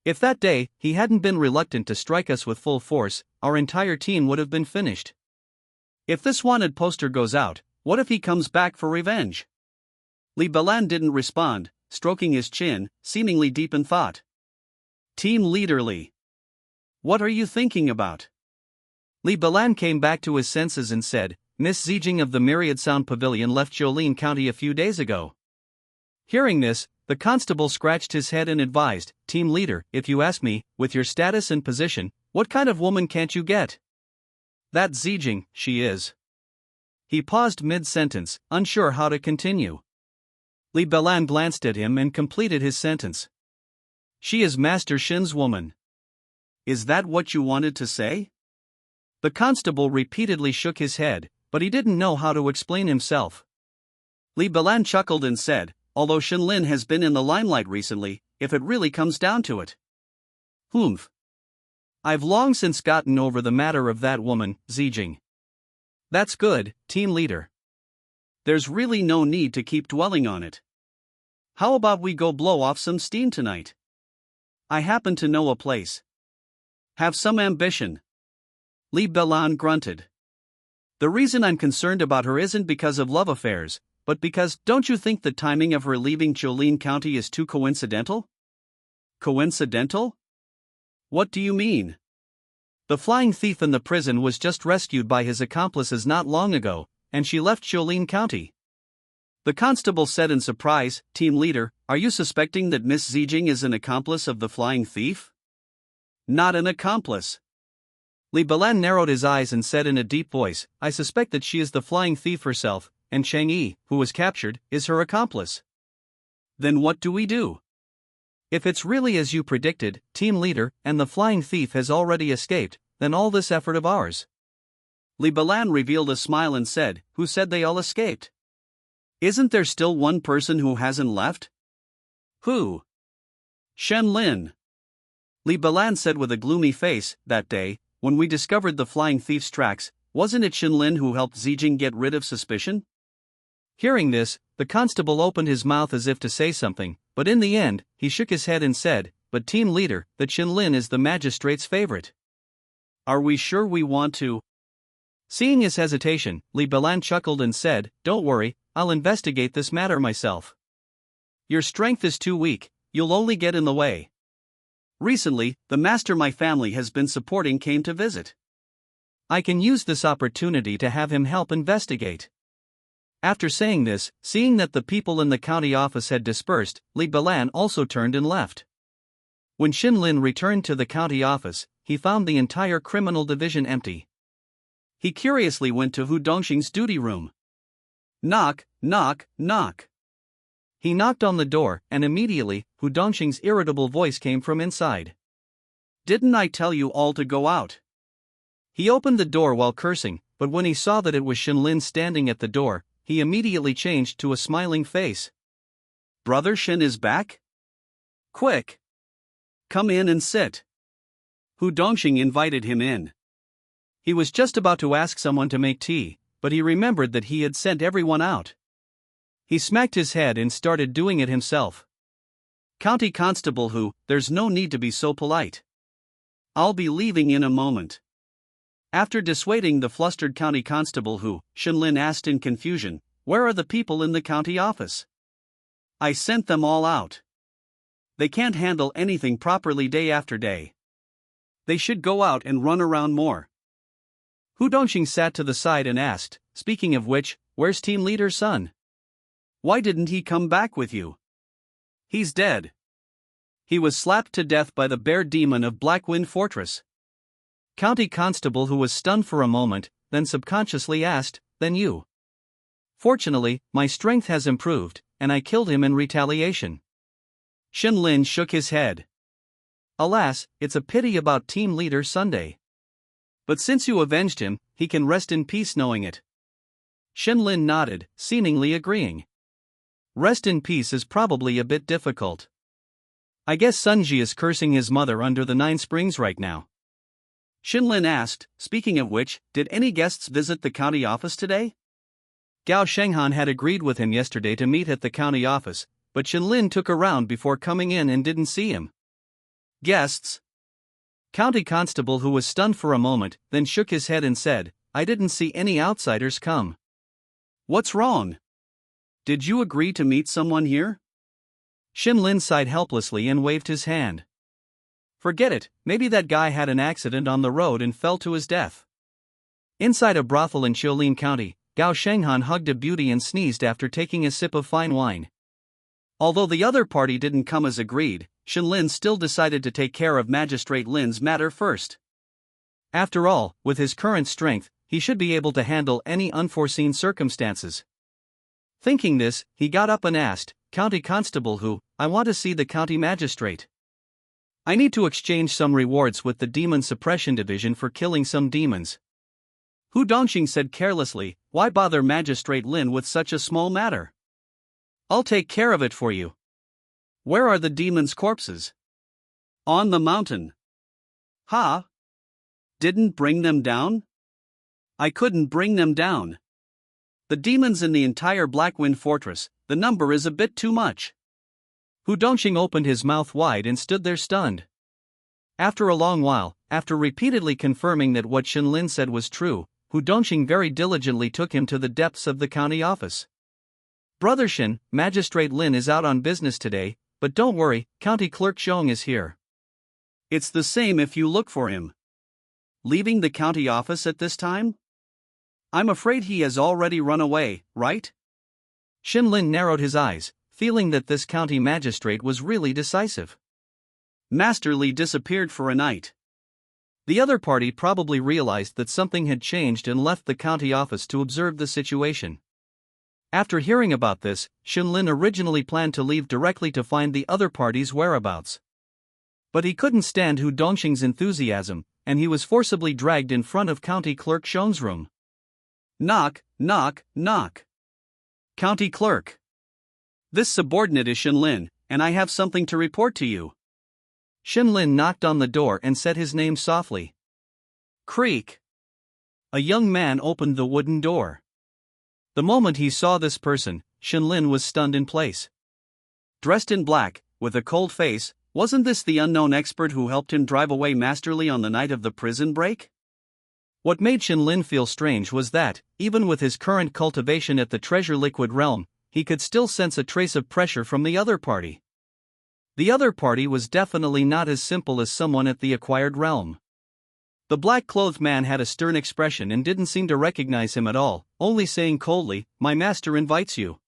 If that day, he hadn't been reluctant to strike us with full force, our entire team would have been finished. If this wanted poster goes out, what if he comes back for revenge?" Li Bilan didn't respond, stroking his chin, seemingly deep in thought. Team Leader Li. What are you thinking about? Li Bilan came back to his senses and said, "Miss Zijing of the Myriad Sound Pavilion left Xiaolin County a few days ago." Hearing this, the constable scratched his head and advised, "Team leader, if you ask me, with your status and position, what kind of woman can't you get?" "That Zijing, she is." He paused mid-sentence, unsure how to continue. Li Bilan glanced at him and completed his sentence. "She is Master Shin's woman." "Is that what you wanted to say?" The constable repeatedly shook his head, but he didn't know how to explain himself. Li Bilan chuckled and said, although Shenlin has been in the limelight recently, if it really comes down to it. Humph. I've long since gotten over the matter of that woman, Zijing. That's good, team leader. There's really no need to keep dwelling on it. How about we go blow off some steam tonight? I happen to know a place. Have some ambition. Li Bilan grunted. The reason I'm concerned about her isn't because of love affairs, but because, don't you think the timing of her leaving Jolene County is too coincidental? Coincidental? What do you mean? The flying thief in the prison was just rescued by his accomplices not long ago, and she left Jolene County. The constable said in surprise, Team leader, are you suspecting that Miss Zijing is an accomplice of the flying thief? Not an accomplice. Li Bilan narrowed his eyes and said in a deep voice, I suspect that she is the flying thief herself, and Chang Yi, who was captured, is her accomplice. Then what do we do? If it's really as you predicted, team leader, and the flying thief has already escaped, then all this effort of ours. Li Bilan revealed a smile and said, who said they all escaped? Isn't there still one person who hasn't left? Who? Shenlin. Li Bilan said with a gloomy face, that day, when we discovered the flying thief's tracks, wasn't it Shenlin who helped Zijing get rid of suspicion? Hearing this, the constable opened his mouth as if to say something, but in the end, he shook his head and said, but team leader, that Shenlin is the magistrate's favorite. Are we sure we want to? Seeing his hesitation, Li Bilan chuckled and said, don't worry, I'll investigate this matter myself. Your strength is too weak, you'll only get in the way. Recently, the master my family has been supporting came to visit. I can use this opportunity to have him help investigate. After saying this, seeing that the people in the county office had dispersed, Li Bilan also turned and left. When Shenlin returned to the county office, he found the entire criminal division empty. He curiously went to Hu Dongxing's duty room. Knock, knock, knock. He knocked on the door, and immediately, Hu Dongxing's irritable voice came from inside. Didn't I tell you all to go out? He opened the door while cursing, but when he saw that it was Shenlin standing at the door, he immediately changed to a smiling face. Brother Shen is back? Quick! Come in and sit. Hu Dongxing invited him in. He was just about to ask someone to make tea, but he remembered that he had sent everyone out. He smacked his head and started doing it himself. County Constable Hu, there's no need to be so polite. I'll be leaving in a moment. After dissuading the flustered county constable Hu, Shenlin asked in confusion, where are the people in the county office? I sent them all out. They can't handle anything properly day after day. They should go out and run around more. Hu Dongxing sat to the side and asked, speaking of which, where's team leader's son? Why didn't he come back with you? He's dead. He was slapped to death by the bear demon of Blackwind Fortress. County Constable Hu was stunned for a moment, then subconsciously asked, then you? Fortunately, my strength has improved, and I killed him in retaliation. Shenlin shook his head. Alas, it's a pity about team leader Sunday. But since you avenged him, he can rest in peace knowing it. Shenlin nodded, seemingly agreeing. Rest in peace is probably a bit difficult. I guess Sunji is cursing his mother under the 9 springs right now. Shenlin asked, speaking of which, did any guests visit the county office today? Gao Shenghan had agreed with him yesterday to meet at the county office, but Shenlin took a round before coming in and didn't see him. Guests? County Constable Hu was stunned for a moment, then shook his head and said, I didn't see any outsiders come. What's wrong? Did you agree to meet someone here? Shenlin sighed helplessly and waved his hand. Forget it, maybe that guy had an accident on the road and fell to his death. Inside a brothel in Jolene County, Gao Shenghan hugged a beauty and sneezed after taking a sip of fine wine. Although the other party didn't come as agreed, Shenlin still decided to take care of Magistrate Lin's matter first. After all, with his current strength, he should be able to handle any unforeseen circumstances. Thinking this, he got up and asked, County Constable Hu, I want to see the county magistrate. I need to exchange some rewards with the Demon Suppression Division for killing some demons. Hu Dongxing said carelessly, why bother Magistrate Lin with such a small matter? I'll take care of it for you. Where are the demons' corpses? On the mountain. Ha! Didn't bring them down? I couldn't bring them down. The demons in the entire Blackwind Fortress, the number is a bit too much. Hu Dongxing opened his mouth wide and stood there stunned. After a long while, after repeatedly confirming that what Shenlin said was true, Hu Dongxing very diligently took him to the depths of the county office. Brother Shen, Magistrate Lin is out on business today, but don't worry, County Clerk Zhong is here. It's the same if you look for him. Leaving the county office at this time? I'm afraid he has already run away, right? Shenlin narrowed his eyes, feeling that this county magistrate was really decisive. Master Li disappeared for a night. The other party probably realized that something had changed and left the county office to observe the situation. After hearing about this, Shenlin originally planned to leave directly to find the other party's whereabouts. But he couldn't stand Hu Dongxing's enthusiasm, and he was forcibly dragged in front of County Clerk Zhong's room. Knock, knock, knock. County Clerk. This subordinate is Shenlin, and I have something to report to you. Shenlin knocked on the door and said his name softly. Creak. A young man opened the wooden door. The moment he saw this person, Shenlin was stunned in place. Dressed in black, with a cold face, wasn't this the unknown expert who helped him drive away Master Li on the night of the prison break? What made Shenlin feel strange was that, even with his current cultivation at the Treasure Liquid Realm, he could still sense a trace of pressure from the other party. The other party was definitely not as simple as someone at the acquired realm. The black-clothed man had a stern expression and didn't seem to recognize him at all, only saying coldly, "My master invites you."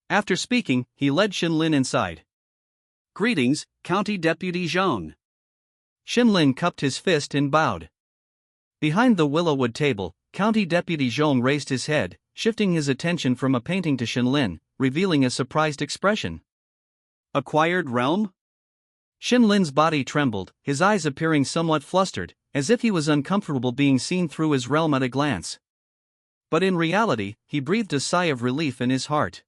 After speaking, he led Shenlin inside. Greetings, County Deputy Zhong. Shenlin cupped his fist and bowed. Behind the willowwood table, County Deputy Zhong raised his head, shifting his attention from a painting to Shenlin, revealing a surprised expression. Acquired realm? Shenlin's body trembled, his eyes appearing somewhat flustered, as if he was uncomfortable being seen through his realm at a glance. But in reality, he breathed a sigh of relief in his heart.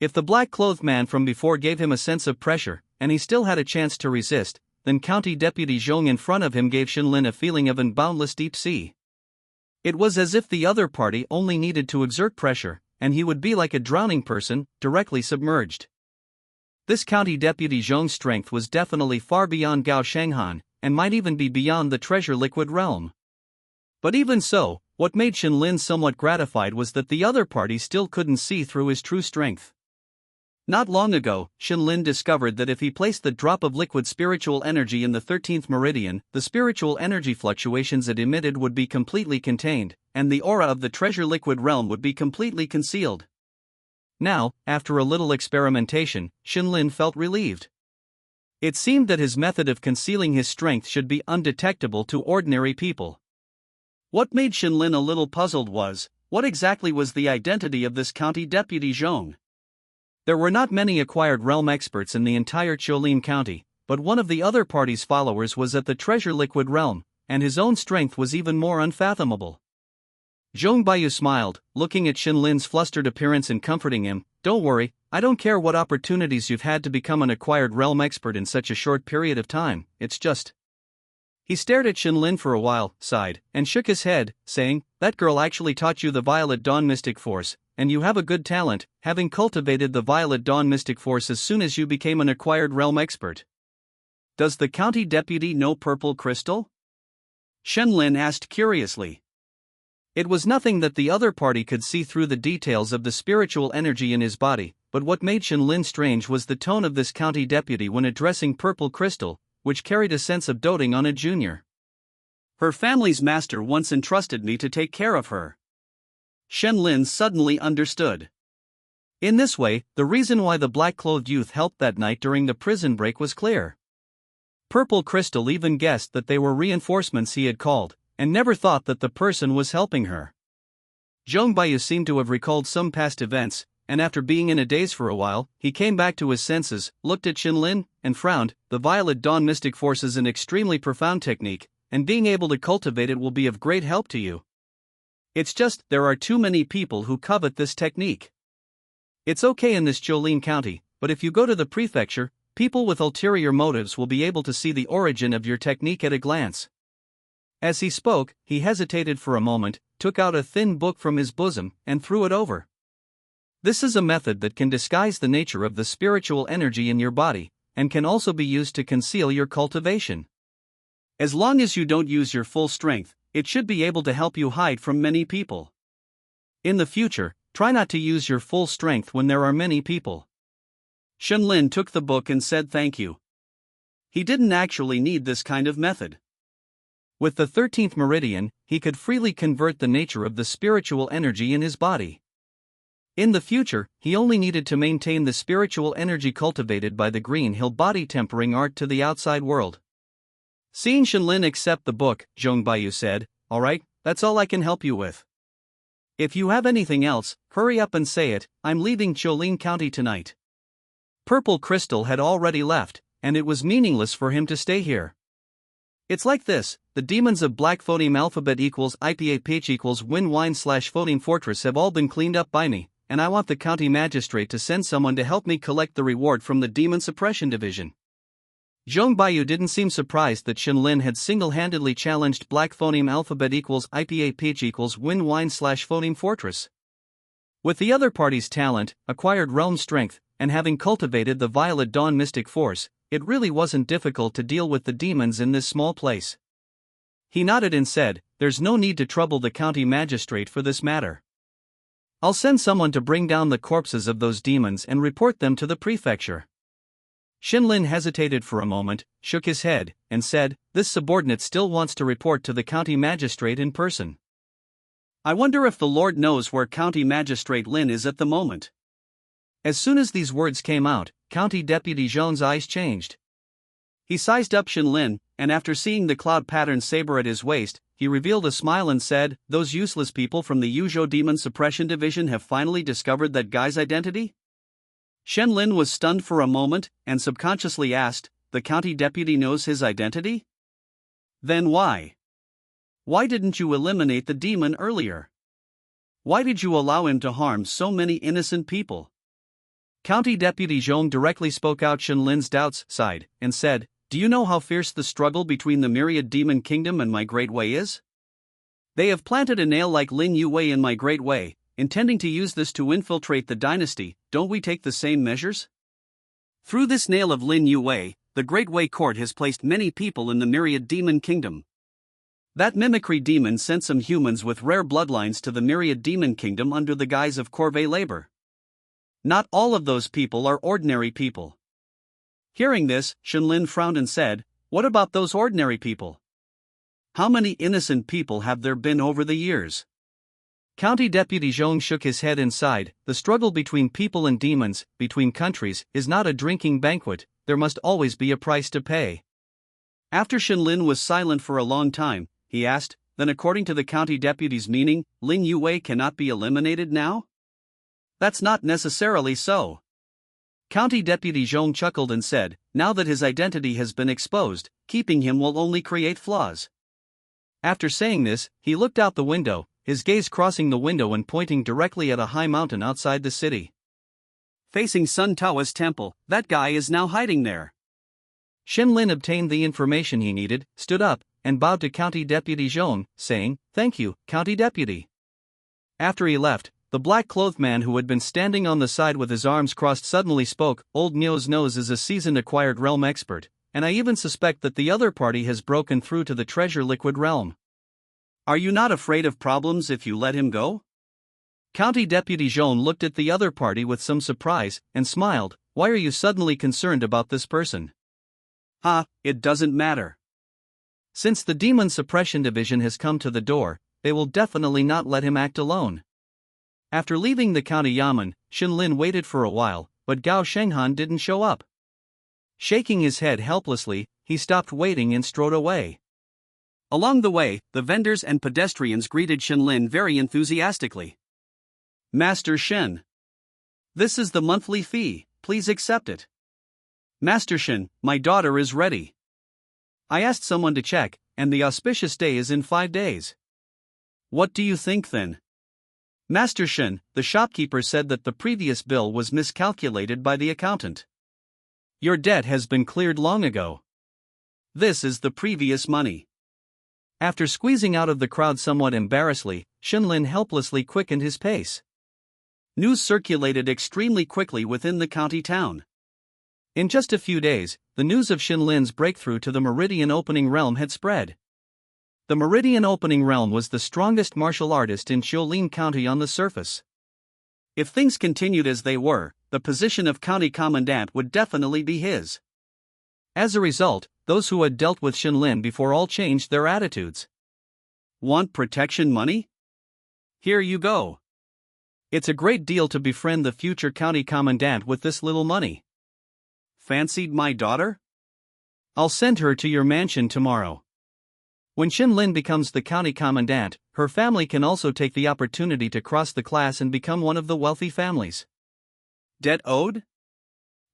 If the black-clothed man from before gave him a sense of pressure, and he still had a chance to resist, then County Deputy Zhong in front of him gave Shenlin a feeling of an boundless deep sea. It was as if the other party only needed to exert pressure, and he would be like a drowning person, directly submerged. This County Deputy Zhong's strength was definitely far beyond Gao Shanghan, and might even be beyond the Treasure Liquid Realm. But even so, what made Shenlin somewhat gratified was that the other party still couldn't see through his true strength. Not long ago, Shenlin discovered that if he placed the drop of liquid spiritual energy in the 13th meridian, the spiritual energy fluctuations it emitted would be completely contained, and the aura of the Treasure Liquid Realm would be completely concealed. Now, after a little experimentation, Shenlin felt relieved. It seemed that his method of concealing his strength should be undetectable to ordinary people. What made Shenlin a little puzzled was, what exactly was the identity of this County Deputy Zhong? There were not many acquired realm experts in the entire Qiulin County, but one of the other party's followers was at the Treasure Liquid Realm, and his own strength was even more unfathomable. Zhong Baiyu smiled, looking at Shenlin's flustered appearance and comforting him. "Don't worry, I don't care what opportunities you've had to become an acquired realm expert in such a short period of time, it's just..." He stared at Shenlin for a while, sighed, and shook his head, saying, "That girl actually taught you the Violet Dawn Mystic Force, and you have a good talent, having cultivated the Violet Dawn Mystic Force as soon as you became an acquired realm expert." "Does the county deputy know Purple Crystal?" Shenlin asked curiously. It was nothing that the other party could see through the details of the spiritual energy in his body, but what made Shenlin strange was the tone of this county deputy when addressing Purple Crystal, which carried a sense of doting on a junior. "Her family's master once entrusted me to take care of her." Shenlin suddenly understood. In this way, the reason why the black-clothed youth helped that night during the prison break was clear. Purple Crystal even guessed that they were reinforcements he had called, and never thought that the person was helping her. Zhong Baiyu seemed to have recalled some past events, and after being in a daze for a while, he came back to his senses, looked at Shenlin, and frowned. "The Violet Dawn Mystic Force is an extremely profound technique, and being able to cultivate it will be of great help to you. It's just, there are too many people who covet this technique. It's okay in this Jolene County, but if you go to the prefecture, people with ulterior motives will be able to see the origin of your technique at a glance. As he spoke, he hesitated for a moment, took out a thin book from his bosom, and threw it over. This is a method that can disguise the nature of the spiritual energy in your body, and can also be used to conceal your cultivation. As long as you don't use your full strength, it should be able to help you hide from many people. In the future, try not to use your full strength when there are many people. Shenlin took the book and said thank you. He didn't actually need this kind of method. With the 13th meridian, he could freely convert the nature of the spiritual energy in his body. In the future, he only needed to maintain the spiritual energy cultivated by the Green Hill body tempering art to the outside world. Seeing Shenlin accept the book, Zhong Baiyu said, "Alright, that's all I can help you with. If you have anything else, hurry up and say it. I'm leaving Jolene County tonight." Purple Crystal had already left, and it was meaningless for him to stay here. It's like this: the demons of Black Phoneme Alphabet equals IPAPH equals Win Wine / Phoneme Fortress have all been cleaned up by me, and I want the county magistrate to send someone to help me collect the reward from the Demon Suppression Division. Zhong Baiyu didn't seem surprised that Shenlin had single-handedly challenged Black Phoneme Alphabet equals IPAPH equals Win Wine / Phoneme Fortress. With the other party's talent, acquired realm strength, and having cultivated the Violet Dawn mystic force, it really wasn't difficult to deal with the demons in this small place. He nodded and said, "There's no need to trouble the county magistrate for this matter. I'll send someone to bring down the corpses of those demons and report them to the prefecture." Shenlin hesitated for a moment, shook his head, and said, "This subordinate still wants to report to the county magistrate in person. I wonder if the Lord knows where County Magistrate Lin is at the moment." As soon as these words came out, County Deputy Zhong's eyes changed. He sized up Shenlin, and after seeing the cloud pattern saber at his waist, he revealed a smile and said, "Those useless people from the Yuzhou Demon Suppression Division have finally discovered that guy's identity?" Shenlin was stunned for a moment, and subconsciously asked, "The county deputy knows his identity? Then why? Why didn't you eliminate the demon earlier? Why did you allow him to harm so many innocent people?" County Deputy Zhong directly spoke out Shenlin's doubts, sighed, and said, "Do you know how fierce the struggle between the Myriad Demon Kingdom and my Great Way is? They have planted a nail like Lin Yuwei in my Great Way, intending to use this to infiltrate the dynasty. Don't we take the same measures? Through this nail of Lin Yuwei, the Great Way Court has placed many people in the Myriad Demon Kingdom. That mimicry demon sent some humans with rare bloodlines to the Myriad Demon Kingdom under the guise of corvée labor. Not all of those people are ordinary people." Hearing this, Shenlin frowned and said, "What about those ordinary people? How many innocent people have there been over the years?" County Deputy Zhong shook his head and sighed. "The struggle between people and demons, between countries, is not a drinking banquet. There must always be a price to pay." After Shenlin was silent for a long time, he asked, "Then according to the county deputy's meaning, Lin Yuwei cannot be eliminated now?" "That's not necessarily so." County Deputy Zhong chuckled and said, "Now that his identity has been exposed, keeping him will only create flaws." After saying this, he looked out the window, his gaze crossing the window and pointing directly at a high mountain outside the city. "Facing Sun Tao's temple, that guy is now hiding there." Shenlin obtained the information he needed, stood up, and bowed to County Deputy Zhong, saying, "Thank you, County Deputy." After he left, the black-clothed man who had been standing on the side with his arms crossed suddenly spoke. "Old Nyo's nose is a seasoned acquired realm expert, and I even suspect that the other party has broken through to the treasure liquid realm. Are you not afraid of problems if you let him go?" County Deputy Zhong looked at the other party with some surprise, and smiled. "Why are you suddenly concerned about this person?" It doesn't matter. Since the Demon Suppression Division has come to the door, they will definitely not let him act alone." After leaving the county yamen, Shenlin waited for a while, but Gao Shenghan didn't show up. Shaking his head helplessly, he stopped waiting and strode away. Along the way, the vendors and pedestrians greeted Shenlin very enthusiastically. "Master Shen. This is the monthly fee, please accept it." "Master Shen, my daughter is ready. I asked someone to check, and the auspicious day is in 5 days. What do you think then?" Master Shin, the shopkeeper said that the previous bill was miscalculated by the accountant. Your debt has been cleared long ago. This is the previous money. After squeezing out of the crowd somewhat embarrassedly, Shinlin helplessly quickened his pace. News circulated extremely quickly within the county town. In just a few days, the news of Shinlin's breakthrough to the Meridian Opening Realm had spread. The Meridian Opening Realm was the strongest martial artist in Xiaolin County on the surface. If things continued as they were, the position of county commandant would definitely be his. As a result, those who had dealt with Shinlin before all changed their attitudes. Want protection money? Here you go. It's a great deal to befriend the future county commandant with this little money. Fancied my daughter? I'll send her to your mansion tomorrow. When Shinlin becomes the county commandant, her family can also take the opportunity to cross the class and become one of the wealthy families. Debt owed?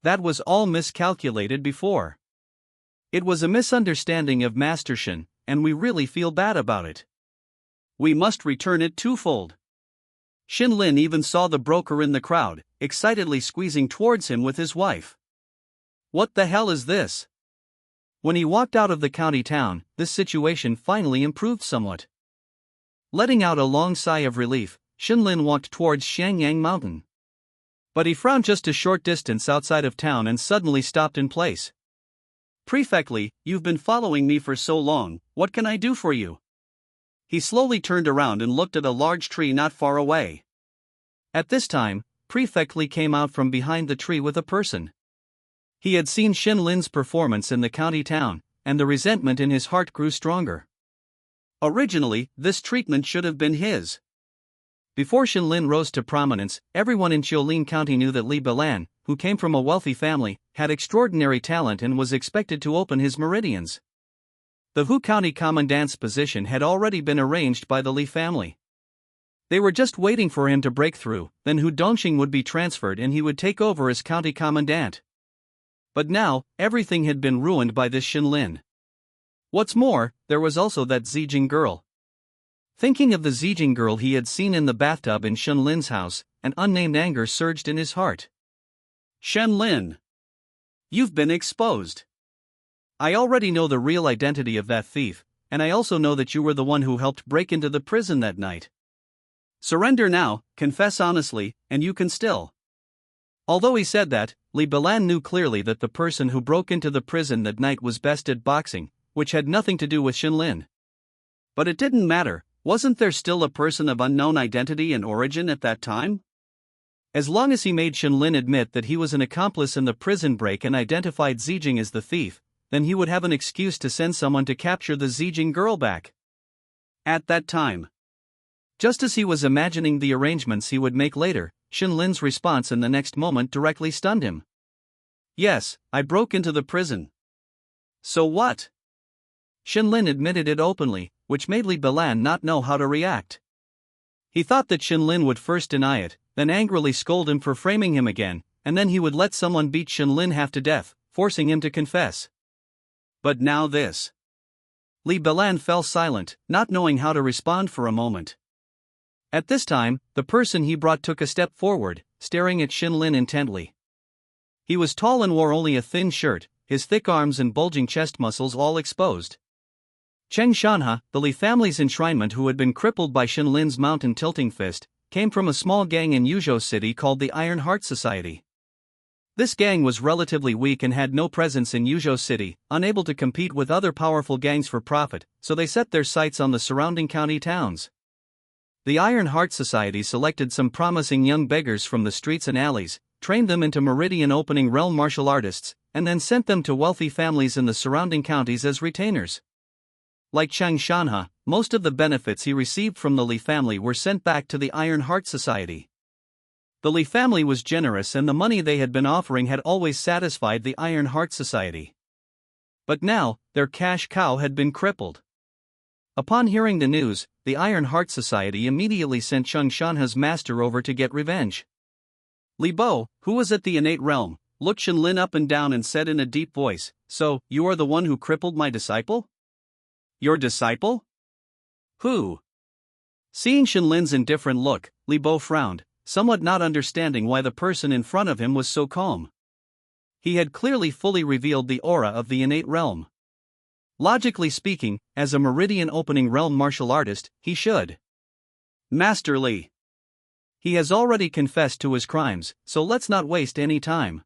That was all miscalculated before. It was a misunderstanding of Master Shin, and we really feel bad about it. We must return it twofold. Shinlin even saw the broker in the crowd, excitedly squeezing towards him with his wife. What the hell is this? When he walked out of the county town, this situation finally improved somewhat. Letting out a long sigh of relief, Shinlin walked towards Xiangyang Mountain. But he frowned just a short distance outside of town and suddenly stopped in place. Prefect Li, you've been following me for so long, what can I do for you? He slowly turned around and looked at a large tree not far away. At this time, Prefect Li came out from behind the tree with a person. He had seen Shinlin's performance in the county town, and the resentment in his heart grew stronger. Originally, this treatment should have been his. Before Shinlin rose to prominence, everyone in Xiaolin County knew that Li Bilan, who came from a wealthy family, had extraordinary talent and was expected to open his meridians. The Hu County Commandant's position had already been arranged by the Li family. They were just waiting for him to break through, then Hu Dongxing would be transferred and he would take over as County Commandant. But now, everything had been ruined by this Shinlin. What's more, there was also that Zijing girl. Thinking of the Zijing girl he had seen in the bathtub in Shinlin's house, an unnamed anger surged in his heart. Shinlin! You've been exposed. I already know the real identity of that thief, and I also know that you were the one who helped break into the prison that night. Surrender now, confess honestly, and you can still. Although he said that, Li Bilan knew clearly that the person who broke into the prison that night was best at boxing, which had nothing to do with Shinlin. But it didn't matter, wasn't there still a person of unknown identity and origin at that time? As long as he made Shinlin admit that he was an accomplice in the prison break and identified Zijing as the thief, then he would have an excuse to send someone to capture the Zijing girl back. At that time. Just as he was imagining the arrangements he would make later, Shinlin's response in the next moment directly stunned him. Yes, I broke into the prison. So what? Shinlin admitted it openly, which made Li Bilan not know how to react. He thought that Shinlin would first deny it, then angrily scold him for framing him again, and then he would let someone beat Shinlin half to death, forcing him to confess. But now this. Li Bilan fell silent, not knowing how to respond for a moment. At this time, the person he brought took a step forward, staring at Shinlin intently. He was tall and wore only a thin shirt, his thick arms and bulging chest muscles all exposed. Cheng Shanha, the Li family's enshrinement who had been crippled by Shinlin's mountain tilting fist, came from a small gang in Yuzhou City called the Iron Heart Society. This gang was relatively weak and had no presence in Yuzhou City, unable to compete with other powerful gangs for profit, so they set their sights on the surrounding county towns. The Iron Heart Society selected some promising young beggars from the streets and alleys, trained them into Meridian Opening Realm martial artists, and then sent them to wealthy families in the surrounding counties as retainers. Like Cheng Shanha, most of the benefits he received from the Li family were sent back to the Iron Heart Society. The Li family was generous and the money they had been offering had always satisfied the Iron Heart Society. But now, their cash cow had been crippled. Upon hearing the news, the Iron Heart Society immediately sent Cheng Shanha's master over to get revenge. Li Bo, who was at the innate realm, looked Shinlin up and down and said in a deep voice, "So, you are the one who crippled my disciple?" "Your disciple? Who?" Seeing Shenlin's indifferent look, Li Bo frowned, somewhat not understanding why the person in front of him was so calm. He had clearly fully revealed the aura of the innate realm. Logically speaking, as a meridian opening realm martial artist, he should. Master Li. He has already confessed to his crimes, so let's not waste any time.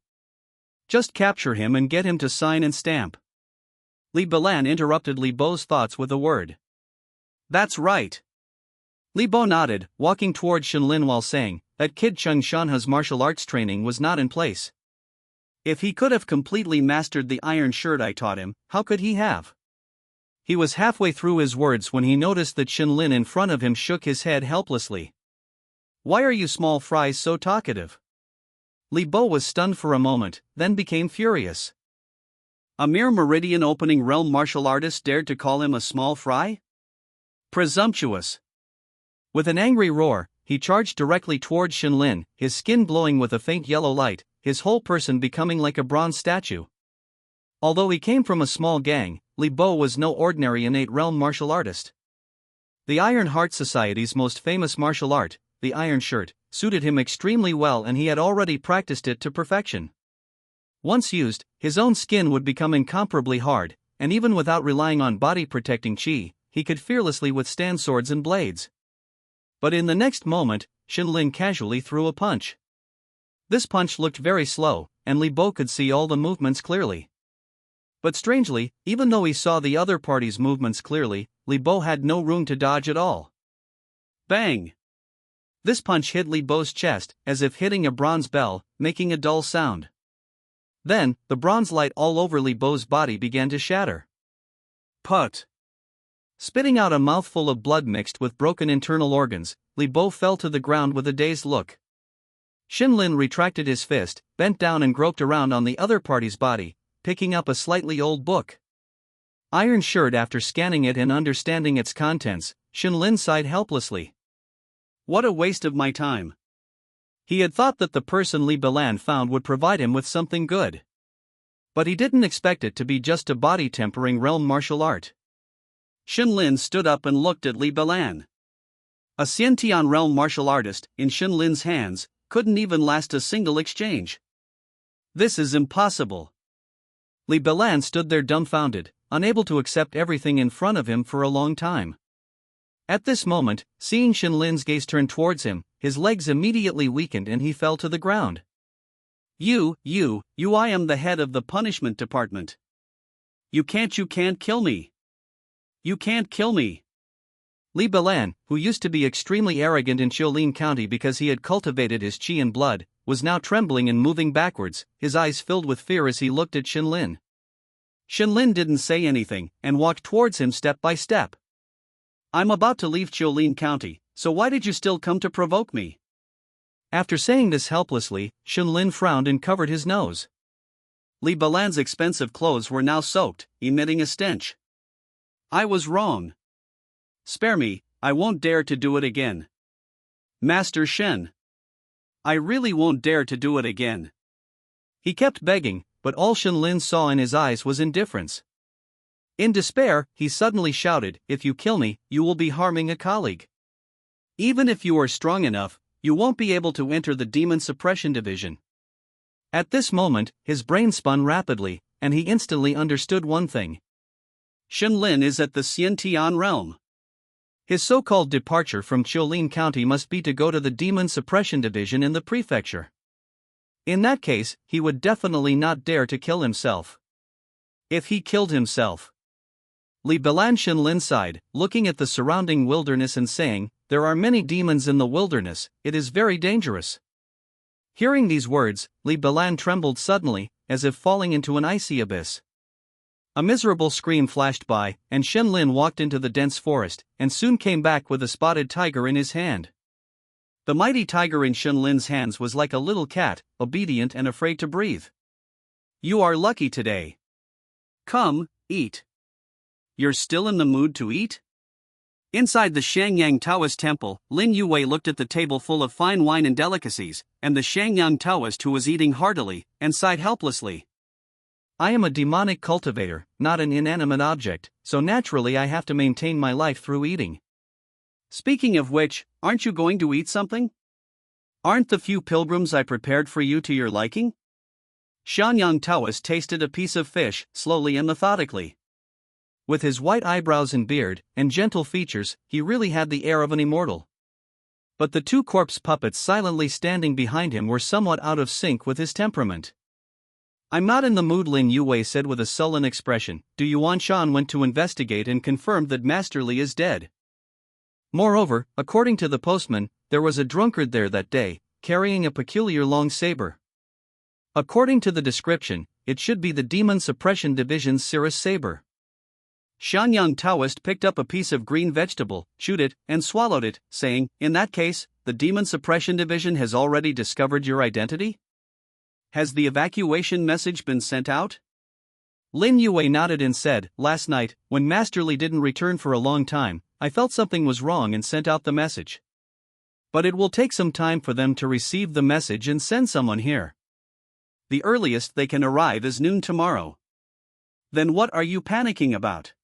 Just capture him and get him to sign and stamp. Li Bilan interrupted Li Bo's thoughts with a word. That's right. Li Bo nodded, walking towards Shenlin while saying that Kid Chung Shanha's martial arts training was not in place. If he could have completely mastered the iron shirt I taught him, how could he have? He was halfway through his words when he noticed that Shenlin in front of him shook his head helplessly. Why are you small fries so talkative? Li Bo was stunned for a moment, then became furious. A mere meridian opening realm martial artist dared to call him a small fry? Presumptuous. With an angry roar, he charged directly towards Shenlin, his skin glowing with a faint yellow light, his whole person becoming like a bronze statue. Although he came from a small gang, Li Bo was no ordinary innate realm martial artist. The Iron Heart Society's most famous martial art, the Iron Shirt, suited him extremely well and he had already practiced it to perfection. Once used, his own skin would become incomparably hard, and even without relying on body-protecting chi, he could fearlessly withstand swords and blades. But in the next moment, Shenlin casually threw a punch. This punch looked very slow, and Li Bo could see all the movements clearly. But strangely, even though he saw the other party's movements clearly, Li Bo had no room to dodge at all. Bang! This punch hit Li Bo's chest, as if hitting a bronze bell, making a dull sound. Then, the bronze light all over Li Bo's body began to shatter. Put! Spitting out a mouthful of blood mixed with broken internal organs, Li Bo fell to the ground with a dazed look. Shenlin retracted his fist, bent down and groped around on the other party's body, picking up a slightly old book. Iron Shirt. After scanning it and understanding its contents, Shenlin sighed helplessly. What a waste of my time. He had thought that the person Li Bilan found would provide him with something good. But he didn't expect it to be just a body-tempering realm martial art. Shenlin stood up and looked at Li Bilan. A Xiantian realm martial artist, in Shenlin's hands, couldn't even last a single exchange. This is impossible. Li Bilan stood there dumbfounded, unable to accept everything in front of him for a long time. At this moment, seeing Shenlin's gaze turn towards him, his legs immediately weakened and he fell to the ground. You, I am the head of the punishment department. You can't kill me. You can't kill me. Li Bilan, who used to be extremely arrogant in Qiulin County because he had cultivated his qi and blood, was now trembling and moving backwards, his eyes filled with fear as he looked at Shenlin. Shenlin didn't say anything, and walked towards him step by step. I'm about to leave Qiulin County, so why did you still come to provoke me? After saying this helplessly, Shenlin frowned and covered his nose. Li Bilan's expensive clothes were now soaked, emitting a stench. I was wrong. Spare me, I won't dare to do it again. Master Shen. I really won't dare to do it again. He kept begging, but all Shenlin saw in his eyes was indifference. In despair, he suddenly shouted, if you kill me, you will be harming a colleague. Even if you are strong enough, you won't be able to enter the Demon Suppression Division. At this moment, his brain spun rapidly, and he instantly understood one thing. Shenlin is at the Xiantian realm. His so-called departure from Qiulin County must be to go to the Demon Suppression Division in the prefecture. In that case, he would definitely not dare to kill himself. If he killed himself. Li Bilan Shenlin sighed, looking at the surrounding wilderness and saying, there are many demons in the wilderness, it is very dangerous. Hearing these words, Li Bilan trembled suddenly, as if falling into an icy abyss. A miserable scream flashed by, and Shenlin walked into the dense forest, and soon came back with a spotted tiger in his hand. The mighty tiger in Shenlin's hands was like a little cat, obedient and afraid to breathe. You are lucky today. Come, eat. You're still in the mood to eat? Inside the Shangyang Taoist temple, Lin Yue looked at the table full of fine wine and delicacies, and the Shangyang Taoist who was eating heartily, and sighed helplessly. I am a demonic cultivator, not an inanimate object, so naturally I have to maintain my life through eating. Speaking of which, aren't you going to eat something? Aren't the few pilgrims I prepared for you to your liking? Shanyang Taoist tasted a piece of fish, slowly and methodically. With his white eyebrows and beard, and gentle features, he really had the air of an immortal. But the two corpse puppets silently standing behind him were somewhat out of sync with his temperament. I'm not in the mood, Lin Yue said with a sullen expression. Du Yuanshan went to investigate and confirmed that Master Li is dead. Moreover, according to the postman, there was a drunkard there that day, carrying a peculiar long saber. According to the description, it should be the Demon Suppression Division's Cirrus saber. Shanyang Taoist picked up a piece of green vegetable, chewed it, and swallowed it, saying, in that case, the Demon Suppression Division has already discovered your identity? Has the evacuation message been sent out? Lin Yue nodded and said, last night, when Master Li didn't return for a long time, I felt something was wrong and sent out the message. But it will take some time for them to receive the message and send someone here. The earliest they can arrive is noon tomorrow. Then what are you panicking about?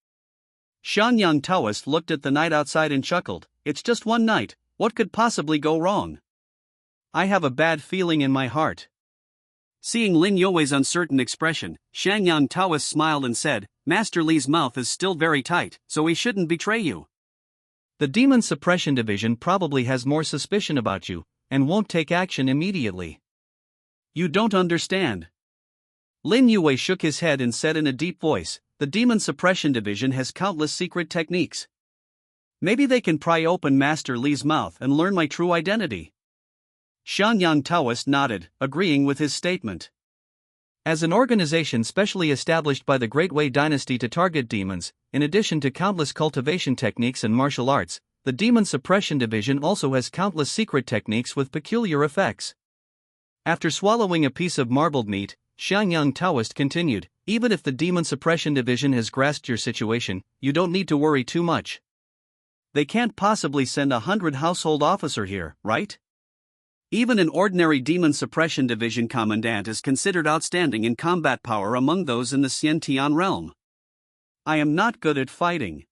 Shanyang Taoist looked at the night outside and chuckled. It's just one night, what could possibly go wrong? I have a bad feeling in my heart. Seeing Lin Yue's uncertain expression, Shanyang Taoist smiled and said, Master Li's mouth is still very tight, so he shouldn't betray you. The Demon Suppression Division probably has more suspicion about you, and won't take action immediately. You don't understand. Lin Yue shook his head and said in a deep voice, the Demon Suppression Division has countless secret techniques. Maybe they can pry open Master Li's mouth and learn my true identity. Shanyang Taoist nodded, agreeing with his statement. As an organization specially established by the Great Wei Dynasty to target demons, in addition to countless cultivation techniques and martial arts, the Demon Suppression Division also has countless secret techniques with peculiar effects. After swallowing a piece of marbled meat, Shanyang Taoist continued, even if the Demon Suppression Division has grasped your situation, you don't need to worry too much. They can't possibly send 100 household officer here, right? Even an ordinary Demon Suppression Division commandant is considered outstanding in combat power among those in the Xiantian realm. I am not good at fighting.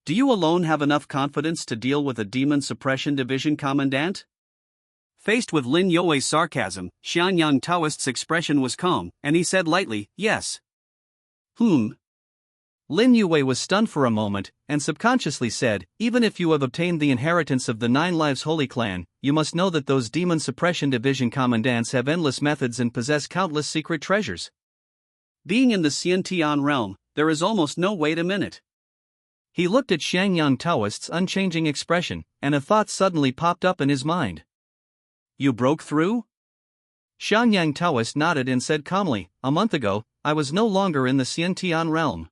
Do you alone have enough confidence to deal with a Demon Suppression Division commandant? Faced with Lin Yue's sarcasm, Shanyang Taoist's expression was calm, and he said lightly, yes. Lin Yue was stunned for a moment, and subconsciously said, even if you have obtained the inheritance of the 9 Lives Holy Clan, you must know that those Demon Suppression Division commandants have endless methods and possess countless secret treasures. Being in the Xiantian realm, there is almost no wait a minute. He looked at Shanyang Taoist's unchanging expression, and a thought suddenly popped up in his mind. You broke through? Shanyang Taoist nodded and said calmly, a month ago, I was no longer in the Xiantian realm.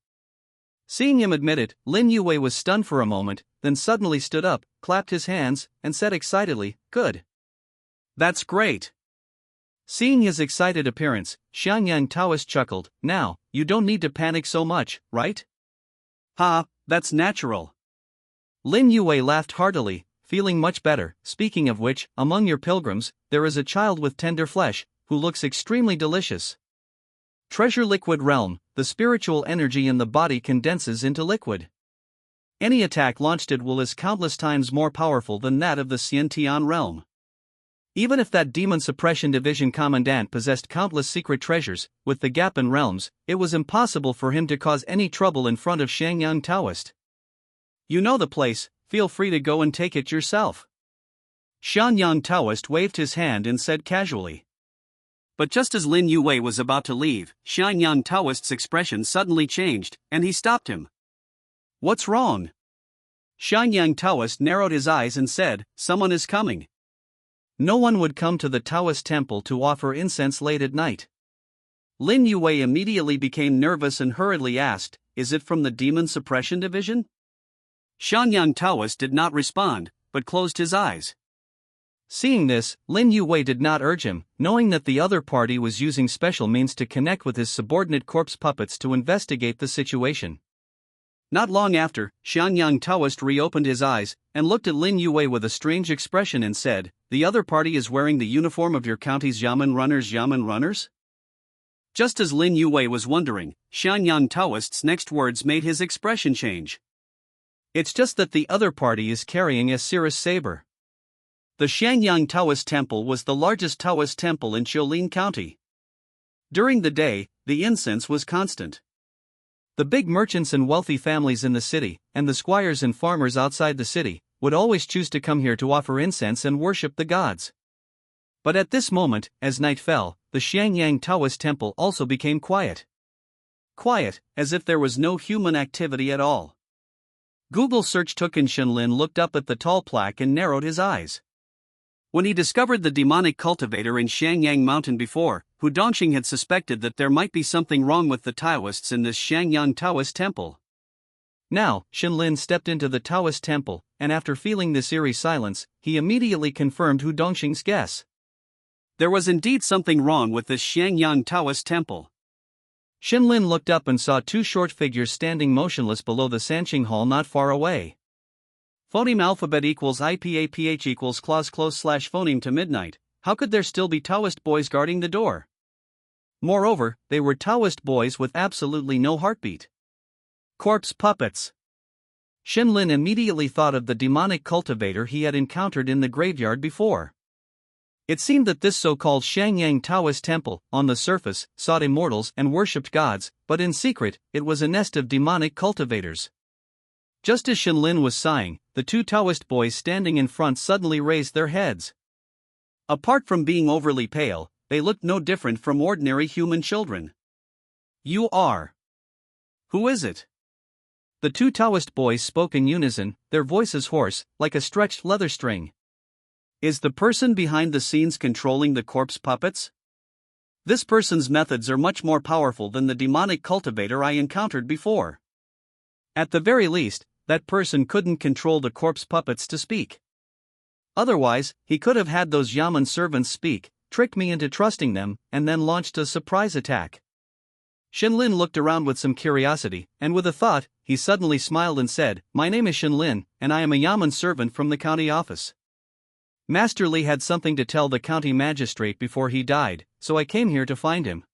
Seeing him admit it, Lin Yue was stunned for a moment, then suddenly stood up, clapped his hands, and said excitedly, good. That's great. Seeing his excited appearance, Shanyang Taoist chuckled, now, you don't need to panic so much, right? Ha, that's natural. Lin Yue laughed heartily, feeling much better. Speaking of which, among your pilgrims, there is a child with tender flesh, who looks extremely delicious. Treasure liquid realm, the spiritual energy in the body condenses into liquid. Any attack launched it will is countless times more powerful than that of the Xiantian realm. Even if that Demon Suppression Division commandant possessed countless secret treasures, with the gap in realms, it was impossible for him to cause any trouble in front of Shanyang Taoist. You know the place, feel free to go and take it yourself. Shanyang Taoist waved his hand and said casually. But just as Lin Yue was about to leave, Shanyang Taoist's expression suddenly changed, and he stopped him. What's wrong? Shanyang Taoist narrowed his eyes and said, someone is coming. No one would come to the Taoist temple to offer incense late at night. Lin Yue immediately became nervous and hurriedly asked, is it from the Demon Suppression Division? Shanyang Taoist did not respond, but closed his eyes. Seeing this, Lin Yue did not urge him, knowing that the other party was using special means to connect with his subordinate corpse puppets to investigate the situation. Not long after, Shanyang Taoist reopened his eyes, and looked at Lin Yue with a strange expression and said, the other party is wearing the uniform of your county's Yamen runners? Just as Lin Yue was wondering, Shanyang Taoist's next words made his expression change. It's just that the other party is carrying a cirrus saber. The Xiangyang Taoist Temple was the largest Taoist temple in Qiulin County. During the day, the incense was constant. The big merchants and wealthy families in the city, and the squires and farmers outside the city, would always choose to come here to offer incense and worship the gods. But at this moment, as night fell, the Xiangyang Taoist Temple also became quiet. Quiet, as if there was no human activity at all. Google search token Shenlin looked up at the tall plaque and narrowed his eyes. When he discovered the demonic cultivator in Xiangyang Mountain before, Hu Dongxing had suspected that there might be something wrong with the Taoists in this Xiangyang Taoist temple. Now, Shenlin stepped into the Taoist temple, and after feeling this eerie silence, he immediately confirmed Hu Dongxing's guess. There was indeed something wrong with this Xiangyang Taoist temple. Shenlin looked up and saw two short figures standing motionless below the Sanqing Hall not far away. Phoneme alphabet equals IPAPH equals clause close slash phoneme to midnight. How could there still be Taoist boys guarding the door? Moreover, they were Taoist boys with absolutely no heartbeat. Corpse puppets. Shenlin immediately thought of the demonic cultivator he had encountered in the graveyard before. It seemed that this so-called Xiangyang Taoist temple, on the surface, sought immortals and worshipped gods, but in secret, it was a nest of demonic cultivators. Just as Shenlin was sighing, the two Taoist boys standing in front suddenly raised their heads. Apart from being overly pale, they looked no different from ordinary human children. You are. Who is it? The two Taoist boys spoke in unison, their voices hoarse, like a stretched leather string. Is the person behind the scenes controlling the corpse puppets? This person's methods are much more powerful than the demonic cultivator I encountered before. At the very least, that person couldn't control the corpse puppets to speak. Otherwise, he could have had those Yamen servants speak, tricked me into trusting them, and then launched a surprise attack. Shenlin looked around with some curiosity, and with a thought, he suddenly smiled and said, "My name is Shenlin, and I am a Yamen servant from the county office. Master Li had something to tell the county magistrate before he died, so I came here to find him."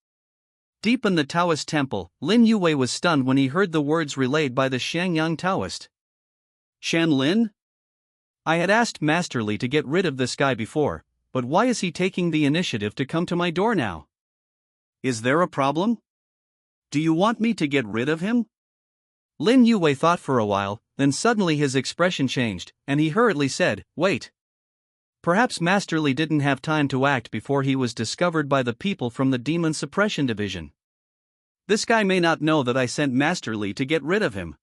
Deep in the Taoist temple, Lin Yue was stunned when he heard the words relayed by the Xiangyang Taoist. Shenlin? I had asked Master Li to get rid of this guy before, but why is he taking the initiative to come to my door now? Is there a problem? Do you want me to get rid of him? Lin Yue thought for a while, then suddenly his expression changed, and he hurriedly said, "Wait." Perhaps Master Li didn't have time to act before he was discovered by the people from the Demon Suppression Division. This guy may not know that I sent Master Li to get rid of him.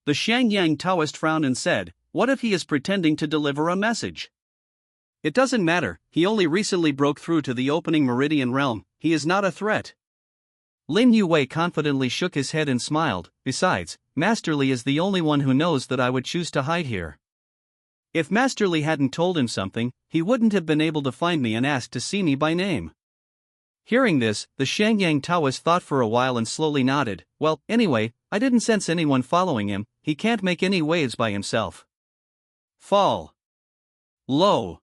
The Xiangyang Taoist frowned and said, "What if he is pretending to deliver a message? It doesn't matter, he only recently broke through to the opening meridian realm, he is not a threat." Lin Yue confidently shook his head and smiled. Besides, Master Li is the only one who knows that I would choose to hide here. If Master Li hadn't told him something, he wouldn't have been able to find me and ask to see me by name. Hearing this, the Xiangyang Taoist thought for a while and slowly nodded. Well, anyway, I didn't sense anyone following him, he can't make any waves by himself. Fall. Low.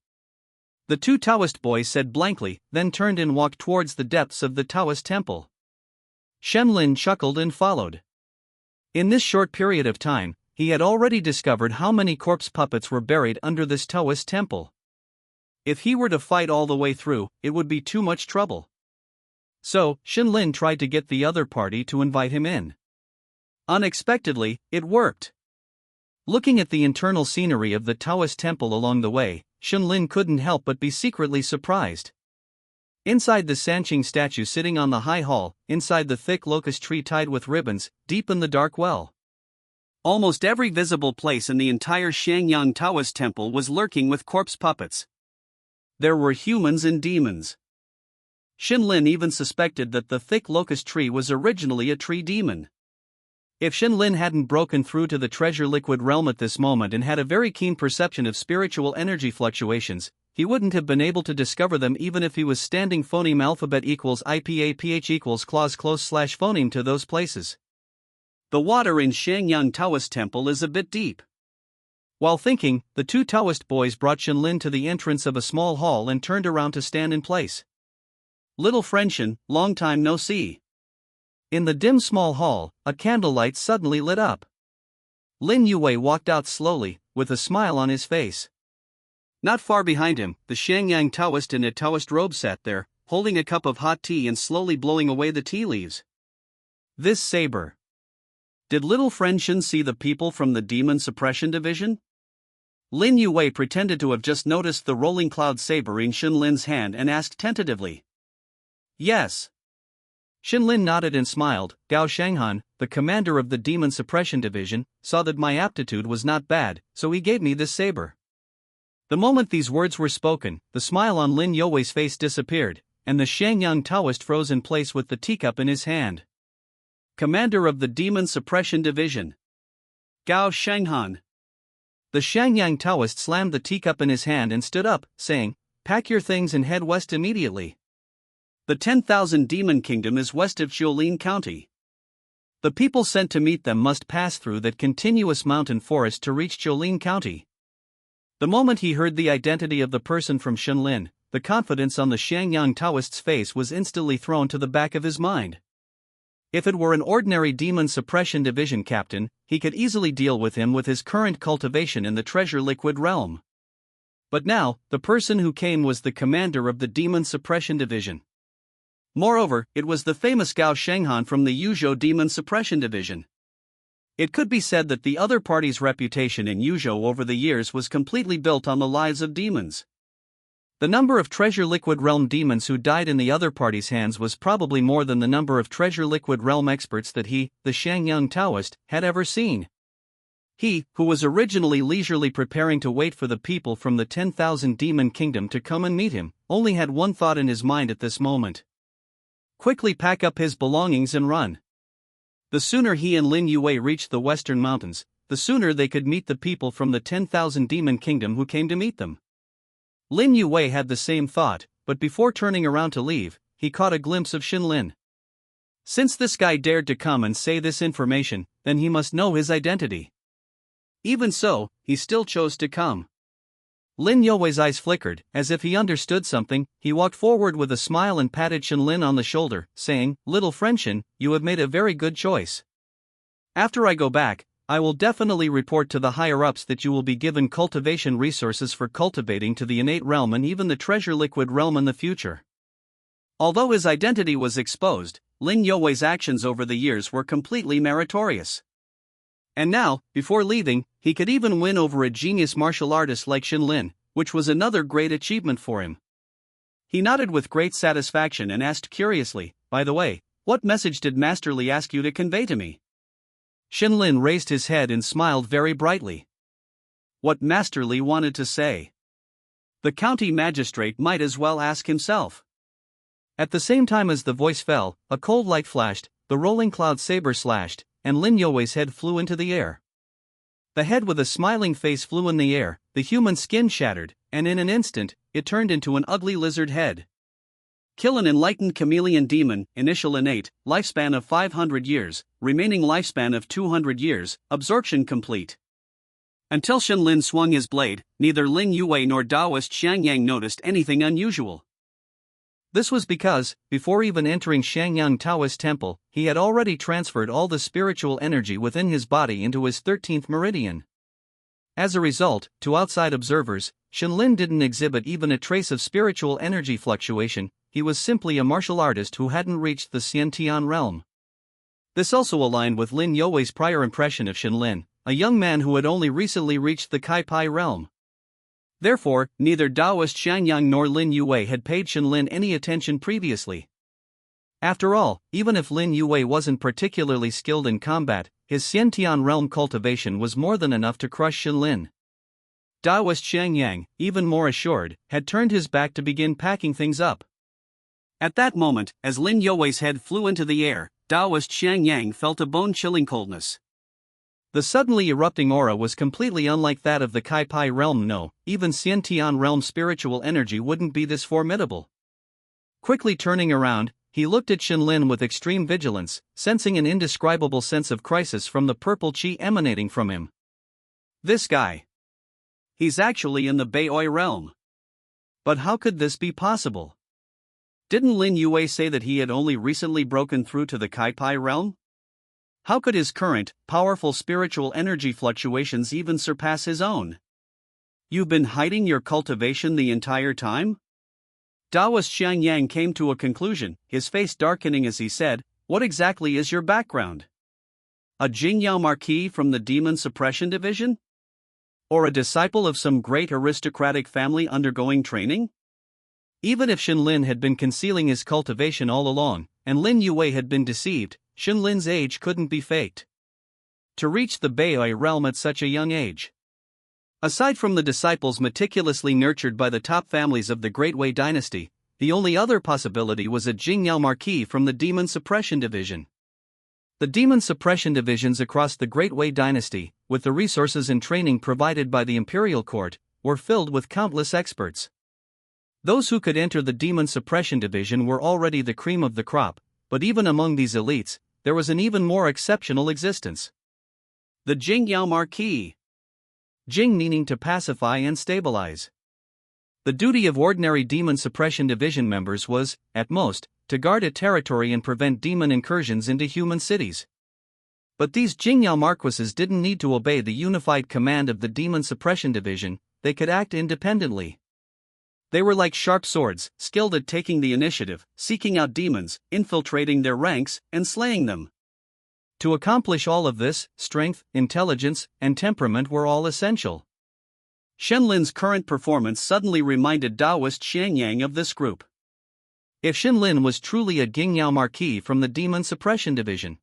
The two Taoist boys said blankly, then turned and walked towards the depths of the Taoist temple. Shenlin chuckled and followed. In this short period of time, he had already discovered how many corpse puppets were buried under this Taoist temple. If he were to fight all the way through, it would be too much trouble. So, Shenlin tried to get the other party to invite him in. Unexpectedly, it worked. Looking at the internal scenery of the Taoist temple along the way, Shenlin couldn't help but be secretly surprised. Inside the Sanqing statue sitting on the high hall, inside the thick locust tree tied with ribbons, deep in the dark well. Almost every visible place in the entire Xiangyang Taoist temple was lurking with corpse puppets. There were humans and demons. Shenlin even suspected that the thick locust tree was originally a tree demon. If Shenlin hadn't broken through to the treasure liquid realm at this moment and had a very keen perception of spiritual energy fluctuations, he wouldn't have been able to discover them even if he was standing phoneme alphabet equals IPAPH equals clause close slash phoneme to those places. The water in Xiangyang Taoist temple is a bit deep. While thinking, the two Taoist boys brought Shenlin to the entrance of a small hall and turned around to stand in place. Little friend Shen, long time no see. In the dim small hall, a candlelight suddenly lit up. Lin Yue walked out slowly, with a smile on his face. Not far behind him, the Shangyang Taoist in a Taoist robe sat there, holding a cup of hot tea and slowly blowing away the tea leaves. This saber. Did little friend Shen see the people from the Demon Suppression Division? Lin Yue pretended to have just noticed the rolling cloud saber in Shen Lin's hand and asked tentatively. Yes. Shen Lin nodded and smiled. Gao Shanghan, the commander of the Demon Suppression Division, saw that my aptitude was not bad, so he gave me this saber. The moment these words were spoken, the smile on Lin Yue's face disappeared, and the Shangyang Taoist froze in place with the teacup in his hand. Commander of the Demon Suppression Division. Gao Shanghan. The Shangyang Taoist slammed the teacup in his hand and stood up, saying, "Pack your things and head west immediately. The 10,000 Demon Kingdom is west of Jiulin County. The people sent to meet them must pass through that continuous mountain forest to reach Jiulin County." The moment he heard the identity of the person from Shenlin, the confidence on the Shangyang Taoist's face was instantly thrown to the back of his mind. If it were an ordinary Demon Suppression Division captain, he could easily deal with him with his current cultivation in the treasure liquid realm. But now, the person who came was the commander of the Demon Suppression Division. Moreover, it was the famous Gao Shanghan from the Yuzhou Demon Suppression Division. It could be said that the other party's reputation in Yuzhou over the years was completely built on the lives of demons. The number of treasure liquid realm demons who died in the other party's hands was probably more than the number of treasure liquid realm experts that he, the Shangyang Taoist, had ever seen. He, who was originally leisurely preparing to wait for the people from the 10,000 Demon Kingdom to come and meet him, only had one thought in his mind at this moment. Quickly pack up his belongings and run. The sooner he and Lin Yue reached the western mountains, the sooner they could meet the people from the 10,000 Demon Kingdom who came to meet them. Lin Yue had the same thought, but before turning around to leave, he caught a glimpse of Shenlin. Since this guy dared to come and say this information, then he must know his identity. Even so, he still chose to come. Lin Yue's eyes flickered, as if he understood something. He walked forward with a smile and patted Shenlin on the shoulder, saying, "Little friend Shen, you have made a very good choice. After I go back, I will definitely report to the higher-ups that you will be given cultivation resources for cultivating to the innate realm and even the treasure liquid realm in the future." Although his identity was exposed, Lin Yue's actions over the years were completely meritorious. And now, before leaving, he could even win over a genius martial artist like Shenlin, which was another great achievement for him. He nodded with great satisfaction and asked curiously, "By the way, what message did Master Li ask you to convey to me?" Shenlin raised his head and smiled very brightly. What Master Li wanted to say, the county magistrate might as well ask himself. At the same time as the voice fell, a cold light flashed, the rolling cloud saber slashed, and Lin Yue's head flew into the air. The head with a smiling face flew in the air, the human skin shattered, and in an instant, it turned into an ugly lizard head. Kill an enlightened chameleon demon, initial innate, lifespan of 500 years, remaining lifespan of 200 years, absorption complete. Until Shenlin swung his blade, neither Lin Yue nor Taoist Shangyang noticed anything unusual. This was because, before even entering Shangyang Taoist Temple, he had already transferred all the spiritual energy within his body into his 13th meridian. As a result, to outside observers, Shenlin didn't exhibit even a trace of spiritual energy fluctuation. He was simply a martial artist who hadn't reached the Xiantian realm. This also aligned with Lin Yue's prior impression of Shenlin, a young man who had only recently reached the Kaipai realm. Therefore, neither Taoist Shangyang nor Lin Yue had paid Shenlin any attention previously. After all, even if Lin Yue wasn't particularly skilled in combat, his Xiantian realm cultivation was more than enough to crush Shenlin. Taoist Shangyang, even more assured, had turned his back to begin packing things up. At that moment, as Lin Yue's head flew into the air, Taoist Shangyang felt a bone-chilling coldness. The suddenly erupting aura was completely unlike that of the Kaipai realm. No, even Xiantian realm spiritual energy wouldn't be this formidable. Quickly turning around, he looked at Shenlin with extreme vigilance, sensing an indescribable sense of crisis from the purple chi emanating from him. This guy. He's actually in the Baoi realm. But how could this be possible? Didn't Lin Yue say that he had only recently broken through to the Kaipai realm? How could his current, powerful spiritual energy fluctuations even surpass his own? You've been hiding your cultivation the entire time? Taoist Xiangyang came to a conclusion, his face darkening as he said, "What exactly is your background? A Jingyao Marquis from the Demon Suppression Division? Or a disciple of some great aristocratic family undergoing training?" Even if Shenlin had been concealing his cultivation all along, and Lin Yue had been deceived, Shenlin's age couldn't be faked. To reach the Baihui realm at such a young age. Aside from the disciples meticulously nurtured by the top families of the Great Wei dynasty, the only other possibility was a Jingyao Marquis from the Demon Suppression Division. The Demon Suppression Divisions across the Great Wei dynasty, with the resources and training provided by the imperial court, were filled with countless experts. Those who could enter the Demon Suppression Division were already the cream of the crop, but even among these elites, there was an even more exceptional existence. The Jingyao Marquis. Jing meaning to pacify and stabilize. The duty of ordinary Demon Suppression Division members was, at most, to guard a territory and prevent demon incursions into human cities. But these Jingyao Marquises didn't need to obey the unified command of the Demon Suppression Division, they could act independently. They were like sharp swords, skilled at taking the initiative, seeking out demons, infiltrating their ranks, and slaying them. To accomplish all of this, strength, intelligence, and temperament were all essential. Shenlin's current performance suddenly reminded Taoist Xiangyang of this group. If Shenlin was truly a Jingyao Marquis from the Demon Suppression Division,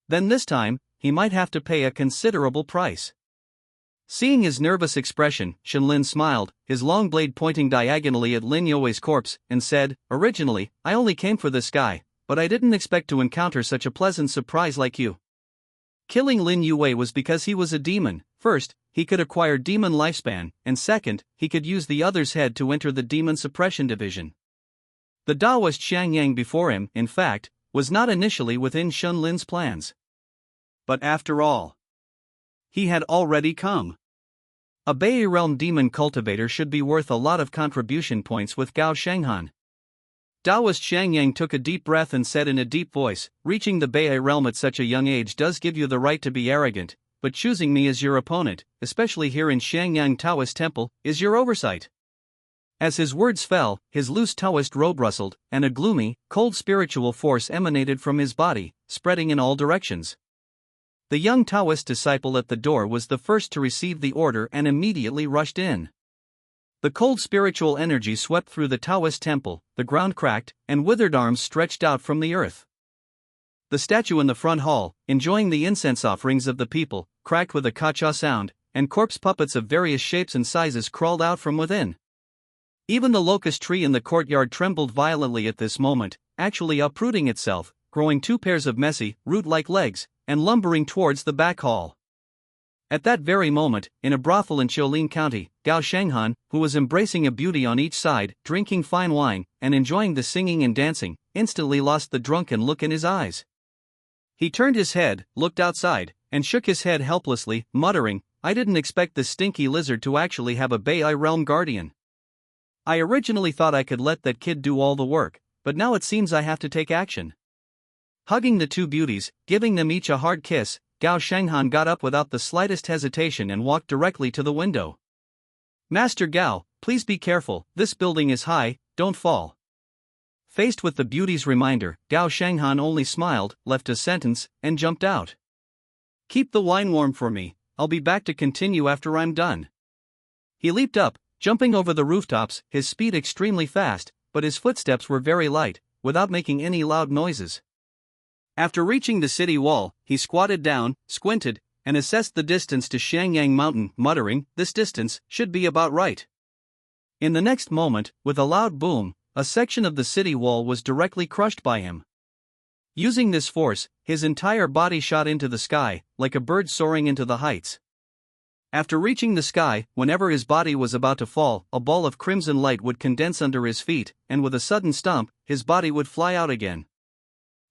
then this time, he might have to pay a considerable price. Seeing his nervous expression, Shenlin smiled, his long blade pointing diagonally at Lin Yue's corpse, and said, "Originally, I only came for this guy, but I didn't expect to encounter such a pleasant surprise like you." Killing Lin Yue was because he was a demon. First, he could acquire demon lifespan, and second, he could use the other's head to enter the Demon Suppression Division. The Taoist Xiangyang before him, in fact, was not initially within Shenlin's plans. But after all, he had already come. A Baihui Realm demon cultivator should be worth a lot of contribution points with Gao Shenghan. Taoist Xiangyang took a deep breath and said in a deep voice, "Reaching the Baihui Realm at such a young age does give you the right to be arrogant, but choosing me as your opponent, especially here in Xiangyang Taoist Temple, is your oversight." As his words fell, his loose Taoist robe rustled, and a gloomy, cold spiritual force emanated from his body, spreading in all directions. The young Taoist disciple at the door was the first to receive the order and immediately rushed in. The cold spiritual energy swept through the Taoist temple, the ground cracked, and withered arms stretched out from the earth. The statue in the front hall, enjoying the incense offerings of the people, cracked with a ka-cha sound, and corpse puppets of various shapes and sizes crawled out from within. Even the locust tree in the courtyard trembled violently at this moment, actually uprooting itself, growing two pairs of messy, root-like legs, and lumbering towards the back hall. At that very moment, in a brothel in Qiulin County, Gao Shenghan, who was embracing a beauty on each side, drinking fine wine, and enjoying the singing and dancing, instantly lost the drunken look in his eyes. He turned his head, looked outside, and shook his head helplessly, muttering, "I didn't expect this stinky lizard to actually have a Baihui Realm guardian. I originally thought I could let that kid do all the work, but now it seems I have to take action." Hugging the two beauties, giving them each a hard kiss, Gao Shenghan got up without the slightest hesitation and walked directly to the window. "Master Gao, please be careful, this building is high, don't fall." Faced with the beauty's reminder, Gao Shenghan only smiled, left a sentence, and jumped out. "Keep the wine warm for me, I'll be back to continue after I'm done." He leaped up, jumping over the rooftops, his speed extremely fast, but his footsteps were very light, without making any loud noises. After reaching the city wall, he squatted down, squinted, and assessed the distance to Xiangyang Mountain, muttering, "This distance should be about right." In the next moment, with a loud boom, a section of the city wall was directly crushed by him. Using this force, his entire body shot into the sky, like a bird soaring into the heights. After reaching the sky, whenever his body was about to fall, a ball of crimson light would condense under his feet, and with a sudden stomp, his body would fly out again.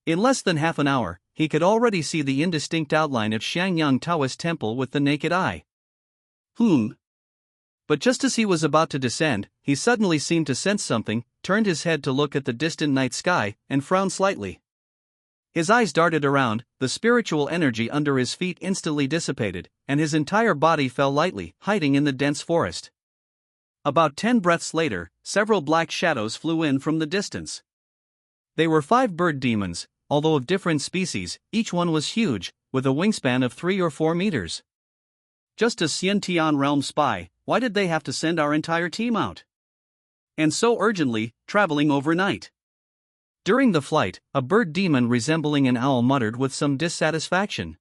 In less than half an hour, he could already see the indistinct outline of Xiangyang Taoist Temple with the naked eye. But just as he was about to descend, he suddenly seemed to sense something, turned his head to look at the distant night sky, and frowned slightly. His eyes darted around, the spiritual energy under his feet instantly dissipated, and his entire body fell lightly, hiding in the dense forest. About 10 breaths later, several black shadows flew in from the distance. They were 5 bird demons, although of different species. Each one was huge, with a wingspan of 3 or 4 meters. Just a Xiantian realm spy, why did they have to send our entire team out? And so urgently, traveling overnight. During the flight, a bird demon resembling an owl muttered with some dissatisfaction.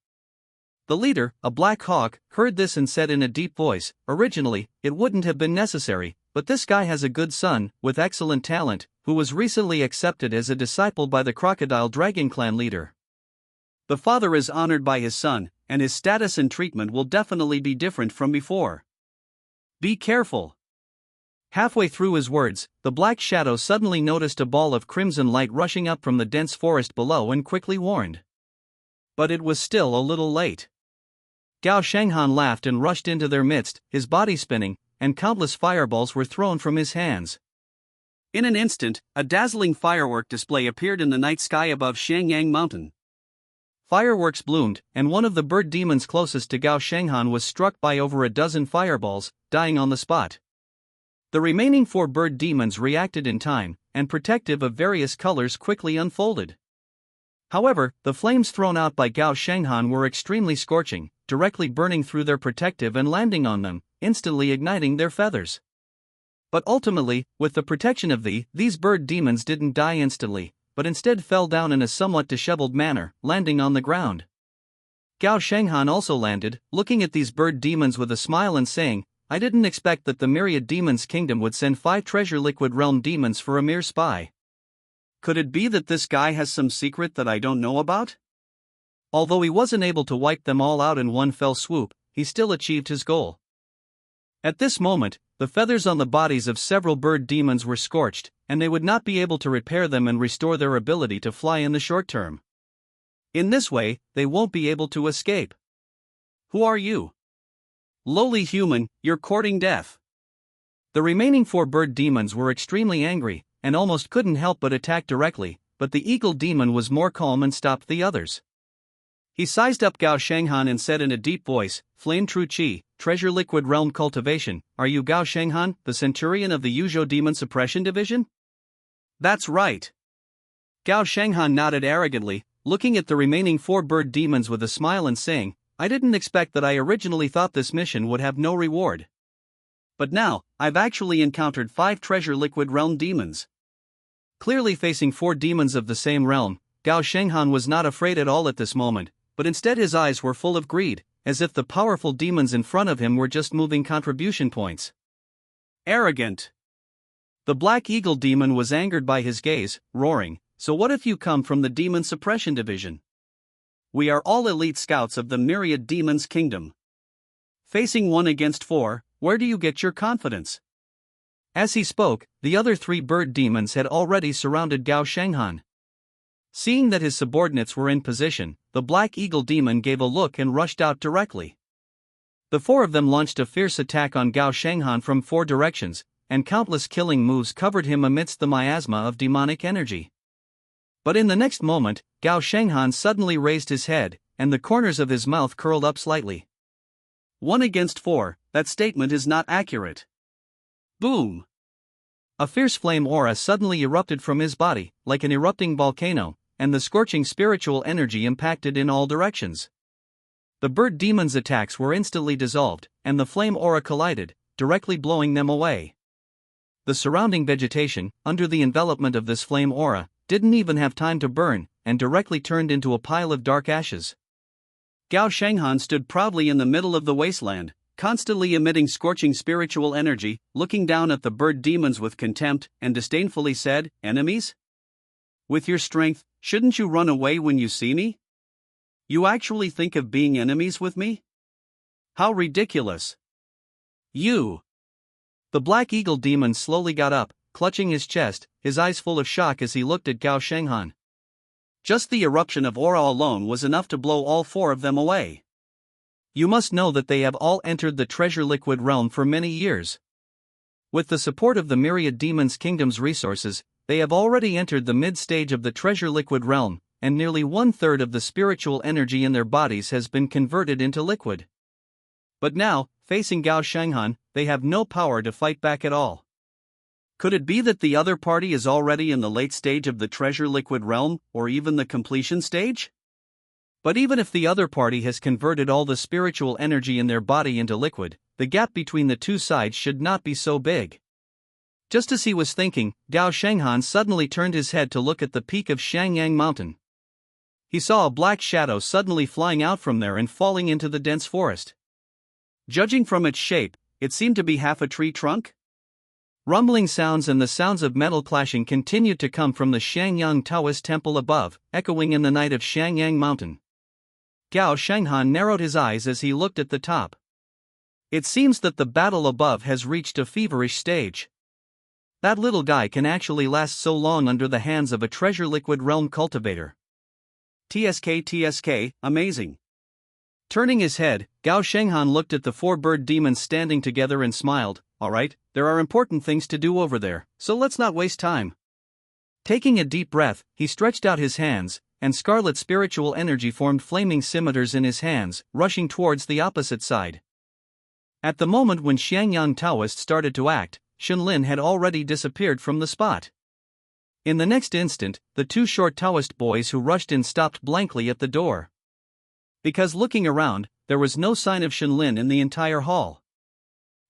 The leader, a black hawk, heard this and said in a deep voice, "Originally, it wouldn't have been necessary, but this guy has a good son, with excellent talent, who was recently accepted as a disciple by the Crocodile Dragon Clan leader. The father is honored by his son, and his status and treatment will definitely be different from before. Be careful." Halfway through his words, the black shadow suddenly noticed a ball of crimson light rushing up from the dense forest below and quickly warned. But it was still a little late. Gao Shanghan laughed and rushed into their midst, his body spinning, and countless fireballs were thrown from his hands. In an instant, a dazzling firework display appeared in the night sky above Shangyang Mountain. Fireworks bloomed, and one of the bird demons closest to Gao Shanghan was struck by over a dozen fireballs, dying on the spot. The remaining 4 bird demons reacted in time, and protective of various colors quickly unfolded. However, the flames thrown out by Gao Shanghan were extremely scorching, directly burning through their protective and landing on them, instantly igniting their feathers. But ultimately, with the protection of these bird demons didn't die instantly, but instead fell down in a somewhat disheveled manner, landing on the ground. Gao Shanghan also landed, looking at these bird demons with a smile and saying, "I didn't expect that the Myriad Demons Kingdom would send 5 Treasure Liquid Realm demons for a mere spy. Could it be that this guy has some secret that I don't know about?" Although he wasn't able to wipe them all out in one fell swoop, he still achieved his goal. At this moment, the feathers on the bodies of several bird demons were scorched, and they would not be able to repair them and restore their ability to fly in the short term. In this way, they won't be able to escape. "Who are you?" "Lowly human, you're courting death." The remaining 4 bird demons were extremely angry, and almost couldn't help but attack directly, but the eagle demon was more calm and stopped the others. He sized up Gao Shanghan and said in a deep voice, "Flame True Qi, Treasure Liquid Realm Cultivation, are you Gao Shanghan, the Centurion of the Yuzhou Demon Suppression Division?" "That's right." Gao Shanghan nodded arrogantly, looking at the remaining 4 bird demons with a smile and saying, "I didn't expect that. I originally thought this mission would have no reward. But now, I've actually encountered 5 Treasure Liquid Realm demons." Clearly facing 4 demons of the same realm, Gao Shanghan was not afraid at all at this moment, but instead his eyes were full of greed, as if the powerful demons in front of him were just moving contribution points. Arrogant. The Black Eagle demon was angered by his gaze, roaring, "So what if you come from the Demon Suppression Division? We are all elite scouts of the Myriad Demons Kingdom. Facing 1 against 4, where do you get your confidence?" As he spoke, the other 3 bird demons had already surrounded Gao Shanghan. Seeing that his subordinates were in position, the Black Eagle demon gave a look and rushed out directly. The 4 of them launched a fierce attack on Gao Shanghan from 4 directions, and countless killing moves covered him amidst the miasma of demonic energy. But in the next moment, Gao Shanghan suddenly raised his head, and the corners of his mouth curled up slightly. 1 against 4, that statement is not accurate. Boom! A fierce flame aura suddenly erupted from his body, like an erupting volcano, and the scorching spiritual energy impacted in all directions. The bird demons' attacks were instantly dissolved, and the flame aura collided, directly blowing them away. The surrounding vegetation, under the envelopment of this flame aura, didn't even have time to burn, and directly turned into a pile of dark ashes. Gao Shanghan stood proudly in the middle of the wasteland, constantly emitting scorching spiritual energy, looking down at the bird demons with contempt, and disdainfully said, "Enemies? With your strength, shouldn't you run away when you see me? You actually think of being enemies with me? How ridiculous! You!" The Black Eagle demon slowly got up, clutching his chest, his eyes full of shock as he looked at Gao Shanghan. Just the eruption of aura alone was enough to blow all 4 of them away. You must know that they have all entered the Treasure Liquid Realm for many years. With the support of the Myriad Demons Kingdom's resources, they have already entered the mid-stage of the Treasure Liquid Realm, and nearly 1/3 of the spiritual energy in their bodies has been converted into liquid. But now, facing Gao Shenghan, they have no power to fight back at all. Could it be that the other party is already in the late stage of the treasure liquid realm, or even the completion stage? But even if the other party has converted all the spiritual energy in their body into liquid, the gap between the two sides should not be so big. Just as he was thinking, Gao Shenghan suddenly turned his head to look at the peak of Shangyang Mountain. He saw a black shadow suddenly flying out from there and falling into the dense forest. Judging from its shape, it seemed to be half a tree trunk. Rumbling sounds and the sounds of metal clashing continued to come from the Shangyang Taoist temple above, echoing in the night of Shangyang Mountain. Gao Shenghan narrowed his eyes as he looked at the top. It seems that the battle above has reached a feverish stage. That little guy can actually last so long under the hands of a treasure liquid realm cultivator. TSK, amazing. Turning his head, Gao Shenghan looked at the four bird demons standing together and smiled. Alright, there are important things to do over there, so let's not waste time. Taking a deep breath, he stretched out his hands, and scarlet spiritual energy formed flaming scimitars in his hands, rushing towards the opposite side. At the moment when Shangyang Taoist started to act, Shenlin had already disappeared from the spot. In the next instant, the two short Taoist boys who rushed in stopped blankly at the door. Because looking around, there was no sign of Shenlin in the entire hall.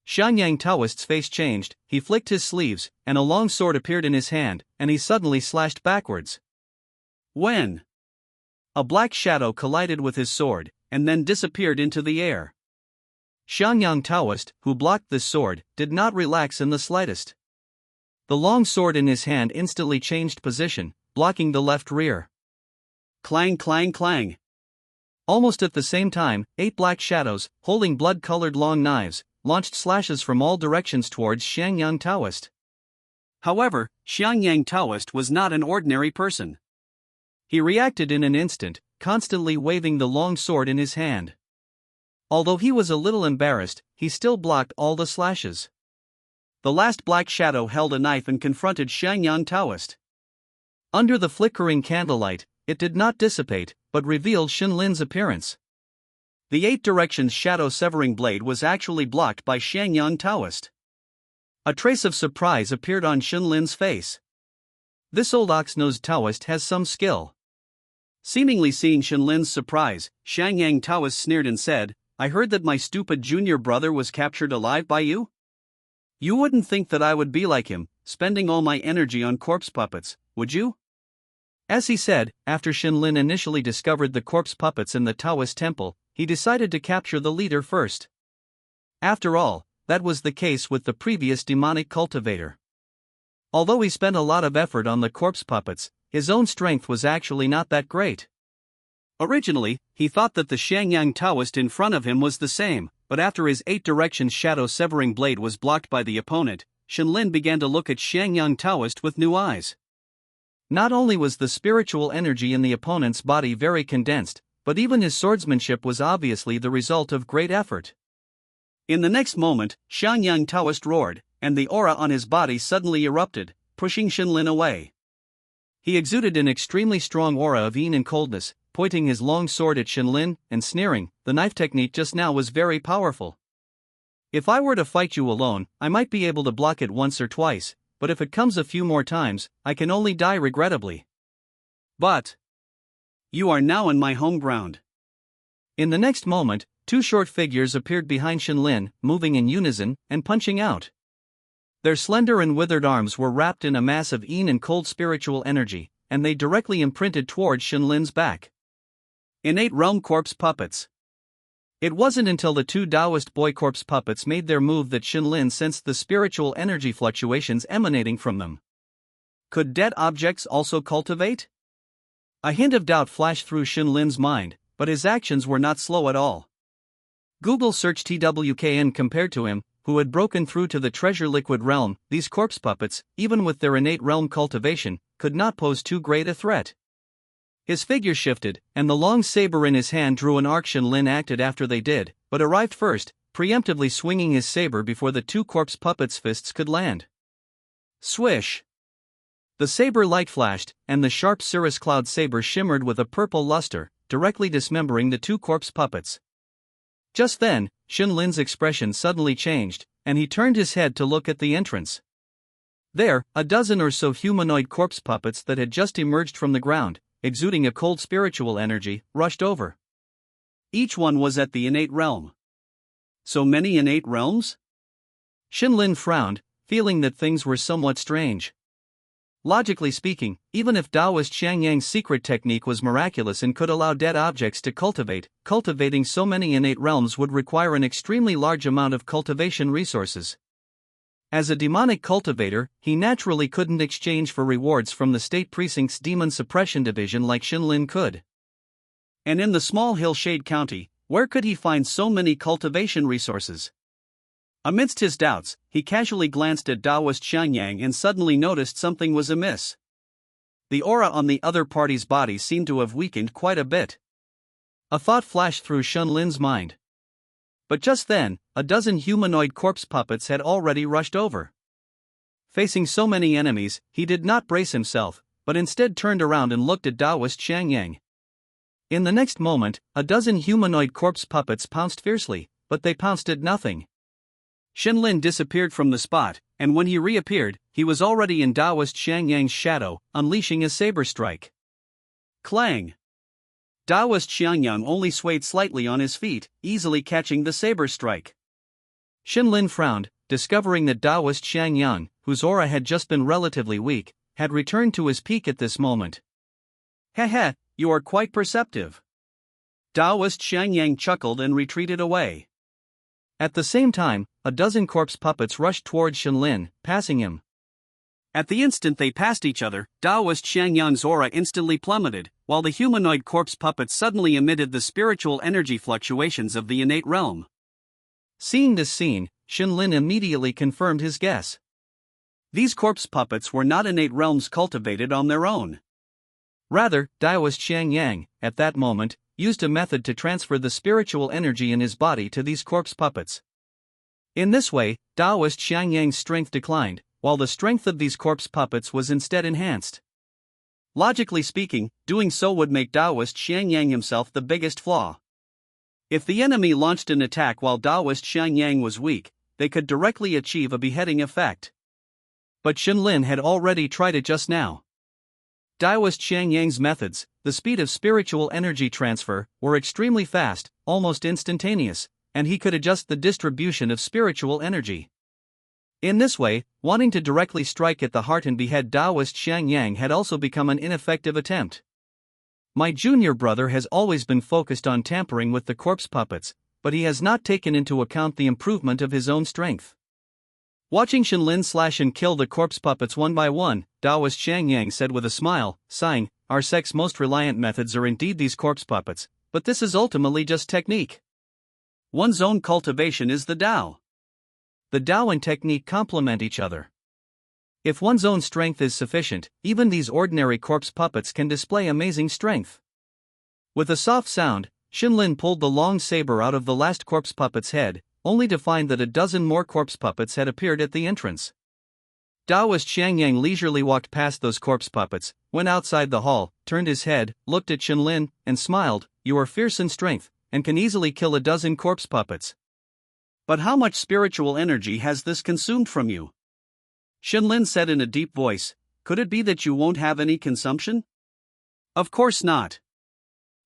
Shangyang Taoist's face changed, he flicked his sleeves, and a long sword appeared in his hand, and he suddenly slashed backwards. When? A black shadow collided with his sword, and then disappeared into the air. Shangyang Taoist, who blocked this sword, did not relax in the slightest. The long sword in his hand instantly changed position, blocking the left rear. Clang, clang, clang. Almost at the same time, 8 black shadows, holding blood-colored long knives, launched slashes from all directions towards Shangyang Taoist. However, Shangyang Taoist was not an ordinary person. He reacted in an instant, constantly waving the long sword in his hand. Although he was a little embarrassed, he still blocked all the slashes. The last black shadow held a knife and confronted Shangyang Taoist. Under the flickering candlelight, it did not dissipate, but revealed Shenlin's appearance. The 8 directions shadow-severing blade was actually blocked by Shangyang Taoist. A trace of surprise appeared on Shenlin's face. This old ox-nosed Taoist has some skill. Seemingly seeing Shenlin's surprise, Shangyang Taoist sneered and said, "I heard that my stupid junior brother was captured alive by you? You wouldn't think that I would be like him, spending all my energy on corpse puppets, would you?" As he said, after Shenlin initially discovered the corpse puppets in the Taoist temple, he decided to capture the leader first. After all, that was the case with the previous demonic cultivator. Although he spent a lot of effort on the corpse puppets, his own strength was actually not that great. Originally, he thought that the Shangyang Taoist in front of him was the same, but after his 8 directions shadow-severing blade was blocked by the opponent, Shenlin began to look at Shangyang Taoist with new eyes. Not only was the spiritual energy in the opponent's body very condensed, but even his swordsmanship was obviously the result of great effort. In the next moment, Shangyang Taoist roared, and the aura on his body suddenly erupted, pushing Shenlin away. He exuded an extremely strong aura of yin and coldness, pointing his long sword at Shenlin, and sneering, "The knife technique just now was very powerful. If I were to fight you alone, I might be able to block it once or twice, but if it comes a few more times, I can only die regrettably. But you are now in my home ground." In the next moment, 2 short figures appeared behind Shenlin, moving in unison, and punching out. Their slender and withered arms were wrapped in a mass of yin and cold spiritual energy, and they directly imprinted towards Shenlin's back. Innate realm corpse puppets. It wasn't until the 2 Taoist boy corpse puppets made their move that Shenlin sensed the spiritual energy fluctuations emanating from them. Could dead objects also cultivate? A hint of doubt flashed through Shenlin's mind, but his actions were not slow at all. Google search TWKN compared to him, who had broken through to the treasure liquid realm. These corpse puppets, even with their innate realm cultivation, could not pose too great a threat. His figure shifted, and the long saber in his hand drew an arc. Shenlin acted after they did, but arrived first, preemptively swinging his saber before the 2 corpse puppets' fists could land. Swish! The saber light flashed, and the sharp cirrus cloud saber shimmered with a purple luster, directly dismembering the two corpse puppets. Just then, Xinlin's expression suddenly changed, and he turned his head to look at the entrance. There, a dozen or so humanoid corpse puppets that had just emerged from the ground, exuding a cold spiritual energy, rushed over. Each one was at the innate realm. So many innate realms? Xinlin frowned, feeling that things were somewhat strange. Logically speaking, even if Taoist Xiangyang's secret technique was miraculous and could allow dead objects to cultivating so many innate realms would require an extremely large amount of cultivation resources. As a demonic cultivator, he naturally couldn't exchange for rewards from the State Precinct's Demon Suppression Division like Xinlin could. And in the small Hillshade County, where could he find so many cultivation resources? Amidst his doubts, he casually glanced at Taoist Xiangyang and suddenly noticed something was amiss. The aura on the other party's body seemed to have weakened quite a bit. A thought flashed through Xunlin's mind. But just then, a dozen humanoid corpse puppets had already rushed over. Facing so many enemies, he did not brace himself, but instead turned around and looked at Taoist Xiangyang. In the next moment, a dozen humanoid corpse puppets pounced fiercely, but they pounced at nothing. Xinlin disappeared from the spot, and when he reappeared, he was already in Taoist Xiangyang's shadow, unleashing a saber strike. Clang! Taoist Xiangyang only swayed slightly on his feet, easily catching the saber strike. Xinlin frowned, discovering that Taoist Xiangyang, whose aura had just been relatively weak, had returned to his peak at this moment. Heh, you are quite perceptive. Taoist Xiangyang chuckled and retreated away. At the same time, a dozen corpse puppets rushed towards Xinlin, passing him. At the instant they passed each other, Taoist Xiangyang's aura instantly plummeted, while the humanoid corpse puppets suddenly emitted the spiritual energy fluctuations of the innate realm. Seeing this scene, Xinlin immediately confirmed his guess. These corpse puppets were not innate realms cultivated on their own. Rather, Taoist Xiangyang, at that moment, used a method to transfer the spiritual energy in his body to these corpse puppets. In this way, Taoist Xiangyang's strength declined, while the strength of these corpse puppets was instead enhanced. Logically speaking, doing so would make Taoist Xiangyang himself the biggest flaw. If the enemy launched an attack while Taoist Xiangyang was weak, they could directly achieve a beheading effect. But Xinlin had already tried it just now. Taoist Xiangyang's methods, the speed of spiritual energy transfer, were extremely fast, almost instantaneous, and he could adjust the distribution of spiritual energy. In this way, wanting to directly strike at the heart and behead Taoist Xiangyang had also become an ineffective attempt. My junior brother has always been focused on tampering with the corpse puppets, but he has not taken into account the improvement of his own strength. Watching Xinlin slash and kill the corpse puppets one by one, Taoist Xiangyang said with a smile, sighing, "Our sect's most reliant methods are indeed these corpse puppets, but this is ultimately just technique. One's own cultivation is the Tao. The Tao and technique complement each other. If one's own strength is sufficient, even these ordinary corpse puppets can display amazing strength." With a soft sound, Xinlin pulled the long saber out of the last corpse puppet's head, only to find that a dozen more corpse puppets had appeared at the entrance. Taoist Xiangyang leisurely walked past those corpse puppets, went outside the hall, turned his head, looked at Xinlin, and smiled. "You are fierce in strength, and can easily kill a dozen corpse puppets. But how much spiritual energy has this consumed from you?" Xinlin said in a deep voice. "Could it be that you won't have any consumption?" "Of course not."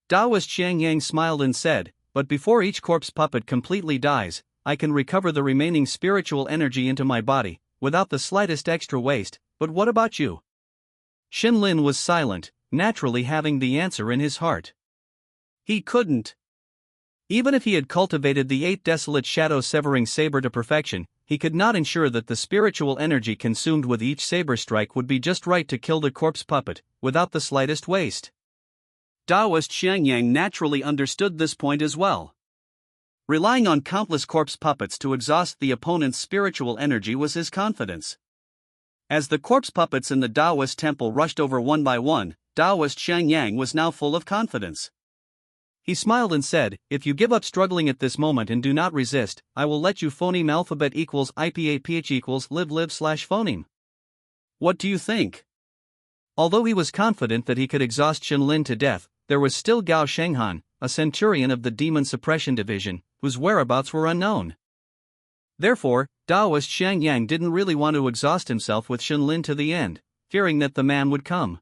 Taoist Xiangyang smiled and said, "But before each corpse puppet completely dies, I can recover the remaining spiritual energy into my body, without the slightest extra waste. But what about you?" Xinlin was silent, naturally having the answer in his heart. He couldn't. Even if he had cultivated the 8 desolate shadow-severing saber to perfection, he could not ensure that the spiritual energy consumed with each saber strike would be just right to kill the corpse puppet, without the slightest waste. Taoist Xiangyang naturally understood this point as well. Relying on countless corpse puppets to exhaust the opponent's spiritual energy was his confidence. As the corpse puppets in the Taoist temple rushed over one by one, Taoist Xiangyang was now full of confidence. He smiled and said, "If you give up struggling at this moment and do not resist, I will let you phoneme alphabet equals IPAPH equals live/phoneme. What do you think?" Although he was confident that he could exhaust Shenlin to death, there was still Gao Shenghan, a centurion of the Demon Suppression Division, whose whereabouts were unknown. Therefore, Taoist Xiang Yang didn't really want to exhaust himself with Shenlin to the end, fearing that the man would come.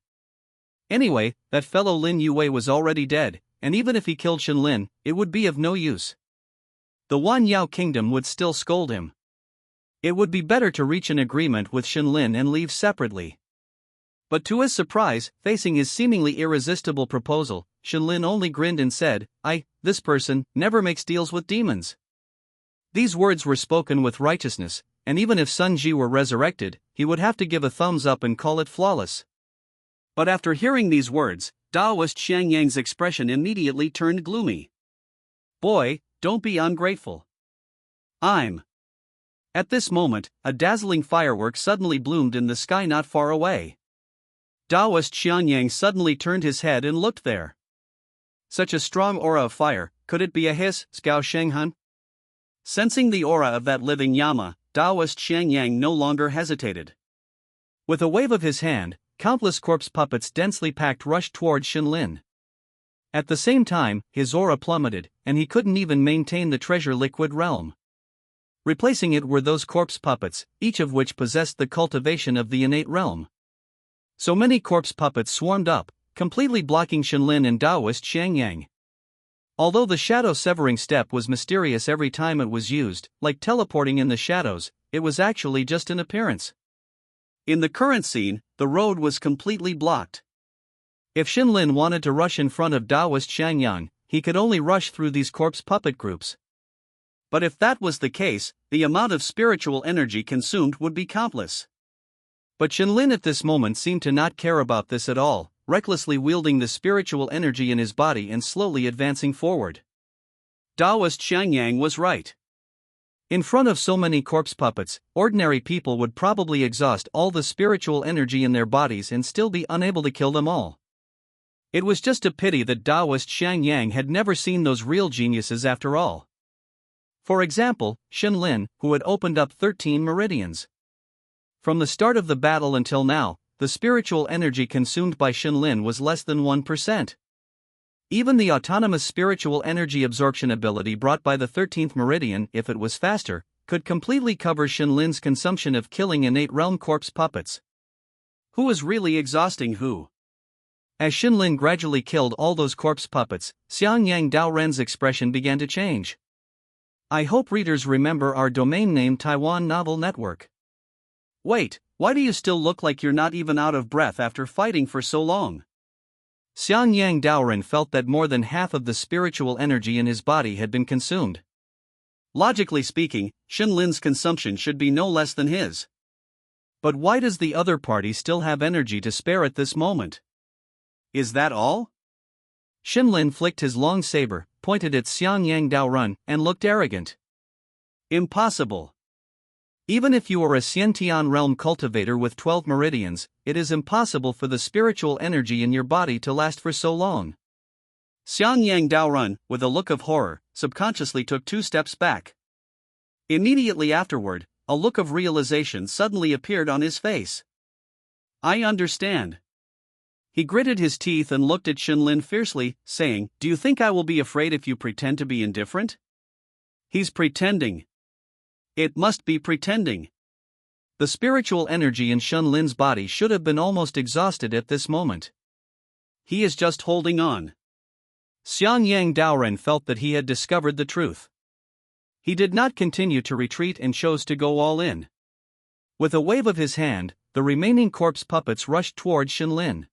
Anyway, that fellow Lin Yue was already dead, and even if he killed Shenlin, it would be of no use. The Wan Yao kingdom would still scold him. It would be better to reach an agreement with Shenlin and leave separately. But to his surprise, facing his seemingly irresistible proposal, Shenlin only grinned and said, "This person never makes deals with demons." These words were spoken with righteousness, and even if Sun Ji were resurrected, he would have to give a thumbs up and call it flawless. But after hearing these words, Taoist Xiang Yang's expression immediately turned gloomy. "Boy, don't be ungrateful. I'm." At this moment, a dazzling firework suddenly bloomed in the sky not far away. Taoist Xiang Yang suddenly turned his head and looked there. Such a strong aura of fire, could it be a hiss, Gao Shenghan? Sensing the aura of that living Yama, Taoist Xiang Yang no longer hesitated. With a wave of his hand, countless corpse puppets densely packed rushed towards Shenlin. At the same time, his aura plummeted, and he couldn't even maintain the treasure liquid realm. Replacing it were those corpse puppets, each of which possessed the cultivation of the innate realm. So many corpse puppets swarmed up, completely blocking Shenlin and Taoist Xiang Yang. Although the shadow-severing step was mysterious every time it was used, like teleporting in the shadows, it was actually just an appearance. In the current scene, the road was completely blocked. If Shenlin wanted to rush in front of Taoist Xiang Yang, he could only rush through these corpse puppet groups. But if that was the case, the amount of spiritual energy consumed would be countless. But Shenlin at this moment seemed to not care about this at all, recklessly wielding the spiritual energy in his body and slowly advancing forward. Taoist Xiang Yang was right. In front of so many corpse puppets, ordinary people would probably exhaust all the spiritual energy in their bodies and still be unable to kill them all. It was just a pity that Taoist Xiang Yang had never seen those real geniuses after all. For example, Shenlin, who had opened up 13 meridians. From the start of the battle until now, the spiritual energy consumed by Shenlin was less than 1%. Even the autonomous spiritual energy absorption ability brought by the 13th meridian, if it was faster, could completely cover Shenlin's consumption of killing innate realm corpse puppets. Who was really exhausting who? As Shenlin gradually killed all those corpse puppets, Xiang Yang Daoren's expression began to change. I hope readers remember our domain name Taiwan Novel Network. Wait, why do you still look like you're not even out of breath after fighting for so long? Xiang Yang Daoren felt that more than half of the spiritual energy in his body had been consumed. Logically speaking, Shenlin's consumption should be no less than his. But why does the other party still have energy to spare at this moment? Is that all? Shenlin flicked his long saber, pointed at Xiang Yang Daoren, and looked arrogant. Impossible. Even if you are a Xiantian realm cultivator with 12 meridians, it is impossible for the spiritual energy in your body to last for so long. Xiang Yang Daoren, with a look of horror, subconsciously took 2 steps back. Immediately afterward, a look of realization suddenly appeared on his face. I understand. He gritted his teeth and looked at Shenlin fiercely, saying, "Do you think I will be afraid if you pretend to be indifferent?" He's pretending. It must be pretending. The spiritual energy in Shenlin's body should have been almost exhausted at this moment. He is just holding on. Xiang Yang Daoren felt that he had discovered the truth. He did not continue to retreat and chose to go all in. With a wave of his hand, the remaining corpse puppets rushed towards Shenlin.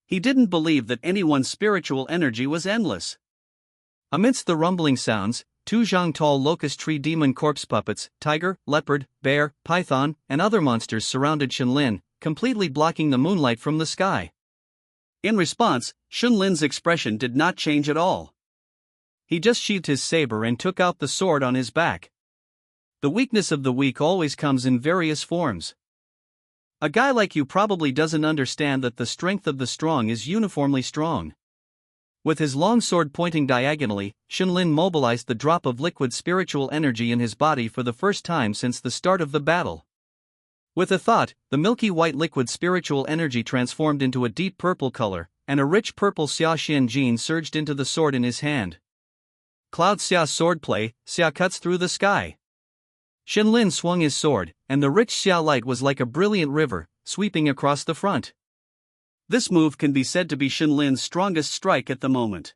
He didn't believe that anyone's spiritual energy was endless. Amidst the rumbling sounds, 2 Zhangtal locust tree demon corpse puppets, tiger, leopard, bear, python, and other monsters surrounded Shenlin, completely blocking the moonlight from the sky. In response, Shenlin's expression did not change at all. He just sheathed his saber and took out the sword on his back. The weakness of the weak always comes in various forms. A guy like you probably doesn't understand that the strength of the strong is uniformly strong. With his long sword pointing diagonally, Shenlin mobilized the drop of liquid spiritual energy in his body for the first time since the start of the battle. With a thought, the milky white liquid spiritual energy transformed into a deep purple color, and a rich purple Xia Xian Jin surged into the sword in his hand. Cloud Xia swordplay, Xia cuts through the sky. Shenlin swung his sword, and the rich Xia light was like a brilliant river, sweeping across the front. This move can be said to be Shenlin's strongest strike at the moment.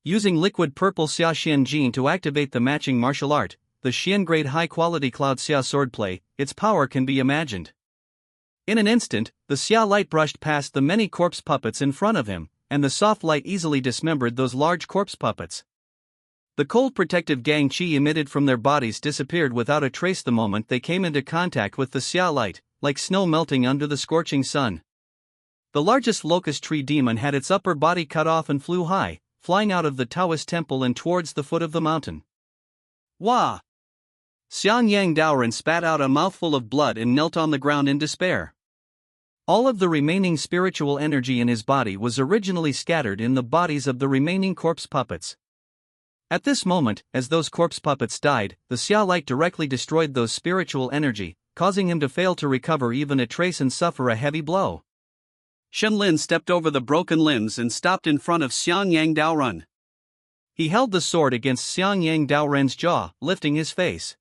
Using liquid purple Xia Xian Jin to activate the matching martial art, the Xian grade high-quality Cloud Xia swordplay, its power can be imagined. In an instant, the Xia light brushed past the many corpse puppets in front of him, and the soft light easily dismembered those large corpse puppets. The cold protective gang chi emitted from their bodies disappeared without a trace the moment they came into contact with the Xia light, like snow melting under the scorching sun. The largest locust tree demon had its upper body cut off and flew high, flying out of the Taoist temple and towards the foot of the mountain. Wah! Xiang Yang Daoren spat out a mouthful of blood and knelt on the ground in despair. All of the remaining spiritual energy in his body was originally scattered in the bodies of the remaining corpse puppets. At this moment, as those corpse puppets died, the Xia light directly destroyed those spiritual energy, causing him to fail to recover even a trace and suffer a heavy blow. Shenlin stepped over the broken limbs and stopped in front of Xiang Yang Daoren. He held the sword against Xiang Yang Daoren's jaw, lifting his face.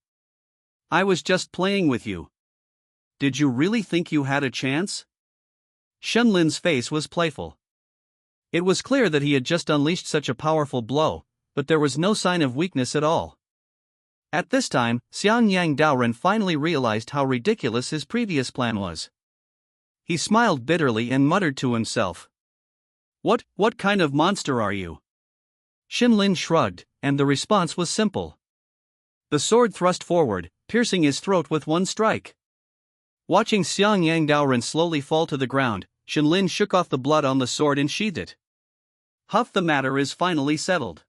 I was just playing with you. Did you really think you had a chance? Shenlin's face was playful. It was clear that he had just unleashed such a powerful blow, but there was no sign of weakness at all. At this time, Xiang Yang Daoren finally realized how ridiculous his previous plan was. He smiled bitterly and muttered to himself. What kind of monster are you? Shenlin shrugged, and the response was simple. The sword thrust forward, piercing his throat with one strike. Watching Xiang Yang Daoren slowly fall to the ground, Shenlin shook off the blood on the sword and sheathed it. Huff, the matter is finally settled.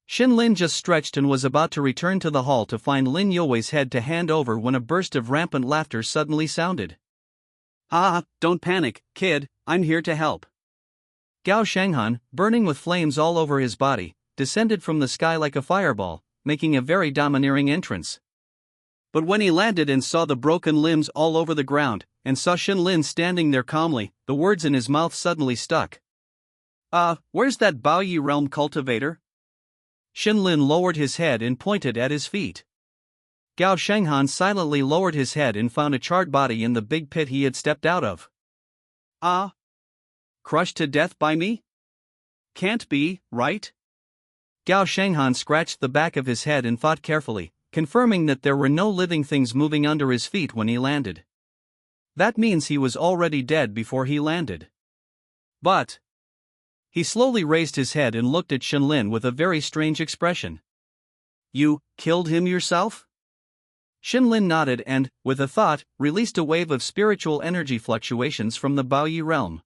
Shenlin just stretched and was about to return to the hall to find Lin Youwei's head to hand over when a burst of rampant laughter suddenly sounded. Ah, don't panic, kid, I'm here to help. Gao Shanghan, burning with flames all over his body, descended from the sky like a fireball, making a very domineering entrance. But when he landed and saw the broken limbs all over the ground, and saw Shenlin standing there calmly, the words in his mouth suddenly stuck. Where's that Baoyi realm cultivator? Shenlin lowered his head and pointed at his feet. Gao Shanghan silently lowered his head and found a charred body in the big pit he had stepped out of. Crushed to death by me? Can't be, right? Gao Shanghan scratched the back of his head and thought carefully, confirming that there were no living things moving under his feet when he landed. That means he was already dead before he landed. But he slowly raised his head and looked at Shenlin with a very strange expression. You killed him yourself? Shenlin nodded and, with a thought, released a wave of spiritual energy fluctuations from the Baoyi realm.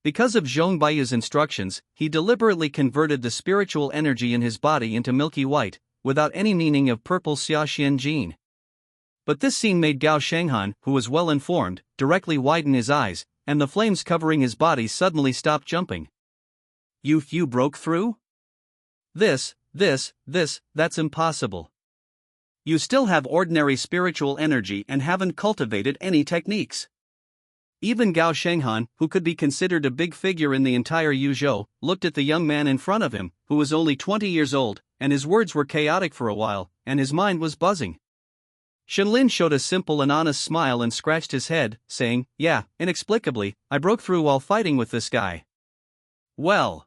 Because of Zhong Baiyu's instructions, he deliberately converted the spiritual energy in his body into milky white, without any meaning of purple Xia Xian Jin. But this scene made Gao Shanghan, who was well informed, directly widen his eyes, and the flames covering his body suddenly stopped jumping. You broke through? That's impossible. You still have ordinary spiritual energy and haven't cultivated any techniques. Even Gao Shanghan, who could be considered a big figure in the entire Yuzhou, looked at the young man in front of him, who was only 20 years old, and his words were chaotic for a while, and his mind was buzzing. Shenlin showed a simple and honest smile and scratched his head, saying, Yeah, inexplicably, I broke through while fighting with this guy. Well,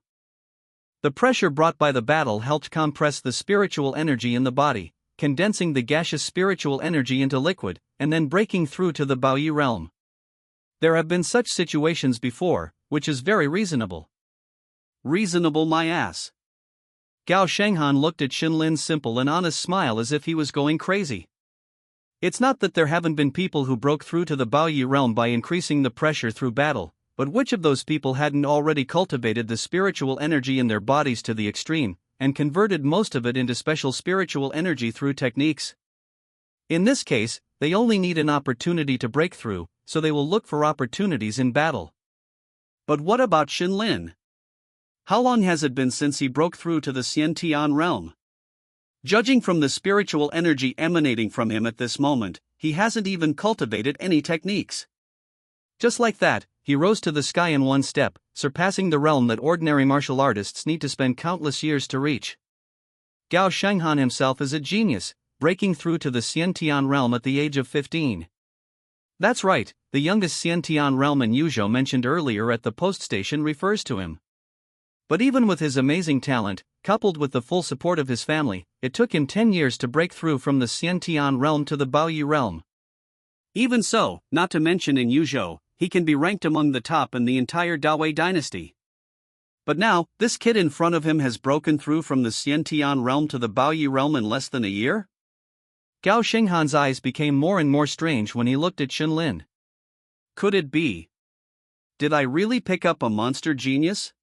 the pressure brought by the battle helped compress the spiritual energy in the body, condensing the gaseous spiritual energy into liquid, and then breaking through to the Baoyi realm. There have been such situations before, which is very reasonable. Reasonable my ass. Gao Shanghan looked at Shenlin's simple and honest smile as if he was going crazy. It's not that there haven't been people who broke through to the Baoyi realm by increasing the pressure through battle, but which of those people hadn't already cultivated the spiritual energy in their bodies to the extreme, and converted most of it into special spiritual energy through techniques? In this case, they only need an opportunity to break through, so they will look for opportunities in battle. But what about Shenlin? How long has it been since he broke through to the Xiantian realm? Judging from the spiritual energy emanating from him at this moment, he hasn't even cultivated any techniques. Just like that, he rose to the sky in one step, surpassing the realm that ordinary martial artists need to spend countless years to reach. Gao Shenghan himself is a genius, breaking through to the Xiantian realm at the age of 15. That's right, the youngest Xiantian realm in Yuzhou mentioned earlier at the post station refers to him. But even with his amazing talent, coupled with the full support of his family, it took him 10 years to break through from the Xiantian realm to the Baoyu realm. Even so, not to mention in Yuzhou, he can be ranked among the top in the entire Dawei dynasty. But now, this kid in front of him has broken through from the Xiantian realm to the Baoyu realm in less than a year? Gao Shenghan's eyes became more and more strange when he looked at Xinlin. Could it be? Did I really pick up a monster genius?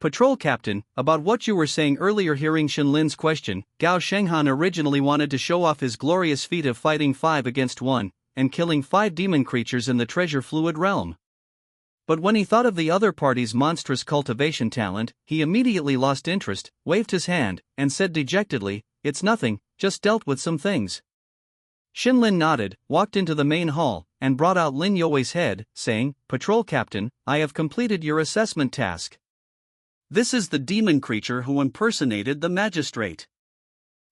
Patrol Captain, about what you were saying earlier. Hearing Xinlin's question, Gao Shenghan originally wanted to show off his glorious feat of fighting 5 against 1, and killing 5 demon creatures in the treasure fluid realm. But when he thought of the other party's monstrous cultivation talent, he immediately lost interest, waved his hand, and said dejectedly, "It's nothing, just dealt with some things." Xinlin nodded, walked into the main hall, and brought out Lin Youwei's head, saying, "Patrol Captain, I have completed your assessment task. This is the demon creature who impersonated the magistrate.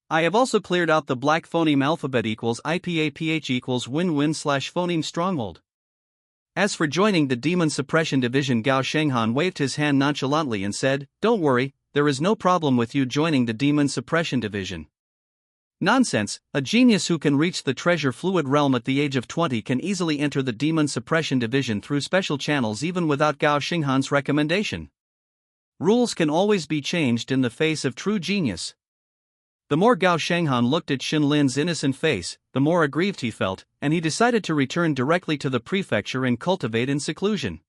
I have also cleared out the black phoneme alphabet equals IPAPH equals win-win/phoneme stronghold." As for joining the Demon Suppression Division, Gao Shenghan waved his hand nonchalantly and said, "Don't worry, there is no problem with you joining the Demon Suppression Division." Nonsense, a genius who can reach the treasure fluid realm at the age of 20 can easily enter the Demon Suppression Division through special channels even without Gao Shenghan's recommendation. Rules can always be changed in the face of true genius. The more Gao Shenghan looked at Xinlin's innocent face, the more aggrieved he felt, and he decided to return directly to the prefecture and cultivate in seclusion.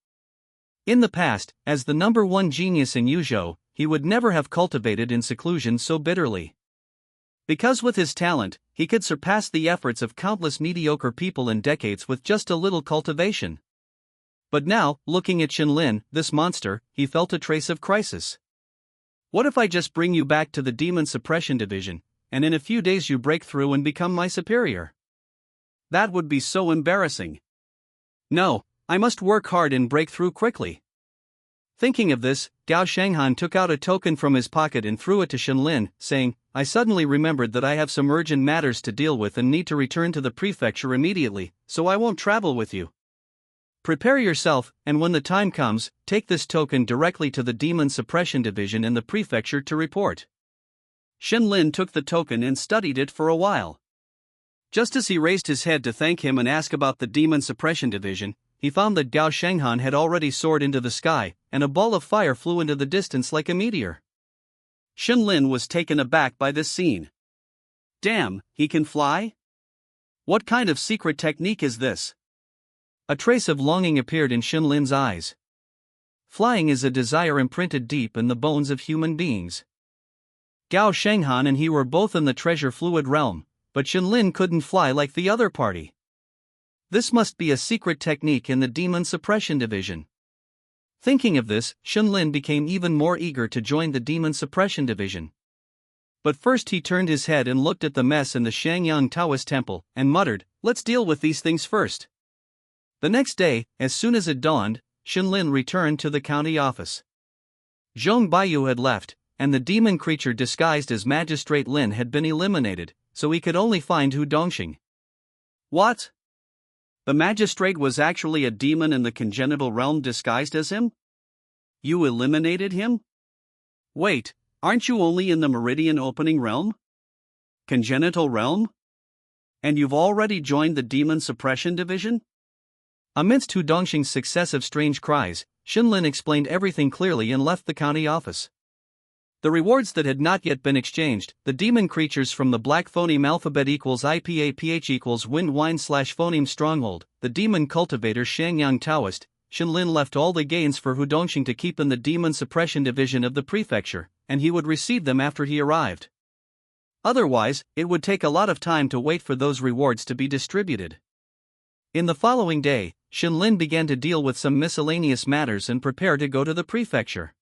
In the past, as the #1 genius in Yuzhou, he would never have cultivated in seclusion so bitterly. Because with his talent, he could surpass the efforts of countless mediocre people in decades with just a little cultivation. But now, looking at Xinlin, this monster, he felt a trace of crisis. What if I just bring you back to the Demon Suppression Division, and in a few days you break through and become my superior? That would be so embarrassing. No, I must work hard and break through quickly. Thinking of this, Gao Shenghan took out a token from his pocket and threw it to Xinlin, saying, "I suddenly remembered that I have some urgent matters to deal with and need to return to the prefecture immediately, so I won't travel with you. Prepare yourself, and when the time comes, take this token directly to the Demon Suppression Division in the prefecture to report." Xinlin took the token and studied it for a while. Just as he raised his head to thank him and ask about the Demon Suppression Division, he found that Gao Shenghan had already soared into the sky, and a ball of fire flew into the distance like a meteor. Xinlin was taken aback by this scene. Damn, he can fly? What kind of secret technique is this? A trace of longing appeared in Xinlin's eyes. Flying is a desire imprinted deep in the bones of human beings. Gao Shenghan and he were both in the treasure fluid realm, but Xinlin couldn't fly like the other party. This must be a secret technique in the Demon Suppression Division. Thinking of this, Xinlin became even more eager to join the Demon Suppression Division. But first he turned his head and looked at the mess in the Shangyang Taoist temple, and muttered, "Let's deal with these things first." The next day, as soon as it dawned, Xinlin returned to the county office. Zhong Baiyu had left, and the demon creature disguised as Magistrate Lin had been eliminated, so he could only find Hu Dongxing. What? The magistrate was actually a demon in the congenital realm disguised as him? You eliminated him? Wait, aren't you only in the meridian opening realm? Congenital realm? And you've already joined the Demon Suppression Division? Amidst Hu Dongxing's successive strange cries, Xinlin explained everything clearly and left the county office. The rewards that had not yet been exchanged, the demon creatures from the black phoneme alphabet equals IPAPH equals wind-wine/phoneme stronghold, the demon cultivator Shangyang Taoist, Xinlin left all the gains for Hu Dongxing to keep in the Demon Suppression Division of the prefecture, and he would receive them after he arrived. Otherwise, it would take a lot of time to wait for those rewards to be distributed. In the following day, Xinlin began to deal with some miscellaneous matters and prepare to go to the prefecture.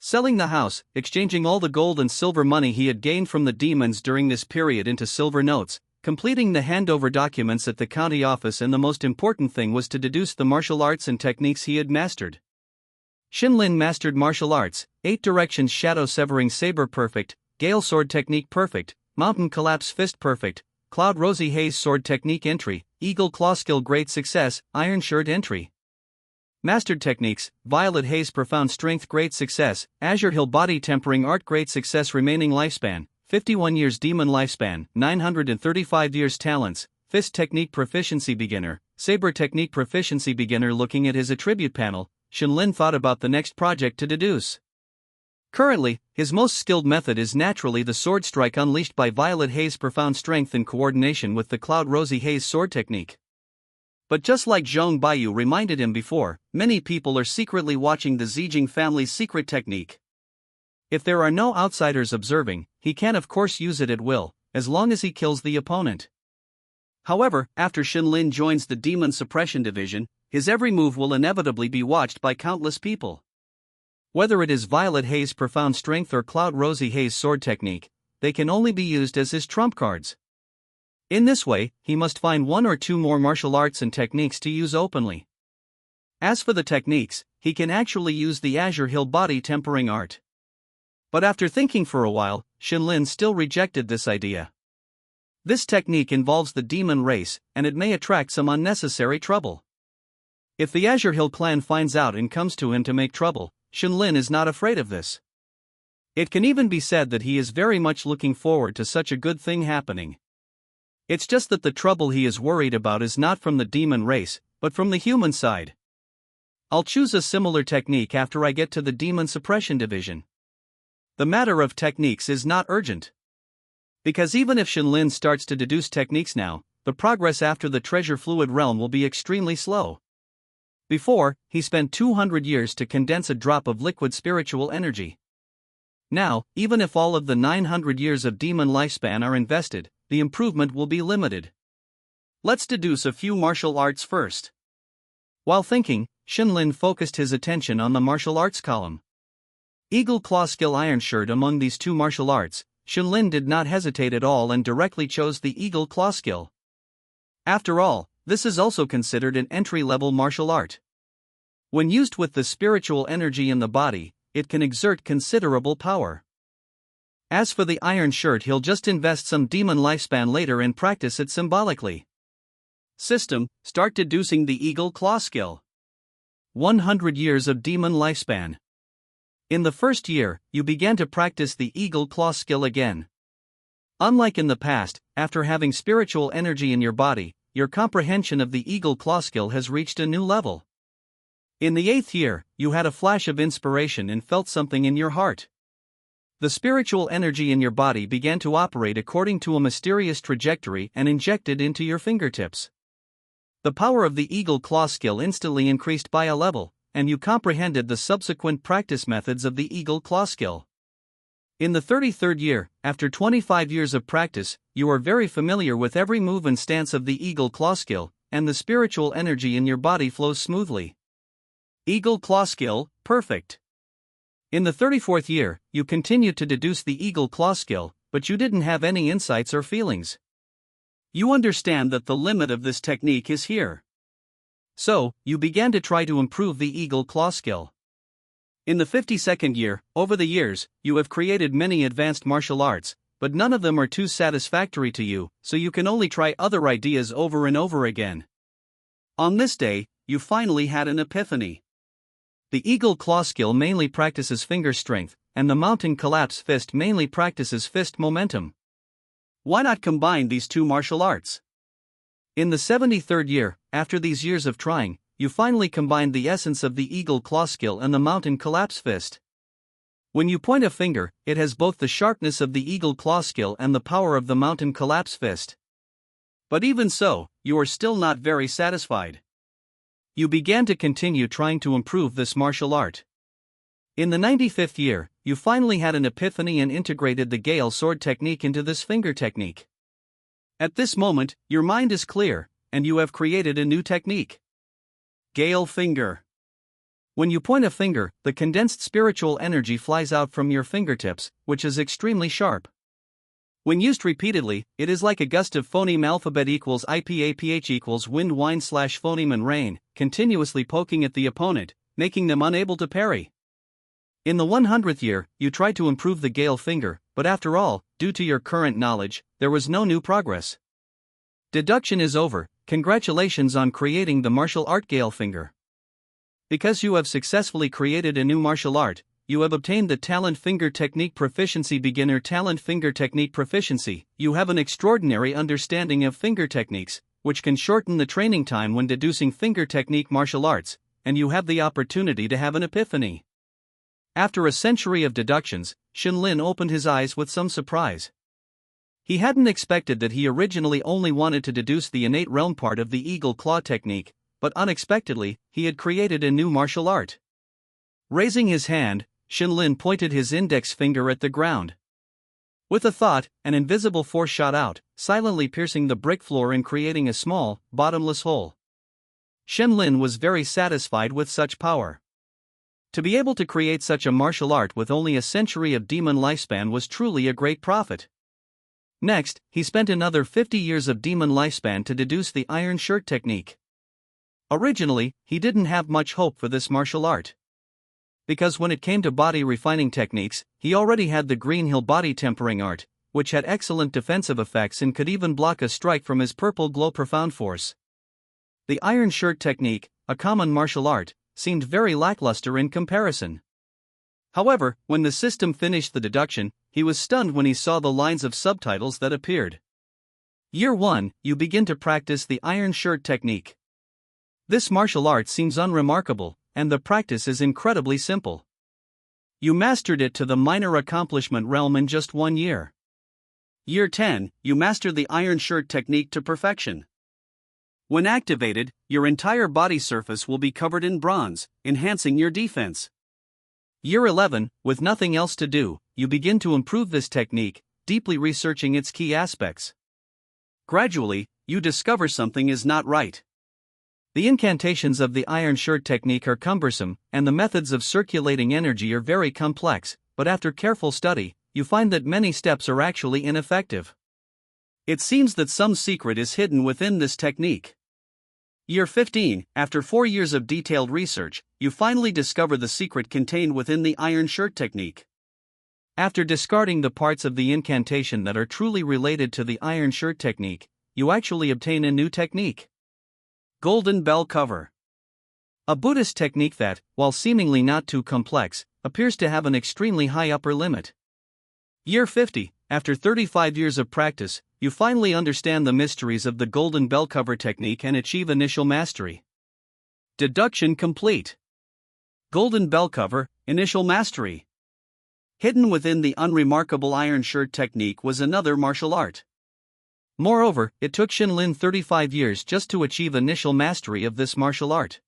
Selling the house, exchanging all the gold and silver money he had gained from the demons during this period into silver notes, completing the handover documents at the county office, and the most important thing was to deduce the martial arts and techniques he had mastered. Shinlin mastered martial arts, 8 directions shadow severing saber perfect, gale sword technique perfect, mountain collapse fist perfect, cloud rosy haze sword technique entry, eagle claw skill great success, iron shirt entry. Mastered techniques, violet haze profound strength great success, azure hill body tempering art great success remaining lifespan, 51 years demon lifespan, 935 years talents, fist technique proficiency beginner, saber technique proficiency beginner. Looking at his attribute panel, Shinlin thought about the next project to deduce. Currently, his most skilled method is naturally the sword strike unleashed by violet haze profound strength in coordination with the cloud rosy haze sword technique. But just like Zhong Baiyu reminded him before, many people are secretly watching the Zijing family's secret technique. If there are no outsiders observing, he can of course use it at will, as long as he kills the opponent. However, after Shinlin joins the Demon Suppression Division, his every move will inevitably be watched by countless people. Whether it is Violet Haze Profound Strength or Cloud Rosy Haze Sword Technique, they can only be used as his trump cards. In this way, he must find 1 or 2 more martial arts and techniques to use openly. As for the techniques, he can actually use the Azure Hill body tempering art. But after thinking for a while, Shinlin still rejected this idea. This technique involves the demon race, and it may attract some unnecessary trouble. If the Azure Hill clan finds out and comes to him to make trouble, Shinlin is not afraid of this. It can even be said that he is very much looking forward to such a good thing happening. It's just that the trouble he is worried about is not from the demon race, but from the human side. I'll choose a similar technique after I get to the Demon Suppression Division. The matter of techniques is not urgent. Because even if Shinlin starts to deduce techniques now, the progress after the Treasure Fluid Realm will be extremely slow. Before, he spent 200 years to condense a drop of liquid spiritual energy. Now, even if all of the 900 years of demon lifespan are invested, the improvement will be limited. Let's deduce a few martial arts first. While thinking, Shinlin focused his attention on the martial arts column. Eagle Claw Skill Iron Shirt. Among these 2 martial arts, Shinlin did not hesitate at all and directly chose the Eagle Claw skill. After all, this is also considered an entry-level martial art. When used with the spiritual energy in the body, it can exert considerable power. As for the Iron Shirt, he'll just invest some demon lifespan later and practice it symbolically. System: start deducing the Eagle Claw skill. 100 years of demon lifespan. In the first year, you began to practice the Eagle Claw skill again. Unlike in the past, after having spiritual energy in your body, your comprehension of the Eagle Claw skill has reached a new level. In the 8th year, you had a flash of inspiration and felt something in your heart. The spiritual energy in your body began to operate according to a mysterious trajectory and injected into your fingertips. The power of the Eagle Claw skill instantly increased by a level, and you comprehended the subsequent practice methods of the Eagle Claw skill. In the 33rd year, after 25 years of practice, you are very familiar with every move and stance of the Eagle Claw skill, and the spiritual energy in your body flows smoothly. Eagle Claw skill, perfect. In the 34th year, you continued to deduce the Eagle Claw skill, but you didn't have any insights or feelings. You understand that the limit of this technique is here. So, you began to try to improve the Eagle Claw skill. In the 52nd year, over the years, you have created many advanced martial arts, but none of them are too satisfactory to you, so you can only try other ideas over and over again. On this day, you finally had an epiphany. The Eagle Claw skill mainly practices finger strength, and the Mountain Collapse Fist mainly practices fist momentum. Why not combine these 2 martial arts? In the 73rd year, after these years of trying, you finally combined the essence of the Eagle Claw skill and the Mountain Collapse Fist. When you point a finger, it has both the sharpness of the Eagle Claw skill and the power of the Mountain Collapse Fist. But even so, you are still not very satisfied. You began to continue trying to improve this martial art. In the 95th year, you finally had an epiphany and integrated the Gale Sword technique into this finger technique. At this moment, your mind is clear, and you have created a new technique. Gale Finger. When you point a finger, the condensed spiritual energy flies out from your fingertips, which is extremely sharp. When used repeatedly, it is like a gust of phoneme alphabet equals IPAPH equals wind wine slash phoneme and rain, continuously poking at the opponent, making them unable to parry. In the 100th year, you tried to improve the Gale finger, but after all, due to your current knowledge, there was no new progress. Deduction is over. Congratulations on creating the martial art Gale finger. Because you have successfully created a new martial art, you have obtained the Talent Finger Technique Proficiency Beginner Talent Finger Technique Proficiency. You have an extraordinary understanding of finger techniques, which can shorten the training time when deducing finger technique martial arts, and you have the opportunity to have an epiphany. After a century of deductions, Shenlin opened his eyes with some surprise. He hadn't expected that he originally only wanted to deduce the innate realm part of the eagle claw technique, but unexpectedly, he had created a new martial art. Raising his hand, Shenlin pointed his index finger at the ground. With a thought, an invisible force shot out, silently piercing the brick floor and creating a small, bottomless hole. Shenlin was very satisfied with such power. To be able to create such a martial art with only a century of demon lifespan was truly a great profit. Next, he spent another 50 years of demon lifespan to deduce the iron shirt technique. Originally, he didn't have much hope for this martial art. Because when it came to body refining techniques, he already had the Green Hill body tempering art, which had excellent defensive effects and could even block a strike from his purple glow profound force. The iron shirt technique, a common martial art, seemed very lackluster in comparison. However, when the system finished the deduction, he was stunned when he saw the lines of subtitles that appeared. Year 1, you begin to practice the iron shirt technique. This martial art seems unremarkable, and the practice is incredibly simple. You mastered it to the minor accomplishment realm in just 1 year. Year 10, you mastered the iron shirt technique to perfection. When activated, your entire body surface will be covered in bronze, enhancing your defense. Year 11, with nothing else to do, you begin to improve this technique, deeply researching its key aspects. Gradually, you discover something is not right. The incantations of the iron shirt technique are cumbersome, and the methods of circulating energy are very complex, but after careful study, you find that many steps are actually ineffective. It seems that some secret is hidden within this technique. Year 15, after 4 years of detailed research, you finally discover the secret contained within the iron shirt technique. After discarding the parts of the incantation that are truly related to the iron shirt technique, you actually obtain a new technique. Golden Bell Cover. A Buddhist technique that, while seemingly not too complex, appears to have an extremely high upper limit. Year 50, after 35 years of practice, you finally understand the mysteries of the Golden Bell Cover technique and achieve initial mastery. Deduction complete. Golden Bell Cover, initial mastery. Hidden within the unremarkable iron shirt technique was another martial art. Moreover, it took Shenlin 35 years just to achieve initial mastery of this martial art.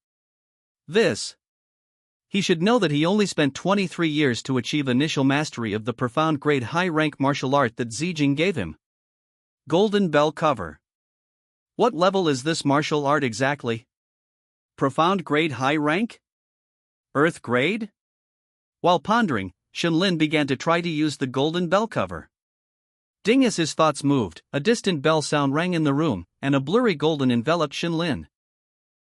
He should know that he only spent 23 years to achieve initial mastery of the profound grade high rank martial art that Zijing gave him. Golden Bell Cover. What level is this martial art exactly? Profound grade high rank? Earth grade? While pondering, Shenlin began to try to use the Golden Bell Cover. Ding! As his thoughts moved, a distant bell sound rang in the room, and a blurry golden enveloped Shenlin.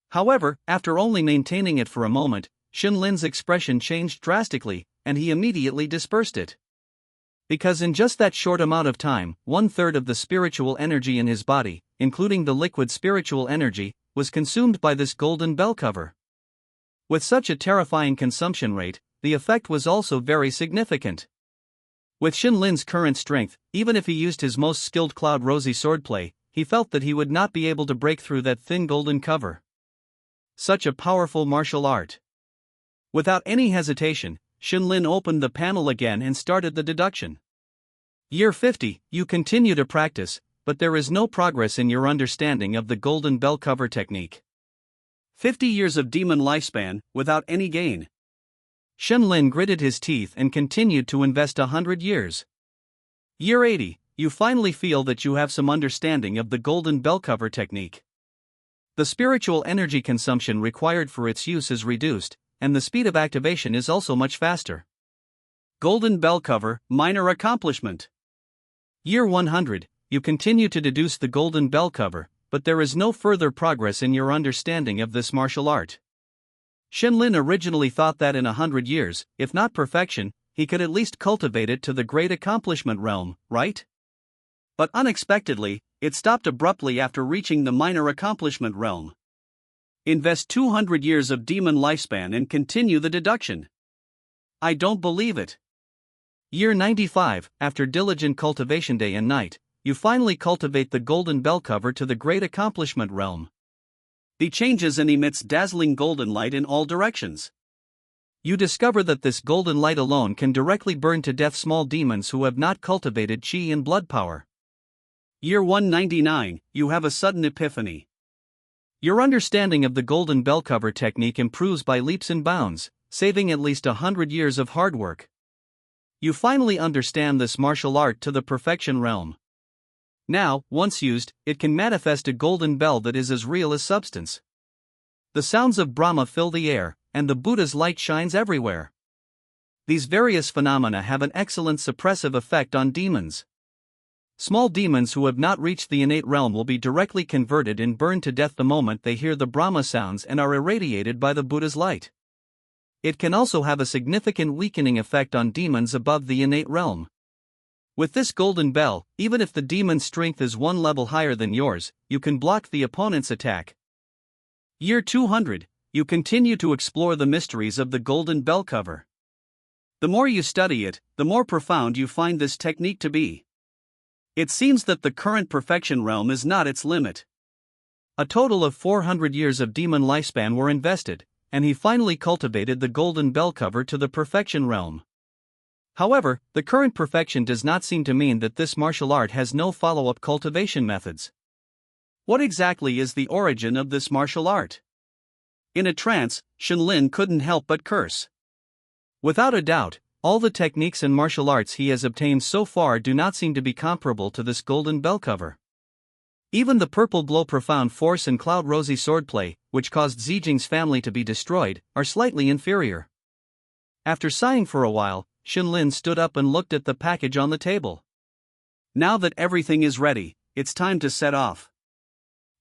However, after only maintaining it for a moment, Shenlin's expression changed drastically, and he immediately dispersed it. Because in just that short amount of time, 1/3 of the spiritual energy in his body, including the liquid spiritual energy, was consumed by this Golden Bell Cover. With such a terrifying consumption rate, the effect was also very significant. With Shenlin's current strength, even if he used his most skilled Cloud Rosy swordplay, he felt that he would not be able to break through that thin golden cover. Such a powerful martial art. Without any hesitation, Shenlin opened the panel again and started the deduction. Year 50, you continue to practice, but there is no progress in your understanding of the Golden Bell Cover technique. 50 years of demon lifespan, without any gain. Shenlin gritted his teeth and continued to invest 100 years. Year 80, you finally feel that you have some understanding of the Golden Bell Cover technique. The spiritual energy consumption required for its use is reduced, and the speed of activation is also much faster. Golden Bell Cover, minor accomplishment. Year 100, you continue to deduce the golden bell cover, but there is no further progress in your understanding of this martial art. Shenlin originally thought that in 100 years, if not perfection, he could at least cultivate it to the great accomplishment realm, right? But unexpectedly, it stopped abruptly after reaching the minor accomplishment realm. Invest 200 years of demon lifespan and continue the deduction. I don't believe it. Year 95, after diligent cultivation day and night, you finally cultivate the golden bell cover to the great accomplishment realm. The changes and emits dazzling golden light in all directions. You discover that this golden light alone can directly burn to death small demons who have not cultivated chi and blood power. Year 199, you have a sudden epiphany. Your understanding of the golden bell cover technique improves by leaps and bounds, saving at least 100 years of hard work. You finally understand this martial art to the perfection realm. Now, once used, it can manifest a golden bell that is as real as substance. The sounds of Brahma fill the air, and the Buddha's light shines everywhere. These various phenomena have an excellent suppressive effect on demons. Small demons who have not reached the innate realm will be directly converted and burned to death the moment they hear the Brahma sounds and are irradiated by the Buddha's light. It can also have a significant weakening effect on demons above the innate realm. With this golden bell, even if the demon's strength is one level higher than yours, you can block the opponent's attack. Year 200, you continue to explore the mysteries of the golden bell cover. The more you study it, the more profound you find this technique to be. It seems that the current perfection realm is not its limit. A total of 400 years of demon lifespan were invested, and he finally cultivated the golden bell cover to the perfection realm. However, the current perfection does not seem to mean that this martial art has no follow-up cultivation methods. What exactly is the origin of this martial art? In a trance, Shenlin couldn't help but curse. Without a doubt, all the techniques and martial arts he has obtained so far do not seem to be comparable to this golden bell cover. Even the purple blow profound force and cloud rosy swordplay, which caused Zijing's family to be destroyed, are slightly inferior. After sighing for a while, Shenlin stood up and looked at the package on the table. Now that everything is ready, it's time to set off.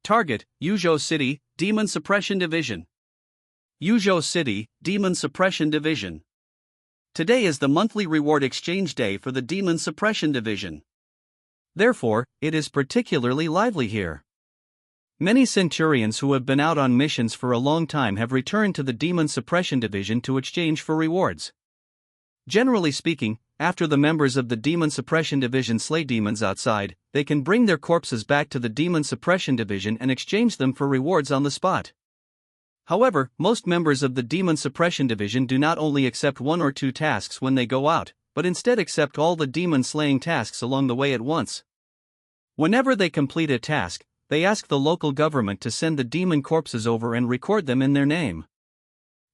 Target, Yuzhou City, Demon Suppression Division. Yuzhou City, Demon Suppression Division. Today is the monthly reward exchange day for the Demon Suppression Division. Therefore, it is particularly lively here. Many centurions who have been out on missions for a long time have returned to the Demon Suppression Division to exchange for rewards. Generally speaking, after the members of the Demon Suppression Division slay demons outside, they can bring their corpses back to the Demon Suppression Division and exchange them for rewards on the spot. However, most members of the Demon Suppression Division do not only accept one or two tasks when they go out, but instead accept all the demon slaying tasks along the way at once. Whenever they complete a task, they ask the local government to send the demon corpses over and record them in their name.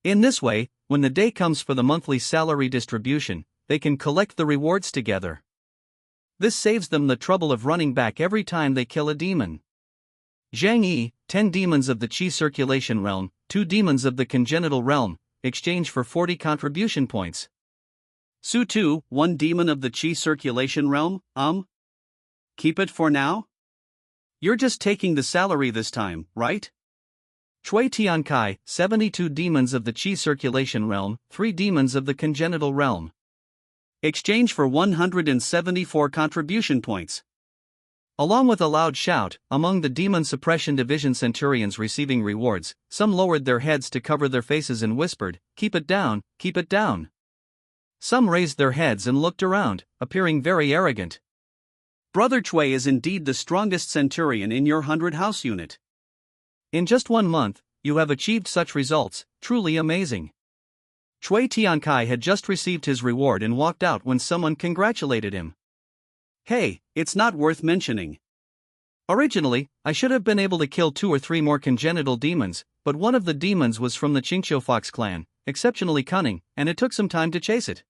In this way, when the day comes for the monthly salary distribution, they can collect the rewards together. This saves them the trouble of running back every time they kill a demon. Zhang Yi, 10 demons of the Qi circulation realm, 2 demons of the congenital realm, exchange for 40 contribution points. Su Tu, 1 demon of the Qi circulation realm, keep it for now? You're just taking the salary this time, right? Chui Tiankai, 72 demons of the Qi circulation realm, 3 demons of the congenital realm. Exchange for 174 contribution points. Along with a loud shout, among the Demon Suppression Division centurions receiving rewards, some lowered their heads to cover their faces and whispered, "Keep it down, keep it down." Some raised their heads and looked around, appearing very arrogant. Brother Chui is indeed the strongest centurion in your 100 house unit. In just 1 month, you have achieved such results, truly amazing. Chui Tiankai had just received his reward and walked out when someone congratulated him. Hey, it's not worth mentioning. Originally, I should have been able to kill 2 or 3 more congenital demons, but one of the demons was from the Qingqiu Fox clan, exceptionally cunning, and it took some time to chase it.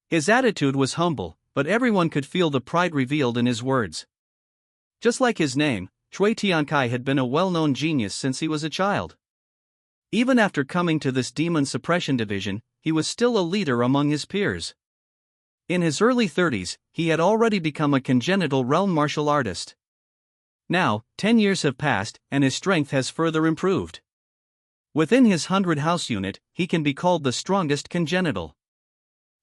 His attitude was humble, but everyone could feel the pride revealed in his words. Just like his name, Chui Tiankai had been a well-known genius since he was a child. Even after coming to this Demon Suppression Division, he was still a leader among his peers. In his early 30s, he had already become a congenital realm martial artist. Now, 10 years have passed, and his strength has further improved. Within his 100 house unit, he can be called the strongest congenital.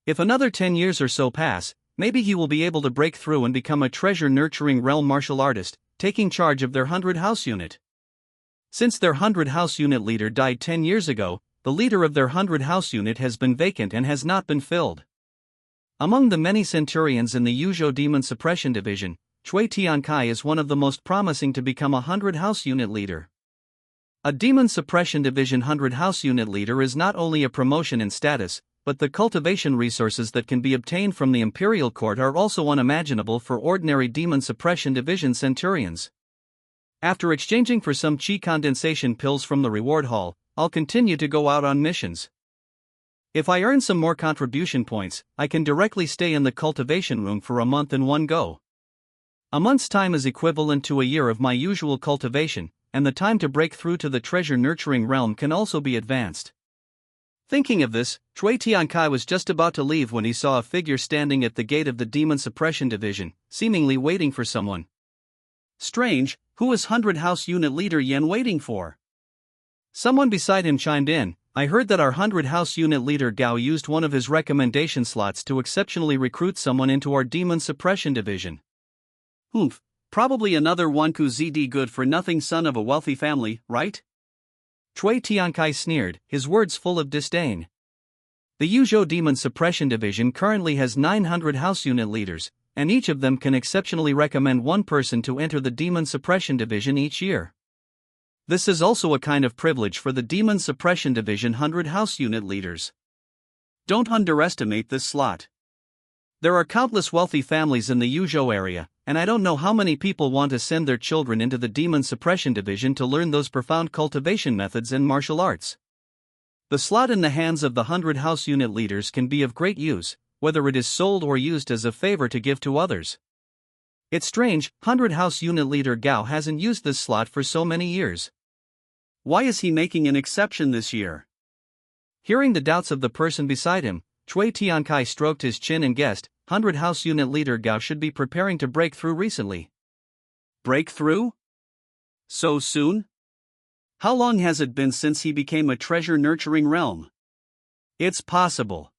If another 10 years or so pass, maybe he will be able to break through and become a treasure-nurturing realm martial artist, taking charge of their 100 house unit. Since their 100 house unit leader died 10 years ago, the leader of their 100 house unit has been vacant and has not been filled. Among the many centurions in the Yuzhou Demon Suppression Division, Chui Tiankai is one of the most promising to become a 100 house unit leader. A Demon Suppression Division 100 house unit leader is not only a promotion in status, but the cultivation resources that can be obtained from the Imperial Court are also unimaginable for ordinary Demon Suppression Division centurions. After exchanging for some chi condensation pills from the reward hall, I'll continue to go out on missions. If I earn some more contribution points, I can directly stay in the cultivation room for a month in one go. A month's time is equivalent to a year of my usual cultivation, and the time to break through to the treasure-nurturing realm can also be advanced. Thinking of this, Chui Tiankai was just about to leave when he saw a figure standing at the gate of the Demon Suppression Division, seemingly waiting for someone. Strange, who is 100 house unit leader Yan waiting for? Someone beside him chimed in, I heard that our 100 house unit leader Gao used one of his recommendation slots to exceptionally recruit someone into our Demon Suppression Division. Humph, probably another Wanku ZD good-for-nothing son of a wealthy family, right? Chui Tiankai sneered, his words full of disdain. The Yuzhou Demon Suppression Division currently has 900 house unit leaders, and each of them can exceptionally recommend one person to enter the Demon Suppression Division each year. This is also a kind of privilege for the Demon Suppression Division 100 house unit leaders. Don't underestimate this slot. There are countless wealthy families in the Yuzhou area, and I don't know how many people want to send their children into the Demon Suppression Division to learn those profound cultivation methods and martial arts. The slot in the hands of the 100 house unit leaders can be of great use, whether it is sold or used as a favor to give to others. It's strange, 100 house unit leader Gao hasn't used this slot for so many years. Why is he making an exception this year? Hearing the doubts of the person beside him, Chui Tiankai stroked his chin and guessed, 100 house unit leader Gao should be preparing to break through recently. Break through? So soon? How long has it been since he became a treasure-nurturing realm? It's possible.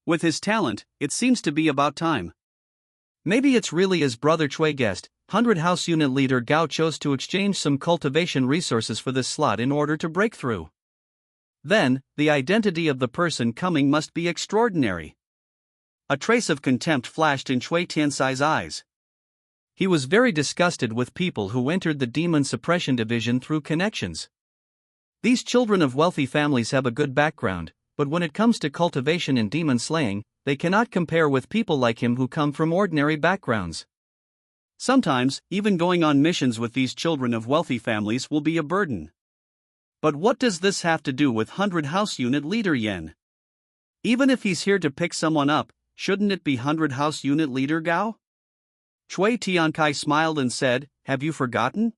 With his talent, it seems to be about time. Maybe it's really as Brother Chui guessed, 100 house unit leader Gao chose to exchange some cultivation resources for this slot in order to break through. Then, the identity of the person coming must be extraordinary. A trace of contempt flashed in Chui Tiansai's eyes. He was very disgusted with people who entered the Demon Suppression Division through connections. These children of wealthy families have a good background, but when it comes to cultivation and demon slaying, they cannot compare with people like him who come from ordinary backgrounds. Sometimes, even going on missions with these children of wealthy families will be a burden. But what does this have to do with 100 house unit leader Yen? Even if he's here to pick someone up, shouldn't it be 100 house unit leader Gao? Chui Tiankai smiled and said, have you forgotten?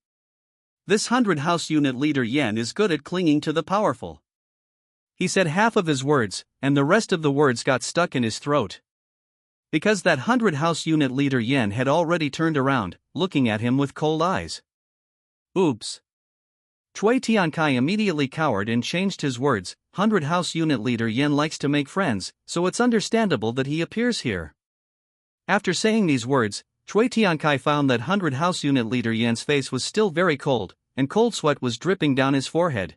This 100 house unit leader Yen is good at clinging to the powerful. He said half of his words, and the rest of the words got stuck in his throat. Because that 100 house unit leader Yen had already turned around, looking at him with cold eyes. Oops. Chui Tiankai immediately cowered and changed his words, 100 house unit leader Yen likes to make friends, so it's understandable that he appears here. After saying these words, Chui Tiankai found that 100 house unit leader Yan's face was still very cold, and cold sweat was dripping down his forehead.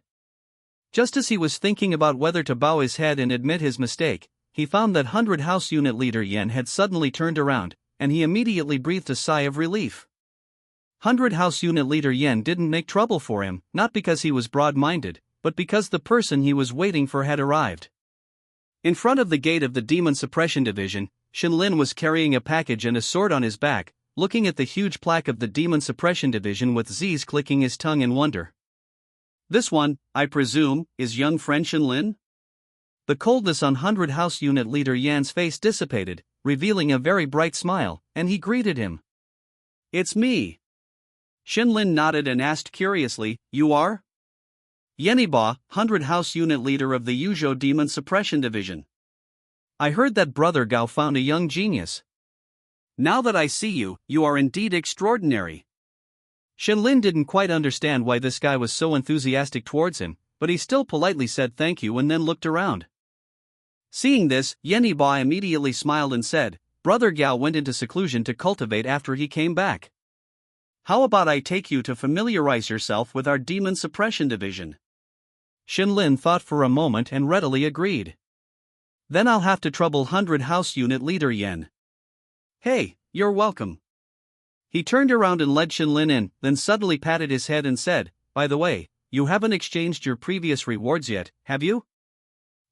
Just as he was thinking about whether to bow his head and admit his mistake, he found that 100 house unit leader Yen had suddenly turned around, and he immediately breathed a sigh of relief. 100 house unit leader Yen didn't make trouble for him, not because he was broad-minded, but because the person he was waiting for had arrived. In front of the gate of the Demon Suppression Division, Shinlin was carrying a package and a sword on his back, looking at the huge plaque of the Demon Suppression Division with Z's clicking his tongue in wonder. This one, I presume, is young friend Shinlin? The coldness on 100 house unit leader Yan's face dissipated, revealing a very bright smile, and he greeted him. It's me. Shinlin nodded and asked curiously, you are? Yeniba, 100 house unit leader of the Yuzhou Demon Suppression Division. I heard that Brother Gao found a young genius. Now that I see you, you are indeed extraordinary. Shenlin didn't quite understand why this guy was so enthusiastic towards him, but he still politely said thank you and then looked around. Seeing this, Yeniba immediately smiled and said, Brother Gao went into seclusion to cultivate after he came back. How about I take you to familiarize yourself with our demon suppression division? Shenlin thought for a moment and readily agreed. Then I'll have to trouble 100 House Unit Leader Yen. Hey, you're welcome. He turned around and led Shenlin in, then suddenly patted his head and said, By the way, you haven't exchanged your previous rewards yet, have you?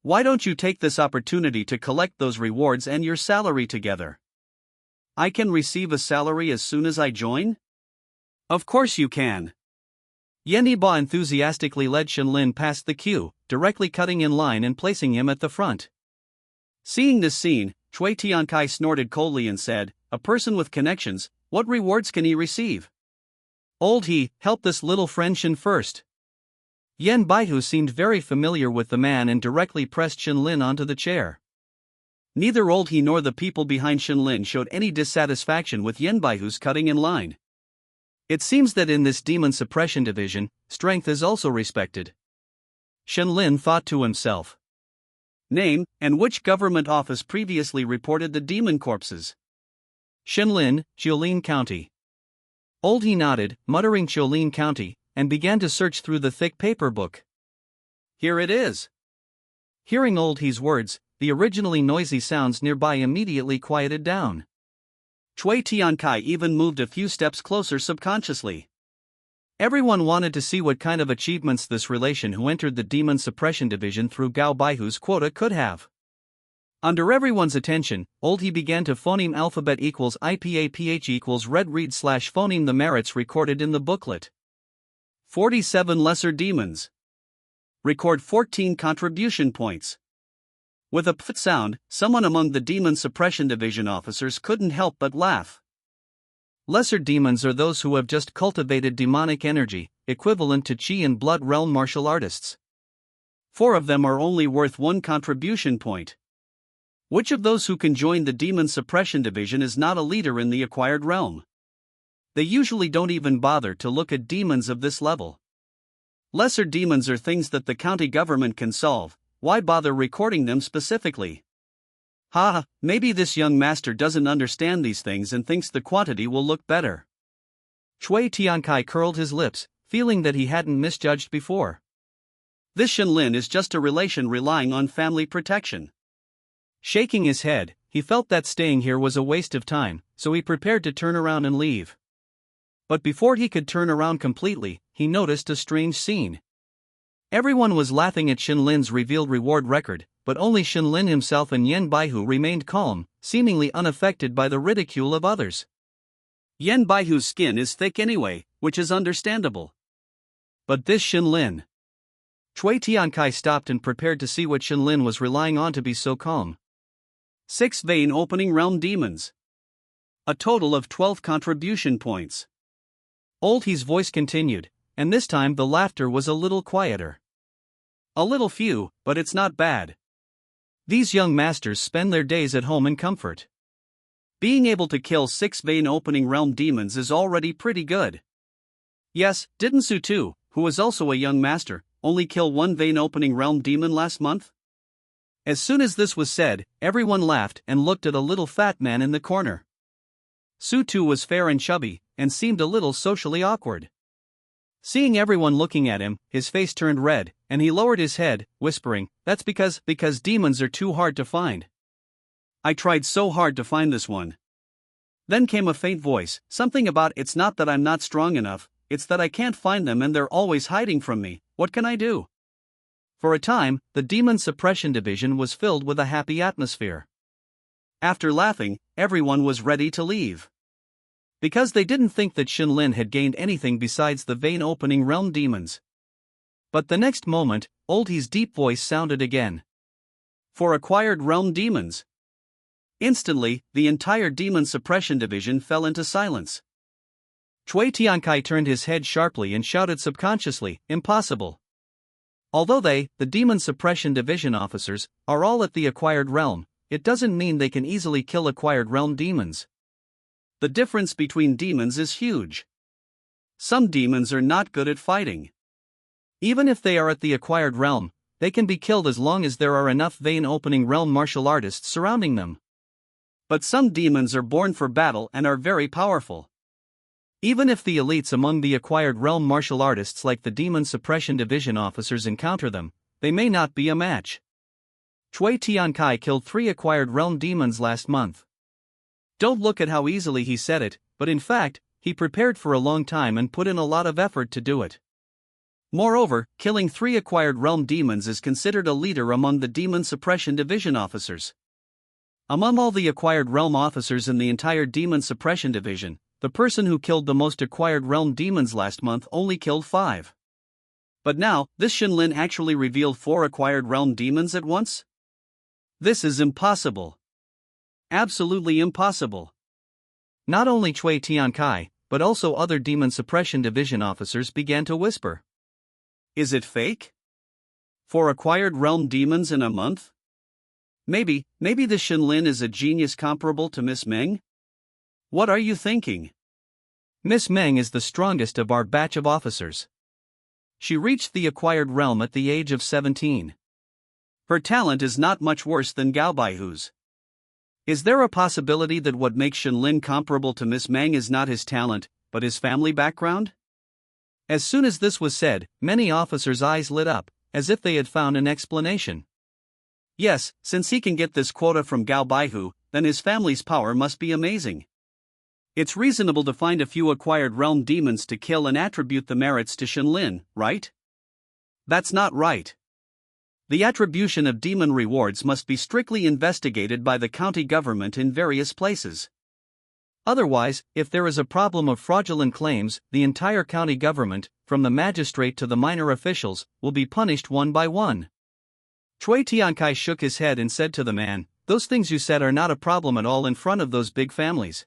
Why don't you take this opportunity to collect those rewards and your salary together? I can receive a salary as soon as I join? Of course you can. Yeniba enthusiastically led Shenlin past the queue, directly cutting in line and placing him at the front. Seeing this scene, Cui Tiankai snorted coldly and said, A person with connections, what rewards can he receive? Old he, help this little friend Shen first. Yen Baihu seemed very familiar with the man and directly pressed Shenlin onto the chair. Neither Old he nor the people behind Shenlin showed any dissatisfaction with Yen Baihu's cutting in line. It seems that in this demon suppression division, strength is also respected. Shenlin thought to himself. Name, and which government office previously reported the demon corpses? Shenlin, Jiulin County. Old he nodded, muttering Jiulin County, and began to search through the thick paper book. Here it is. Hearing Old he's words, the originally noisy sounds nearby immediately quieted down. Cui Tiankai even moved a few steps closer subconsciously. Everyone wanted to see what kind of achievements this relation who entered the Demon Suppression Division through Gao Baihu's quota could have. Under everyone's attention, Old he began to phoneme alphabet equals IPAPH equals red read slash phoneme the merits recorded in the booklet. 47 lesser demons. Record 14 contribution points. With a pft sound, someone among the Demon Suppression Division officers couldn't help but laugh. Lesser demons are those who have just cultivated demonic energy, equivalent to Qi and Blood Realm martial artists. 4 of them are only worth 1 contribution point. Which of those who can join the Demon Suppression Division is not a leader in the acquired realm? They usually don't even bother to look at demons of this level. Lesser demons are things that the county government can solve. Why bother recording them specifically? Maybe this young master doesn't understand these things and thinks the quantity will look better. Cui Tiankai curled his lips, feeling that he hadn't misjudged before. This Shenlin is just a relation relying on family protection. Shaking his head, he felt that staying here was a waste of time, so he prepared to turn around and leave. But before he could turn around completely, he noticed a strange scene. Everyone was laughing at Shenlin's revealed reward record, but only Shenlin himself and Yen Baihu remained calm, seemingly unaffected by the ridicule of others. Yen Baihu's skin is thick anyway, which is understandable. But this Shenlin. Cui Tiankai stopped and prepared to see what Shenlin was relying on to be so calm. 6 vein opening realm demons. A total of 12 contribution points. Old he's voice continued, and this time the laughter was a little quieter. A little few, but it's not bad. These young masters spend their days at home in comfort. Being able to kill 6 vein opening realm demons is already pretty good. Yes, didn't Su Tu, who was also a young master, only kill 1 vein opening realm demon last month? As soon as this was said, everyone laughed and looked at a little fat man in the corner. Su Tu was fair and chubby, and seemed a little socially awkward. Seeing everyone looking at him, his face turned red, and he lowered his head, whispering, That's because demons are too hard to find. I tried so hard to find this one. Then came a faint voice, something about it's not that I'm not strong enough, it's that I can't find them and they're always hiding from me, what can I do? For a time, the Demon Suppression Division was filled with a happy atmosphere. After laughing, everyone was ready to leave. Because they didn't think that Shenlin had gained anything besides the vein-opening realm demons. But the next moment, Old he's deep voice sounded again. For acquired realm demons. Instantly, the entire Demon Suppression Division fell into silence. Cui Tiankai turned his head sharply and shouted subconsciously, Impossible. Although they, the Demon Suppression Division officers, are all at the acquired realm, it doesn't mean they can easily kill acquired realm demons. The difference between demons is huge. Some demons are not good at fighting. Even if they are at the acquired realm, they can be killed as long as there are enough vein-opening realm martial artists surrounding them. But some demons are born for battle and are very powerful. Even if the elites among the acquired realm martial artists like the Demon Suppression Division officers encounter them, they may not be a match. Chui Tiankai killed 3 acquired realm demons last month. Don't look at how easily he said it, but in fact, he prepared for a long time and put in a lot of effort to do it. Moreover, killing 3 acquired realm demons is considered a leader among the Demon Suppression Division officers. Among all the acquired realm officers in the entire Demon Suppression Division, the person who killed the most acquired realm demons last month only killed 5. But now, this Shenlin actually revealed 4 acquired realm demons at once? This is impossible. Absolutely impossible. Not only Chui Tiankai, but also other Demon Suppression Division officers began to whisper. Is it fake? 4 acquired realm demons in a month? Maybe the Shenlin is a genius comparable to Miss Meng? What are you thinking? Miss Meng is the strongest of our batch of officers. She reached the acquired realm at the age of 17. Her talent is not much worse than Gao Baihu's. Is there a possibility that what makes Shenlin comparable to Miss Meng is not his talent, but his family background? As soon as this was said, many officers' eyes lit up, as if they had found an explanation. Yes, since he can get this quota from Gao Baihu, then his family's power must be amazing. It's reasonable to find a few acquired realm demons to kill and attribute the merits to Shenlin, right? That's not right. The attribution of demon rewards must be strictly investigated by the county government in various places. Otherwise, if there is a problem of fraudulent claims, the entire county government, from the magistrate to the minor officials, will be punished one by one. Chui Tiankai shook his head and said to the man, "Those things you said are not a problem at all in front of those big families.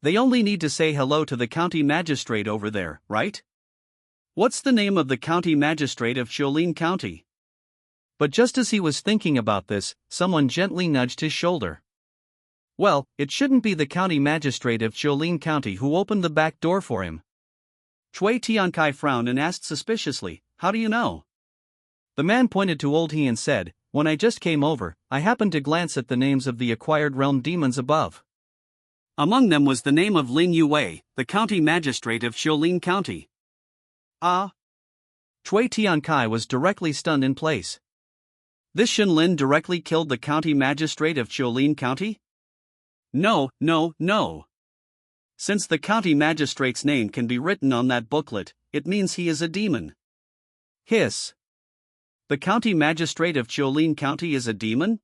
They only need to say hello to the county magistrate over there, right? What's the name of the county magistrate of Qiulin County?" But just as he was thinking about this, someone gently nudged his shoulder. Well, it shouldn't be the county magistrate of Qiulin County who opened the back door for him. Chui Tiankai frowned and asked suspiciously, "How do you know?" The man pointed to Old He and said, "When I just came over, I happened to glance at the names of the acquired realm demons above. Among them was the name of Lin Yue, the county magistrate of Qiulin County." Ah! Chui Tiankai was directly stunned in place. This Shenlin directly killed the county magistrate of Qiulin County? No. Since the county magistrate's name can be written on that booklet, it means he is a demon. Hiss. The county magistrate of Qiulin County is a demon?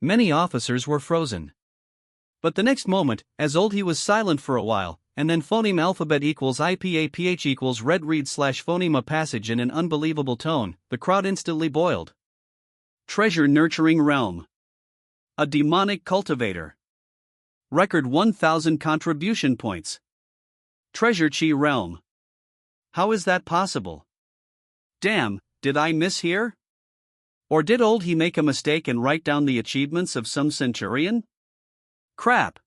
Many officers were frozen. But the next moment, as Old He was silent for a while, and then phoneme alphabet equals IPAPH equals red read slash phoneme a passage in an unbelievable tone, the crowd instantly boiled. Treasure nurturing realm. A demonic cultivator. Record 1,000 contribution points. Treasure Chi realm. How is that possible? Damn, did I mishear? Or did Old He make a mistake and write down the achievements of some centurion? Crap.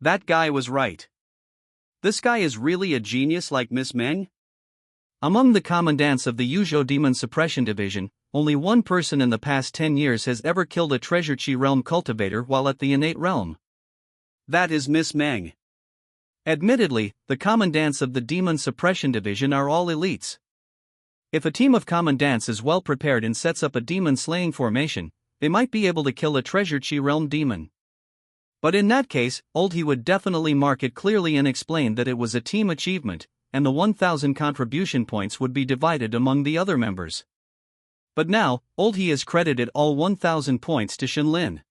That guy was right. This guy is really a genius like Miss Meng? Among the commandants of the Yuzhou Demon Suppression Division, only one person in the past 10 years has ever killed a Treasure Chi realm cultivator while at the innate realm. That is Miss Meng. Admittedly, the commandants of the Demon Suppression Division are all elites. If a team of commandants is well prepared and sets up a demon slaying formation, they might be able to kill a Treasure Chi realm demon. But in that case, Old He would definitely mark it clearly and explain that it was a team achievement, and the 1,000 contribution points would be divided among the other members. But now, Old He has credited all 1,000 points to Shenlin.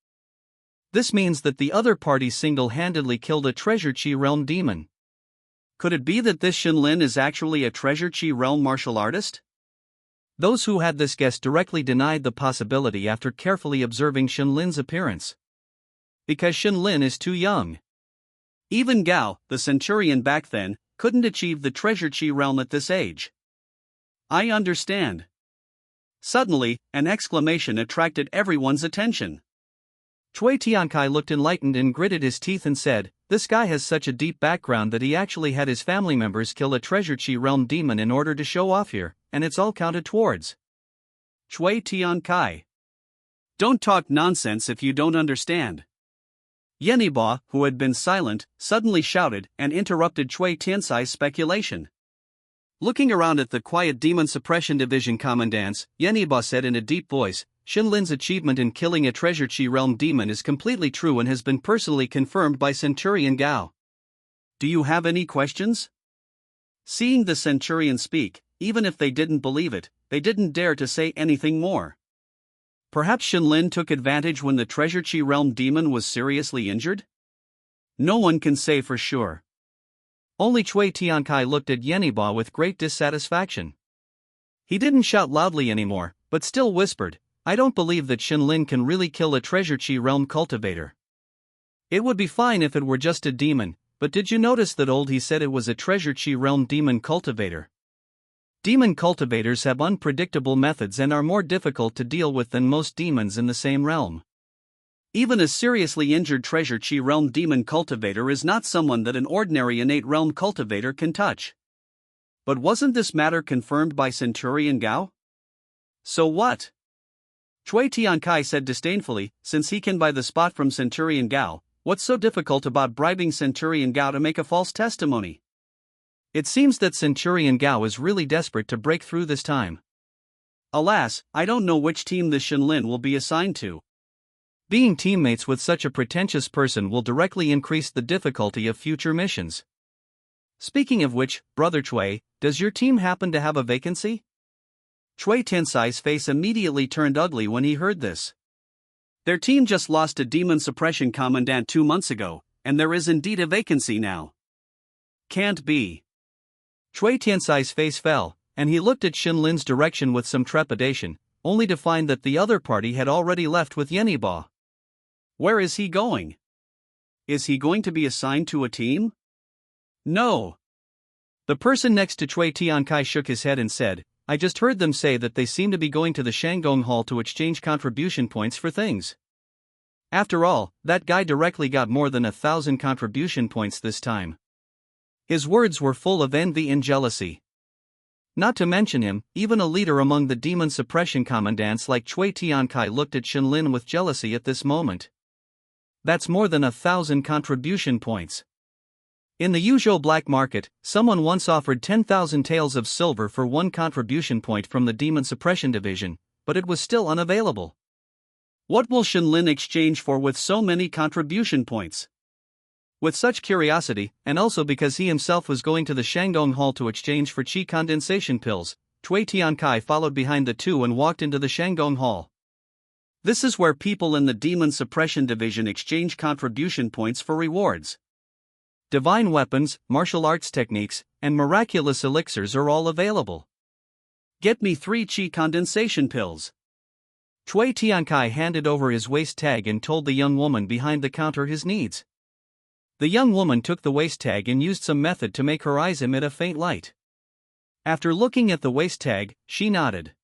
This means that the other party single-handedly killed a Treasure Chi realm demon. Could it be that this Shenlin is actually a Treasure Chi realm martial artist? Those who had this guess directly denied the possibility after carefully observing Shenlin's appearance. Because Shenlin is too young. Even Gao, the centurion back then, couldn't achieve the Treasure Chi realm at this age. I understand. Suddenly, an exclamation attracted everyone's attention. Chui Tiankai looked enlightened and gritted his teeth and said, "This guy has such a deep background that he actually had his family members kill a treasure chi realm demon in order to show off here, and it's all counted towards." Chui Tiankai. Don't talk nonsense if you don't understand. Yeniba, who had been silent, suddenly shouted and interrupted Chui Tiansai's speculation. Looking around at the quiet Demon Suppression Division commandants, Yeniba said in a deep voice, "Shinlin's achievement in killing a treasure chi realm demon is completely true and has been personally confirmed by Centurion Gao. Do you have any questions?" Seeing the Centurion speak, even if they didn't believe it, they didn't dare to say anything more. Perhaps Shinlin took advantage when the treasure chi realm demon was seriously injured? No one can say for sure. Only Chui Tiankai looked at Yeniba with great dissatisfaction. He didn't shout loudly anymore, but still whispered, "I don't believe that Shinlin can really kill a treasure chi realm cultivator. It would be fine if it were just a demon, but did you notice that he said it was a treasure chi realm demon cultivator? Demon cultivators have unpredictable methods and are more difficult to deal with than most demons in the same realm. Even a seriously injured treasure chi realm demon cultivator is not someone that an ordinary innate realm cultivator can touch. But wasn't this matter confirmed by Centurion Gao? So what? Chui Tiankai said disdainfully, since he can buy the spot from Centurion Gao, what's so difficult about bribing Centurion Gao to make a false testimony? It seems that Centurion Gao is really desperate to break through this time. Alas, I don't know which team the Shinlin will be assigned to. Being teammates with such a pretentious person will directly increase the difficulty of future missions. Speaking of which, Brother Chui, does your team happen to have a vacancy? Chui Tiansai's face immediately turned ugly when he heard this. Their team just lost a demon suppression commandant 2 months ago, and there is indeed a vacancy now. Can't be. Chui Tiansai's face fell, and he looked at Shinlin's direction with some trepidation, only to find that the other party had already left with Yeniba. Where is he going? Is he going to be assigned to a team? No. The person next to Chui Tiankai shook his head and said, "I just heard them say that they seem to be going to the Shanggong Hall to exchange contribution points for things. After all, that guy directly got more than 1,000 contribution points this time." His words were full of envy and jealousy. Not to mention him, even a leader among the demon suppression commandants like Chui Tiankai looked at Shinlin with jealousy at this moment. That's more than 1,000 contribution points. In the Yuzhou black market, someone once offered 10,000 taels of silver for 1 contribution point from the demon suppression division, but it was still unavailable. What will Shinlin exchange for with so many contribution points? With such curiosity, and also because he himself was going to the Shanggong Hall to exchange for chi condensation pills, Chui Tiankai followed behind the two and walked into the Shanggong Hall. This is where people in the Demon Suppression Division exchange contribution points for rewards. Divine weapons, martial arts techniques, and miraculous elixirs are all available. Get me 3 chi condensation pills. Chui Tiankai handed over his waist tag and told the young woman behind the counter his needs. The young woman took the waist tag and used some method to make her eyes emit a faint light. After looking at the waist tag, she nodded.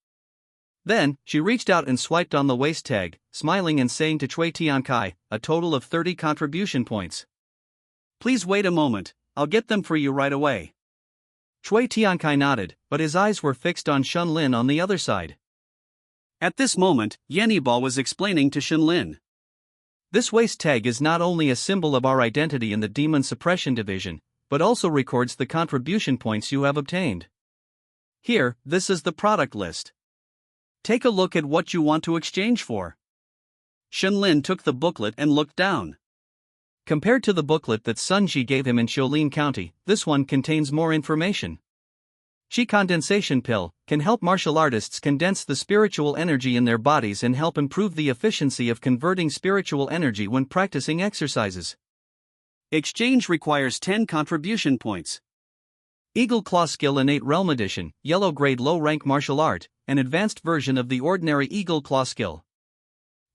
Then, she reached out and swiped on the waist tag, smiling and saying to Chui Tiankai, "A total of 30 contribution points. Please wait a moment, I'll get them for you right away." Chui Tiankai nodded, but his eyes were fixed on Shinlin on the other side. At this moment, Yeniba was explaining to Shinlin. This waist tag is not only a symbol of our identity in the Demon Suppression Division, but also records the contribution points you have obtained. Here, this is the product list. Take a look at what you want to exchange for. Shinlin took the booklet and looked down. Compared to the booklet that Sun Ji gave him in Shaolin County, this one contains more information. Chi condensation pill can help martial artists condense the spiritual energy in their bodies and help improve the efficiency of converting spiritual energy when practicing exercises. Exchange requires 10 contribution points. Eagle Claw Skill Innate Realm Edition, Yellow Grade Low Rank Martial Art, an advanced version of the ordinary Eagle Claw Skill.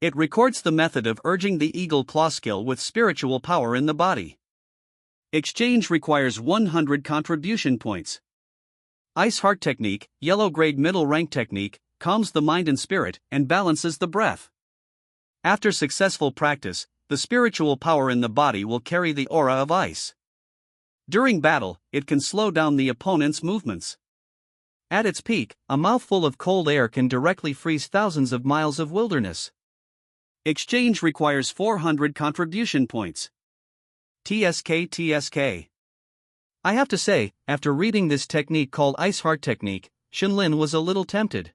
It records the method of urging the Eagle Claw Skill with spiritual power in the body. Exchange requires 100 contribution points. Ice Heart Technique, Yellow Grade Middle Rank Technique, calms the mind and spirit, and balances the breath. After successful practice, the spiritual power in the body will carry the aura of ice. During battle, it can slow down the opponent's movements. At its peak, a mouthful of cold air can directly freeze thousands of miles of wilderness. Exchange requires 400 contribution points. TSK. I have to say, after reading this technique called Ice Heart Technique, Shenlin was a little tempted.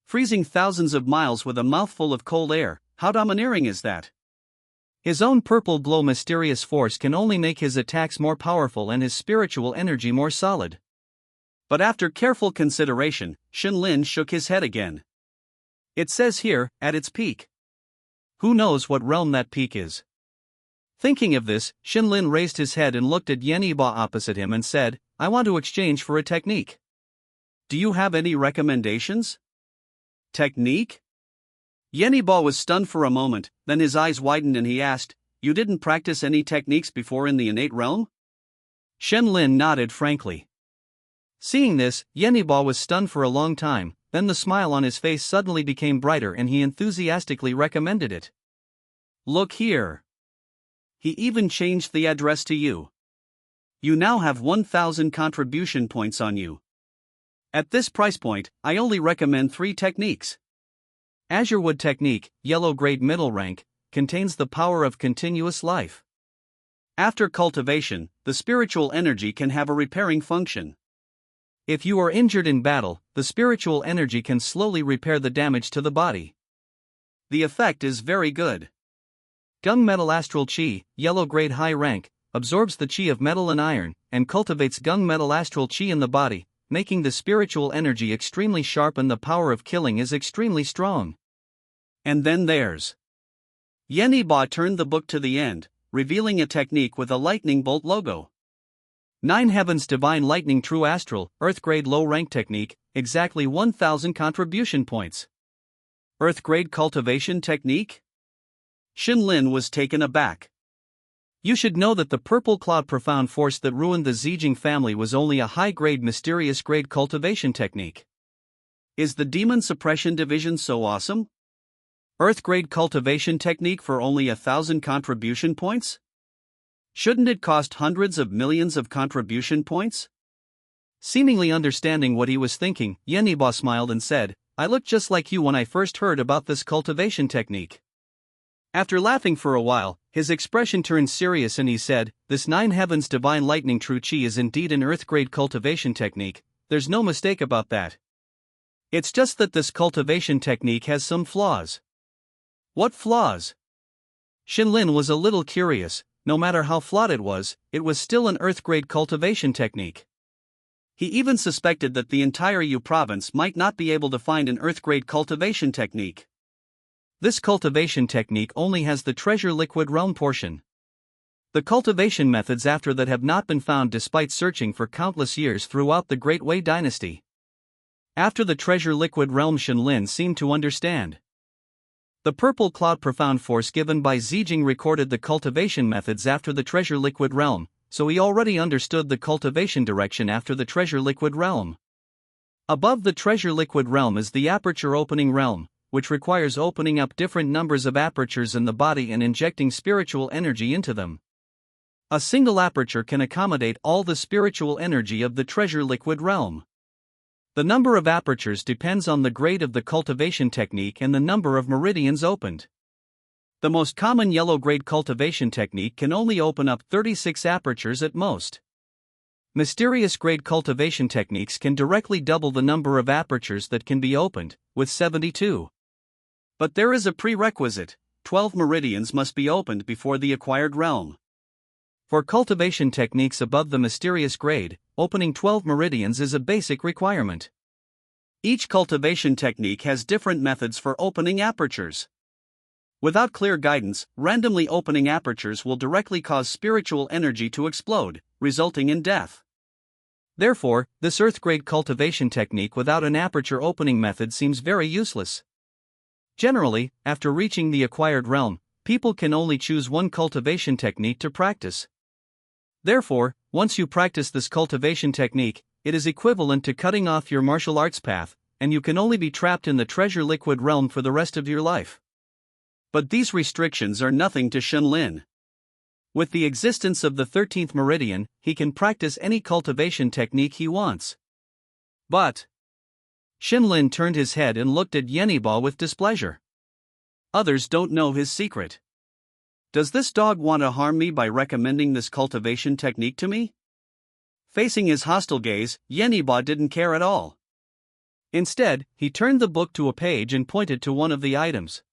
Freezing thousands of miles with a mouthful of cold air, how domineering is that? His own purple glow mysterious force can only make his attacks more powerful and his spiritual energy more solid. But after careful consideration, Shenlin shook his head again. It says here, at its peak. Who knows what realm that peak is? Thinking of this, Shenlin raised his head and looked at Yeniba opposite him and said, I want to exchange for a technique. Do you have any recommendations? Technique? Yeniba was stunned for a moment, then his eyes widened and he asked, You didn't practice any techniques before in the innate realm? Shenlin nodded frankly. Seeing this, Yeniba was stunned for a long time, then the smile on his face suddenly became brighter and he enthusiastically recommended it. Look here. He even changed the address to you. You now have 1,000 contribution points on you. At this price point, I only recommend 3 techniques. Azure Wood Technique, Yellow Grade Middle Rank, contains the power of continuous life. After cultivation, the spiritual energy can have a repairing function. If you are injured in battle, the spiritual energy can slowly repair the damage to the body. The effect is very good. Gunmetal Astral Chi, Yellow Grade High Rank, absorbs the chi of metal and iron, and cultivates gunmetal astral chi in the body, making the spiritual energy extremely sharp and the power of killing is extremely strong. And then there's. Yeniba turned the book to the end, revealing a technique with a lightning bolt logo. 9 Heavens Divine Lightning True Astral, Earth Grade Low Rank Technique, exactly 1,000 contribution points. Earth Grade Cultivation Technique? Shenlin was taken aback. You should know that the Purple Cloud Profound Force that ruined the Zijing family was only a high-grade mysterious grade cultivation technique. Is the Demon Suppression Division so awesome? Earth Grade Cultivation Technique for only 1,000 contribution points? Shouldn't it cost hundreds of millions of contribution points? Seemingly understanding what he was thinking, Yeniba smiled and said, I looked just like you when I first heard about this cultivation technique. After laughing for a while, his expression turned serious and he said, This 9 Heavens Divine Lightning True Chi is indeed an Earth-grade cultivation technique, there's no mistake about that. It's just that this cultivation technique has some flaws. What flaws? Shenlin was a little curious. No matter how flawed it was still an Earth-grade cultivation technique. He even suspected that the entire Yu province might not be able to find an Earth-grade cultivation technique. This cultivation technique only has the treasure liquid realm portion. The cultivation methods after that have not been found despite searching for countless years throughout the Great Wei dynasty. After the treasure liquid realm, Shenlin seemed to understand. The Purple Cloud Profound Force given by Zijing recorded the cultivation methods after the treasure liquid realm, so he already understood the cultivation direction after the treasure liquid realm. Above the treasure liquid realm is the aperture opening realm, which requires opening up different numbers of apertures in the body and injecting spiritual energy into them. A single aperture can accommodate all the spiritual energy of the treasure liquid realm. The number of apertures depends on the grade of the cultivation technique and the number of meridians opened. The most common yellow grade cultivation technique can only open up 36 apertures at most. Mysterious grade cultivation techniques can directly double the number of apertures that can be opened, with 72. But there is a prerequisite: 12 meridians must be opened before the acquired realm. For cultivation techniques above the mysterious grade, opening 12 meridians is a basic requirement. Each cultivation technique has different methods for opening apertures. Without clear guidance, randomly opening apertures will directly cause spiritual energy to explode, resulting in death. Therefore, this earth-grade cultivation technique without an aperture opening method seems very useless. Generally, after reaching the acquired realm, people can only choose one cultivation technique to practice. Therefore, once you practice this cultivation technique, it is equivalent to cutting off your martial arts path, and you can only be trapped in the treasure liquid realm for the rest of your life. But these restrictions are nothing to Shenlin. With the existence of the 13th meridian, he can practice any cultivation technique he wants. But Shenlin turned his head and looked at Yeniba with displeasure. Others don't know his secret. Does this dog want to harm me by recommending this cultivation technique to me? Facing his hostile gaze, Yeniba didn't care at all. Instead, he turned the book to a page and pointed to one of the items.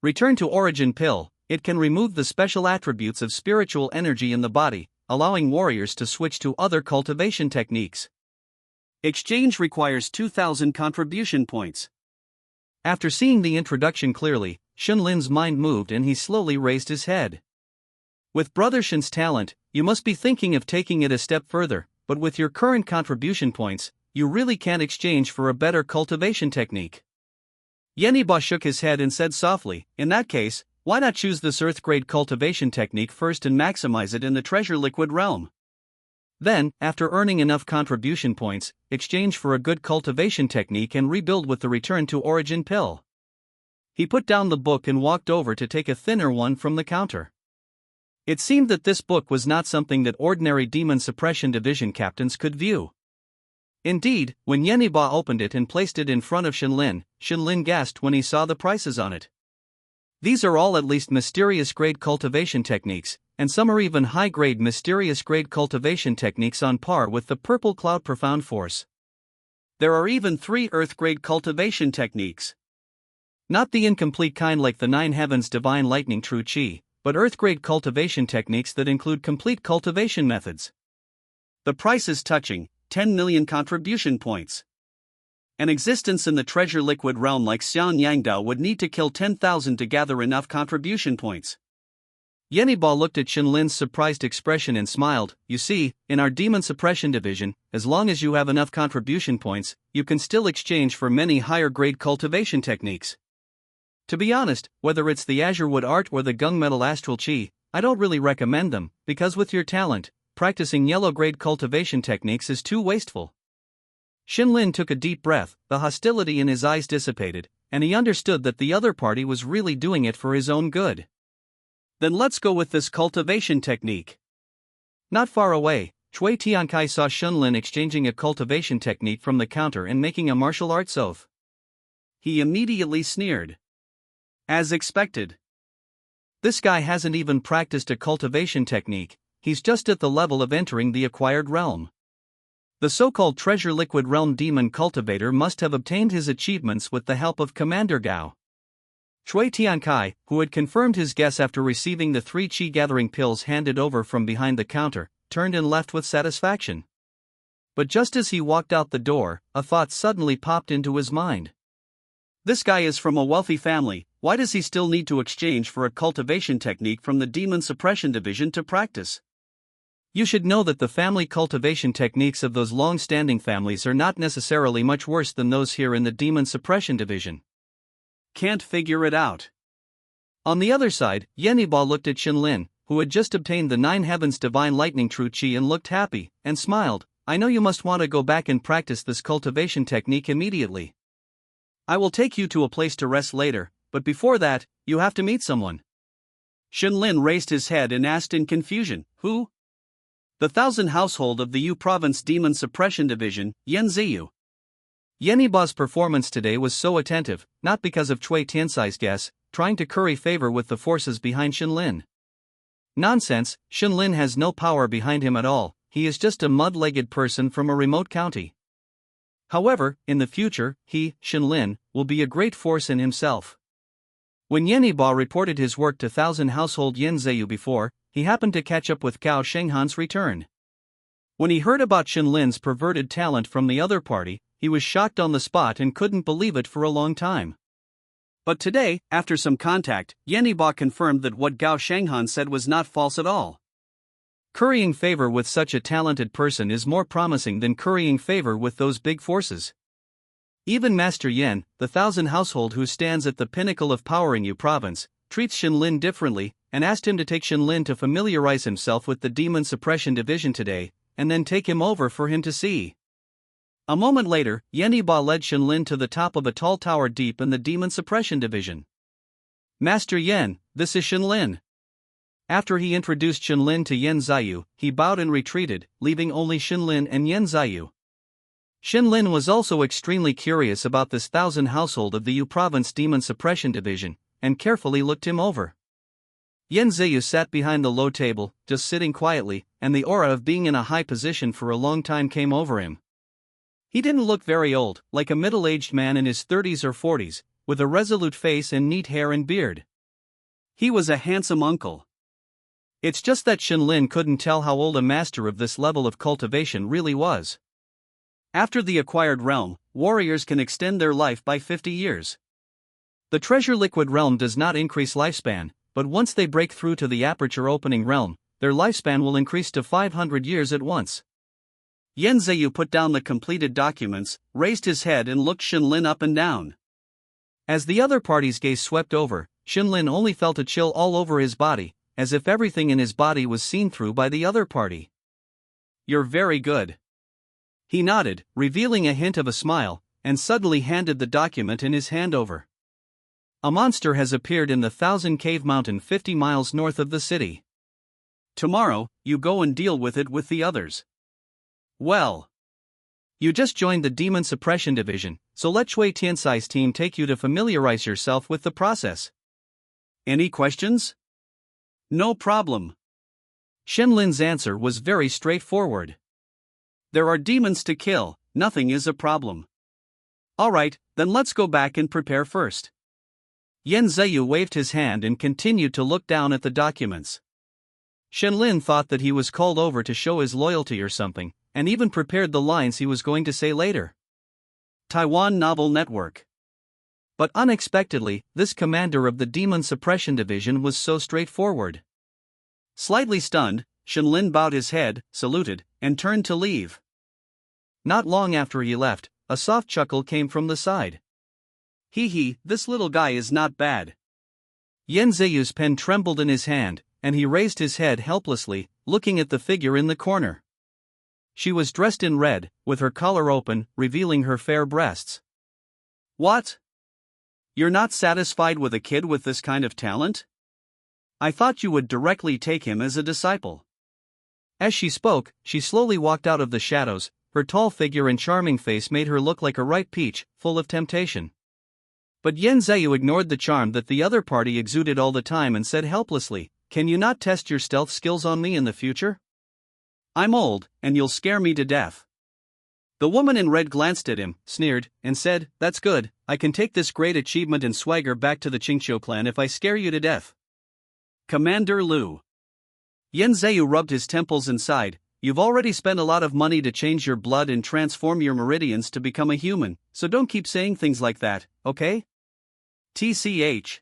Return to Origin Pill. It can remove the special attributes of spiritual energy in the body, allowing warriors to switch to other cultivation techniques. Exchange requires 2,000 contribution points. After seeing the introduction clearly, Shenlin's mind moved and he slowly raised his head. With Brother Shen's talent, you must be thinking of taking it a step further, but with your current contribution points, you really can't exchange for a better cultivation technique. Yeniba shook his head and said softly, in that case, why not choose this earth-grade cultivation technique first and maximize it in the treasure liquid realm? Then, after earning enough contribution points, exchange for a good cultivation technique and rebuild with the return to Origin Pill. He put down the book and walked over to take a thinner one from the counter. It seemed that this book was not something that ordinary Demon Suppression Division captains could view. Indeed, when Yeniba opened it and placed it in front of Shenlin, Shenlin gasped when he saw the prices on it. These are all at least mysterious grade cultivation techniques, and some are even high grade mysterious grade cultivation techniques on par with the Purple Cloud Profound Force. There are even 3 earth grade cultivation techniques. Not the incomplete kind like the 9 Heavens Divine Lightning True Chi, but earth grade cultivation techniques that include complete cultivation methods. The price is touching, 10 million contribution points. An existence in the treasure liquid realm like Xian Yangdao would need to kill 10,000 to gather enough contribution points. Yeniba looked at Shenlin's surprised expression and smiled. You see, in our Demon Suppression Division, as long as you have enough contribution points, you can still exchange for many higher grade cultivation techniques. To be honest, whether it's the Azure Wood Art or the Gunmetal Astral Chi, I don't really recommend them, because with your talent, practicing yellow grade cultivation techniques is too wasteful. Shenlin took a deep breath, the hostility in his eyes dissipated, and he understood that the other party was really doing it for his own good. Then let's go with this cultivation technique. Not far away, Chui Tiankai saw Shenlin exchanging a cultivation technique from the counter and making a martial arts oath. He immediately sneered. As expected. This guy hasn't even practiced a cultivation technique, he's just at the level of entering the acquired realm. The so-called Treasure Liquid Realm Demon Cultivator must have obtained his achievements with the help of Commander Gao. Chui Tiankai, who had confirmed his guess after receiving the 3 Qi Gathering pills handed over from behind the counter, turned and left with satisfaction. But just as he walked out the door, a thought suddenly popped into his mind. This guy is from a wealthy family, why does he still need to exchange for a cultivation technique from the Demon Suppression Division to practice? You should know that the family cultivation techniques of those long-standing families are not necessarily much worse than those here in the Demon Suppression Division. Can't figure it out. On the other side, Yeniba looked at Shenlin, who had just obtained the 9 Heavens Divine Lightning True Chi and looked happy, and smiled. I know you must want to go back and practice this cultivation technique immediately. I will take you to a place to rest later, but before that, you have to meet someone. Shenlin raised his head and asked in confusion, who? The 1,000 household of the Yu Province Demon Suppression Division, Yen Ziyu. Yeniba's performance today was so attentive, not because of Chui Tiansai's guess, trying to curry favor with the forces behind Shenlin. Nonsense, Shenlin has no power behind him at all, he is just a mud-legged person from a remote county. However, in the future, he, Shenlin, will be a great force in himself. When Yeniba reported his work to 1,000 household Yen Ziyu before, he happened to catch up with Gao Shenghan's return. When he heard about Shenlin's perverted talent from the other party, he was shocked on the spot and couldn't believe it for a long time. But today, after some contact, Yeniba confirmed that what Gao Shenghan said was not false at all. Currying favor with such a talented person is more promising than currying favor with those big forces. Even Master Yen, the 1,000 household who stands at the pinnacle of power in Yu Province, treats Shenlin differently, and asked him to take Shenlin to familiarize himself with the Demon Suppression Division today, and then take him over for him to see. A moment later, Yeniba led Shenlin to the top of a tall tower deep in the Demon Suppression Division. Master Yen, this is Shenlin. After he introduced Shenlin to Yen Ziyu, he bowed and retreated, leaving only Shenlin and Yen Ziyu. Shenlin was also extremely curious about this thousand household of the Yu Province Demon Suppression Division, and carefully looked him over. Yen Ziyu sat behind the low table, just sitting quietly, and the aura of being in a high position for a long time came over him. He didn't look very old, like a middle-aged man in his 30s or 40s, with a resolute face and neat hair and beard. He was a handsome uncle. It's just that Shenlin couldn't tell how old a master of this level of cultivation really was. After the acquired realm, warriors can extend their life by 50 years. The treasure liquid realm does not increase lifespan, but once they break through to the aperture opening realm, their lifespan will increase to 500 years at once. Yen Ziyu put down the completed documents, raised his head and looked Shenlin up and down. As the other party's gaze swept over, Shenlin only felt a chill all over his body, as if everything in his body was seen through by the other party. You're very good. He nodded, revealing a hint of a smile, and suddenly handed the document in his hand over. A monster has appeared in the Thousand Cave Mountain 50 miles north of the city. Tomorrow, you go and deal with it with the others. Well. You just joined the Demon Suppression Division, so let Shui Tiansai's team take you to familiarize yourself with the process. Any questions? No problem. Shenlin's answer was very straightforward. There are demons to kill, nothing is a problem. Alright, then let's go back and prepare first. Yen Ziyu waved his hand and continued to look down at the documents. Shenlin thought that he was called over to show his loyalty or something, and even prepared the lines he was going to say later. Taiwan Novel Network. But unexpectedly, this commander of the Demon Suppression Division was so straightforward. Slightly stunned, Shenlin bowed his head, saluted, and turned to leave. Not long after he left, a soft chuckle came from the side. Hee, this little guy is not bad. Yen Ziyu's pen trembled in his hand, and he raised his head helplessly, looking at the figure in the corner. She was dressed in red, with her collar open, revealing her fair breasts. What? You're not satisfied with a kid with this kind of talent? I thought you would directly take him as a disciple. As she spoke, she slowly walked out of the shadows. Her tall figure and charming face made her look like a ripe peach, full of temptation. But Yen Ziyu ignored the charm that the other party exuded all the time and said helplessly, "Can you not test your stealth skills on me in the future? I'm old, and you'll scare me to death." The woman in red glanced at him, sneered, and said, "That's good, I can take this great achievement and swagger back to the Qingqiu clan if I scare you to death." Commander Lu. Yen Ziyu rubbed his temples and sighed. You've already spent a lot of money to change your blood and transform your meridians to become a human, so don't keep saying things like that, okay? TCH.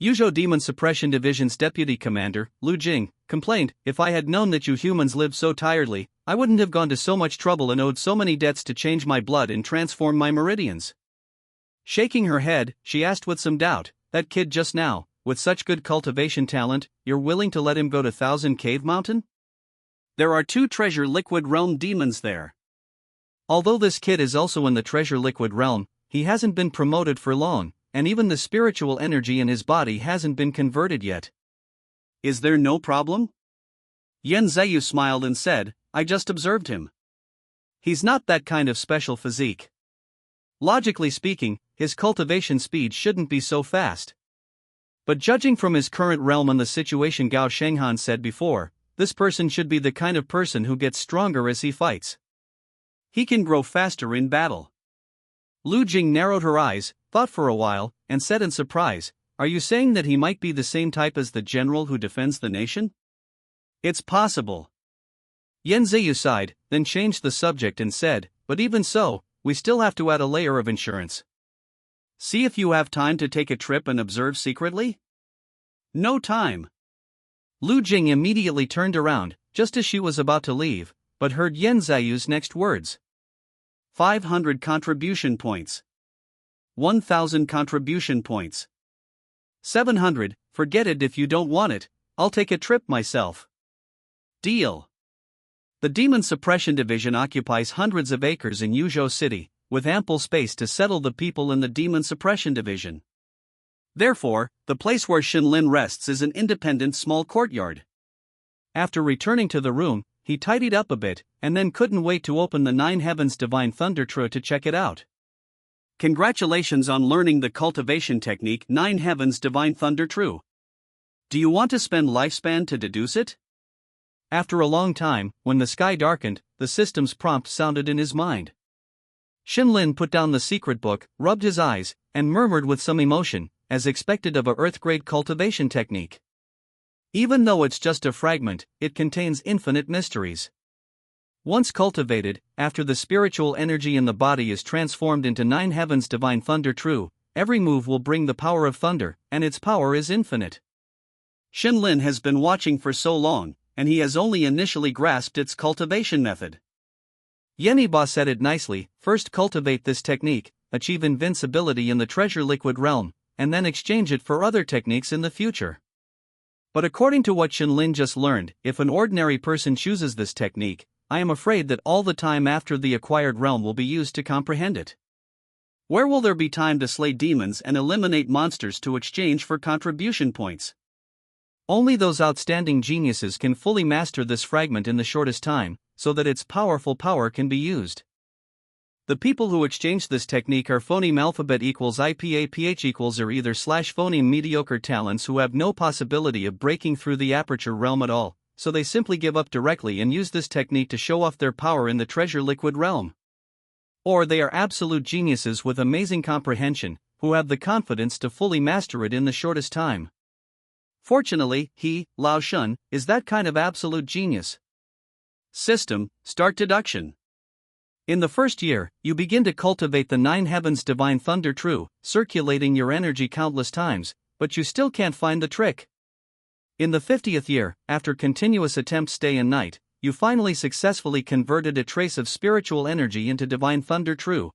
Yuzhou Demon Suppression Division's deputy commander, Lu Jing, complained, "If I had known that you humans lived so tiredly, I wouldn't have gone to so much trouble and owed so many debts to change my blood and transform my meridians." Shaking her head, she asked with some doubt, "That kid just now, with such good cultivation talent, you're willing to let him go to Thousand Cave Mountain? There are 2 treasure liquid realm demons there. Although this kid is also in the treasure liquid realm, he hasn't been promoted for long, and even the spiritual energy in his body hasn't been converted yet. Is there no problem?" Yen Ziyu smiled and said, "I just observed him. He's not that kind of special physique. Logically speaking, his cultivation speed shouldn't be so fast. But judging from his current realm and the situation Gao Shenghan said before, this person should be the kind of person who gets stronger as he fights. He can grow faster in battle." Lu Jing narrowed her eyes, thought for a while, and said in surprise, "Are you saying that he might be the same type as the general who defends the nation?" "It's possible." Yen Ziyu sighed, then changed the subject and said, "But even so, we still have to add a layer of insurance. See if you have time to take a trip and observe secretly?" "No time." Lu Jing immediately turned around, just as she was about to leave, but heard Yen Ziyu's next words. 500 contribution points. 1,000 contribution points. 700, forget it if you don't want it, I'll take a trip myself. Deal. The Demon Suppression Division occupies hundreds of acres in Yuzhou City, with ample space to settle the people in the Demon Suppression Division. Therefore, the place where Shinlin rests is an independent small courtyard. After returning to the room, he tidied up a bit, and then couldn't wait to open the Nine Heavens Divine Thunder True to check it out. Congratulations on learning the cultivation technique Nine Heavens Divine Thunder True. Do you want to spend lifespan to deduce it? After a long time, when the sky darkened, the system's prompt sounded in his mind. Shinlin put down the secret book, rubbed his eyes, and murmured with some emotion, as expected of a Earth-grade cultivation technique. Even though it's just a fragment, it contains infinite mysteries. Once cultivated, after the spiritual energy in the body is transformed into Nine Heavens Divine Thunder True, every move will bring the power of thunder, and its power is infinite. Shinlin has been watching for so long, and he has only initially grasped its cultivation method. Yeniba said it nicely: first cultivate this technique, achieve invincibility in the treasure liquid realm, and then exchange it for other techniques in the future. But according to what Shinlin just learned, if an ordinary person chooses this technique, I am afraid that all the time after the acquired realm will be used to comprehend it. Where will there be time to slay demons and eliminate monsters to exchange for contribution points? Only those outstanding geniuses can fully master this fragment in the shortest time, so that its powerful power can be used. The people who exchange this technique are phoneme alphabet equals IPAPH equals or either slash phoneme mediocre talents who have no possibility of breaking through the aperture realm at all, so they simply give up directly and use this technique to show off their power in the treasure liquid realm. Or they are absolute geniuses with amazing comprehension, who have the confidence to fully master it in the shortest time. Fortunately, he, Lao Shun, is that kind of absolute genius. System: start deduction. In the first year, you begin to cultivate the Nine Heavens Divine Thunder True, circulating your energy countless times, but you still can't find the trick. In the 50th year, after continuous attempts day and night, you finally successfully converted a trace of spiritual energy into Divine Thunder True.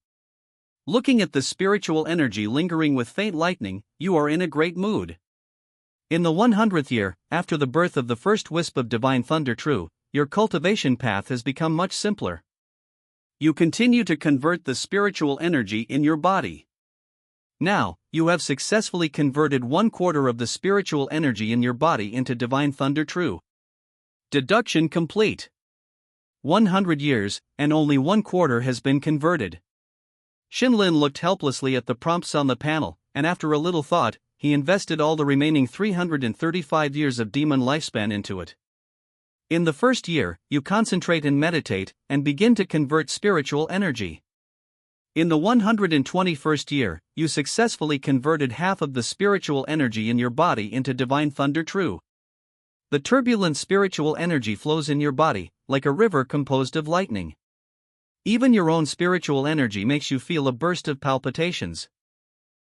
Looking at the spiritual energy lingering with faint lightning, you are in a great mood. In the 100th year, after the birth of the first wisp of Divine Thunder True, your cultivation path has become much simpler. You continue to convert the spiritual energy in your body. Now, you have successfully converted 1/4 of the spiritual energy in your body into Divine Thunder True. Deduction complete. 100 years, and only 1/4 has been converted. Shinlin looked helplessly at the prompts on the panel, and after a little thought, he invested all the remaining 335 years of demon lifespan into it. In the first year, you concentrate and meditate, and begin to convert spiritual energy. In the 121st year, you successfully converted half of the spiritual energy in your body into Divine Thunder True. The turbulent spiritual energy flows in your body, like a river composed of lightning. Even your own spiritual energy makes you feel a burst of palpitations.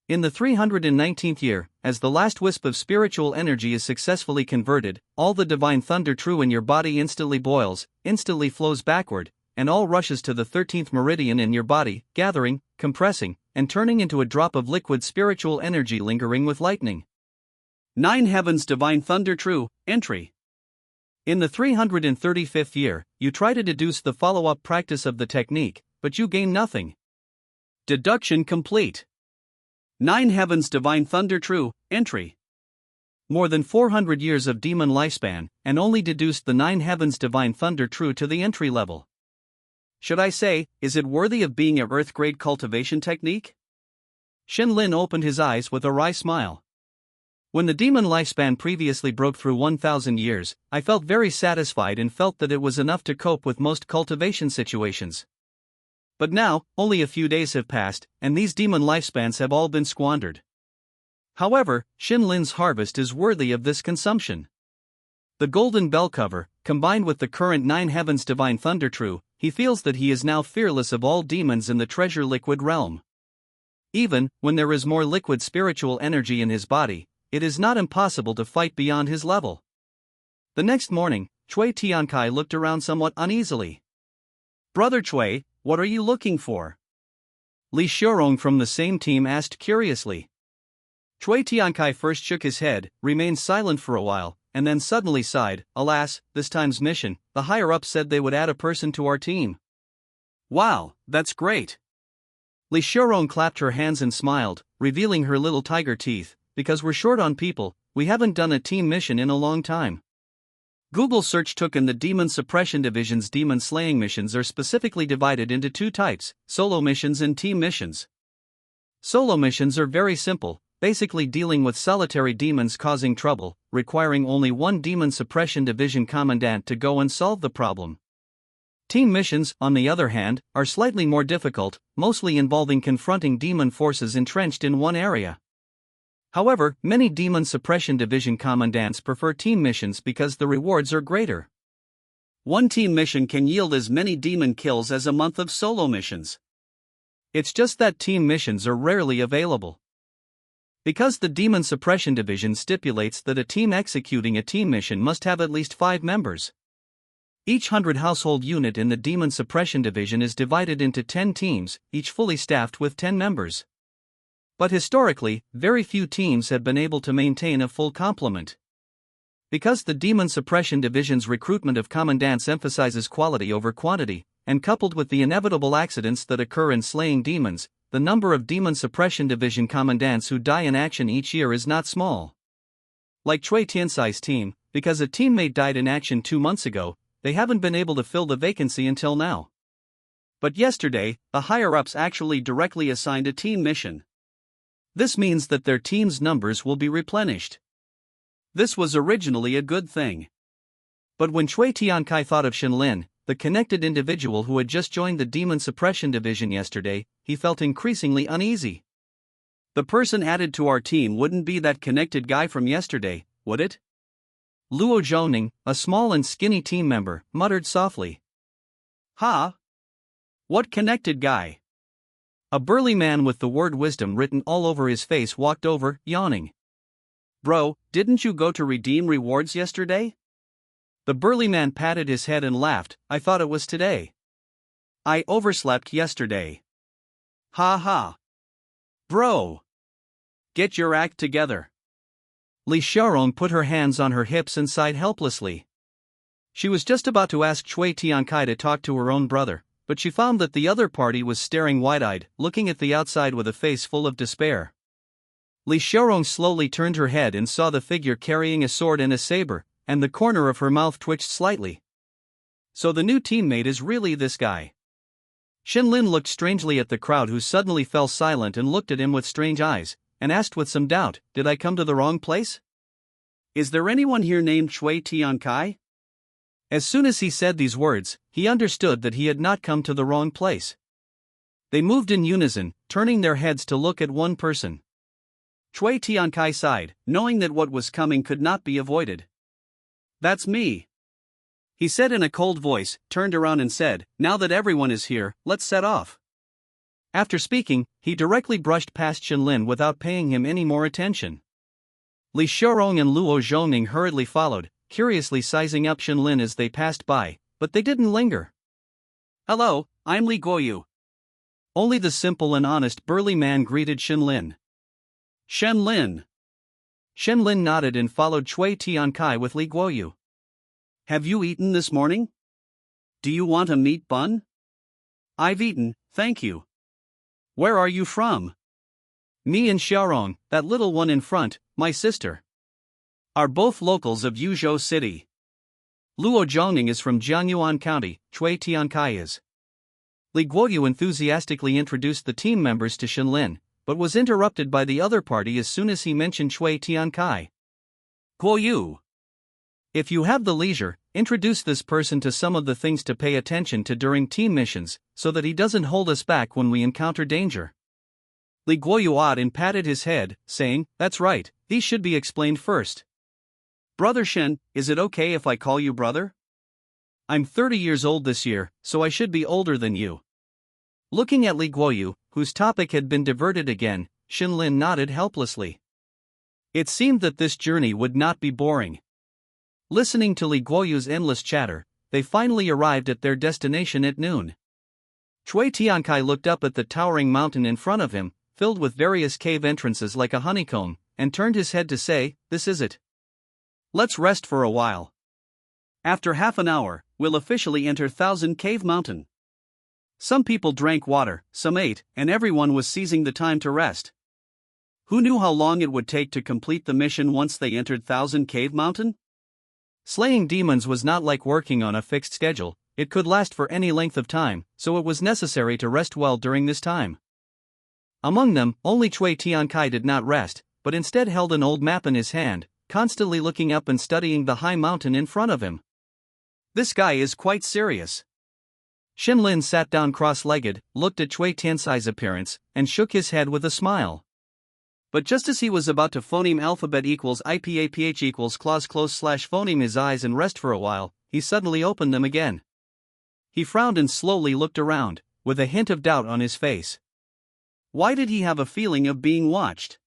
In the 319th year, as the last wisp of spiritual energy is successfully converted, all the Divine Thunder True in your body instantly boils, instantly flows backward, and all rushes to the 13th meridian in your body, gathering, compressing, and turning into a drop of liquid spiritual energy lingering with lightning. Nine Heavens Divine Thunder True, entry. In the 335th year, you try to deduce the follow-up practice of the technique, but you gain nothing. Deduction complete. Nine Heavens Divine Thunder True, entry. More than 400 years of demon lifespan, and only deduced the Nine Heavens Divine Thunder True to the entry level. Should I say, is it worthy of being a Earth-grade cultivation technique? Shinlin opened his eyes with a wry smile. When the demon lifespan previously broke through 1,000 years, I felt very satisfied and felt that it was enough to cope with most cultivation situations. But now, only a few days have passed, and these demon lifespans have all been squandered. However, Shinlin's harvest is worthy of this consumption. The golden bell cover, combined with the current Nine Heavens Divine Thunder True, he feels that he is now fearless of all demons in the treasure liquid realm. Even when there is more liquid spiritual energy in his body, it is not impossible to fight beyond his level. The next morning, Cui Tiankai looked around somewhat uneasily. Brother Cui, what are you looking for? Li Xiurong from the same team asked curiously. Cui Tiankai first shook his head, remained silent for a while, and then suddenly sighed. Alas, this time's mission, the higher-ups said they would add a person to our team. Wow, that's great. Li Xiurong clapped her hands and smiled, revealing her little tiger teeth. because we're short on people, we haven't done a team mission in a long time. Google search took in the Demon Suppression Division's demon slaying missions are specifically divided into two types, solo missions and team missions. Solo missions are very simple, basically dealing with solitary demons causing trouble, requiring only one Demon Suppression Division commandant to go and solve the problem. Team missions, on the other hand, are slightly more difficult, mostly involving confronting demon forces entrenched in one area. However, many Demon Suppression Division commandants prefer team missions because the rewards are greater. One team mission can yield as many demon kills as a month of solo missions. It's just that team missions are rarely available. Because the Demon Suppression Division stipulates that a team executing a team mission must have at least 5 members. Each 100 household unit in the Demon Suppression Division is divided into 10 teams, each fully staffed with 10 members. But historically, very few teams have been able to maintain a full complement. Because the Demon Suppression Division's recruitment of commandants emphasizes quality over quantity, and coupled with the inevitable accidents that occur in slaying demons, the number of Demon Suppression Division commandants who die in action each year is not small. Like Chui Tiansai's team, because a teammate died in action 2 months ago, they haven't been able to fill the vacancy until now. But yesterday, the higher-ups actually directly assigned a team mission. This means that their team's numbers will be replenished. This was originally a good thing. But when Chui Tiankai thought of Shenlin, the connected individual who had just joined the Demon Suppression Division yesterday, he felt increasingly uneasy. The person added to our team wouldn't be that connected guy from yesterday, would it? Luo Zhongning, a small and skinny team member, muttered softly. Ha! What connected guy? A burly man with the word wisdom written all over his face walked over, yawning. Bro, didn't you go to redeem rewards yesterday? The burly man patted his head and laughed. I thought it was today. I overslept yesterday. Ha ha. Bro! Get your act together. Li Xiaorong put her hands on her hips and sighed helplessly. She was just about to ask Chui Tiankai to talk to her own brother, but she found that the other party was staring wide-eyed, looking at the outside with a face full of despair. Li Xiaorong slowly turned her head and saw the figure carrying a sword and a saber, and the corner of her mouth twitched slightly. So the new teammate is really this guy. Shenlin looked strangely at the crowd, who suddenly fell silent and looked at him with strange eyes, and asked with some doubt, Did I come to the wrong place? Is there anyone here named Chui Tiankai? As soon as he said these words, he understood that he had not come to the wrong place. They moved in unison, turning their heads to look at one person. Chui Tiankai sighed, knowing that what was coming could not be avoided. That's me. He said in a cold voice, turned around and said, Now that everyone is here, let's set off. After speaking, he directly brushed past Shenlin without paying him any more attention. Li Xiaorong and Luo Zhongning hurriedly followed, curiously sizing up Shenlin as they passed by, but they didn't linger. Hello, I'm Li Guoyu. Only the simple and honest burly man greeted Shenlin. Shenlin. Shenlin nodded and followed Chui Tiankai with Li Guoyu. Have you eaten this morning? Do you want a meat bun? I've eaten, thank you. Where are you from? Me and Xiaorong, that little one in front, my sister, are both locals of Yuzhou City. Luo Zhongning is from Jianyuan County, Chui Tiankai is. Li Guoyu enthusiastically introduced the team members to Shenlin, but was interrupted by the other party as soon as he mentioned Chui Tiankai. Guoyu, if you have the leisure, introduce this person to some of the things to pay attention to during team missions, so that he doesn't hold us back when we encounter danger. Li Guoyu awed and patted his head, saying, That's right, these should be explained first. Brother Shen, is it okay if I call you brother? I'm 30 years old this year, so I should be older than you. Looking at Li Guoyu, whose topic had been diverted again, Shenlin nodded helplessly. It seemed that this journey would not be boring. Listening to Li Guoyu's endless chatter, they finally arrived at their destination at noon. Chui Tiankai looked up at the towering mountain in front of him, filled with various cave entrances like a honeycomb, and turned his head to say, This is it. Let's rest for a while. After half an hour, we'll officially enter Thousand Cave Mountain. Some people drank water, some ate, and everyone was seizing the time to rest. Who knew how long it would take to complete the mission once they entered Thousand Cave Mountain? Slaying demons was not like working on a fixed schedule, it could last for any length of time, so it was necessary to rest well during this time. Among them, only Chui Tiankai did not rest, but instead held an old map in his hand, constantly looking up and studying the high mountain in front of him. This guy is quite serious. Shinlin sat down cross-legged, looked at Chui Tiankai's appearance, and shook his head with a smile. But just as he was about to phoneme alphabet equals IPAPH equals clause close slash phoneme his eyes and rest for a while, he suddenly opened them again. He frowned and slowly looked around, with a hint of doubt on his face. Why did he have a feeling of being watched?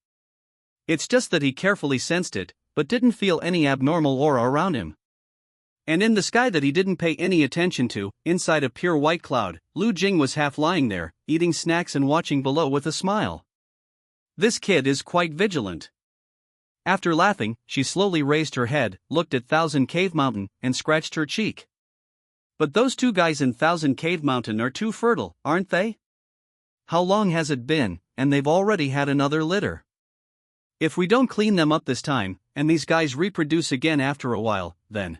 It's just that he carefully sensed it, but didn't feel any abnormal aura around him. And in the sky that he didn't pay any attention to, inside a pure white cloud, Lu Jing was half lying there, eating snacks and watching below with a smile. This kid is quite vigilant. After laughing, she slowly raised her head, looked at Thousand Cave Mountain, and scratched her cheek. But those two guys in Thousand Cave Mountain are too fertile, aren't they? How long has it been, and they've already had another litter? If we don't clean them up this time, and these guys reproduce again after a while, then...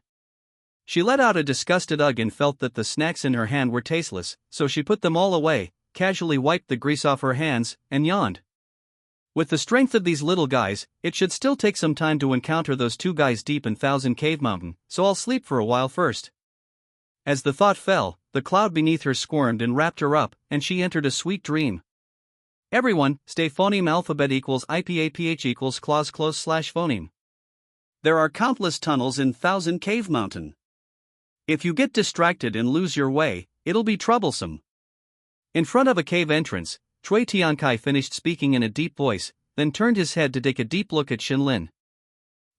She let out a disgusted ugh and felt that the snacks in her hand were tasteless, so she put them all away, casually wiped the grease off her hands, and yawned. With the strength of these little guys, it should still take some time to encounter those two guys deep in Thousand Cave Mountain, so I'll sleep for a while first. As the thought fell, the cloud beneath her squirmed and wrapped her up, and she entered a sweet dream. Everyone, stay phoneme alphabet equals IPAPH equals clause close slash phoneme. There are countless tunnels in Thousand Cave Mountain. If you get distracted and lose your way, it'll be troublesome. In front of a cave entrance, Chui Tiankai finished speaking in a deep voice, then turned his head to take a deep look at Shinlin.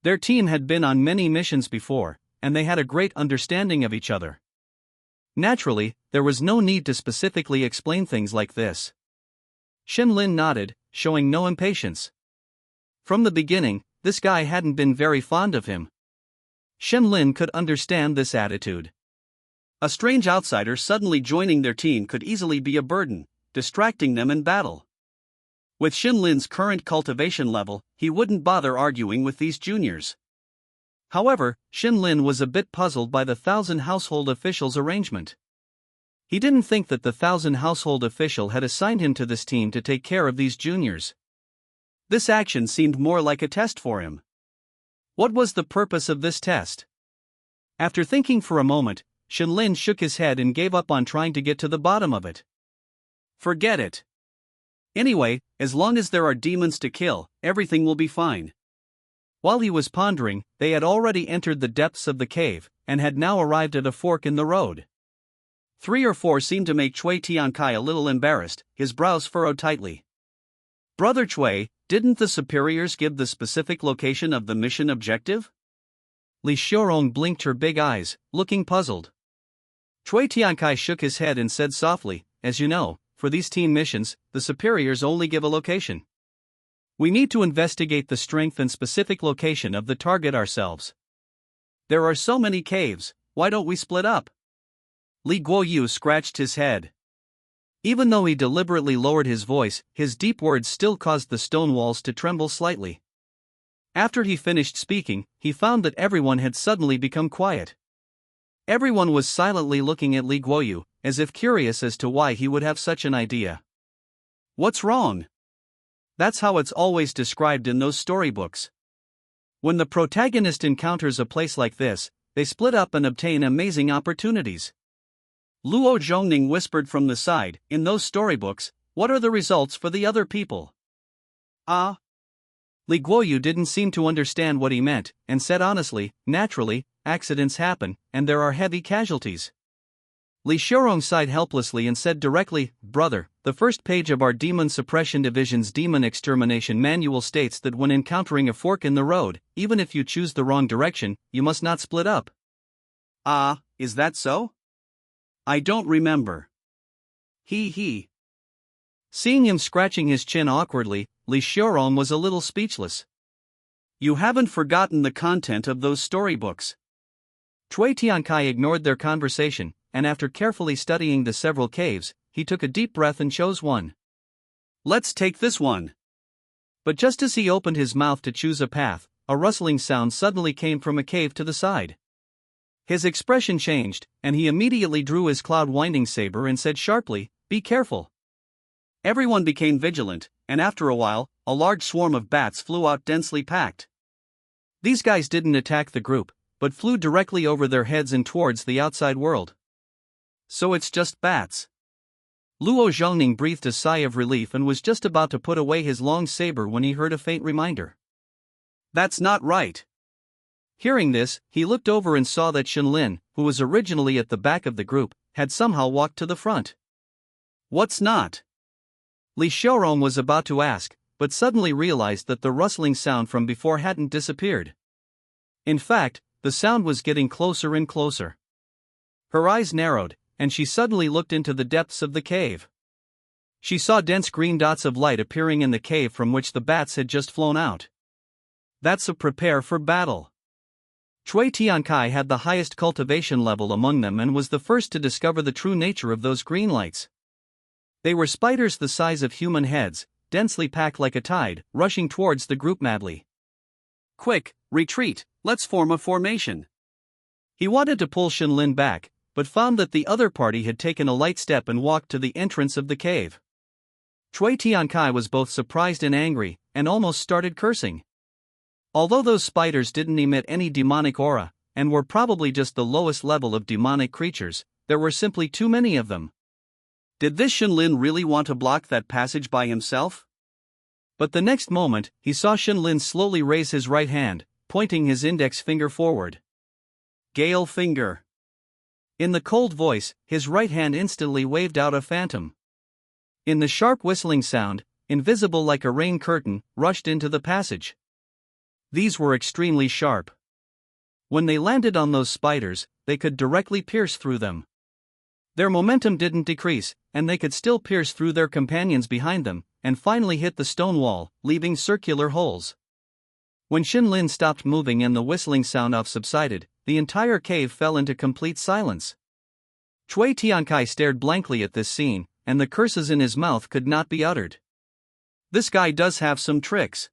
Their team had been on many missions before, and they had a great understanding of each other. Naturally, there was no need to specifically explain things like this. Shinlin nodded, showing no impatience. From the beginning, this guy hadn't been very fond of him. Shinlin could understand this attitude. A strange outsider suddenly joining their team could easily be a burden, distracting them in battle. With Shinlin's current cultivation level, he wouldn't bother arguing with these juniors. However, Shinlin was a bit puzzled by the Thousand Household Official's arrangement. He didn't think that the Thousand Household Official had assigned him to this team to take care of these juniors. This action seemed more like a test for him. What was the purpose of this test? After thinking for a moment, Shinlin shook his head and gave up on trying to get to the bottom of it. Forget it. Anyway, as long as there are demons to kill, everything will be fine. While he was pondering, they had already entered the depths of the cave, and had now arrived at a fork in the road. 3 or 4 seemed to make Chui Tiankai a little embarrassed, his brows furrowed tightly. Brother Chui, didn't the superiors give the specific location of the mission objective? Li Xiaorong blinked her big eyes, looking puzzled. Chui Tiankai shook his head and said softly, as you know, for these team missions, the superiors only give a location. We need to investigate the strength and specific location of the target ourselves. There are so many caves, why don't we split up? Li Guoyu scratched his head. Even though he deliberately lowered his voice, his deep words still caused the stone walls to tremble slightly. After he finished speaking, he found that everyone had suddenly become quiet. Everyone was silently looking at Li Guoyu, as if curious as to why he would have such an idea. What's wrong? That's how it's always described in those storybooks. When the protagonist encounters a place like this, they split up and obtain amazing opportunities. Luo Zhongning whispered from the side, in those storybooks, what are the results for the other people? Ah? Li Guoyu didn't seem to understand what he meant, and said honestly, naturally, accidents happen, and there are heavy casualties. Li Xiaorong sighed helplessly and said directly, Brother, the first page of our Demon Suppression Division's Demon Extermination Manual states that when encountering a fork in the road, even if you choose the wrong direction, you must not split up. Ah, is that so? I don't remember. He. Seeing him scratching his chin awkwardly, Li Xiaorong was a little speechless. You haven't forgotten the content of those storybooks. Chui Tiankai ignored their conversation, and after carefully studying the several caves, he took a deep breath and chose one. Let's take this one. But just as he opened his mouth to choose a path, a rustling sound suddenly came from a cave to the side. His expression changed, and he immediately drew his cloud-winding saber and said sharply, "Be careful." Everyone became vigilant, and after a while, a large swarm of bats flew out densely packed. These guys didn't attack the group, but flew directly over their heads and towards the outside world. So it's just bats. Luo Zhongning breathed a sigh of relief and was just about to put away his long saber when he heard a faint reminder. "That's not right." Hearing this, he looked over and saw that Shenlin, who was originally at the back of the group, had somehow walked to the front. "What's not?" Li Xiaorong was about to ask, but suddenly realized that the rustling sound from before hadn't disappeared. In fact, the sound was getting closer and closer. Her eyes narrowed, and she suddenly looked into the depths of the cave. She saw dense green dots of light appearing in the cave from which the bats had just flown out. "That's a prepare for battle." Cui Tiankai had the highest cultivation level among them and was the first to discover the true nature of those green lights. They were spiders the size of human heads, densely packed like a tide, rushing towards the group madly. "Quick, retreat, let's form a formation." He wanted to pull Shenlin back, but found that the other party had taken a light step and walked to the entrance of the cave. Cui Tiankai was both surprised and angry, and almost started cursing. Although those spiders didn't emit any demonic aura, and were probably just the lowest level of demonic creatures, there were simply too many of them. Did this Shenlin really want to block that passage by himself? But the next moment, he saw Shenlin slowly raise his right hand, pointing his index finger forward. "Gale finger." In the cold voice, his right hand instantly waved out a phantom. In the sharp whistling sound, invisible like a rain curtain, rushed into the passage. These were extremely sharp. When they landed on those spiders, they could directly pierce through them. Their momentum didn't decrease, and they could still pierce through their companions behind them, and finally hit the stone wall, leaving circular holes. When Shenlin stopped moving and the whistling sound subsided, the entire cave fell into complete silence. Cui Tiankai stared blankly at this scene, and the curses in his mouth could not be uttered. This guy does have some tricks.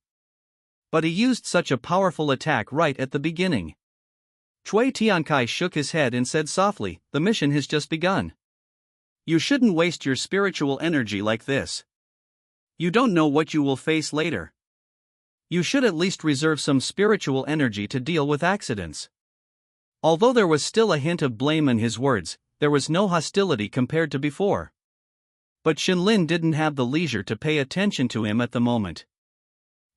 But he used such a powerful attack right at the beginning. Cui Tiankai shook his head and said softly, "The mission has just begun. You shouldn't waste your spiritual energy like this. You don't know what you will face later. You should at least reserve some spiritual energy to deal with accidents." Although there was still a hint of blame in his words, there was no hostility compared to before. But Shenlin didn't have the leisure to pay attention to him at the moment.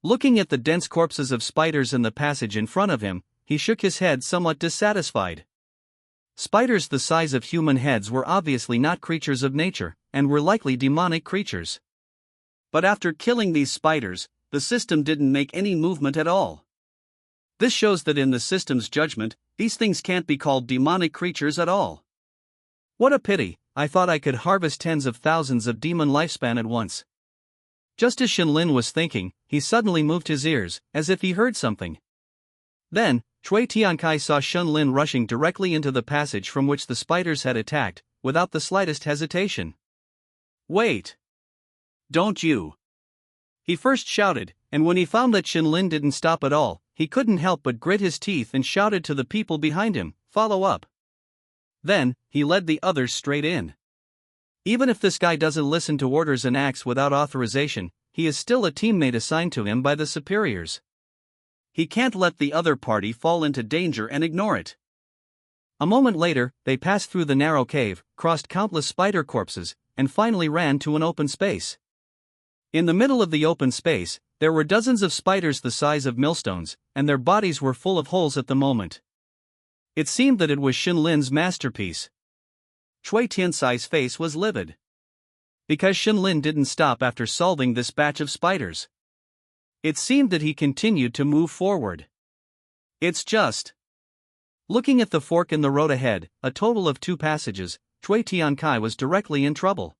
Looking at the dense corpses of spiders in the passage in front of him, he shook his head somewhat dissatisfied. Spiders the size of human heads were obviously not creatures of nature, and were likely demonic creatures. But after killing these spiders, the system didn't make any movement at all. This shows that in the system's judgment, these things can't be called demonic creatures at all. What a pity, I thought I could harvest tens of thousands of demon lifespan at once. Just as Shenlin was thinking, he suddenly moved his ears, as if he heard something. Then, Cui Tiankai saw Shenlin rushing directly into the passage from which the spiders had attacked, without the slightest hesitation. "Wait! Don't you!" He first shouted, and when he found that Shenlin didn't stop at all, he couldn't help but grit his teeth and shouted to the people behind him, "Follow up!" Then, he led the others straight in. Even if this guy doesn't listen to orders and acts without authorization, he is still a teammate assigned to him by the superiors. He can't let the other party fall into danger and ignore it. A moment later, they passed through the narrow cave, crossed countless spider corpses, and finally ran to an open space. In the middle of the open space, there were dozens of spiders the size of millstones, and their bodies were full of holes at the moment. It seemed that it was Shenlin's masterpiece. Cui Tiankai's face was livid. Because Shenlin didn't stop after solving this batch of spiders. It seemed that he continued to move forward. It's just. Looking at the fork in the road ahead, a total of 2 passages, Cui Tiankai was directly in trouble.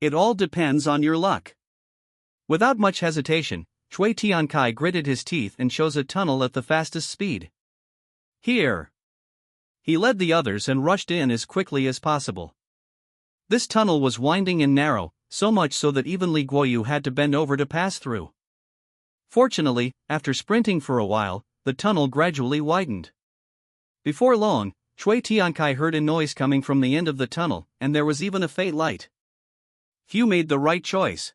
It all depends on your luck. Without much hesitation, Cui Tiankai gritted his teeth and chose a tunnel at the fastest speed. Here. He led the others and rushed in as quickly as possible. This tunnel was winding and narrow, so much so that even Li Guoyu had to bend over to pass through. Fortunately, after sprinting for a while, the tunnel gradually widened. Before long, Chui Tiankai heard a noise coming from the end of the tunnel, and there was even a faint light. Few made the right choice.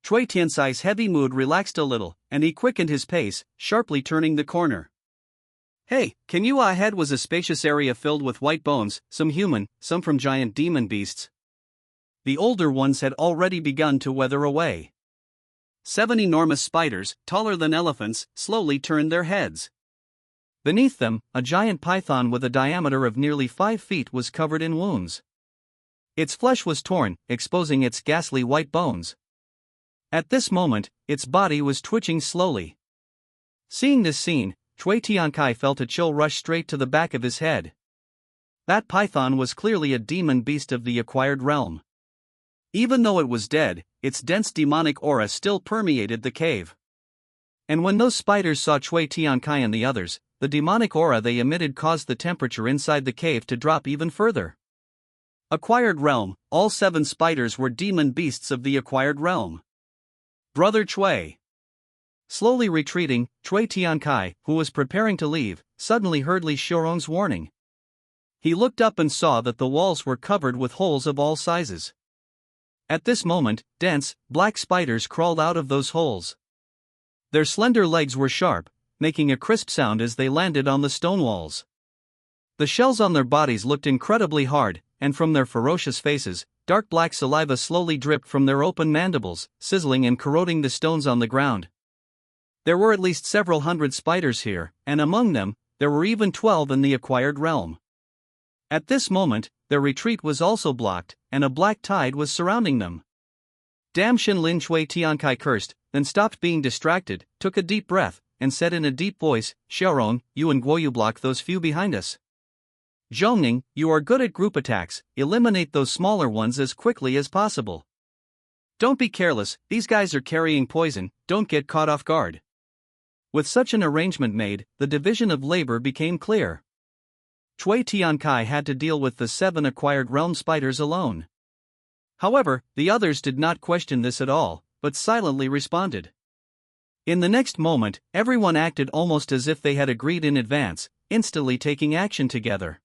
Chui Tiansai's heavy mood relaxed a little, and he quickened his pace, sharply turning the corner. Hey, can you ahead was a spacious area filled with white bones, some human, some from giant demon beasts. The older ones had already begun to wither away. 7 enormous spiders, taller than elephants, slowly turned their heads. Beneath them, a giant python with a diameter of nearly 5 feet was covered in wounds. Its flesh was torn, exposing its ghastly white bones. At this moment, its body was twitching slowly. Seeing this scene, Chui Tiankai felt a chill rush straight to the back of his head. That python was clearly a demon beast of the acquired realm. Even though it was dead, its dense demonic aura still permeated the cave. And when those spiders saw Chui Tiankai and the others, the demonic aura they emitted caused the temperature inside the cave to drop even further. Acquired realm, all 7 spiders were demon beasts of the acquired realm. Brother Chui. Slowly retreating, Chui Tiankai, who was preparing to leave, suddenly heard Li Xiaorong's warning. He looked up and saw that the walls were covered with holes of all sizes. At this moment, dense, black spiders crawled out of those holes. Their slender legs were sharp, making a crisp sound as they landed on the stone walls. The shells on their bodies looked incredibly hard, and from their ferocious faces, dark black saliva slowly dripped from their open mandibles, sizzling and corroding the stones on the ground. There were at least several hundred spiders here, and among them, there were even 12 in the acquired realm. At this moment, their retreat was also blocked, and a black tide was surrounding them. Damn Shinlin, Chui Tiankai cursed, then stopped being distracted, took a deep breath, and said in a deep voice, Xiaorong, you and Guoyu block those few behind us. Zhongning, you are good at group attacks, eliminate those smaller ones as quickly as possible. Don't be careless, these guys are carrying poison, don't get caught off guard. With such an arrangement made, the division of labor became clear. Chui Tiankai had to deal with the 7 acquired realm spiders alone. However, the others did not question this at all, but silently responded. In the next moment, everyone acted almost as if they had agreed in advance, instantly taking action together.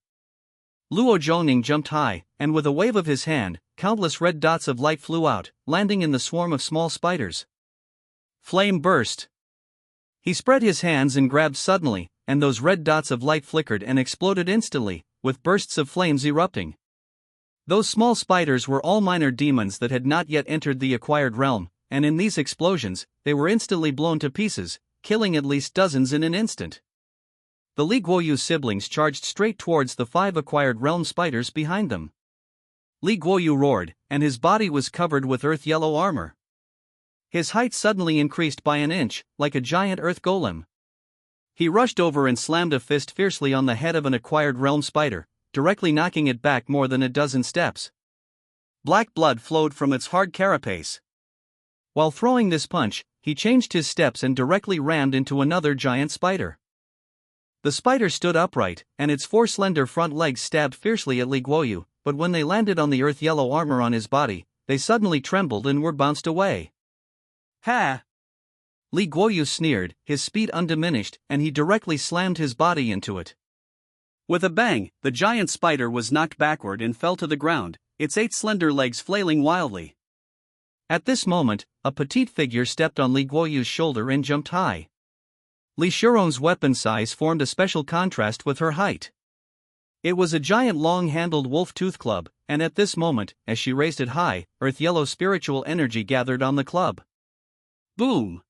Luo Zhongning jumped high, and with a wave of his hand, countless red dots of light flew out, landing in the swarm of small spiders. Flame burst. He spread his hands and grabbed suddenly, and those red dots of light flickered and exploded instantly, with bursts of flames erupting. Those small spiders were all minor demons that had not yet entered the acquired realm, and in these explosions, they were instantly blown to pieces, killing at least dozens in an instant. The Li Guoyu siblings charged straight towards the 5 acquired realm spiders behind them. Li Guoyu roared, and his body was covered with earth-yellow armor. His height suddenly increased by an inch, like a giant earth golem. He rushed over and slammed a fist fiercely on the head of an acquired realm spider, directly knocking it back more than a dozen steps. Black blood flowed from its hard carapace. While throwing this punch, he changed his steps and directly rammed into another giant spider. The spider stood upright, and its 4 slender front legs stabbed fiercely at Li Guoyu, but when they landed on the earth-yellow armor on his body, they suddenly trembled and were bounced away. Ha! Li Guoyu sneered, his speed undiminished, and he directly slammed his body into it. With a bang, the giant spider was knocked backward and fell to the ground, its 8 slender legs flailing wildly. At this moment, a petite figure stepped on Li Guoyu's shoulder and jumped high. Li Xiaorong's weapon size formed a special contrast with her height. It was a giant long-handled wolf-tooth club, and at this moment, as she raised it high, earth-yellow spiritual energy gathered on the club. Boom!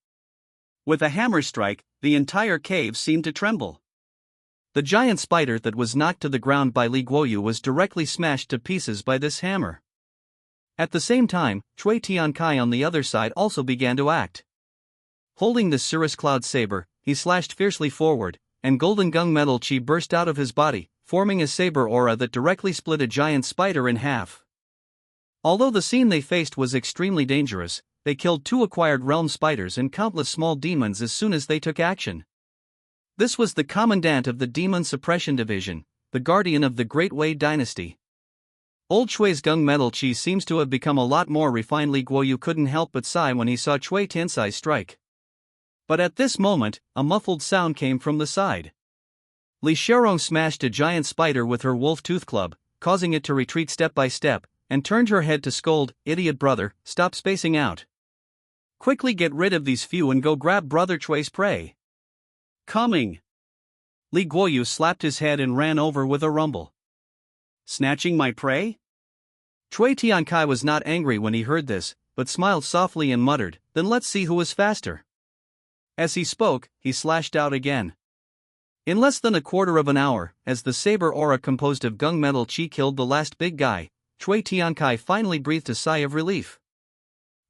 With a hammer strike, the entire cave seemed to tremble. The giant spider that was knocked to the ground by Li Guoyu was directly smashed to pieces by this hammer. At the same time, Chui Tiankai on the other side also began to act. Holding the cirrus cloud saber, he slashed fiercely forward, and golden gung metal chi burst out of his body, forming a saber aura that directly split a giant spider in half. Although the scene they faced was extremely dangerous, they killed 2 acquired realm spiders and countless small demons as soon as they took action. This was the commandant of the Demon Suppression Division, the guardian of the Great Wei Dynasty. Old Chui's gung metal chi seems to have become a lot more refined. Li Guoyu couldn't help but sigh when he saw Chui Tiansai strike. But at this moment, a muffled sound came from the side. Li Xiaorong smashed a giant spider with her wolf tooth club, causing it to retreat step by step, and turned her head to scold, "Idiot brother, stop spacing out. Quickly get rid of these few and go grab brother Chui's prey." "Coming." Li Guoyu slapped his head and ran over with a rumble. "Snatching my prey?" Chui Tiankai was not angry when he heard this, but smiled softly and muttered, "Then let's see who is faster." As he spoke, he slashed out again. In less than a quarter of an hour, as the saber aura composed of gunmetal chi killed the last big guy, Chui Tiankai finally breathed a sigh of relief.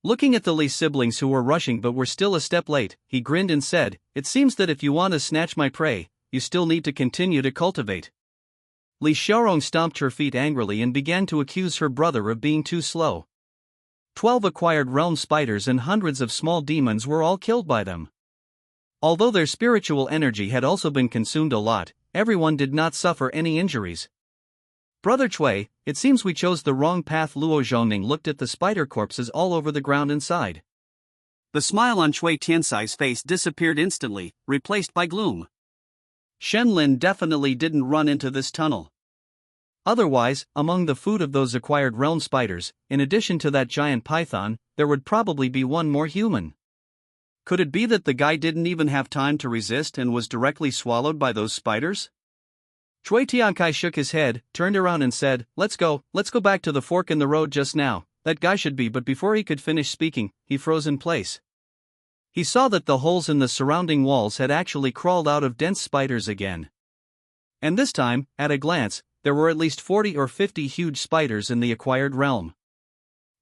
Looking at the Li siblings who were rushing but were still a step late, he grinned and said, "It seems that if you want to snatch my prey, you still need to continue to cultivate." Li Xiaorong stomped her feet angrily and began to accuse her brother of being too slow. 12 acquired realm spiders and hundreds of small demons were all killed by them. Although their spiritual energy had also been consumed a lot, everyone did not suffer any injuries. "Brother Chui, it seems we chose the wrong path." Luo Zhongning looked at the spider corpses all over the ground inside. The smile on Chui Tiansai's face disappeared instantly, replaced by gloom. Shen Lin definitely didn't run into this tunnel. Otherwise, among the food of those acquired realm spiders, in addition to that giant python, there would probably be one more human. Could it be that the guy didn't even have time to resist and was directly swallowed by those spiders? Chui Tiankai shook his head, turned around and said, let's go back to the fork in the road just now, that guy should be." But before he could finish speaking, he froze in place. He saw that the holes in the surrounding walls had actually crawled out of dense spiders again. And this time, at a glance, there were at least 40 or 50 huge spiders in the acquired realm.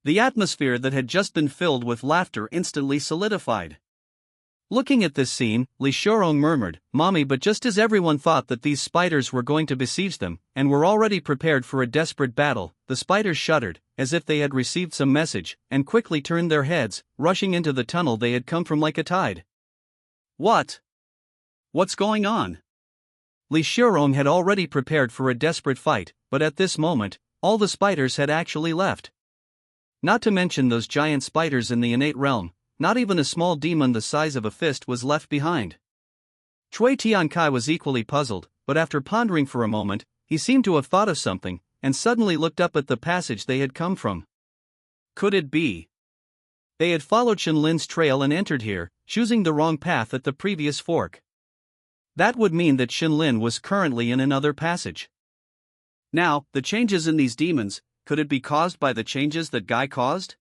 The atmosphere that had just been filled with laughter instantly solidified. Looking at this scene, Li Xiaorong murmured, "Mommy," but just as everyone thought that these spiders were going to besiege them, and were already prepared for a desperate battle, the spiders shuddered, as if they had received some message, and quickly turned their heads, rushing into the tunnel they had come from like a tide. What's going on? Li Xiaorong had already prepared for a desperate fight, but at this moment, all the spiders had actually left. Not to mention those giant spiders in the innate realm. Not even a small demon the size of a fist was left behind. Chui Tiankai was equally puzzled, but after pondering for a moment, he seemed to have thought of something, and suddenly looked up at the passage they had come from. Could it be? They had followed Shen Lin's trail and entered here, choosing the wrong path at the previous fork. That would mean that Shen Lin was currently in another passage. Now, the changes in these demons, could it be caused by the changes that Guy caused?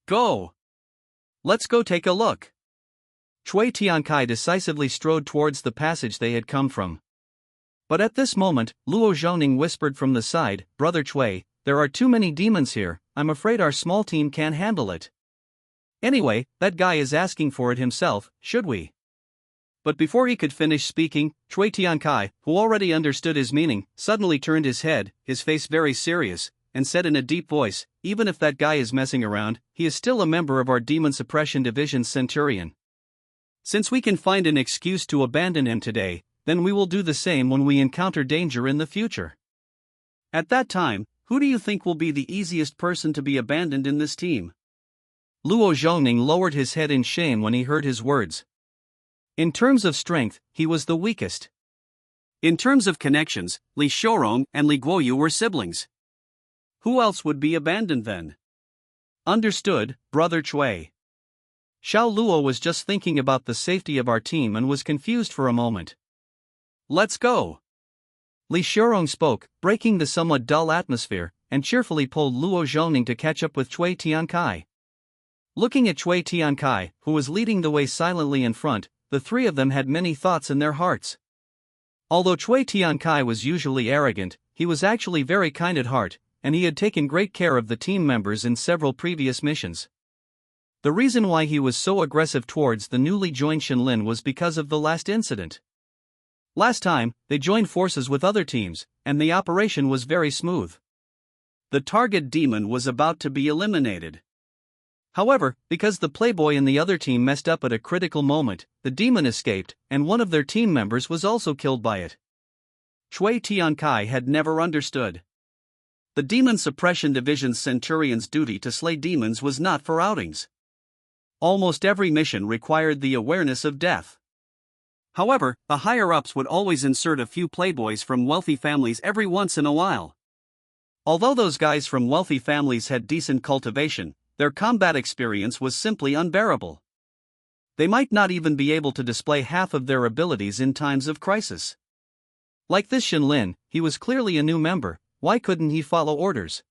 Go! Let's go take a look. Chui Tiankai decisively strode towards the passage they had come from. But at this moment, Luo Zhongning whispered from the side, "Brother Chui, there are too many demons here, I'm afraid our small team can't handle it. Anyway, that guy is asking for it himself, should we?" But before he could finish speaking, Chui Tiankai, who already understood his meaning, suddenly turned his head, his face very serious, and said in a deep voice, "Even if that guy is messing around, he is still a member of our Demon Suppression Division's Centurion. Since we can find an excuse to abandon him today, then we will do the same when we encounter danger in the future. At that time, who do you think will be the easiest person to be abandoned in this team?" Luo Zhongning lowered his head in shame when he heard his words. In terms of strength, he was the weakest. In terms of connections, Li Xiaorong and Li Guoyu were siblings. Who else would be abandoned then? Understood, Brother Chui. Xiao Luo was just thinking about the safety of our team and was confused for a moment. Let's go. Li Xiaorong spoke, breaking the somewhat dull atmosphere, and cheerfully pulled Luo Zhongning to catch up with Chui Tiankai. Looking at Chui Tiankai, who was leading the way silently in front, the three of them had many thoughts in their hearts. Although Chui Tiankai was usually arrogant, he was actually very kind at heart, and he had taken great care of the team members in several previous missions. The reason why he was so aggressive towards the newly joined Shen Lin was because of the last incident. Last time, they joined forces with other teams, and the operation was very smooth. The target demon was about to be eliminated. However, because the playboy in the other team messed up at a critical moment, the demon escaped, and one of their team members was also killed by it. Chui Tiankai had never understood. The Demon Suppression Division's Centurion's duty to slay demons was not for outings. Almost every mission required the awareness of death. However, the higher-ups would always insert a few playboys from wealthy families every once in a while. Although those guys from wealthy families had decent cultivation, their combat experience was simply unbearable. They might not even be able to display half of their abilities in times of crisis. Like this Shinlin, he was clearly a new member. Why couldn't he follow orders?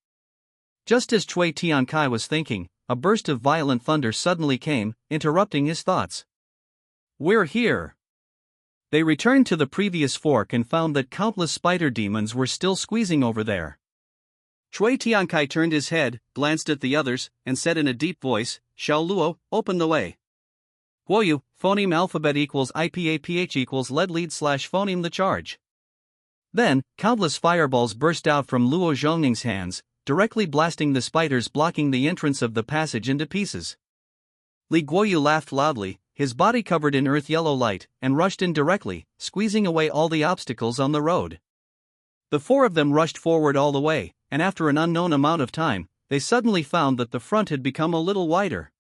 Just as Cui Tiankai was thinking, a burst of violent thunder suddenly came, interrupting his thoughts. "We're here." They returned to the previous fork and found that countless spider demons were still squeezing over there. Cui Tiankai turned his head, glanced at the others, and said in a deep voice, "Xiao Luo, open the way." Guoyu, phoneme alphabet equals IPAPH equals lead slash phoneme the charge. Then, countless fireballs burst out from Luo Zhongning's hands, directly blasting the spiders blocking the entrance of the passage into pieces. Li Guoyu laughed loudly, his body covered in earth-yellow light, and rushed in directly, squeezing away all the obstacles on the road. The four of them rushed forward all the way, and after an unknown amount of time, they suddenly found that the front had become a little wider.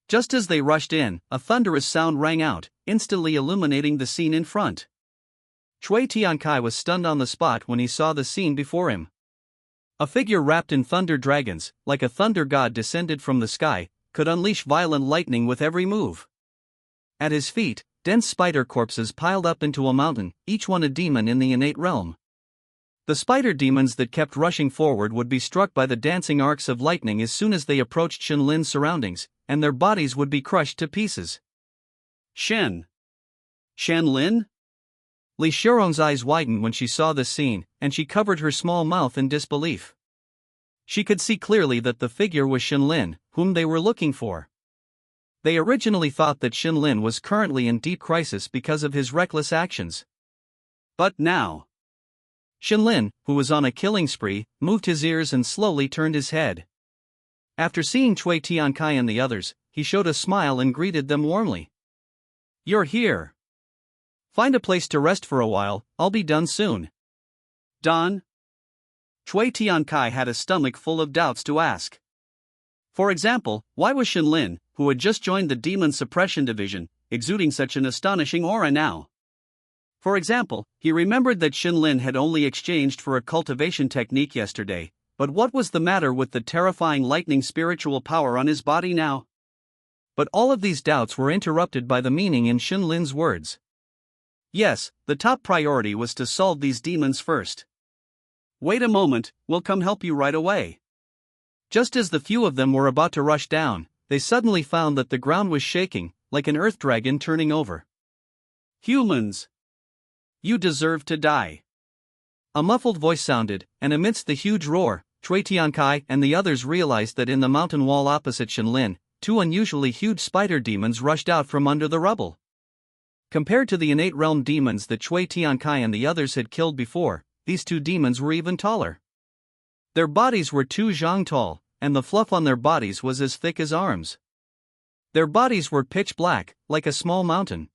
Just as they rushed in, a thunderous sound rang out, instantly illuminating the scene in front. Cui Tiankai was stunned on the spot when he saw the scene before him. A figure wrapped in thunder dragons, like a thunder god descended from the sky, could unleash violent lightning with every move. At his feet, dense spider corpses piled up into a mountain, each one a demon in the innate realm. The spider demons that kept rushing forward would be struck by the dancing arcs of lightning as soon as they approached Shinlin's surroundings, and their bodies would be crushed to pieces. Shanlin? Li Shirong's eyes widened when she saw this scene, and she covered her small mouth in disbelief. She could see clearly that the figure was Shinlin, whom they were looking for. They originally thought that Shinlin was currently in deep crisis because of his reckless actions. But now, Shinlin, who was on a killing spree, moved his ears and slowly turned his head. After seeing Cui Tiankai and the others, he showed a smile and greeted them warmly. "You're here. Find a place to rest for a while, I'll be done soon." "Done?" Cui Tiankai had a stomach full of doubts to ask. For example, why was Shinlin, who had just joined the Demon Suppression Division, exuding such an astonishing aura now? For example, he remembered that Shinlin had only exchanged for a cultivation technique yesterday, but what was the matter with the terrifying lightning spiritual power on his body now? But all of these doubts were interrupted by the meaning in Shinlin's words. Yes, the top priority was to solve these demons first. "Wait a moment, we'll come help you right away." Just as the few of them were about to rush down, they suddenly found that the ground was shaking, like an earth dragon turning over. "Humans! You deserve to die." A muffled voice sounded, and amidst the huge roar, Cui Tiankai and the others realized that in the mountain wall opposite Shinlin, two unusually huge spider demons rushed out from under the rubble. Compared to the innate realm demons that Cui Tiankai and the others had killed before, these two demons were even taller. Their bodies were 2 zhang tall, and the fluff on their bodies was as thick as arms. Their bodies were pitch black, like a small mountain.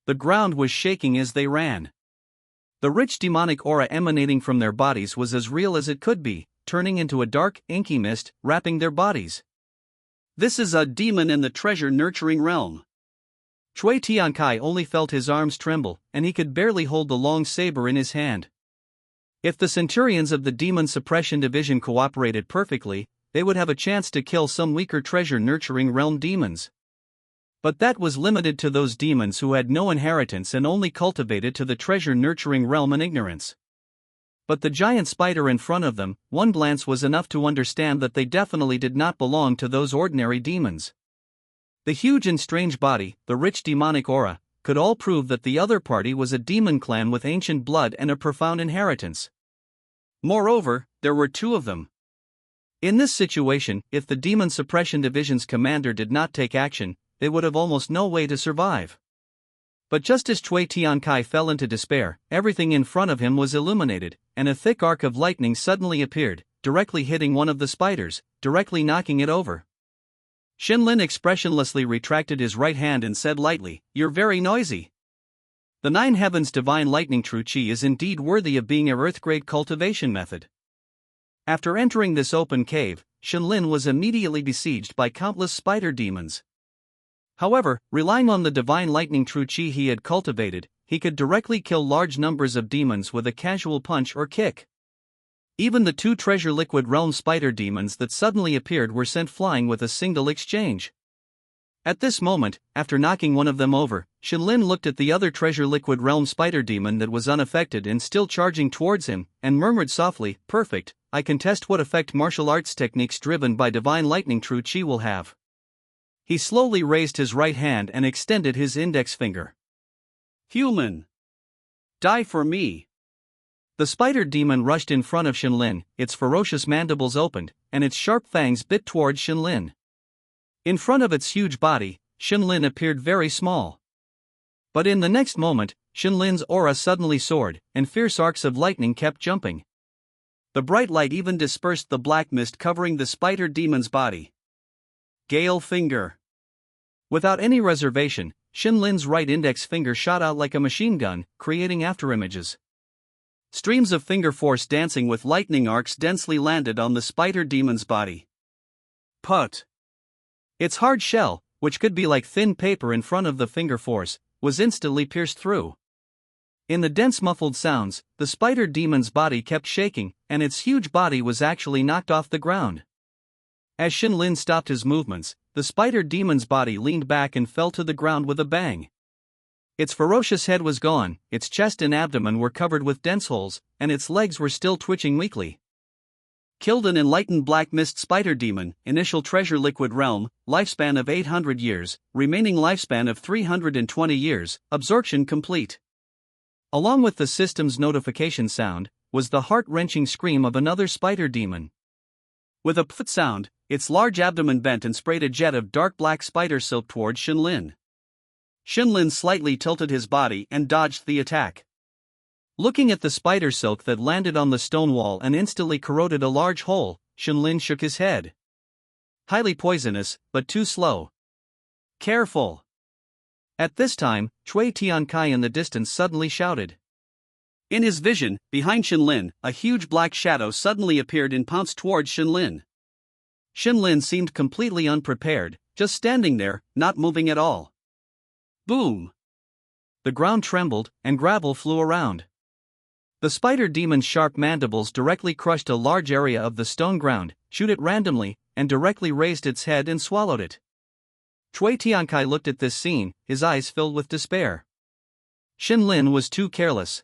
The ground was shaking as they ran. The rich demonic aura emanating from their bodies was as real as it could be, turning into a dark, inky mist, wrapping their bodies. "This is a demon in the treasure-nurturing realm." Cui Tiankai only felt his arms tremble, and he could barely hold the long saber in his hand. If the centurions of the Demon Suppression Division cooperated perfectly, they would have a chance to kill some weaker treasure-nurturing realm demons. But that was limited to those demons who had no inheritance and only cultivated to the treasure-nurturing realm in ignorance. But the giant spider in front of them, one glance was enough to understand that they definitely did not belong to those ordinary demons. The huge and strange body, the rich demonic aura, could all prove that the other party was a demon clan with ancient blood and a profound inheritance. Moreover, there were two of them. In this situation, if the Demon Suppression Division's commander did not take action, they would have almost no way to survive. But just as Cui Tiankai fell into despair, everything in front of him was illuminated, and a thick arc of lightning suddenly appeared, directly hitting one of the spiders, directly knocking it over. Shinlin expressionlessly retracted his right hand and said lightly, "You're very noisy." The Nine Heavens Divine Lightning True Chi is indeed worthy of being a Earth-grade cultivation method. After entering this open cave, Shenlin was immediately besieged by countless spider demons. However, relying on the divine lightning true chi he had cultivated, he could directly kill large numbers of demons with a casual punch or kick. Even the two treasure liquid realm spider demons that suddenly appeared were sent flying with a single exchange. At this moment, after knocking one of them over, Shenlin looked at the other treasure liquid realm spider demon that was unaffected and still charging towards him, and murmured softly, "Perfect, I can test what effect martial arts techniques driven by divine lightning true chi will have." He slowly raised his right hand and extended his index finger. "Human! Die for me!" The spider demon rushed in front of Shenlin, its ferocious mandibles opened, and its sharp fangs bit towards Shenlin. In front of its huge body, Shenlin appeared very small. But in the next moment, Shenlin's aura suddenly soared, and fierce arcs of lightning kept jumping. The bright light even dispersed the black mist covering the spider demon's body. Gale finger. Without any reservation, Shenlin's right index finger shot out like a machine gun, creating afterimages. Streams of finger force dancing with lightning arcs densely landed on the spider demon's body. Put! Its hard shell, which could be like thin paper in front of the finger force, was instantly pierced through. In the dense muffled sounds, the spider demon's body kept shaking, and its huge body was actually knocked off the ground. As Shenlin stopped his movements, the spider demon's body leaned back and fell to the ground with a bang. Its ferocious head was gone, its chest and abdomen were covered with dense holes, and its legs were still twitching weakly. Killed an enlightened black mist spider demon, initial treasure liquid realm, lifespan of 800 years, remaining lifespan of 320 years, absorption complete. Along with the system's notification sound, was the heart-wrenching scream of another spider demon. With a pfft sound, its large abdomen bent and sprayed a jet of dark black spider silk towards Shenlin. Shenlin slightly tilted his body and dodged the attack. Looking at the spider silk that landed on the stone wall and instantly corroded a large hole, Shenlin shook his head. Highly poisonous, but too slow. Careful! At this time, Cui Tiankai in the distance suddenly shouted. In his vision, behind Shenlin, a huge black shadow suddenly appeared and pounced towards Shenlin. Shenlin seemed completely unprepared, just standing there, not moving at all. Boom! The ground trembled, and gravel flew around. The spider demon's sharp mandibles directly crushed a large area of the stone ground, chewed it randomly, and directly raised its head and swallowed it. Cui Tiankai looked at this scene, his eyes filled with despair. Shenlin was too careless.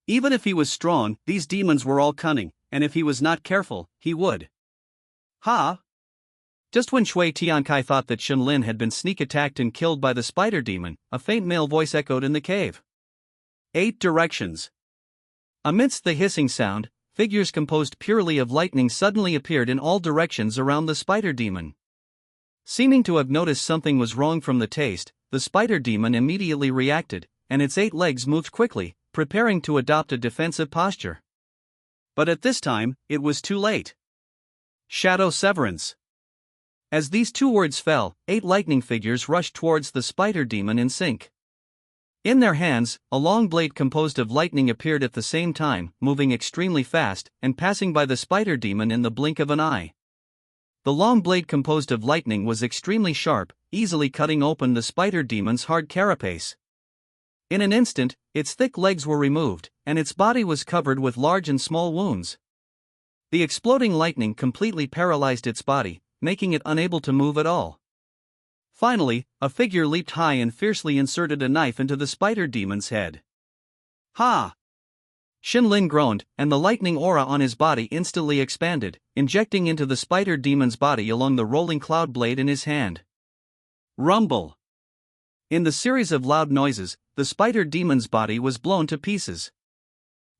Even if he was strong, these demons were all cunning, and if he was not careful, he would. Ha! Just when Cui Tiankai thought that Shenlin had been sneak attacked and killed by the spider demon, a faint male voice echoed in the cave. 8 directions. Amidst the hissing sound, figures composed purely of lightning suddenly appeared in all directions around the spider demon. Seeming to have noticed something was wrong from the taste, the spider demon immediately reacted, and its 8 legs moved quickly, preparing to adopt a defensive posture. But at this time, it was too late. Shadow severance. As these 2 words fell, 8 lightning figures rushed towards the spider demon in sync. In their hands, a long blade composed of lightning appeared at the same time, moving extremely fast, and passing by the spider demon in the blink of an eye. The long blade composed of lightning was extremely sharp, easily cutting open the spider demon's hard carapace. In an instant, its thick legs were removed, and its body was covered with large and small wounds. The exploding lightning completely paralyzed its body, making it unable to move at all. Finally, a figure leaped high and fiercely inserted a knife into the spider demon's head. Ha! Shenlin groaned, and the lightning aura on his body instantly expanded, injecting into the spider demon's body along the rolling cloud blade in his hand. Rumble! In the series of loud noises, the spider demon's body was blown to pieces.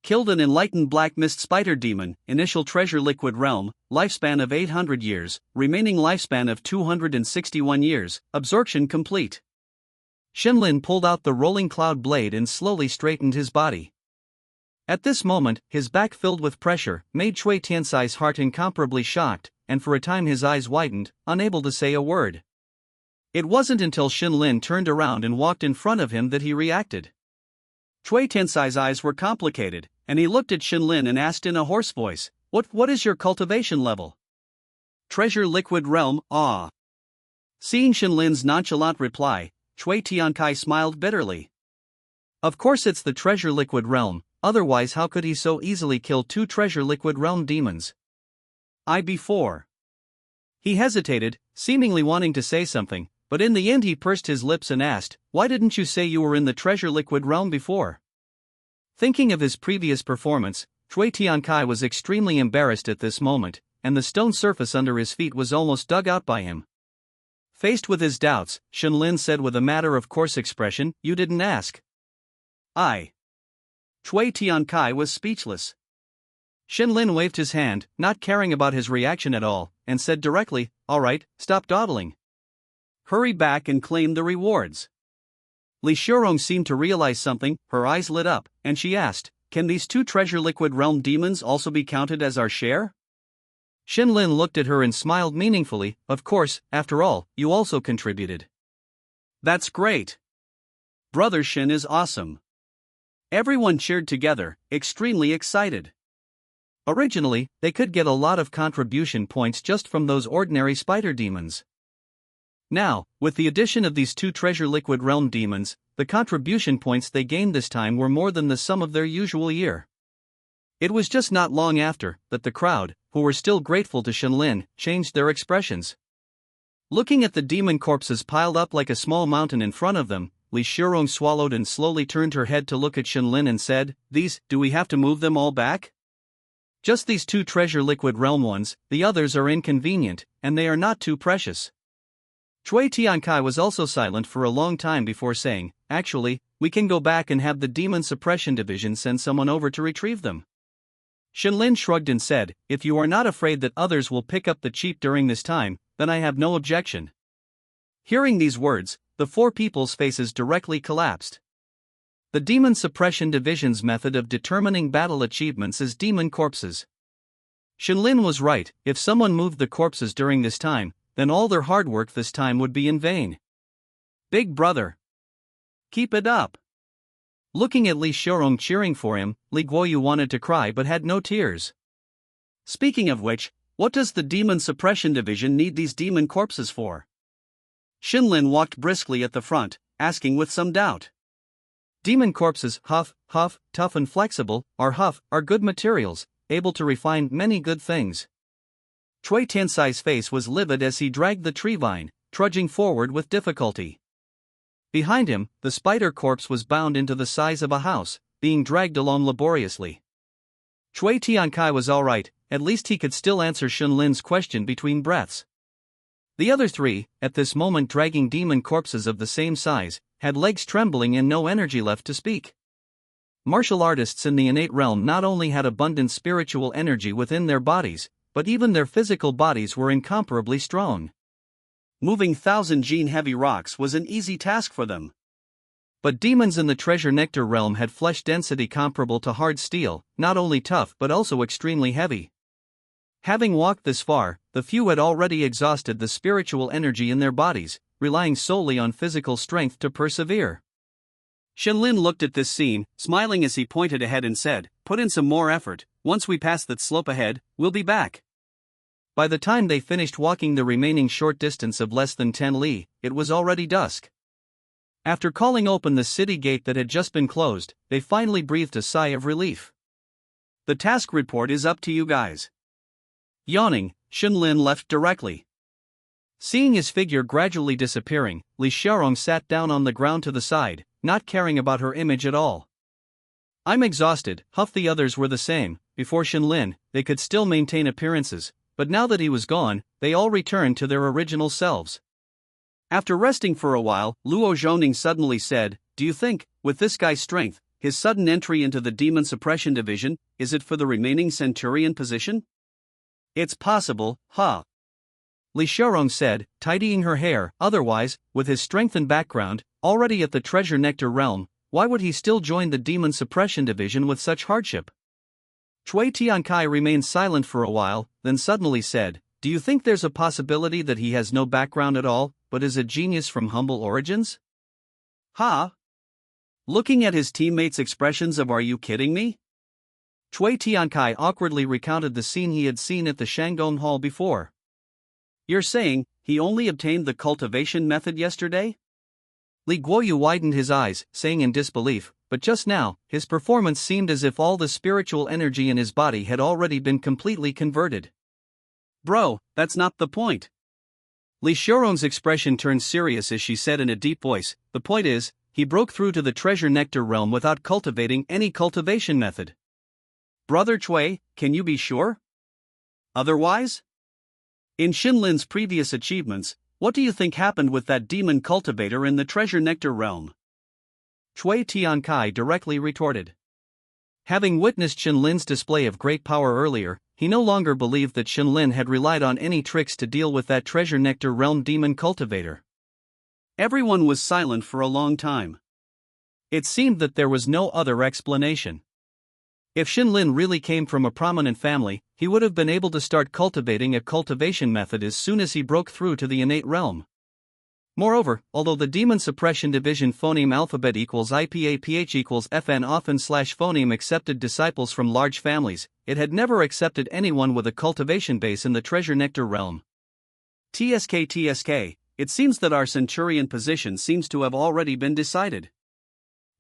Killed an enlightened black mist spider demon, initial treasure liquid realm, lifespan of 800 years, remaining lifespan of 261 years, absorption complete. Shenlin pulled out the rolling cloud blade and slowly straightened his body. At this moment, his back filled with pressure made Cui Tiansai's heart incomparably shocked, and for a time his eyes widened, unable to say a word. It wasn't until Shenlin turned around and walked in front of him that he reacted. Cui Tiansai's eyes were complicated, and he looked at Shenlin and asked in a hoarse voice, What is your cultivation level?" Treasure Liquid Realm, ah. Seeing Shenlin's nonchalant reply, Cui Tiankai smiled bitterly. Of course it's the Treasure Liquid Realm, otherwise how could he so easily kill 2 Treasure Liquid Realm demons? Before. He hesitated, seemingly wanting to say something, but in the end he pursed his lips and asked, why didn't you say you were in the Treasure Liquid Realm before? Thinking of his previous performance, Cui Tiankai was extremely embarrassed at this moment, and the stone surface under his feet was almost dug out by him. Faced with his doubts, Shenlin said with a matter-of-course expression, you didn't ask. Cui Tiankai was speechless. Shenlin waved his hand, not caring about his reaction at all, and said directly, alright, stop dawdling. Hurry back and claim the rewards. Li Shurong seemed to realize something, her eyes lit up, and she asked, can these 2 Treasure Liquid Realm demons also be counted as our share? Shenlin looked at her and smiled meaningfully, of course, after all, you also contributed. That's great. Brother Shen is awesome. Everyone cheered together, extremely excited. Originally, they could get a lot of contribution points just from those ordinary spider demons. Now, with the addition of these 2 Treasure Liquid Realm demons, the contribution points they gained this time were more than the sum of their usual year. It was just not long after that the crowd, who were still grateful to Shenlin, changed their expressions. Looking at the demon corpses piled up like a small mountain in front of them, Li Shurong swallowed and slowly turned her head to look at Shenlin and said, do we have to move them all back? Just these 2 Treasure Liquid Realm ones, the others are inconvenient, and they are not too precious. Cui Tiankai was also silent for a long time before saying, actually, we can go back and have the Demon Suppression Division send someone over to retrieve them. Shenlin shrugged and said, if you are not afraid that others will pick up the cheap during this time, then I have no objection. Hearing these words, the 4 people's faces directly collapsed. The Demon Suppression Division's method of determining battle achievements is demon corpses. Shenlin was right, if someone moved the corpses during this time, then all their hard work this time would be in vain. Big brother. Keep it up. Looking at Li Shurong cheering for him, Li Guoyu wanted to cry but had no tears. Speaking of which, what does the Demon Suppression Division need these demon corpses for? Shenlin walked briskly at the front, asking with some doubt. Demon corpses, tough and flexible, are good materials, able to refine many good things. Cui Tiansai's face was livid as he dragged the tree vine, trudging forward with difficulty. Behind him, the spider corpse was bound into the size of a house, being dragged along laboriously. Cui Tiankai was alright, at least he could still answer Shenlin's question between breaths. The other 3, at this moment dragging demon corpses of the same size, had legs trembling and no energy left to speak. Martial artists in the innate realm not only had abundant spiritual energy within their bodies, but even their physical bodies were incomparably strong. Moving 1,000 gene heavy rocks was an easy task for them. But demons in the Treasure Nectar realm had flesh density comparable to hard steel, not only tough but also extremely heavy. Having walked this far, the few had already exhausted the spiritual energy in their bodies, relying solely on physical strength to persevere. Shenlin looked at this scene, smiling as he pointed ahead and said, put in some more effort, once we pass that slope ahead, we'll be back. By the time they finished walking the remaining short distance of less than 10 li, it was already dusk. After calling open the city gate that had just been closed, they finally breathed a sigh of relief. The task report is up to you guys. Yawning, Shenlin left directly. Seeing his figure gradually disappearing, Li Shurong sat down on the ground to the side, not caring about her image at all. I'm exhausted, the others were the same. Before Shenlin, they could still maintain appearances, but now that he was gone, they all returned to their original selves. After resting for a while, Luo Zhongning suddenly said, do you think, with this guy's strength, his sudden entry into the Demon Suppression Division, is it for the remaining Centurion position? It's possible, Li Shurong said, tidying her hair, otherwise, with his strength and background, already at the Treasure Nectar realm, why would he still join the Demon Suppression Division with such hardship? Cui Tiankai remained silent for a while, then suddenly said, do you think there's a possibility that he has no background at all, but is a genius from humble origins? Looking at his teammates' expressions of are you kidding me? Cui Tiankai awkwardly recounted the scene he had seen at the Shanggong Hall before. You're saying he only obtained the cultivation method yesterday? Li Guoyu widened his eyes, saying in disbelief, but just now, his performance seemed as if all the spiritual energy in his body had already been completely converted. Bro, that's not the point. Li Xiaorong's expression turned serious as she said in a deep voice, the point is, he broke through to the treasure nectar realm without cultivating any cultivation method. Brother Cui, can you be sure? Otherwise? In Xinlin's previous achievements, what do you think happened with that demon cultivator in the treasure nectar realm? Cui Tiankai directly retorted. Having witnessed Xinlin's display of great power earlier, he no longer believed that Xinlin had relied on any tricks to deal with that treasure nectar realm demon cultivator. Everyone was silent for a long time. It seemed that there was no other explanation. If Xinlin really came from a prominent family, he would have been able to start cultivating a cultivation method as soon as he broke through to the innate realm. Moreover, although the Demon Suppression Division phoneme alphabet equals IPAPH equals FN often / phoneme accepted disciples from large families, it had never accepted anyone with a cultivation base in the treasure nectar realm. TSK, it seems that our centurion position seems to have already been decided.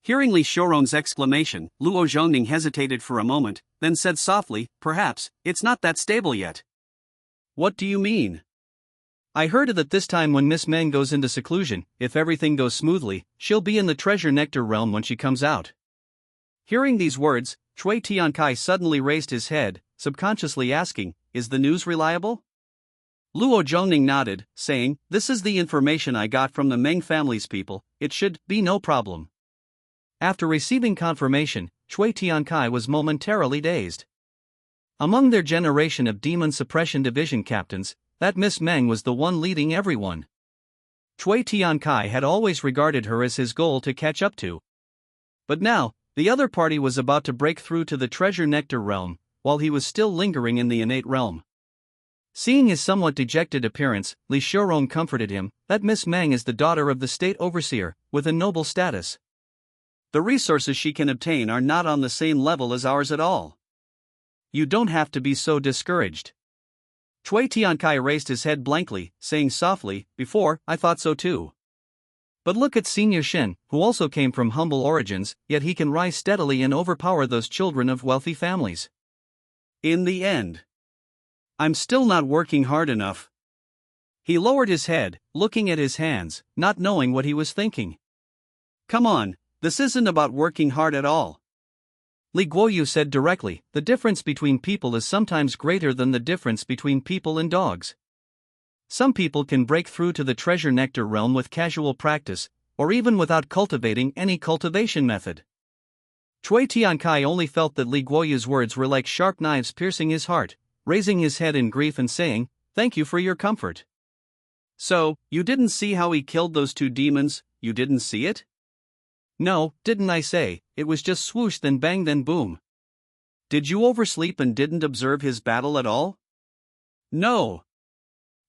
Hearing Li Xiaorong's exclamation, Luo Zhongning hesitated for a moment, then said softly, perhaps, it's not that stable yet. What do you mean? I heard that this time when Miss Meng goes into seclusion, if everything goes smoothly, she'll be in the treasure nectar realm when she comes out. Hearing these words, Cui Tiankai suddenly raised his head, subconsciously asking, is the news reliable? Luo Zhongning nodded, saying, this is the information I got from the Meng family's people, it should be no problem. After receiving confirmation, Cui Tiankai was momentarily dazed. Among their generation of Demon Suppression Division captains, that Miss Meng was the one leading everyone. Cui Tiankai had always regarded her as his goal to catch up to. But now, the other party was about to break through to the treasure nectar realm, while he was still lingering in the innate realm. Seeing his somewhat dejected appearance, Li Xiaorong comforted him, that Miss Meng is the daughter of the state overseer, with a noble status. The resources she can obtain are not on the same level as ours at all. You don't have to be so discouraged. Cui Tiankai raised his head blankly, saying softly, before, I thought so too. But look at Senior Shen, who also came from humble origins, yet he can rise steadily and overpower those children of wealthy families. In the end, I'm still not working hard enough. He lowered his head, looking at his hands, not knowing what he was thinking. Come on, this isn't about working hard at all. Li Guoyu said directly, the difference between people is sometimes greater than the difference between people and dogs. Some people can break through to the treasure nectar realm with casual practice, or even without cultivating any cultivation method. Cui Tiankai only felt that Li Guoyu's words were like sharp knives piercing his heart, raising his head in grief and saying, thank you for your comfort. So, you didn't see how he killed those two demons, you didn't see it? No, didn't I say, it was just swoosh then bang then boom. Did you oversleep and didn't observe his battle at all? No.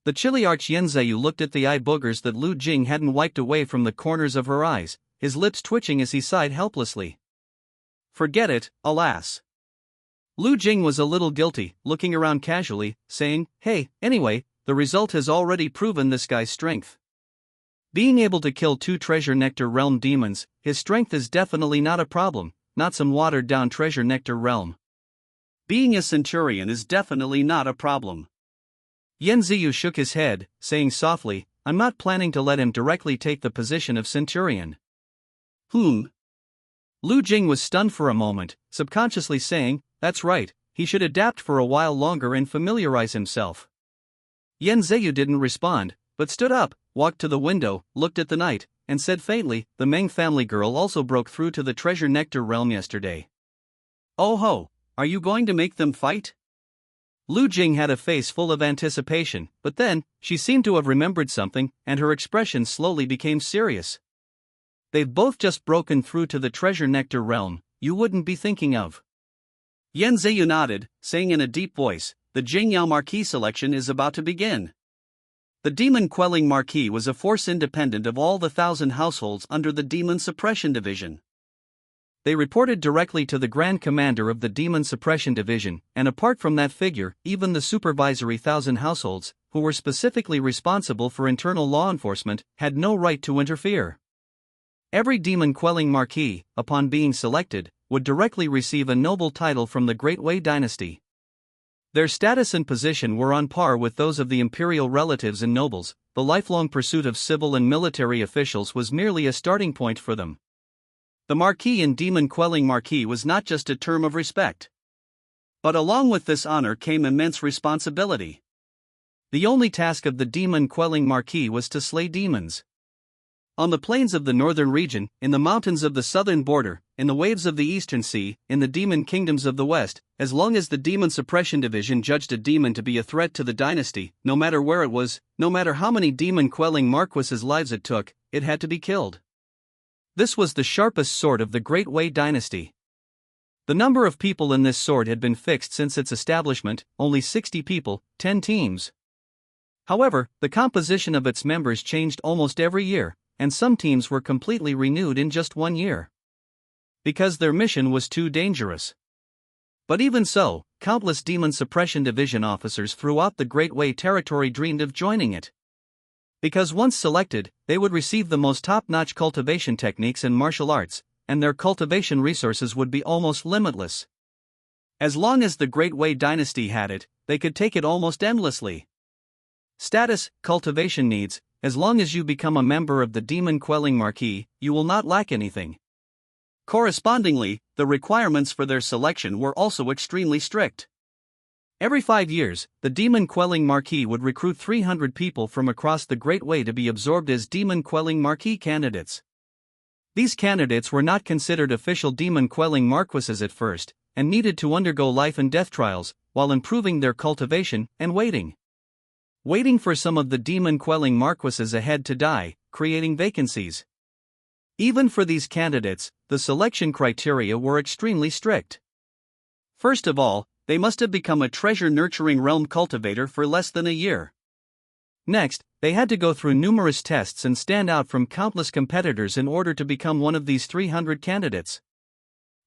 The chiliarch Yenzeyu looked at the eye boogers that Lu Jing hadn't wiped away from the corners of her eyes, his lips twitching as he sighed helplessly. Forget it, alas. Lu Jing was a little guilty, looking around casually, saying, hey, anyway, the result has already proven this guy's strength. Being able to kill two treasure nectar realm demons, his strength is definitely not a problem, not some watered down treasure nectar realm. Being a centurion is definitely not a problem. Yenziyu shook his head, saying softly, I'm not planning to let him directly take the position of centurion. Lu Jing was stunned for a moment, subconsciously saying, that's right, he should adapt for a while longer and familiarize himself. Yenzeyu didn't respond, but stood up, walked to the window, looked at the night, and said faintly, the Meng family girl also broke through to the treasure nectar realm yesterday. Oh ho, are you going to make them fight? Lu Jing had a face full of anticipation, but then, she seemed to have remembered something, and her expression slowly became serious. They've both just broken through to the treasure nectar realm, you wouldn't be thinking of. Yenzeyu nodded, saying in a deep voice, the Jingyao Marquis selection is about to begin. The demon-quelling Marquis was a force independent of all the 1,000 households under the Demon Suppression Division. They reported directly to the Grand Commander of the Demon Suppression Division, and apart from that figure, even the supervisory 1,000 households, who were specifically responsible for internal law enforcement, had no right to interfere. Every demon-quelling marquis, upon being selected, would directly receive a noble title from the Great Wei dynasty. Their status and position were on par with those of the imperial relatives and nobles. The lifelong pursuit of civil and military officials was merely a starting point for them. The marquis and demon-quelling marquis was not just a term of respect. But along with this honor came immense responsibility. The only task of the demon-quelling marquis was to slay demons. On the plains of the northern region, in the mountains of the southern border, in the waves of the eastern sea, in the demon kingdoms of the west, as long as the Demon Suppression Division judged a demon to be a threat to the dynasty, no matter where it was, no matter how many demon-quelling marquises' lives it took, it had to be killed. This was the sharpest sword of the Great Wei dynasty. The number of people in this sword had been fixed since its establishment, only 60 people, 10 teams. However, the composition of its members changed almost every year, and some teams were completely renewed in just 1 year. Because their mission was too dangerous. But even so, countless Demon Suppression Division officers throughout the Great Wei territory dreamed of joining it. Because once selected, they would receive the most top-notch cultivation techniques and martial arts, and their cultivation resources would be almost limitless. As long as the Great Wei dynasty had it, they could take it almost endlessly. Status, cultivation needs. As long as you become a member of the demon-quelling marquis, you will not lack anything. Correspondingly, the requirements for their selection were also extremely strict. Every 5 years, the demon-quelling marquis would recruit 300 people from across the Great Wei to be absorbed as demon-quelling marquis candidates. These candidates were not considered official demon-quelling marquises at first, and needed to undergo life and death trials, while improving their cultivation and waiting for some of the demon-quelling marquises ahead to die, creating vacancies. Even for these candidates, the selection criteria were extremely strict. First of all, they must have become a treasure-nurturing realm cultivator for less than a year. Next, they had to go through numerous tests and stand out from countless competitors in order to become one of these 300 candidates.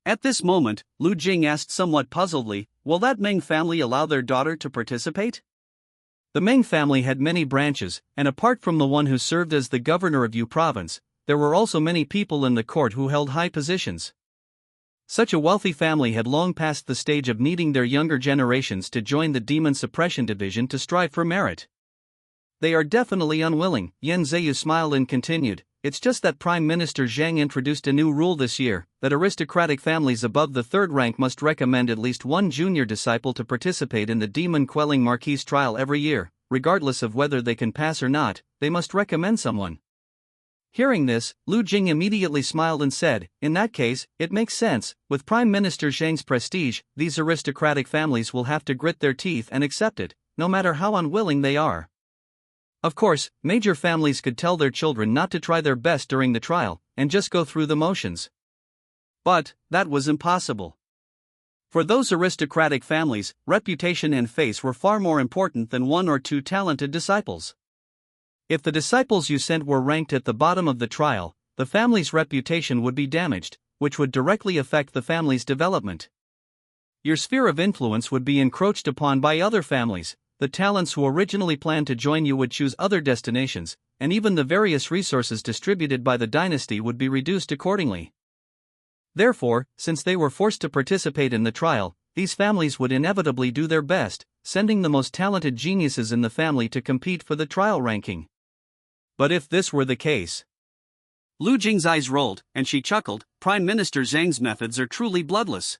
At this moment, Lu Jing asked somewhat puzzledly, "Will that Meng family allow their daughter to participate?" The Meng family had many branches, and apart from the one who served as the governor of Yu province, there were also many people in the court who held high positions. Such a wealthy family had long passed the stage of needing their younger generations to join the Demon Suppression Division to strive for merit. "They are definitely unwilling," Yan Zheyu smiled and continued. "It's just that Prime Minister Zhang introduced a new rule this year, that aristocratic families above the 3rd rank must recommend at least one junior disciple to participate in the demon-quelling marquis trial every year, regardless of whether they can pass or not, they must recommend someone." Hearing this, Lu Jing immediately smiled and said, "In that case, it makes sense. With Prime Minister Zhang's prestige, these aristocratic families will have to grit their teeth and accept it, no matter how unwilling they are." Of course, major families could tell their children not to try their best during the trial, and just go through the motions. But that was impossible. For those aristocratic families, reputation and face were far more important than 1 or 2 talented disciples. If the disciples you sent were ranked at the bottom of the trial, the family's reputation would be damaged, which would directly affect the family's development. Your sphere of influence would be encroached upon by other families. The talents who originally planned to join you would choose other destinations, and even the various resources distributed by the dynasty would be reduced accordingly. Therefore, since they were forced to participate in the trial, these families would inevitably do their best, sending the most talented geniuses in the family to compete for the trial ranking. But if this were the case, Lu Jing's eyes rolled, and she chuckled. Prime Minister Zhang's methods are truly bloodless.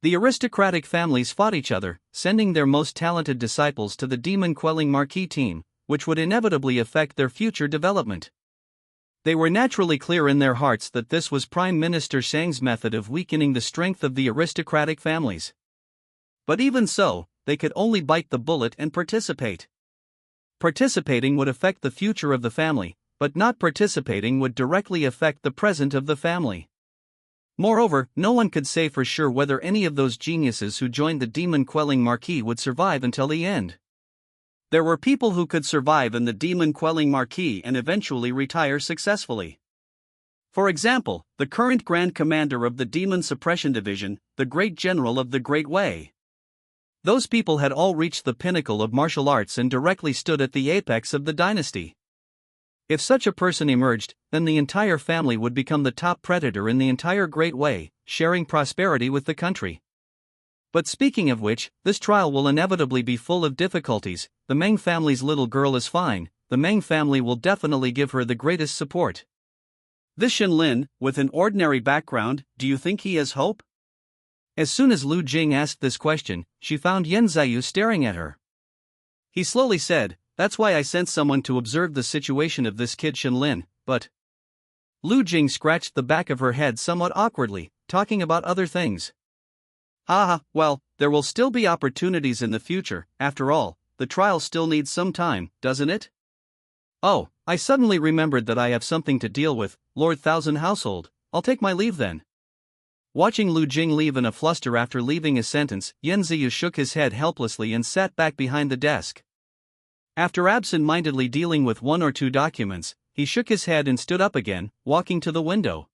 The aristocratic families fought each other, sending their most talented disciples to the demon-quelling marquis team, which would inevitably affect their future development. They were naturally clear in their hearts that this was Prime Minister Zhang's method of weakening the strength of the aristocratic families. But even so, they could only bite the bullet and participate. Participating would affect the future of the family, but not participating would directly affect the present of the family. Moreover, no one could say for sure whether any of those geniuses who joined the demon-quelling marquis would survive until the end. There were people who could survive in the demon-quelling marquis and eventually retire successfully. For example, the current Grand Commander of the Demon Suppression Division, the Great General of the Great Wei. Those people had all reached the pinnacle of martial arts and directly stood at the apex of the dynasty. If such a person emerged, then the entire family would become the top predator in the entire Great Way, sharing prosperity with the country. But speaking of which, this trial will inevitably be full of difficulties. The Meng family's little girl is fine, the Meng family will definitely give her the greatest support. This Shenlin, with an ordinary background, do you think he has hope? As soon as Lu Jing asked this question, she found Yen Ziyu staring at her. He slowly said, "That's why I sent someone to observe the situation of this kid Shenlin, but..." Lu Jing scratched the back of her head somewhat awkwardly, talking about other things. Well, there will still be opportunities in the future. After all, the trial still needs some time, doesn't it? Oh, I suddenly remembered that I have something to deal with, Lord Thousand Household. I'll take my leave then. Watching Lu Jing leave in a fluster after leaving his sentence, Yen Ziyu shook his head helplessly and sat back behind the desk. After absent-mindedly dealing with one or two documents, he shook his head and stood up again, walking to the window.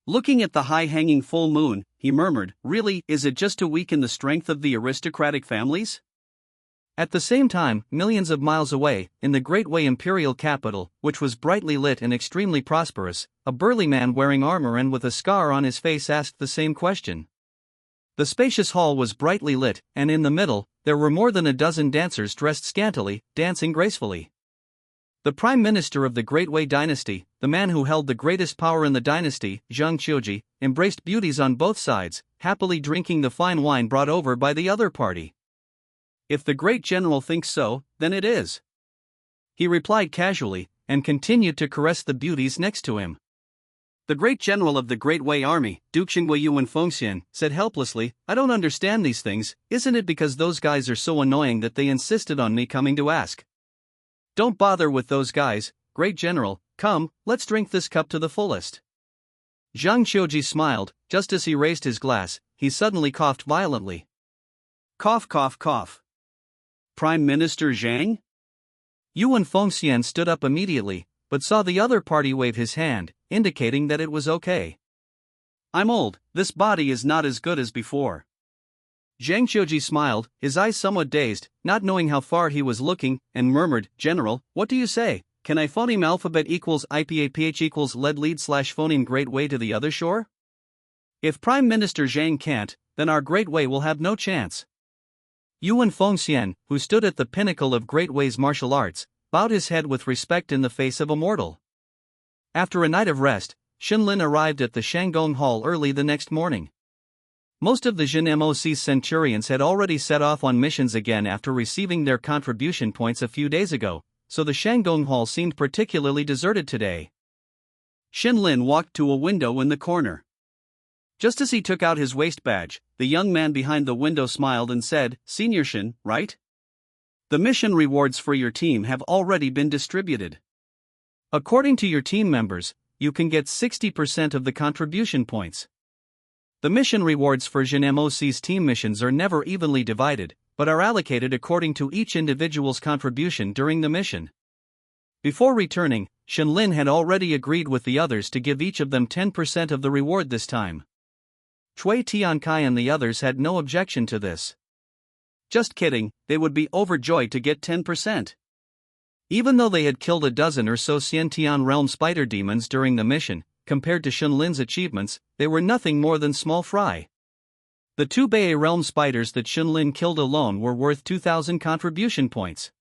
Looking at the high-hanging full moon, he murmured, "Really, is it just to weaken the strength of the aristocratic families?" At the same time, millions of miles away, in the Great Way imperial capital, which was brightly lit and extremely prosperous, a burly man wearing armor and with a scar on his face asked the same question. The spacious hall was brightly lit, and in the middle, there were more than a dozen dancers dressed scantily, dancing gracefully. The Prime Minister of the Great Wei dynasty, the man who held the greatest power in the dynasty, Zhang Qiuji, embraced beauties on both sides, happily drinking the fine wine brought over by the other party. "If the great general thinks so, then it is," he replied casually, and continued to caress the beauties next to him. The great general of the Great Wei army, Duke Xingwei Yuan Fengxian, said helplessly, "I don't understand these things. Isn't it because those guys are so annoying that they insisted on me coming to ask?" "Don't bother with those guys, great general. Come, let's drink this cup to the fullest." Zhang Qiuji smiled. Just as he raised his glass, he suddenly coughed violently. Cough, cough, cough. Prime Minister Zhang? Yuan Fengxian stood up immediately, but saw the other party wave his hand, indicating that it was okay. "I'm old, this body is not as good as before." Zhang Qiuji smiled, his eyes somewhat dazed, not knowing how far he was looking, and murmured, "General, what do you say? Can I phoneme alphabet equals IPAPH equals lead slash phoneme Great Way to the other shore? If Prime Minister Zhang can't, then our Great Way will have no chance." Yuan Fengxian, who stood at the pinnacle of Great Way's martial arts, bowed his head with respect in the face of a mortal. After a night of rest, Shenlin arrived at the Shanggong Hall early the next morning. Most of the Jin Moc's centurions had already set off on missions again after receiving their contribution points a few days ago, so the Shanggong Hall seemed particularly deserted today. Shenlin walked to a window in the corner. Just as he took out his waist badge, the young man behind the window smiled and said, "Senior Shen, right? The mission rewards for your team have already been distributed. According to your team members, you can get 60% of the contribution points. The mission rewards for Jin Moc's team missions are never evenly divided, but are allocated according to each individual's contribution during the mission." Before returning, Shenlin had already agreed with the others to give each of them 10% of the reward this time. Cui Tiankai and the others had no objection to this. Just kidding, they would be overjoyed to get 10%. Even though they had killed a dozen or so Xiantian realm spider demons during the mission, compared to Shenlin's achievements, they were nothing more than small fry. The 2 Bei realm spiders that Shenlin killed alone were worth 2,000 contribution points.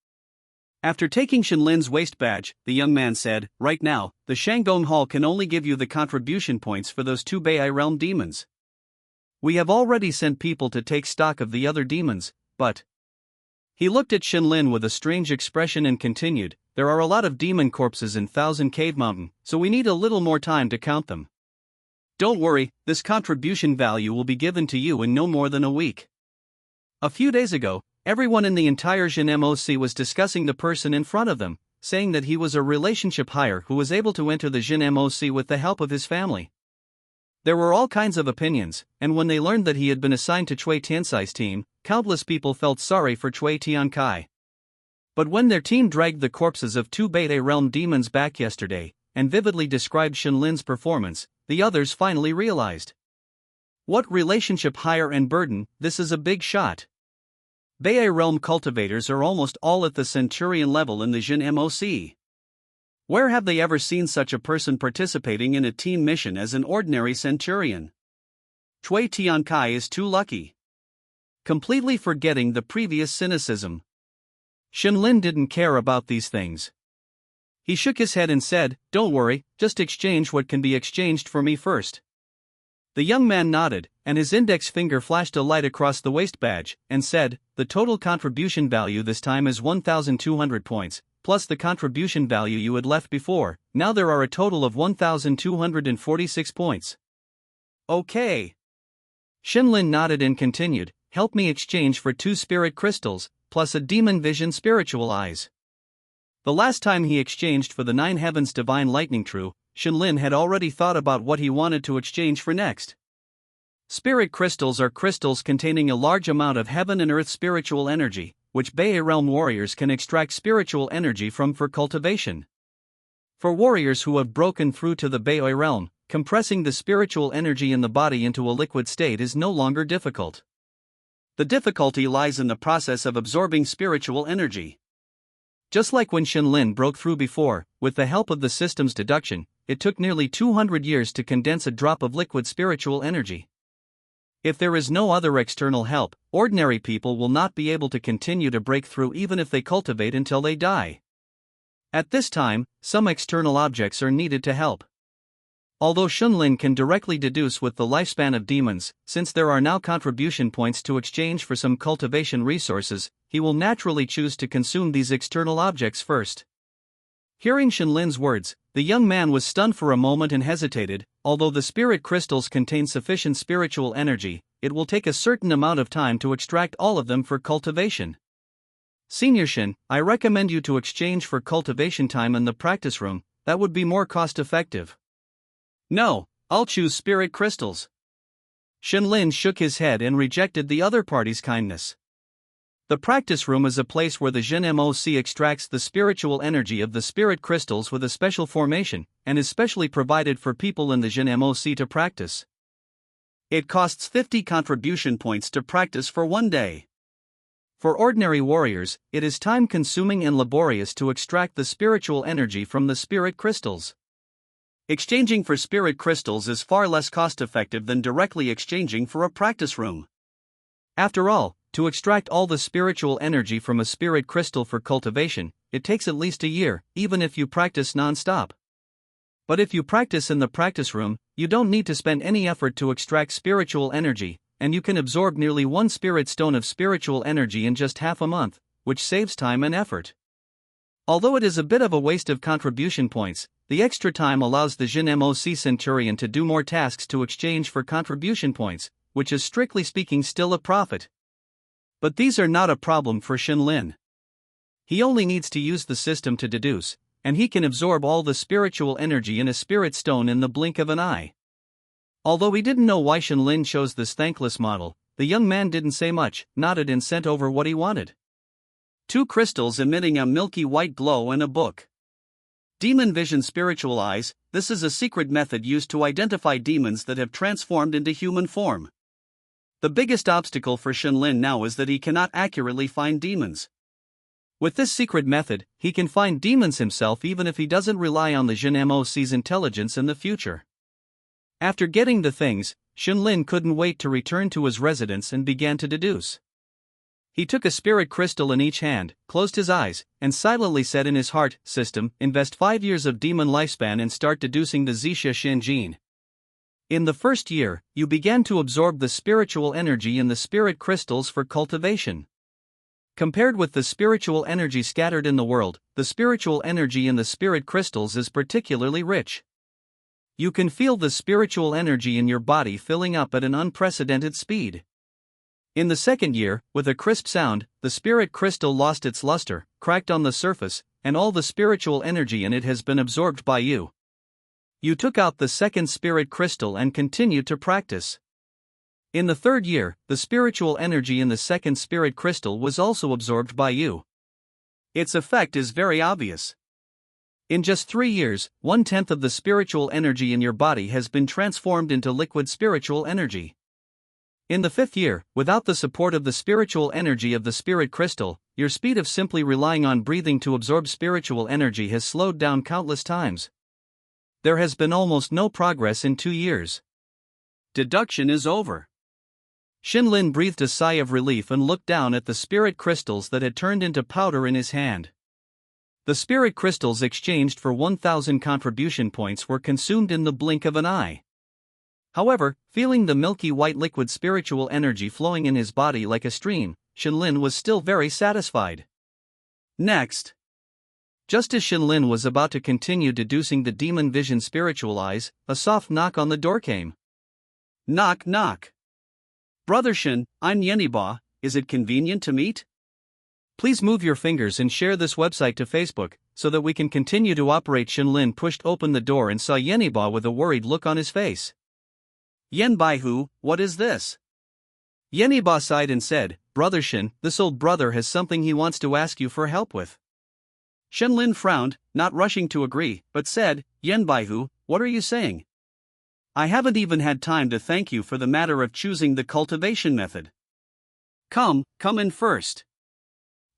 After taking Shenlin's waist badge, the young man said, "Right now, the Shanggong Hall can only give you the contribution points for those 2 Bei realm demons. We have already sent people to take stock of the other demons, but..." He looked at Shenlin with a strange expression and continued, "There are a lot of demon corpses in Thousand Cave Mountain, so we need a little more time to count them. Don't worry, this contribution value will be given to you in no more than a week." A few days ago, everyone in the entire Jin Moc was discussing the person in front of them, saying that he was a relationship hire who was able to enter the Jin Moc with the help of his family. There were all kinds of opinions, and when they learned that he had been assigned to Cui Tiansai's team, countless people felt sorry for Cui Tiankai. But when their team dragged the corpses of 2 Beta realm demons back yesterday, and vividly described Shenlin's performance, the others finally realized. What relationship hire and burden, this is a big shot. Bae realm cultivators are almost all at the centurion level in the Jin MOC. Where have they ever seen such a person participating in a team mission as an ordinary centurion? Cui Tiankai is too lucky. Completely forgetting the previous cynicism, Shenlin didn't care about these things. He shook his head and said, "Don't worry, just exchange what can be exchanged for me first." The young man nodded, and his index finger flashed a light across the waist badge, and said, "The total contribution value this time is 1,200 points, plus the contribution value you had left before. Now there are a total of 1,246 points." Okay. Shenlin nodded and continued, "Help me exchange for 2 spirit crystals, plus a demon vision spiritual eyes." The last time he exchanged for the 9 heavens divine lightning true, Shenlin had already thought about what he wanted to exchange for next. Spirit crystals are crystals containing a large amount of heaven and earth spiritual energy, which Bae realm warriors can extract spiritual energy from for cultivation. For warriors who have broken through to the Bae realm, compressing the spiritual energy in the body into a liquid state is no longer difficult. The difficulty lies in the process of absorbing spiritual energy. Just like when Shenlin broke through before, with the help of the system's deduction, it took nearly 200 years to condense a drop of liquid spiritual energy. If there is no other external help, ordinary people will not be able to continue to break through even if they cultivate until they die. At this time, some external objects are needed to help. Although Shenlin can directly deduce with the lifespan of demons, since there are now contribution points to exchange for some cultivation resources, he will naturally choose to consume these external objects first. Hearing Shenlin's words, the young man was stunned for a moment and hesitated. Although the spirit crystals contain sufficient spiritual energy, it will take a certain amount of time to extract all of them for cultivation. Senior Shen, I recommend you to exchange for cultivation time in the practice room, that would be more cost-effective. No, I'll choose spirit crystals. Shenlin shook his head and rejected the other party's kindness. The practice room is a place where the Jin MOC extracts the spiritual energy of the spirit crystals with a special formation, and is specially provided for people in the Jin MOC to practice. It costs 50 contribution points to practice for 1 day. For ordinary warriors, it is time-consuming and laborious to extract the spiritual energy from the spirit crystals. Exchanging for spirit crystals is far less cost-effective than directly exchanging for a practice room. After all, to extract all the spiritual energy from a spirit crystal for cultivation, it takes at least a year, even if you practice non-stop. But if you practice in the practice room, you don't need to spend any effort to extract spiritual energy, and you can absorb nearly 1 spirit stone of spiritual energy in just half a month, which saves time and effort. Although it is a bit of a waste of contribution points, the extra time allows the Jin MOC Centurion to do more tasks to exchange for contribution points, which is strictly speaking still a profit. But these are not a problem for Shenlin. He only needs to use the system to deduce, and he can absorb all the spiritual energy in a spirit stone in the blink of an eye. Although he didn't know why Shenlin chose this thankless model, the young man didn't say much, nodded and sent over what he wanted. 2 crystals emitting a milky white glow and a book. Demon Vision Spiritual Eyes. This is a secret method used to identify demons that have transformed into human form. The biggest obstacle for Shenlin now is that he cannot accurately find demons. With this secret method, he can find demons himself even if he doesn't rely on the Jin MOC's intelligence in the future. After getting the things, Shenlin couldn't wait to return to his residence and began to deduce. He took a spirit crystal in each hand, closed his eyes, and silently said in his heart, "System, invest 5 years of demon lifespan and start deducing the Zixia Shenjin." In the first year, you began to absorb the spiritual energy in the spirit crystals for cultivation. Compared with the spiritual energy scattered in the world, the spiritual energy in the spirit crystals is particularly rich. You can feel the spiritual energy in your body filling up at an unprecedented speed. In the second year, with a crisp sound, the spirit crystal lost its luster, cracked on the surface, and all the spiritual energy in it has been absorbed by you. You took out the second spirit crystal and continued to practice. In the third year, the spiritual energy in the second spirit crystal was also absorbed by you. Its effect is very obvious. In just 3 years, 1/10 of the spiritual energy in your body has been transformed into liquid spiritual energy. In the 5th year, without the support of the spiritual energy of the spirit crystal, your speed of simply relying on breathing to absorb spiritual energy has slowed down countless times. There has been almost no progress in 2 years. Deduction is over. Shinlin breathed a sigh of relief and looked down at the spirit crystals that had turned into powder in his hand. The spirit crystals exchanged for 1,000 contribution points were consumed in the blink of an eye. However, feeling the milky white liquid spiritual energy flowing in his body like a stream, Shinlin was still very satisfied. Next. Just as Shinlin was about to continue deducing the demon vision spiritual eyes, a soft knock on the door came. Knock knock. Brother Shin, I'm Yeniba, is it convenient to meet? Please move your fingers and share this website to Facebook, so that we can continue to operate. Shinlin pushed open the door and saw Yeniba with a worried look on his face. Yenbaihu, what is this? Yeniba sighed and said, Brother Shin, this old brother has something he wants to ask you for help with. Shinlin frowned, not rushing to agree, but said, Yenbaihu, what are you saying? I haven't even had time to thank you for the matter of choosing the cultivation method. Come in first.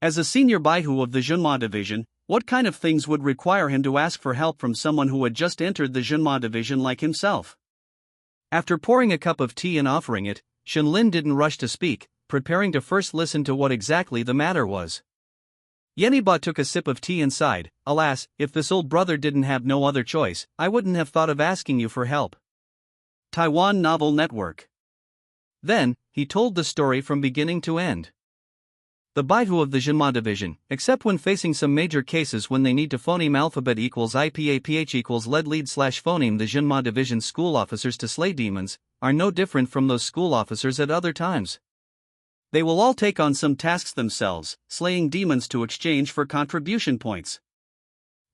As a senior Baihu of the Junma division, what kind of things would require him to ask for help from someone who had just entered the Junma division like himself? After pouring a cup of tea and offering it, Shinlin didn't rush to speak, preparing to first listen to what exactly the matter was. Yeniba took a sip of tea and sighed, alas, if this old brother didn't have no other choice, I wouldn't have thought of asking you for help. Taiwan Novel Network. Then, he told the story from beginning to end. The Baihu of the Jinma division, except when facing some major cases when they need to phoneme alphabet equals IPAPH equals lead slash phoneme, the Jinma division school officers to slay demons, are no different from those school officers at other times. They will all take on some tasks themselves, slaying demons to exchange for contribution points.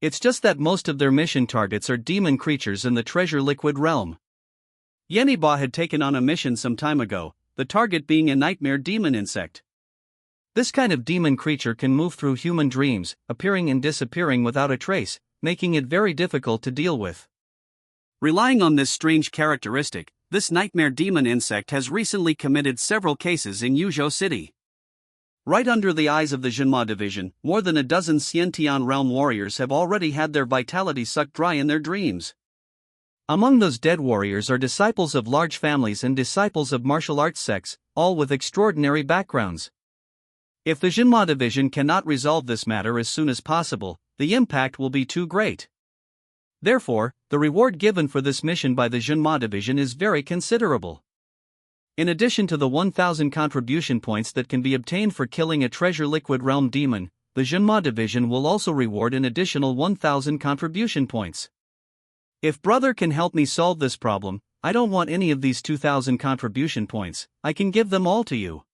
It's just that most of their mission targets are demon creatures in the treasure liquid realm. Yeniba had taken on a mission some time ago, the target being a nightmare demon insect. This kind of demon creature can move through human dreams, appearing and disappearing without a trace, making it very difficult to deal with. Relying on this strange characteristic, this nightmare demon insect has recently committed several cases in Yuzhou City. Right under the eyes of the Jinma division, more than a dozen Xiantian realm warriors have already had their vitality sucked dry in their dreams. Among those dead warriors are disciples of large families and disciples of martial arts sects, all with extraordinary backgrounds. If the Jinma division cannot resolve this matter as soon as possible, the impact will be too great. Therefore, the reward given for this mission by the Jinma division is very considerable. In addition to the 1,000 contribution points that can be obtained for killing a treasure liquid realm demon, the Jinma division will also reward an additional 1,000 contribution points. If brother can help me solve this problem, I don't want any of these 2,000 contribution points, I can give them all to you.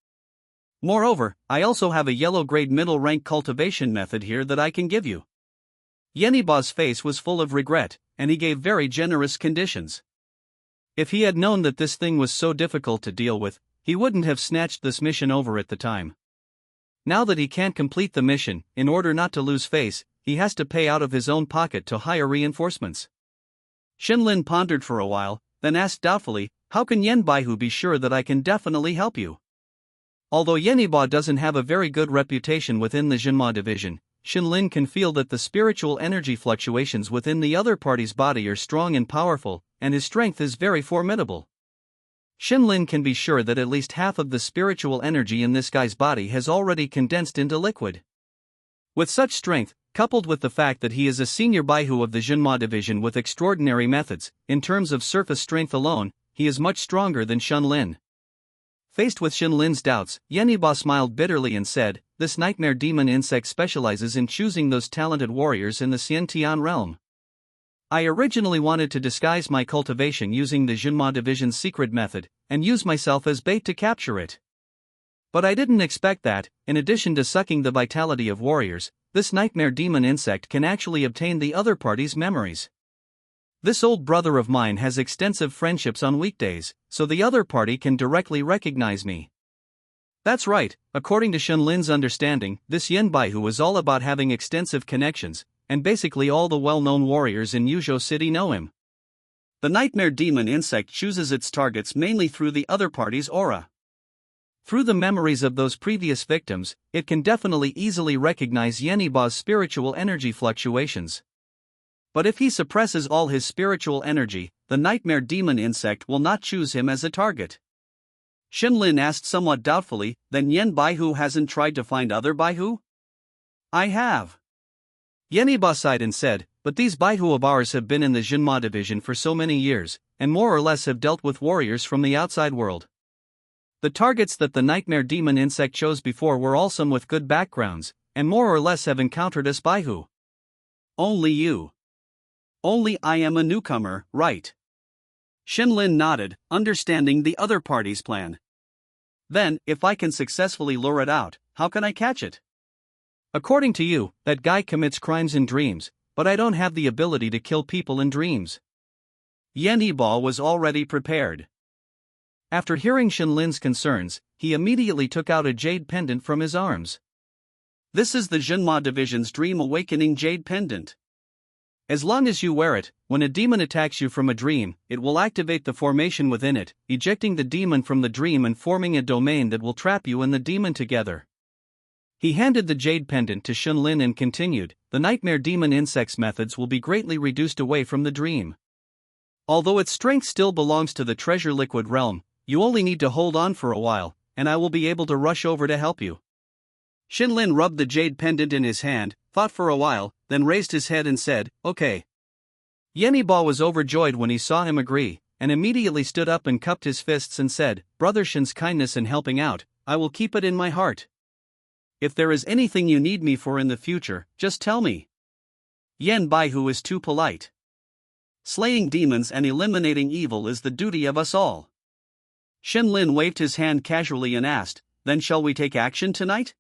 Moreover, I also have a yellow-grade middle-rank cultivation method here that I can give you. Yeniba's face was full of regret, and he gave very generous conditions. If he had known that this thing was so difficult to deal with, he wouldn't have snatched this mission over at the time. Now that he can't complete the mission, in order not to lose face, he has to pay out of his own pocket to hire reinforcements. Shinlin pondered for a while, then asked doubtfully, how can Yenbaihu be sure that I can definitely help you? Although Yeniba doesn't have a very good reputation within the Jinma division, Shinlin can feel that the spiritual energy fluctuations within the other party's body are strong and powerful, and his strength is very formidable. Shinlin can be sure that at least half of the spiritual energy in this guy's body has already condensed into liquid. With such strength, coupled with the fact that he is a senior Baihu of the Jinma division with extraordinary methods, in terms of surface strength alone, he is much stronger than Shinlin. Faced with Shinlin's doubts, Yeniba smiled bitterly and said, this nightmare demon insect specializes in choosing those talented warriors in the Xiantian realm. I originally wanted to disguise my cultivation using the Jinma division's secret method, and use myself as bait to capture it. But I didn't expect that, in addition to sucking the vitality of warriors, this nightmare demon insect can actually obtain the other party's memories. This old brother of mine has extensive friendships on weekdays, so the other party can directly recognize me. That's right, according to Shinlin's understanding, this Yenbaihu is all about having extensive connections, and basically all the well-known warriors in Yuzhou City know him. The nightmare demon insect chooses its targets mainly through the other party's aura. Through the memories of those previous victims, it can definitely easily recognize Yeniba's spiritual energy fluctuations. But if he suppresses all his spiritual energy, the nightmare demon insect will not choose him as a target. Shinlin asked somewhat doubtfully, then Yen Baihu hasn't tried to find other Baihu? I have. Yeniba sighed and said, but these Baihu of ours have been in the Jinma division for so many years, and more or less have dealt with warriors from the outside world. The targets that the nightmare demon insect chose before were all some with good backgrounds, and more or less have encountered us Baihu. Only you. Only I am a newcomer, right? Shinlin nodded, understanding the other party's plan. Then, if I can successfully lure it out, how can I catch it? According to you, that guy commits crimes in dreams, but I don't have the ability to kill people in dreams. Yeniba was already prepared. After hearing Shinlin's concerns, he immediately took out a jade pendant from his arms. This is the Jinma Division's Dream Awakening Jade Pendant. As long as you wear it, when a demon attacks you from a dream, it will activate the formation within it, ejecting the demon from the dream and forming a domain that will trap you and the demon together. He handed the jade pendant to Shinlin and continued, the nightmare demon insect's methods will be greatly reduced away from the dream. Although its strength still belongs to the treasure liquid realm, you only need to hold on for a while, and I will be able to rush over to help you. Shinlin rubbed the jade pendant in his hand, thought for a while, then raised his head and said, okay. Yeniba was overjoyed when he saw him agree, and immediately stood up and cupped his fists and said, Brother Shin's kindness in helping out, I will keep it in my heart. If there is anything you need me for in the future, just tell me. Yen Baihu is too polite. Slaying demons and eliminating evil is the duty of us all. Shinlin waved his hand casually and asked, then shall we take action tonight?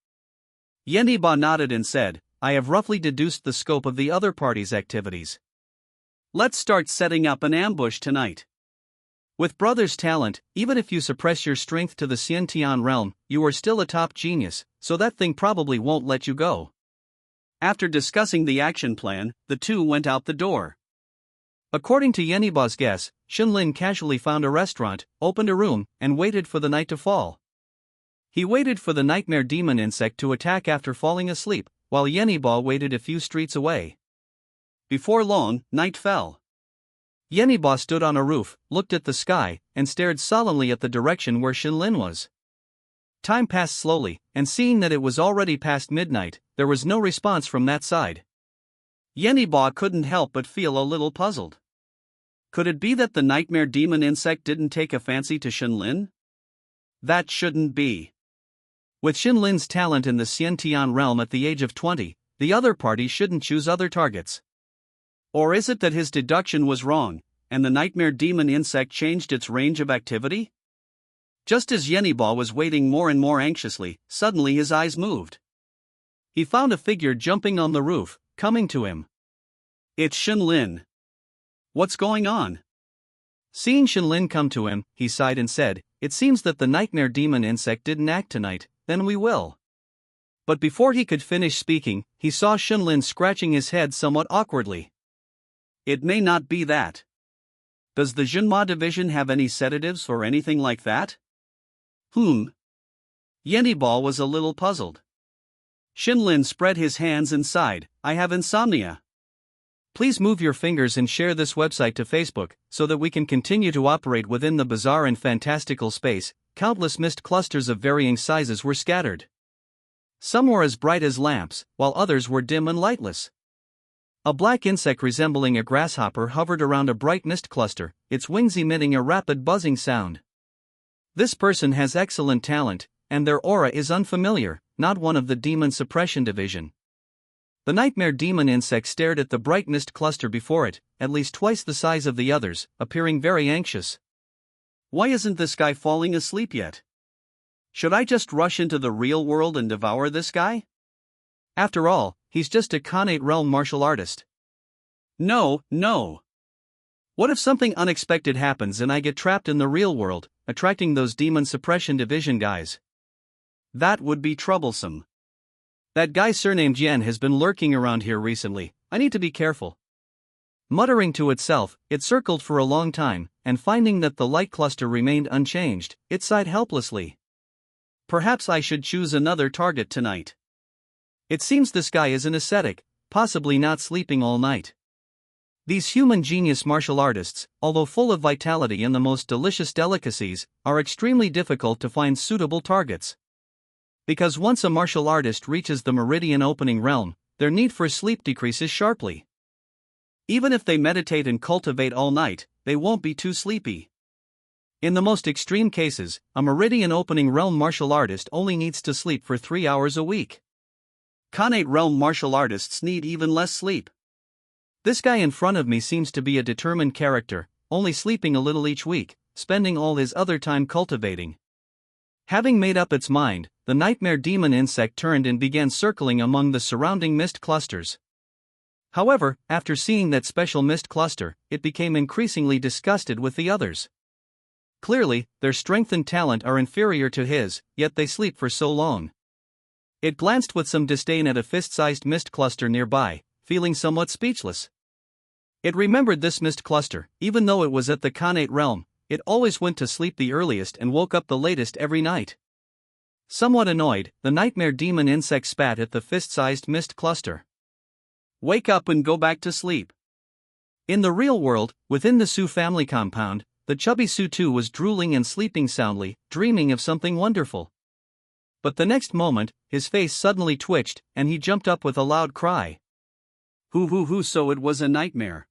Yeniba nodded and said, I have roughly deduced the scope of the other party's activities. Let's start setting up an ambush tonight. With Brother's talent, even if you suppress your strength to the Xiantian realm, you are still a top genius, so that thing probably won't let you go. After discussing the action plan, the two went out the door. According to Yeniba's guess, Shinlin casually found a restaurant, opened a room, and waited for the night to fall. He waited for the nightmare demon insect to attack after falling asleep, while Yeniba waited a few streets away. Before long, night fell. Yeniba stood on a roof, looked at the sky, and stared solemnly at the direction where Shinlin was. Time passed slowly, and seeing that it was already past midnight, there was no response from that side. Yeniba couldn't help but feel a little puzzled. Could it be that the nightmare demon insect didn't take a fancy to Shinlin? That shouldn't be. With Shinlin's talent in the Xiantian realm at the age of 20, the other party shouldn't choose other targets. Or is it that his deduction was wrong, and the nightmare demon insect changed its range of activity? Just as Yeniba was waiting more and more anxiously, suddenly his eyes moved. He found a figure jumping on the roof, coming to him. It's Shinlin. What's going on? Seeing Shinlin come to him, he sighed and said, it seems that the nightmare demon insect didn't act tonight, then we will. But before he could finish speaking, he saw Shinlin scratching his head somewhat awkwardly. It may not be that. Does the Jinma division have any sedatives or anything like that? Yeniba was a little puzzled. Shinlin spread his hands and sighed, I have insomnia. Please move your fingers and share this website to Facebook, so that we can continue to operate within the bizarre and fantastical space. Countless mist clusters of varying sizes were scattered. Some were as bright as lamps, while others were dim and lightless. A black insect resembling a grasshopper hovered around a bright mist cluster, its wings emitting a rapid buzzing sound. This person has excellent talent, and their aura is unfamiliar, not one of the demon suppression division. The nightmare demon insect stared at the bright mist cluster before it, at least twice the size of the others, appearing very anxious. Why isn't this guy falling asleep yet? Should I just rush into the real world and devour this guy? After all, he's just a Khanate realm martial artist. No. What if something unexpected happens and I get trapped in the real world, attracting those demon suppression division guys? That would be troublesome. That guy surnamed Yen has been lurking around here recently, I need to be careful. Muttering to itself, it circled for a long time, and finding that the light cluster remained unchanged, it sighed helplessly. Perhaps I should choose another target tonight. It seems this guy is an ascetic, possibly not sleeping all night. These human genius martial artists, although full of vitality and the most delicious delicacies, are extremely difficult to find suitable targets. Because once a martial artist reaches the meridian opening realm, their need for sleep decreases sharply. Even if they meditate and cultivate all night, they won't be too sleepy. In the most extreme cases, a meridian opening realm martial artist only needs to sleep for 3 hours a week. Khanate realm martial artists need even less sleep. This guy in front of me seems to be a determined character, only sleeping a little each week, spending all his other time cultivating. Having made up its mind, the nightmare demon insect turned and began circling among the surrounding mist clusters. However, after seeing that special mist cluster, it became increasingly disgusted with the others. Clearly, their strength and talent are inferior to his, yet they sleep for so long. It glanced with some disdain at a fist-sized mist cluster nearby, feeling somewhat speechless. It remembered this mist cluster, even though it was at the Khanate realm, it always went to sleep the earliest and woke up the latest every night. Somewhat annoyed, the nightmare demon insect spat at the fist-sized mist cluster. Wake up and go back to sleep. In the real world, within the Su family compound, the chubby Su too was drooling and sleeping soundly, dreaming of something wonderful. But the next moment, his face suddenly twitched, and he jumped up with a loud cry. So it was a nightmare.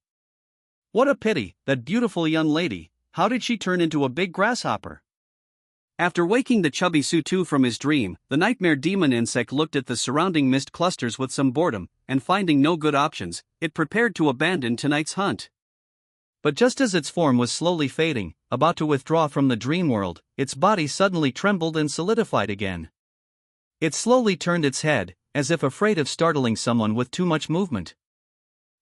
What a pity, that beautiful young lady, how did she turn into a big grasshopper? After waking the chubby Su too from his dream, the nightmare demon insect looked at the surrounding mist clusters with some boredom, and finding no good options, it prepared to abandon tonight's hunt. But just as its form was slowly fading, about to withdraw from the dream world, its body suddenly trembled and solidified again. It slowly turned its head, as if afraid of startling someone with too much movement.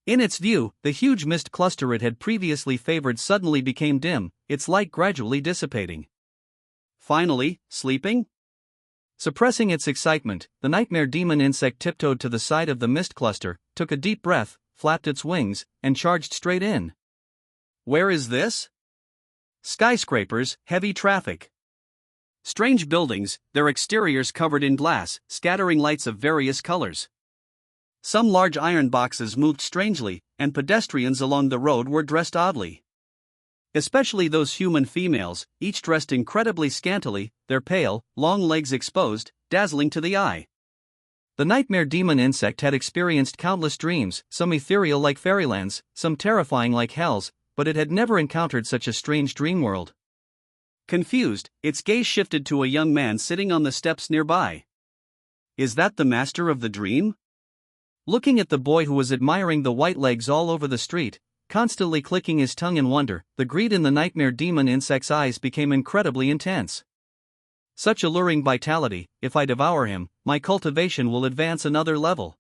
In its view, the huge mist cluster it had previously favored suddenly became dim, its light gradually dissipating. Finally, sleeping? Suppressing its excitement, the nightmare demon insect tiptoed to the side of the mist cluster, took a deep breath, flapped its wings, and charged straight in. Where is this? Skyscrapers, heavy traffic. Strange buildings, their exteriors covered in glass, scattering lights of various colors. Some large iron boxes moved strangely, and pedestrians along the road were dressed oddly. Especially those human females, each dressed incredibly scantily, their pale, long legs exposed, dazzling to the eye. The nightmare demon insect had experienced countless dreams, some ethereal like fairylands, some terrifying like hells, but it had never encountered such a strange dream world. Confused, its gaze shifted to a young man sitting on the steps nearby. Is that the master of the dream? Looking at the boy who was admiring the white legs all over the street, constantly clicking his tongue in wonder, the greed in the nightmare demon insect's eyes became incredibly intense. Such alluring vitality, if I devour him, my cultivation will advance another level.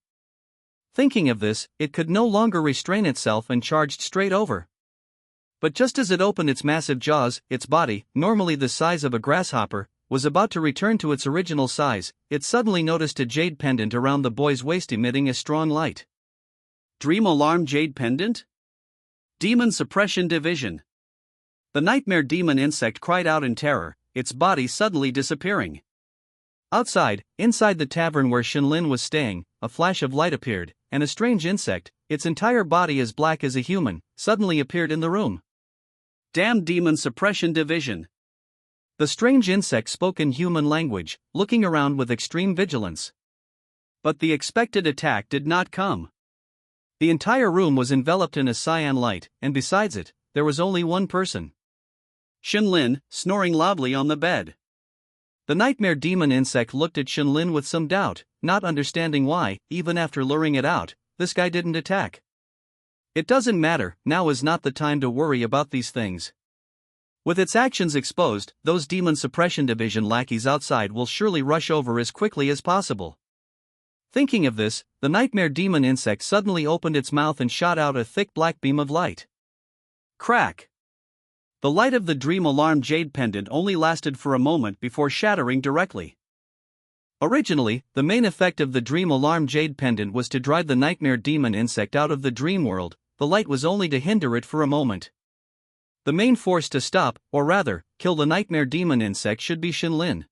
Thinking of this, it could no longer restrain itself and charged straight over. But just as it opened its massive jaws, its body, normally the size of a grasshopper, was about to return to its original size, it suddenly noticed a jade pendant around the boy's waist emitting a strong light. Dream Alarm Jade Pendant? Demon Suppression Division. The nightmare demon insect cried out in terror, its body suddenly disappearing. Outside, inside the tavern where Shinlin was staying, a flash of light appeared, and a strange insect, its entire body as black as a human, suddenly appeared in the room. Damn Demon Suppression Division. The strange insect spoke in human language, looking around with extreme vigilance. But the expected attack did not come. The entire room was enveloped in a cyan light, and besides it, there was only one person. Shinlin, snoring loudly on the bed. The nightmare demon insect looked at Shinlin with some doubt, not understanding why, even after luring it out, this guy didn't attack. It doesn't matter, now is not the time to worry about these things. With its actions exposed, those Demon Suppression Division lackeys outside will surely rush over as quickly as possible. Thinking of this, the nightmare demon insect suddenly opened its mouth and shot out a thick black beam of light. Crack! The light of the Dream Alarm Jade Pendant only lasted for a moment before shattering directly. Originally, the main effect of the Dream Alarm Jade Pendant was to drive the nightmare demon insect out of the dream world, the light was only to hinder it for a moment. The main force to stop, or rather, kill the nightmare demon insect should be Shinlin.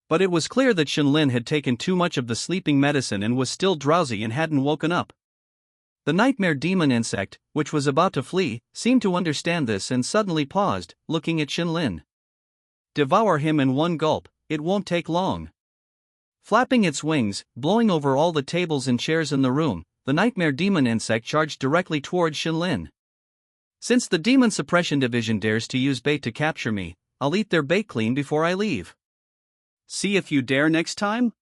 But it was clear that Shenlin had taken too much of the sleeping medicine and was still drowsy and hadn't woken up. The nightmare demon insect, which was about to flee, seemed to understand this and suddenly paused, looking at Shenlin. Devour him in one gulp, it won't take long. Flapping its wings, blowing over all the tables and chairs in the room, the nightmare demon insect charged directly towards Shenlin. Since the Demon Suppression Division dares to use bait to capture me, I'll eat their bait clean before I leave. See if you dare next time?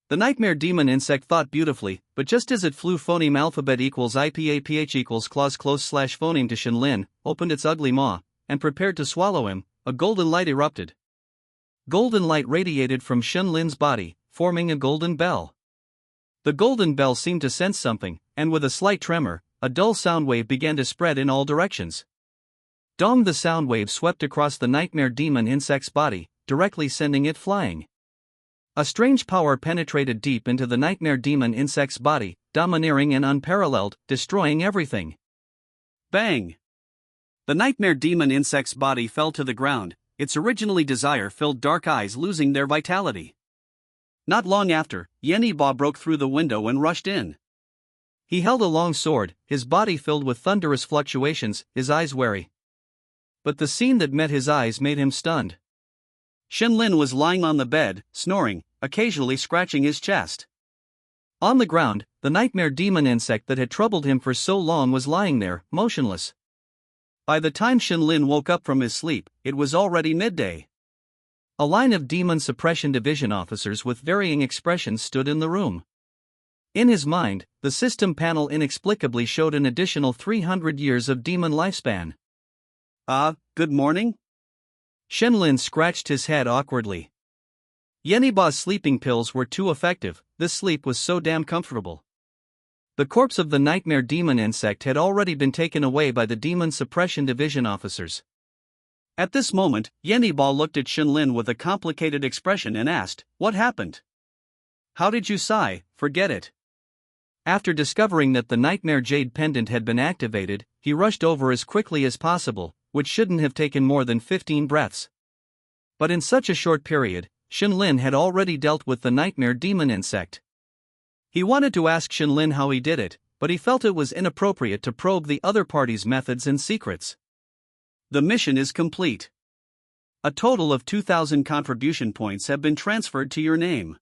The nightmare demon insect thought beautifully, but just as it flew phoneme alphabet equals IPAPH equals clause close slash phoneme to Shenlin, opened its ugly maw, and prepared to swallow him, a golden light erupted. Golden light radiated from Shenlin's body, forming a golden bell. The golden bell seemed to sense something, and with a slight tremor, a dull sound wave began to spread in all directions. Dong! The sound wave swept across the nightmare demon insect's body, directly sending it flying. A strange power penetrated deep into the nightmare demon insect's body, domineering and unparalleled, destroying everything. Bang! The nightmare demon insect's body fell to the ground, its originally desire-filled dark eyes losing their vitality. Not long after, Yenny-Ba broke through the window and rushed in. He held a long sword, his body filled with thunderous fluctuations, his eyes wary. But the scene that met his eyes made him stunned. Shenlin was lying on the bed, snoring, occasionally scratching his chest. On the ground, the nightmare demon insect that had troubled him for so long was lying there, motionless. By the time Shenlin woke up from his sleep, it was already midday. A line of Demon Suppression Division officers with varying expressions stood in the room. In his mind, the system panel inexplicably showed an additional 300 years of demon lifespan. Good morning? Shenlin scratched his head awkwardly. Yenny-Ba's sleeping pills were too effective, this sleep was so damn comfortable. The corpse of the nightmare demon insect had already been taken away by the Demon Suppression Division officers. At this moment, Yenny-Ba looked at Shenlin with a complicated expression and asked, "What happened? How did you sigh? Forget it." After discovering that the nightmare jade pendant had been activated, he rushed over as quickly as possible, which shouldn't have taken more than 15 breaths. But in such a short period, Shenlin had already dealt with the nightmare demon insect. He wanted to ask Shenlin how he did it, but he felt it was inappropriate to probe the other party's methods and secrets. The mission is complete. A total of 2,000 contribution points have been transferred to your name.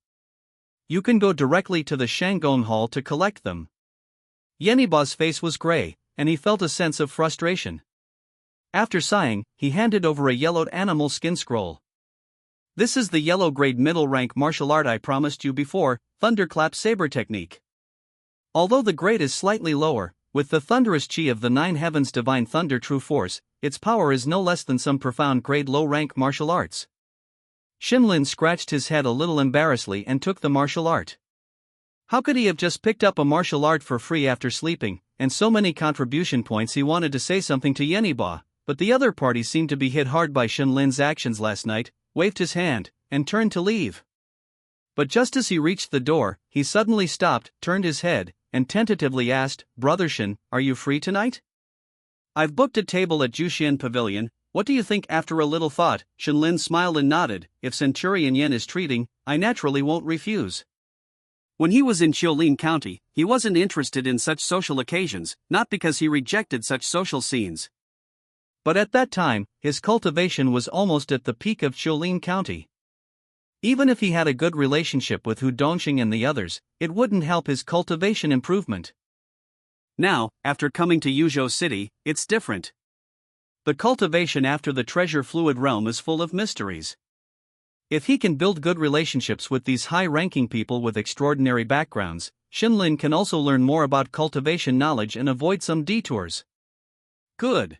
You can go directly to the Shanggong Hall to collect them. Yenny-Ba's face was gray, and he felt a sense of frustration. After sighing, he handed over a yellowed animal skin scroll. "This is the yellow grade middle rank martial art I promised you before, Thunderclap Saber Technique. Although the grade is slightly lower, with the thunderous chi of the Nine Heavens Divine Thunder True Force, its power is no less than some profound grade low rank martial arts." Shenlin scratched his head a little embarrassedly and took the martial art. How could he have just picked up a martial art for free after sleeping, and so many contribution points? He wanted to say something to Yenny-Ba, but the other party seemed to be hit hard by Shenlin's actions last night, waved his hand, and turned to leave. But just as he reached the door, he suddenly stopped, turned his head, and tentatively asked, "Brother Shen, are you free tonight? I've booked a table at Juxian Pavilion. What do you think?" After a little thought, Shenlin smiled and nodded. "If Centurion Yen is treating, I naturally won't refuse." When he was in Qiulin County, he wasn't interested in such social occasions, not because he rejected such social scenes. But at that time, his cultivation was almost at the peak of Qiulin County. Even if he had a good relationship with Hu Dongxing and the others, it wouldn't help his cultivation improvement. Now, after coming to Yuzhou City, it's different. The cultivation after the treasure fluid realm is full of mysteries. If he can build good relationships with these high-ranking people with extraordinary backgrounds, Shenlin can also learn more about cultivation knowledge and avoid some detours. Good.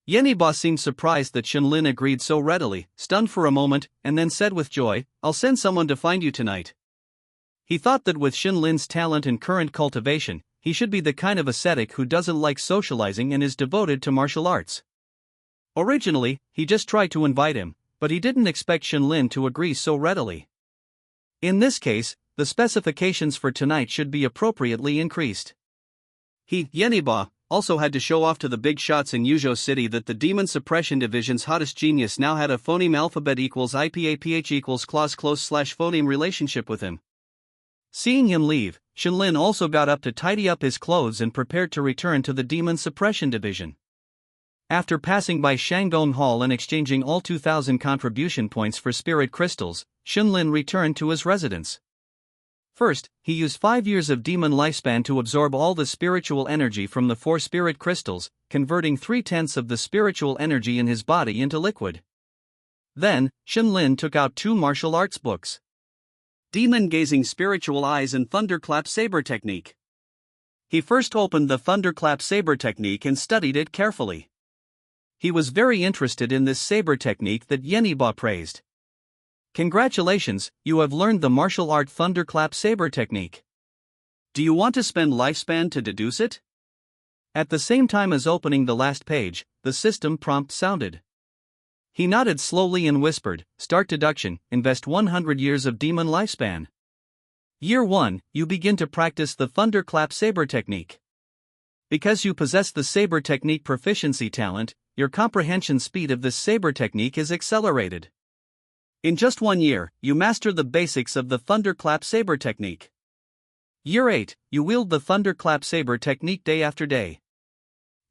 Yenny-Ba seemed surprised that Shenlin agreed so readily, stunned for a moment, and then said with joy, "I'll send someone to find you tonight." He thought that with Shenlin's talent and current cultivation, he should be the kind of ascetic who doesn't like socializing and is devoted to martial arts. Originally, he just tried to invite him, but he didn't expect Shenlin to agree so readily. In this case, the specifications for tonight should be appropriately increased. Yenny-Ba, also had to show off to the big shots in Yuzhou City that the Demon Suppression Division's hottest genius now had a phoneme alphabet equals IPAPH equals clause close / phoneme relationship with him. Seeing him leave, Shenlin also got up to tidy up his clothes and prepared to return to the Demon Suppression Division. After passing by Shanggong Hall and exchanging all 2,000 contribution points for spirit crystals, Shenlin returned to his residence. First, he used 5 years of demon lifespan to absorb all the spiritual energy from the 4 spirit crystals, converting 3/10 of the spiritual energy in his body into liquid. Then, Shenlin took out 2 martial arts books. Demon Gazing Spiritual Eyes and Thunderclap Saber Technique. He first opened the Thunderclap Saber Technique and studied it carefully. He was very interested in this saber technique that Yeniba praised. Congratulations, you have learned the martial art Thunderclap Saber Technique. Do you want to spend lifespan to deduce it? At the same time as opening the last page, the system prompt sounded. He nodded slowly and whispered, "Start deduction, invest 100 years of demon lifespan. Year 1, you begin to practice the Thunderclap Saber Technique. Because you possess the Saber Technique proficiency talent, your comprehension speed of this Saber Technique is accelerated. In just 1 year, you master the basics of the Thunderclap Saber Technique. Year 8, you wield the Thunderclap Saber Technique day after day.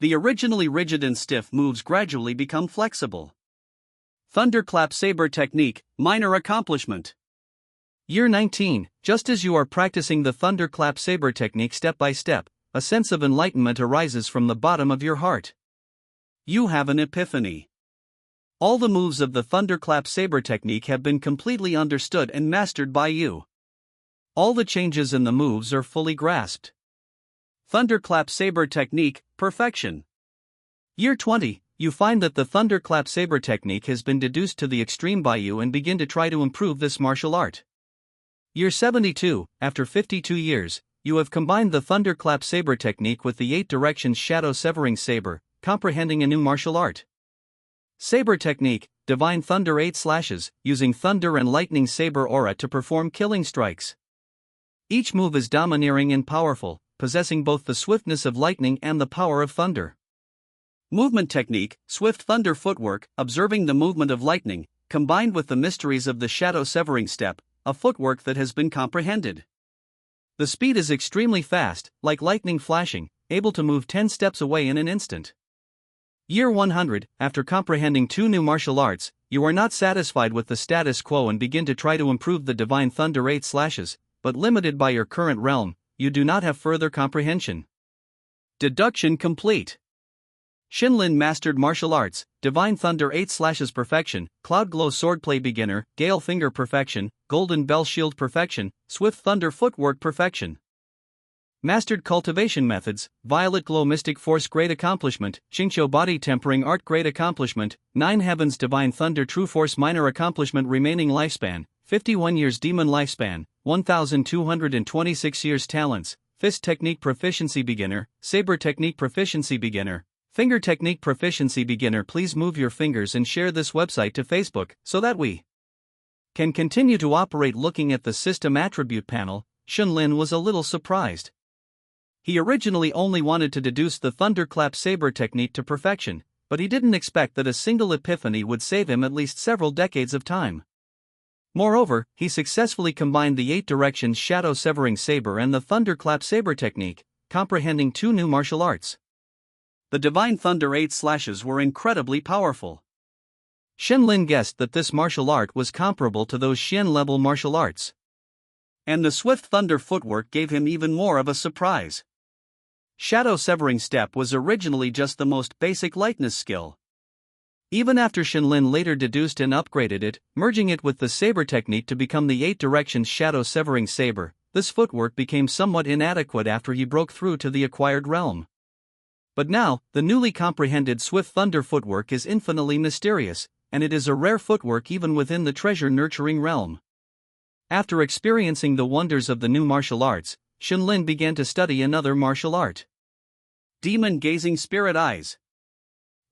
The originally rigid and stiff moves gradually become flexible. Thunderclap Saber Technique, minor accomplishment. Year 19, just as you are practicing the Thunderclap Saber Technique step by step, a sense of enlightenment arises from the bottom of your heart. You have an epiphany. All the moves of the Thunderclap Saber Technique have been completely understood and mastered by you. All the changes in the moves are fully grasped. Thunderclap Saber Technique, perfection. Year 20, you find that the Thunderclap Saber Technique has been deduced to the extreme by you and begin to try to improve this martial art. Year 72, after 52 years, you have combined the Thunderclap Saber Technique with the 8 Directions Shadow Severing Saber, comprehending a new martial art. Saber Technique, Divine Thunder 8 slashes, using Thunder and Lightning Saber Aura to perform killing strikes. Each move is domineering and powerful, possessing both the swiftness of lightning and the power of thunder. Movement Technique, Swift Thunder Footwork, observing the movement of lightning, combined with the mysteries of the Shadow Severing Step, a footwork that has been comprehended. The speed is extremely fast, like lightning flashing, able to move 10 steps away in an instant. Year 100, after comprehending 2 new martial arts, you are not satisfied with the status quo and begin to try to improve the Divine Thunder 8 slashes, but limited by your current realm, you do not have further comprehension. Deduction complete. Shenlin mastered martial arts, Divine Thunder 8 slashes perfection, Cloud Glow Swordplay beginner, Gale Finger perfection, Golden Bell Shield perfection, Swift Thunder footwork perfection. Mastered cultivation methods, Violet Glow Mystic Force great accomplishment, Xingqiu Body Tempering Art great accomplishment, 9 Heavens Divine Thunder True Force minor accomplishment remaining lifespan, 51 years demon lifespan, 1226 years talents, Fist Technique proficiency beginner, Saber Technique proficiency beginner, Finger Technique proficiency beginner. Please move your fingers and share this website to Facebook so that we can continue to operate. Looking at the system attribute panel, Shenlin was a little surprised. He originally only wanted to deduce the Thunderclap Saber Technique to perfection, but he didn't expect that a single epiphany would save him at least several decades of time. Moreover, he successfully combined the 8 Directions Shadow Severing Saber and the Thunderclap Saber Technique, comprehending 2 new martial arts. The Divine Thunder 8 slashes were incredibly powerful. Shenlin guessed that this martial art was comparable to those Xian-level martial arts. And the Swift Thunder footwork gave him even more of a surprise. Shadow Severing Step was originally just the most basic lightness skill. Even after Shenlin later deduced and upgraded it, merging it with the Saber Technique to become the 8 Directions Shadow Severing Saber, this footwork became somewhat inadequate after he broke through to the acquired realm. But now, the newly comprehended Swift Thunder footwork is infinitely mysterious, and it is a rare footwork even within the treasure-nurturing realm. After experiencing the wonders of the new martial arts, Shenlin began to study another martial art. Demon Gazing Spirit Eyes.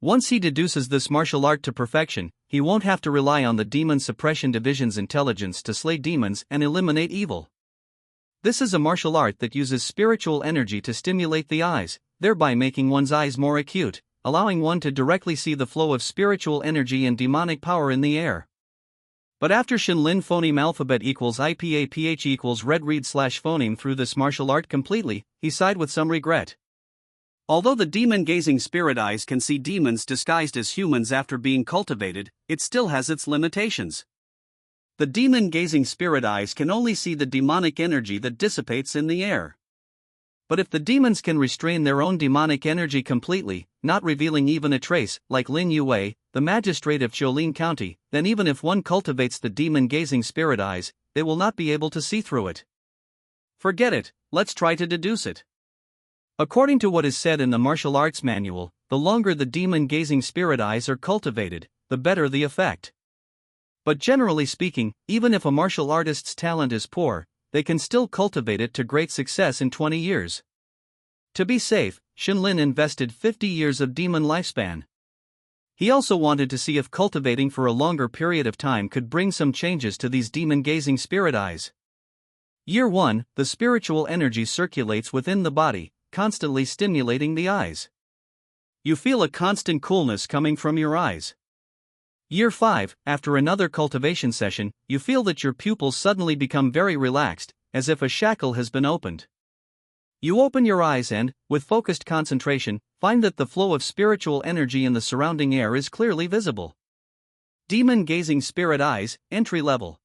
Once he deduces this martial art to perfection, he won't have to rely on the Demon Suppression Division's intelligence to slay demons and eliminate evil. This is a martial art that uses spiritual energy to stimulate the eyes, thereby making one's eyes more acute, allowing one to directly see the flow of spiritual energy and demonic power in the air. But after Shinlin phoneme alphabet equals IPA equals red read slash phoneme through this martial art completely, he sighed with some regret. Although the demon-gazing spirit eyes can see demons disguised as humans after being cultivated, it still has its limitations. The demon-gazing spirit eyes can only see the demonic energy that dissipates in the air. But if the demons can restrain their own demonic energy completely, not revealing even a trace, like Lin Yue, the magistrate of Jiulin County, then even if one cultivates the demon-gazing spirit eyes, they will not be able to see through it. Forget it, let's try to deduce it. According to what is said in the martial arts manual, the longer the demon-gazing spirit eyes are cultivated, the better the effect. But generally speaking, even if a martial artist's talent is poor, they can still cultivate it to great success in 20 years. To be safe, Shinlin invested 50 years of demon lifespan. He also wanted to see if cultivating for a longer period of time could bring some changes to these demon-gazing spirit eyes. Year 1, the spiritual energy circulates within the body, constantly stimulating the eyes. You feel a constant coolness coming from your eyes. Year 5, after another cultivation session, you feel that your pupils suddenly become very relaxed, as if a shackle has been opened. You open your eyes and, with focused concentration, find that the flow of spiritual energy in the surrounding air is clearly visible. Demon-gazing spirit eyes, entry level.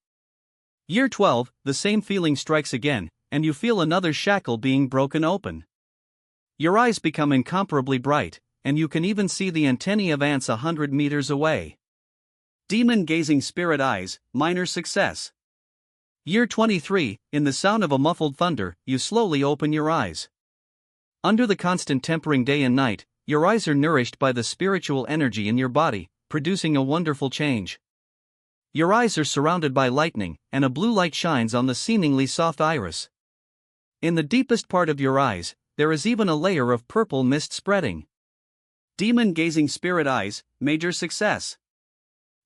Year 12, the same feeling strikes again, and you feel another shackle being broken open. Your eyes become incomparably bright, and you can even see the antennae of ants 100 meters away. Demon-gazing spirit eyes, minor success. Year 23, in the sound of a muffled thunder, you slowly open your eyes. Under the constant tempering day and night, your eyes are nourished by the spiritual energy in your body, producing a wonderful change. Your eyes are surrounded by lightning, and a blue light shines on the seemingly soft iris. In the deepest part of your eyes, there is even a layer of purple mist spreading. Demon-gazing spirit eyes, major success.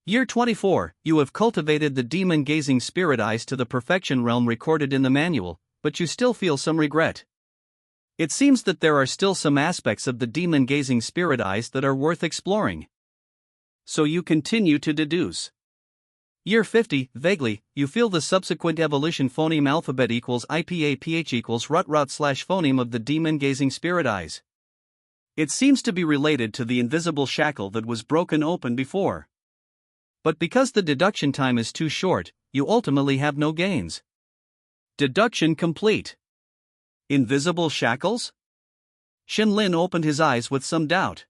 Year 24, you have cultivated the demon-gazing spirit eyes to the perfection realm recorded in the manual, but you still feel some regret. It seems that there are still some aspects of the demon-gazing spirit eyes that are worth exploring. So you continue to deduce. Year 50, vaguely, you feel the subsequent evolution phoneme alphabet equals IPA equals rut slash phoneme of the demon-gazing spirit eyes. It seems to be related to the invisible shackle that was broken open before. But because the deduction time is too short, you ultimately have no gains. Deduction complete. Invisible shackles? Shinlin opened his eyes with some doubt.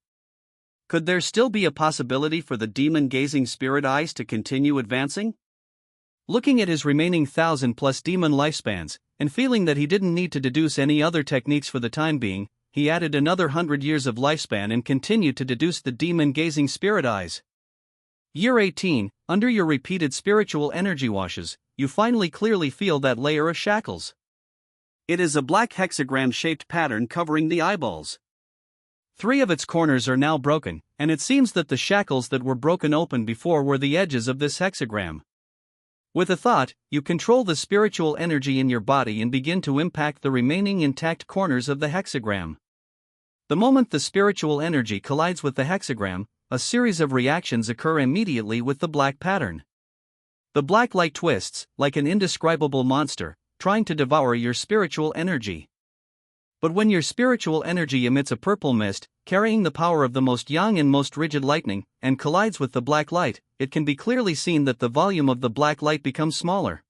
Could there still be a possibility for the demon-gazing spirit eyes to continue advancing? Looking at his remaining 1,000+ demon lifespans, and feeling that he didn't need to deduce any other techniques for the time being, he added another 100 years of lifespan and continued to deduce the demon-gazing spirit eyes. Year 18, under your repeated spiritual energy washes, you finally clearly feel that layer of shackles. It is a black hexagram-shaped pattern covering the eyeballs. 3 of its corners are now broken, and it seems that the shackles that were broken open before were the edges of this hexagram. With a thought, you control the spiritual energy in your body and begin to impact the remaining intact corners of the hexagram. The moment the spiritual energy collides with the hexagram, a series of reactions occur immediately with the black pattern. The black light twists, like an indescribable monster, trying to devour your spiritual energy. But when your spiritual energy emits a purple mist, carrying the power of the most young and most rigid lightning, and collides with the black light, it can be clearly seen that the volume of the black light becomes smaller.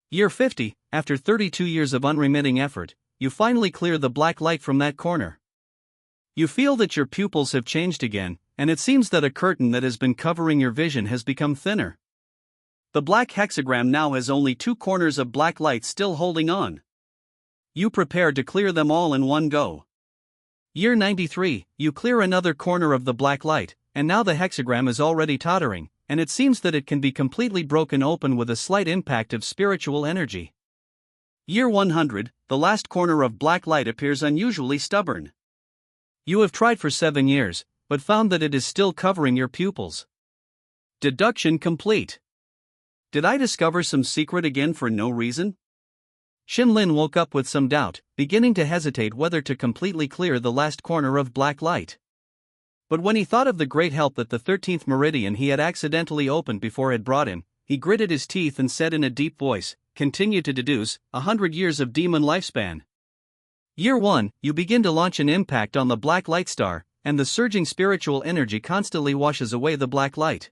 Year 50, after 32 years of unremitting effort, you finally clear the black light from that corner. You feel that your pupils have changed again, and it seems that a curtain that has been covering your vision has become thinner. The black hexagram now has only 2 corners of black light still holding on. You prepare to clear them all in one go. Year 93, you clear another corner of the black light, and now the hexagram is already tottering, and it seems that it can be completely broken open with a slight impact of spiritual energy. Year 100, the last corner of black light appears unusually stubborn. You have tried for 7 years, but found that it is still covering your pupils. Deduction complete. Did I discover some secret again for no reason? Lin woke up with some doubt, beginning to hesitate whether to completely clear the last corner of black light. But when he thought of the great help that the 13th meridian he had accidentally opened before had brought him, he gritted his teeth and said in a deep voice, "Continue to deduce, 100 years of demon lifespan. Year 1, you begin to launch an impact on the black light star, and the surging spiritual energy constantly washes away the black light.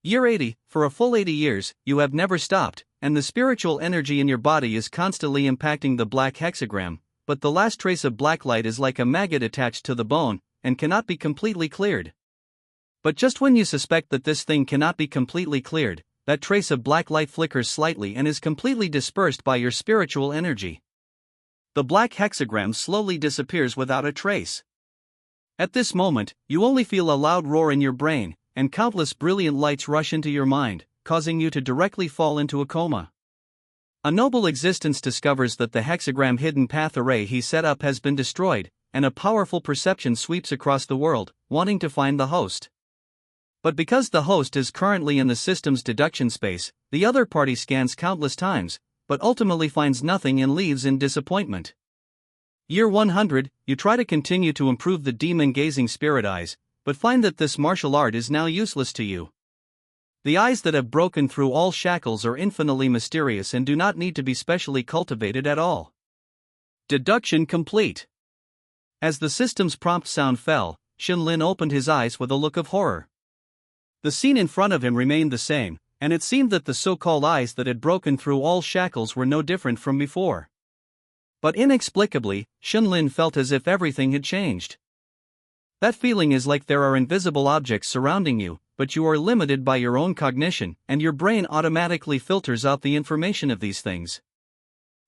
Year 80, for a full 80 years, you have never stopped, and the spiritual energy in your body is constantly impacting the black hexagram, but the last trace of black light is like a maggot attached to the bone, and cannot be completely cleared. But just when you suspect that this thing cannot be completely cleared, that trace of black light flickers slightly and is completely dispersed by your spiritual energy. The black hexagram slowly disappears without a trace. At this moment, you only feel a loud roar in your brain, and countless brilliant lights rush into your mind, causing you to directly fall into a coma. A noble existence discovers that the hexagram hidden path array he set up has been destroyed, and a powerful perception sweeps across the world, wanting to find the host. But because the host is currently in the system's deduction space, the other party scans countless times, but ultimately finds nothing and leaves in disappointment. Year 100, you try to continue to improve the demon-gazing spirit eyes, but find that this martial art is now useless to you. The eyes that have broken through all shackles are infinitely mysterious and do not need to be specially cultivated at all. Deduction complete. As the system's prompt sound fell, Lin opened his eyes with a look of horror. The scene in front of him remained the same, and it seemed that the so-called eyes that had broken through all shackles were no different from before. But inexplicably, Lin felt as if everything had changed. That feeling is like there are invisible objects surrounding you, but you are limited by your own cognition, and your brain automatically filters out the information of these things.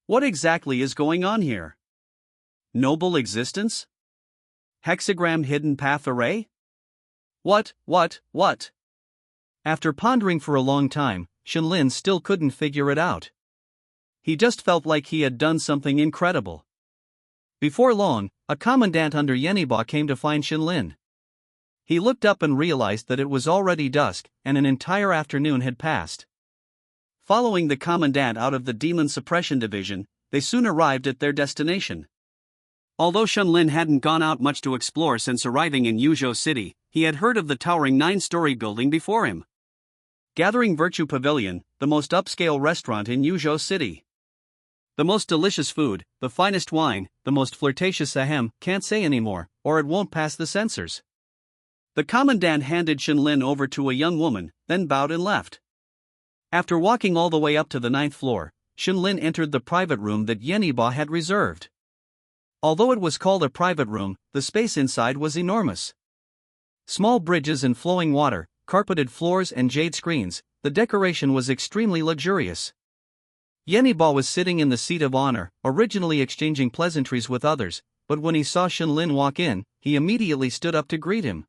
What exactly is going on here? Noble existence? Hexagram hidden path array? What? After pondering for a long time, Lin still couldn't figure it out. He just felt like he had done something incredible. Before long, a commandant under Yeniba came to find Lin. He looked up and realized that it was already dusk, and an entire afternoon had passed. Following the commandant out of the Demon Suppression Division, they soon arrived at their destination. Although Lin hadn't gone out much to explore since arriving in Yuzhou City, he had heard of the towering 9-story building before him. Gathering Virtue Pavilion, the most upscale restaurant in Yuzhou City. The most delicious food, the finest wine, the most flirtatious can't say anymore, or it won't pass the censors. The commandant handed Lin over to a young woman, then bowed and left. After walking all the way up to the 9th floor, Lin entered the private room that Yeniba had reserved. Although it was called a private room, the space inside was enormous. Small bridges and flowing water, carpeted floors and jade screens, the decoration was extremely luxurious. Yeniba was sitting in the seat of honor, originally exchanging pleasantries with others, but when he saw Lin walk in, he immediately stood up to greet him.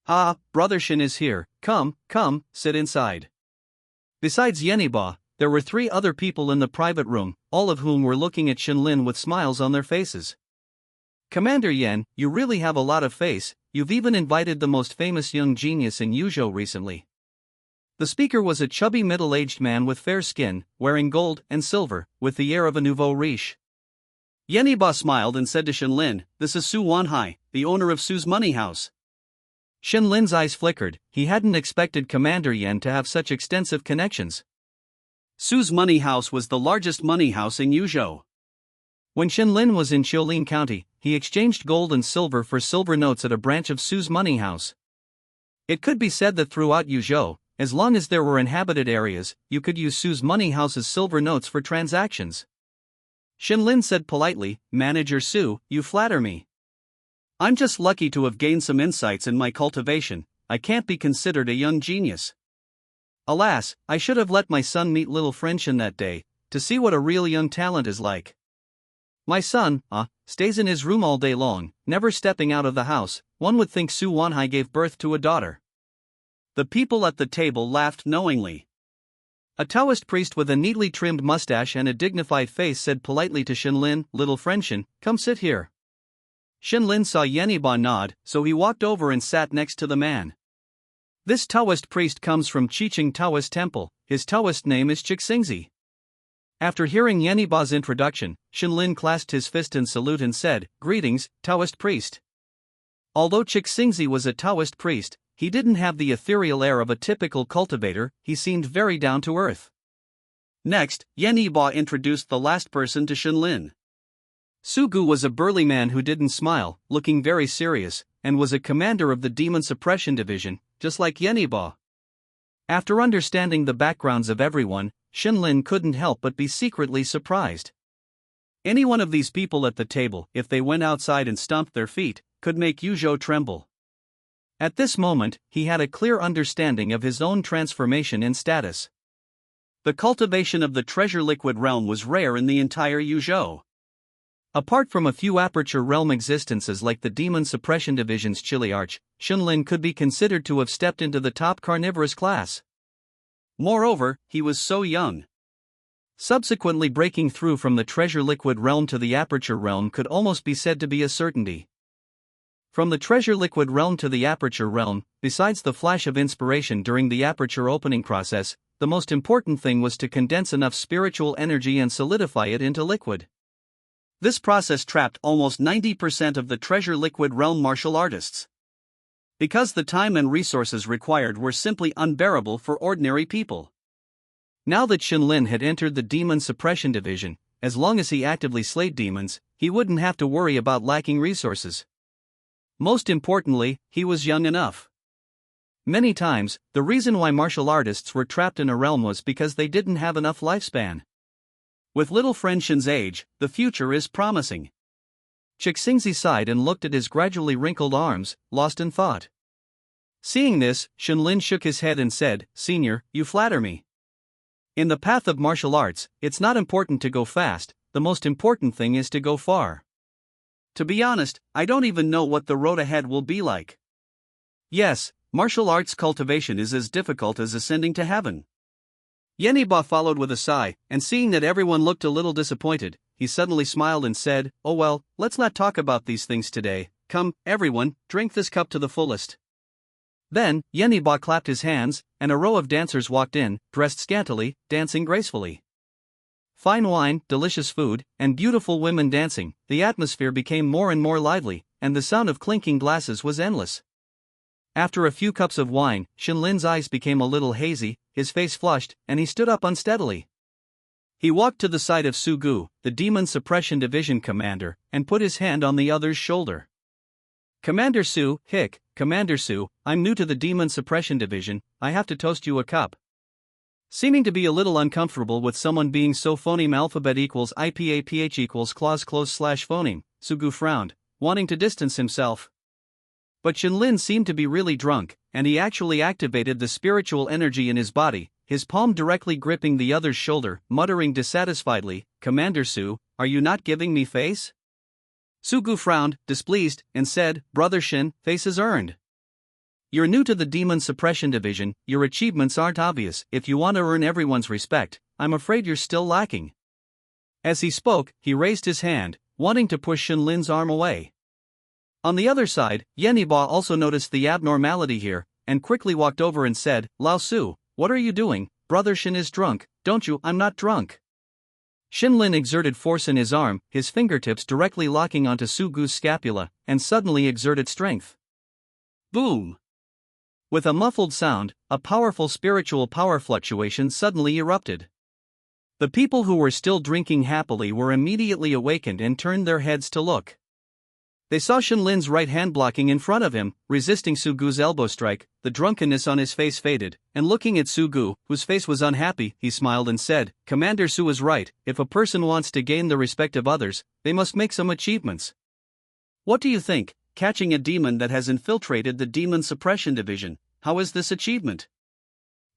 "Ah, Brother Shin is here, come, sit inside." Besides Yeniba, there were 3 other people in the private room, all of whom were looking at Lin with smiles on their faces. "Commander Yen, you really have a lot of face, you've even invited the most famous young genius in Yuzhou recently." The speaker was a chubby middle-aged man with fair skin, wearing gold and silver, with the air of a nouveau riche. Yeniba smiled and said to Lin, "This is Su Wanhai, the owner of Su's Money House." Lin's eyes flickered. He hadn't expected Commander Yen to have such extensive connections. Su's Money House was the largest money house in Yuzhou. When Lin was in Qiulin County, he exchanged gold and silver for silver notes at a branch of Su's Money House. It could be said that throughout Yuzhou, as long as there were inhabited areas, you could use Su's Money House's silver notes for transactions. Lin said politely, "Manager Su, you flatter me. I'm just lucky to have gained some insights in my cultivation, I can't be considered a young genius. Alas, I should have let my son meet little friend Shin that day, to see what a real young talent is like. My son, stays in his room all day long, never stepping out of the house. One would think Su Wanhai gave birth to a daughter." The people at the table laughed knowingly. A Taoist priest with a neatly trimmed mustache and a dignified face said politely to Lin, "Little friend Shin, come sit here." Lin saw Yeniba nod, so he walked over and sat next to the man. This Taoist priest comes from Chicheng Taoist Temple, his Taoist name is Chixingzi. After hearing Yeniba's introduction, Shenlin clasped his fist in salute and said, "Greetings, Taoist priest." Although Cixingzi was a Taoist priest, he didn't have the ethereal air of a typical cultivator, he seemed very down to earth. Next, Yeniba introduced the last person to Shenlin. Sugu was a burly man who didn't smile, looking very serious, and was a commander of the Demon Suppression Division, just like Yeniba. After understanding the backgrounds of everyone, Shenlin couldn't help but be secretly surprised. Any one of these people at the table, if they went outside and stomped their feet, could make Yuzhou tremble. At this moment, he had a clear understanding of his own transformation in status. The cultivation of the treasure liquid realm was rare in the entire Yuzhou. Apart from a few aperture realm existences like the Demon Suppression Division's Chiliarch, Shenlin could be considered to have stepped into the top carnivorous class. Moreover, he was so young. Subsequently breaking through from the treasure liquid realm to the aperture realm could almost be said to be a certainty. From the treasure liquid realm to the aperture realm, besides the flash of inspiration during the aperture opening process, the most important thing was to condense enough spiritual energy and solidify it into liquid. This process trapped almost 90% of the treasure liquid realm martial artists. Because the time and resources required were simply unbearable for ordinary people. Now that Shenlin had entered the Demon Suppression Division, as long as he actively slayed demons, he wouldn't have to worry about lacking resources. Most importantly, he was young enough. Many times, the reason why martial artists were trapped in a realm was because they didn't have enough lifespan. With little friend Shen's age, the future is promising. Cixingzi sighed and looked at his gradually wrinkled arms, lost in thought. Seeing this, Shenlin shook his head and said, "Senior, you flatter me. In the path of martial arts, it's not important to go fast, the most important thing is to go far. To be honest, I don't even know what the road ahead will be like. Yes, martial arts cultivation is as difficult as ascending to heaven." Yeniba followed with a sigh, and seeing that everyone looked a little disappointed, he suddenly smiled and said, "Oh well, let's not talk about these things today. Come, everyone, drink this cup to the fullest." Then, Yeniba clapped his hands, and a row of dancers walked in, dressed scantily, dancing gracefully. Fine wine, delicious food, and beautiful women dancing, the atmosphere became more and more lively, and the sound of clinking glasses was endless. After a few cups of wine, Shenlin's eyes became a little hazy, his face flushed, and he stood up unsteadily. He walked to the side of Sugu, the Demon Suppression Division commander, and put his hand on the other's shoulder. "Commander Su, Commander Su, I'm new to the Demon Suppression Division, I have to toast you a cup." Seeming to be a little uncomfortable with someone being so phoneme alphabet equals IPAPH equals clause close slash phoneme, Sugu frowned, wanting to distance himself. But Shenlin seemed to be really drunk, and he actually activated the spiritual energy in his body, his palm directly gripping the other's shoulder, muttering dissatisfiedly, "Commander Su, are you not giving me face?" Sugu frowned, displeased, and said, "Brother Shen, face is earned. You're new to the Demon Suppression Division, your achievements aren't obvious, if you want to earn everyone's respect, I'm afraid you're still lacking." As he spoke, he raised his hand, wanting to push Shenlin's arm away. On the other side, Yeniba also noticed the abnormality here, and quickly walked over and said, "Lao Su, what are you doing? Brother Shen is drunk, don't you?" "I'm not drunk." Shenlin exerted force in his arm, his fingertips directly locking onto Sugu's scapula, and suddenly exerted strength. Boom! With a muffled sound, a powerful spiritual power fluctuation suddenly erupted. The people who were still drinking happily were immediately awakened and turned their heads to look. They saw Shenlin's right hand blocking in front of him, resisting Sugu's elbow strike. The drunkenness on his face faded, and looking at Sugu, whose face was unhappy, he smiled and said, "Commander Su is right, if a person wants to gain the respect of others, they must make some achievements. What do you think, catching a demon that has infiltrated the Demon Suppression Division, how is this achievement?"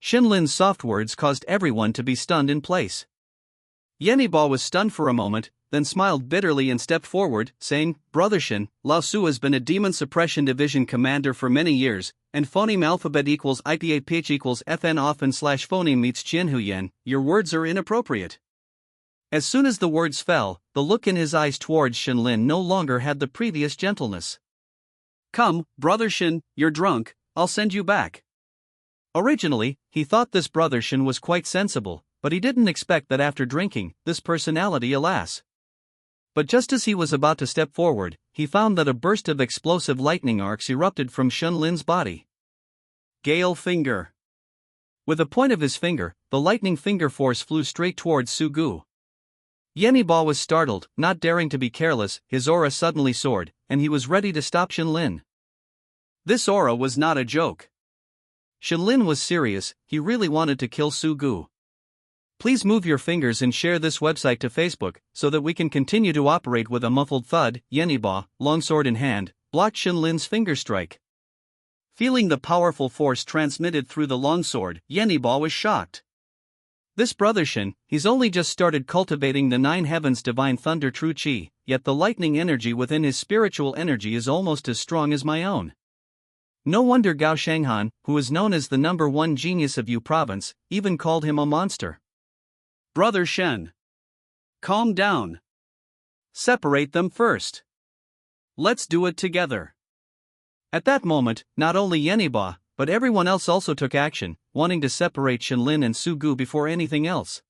Shenlin's soft words caused everyone to be stunned in place. Yeniba was stunned for a moment, then smiled bitterly and stepped forward, saying, "Brother Shen, Lao Su has been a Demon Suppression Division commander for many years, and phoneme alphabet equals IPAPH equals FN often slash phoneme meets Qianhuyan, your words are inappropriate." As soon as the words fell, the look in his eyes towards Shenlin no longer had the previous gentleness. "Come, Brother Shen, you're drunk, I'll send you back." Originally, he thought this Brother Shen was quite sensible, but he didn't expect that after drinking, this personality, alas. But just as he was about to step forward, he found that a burst of explosive lightning arcs erupted from Shun Lin's body. Gale Finger. With the point of his finger, the lightning finger force flew straight towards Sugu. Yeniba was startled, not daring to be careless. His aura suddenly soared, and he was ready to stop Shenlin. This aura was not a joke. Shenlin was serious, he really wanted to kill Sugu. Please move your fingers and share this website to Facebook, so that we can continue to operate. With a muffled thud, Yeniba, longsword in hand, blocked Shenlin's finger strike. Feeling the powerful force transmitted through the longsword, Yeniba was shocked. This brother Shen, he's only just started cultivating the nine heavens divine thunder true chi, yet the lightning energy within his spiritual energy is almost as strong as my own. No wonder Gao Shanghan, who is known as the #1 genius of Yu province, even called him a monster. Brother Shen. Calm down. Separate them first. Let's do it together. At that moment, not only Yeniba, but everyone else also took action, wanting to separate Shenlin and Sugu before anything else.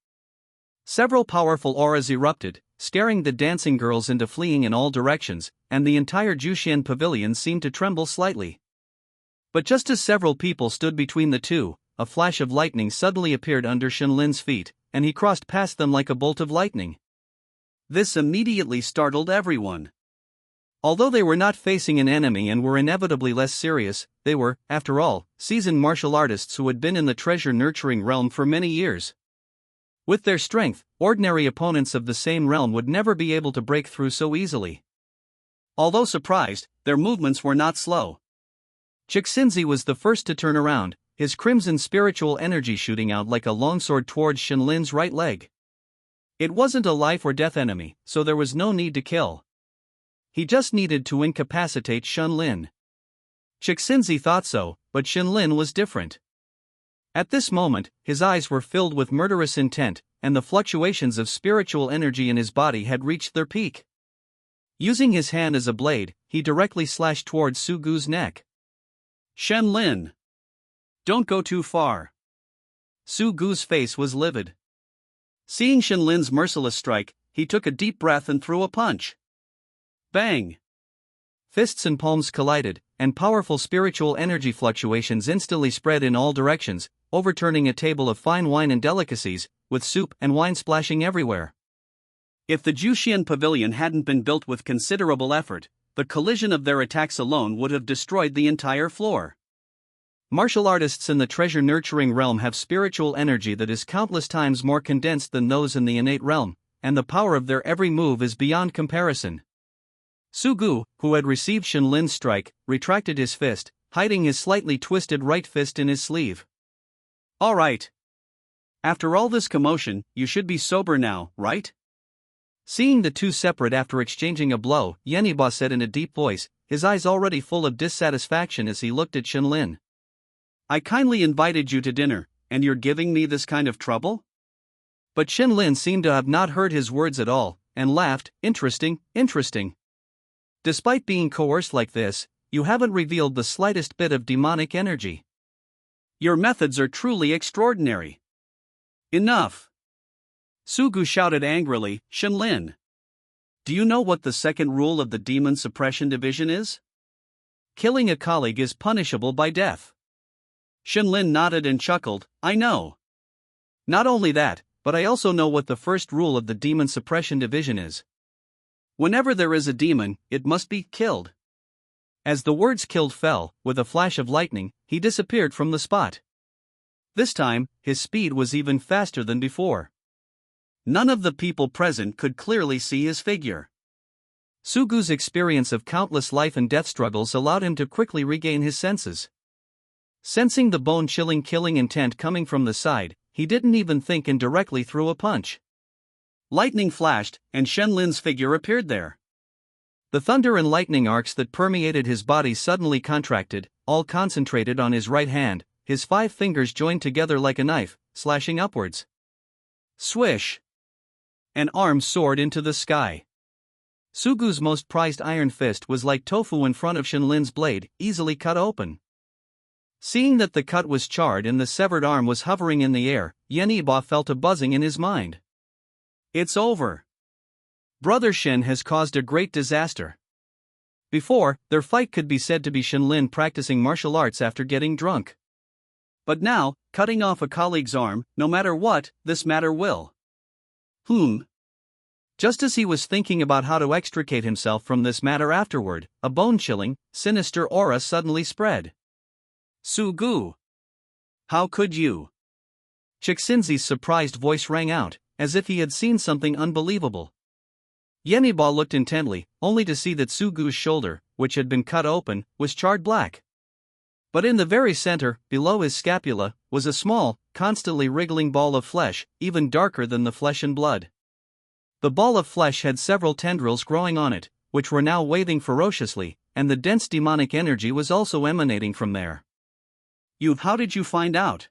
Several powerful auras erupted, scaring the dancing girls into fleeing in all directions, and the entire Jushian pavilion seemed to tremble slightly. But just as several people stood between the two, a flash of lightning suddenly appeared under Shenlin's feet, and he crossed past them like a bolt of lightning. This immediately startled everyone. Although they were not facing an enemy and were inevitably less serious, they were, after all, seasoned martial artists who had been in the treasure-nurturing realm for many years. With their strength, ordinary opponents of the same realm would never be able to break through so easily. Although surprised, their movements were not slow. Cixinzi was the first to turn around, his crimson spiritual energy shooting out like a longsword towards Shenlin's right leg. It wasn't a life-or-death enemy, so there was no need to kill. He just needed to incapacitate Shenlin. Cixinzi thought so, but Shenlin was different. At this moment, his eyes were filled with murderous intent, and the fluctuations of spiritual energy in his body had reached their peak. Using his hand as a blade, he directly slashed towards Sugu's neck. Shenlin! Don't go too far. Sugu's face was livid. Seeing Shenlin's merciless strike, he took a deep breath and threw a punch. Bang! Fists and palms collided, and powerful spiritual energy fluctuations instantly spread in all directions, overturning a table of fine wine and delicacies, with soup and wine splashing everywhere. If the Jushian pavilion hadn't been built with considerable effort, the collision of their attacks alone would have destroyed the entire floor. Martial artists in the treasure-nurturing realm have spiritual energy that is countless times more condensed than those in the innate realm, and the power of their every move is beyond comparison. Sugu, who had received Shenlin's strike, retracted his fist, hiding his slightly twisted right fist in his sleeve. All right. After all this commotion, you should be sober now, right? Seeing the two separate after exchanging a blow, Yeniba said in a deep voice, his eyes already full of dissatisfaction as he looked at Shenlin. I kindly invited you to dinner, and you're giving me this kind of trouble? But Shenlin seemed to have not heard his words at all, and laughed. Interesting. Despite being coerced like this, you haven't revealed the slightest bit of demonic energy. Your methods are truly extraordinary. Enough! Sugu shouted angrily. Shenlin, do you know what the second rule of the Demon Suppression Division is? Killing a colleague is punishable by death. Shenlin nodded and chuckled. I know. Not only that, but I also know what the first rule of the Demon Suppression Division is. Whenever there is a demon, it must be killed. As the words killed fell, with a flash of lightning, he disappeared from the spot. This time, his speed was even faster than before. None of the people present could clearly see his figure. Sugu's experience of countless life and death struggles allowed him to quickly regain his senses. Sensing the bone-chilling killing intent coming from the side, he didn't even think and directly threw a punch. Lightning flashed, and Shenlin's figure appeared there. The thunder and lightning arcs that permeated his body suddenly contracted, all concentrated on his right hand, his 5 fingers joined together like a knife, slashing upwards. Swish! An arm soared into the sky. Sugu's most prized iron fist was like tofu in front of Shenlin's blade, easily cut open. Seeing that the cut was charred and the severed arm was hovering in the air, Yeniba felt a buzzing in his mind. It's over. Brother Shen has caused a great disaster. Before, their fight could be said to be Shenlin practicing martial arts after getting drunk. But now, cutting off a colleague's arm, no matter what, this matter will. Just as he was thinking about how to extricate himself from this matter afterward, a bone-chilling, sinister aura suddenly spread. Sugu! How could you? Chixinzi's surprised voice rang out, as if he had seen something unbelievable. Yeniba looked intently, only to see that Sugu's shoulder, which had been cut open, was charred black. But in the very center, below his scapula, was a small, constantly wriggling ball of flesh, even darker than the flesh and blood. The ball of flesh had several tendrils growing on it, which were now waving ferociously, and the dense demonic energy was also emanating from there. How did you find out?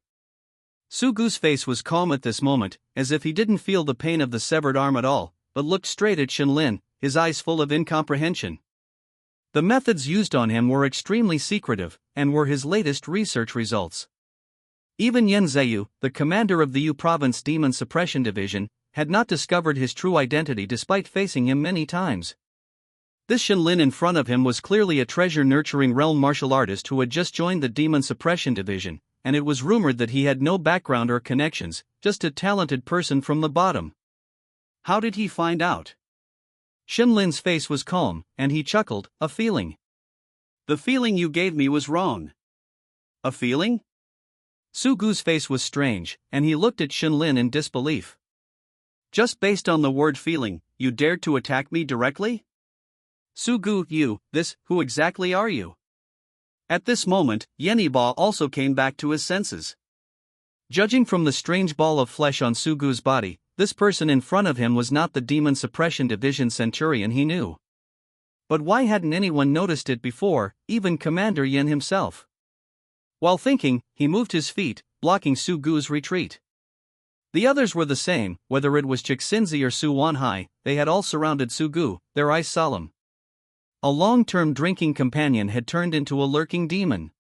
Sugu's face was calm at this moment, as if he didn't feel the pain of the severed arm at all, but looked straight at Shenlin, his eyes full of incomprehension. The methods used on him were extremely secretive, and were his latest research results. Even Yen Zheyu, the commander of the Yu Province Demon Suppression Division, had not discovered his true identity despite facing him many times. This Shenlin in front of him was clearly a treasure-nurturing realm martial artist who had just joined the Demon Suppression Division, and it was rumored that he had no background or connections, just a talented person from the bottom. How did he find out? Shenlin's face was calm, and he chuckled, a feeling. The feeling you gave me was wrong. A feeling? Sugu's face was strange, and he looked at Shenlin in disbelief. Just based on the word feeling, you dared to attack me directly? Sugu, who exactly are you? At this moment, Yeniba also came back to his senses. Judging from the strange ball of flesh on Sugu's body, this person in front of him was not the Demon Suppression Division Centurion he knew. But why hadn't anyone noticed it before, even Commander Yen himself? While thinking, he moved his feet, blocking Sugu's retreat. The others were the same, whether it was Chixinzi or Su Wanhai, they had all surrounded Sugu, their eyes solemn. A long-term drinking companion had turned into a lurking demon.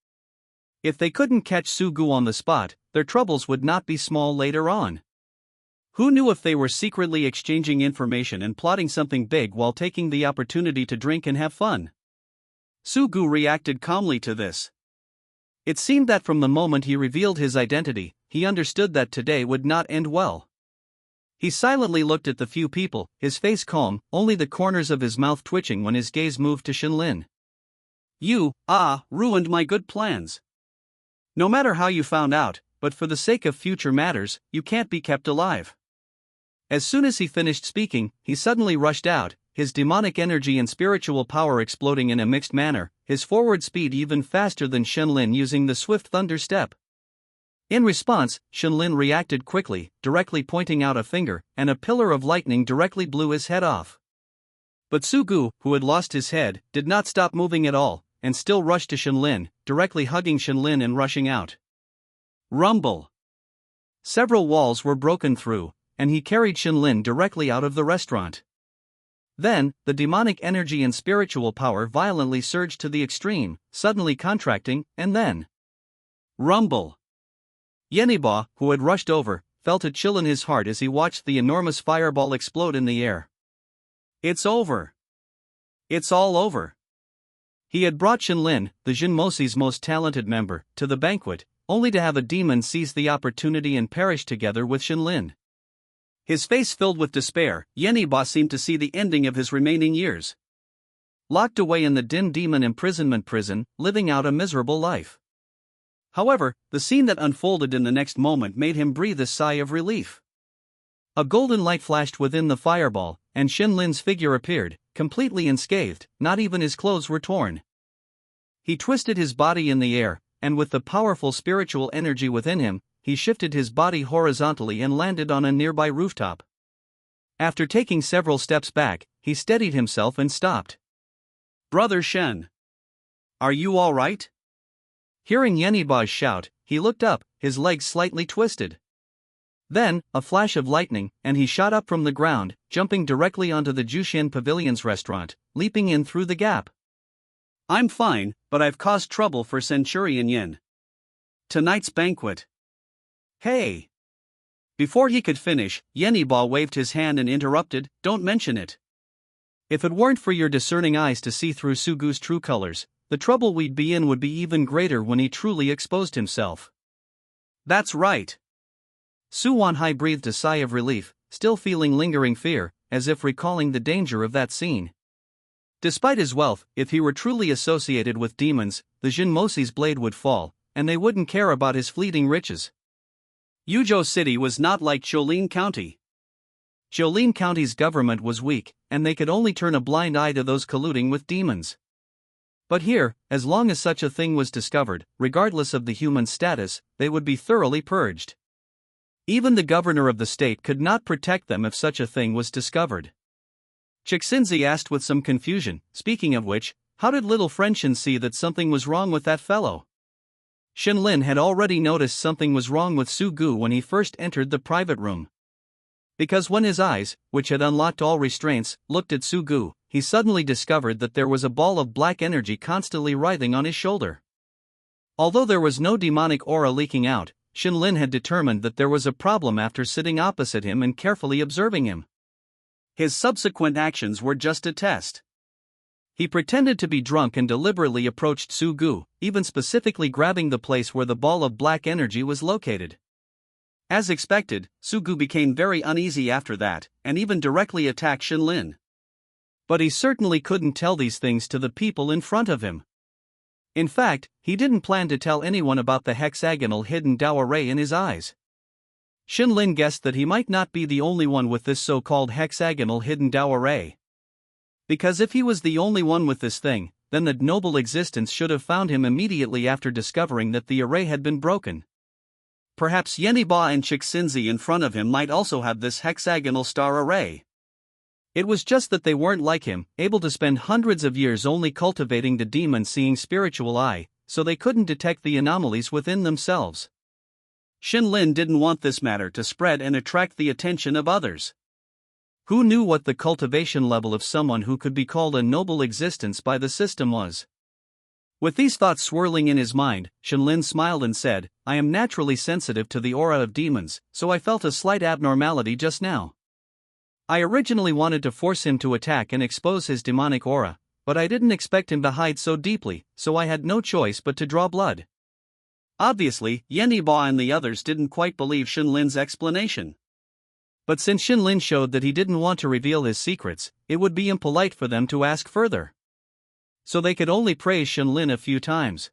If they couldn't catch Sugu on the spot, their troubles would not be small later on. Who knew if they were secretly exchanging information and plotting something big while taking the opportunity to drink and have fun? Sugu reacted calmly to this. It seemed that from the moment he revealed his identity, he understood that today would not end well. He silently looked at the few people, his face calm, only the corners of his mouth twitching when his gaze moved to Shenlin. You, ruined my good plans. No matter how you found out, but for the sake of future matters, you can't be kept alive. As soon as he finished speaking, he suddenly rushed out, his demonic energy and spiritual power exploding in a mixed manner, his forward speed even faster than Shenlin using the swift thunder step. In response, Shenlin reacted quickly, directly pointing out a finger, and a pillar of lightning directly blew his head off. But Sugu, who had lost his head, did not stop moving at all, and still rushed to Shenlin, directly hugging Shenlin and rushing out. Rumble! Several walls were broken through, and he carried Shenlin directly out of the restaurant. Then, the demonic energy and spiritual power violently surged to the extreme, suddenly contracting, and then... Rumble! Yeniba, who had rushed over, felt a chill in his heart as he watched the enormous fireball explode in the air. It's over. It's all over. He had brought Shenlin, the Jinmosi's most talented member, to the banquet, only to have a demon seize the opportunity and perish together with Shenlin. His face filled with despair, Yeniba seemed to see the ending of his remaining years. Locked away in the Din Demon imprisonment prison, living out a miserable life. However, the scene that unfolded in the next moment made him breathe a sigh of relief. A golden light flashed within the fireball, and Shenlin's figure appeared, completely unscathed, not even his clothes were torn. He twisted his body in the air, and with the powerful spiritual energy within him, he shifted his body horizontally and landed on a nearby rooftop. After taking several steps back, he steadied himself and stopped. Brother Shen. Are you all right? Hearing Yeniba's shout, he looked up, his legs slightly twisted. Then, a flash of lightning, and he shot up from the ground, jumping directly onto the Jushin Pavilion's restaurant, leaping in through the gap. I'm fine, but I've caused trouble for Centurion Yen. Tonight's banquet. Hey! Before he could finish, Yeniba waved his hand and interrupted, don't mention it. If it weren't for your discerning eyes to see through Sugu's true colors, the trouble we'd be in would be even greater when he truly exposed himself. That's right. Su Wanhai breathed a sigh of relief, still feeling lingering fear, as if recalling the danger of that scene. Despite his wealth, if he were truly associated with demons, the Jinmosi's blade would fall, and they wouldn't care about his fleeting riches. Yuzhou City was not like Jolene County. Jolene County's government was weak, and they could only turn a blind eye to those colluding with demons. But here, as long as such a thing was discovered, regardless of the human status, they would be thoroughly purged. Even the governor of the state could not protect them if such a thing was discovered. Cixinzi asked with some confusion, speaking of which, how did little Frenshin see that something was wrong with that fellow? Shenlin had already noticed something was wrong with Su Gu when he first entered the private room. Because when his eyes, which had unlocked all restraints, looked at Su Gu, he suddenly discovered that there was a ball of black energy constantly writhing on his shoulder. Although there was no demonic aura leaking out, Shenlin had determined that there was a problem after sitting opposite him and carefully observing him. His subsequent actions were just a test. He pretended to be drunk and deliberately approached Su Gu, even specifically grabbing the place where the ball of black energy was located. As expected, Su Gu became very uneasy after that, and even directly attacked Shenlin. But he certainly couldn't tell these things to the people in front of him. In fact, he didn't plan to tell anyone about the hexagonal hidden Dao array in his eyes. Shenlin guessed that he might not be the only one with this so-called hexagonal hidden Dao array. Because if he was the only one with this thing, then the noble existence should have found him immediately after discovering that the array had been broken. Perhaps Yeniba and Cixinzi in front of him might also have this hexagonal star array. It was just that they weren't like him, able to spend hundreds of years only cultivating the demon-seeing spiritual eye, so they couldn't detect the anomalies within themselves. Shenlin didn't want this matter to spread and attract the attention of others. Who knew what the cultivation level of someone who could be called a noble existence by the system was? With these thoughts swirling in his mind, Shenlin smiled and said, I am naturally sensitive to the aura of demons, so I felt a slight abnormality just now. I originally wanted to force him to attack and expose his demonic aura, but I didn't expect him to hide so deeply, so I had no choice but to draw blood. Obviously, Yeniba and the others didn't quite believe Shenlin's explanation. But since Shenlin showed that he didn't want to reveal his secrets, it would be impolite for them to ask further. So they could only praise Shenlin a few times.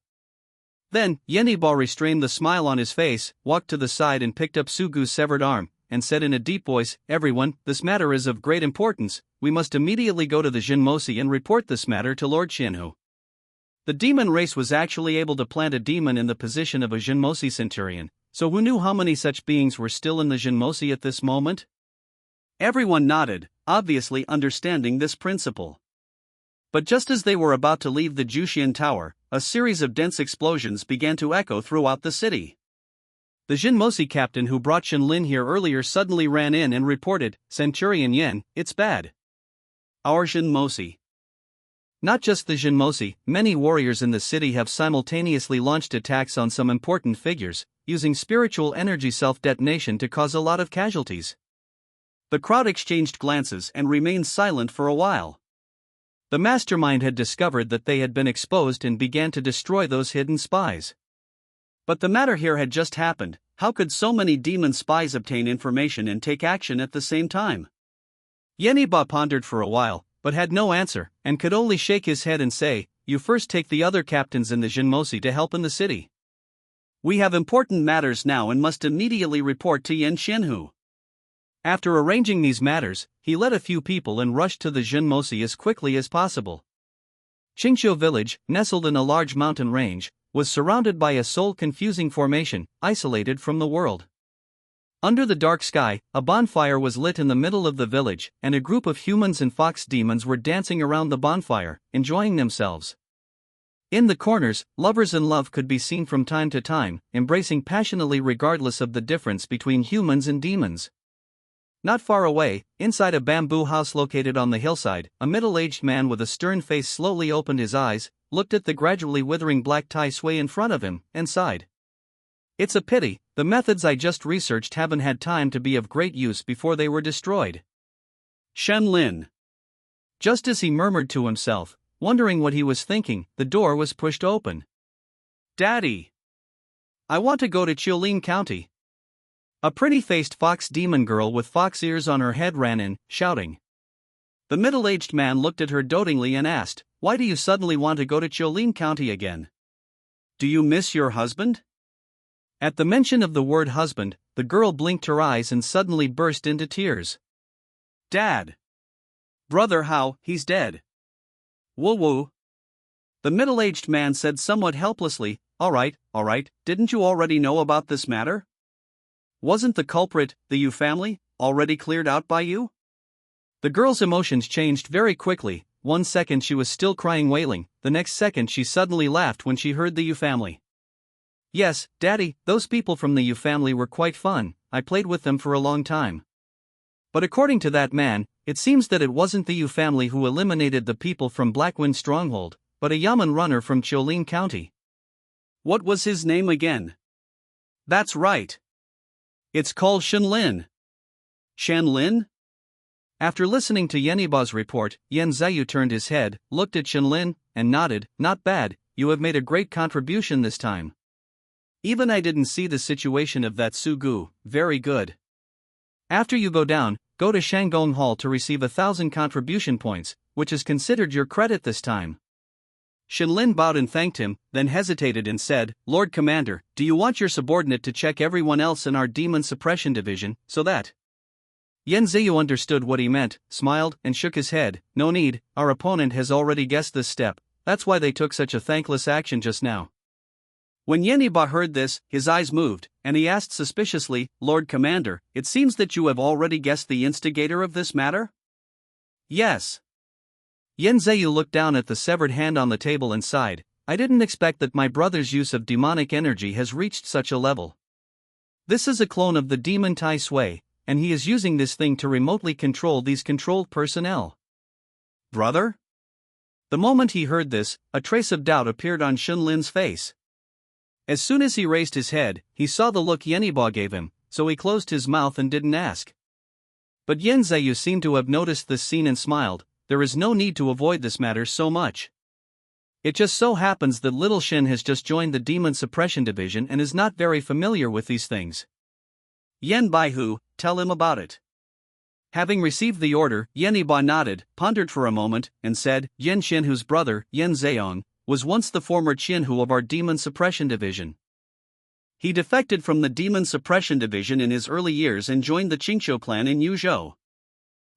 Then, Yeniba restrained the smile on his face, walked to the side and picked up Su Gu's severed arm, and said in a deep voice, everyone, this matter is of great importance, we must immediately go to the Jinmosi and report this matter to Lord Shinhu. The demon race was actually able to plant a demon in the position of a Jinmosi centurion, so who knew how many such beings were still in the Jinmosi at this moment? Everyone nodded, obviously understanding this principle. But just as they were about to leave the Juxian Tower, a series of dense explosions began to echo throughout the city. The Jinmosi captain who brought Shenlin here earlier suddenly ran in and reported, Centurion Yen, it's bad. Our Jinmosi. Not just the Jinmosi, many warriors in the city have simultaneously launched attacks on some important figures, using spiritual energy self-detonation to cause a lot of casualties. The crowd exchanged glances and remained silent for a while. The mastermind had discovered that they had been exposed and began to destroy those hidden spies. But the matter here had just happened. How could so many demon spies obtain information and take action at the same time? Yeniba pondered for a while, but had no answer, and could only shake his head and say, you first take the other captains in the Jinmosi to help in the city. We have important matters now and must immediately report to Yen Shinhu. After arranging these matters, he led a few people and rushed to the Jinmosi as quickly as possible. Qingqiu village, nestled in a large mountain range, was surrounded by a soul-confusing formation, isolated from the world. Under the dark sky, a bonfire was lit in the middle of the village, and a group of humans and fox demons were dancing around the bonfire, enjoying themselves. In the corners, lovers in love could be seen from time to time, embracing passionately regardless of the difference between humans and demons. Not far away, inside a bamboo house located on the hillside, a middle-aged man with a stern face slowly opened his eyes, looked at the gradually withering black Tai Sui in front of him, and sighed. It's a pity, the methods I just researched haven't had time to be of great use before they were destroyed. Shen Lin. Just as he murmured to himself, wondering what he was thinking, the door was pushed open. Daddy! I want to go to Chiolin County. A pretty-faced fox demon girl with fox ears on her head ran in, shouting. The middle-aged man looked at her dotingly and asked, "Why do you suddenly want to go to Chiolin County again? Do you miss your husband?" At the mention of the word husband, the girl blinked her eyes and suddenly burst into tears. Dad! Brother, how, he's dead. Woo woo. The middle-aged man said somewhat helplessly, all right, didn't you already know about this matter? Wasn't the culprit, the Yu family, already cleared out by you? The girl's emotions changed very quickly. 1 second she was still crying wailing, the next second she suddenly laughed when she heard the Yu family. Yes, Daddy, those people from the Yu family were quite fun, I played with them for a long time. But according to that man, it seems that it wasn't the Yu family who eliminated the people from Blackwind Stronghold, but a Yaman runner from Chiolin County. What was his name again? That's right. It's called Shen Lin. Shen Lin? After listening to Yeniba's report, Yen Zhayu turned his head, looked at Shen Lin, and nodded, not bad, you have made a great contribution this time. Even I didn't see the situation of that Sugu, very good. After you go down, go to Shangong Hall to receive 1,000 contribution points, which is considered your credit this time. Shen Lin bowed and thanked him, then hesitated and said, Lord Commander, do you want your subordinate to check everyone else in our demon suppression division, so that... Yen Zhayu understood what he meant, smiled, and shook his head. No need, our opponent has already guessed this step, that's why they took such a thankless action just now. When Yeniba heard this, his eyes moved, and he asked suspiciously, Lord Commander, it seems that you have already guessed the instigator of this matter? Yes. Yen Zhayu looked down at the severed hand on the table and sighed, I didn't expect that my brother's use of demonic energy has reached such a level. This is a clone of the demon Tai Sui, and he is using this thing to remotely control these controlled personnel. Brother? The moment he heard this, a trace of doubt appeared on Shen Lin's face. As soon as he raised his head, he saw the look Yeniba gave him, so he closed his mouth and didn't ask. But Yen Zhayu seemed to have noticed this scene and smiled, there is no need to avoid this matter so much. It just so happens that little Shen has just joined the Demon Suppression Division and is not very familiar with these things. Yen Baihu, tell him about it. Having received the order, Yeniba nodded, pondered for a moment, and said, Yen Shenhu's brother, Yen Zheong, was once the former Chinhu of our Demon Suppression Division. He defected from the Demon Suppression Division in his early years and joined the Qingqiu clan in Yuzhou.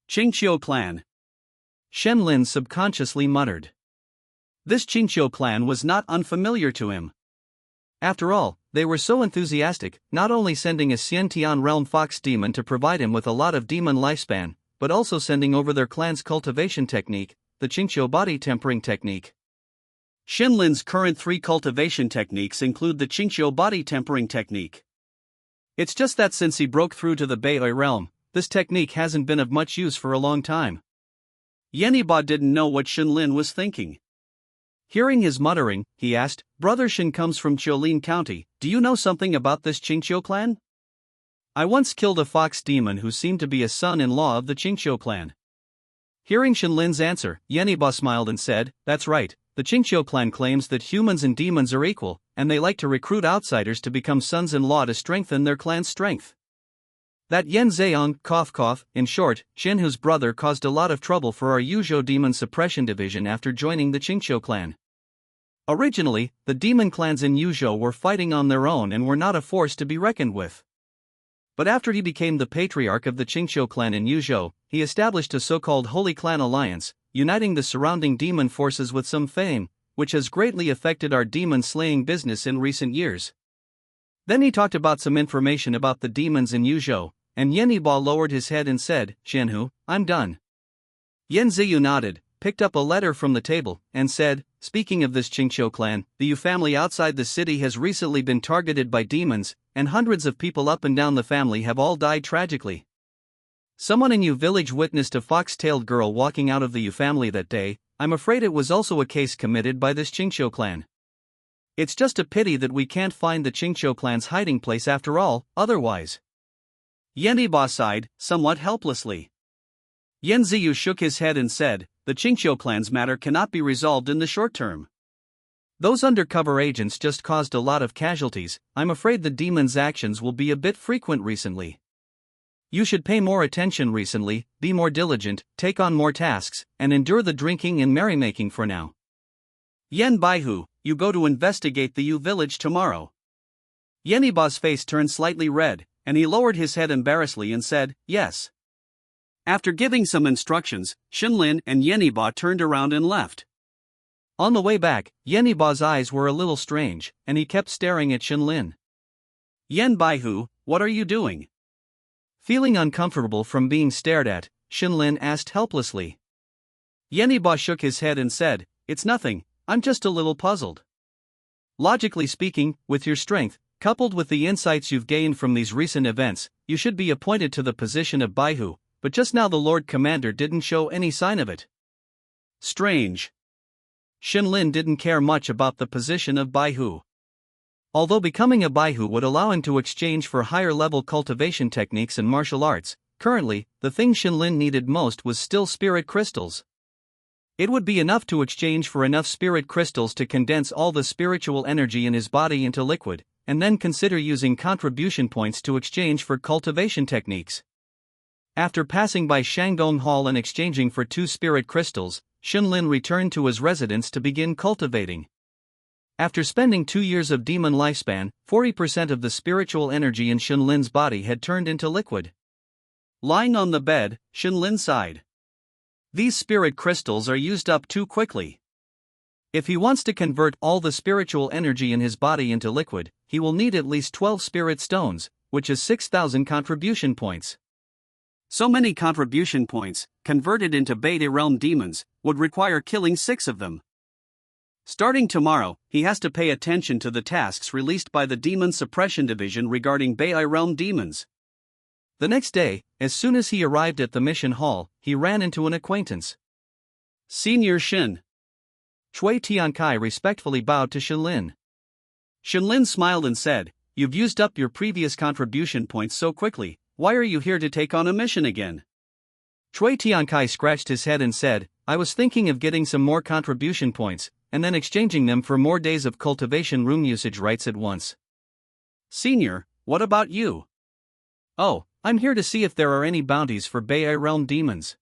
Qingqiu clan. Shen Lin subconsciously muttered. This Qingqiu clan was not unfamiliar to him. After all, they were so enthusiastic, not only sending a Xiantian realm fox demon to provide him with a lot of demon lifespan, but also sending over their clan's cultivation technique, the Qingqiu body tempering technique. Shen Lin's current 3 cultivation techniques include the Qingqiu body tempering technique. It's just that since he broke through to the Baihui realm, this technique hasn't been of much use for a long time. Yeniba didn't know what Shen Lin was thinking. Hearing his muttering, he asked, Brother Shen comes from Chiolin County, do you know something about this Qingqiu clan? I once killed a fox demon who seemed to be a son-in-law of the Qingqiu clan. Hearing Shen Lin's answer, Yeniba smiled and said, that's right, the Qingqiu clan claims that humans and demons are equal, and they like to recruit outsiders to become sons-in-law to strengthen their clan's strength. That Yen Zheong, in short, Shenhu's brother caused a lot of trouble for our Yuzhou Demon Suppression Division after joining the Qingqiu clan. Originally, the demon clans in Yuzhou were fighting on their own and were not a force to be reckoned with. But after he became the patriarch of the Qingqiu clan in Yuzhou, he established a so-called Holy Clan Alliance, uniting the surrounding demon forces with some fame, which has greatly affected our demon-slaying business in recent years. Then he talked about some information about the demons in Yuzhou, and Yeniba lowered his head and said, Shenhu, I'm done. Yen Zhayu nodded, picked up a letter from the table, and said, speaking of this Qingqiu clan, the Yu family outside the city has recently been targeted by demons, and hundreds of people up and down the family have all died tragically. Someone in Yu village witnessed a fox-tailed girl walking out of the Yu family that day, I'm afraid it was also a case committed by this Qingqiu clan. It's just a pity that we can't find the Qingqiu clan's hiding place after all, otherwise. Yanniba sighed, somewhat helplessly. Yan Ziyu shook his head and said, the Qingqiu clan's matter cannot be resolved in the short term. Those undercover agents just caused a lot of casualties. I'm afraid the demon's actions will be a bit frequent recently. You should pay more attention recently, be more diligent, take on more tasks, and endure the drinking and merrymaking for now. Yan Baihu, you go to investigate the Yu village tomorrow. Yanniba's face turned slightly red, and he lowered his head embarrassedly and said, yes. After giving some instructions, Shenlin and Yanniba turned around and left. On the way back, Yanniba's eyes were a little strange, and he kept staring at Shenlin. Yan Baihu, what are you doing? Feeling uncomfortable from being stared at, Shenlin asked helplessly. Yanniba shook his head and said, it's nothing, I'm just a little puzzled. Logically speaking, with your strength, coupled with the insights you've gained from these recent events, you should be appointed to the position of Baihu, but just now the Lord Commander didn't show any sign of it. Strange. Shenlin didn't care much about the position of Baihu. Although becoming a Baihu would allow him to exchange for higher-level cultivation techniques and martial arts, currently, the thing Shenlin needed most was still spirit crystals. It would be enough to exchange for enough spirit crystals to condense all the spiritual energy in his body into liquid, and then consider using contribution points to exchange for cultivation techniques. After passing by Shandong Hall and exchanging for 2 spirit crystals, Shenlin returned to his residence to begin cultivating. After spending 2 years of demon lifespan, 40% of the spiritual energy in Shenlin's body had turned into liquid. Lying on the bed, Shenlin sighed. These spirit crystals are used up too quickly. If he wants to convert all the spiritual energy in his body into liquid, he will need at least 12 spirit stones, which is 6,000 contribution points. So many contribution points, converted into Beta Realm demons, would require killing 6 of them. Starting tomorrow, he has to pay attention to the tasks released by the Demon Suppression Division regarding Beta Realm demons. The next day, as soon as he arrived at the mission hall, he ran into an acquaintance. Senior Shin. Cui Tiankai respectfully bowed to Shenlin. Shenlin smiled and said, you've used up your previous contribution points so quickly, why are you here to take on a mission again? Cui Tiankai scratched his head and said, I was thinking of getting some more contribution points, and then exchanging them for more days of cultivation room usage rights at once. Senior, what about you? Oh, I'm here to see if there are any bounties for Beta Realm demons.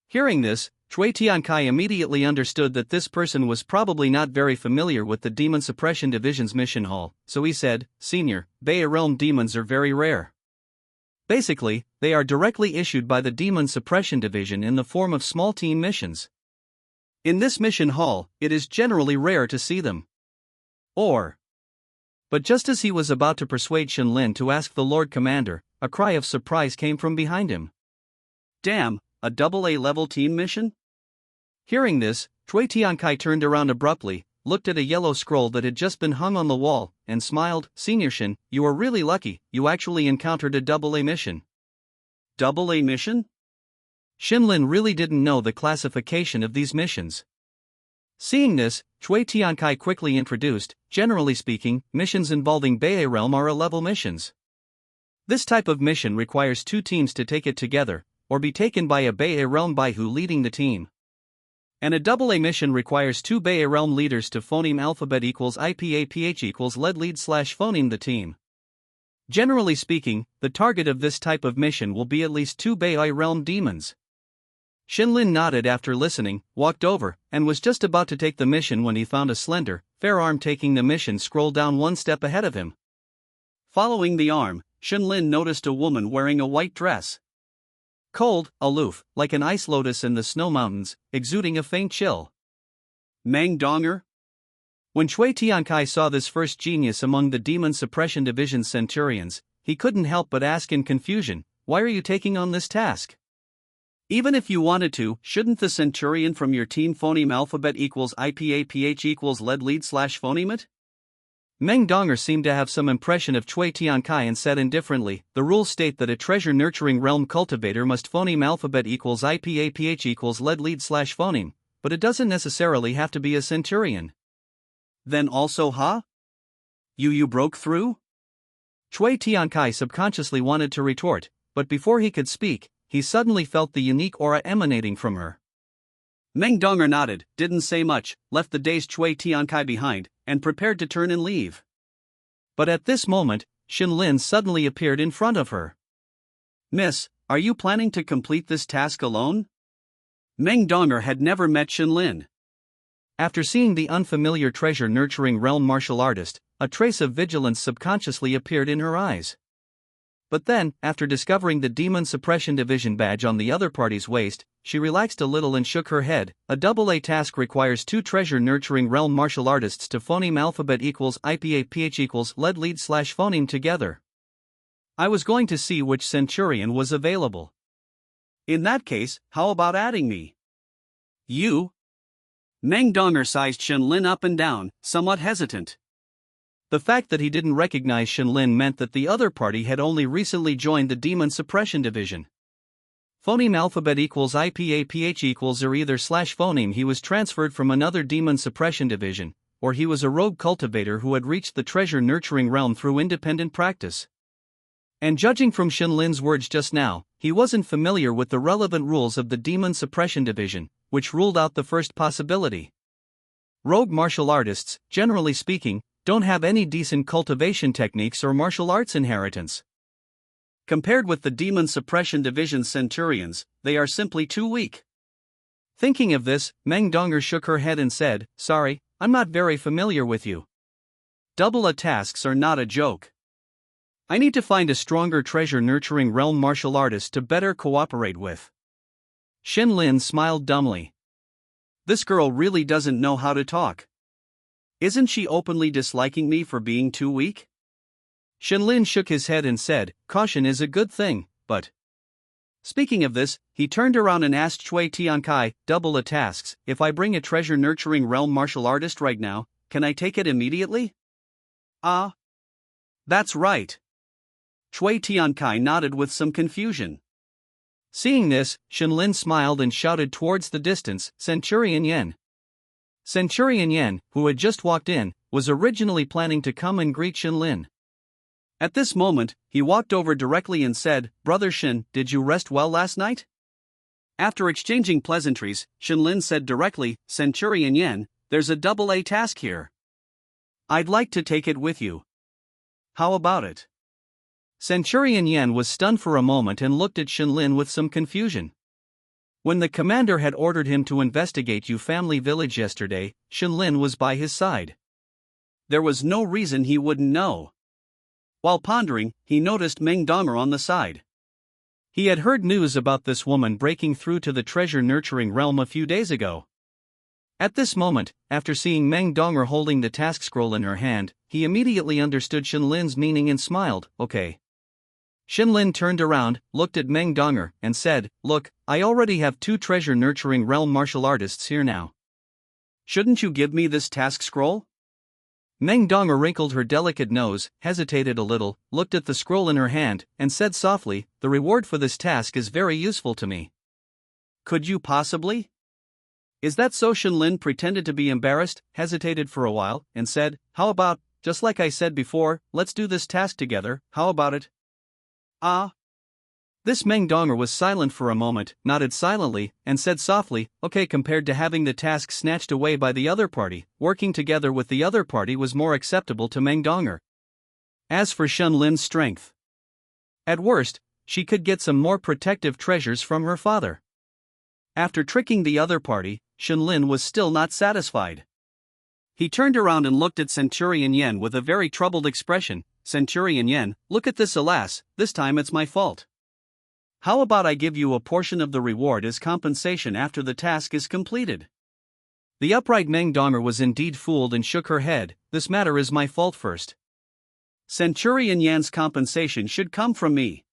Hearing this, Cui Tiankai immediately understood that this person was probably not very familiar with the Demon Suppression Division's mission hall, so he said, Senior, Beta Realm demons are very rare. Basically, they are directly issued by the Demon Suppression Division in the form of small team missions. In this mission hall, it is generally rare to see them. But just as he was about to persuade Shenlin to ask the Lord Commander, a cry of surprise came from behind him. Damn, a AA level team mission? Hearing this, Cui Tiankai turned around abruptly, looked at a yellow scroll that had just been hung on the wall, and smiled. Senior Shin, you are really lucky, you actually encountered a AA mission. AA mission? Shenlin really didn't know the classification of these missions. Seeing this, Cui Tiankai quickly introduced, generally speaking, missions involving Beta Realm are A-level missions. This type of mission requires 2 teams to take it together, or be taken by a Beta Realm Baihu leading the team. And a AA mission requires 2 Beta Realm leaders to phoneme alphabet equals IPAPH equals lead lead / phoneme the team. Generally speaking, the target of this type of mission will be at least 2 Beta Realm demons. Shenlin nodded after listening, walked over, and was just about to take the mission when he found a slender, fair arm taking the mission scroll down 1 step ahead of him. Following the arm, Shenlin noticed a woman wearing a white dress. Cold, aloof, like an ice lotus in the snow mountains, exuding a faint chill. Meng Donger? When Cui Tiankai saw this first genius among the Demon Suppression Division centurions, he couldn't help but ask in confusion, why are you taking on this task? Even if you wanted to, shouldn't the centurion from your team phoneme alphabet equals IPAPH equals lead lead / phoneme it? Meng Donger seemed to have some impression of Cui Tiankai and said indifferently, the rules state that a treasure-nurturing realm cultivator must phoneme alphabet equals IPAPH equals lead lead / phoneme, but it doesn't necessarily have to be a centurion. Then also huh? You broke through? Chui Tiankai subconsciously wanted to retort, but before he could speak, he suddenly felt the unique aura emanating from her. Meng Donger nodded, didn't say much, left the dazed Chui Tiankai behind, and prepared to turn and leave. But at this moment, Shenlin suddenly appeared in front of her. Miss, are you planning to complete this task alone? Meng Donger had never met Shenlin. After seeing the unfamiliar treasure-nurturing realm martial artist, a trace of vigilance subconsciously appeared in her eyes. But then, after discovering the Demon Suppression Division badge on the other party's waist, she relaxed a little and shook her head. A AA task requires 2 treasure-nurturing realm martial artists to phoneme alphabet equals IPA PH equals lead / phoneme together. I was going to see which centurion was available. In that case, how about adding me? You? Meng Donger sized Shenlin up and down, somewhat hesitant. The fact that he didn't recognize Shenlin meant that the other party had only recently joined the Demon Suppression Division. Phoneme alphabet equals IPA PH equals or either / phoneme he was transferred from another Demon Suppression Division, or he was a rogue cultivator who had reached the treasure-nurturing realm through independent practice. And judging from Shenlin's words just now, he wasn't familiar with the relevant rules of the Demon Suppression Division, which ruled out the first possibility. Rogue martial artists, generally speaking, don't have any decent cultivation techniques or martial arts inheritance. Compared with the Demon Suppression Division centurions, they are simply too weak. Thinking of this, Meng Donger shook her head and said, "Sorry, I'm not very familiar with you. AA tasks are not a joke. I need to find a stronger treasure-nurturing realm martial artist to better cooperate with." Shenlin smiled dumbly. This girl really doesn't know how to talk. Isn't she openly disliking me for being too weak? Shenlin shook his head and said, "Caution is a good thing, but..." Speaking of this, he turned around and asked Chui Tiankai, "AA tasks, if I bring a treasure-nurturing realm martial artist right now, can I take it immediately?" "Ah. That's right." Chui Tiankai nodded with some confusion. Seeing this, Shenlin smiled and shouted towards the distance, "Centurion Yen." Centurion Yen, who had just walked in, was originally planning to come and greet Shenlin. At this moment, he walked over directly and said, "Brother Shen, did you rest well last night?" After exchanging pleasantries, Shenlin said directly, "Centurion Yen, there's a AA task here. I'd like to take it with you. How about it?" Centurion Yen was stunned for a moment and looked at Shenlin with some confusion. When the commander had ordered him to investigate Yu family village yesterday, Shenlin was by his side. There was no reason he wouldn't know. While pondering, he noticed Meng Donger on the side. He had heard news about this woman breaking through to the treasure-nurturing realm a few days ago. At this moment, after seeing Meng Donger holding the task scroll in her hand, he immediately understood Shenlin's meaning and smiled, "Okay." Shenlin turned around, looked at Meng Donger, and said, "Look, I already have 2 treasure-nurturing realm martial artists here now. Shouldn't you give me this task scroll?" Meng Donger wrinkled her delicate nose, hesitated a little, looked at the scroll in her hand, and said softly, "The reward for this task is very useful to me." "Could you possibly?" "Is that so?" Shenlin pretended to be embarrassed, hesitated for a while, and said, "How about, just like I said before, let's do this task together, how about it?" "Ah." This Meng Donger was silent for a moment, nodded silently, and said softly, "Okay." Compared to having the task snatched away by the other party, working together with the other party was more acceptable to Meng Donger. As for Shenlin's strength, at worst, she could get some more protective treasures from her father. After tricking the other party, Shenlin was still not satisfied. He turned around and looked at Centurion Yen with a very troubled expression. "Centurion Yen, look at this, alas, this time it's my fault. How about I give you a portion of the reward as compensation after the task is completed?" The upright Meng Donger was indeed fooled and shook her head, "This matter is my fault first. Centurion Yan's compensation should come from me."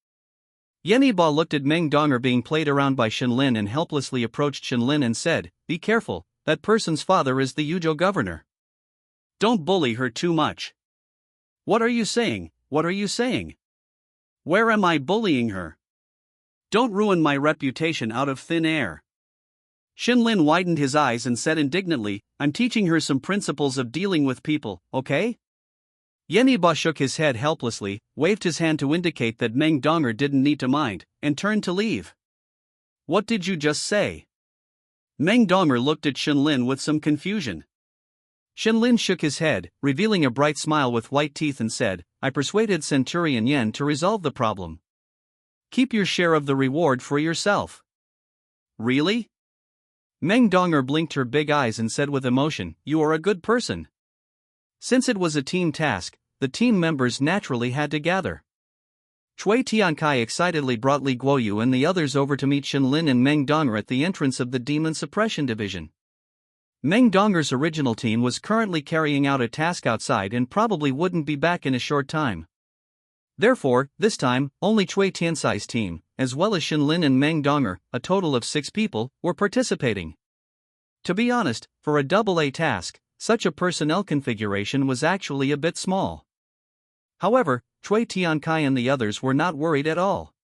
Yeniba looked at Meng Donger being played around by Shenlin and helplessly approached Shenlin and said, "Be careful, that person's father is the Yuzhou governor. Don't bully her too much." "What are you saying? What are you saying? Where am I bullying her? Don't ruin my reputation out of thin air." Shinlin widened his eyes and said indignantly, I'm teaching her some principles of dealing with people, okay? Yeniba shook his head helplessly, waved his hand to indicate that Meng Donger didn't need to mind, and turned to leave. What did you just say? Meng Donger looked at Shinlin with some confusion. Shinlin shook his head, revealing a bright smile with white teeth and said, I persuaded Centurion Yen to resolve the problem. Keep your share of the reward for yourself. Really? Meng Donger blinked her big eyes and said with emotion, You are a good person. Since it was a team task, the team members naturally had to gather. Cui Tiankai excitedly brought Li Guoyu and the others over to meet Shinlin and Meng Donger at the entrance of the Demon Suppression Division. Meng Donger's original team was currently carrying out a task outside and probably wouldn't be back in a short time. Therefore, this time, only Cui Tiansai's team, as well as Shinlin and Meng Donger, a total of 6 people, were participating. To be honest, for a AA task, such a personnel configuration was actually a bit small. However, Cui Tiankai and the others were not worried at all.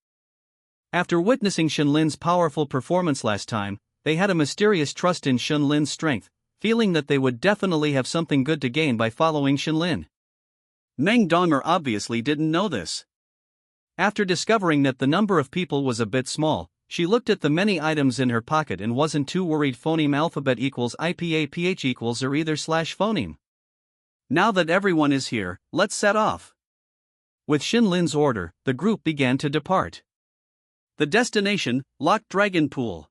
After witnessing Shinlin's powerful performance last time, they had a mysterious trust in Shinlin's strength, feeling that they would definitely have something good to gain by following Shinlin. Meng Donger obviously didn't know this. After discovering that the number of people was a bit small, she looked at the many items in her pocket and wasn't too worried. Phoneme alphabet equals IPAPH equals or either / phoneme. Now that everyone is here, let's set off. With Shinlin's order, the group began to depart. The destination, Locked Dragon Pool.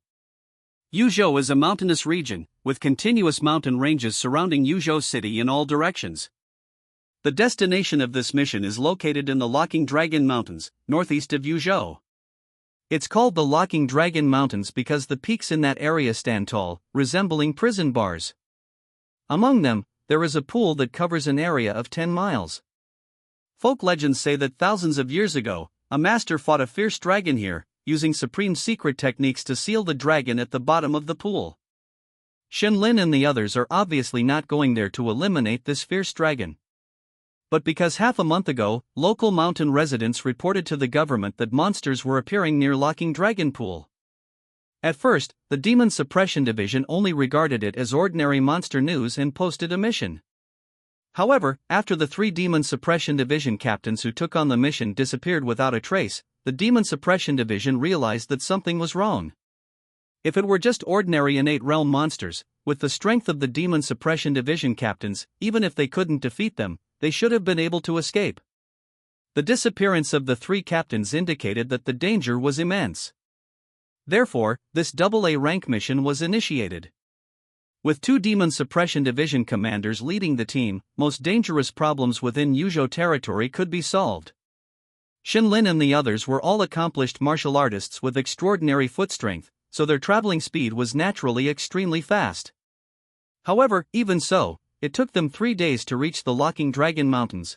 Yuzhou is a mountainous region, with continuous mountain ranges surrounding Yuzhou City in all directions. The destination of this mission is located in the Locking Dragon Mountains, northeast of Yuzhou. It's called the Locking Dragon Mountains because the peaks in that area stand tall, resembling prison bars. Among them, there is a pool that covers an area of 10 miles. Folk legends say that thousands of years ago, a master fought a fierce dragon here, using supreme secret techniques to seal the dragon at the bottom of the pool. Shinlin and the others are obviously not going there to eliminate this fierce dragon. But because half a month ago, local mountain residents reported to the government that monsters were appearing near Locking Dragon Pool. At first, the Demon Suppression Division only regarded it as ordinary monster news and posted a mission. However, after the 3 Demon Suppression Division captains who took on the mission disappeared without a trace, the Demon Suppression Division realized that something was wrong. If it were just ordinary innate realm monsters, with the strength of the Demon Suppression Division captains, even if they couldn't defeat them, they should have been able to escape. The disappearance of the 3 captains indicated that the danger was immense. Therefore, this AA rank mission was initiated. With 2 Demon Suppression Division commanders leading the team, most dangerous problems within Yuzhou territory could be solved. Shinlin and the others were all accomplished martial artists with extraordinary foot strength, so their traveling speed was naturally extremely fast. However, even so, it took them 3 days to reach the Locking Dragon Mountains.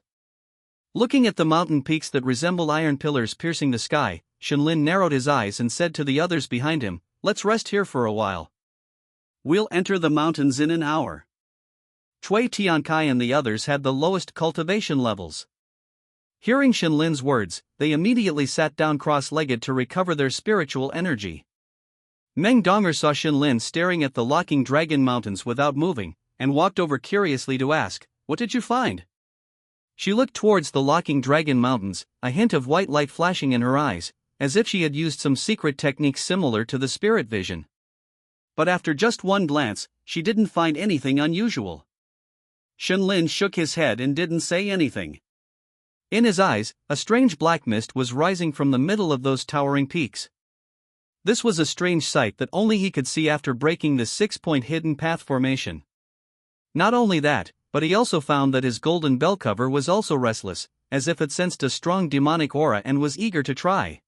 Looking at the mountain peaks that resemble iron pillars piercing the sky, Shinlin narrowed his eyes and said to the others behind him, Let's rest here for a while. We'll enter the mountains in an hour. Cui Tiankai and the others had the lowest cultivation levels. Hearing Shinlin's words, they immediately sat down cross-legged to recover their spiritual energy. Meng Donger saw Shinlin staring at the Locking Dragon Mountains without moving, and walked over curiously to ask, What did you find? She looked towards the Locking Dragon Mountains, a hint of white light flashing in her eyes, as if she had used some secret technique similar to the spirit vision. But after just one glance, she didn't find anything unusual. Shinlin shook his head and didn't say anything. In his eyes, a strange black mist was rising from the middle of those towering peaks. This was a strange sight that only he could see after breaking the 6-point hidden path formation. Not only that, but he also found that his golden bell cover was also restless, as if it sensed a strong demonic aura and was eager to try.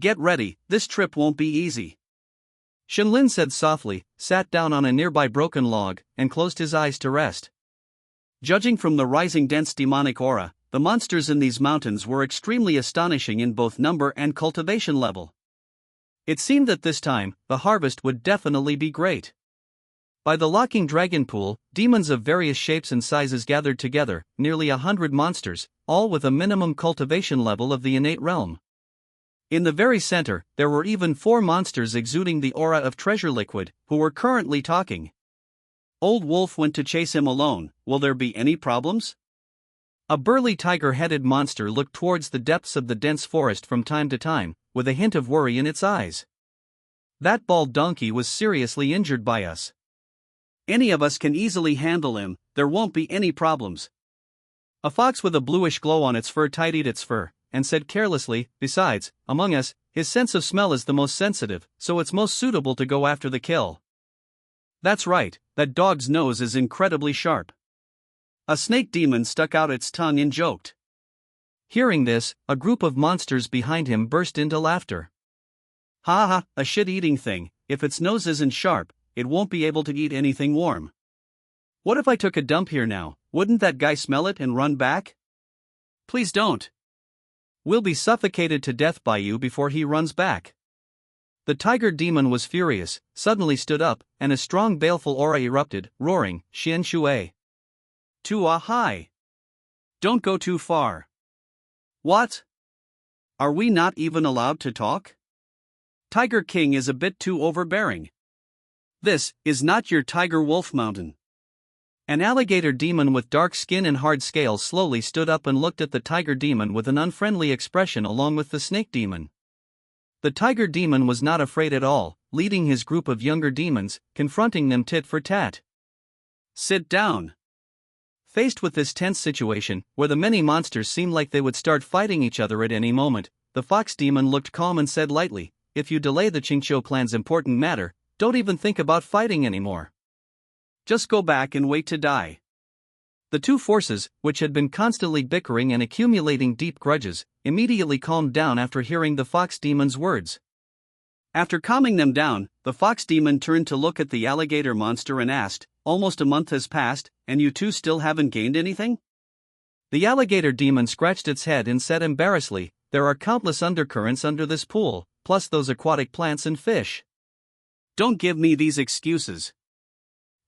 Get ready, this trip won't be easy. Shinlin said softly, sat down on a nearby broken log, and closed his eyes to rest. Judging from the rising dense demonic aura, the monsters in these mountains were extremely astonishing in both number and cultivation level. It seemed that this time, the harvest would definitely be great. By the Locking Dragon Pool, demons of various shapes and sizes gathered together, nearly 100 monsters, all with a minimum cultivation level of the innate realm. In the very center, there were even 4 monsters exuding the aura of treasure liquid, who were currently talking. Old Wolf went to chase him alone. Will there be any problems? A burly tiger-headed monster looked towards the depths of the dense forest from time to time, with a hint of worry in its eyes. That bald donkey was seriously injured by us. Any of us can easily handle him, there won't be any problems. A fox with a bluish glow on its fur tidied its fur, and said carelessly, besides, among us, his sense of smell is the most sensitive, so it's most suitable to go after the kill. That's right, that dog's nose is incredibly sharp. A snake demon stuck out its tongue and joked. Hearing this, a group of monsters behind him burst into laughter. Ha ha, a shit-eating thing, if its nose isn't sharp, it won't be able to eat anything warm. What if I took a dump here now, wouldn't that guy smell it and run back? Please don't. We'll be suffocated to death by you before he runs back. The tiger demon was furious, suddenly stood up, and a strong baleful aura erupted, roaring, Xian Shui. Tua hai. Don't go too far. What? Are we not even allowed to talk? Tiger King is a bit too overbearing. This is not your Tiger Wolf Mountain. An alligator demon with dark skin and hard scales slowly stood up and looked at the tiger demon with an unfriendly expression along with the snake demon. The tiger demon was not afraid at all, leading his group of younger demons, confronting them tit for tat. Sit down. Faced with this tense situation, where the many monsters seemed like they would start fighting each other at any moment, the fox demon looked calm and said lightly, if you delay the Qingqiu clan's important matter, don't even think about fighting anymore. Just go back and wait to die. The two forces, which had been constantly bickering and accumulating deep grudges, immediately calmed down after hearing the fox demon's words. After calming them down, the fox demon turned to look at the alligator monster and asked, almost a month has passed, and you two still haven't gained anything? The alligator demon scratched its head and said embarrassedly, there are countless undercurrents under this pool, plus those aquatic plants and fish. Don't give me these excuses.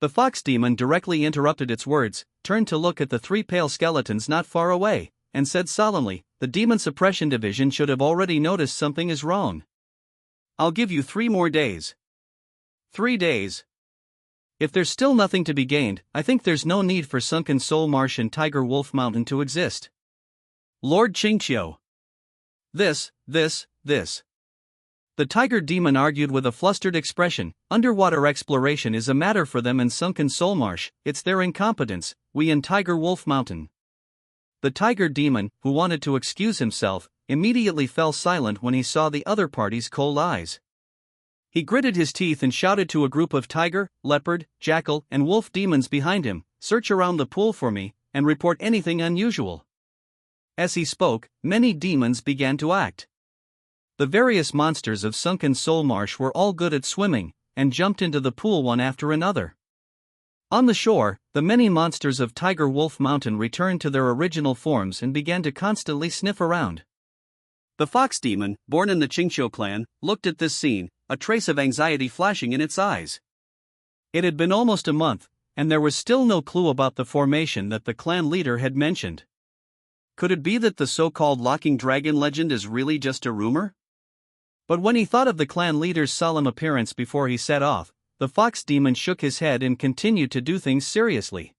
The fox demon directly interrupted its words, turned to look at the 3 pale skeletons not far away, and said solemnly, the demon suppression division should have already noticed something is wrong. I'll give you 3 more days. 3 days. If there's still nothing to be gained, I think there's no need for Sunken Soul Marsh and Tiger Wolf Mountain to exist. Lord Qingqiu. This. The tiger demon argued with a flustered expression, underwater exploration is a matter for them in Sunken Soul Marsh, it's their incompetence, we in Tiger Wolf Mountain. The tiger demon, who wanted to excuse himself, immediately fell silent when he saw the other party's cold eyes. He gritted his teeth and shouted to a group of tiger, leopard, jackal, and wolf demons behind him, search around the pool for me, and report anything unusual. As he spoke, many demons began to act. The various monsters of Sunken Soul Marsh were all good at swimming, and jumped into the pool one after another. On the shore, the many monsters of Tiger Wolf Mountain returned to their original forms and began to constantly sniff around. The fox demon, born in the Qingqiu clan, looked at this scene, a trace of anxiety flashing in its eyes. It had been almost a month, and there was still no clue about the formation that the clan leader had mentioned. Could it be that the so-called Locking Dragon legend is really just a rumor? But when he thought of the clan leader's solemn appearance before he set off, the fox demon shook his head and continued to do things seriously.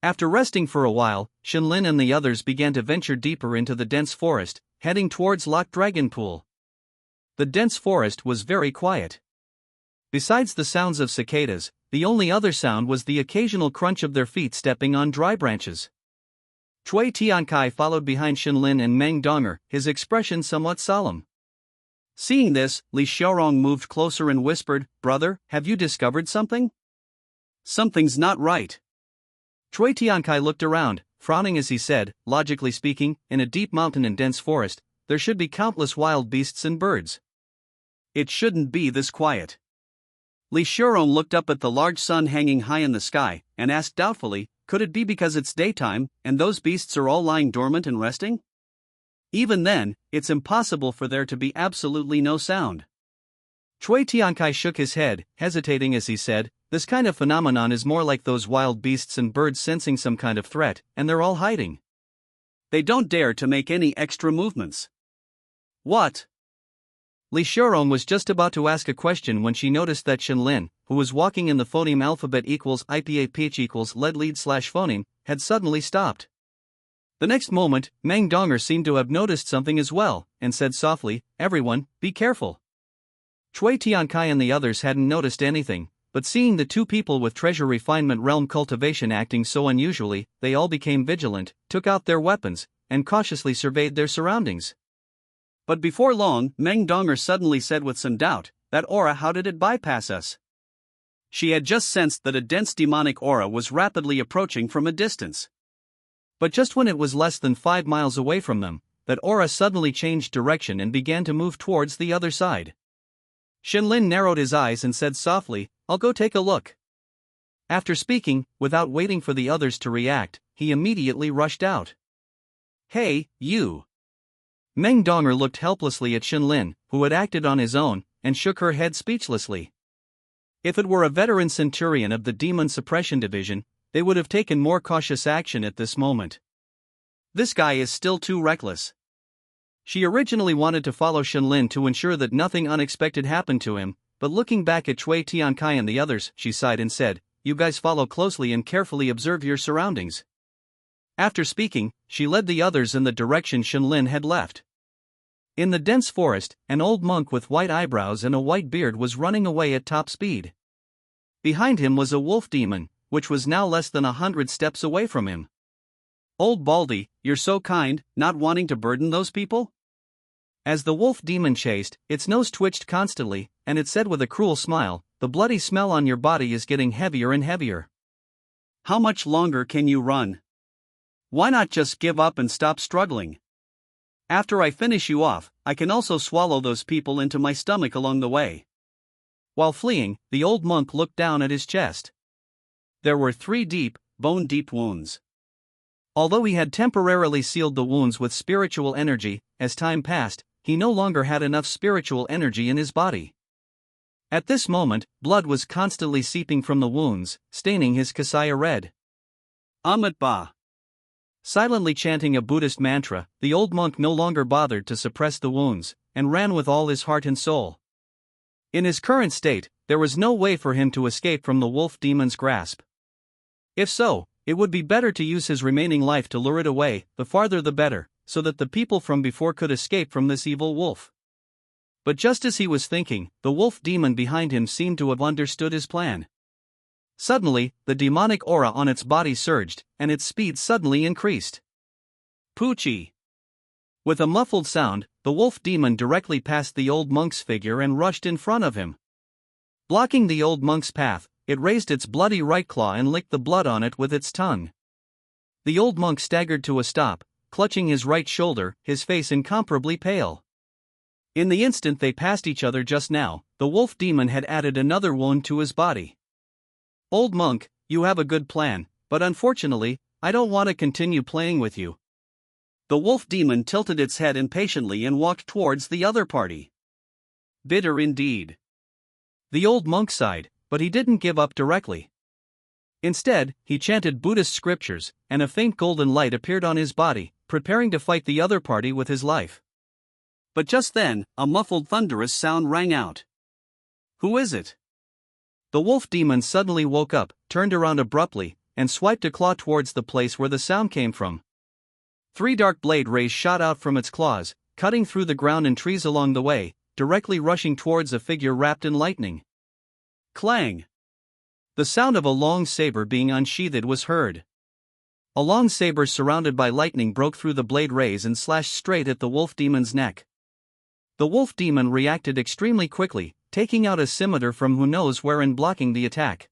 After resting for a while, Shenlin and the others began to venture deeper into the dense forest, heading towards Locked Dragon Pool. The dense forest was very quiet. Besides the sounds of cicadas, the only other sound was the occasional crunch of their feet stepping on dry branches. Cui Tiankai followed behind Shenlin and Meng Donger, his expression somewhat solemn. Seeing this, Li Xiaorong moved closer and whispered, brother, have you discovered something? Something's not right. Cui Tiankai looked around, frowning as he said, logically speaking, in a deep mountain and dense forest, there should be countless wild beasts and birds. It shouldn't be this quiet. Li Xiaorong looked up at the large sun hanging high in the sky, and asked doubtfully, could it be because it's daytime, and those beasts are all lying dormant and resting? Even then, it's impossible for there to be absolutely no sound. Cui Tiankai shook his head, hesitating as he said, this kind of phenomenon is more like those wild beasts and birds sensing some kind of threat, and they're all hiding. They don't dare to make any extra movements. What? Li Xiaorong was just about to ask a question when she noticed that Shenlin, who was walking in the phoneme alphabet equals IPA pitch equals lead slash phoneme, had suddenly stopped. The next moment, Meng Donger seemed to have noticed something as well, and said softly, "Everyone, be careful." Cui Tiankai and the others hadn't noticed anything, but seeing the two people with treasure refinement realm cultivation acting so unusually, they all became vigilant, took out their weapons, and cautiously surveyed their surroundings. But before long, Meng Donger suddenly said with some doubt, "That aura, how did it bypass us?" She had just sensed that a dense demonic aura was rapidly approaching from a distance. But just when it was less than 5 miles away from them, that aura suddenly changed direction and began to move towards the other side. Shenlin narrowed his eyes and said softly, "I'll go take a look." After speaking, without waiting for the others to react, he immediately rushed out. "Hey, you!" Meng Donger looked helplessly at Shenlin, who had acted on his own, and shook her head speechlessly. If it were a veteran centurion of the Demon Suppression Division, they would have taken more cautious action at this moment. This guy is still too reckless. She originally wanted to follow Shenlin to ensure that nothing unexpected happened to him, but looking back at Cui Tiankai and the others, she sighed and said, "You guys follow closely and carefully observe your surroundings." After speaking, she led the others in the direction Shenlin had left. In the dense forest, an old monk with white eyebrows and a white beard was running away at top speed. Behind him was a wolf demon, which was now less than 100 steps away from him. "Old Baldy, you're so kind, not wanting to burden those people?" As the wolf demon chased, its nose twitched constantly, and it said with a cruel smile, "The bloody smell on your body is getting heavier and heavier. How much longer can you run? Why not just give up and stop struggling? After I finish you off, I can also swallow those people into my stomach along the way." While fleeing, the old monk looked down at his chest. There were 3 deep, bone-deep wounds. Although he had temporarily sealed the wounds with spiritual energy, as time passed, he no longer had enough spiritual energy in his body. At this moment, blood was constantly seeping from the wounds, staining his kasaya red. Amat Ba. Silently chanting a Buddhist mantra, the old monk no longer bothered to suppress the wounds, and ran with all his heart and soul. In his current state, there was no way for him to escape from the wolf demon's grasp. If so, it would be better to use his remaining life to lure it away, the farther the better, so that the people from before could escape from this evil wolf. But just as he was thinking, the wolf demon behind him seemed to have understood his plan. Suddenly, the demonic aura on its body surged, and its speed suddenly increased. Poochie! With a muffled sound, the wolf demon directly passed the old monk's figure and rushed in front of him. Blocking the old monk's path, it raised its bloody right claw and licked the blood on it with its tongue. The old monk staggered to a stop, clutching his right shoulder, his face incomparably pale. In the instant they passed each other just now, the wolf demon had added another wound to his body. "Old monk, you have a good plan, but unfortunately, I don't want to continue playing with you." The wolf demon tilted its head impatiently and walked towards the other party. Bitter indeed. The old monk sighed, but he didn't give up directly. Instead, he chanted Buddhist scriptures, and a faint golden light appeared on his body, preparing to fight the other party with his life. But just then, a muffled thunderous sound rang out. "Who is it?" The wolf demon suddenly woke up, turned around abruptly, and swiped a claw towards the place where the sound came from. 3 dark blade rays shot out from its claws, cutting through the ground and trees along the way, directly rushing towards a figure wrapped in lightning. Clang! The sound of a long saber being unsheathed was heard. A long saber surrounded by lightning broke through the blade rays and slashed straight at the wolf demon's neck. The wolf demon reacted extremely quickly, taking out a scimitar from who knows where and blocking the attack.